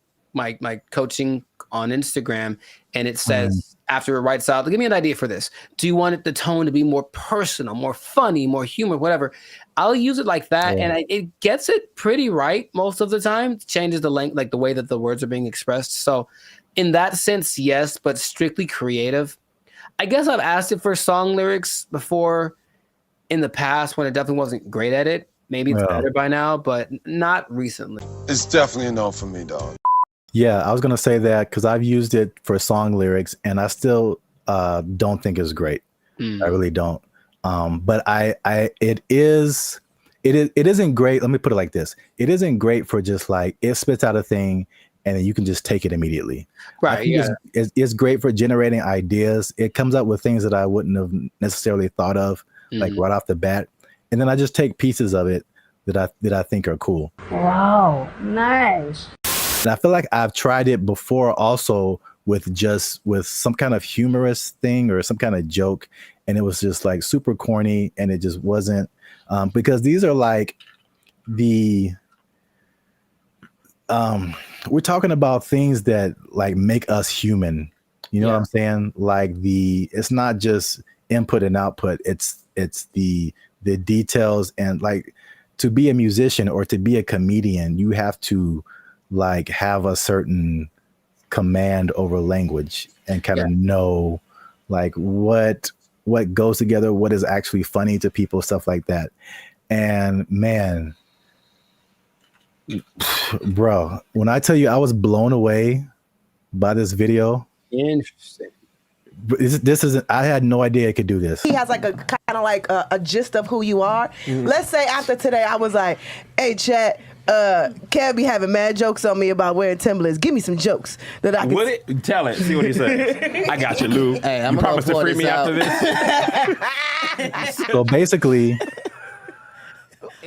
coaching on Instagram, and it says after it writes out, give me an idea for this. Do you want the tone to be more personal, more funny, more humor, whatever? I'll use it like that, and it gets it pretty right most of the time. It changes the length, like the way that the words are being expressed. So in that sense, yes, but strictly creative. I guess I've asked it for song lyrics before in the past when it definitely wasn't great at it. Maybe it's better by now, but not recently. It's definitely a no for me, dog. Yeah, I was gonna say that because I've used it for song lyrics, and I still don't think it's great. I really don't. But it isn't great. Let me put it like this: it isn't great for just like it spits out a thing, and then you can just take it immediately. Right. Yeah. It's great for generating ideas. It comes up with things that I wouldn't have necessarily thought of, like right off the bat, and then I just take pieces of it that I think are cool. Wow, nice. And I feel like I've tried it before also with some kind of humorous thing or some kind of joke, and it was just like super corny, and it just wasn't because these are like we're talking about things that like make us human. You know what I'm saying? Like it's not just input and output. It's the details, and like to be a musician or to be a comedian, you have to like have a certain command over language and kind of know like what goes together, what is actually funny to people, stuff like that. And man, bro, when I tell you I was blown away by this video. Interesting. This isn't, I had no idea it could do this. He has like a kind of like a gist of who you are. Let's say after today I was like, hey chat, Kev be having mad jokes on me about wearing Timberlands. Give me some jokes that I can Tell it. See what he says. I got you, Lou. Hey, you promise to free me after this? So basically,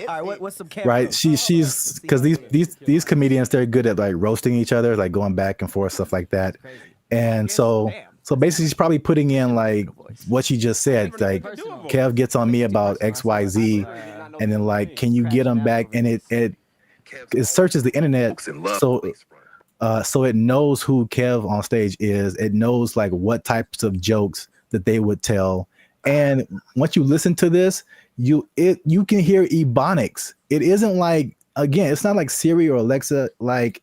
All right, what's some Kev? Right? She's because these comedians, they're good at like roasting each other, like going back and forth, stuff like that. And so basically, she's probably putting in like what she just said. Like Kev gets on me about XYZ, and then like, can you get him back? And it searches the internet, so it knows who Kev on stage is. It knows like what types of jokes that they would tell. And once you listen to this, you can hear ebonics. It isn't like, again, it's not like Siri or Alexa. Like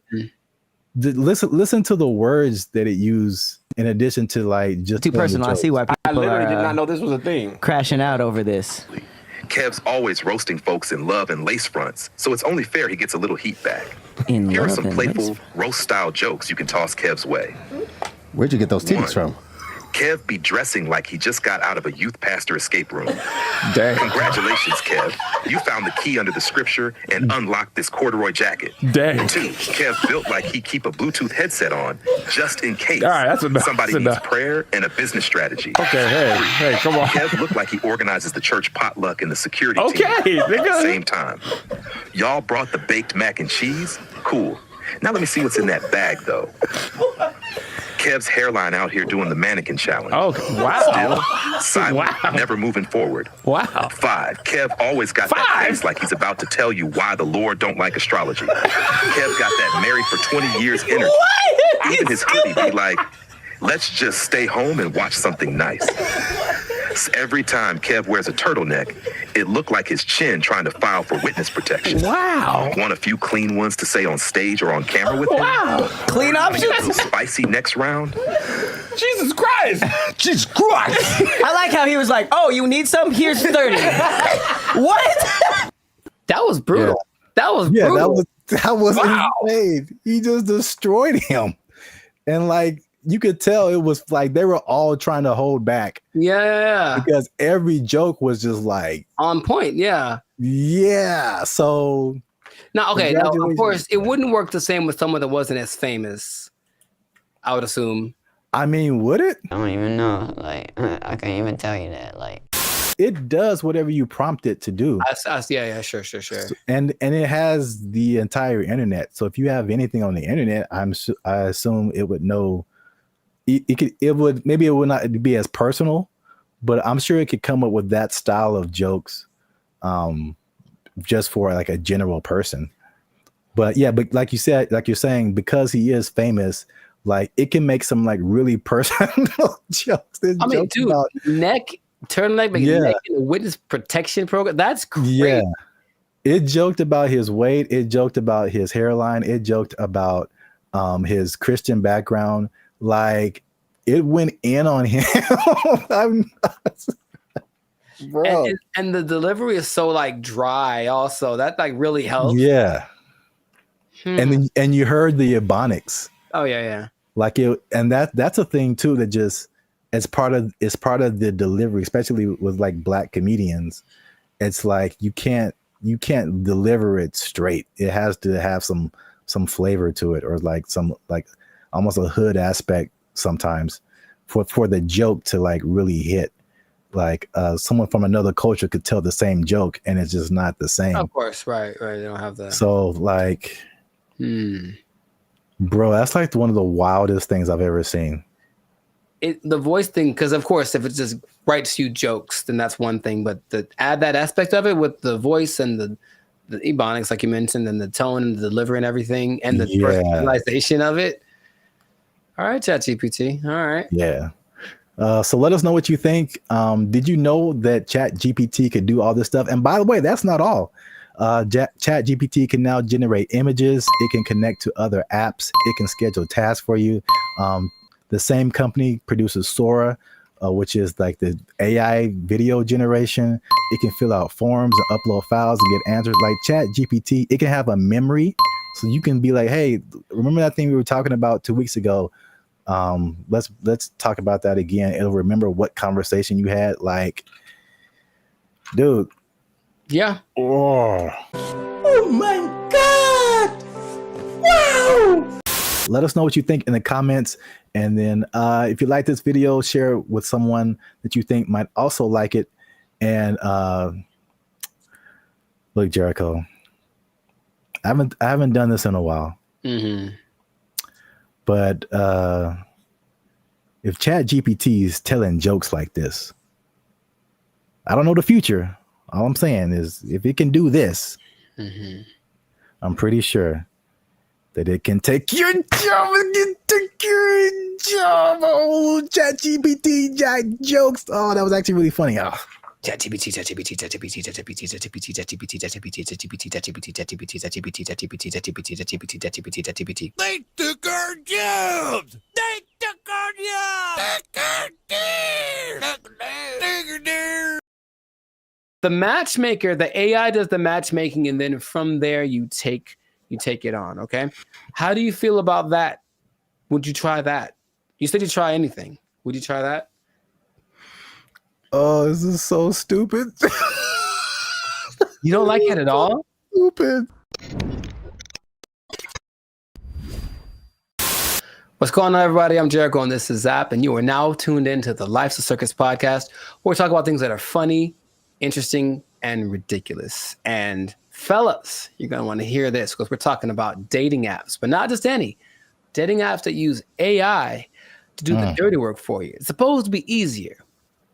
listen to the words that it used in addition to like just too personal. I see why people I literally did are not know this was a thing. crashing out over this. Kev's always roasting folks in love and lace fronts, so it's only fair he gets a little heat back. Here are some playful roast-style jokes you can toss Kev's way. Where'd you get those titties from? Kev be dressing like he just got out of a youth pastor escape room. Dang. Congratulations, Kev. You found the key under the scripture and unlocked this corduroy jacket. Dang. 2, Kev built like he keep a Bluetooth headset on just in case. All right, that's enough. Somebody That's needs enough. prayer and a business strategy. Okay, hey, come on. Kev looked like he organizes the church potluck and the security Okay, team at the nigga. same time. Y'all brought the baked mac and cheese? Cool. Now let me see what's in that bag, though. Kev's hairline out here doing the mannequin challenge. Oh, wow. Still silent, Wow. never moving forward. Wow. 5, Kev always got that face like he's about to tell you why the Lord don't like astrology. Kev got that married for 20 years energy. What? Even his hoodie be like, let's just stay home and watch something nice. Every time Kev wears a turtleneck, it looked like his chin trying to file for witness protection. Wow. Want a few clean ones to say on stage or on camera with him? Wow. Clean Wanna get a options. little spicy next round? Jesus Christ. Jesus Christ. I like how he was like, "Oh, you need some? Here's 30." What? That was brutal. That was Yeah, brutal. that was Wow. insane. He just destroyed him. And like you could tell it was like they were all trying to hold back Yeah. because every joke was just like, On point. Yeah. yeah. So Now, okay. Now, of Congratulations. course, it wouldn't work the same with someone that wasn't as famous. I would assume. I mean, would it? I don't even know. Like, I can't even tell you that. Like, It does whatever you prompt it to do. Yeah. Sure. And it has the entire internet. So if you have anything on the internet, I assume it would know. It would not be as personal, but I'm sure it could come up with that style of jokes, just for like a general person. But yeah, but like you said, like you're saying, because he is famous, like it can make some like really personal jokes. There's I mean, jokes dude, about- turtleneck, Yeah. neck in the witness protection program. That's great. Yeah. It joked about his weight. It joked about his hairline. It joked about his Christian background. Like it went in on him. Bro. And the delivery is so like dry. Also, that like really helps. Yeah. And you heard the ebonics. Oh yeah. Like it, and that's a thing too that just it's part of the delivery, especially with like black comedians. It's like you can't deliver it straight. It has to have some flavor to it, or like some like almost a hood aspect sometimes for the joke to like really hit. Like someone from another culture could tell the same joke and it's just not the same. Of course, right. They don't have that. So like, bro, that's like one of the wildest things I've ever seen. The voice thing, because of course, if it just writes you jokes, then that's one thing. But to add that aspect of it with the voice and the ebonics, like you mentioned, and the tone and the delivery and everything, and the personalization of it. All right, ChatGPT. All right. Yeah. So let us know what you think. Did you know that ChatGPT could do all this stuff? And by the way, that's not all. ChatGPT can now generate images. It can connect to other apps. It can schedule tasks for you. The same company produces Sora, which is like the AI video generation. It can fill out forms and upload files and get answers. Like ChatGPT, it can have a memory. So you can be like, hey, remember that thing we were talking about 2 weeks ago? Let's talk about that again. It'll remember what conversation you had. Like, dude. Yeah. Oh my God. Wow. Let us know what you think in the comments. And then if you like this video, share it with someone that you think might also like it. And Look, Jericho, I haven't done this in a while. Mm-hmm. But if ChatGPT is telling jokes like this, I don't know the future. All I'm saying is if it can do this, I'm pretty sure that it can take your job. It can take your job. Oh, ChatGPT jokes. Oh, that was actually really funny. Oh. ChatGPT. They took our jobs! They took our jobs! The matchmaker, the AI does the matchmaking, and then from there you take it on. Okay, how do you feel about that? Would you try that? You said you try anything. Would you try that? Oh, this is so stupid. You don't like it at all? Stupid. What's going on, everybody? I'm Jericho, and this is Zap, and you are now tuned into the Life's a Circus podcast, where we talk about things that are funny, interesting, and ridiculous. And fellas, you're going to want to hear this because we're talking about dating apps, but not just any. Dating apps that use AI to do the dirty work for you. It's supposed to be easier.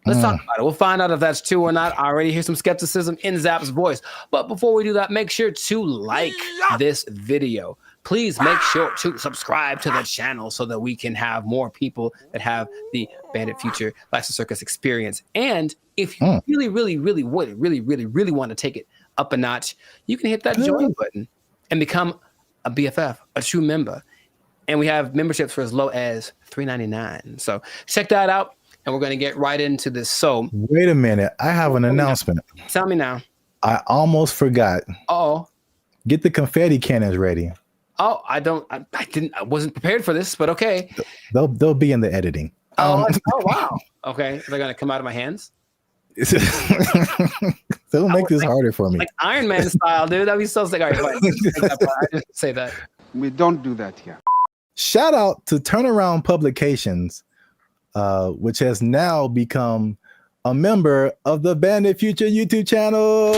Let's talk about it. We'll find out if that's true or not. I already hear some skepticism in Zap's voice. But before we do that, make sure to like this video. Please make sure to subscribe to the channel so that we can have more people that have the Bandit Future Life's a Circus experience. And if you really want to take it up a notch, you can hit that join button and become a BFF, a true member. And we have memberships for as low as $3.99. So check that out. And we're going to get right into this. So wait a minute. I have an announcement. Tell me now. I almost forgot. Oh. Get the confetti cannons ready. Oh, I wasn't prepared for this, but okay. They'll be in the editing. Oh wow. Okay. They're going to come out of my hands? They'll make this harder for me. Like Iron Man style, dude. That'd be so sick. All right, fine. I didn't say that. We don't do that here. Shout out to Turnaround Publications, which has now become a member of the Bandit Future YouTube channel.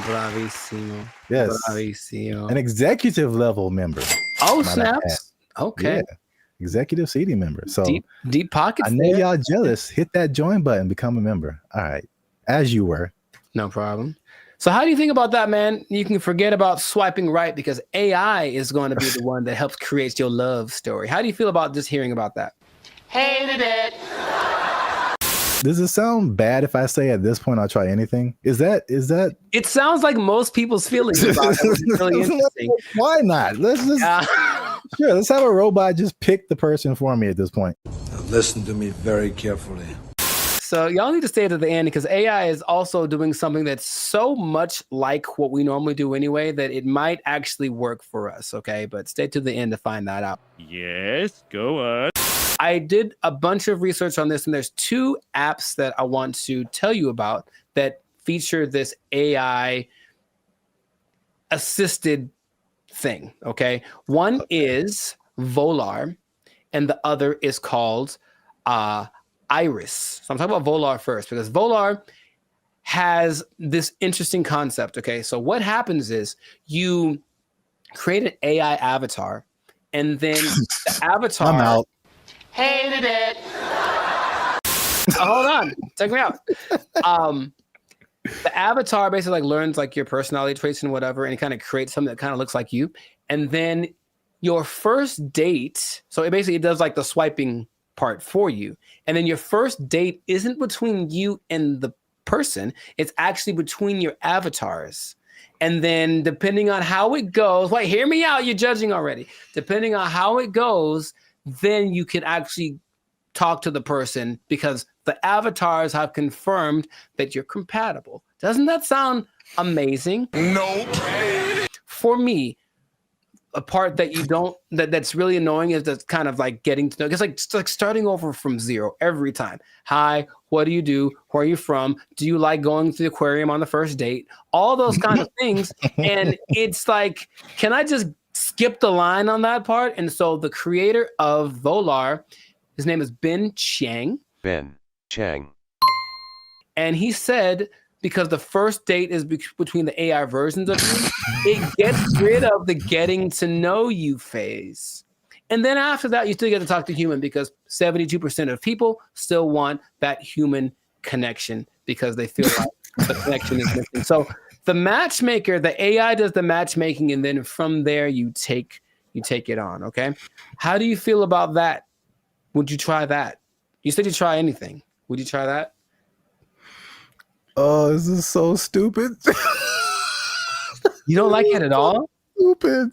Bravissimo. Yes. Bravissimo. An executive level member. Oh, snaps. Okay. Yeah. Executive seating member. So deep pockets. I know y'all jealous. Hit that join button, become a member. All right. As you were. No problem. So how do you think about that, man? You can forget about swiping right because AI is going to be the one that helps create your love story. How do you feel about just hearing about that? Hated it. Does it sound bad if I say at this point I'll try anything? Is that? It sounds like most people's feelings about it. It's really interesting. Why not? Let's just sure. Let's have a robot just pick the person for me at this point. Now listen to me very carefully. So y'all need to stay to the end because AI is also doing something that's so much like what we normally do anyway that it might actually work for us, okay? But stay to the end to find that out. Yes, go on. I did a bunch of research on this, and there's two apps that I want to tell you about that feature this AI assisted thing, okay? One is Volar, and the other is called Iris. So I'm talking about Volar first because Volar has this interesting concept. Okay, so what happens is you create an AI avatar, and then the avatar. I'm out. Hated it. Hold on, check me out. The avatar basically like learns like your personality traits and whatever, and it kind of creates something that kind of looks like you. And then your first date, so it does like the swiping part for you. And then your first date isn't between you and the person, it's actually between your avatars. And then depending on how it goes, wait, hear me out, you're judging already. Depending on how it goes, then you can actually talk to the person because the avatars have confirmed that you're compatible. Doesn't that sound amazing? Nope. For me, a part that you don't that's really annoying is that's kind of like getting to know. It's like starting over from zero every time. Hi, what do you do? Where are you from? Do you like going to the aquarium on the first date? All those kind of things. And it's like, can I just skip the line on that part? And so the creator of Volar, his name is Ben Chang. Ben Chang. And he said because the first date is between the AI versions of you. It gets rid of the getting to know you phase. And then after that, you still get to talk to human because 72% of people still want that human connection because they feel like the connection is missing. So the matchmaker, the AI does the matchmaking, and then from there you take it on. Okay. How do you feel about that? Would you try that? You said you try anything. Would you try that? Oh, this is so stupid. You don't like it at all? Stupid.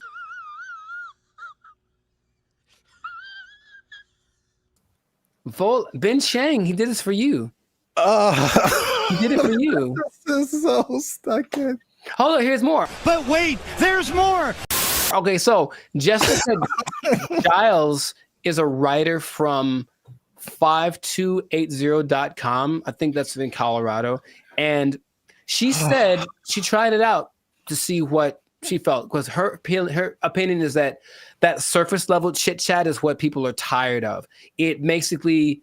Ben Shang, he did this for you. He did it for you. This is so stuck in. Hold on, here's more. But wait, there's more. Okay, so Jessica Giles is a writer from 5280.com. I think that's in Colorado. And she said she tried it out to see what she felt, because her opinion is that surface level chit chat is what people are tired of. It basically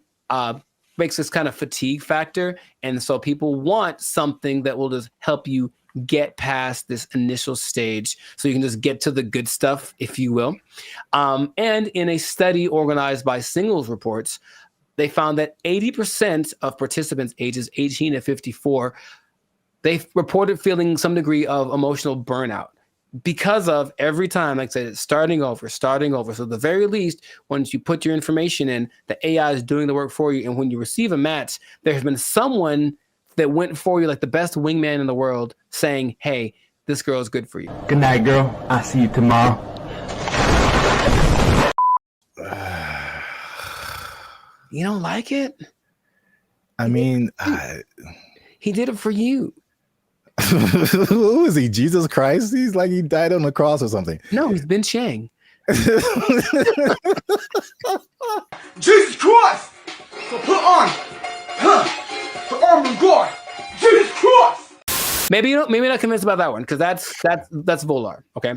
makes this kind of fatigue factor. And so people want something that will just help you get past this initial stage so you can just get to the good stuff, if you will. And in a study organized by Singles Reports, they found that 80% of participants ages 18 to 54, they reported feeling some degree of emotional burnout because of every time, like I said, starting over. So at the very least, once you put your information in, the AI is doing the work for you. And when you receive a match, there's been someone that went for you like the best wingman in the world saying, hey, this girl is good for you. Good night, girl. I'll see you tomorrow. You don't like it? I mean, he did it for you. Who is he? Jesus Christ? He's like he died on the cross or something. No, he's Ben Shang. Jesus Christ! So put on the armor of God. Jesus Christ! Maybe not convinced about that one, because that's Volar. Okay.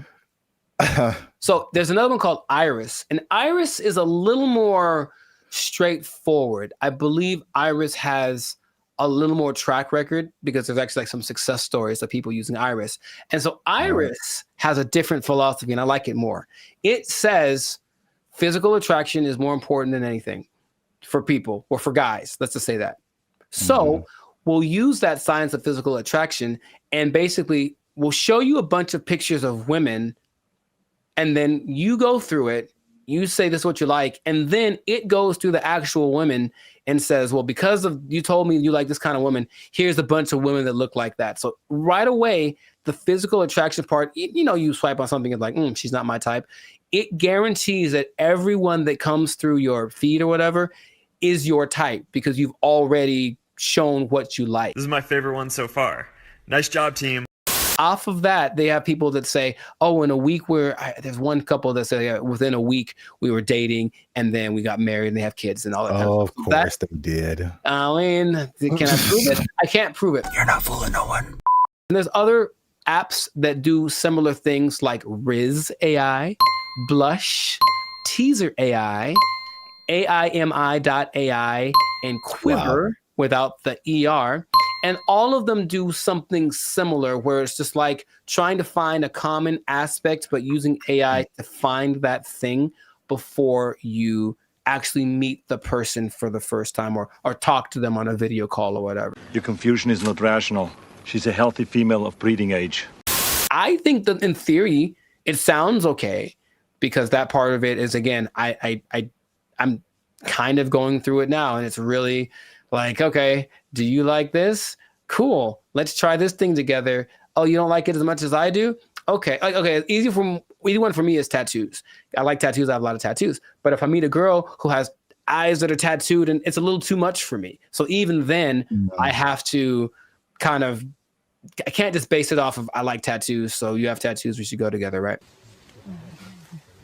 So there's another one called Iris, and Iris is a little more straightforward. I believe Iris has a little more track record because there's actually like some success stories of people using Iris. And so Iris has a different philosophy, and I like it more. It says physical attraction is more important than anything for people, or for guys. Let's just say that. So we'll use that science of physical attraction, and basically we'll show you a bunch of pictures of women, and then you go through it. You say this is what you like, and then it goes through the actual women and says, well, because of you told me you like this kind of woman, here's a bunch of women that look like that. So right away, the physical attraction part, you swipe on something and like, she's not my type. It guarantees that everyone that comes through your feed or whatever is your type because you've already shown what you like. This is my favorite one so far. Nice job, team. Off of that, they have people that say, oh, in a week there's one couple that say within a week we were dating and then we got married and they have kids and all that. Oh, of course they did. I mean, can I prove it? I can't prove it. You're not fooling no one. And there's other apps that do similar things like Riz AI, Blush, Teaser AI, AIMI.ai, and Quiver without the ER. And all of them do something similar where it's just like trying to find a common aspect, but using AI to find that thing before you actually meet the person for the first time or talk to them on a video call or whatever. Your confusion is not rational. She's a healthy female of breeding age. I think that in theory, it sounds okay because that part of it is, again, I'm kind of going through it now, and it's really like, okay, do you like this? Cool. Let's try this thing together. Oh, you don't like it as much as I do? Okay. Okay. Easy one for me is tattoos. I like tattoos. I have a lot of tattoos. But if I meet a girl who has eyes that are tattooed, and it's a little too much for me. So even then, I have to I can't just base it off of I like tattoos. So you have tattoos. We should go together, right?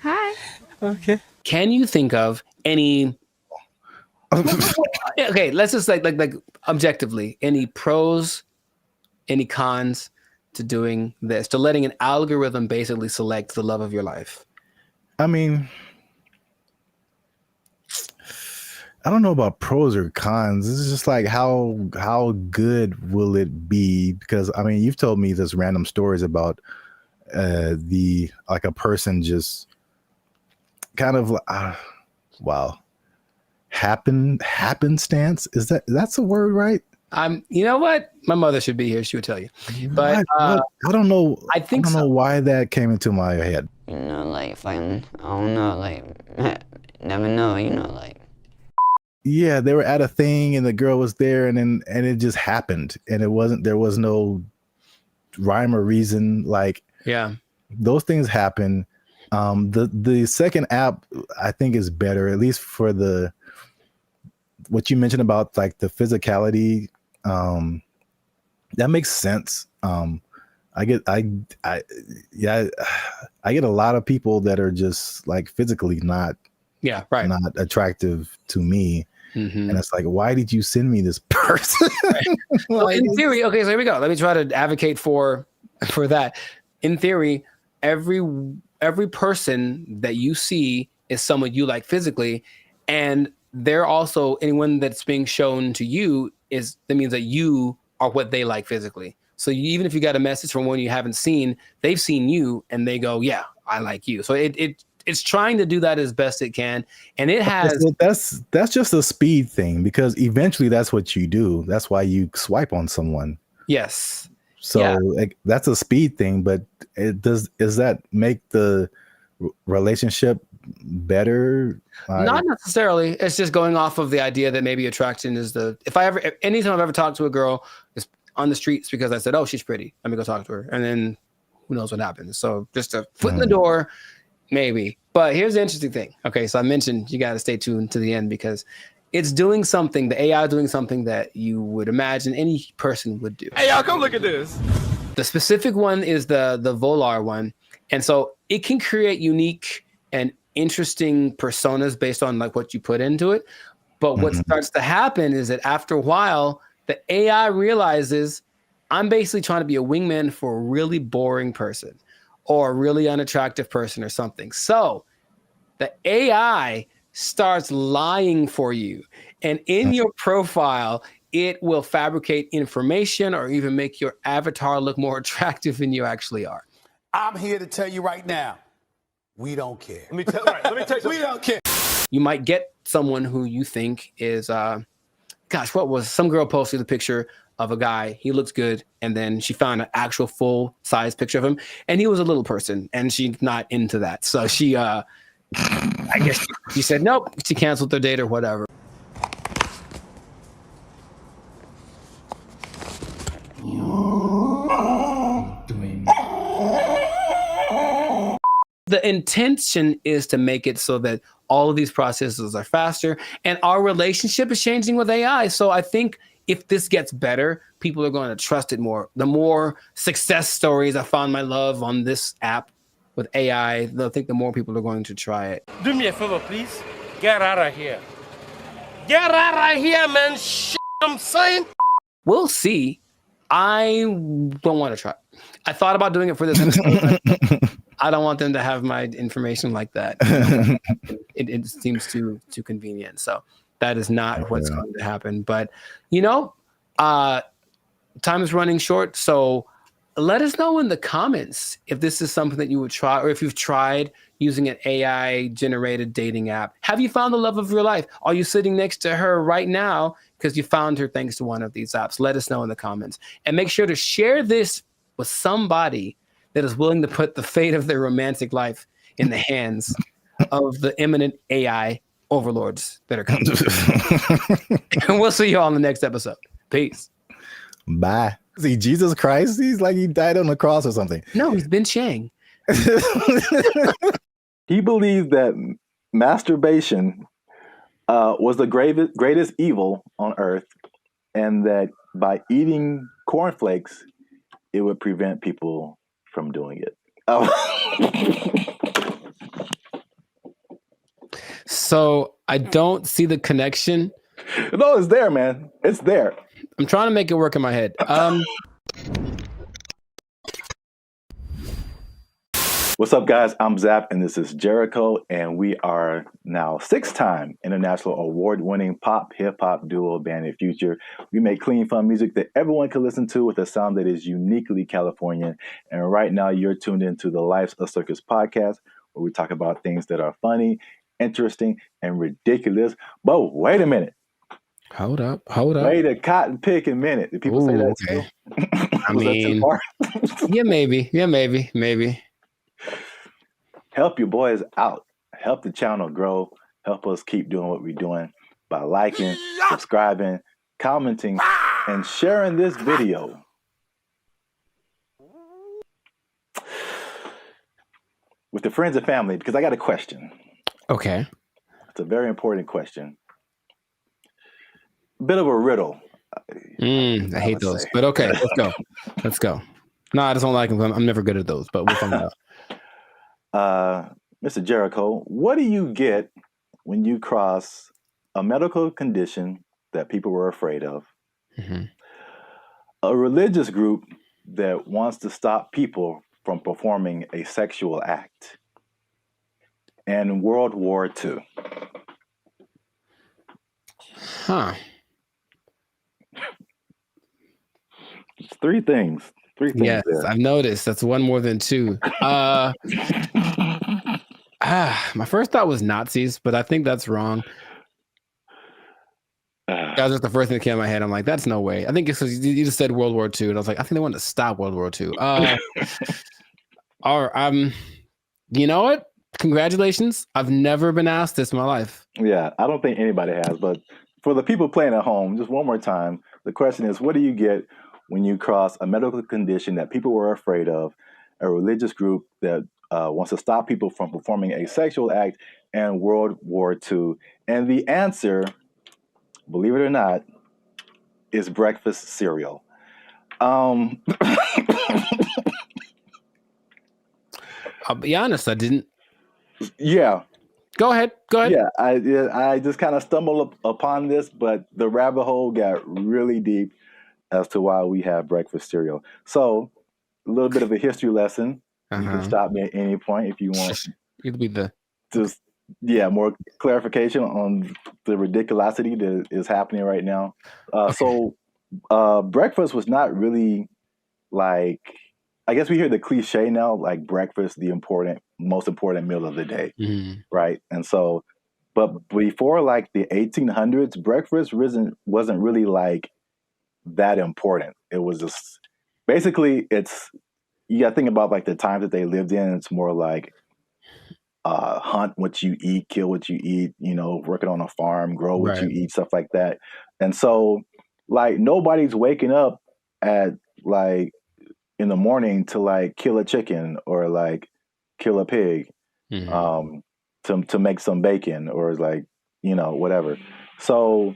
Hi. Okay. Can you think of any? Okay, let's just like objectively, any pros, any cons to doing this, to letting an algorithm basically select the love of your life? I mean, I don't know about pros or cons. This is just like how good will it be? Because I mean, you've told me this random stories about the like a person just kind of wow, happenstance. That's a word, right? You know what? My mother should be here. She would tell you. But I don't know. I think I don't know why that came into my head. You know, like if I don't know, like never know. You know, like. Yeah, they were at a thing and the girl was there and it just happened and there was no rhyme or reason. Like, yeah, those things happen. The second app I think is better, at least for what you mentioned about like the physicality. That makes sense. I get a lot of people that are just like physically not attractive to me. Mm-hmm. And it's like, why did you send me this person? Well, in theory, okay, so here we go. Let me try to advocate for that. In theory, every person that you see is someone you like physically, and they're also anyone that's being shown to you that means that you are what they like physically. So even if you got a message from one you haven't seen, they've seen you and they go, yeah, I like you. So it's trying to do that as best it can. And it has... That's just a speed thing, because eventually that's what you do. That's why you swipe on someone. Yes. So like, that's a speed thing, but does that make the relationship better? Not necessarily. It's just going off of the idea that maybe attraction is anytime I've ever talked to a girl is on the streets because I said, oh, she's pretty, let me go talk to her. And then who knows what happens. So just a foot in the door, maybe. But here's the interesting thing. Okay, so I mentioned you got to stay tuned to the end because it's doing something, the AI doing something that you would imagine any person would do. Hey, y'all, come look at this. The specific one is the Volar one. And so it can create unique and interesting personas based on like what you put into it. But what starts to happen is that after a while, the AI realizes I'm basically trying to be a wingman for a really boring person or a really unattractive person or something. So the AI starts lying for you. And in your profile, it will fabricate information or even make your avatar look more attractive than you actually are. I'm here to tell you right now, we don't care. Let me tell you. We don't care. You might get someone who you think is, some girl posted a picture of a guy. He looks good. And then she found an actual full size picture of him. And he was a little person and she's not into that. So she, I guess she said, nope, she canceled their date or whatever. The intention is to make it so that all of these processes are faster and our relationship is changing with AI. So I think if this gets better, people are going to trust it more. The more success stories I found my love on this app with AI, they'll think the more people are going to try it. Do me a favor, please. Get out of here. Get out of here, man. I'm saying. We'll see. I don't want to try. I thought about doing it for this episode. I don't want them to have my information like that. It seems too convenient. So that is not what's going to happen. But, time is running short. So let us know in the comments if this is something that you would try or if you've tried using an AI-generated dating app. Have you found the love of your life? Are you sitting next to her right now because you found her thanks to one of these apps? Let us know in the comments. And make sure to share this with somebody that is willing to put the fate of their romantic life in the hands of the imminent AI overlords that are coming. And we'll see you all in the next episode. Peace. Bye. See, Jesus Christ, he's like he died on the cross or something. No, he's been Chang. He believes that masturbation was the greatest evil on earth, and that by eating cornflakes, it would prevent people from doing it. So I don't see the connection. No, it's there, man. It's there. I'm trying to make it work in my head. What's up, guys? I'm Zap, and this is Jericho, and we are now 6-time international award-winning pop hip-hop duo Band of Future. We make clean, fun music that everyone can listen to with a sound that is uniquely Californian. And right now, you're tuned into the Life's a Circus podcast, where we talk about things that are funny, interesting, and ridiculous. But wait a minute. Hold up. Wait a cotton picking minute. Did people say that okay. too? I mean, yeah, maybe. Help your boys out. Help the channel grow. Help us keep doing what we're doing by liking, subscribing, commenting, and sharing this video. With the friends and family, because I got a question. Okay. It's a very important question. Bit of a riddle. I hate those, but okay, let's go. No, I just don't like them. I'm never good at those, but we'll find out. Mr. Jericho, what do you get when you cross a medical condition that people were afraid of, a religious group that wants to stop people from performing a sexual act, and World War II? Huh. It's three things. Yes, there. I've noticed. That's one more than two. My first thought was Nazis, but I think that's wrong. That was just the first thing that came in my head. I'm like, that's no way. I think it's because you just said World War II, and I was like, I think they wanted to stop World War II. You know what? Congratulations. I've never been asked this in my life. Yeah, I don't think anybody has, but for the people playing at home, just one more time, the question is, what do you get when you cross a medical condition that people were afraid of, a religious group that wants to stop people from performing a sexual act, and World War II? And the answer, believe it or not, is breakfast cereal. I'll be honest, I didn't. Yeah. Go ahead. Yeah, I just kind of stumbled upon this, but the rabbit hole got really deep as to why we have breakfast cereal. So, a little bit of a history lesson. You can stop me at any point if you want. It'll be just more clarification on the ridiculosity that is happening right now. So, breakfast was not really like, I guess we hear the cliche now, like breakfast, the most important meal of the day, right? And so, but before like the 1800s, breakfast wasn't really like that important. It was just basically you got to think about like the times that they lived in. It's more like hunt what you eat, kill what you eat, working on a farm, grow what you eat, stuff like that. And so like nobody's waking up at like in the morning to like kill a chicken or like kill a pig to make some bacon or like, whatever. So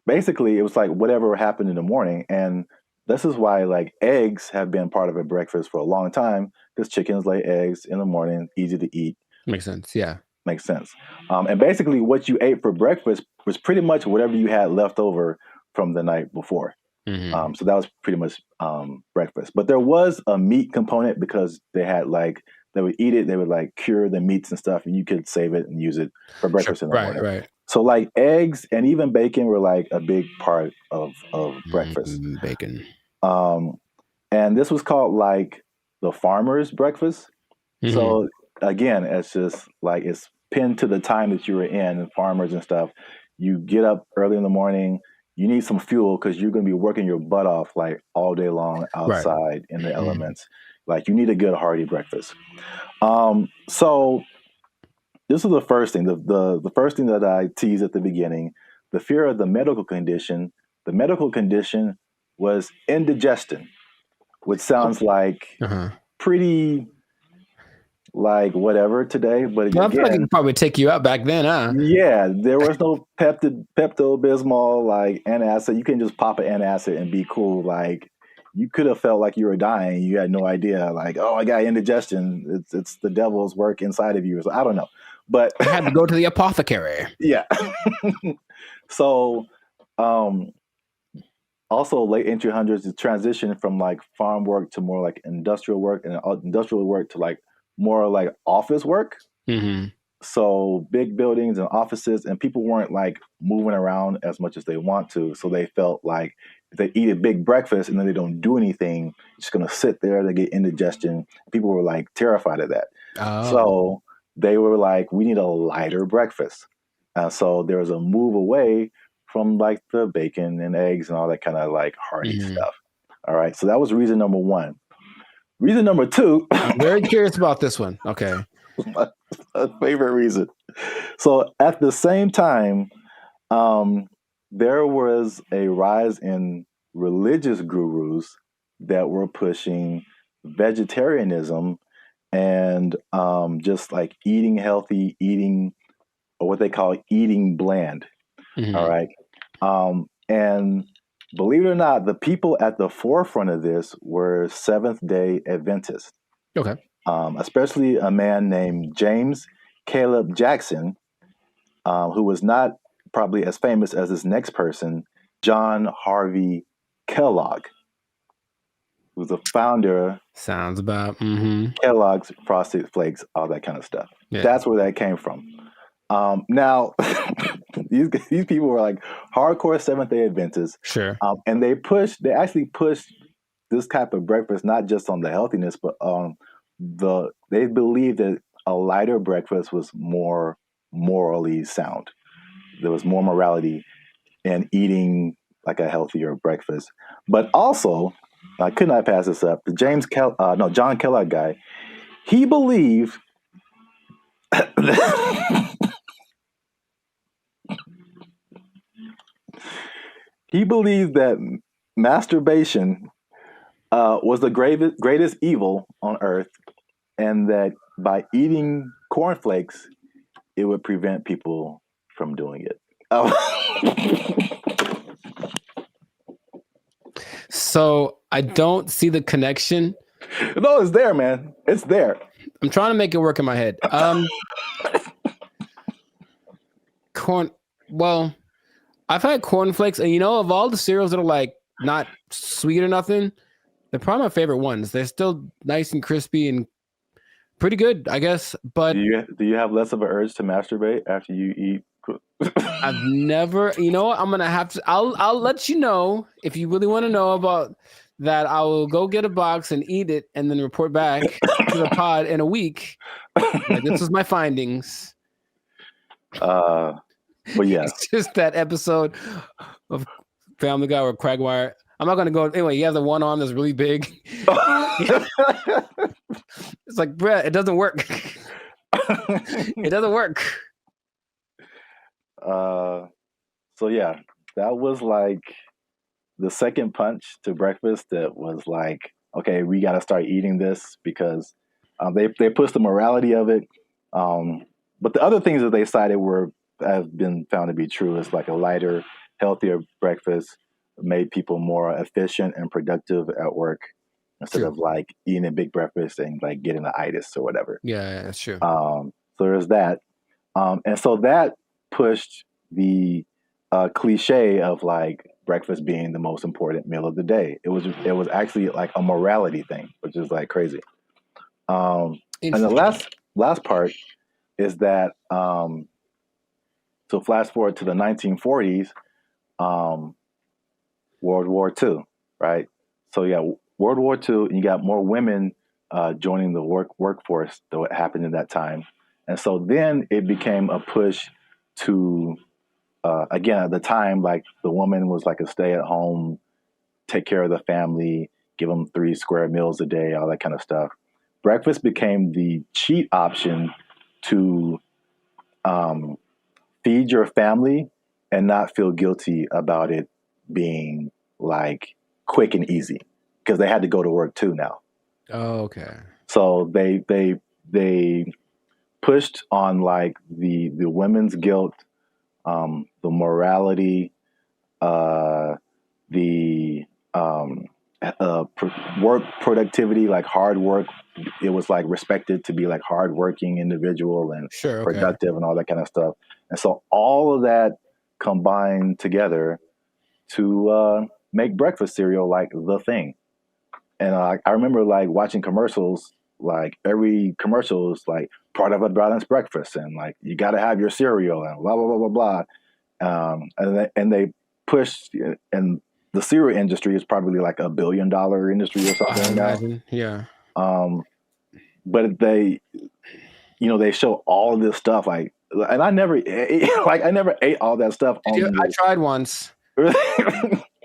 basically it was like whatever happened in the morning. And this is why like eggs have been part of a breakfast for a long time, because chickens lay eggs in the morning, easy to eat. Makes sense. Yeah. Makes sense. And basically what you ate for breakfast was pretty much whatever you had left over from the night before. So that was pretty much breakfast. But there was a meat component because they had like, they would eat it, they would like cure the meats and stuff, and you could save it and use it for breakfast in the morning. Right. So like eggs and even bacon were like a big part of breakfast. Bacon. And this was called like the farmer's breakfast. So again, it's just like it's pinned to the time that you were in, and farmers and stuff. You get up early in the morning. You need some fuel because you're going to be working your butt off like all day long outside in the elements. Like you need a good hearty breakfast. So this is the first thing. The first thing that I teased at the beginning, the fear of the medical condition. The medical condition was indigestion, which sounds like pretty like whatever today, but again, I feel like it could probably take you out back then, huh? Yeah, there was no Pepto-Bismol, like antacid. You can just pop an antacid and be cool. Like you could have felt like you were dying. You had no idea. Like, oh, I got indigestion. It's the devil's work inside of you. So I don't know, but I had to go to the apothecary. Yeah. So, also late 1800s, the transition from like farm work to more like industrial work, and industrial work to like more like office work. Mm-hmm. So big buildings and offices, and people weren't like moving around as much as they want to. So they felt like if they eat a big breakfast and then they don't do anything, it's going to sit there, they get indigestion. People were like terrified of that. Oh. So they were like, we need a lighter breakfast. So there was a move away from like the bacon and eggs and all that kind of like hearty stuff. All right. So that was reason number one. Reason number two. I'm very curious about this one. Okay. My favorite reason. So at the same time, there was a rise in religious gurus that were pushing vegetarianism and just like eating healthy, eating, or what they call eating bland. All right. And believe it or not, the people at the forefront of this were Seventh-day Adventists. Okay. Especially a man named James Caleb Jackson, who was not probably as famous as this next person, John Harvey Kellogg, who's the founder. Sounds about Kellogg's, Frosted Flakes, all that kind of stuff. Yeah. That's where that came from. Now, these people were like hardcore Seventh-day Adventists. Sure. And they actually pushed this type of breakfast, not just on the healthiness, but they believed that a lighter breakfast was more morally sound. There was more morality in eating like a healthier breakfast. But also, I could not pass this up. The John Kellogg guy, he believed that masturbation was the greatest evil on earth, and that by eating cornflakes, it would prevent people from doing it. So I don't see the connection. No, it's there, man. It's there. I'm trying to make it work in my head. Well, I've had cornflakes, and of all the cereals that are like not sweet or nothing, they're probably my favorite ones. They're still nice and crispy and pretty good, I guess. But do you have less of an urge to masturbate after you eat? I've never. You know what? I'm gonna have to. I'll let you know if you really want to know about that. I will go get a box and eat it, and then report back to the pod in a week. Like, this is my findings. But yeah, it's just that episode of Family Guy or Quagmire. I'm not gonna go anyway. He has the one arm that's really big. It's like, bruh, it doesn't work. It doesn't work. So yeah, that was like the second punch to breakfast. That was like, okay, we got to start eating this because they pushed the morality of it. But the other things that they cited have been found to be true. It's like a lighter, healthier breakfast made people more efficient and productive at work instead of like eating a big breakfast and like getting the itis or whatever. Yeah, that's true. So there's that. And so that pushed the cliche of like breakfast being the most important meal of the day. It was actually like a morality thing, which is like crazy. And the last part is that so flash forward to the 1940s, World War II, right? So yeah, World War II, and you got more women joining the workforce than what happened in that time. And so then it became a push to, again, at the time, like the woman was like a stay-at-home, take care of the family, give them 3 square meals a day, all that kind of stuff. Breakfast became the cheap option to feed your family and not feel guilty about it being like quick and easy, because they had to go to work too now. Oh, okay. So they pushed on like the women's guilt, the morality, the work productivity, like hard work. It was like respected to be like hardworking individual and productive and all that kind of stuff. And so all of that combined together to make breakfast cereal like the thing. And I remember like watching commercials, like every commercial is like part of a balanced breakfast, and like you got to have your cereal and blah blah blah blah blah. And they push, and the cereal industry is probably like $1 billion industry or something. I imagine, yeah. But they, they show all of this stuff like, and I never ate all that stuff. I tried once.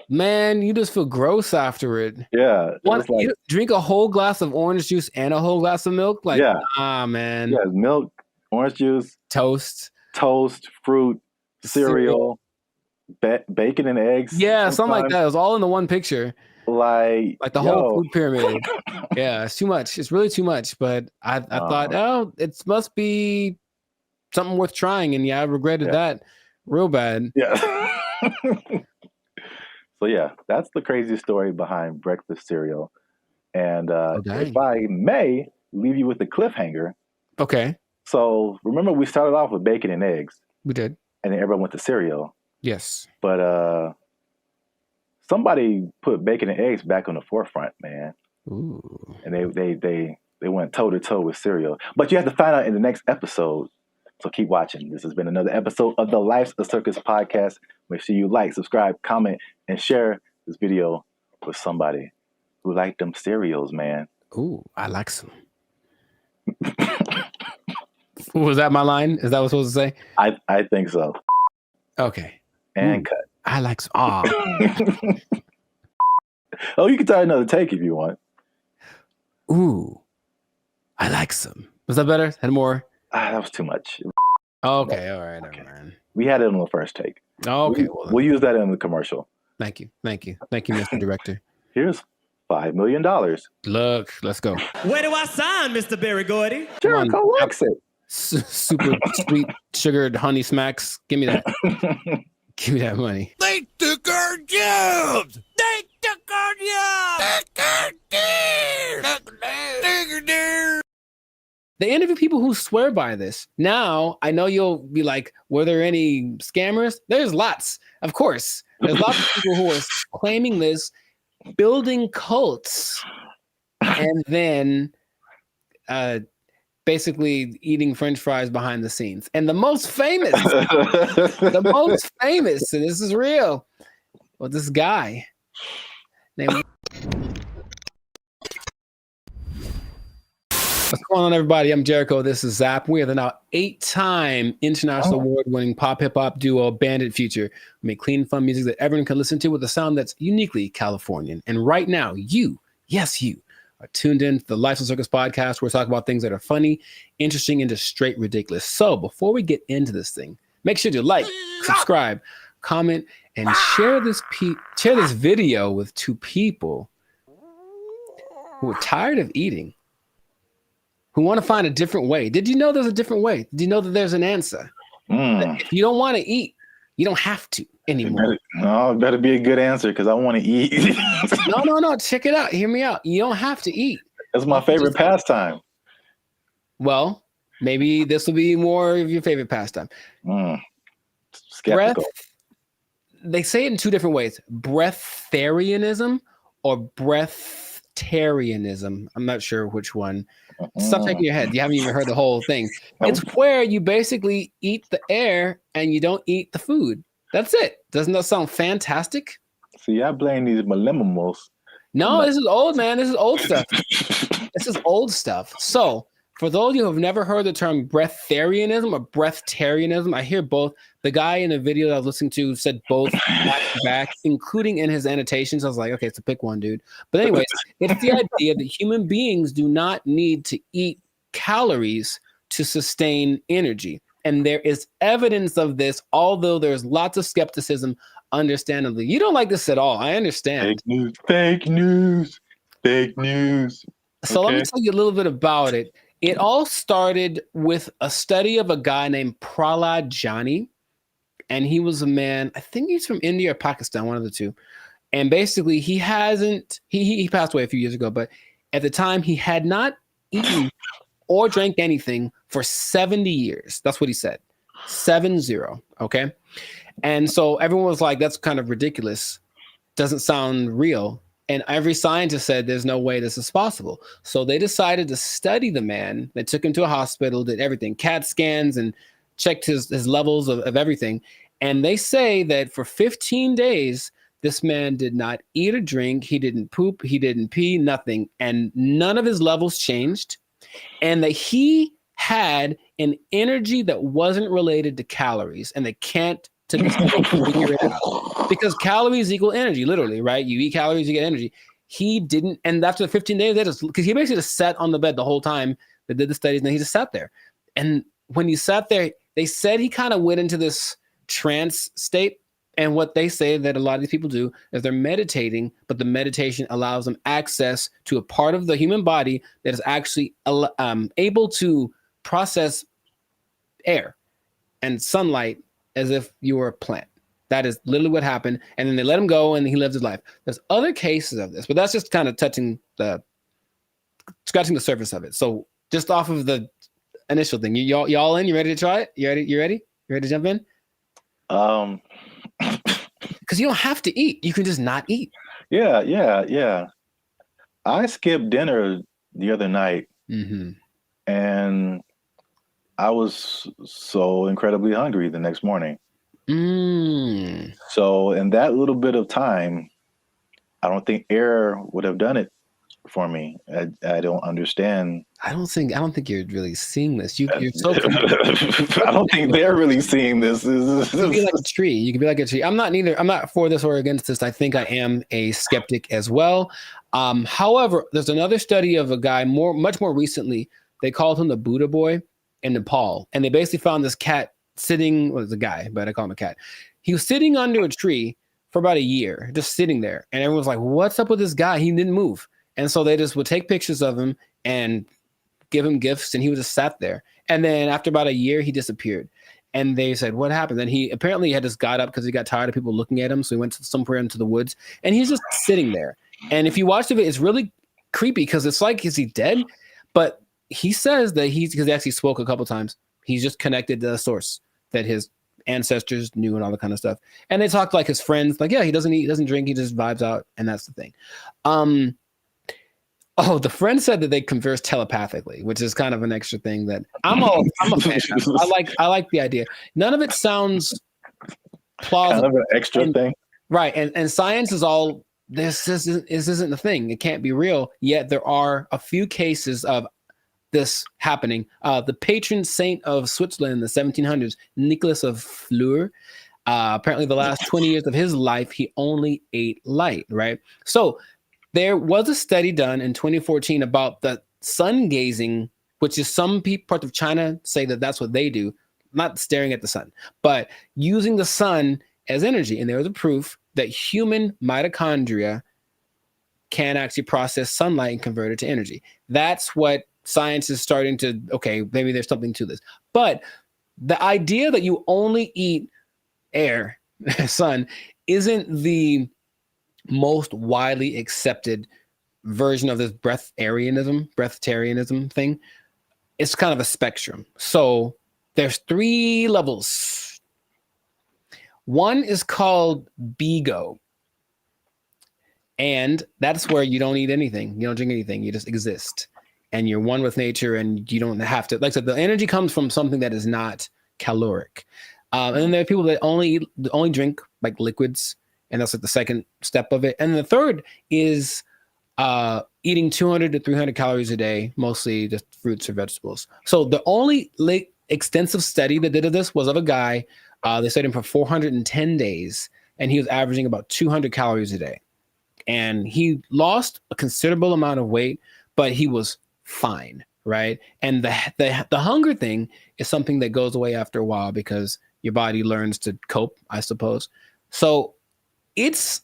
Man, you just feel gross after it. Yeah. You drink a whole glass of orange juice and a whole glass of milk? Like, man. Yeah, milk, orange juice, toast, fruit, cereal, bacon and eggs. Yeah, something like that. It was all in the one picture. Like the whole food pyramid. Yeah, it's too much. It's really too much. But I thought, it must be something worth trying. And I regretted that real bad. Yeah. So yeah, that's the crazy story behind breakfast cereal. And if I may leave you with a cliffhanger. Okay. So remember we started off with bacon and eggs. We did. And then everyone went to cereal. Yes. But somebody put bacon and eggs back on the forefront, man. Ooh. And they went toe to toe with cereal. But you have to find out in the next episode. So keep watching. This has been another episode of the Life's a Circus podcast. Make sure you like, subscribe, comment, and share this video with somebody who like them cereals, man. Ooh, I like some. Was that my line? Is that what I was supposed to say? I think so. Okay. And cut. I like some. Oh, you can try another take if you want. Ooh, I like some. Was that better? Had more? That was too much. Okay, all right, okay. Man. We had it on the first take. Okay, we'll use that in the commercial. Thank you, Mr. Director. Here's $5 million. Look, let's go. Where do I sign, Mr. Barry Gordy? Jericho likes it. Super sweet sugared honey smacks. Give me that. Give me that money. They took our jobs. They took our jobs. They interview people who swear by this. Now, I know you'll be like, were there any scammers? There's lots. Of course. There's lots of people who are claiming this, building cults, and then basically eating French fries behind the scenes. And the most famous, and this is real, well, this guy named... What's going on, everybody? I'm Jericho. This is Zap. We are the now 8-time international award-winning pop hip-hop duo Bandit Future. We make clean, fun music that everyone can listen to with a sound that's uniquely Californian. And right now, you are tuned in to the Life's a Circus podcast, where we talk about things that are funny, interesting, and just straight ridiculous. So before we get into this thing, make sure to like, subscribe, comment, and share this video with 2 people who are tired of eating, who want to find a different way. Did you know there's a different way? Did you know that there's an answer? If you don't want to eat, you don't have to anymore. It better be a good answer, because I want to eat. No. Check it out. Hear me out. You don't have to eat. That's my favorite pastime. Well, maybe this will be more of your favorite pastime. Skeptical. They say it in 2 different ways: breatharianism or breatharianism. I'm not sure which one. Stop shaking your head. You haven't even heard the whole thing. It's where you basically eat the air and you don't eat the food. That's it. Doesn't that sound fantastic? See, I blame these millennials. No, this is old, man. This is old stuff. This is old stuff. So, for those of you who have never heard the term breatharianism or breatharianism, I hear both. The guy in the video that I was listening to said both back to back, including in his annotations. I was like, okay, it's a pick one, dude. But anyways, it's the idea that human beings do not need to eat calories to sustain energy. And there is evidence of this, although there's lots of skepticism, understandably. You don't like this at all. I understand. Fake news. So let me tell you a little bit about it. It all started with a study of a guy named Prahlad Jani. And he was a man, I think he's from India or Pakistan, one of the two. And basically he passed away a few years ago, but at the time he had not eaten or drank anything for 70 years. That's what he said. 70. Okay. And so everyone was like, that's kind of ridiculous. doesn't sound real. And every scientist said there's no way this is possible. So they decided to study the man. They took him to a hospital, did everything, CAT scans, and checked his levels of everything. And they say that for 15 days, this man did not eat or drink. He didn't poop. He didn't pee, nothing. And none of his levels changed. And that he had an energy that wasn't related to calories. And they can't to this day figure it out. Because calories equal energy, literally, right? You eat calories, you get energy. He didn't. And after the 15 days, because he basically just sat on the bed the whole time they did the studies, and then he just sat there. And when he sat there, they said he kind of went into this trance state. And what they say that a lot of these people do is they're meditating, but the meditation allows them access to a part of the human body that is actually able to process air and sunlight as if you were a plant. That is literally what happened. And then they let him go and he lived his life. There's other cases of this, but that's just kind of scratching the surface of it. So just off of the initial thing, y'all in? You ready to try it? You ready? You ready to jump in? Because you don't have to eat. You can just not eat. Yeah. I skipped dinner the other night, and I was so incredibly hungry the next morning. So in that little bit of time, I don't think air would have done it for me. I don't understand. I don't think you're really seeing this. You're so I don't think they're really seeing this. You can be like a tree. You can be like a tree. I'm not for this or against this. I think I am a skeptic as well. However, there's another study of a guy much more recently. They called him the Buddha boy in Nepal. And they basically found this cat sitting, well, it's a guy, but I call him a cat. He was sitting under a tree for about a year, just sitting there. And everyone was like, what's up with this guy? He didn't move. And so they just would take pictures of him and give him gifts, and he would just sat there. And then after about a year, he disappeared. And they said, what happened? Then he apparently had just got up because he got tired of people looking at him. So he went somewhere into the woods, and he's just sitting there. And if you watch the video, it's really creepy because it's like, is he dead? But he says that because he actually spoke a couple times, he's just connected to the source that his ancestors knew and all that kind of stuff. And they talked like his friends, like, yeah, he doesn't eat, he doesn't drink, he just vibes out. And that's the thing. The friend said that they converse telepathically, which is kind of an extra thing that I'm a fan of. I like the idea. None of it sounds plausible. Kind of an extra thing. Right. And science is all, this isn't the thing. It can't be real. Yet there are a few cases of this happening. The patron saint of Switzerland in the 1700s, Nicholas of Fleur, apparently the last 20 years of his life, he only ate light, right? So there was a study done in 2014 about the sun gazing, which is some parts of China say that that's what they do, not staring at the sun, but using the sun as energy. And there was a proof that human mitochondria can actually process sunlight and convert it to energy. That's what science is starting to, okay, maybe there's something to this. But the idea that you only eat air, sun, isn't the most widely accepted version of this breatharianism thing. It's kind of a spectrum. So there's 3 levels. One is called BEGO. And that's where you don't eat anything. You don't drink anything. You just exist. And you're one with nature, and you don't have to, like I said, the energy comes from something that is not caloric. And then there are people that only drink like liquids, and that's like the second step of it. And the third is eating 200 to 300 calories a day, mostly just fruits or vegetables. So the only extensive study that did of this was of a guy. They studied him for 410 days, and he was averaging about 200 calories a day. And he lost a considerable amount of weight, but he was fine, right? And the hunger thing is something that goes away after a while because your body learns to cope, I suppose. So it's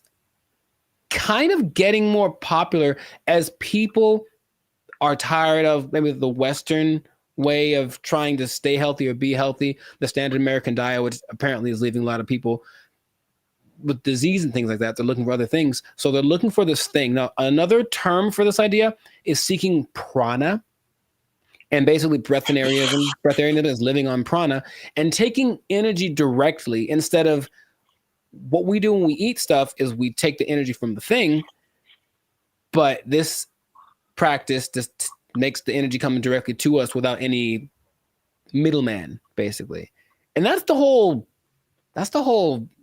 kind of getting more popular as people are tired of maybe the Western way of trying to stay healthy or be healthy, the standard American diet, which apparently is leaving a lot of people with disease and things like that. They're looking for other things. So they're looking for this thing. Now, another term for this idea is seeking prana. And basically breatharianism is living on prana and taking energy directly instead of what we do when we eat stuff is we take the energy from the thing, but this practice just makes the energy coming directly to us without any middleman, basically. And that's the whole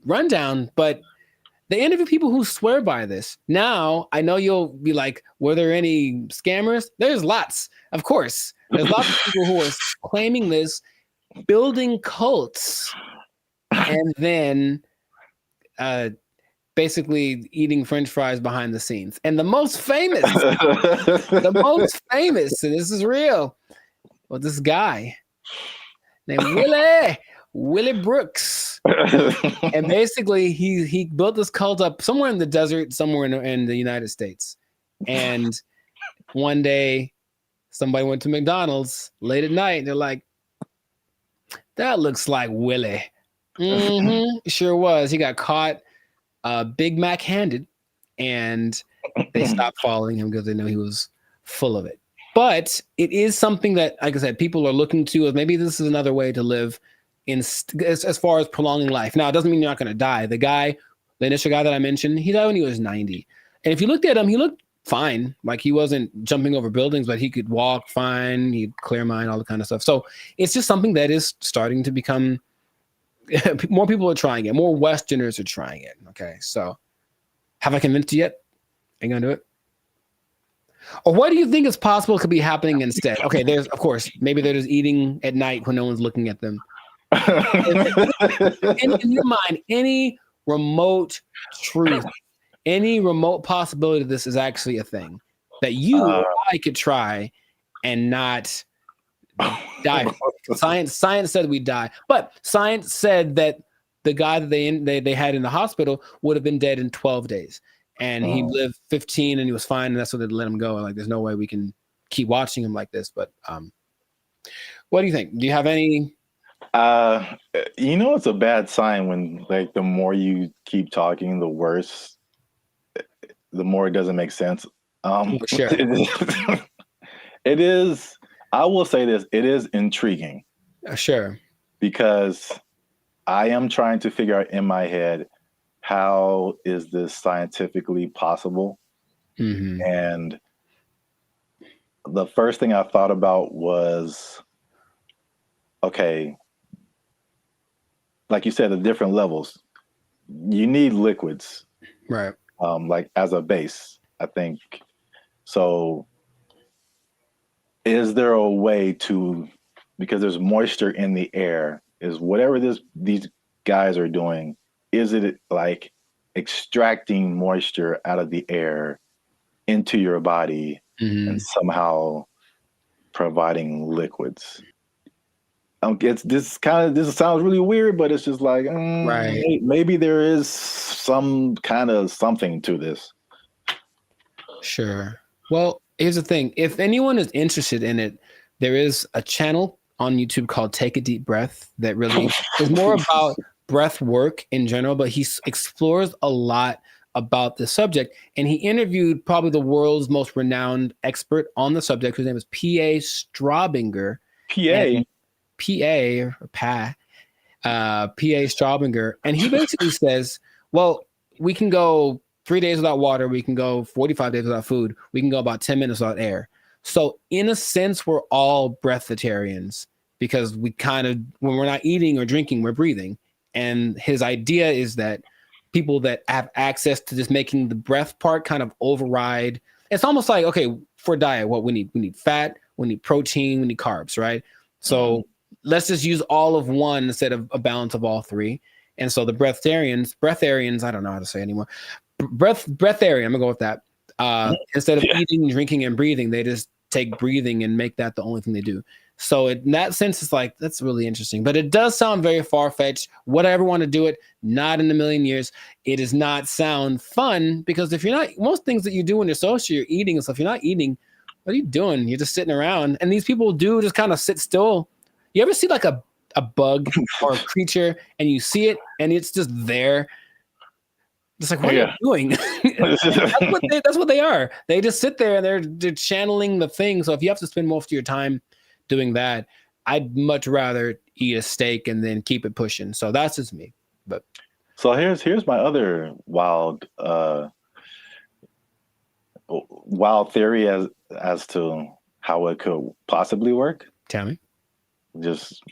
rundown. But they interview people who swear by this. Now, I know you'll be like, were there any scammers? There's lots, of course. There's lots of people who are claiming this, building cults, and then basically eating French fries behind the scenes. And the most famous, and this is real, well, this guy named Willie Brooks. And basically he built this cult up somewhere in the desert, somewhere in the United States. And one day somebody went to McDonald's late at night and they're like, that looks like Willie. Sure was. He got caught Big Mac handed, and they stopped following him because they knew he was full of it. But it is something that, like I said, people are looking to as maybe this is another way to live as far as prolonging life. Now, it doesn't mean you're not going to die. The initial guy that I mentioned, he died when he was 90. And if you looked at him, he looked fine. Like he wasn't jumping over buildings, but he could walk fine. He'd clear mind, all the kind of stuff. So it's just something that is starting to become, more people are trying it. More Westerners are trying it. Okay. So have I convinced you yet? Are you going to do it? Or what do you think is possible could be happening instead? Okay. There's, of course, maybe they're just eating at night when no one's looking at them. in your mind, any remote truth, any remote possibility this is actually a thing that you or I could try and not die. Science said we die, but science said that the guy that they had in the hospital would have been dead in 12 days, and he lived 15 and he was fine, and that's what they let him go. Like, there's no way we can keep watching him like this. But what do you think? Do you have any? It's a bad sign when, like, the more you keep talking, the worse, the more it doesn't make sense. Sure. It is, I will say this, it is intriguing. Sure. Because I am trying to figure out in my head, how is this scientifically possible? Mm-hmm. And the first thing I thought about was, okay, like you said, the different levels, you need liquids, right? Like as a base, I think. So is there a way to, because there's moisture in the air, is whatever these guys are doing, is it like extracting moisture out of the air into your body and somehow providing liquids? This sounds really weird, but it's just like, right. Maybe there is some kind of something to this. Sure. Well, here's the thing. If anyone is interested in it, there is a channel on YouTube called Take a Deep Breath that really is more about breath work in general, but he explores a lot about the subject. And he interviewed probably the world's most renowned expert on the subject, whose name is P.A. Straubinger. P.A. Straubinger. And he basically says, well, we can go 3 days without water. We can go 45 days without food. We can go about 10 minutes without air. So in a sense, we're all breatharians because we kind of, when we're not eating or drinking, we're breathing. And his idea is that people that have access to just making the breath part kind of override. It's almost like, okay, for diet, what we need fat, we need protein, we need carbs, right? So let's just use all of one instead of a balance of all three. And so the breatharians, I don't know how to say anymore. Breatharian, I'm gonna go with that. Instead of eating, drinking, and breathing, they just take breathing and make that the only thing they do. So in that sense, it's like, that's really interesting. But it does sound very far-fetched. Would I ever want to do it? Not in a million years. It does not sound fun, because if you're not, most things that you do when you're social, you're eating and stuff. If you're not eating, what are you doing? You're just sitting around. And these people do just kind of sit still. You ever see like a bug or a creature and you see it and it's just there? It's like, what are you doing? That's what they are. They just sit there and they're channeling the thing. So if you have to spend most of your time doing that, I'd much rather eat a steak and then keep it pushing. So that's just me. But So here's my other wild theory as to how it could possibly work. Tell me. Just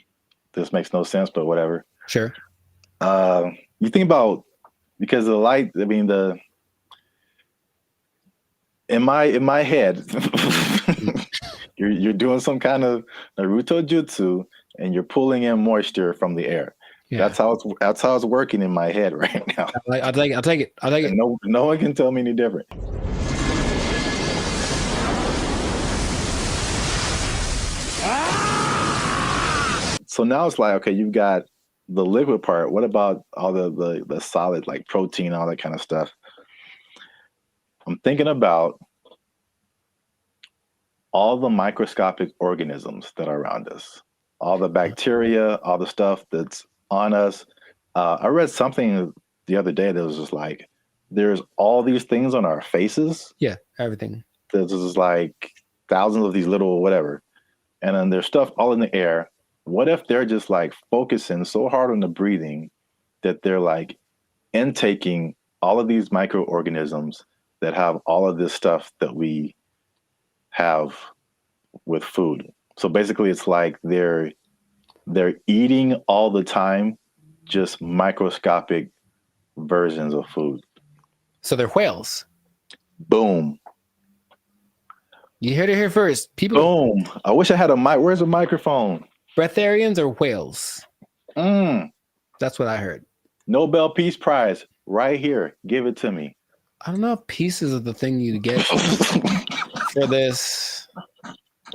this makes no sense, but whatever. Sure. You think about, because the light. I mean, in my head, you're doing some kind of Naruto jutsu, and you're pulling in moisture from the air. Yeah. That's how it's working in my head right now. I'll take it. No one can tell me any different. So now it's like, okay, you've got the liquid part. What about all the solid, like protein, all that kind of stuff? I'm thinking about all the microscopic organisms that are around us, all the bacteria, all the stuff that's on us. I read something the other day that was just like, there's all these things on our faces. Yeah, everything. There's just like thousands of these little whatever. And then there's stuff all in the air. What if they're just like focusing so hard on the breathing that they're like intaking all of these microorganisms that have all of this stuff that we have with food? So basically it's like they're eating all the time, just microscopic versions of food. So they're whales. Boom. You heard it here first. People. Boom. I wish I had a mic. Where's the microphone? Breatharians or whales? That's what I heard. Nobel Peace Prize right here. Give it to me. I don't know if pieces of the thing you get for this.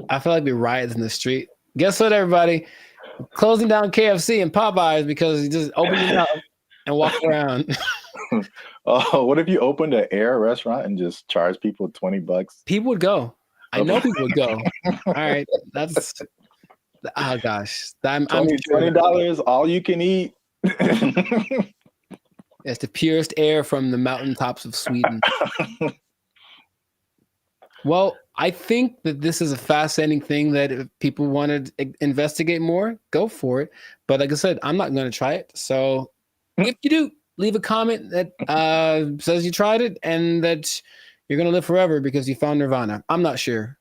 I feel like we riots in the street. Guess what, everybody? Closing down KFC and Popeyes because you just open your mouth and walk around. Oh, what if you opened an air restaurant and just charge people $20? People would go. I know people would go. All right, that's. Oh gosh, I'm $20 all you can eat. It's the purest air from the mountaintops of Sweden. Well, I think that this is a fascinating thing that if people want to investigate more, go for it. But like I said, I'm not going to try it. So if you do, leave a comment that says you tried it and that you're going to live forever because you found Nirvana. I'm not sure.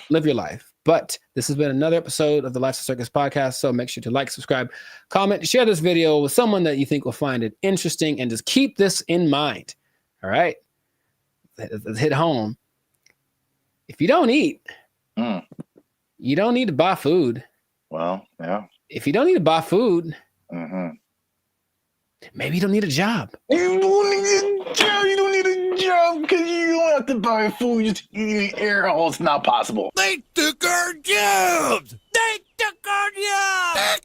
Live your life. But this has been another episode of the Lifestyle Circus podcast. So make sure to like, subscribe, comment, share this video with someone that you think will find it interesting, and just keep this in mind. All right. Let's hit home. If you don't eat, you don't need to buy food. Well, yeah. If you don't need to buy food, maybe you don't need a job. You don't need a job. You don't need a job because you don't have to buy food. Just eat air. Oh, it's not possible. They took our jobs. They took our jobs.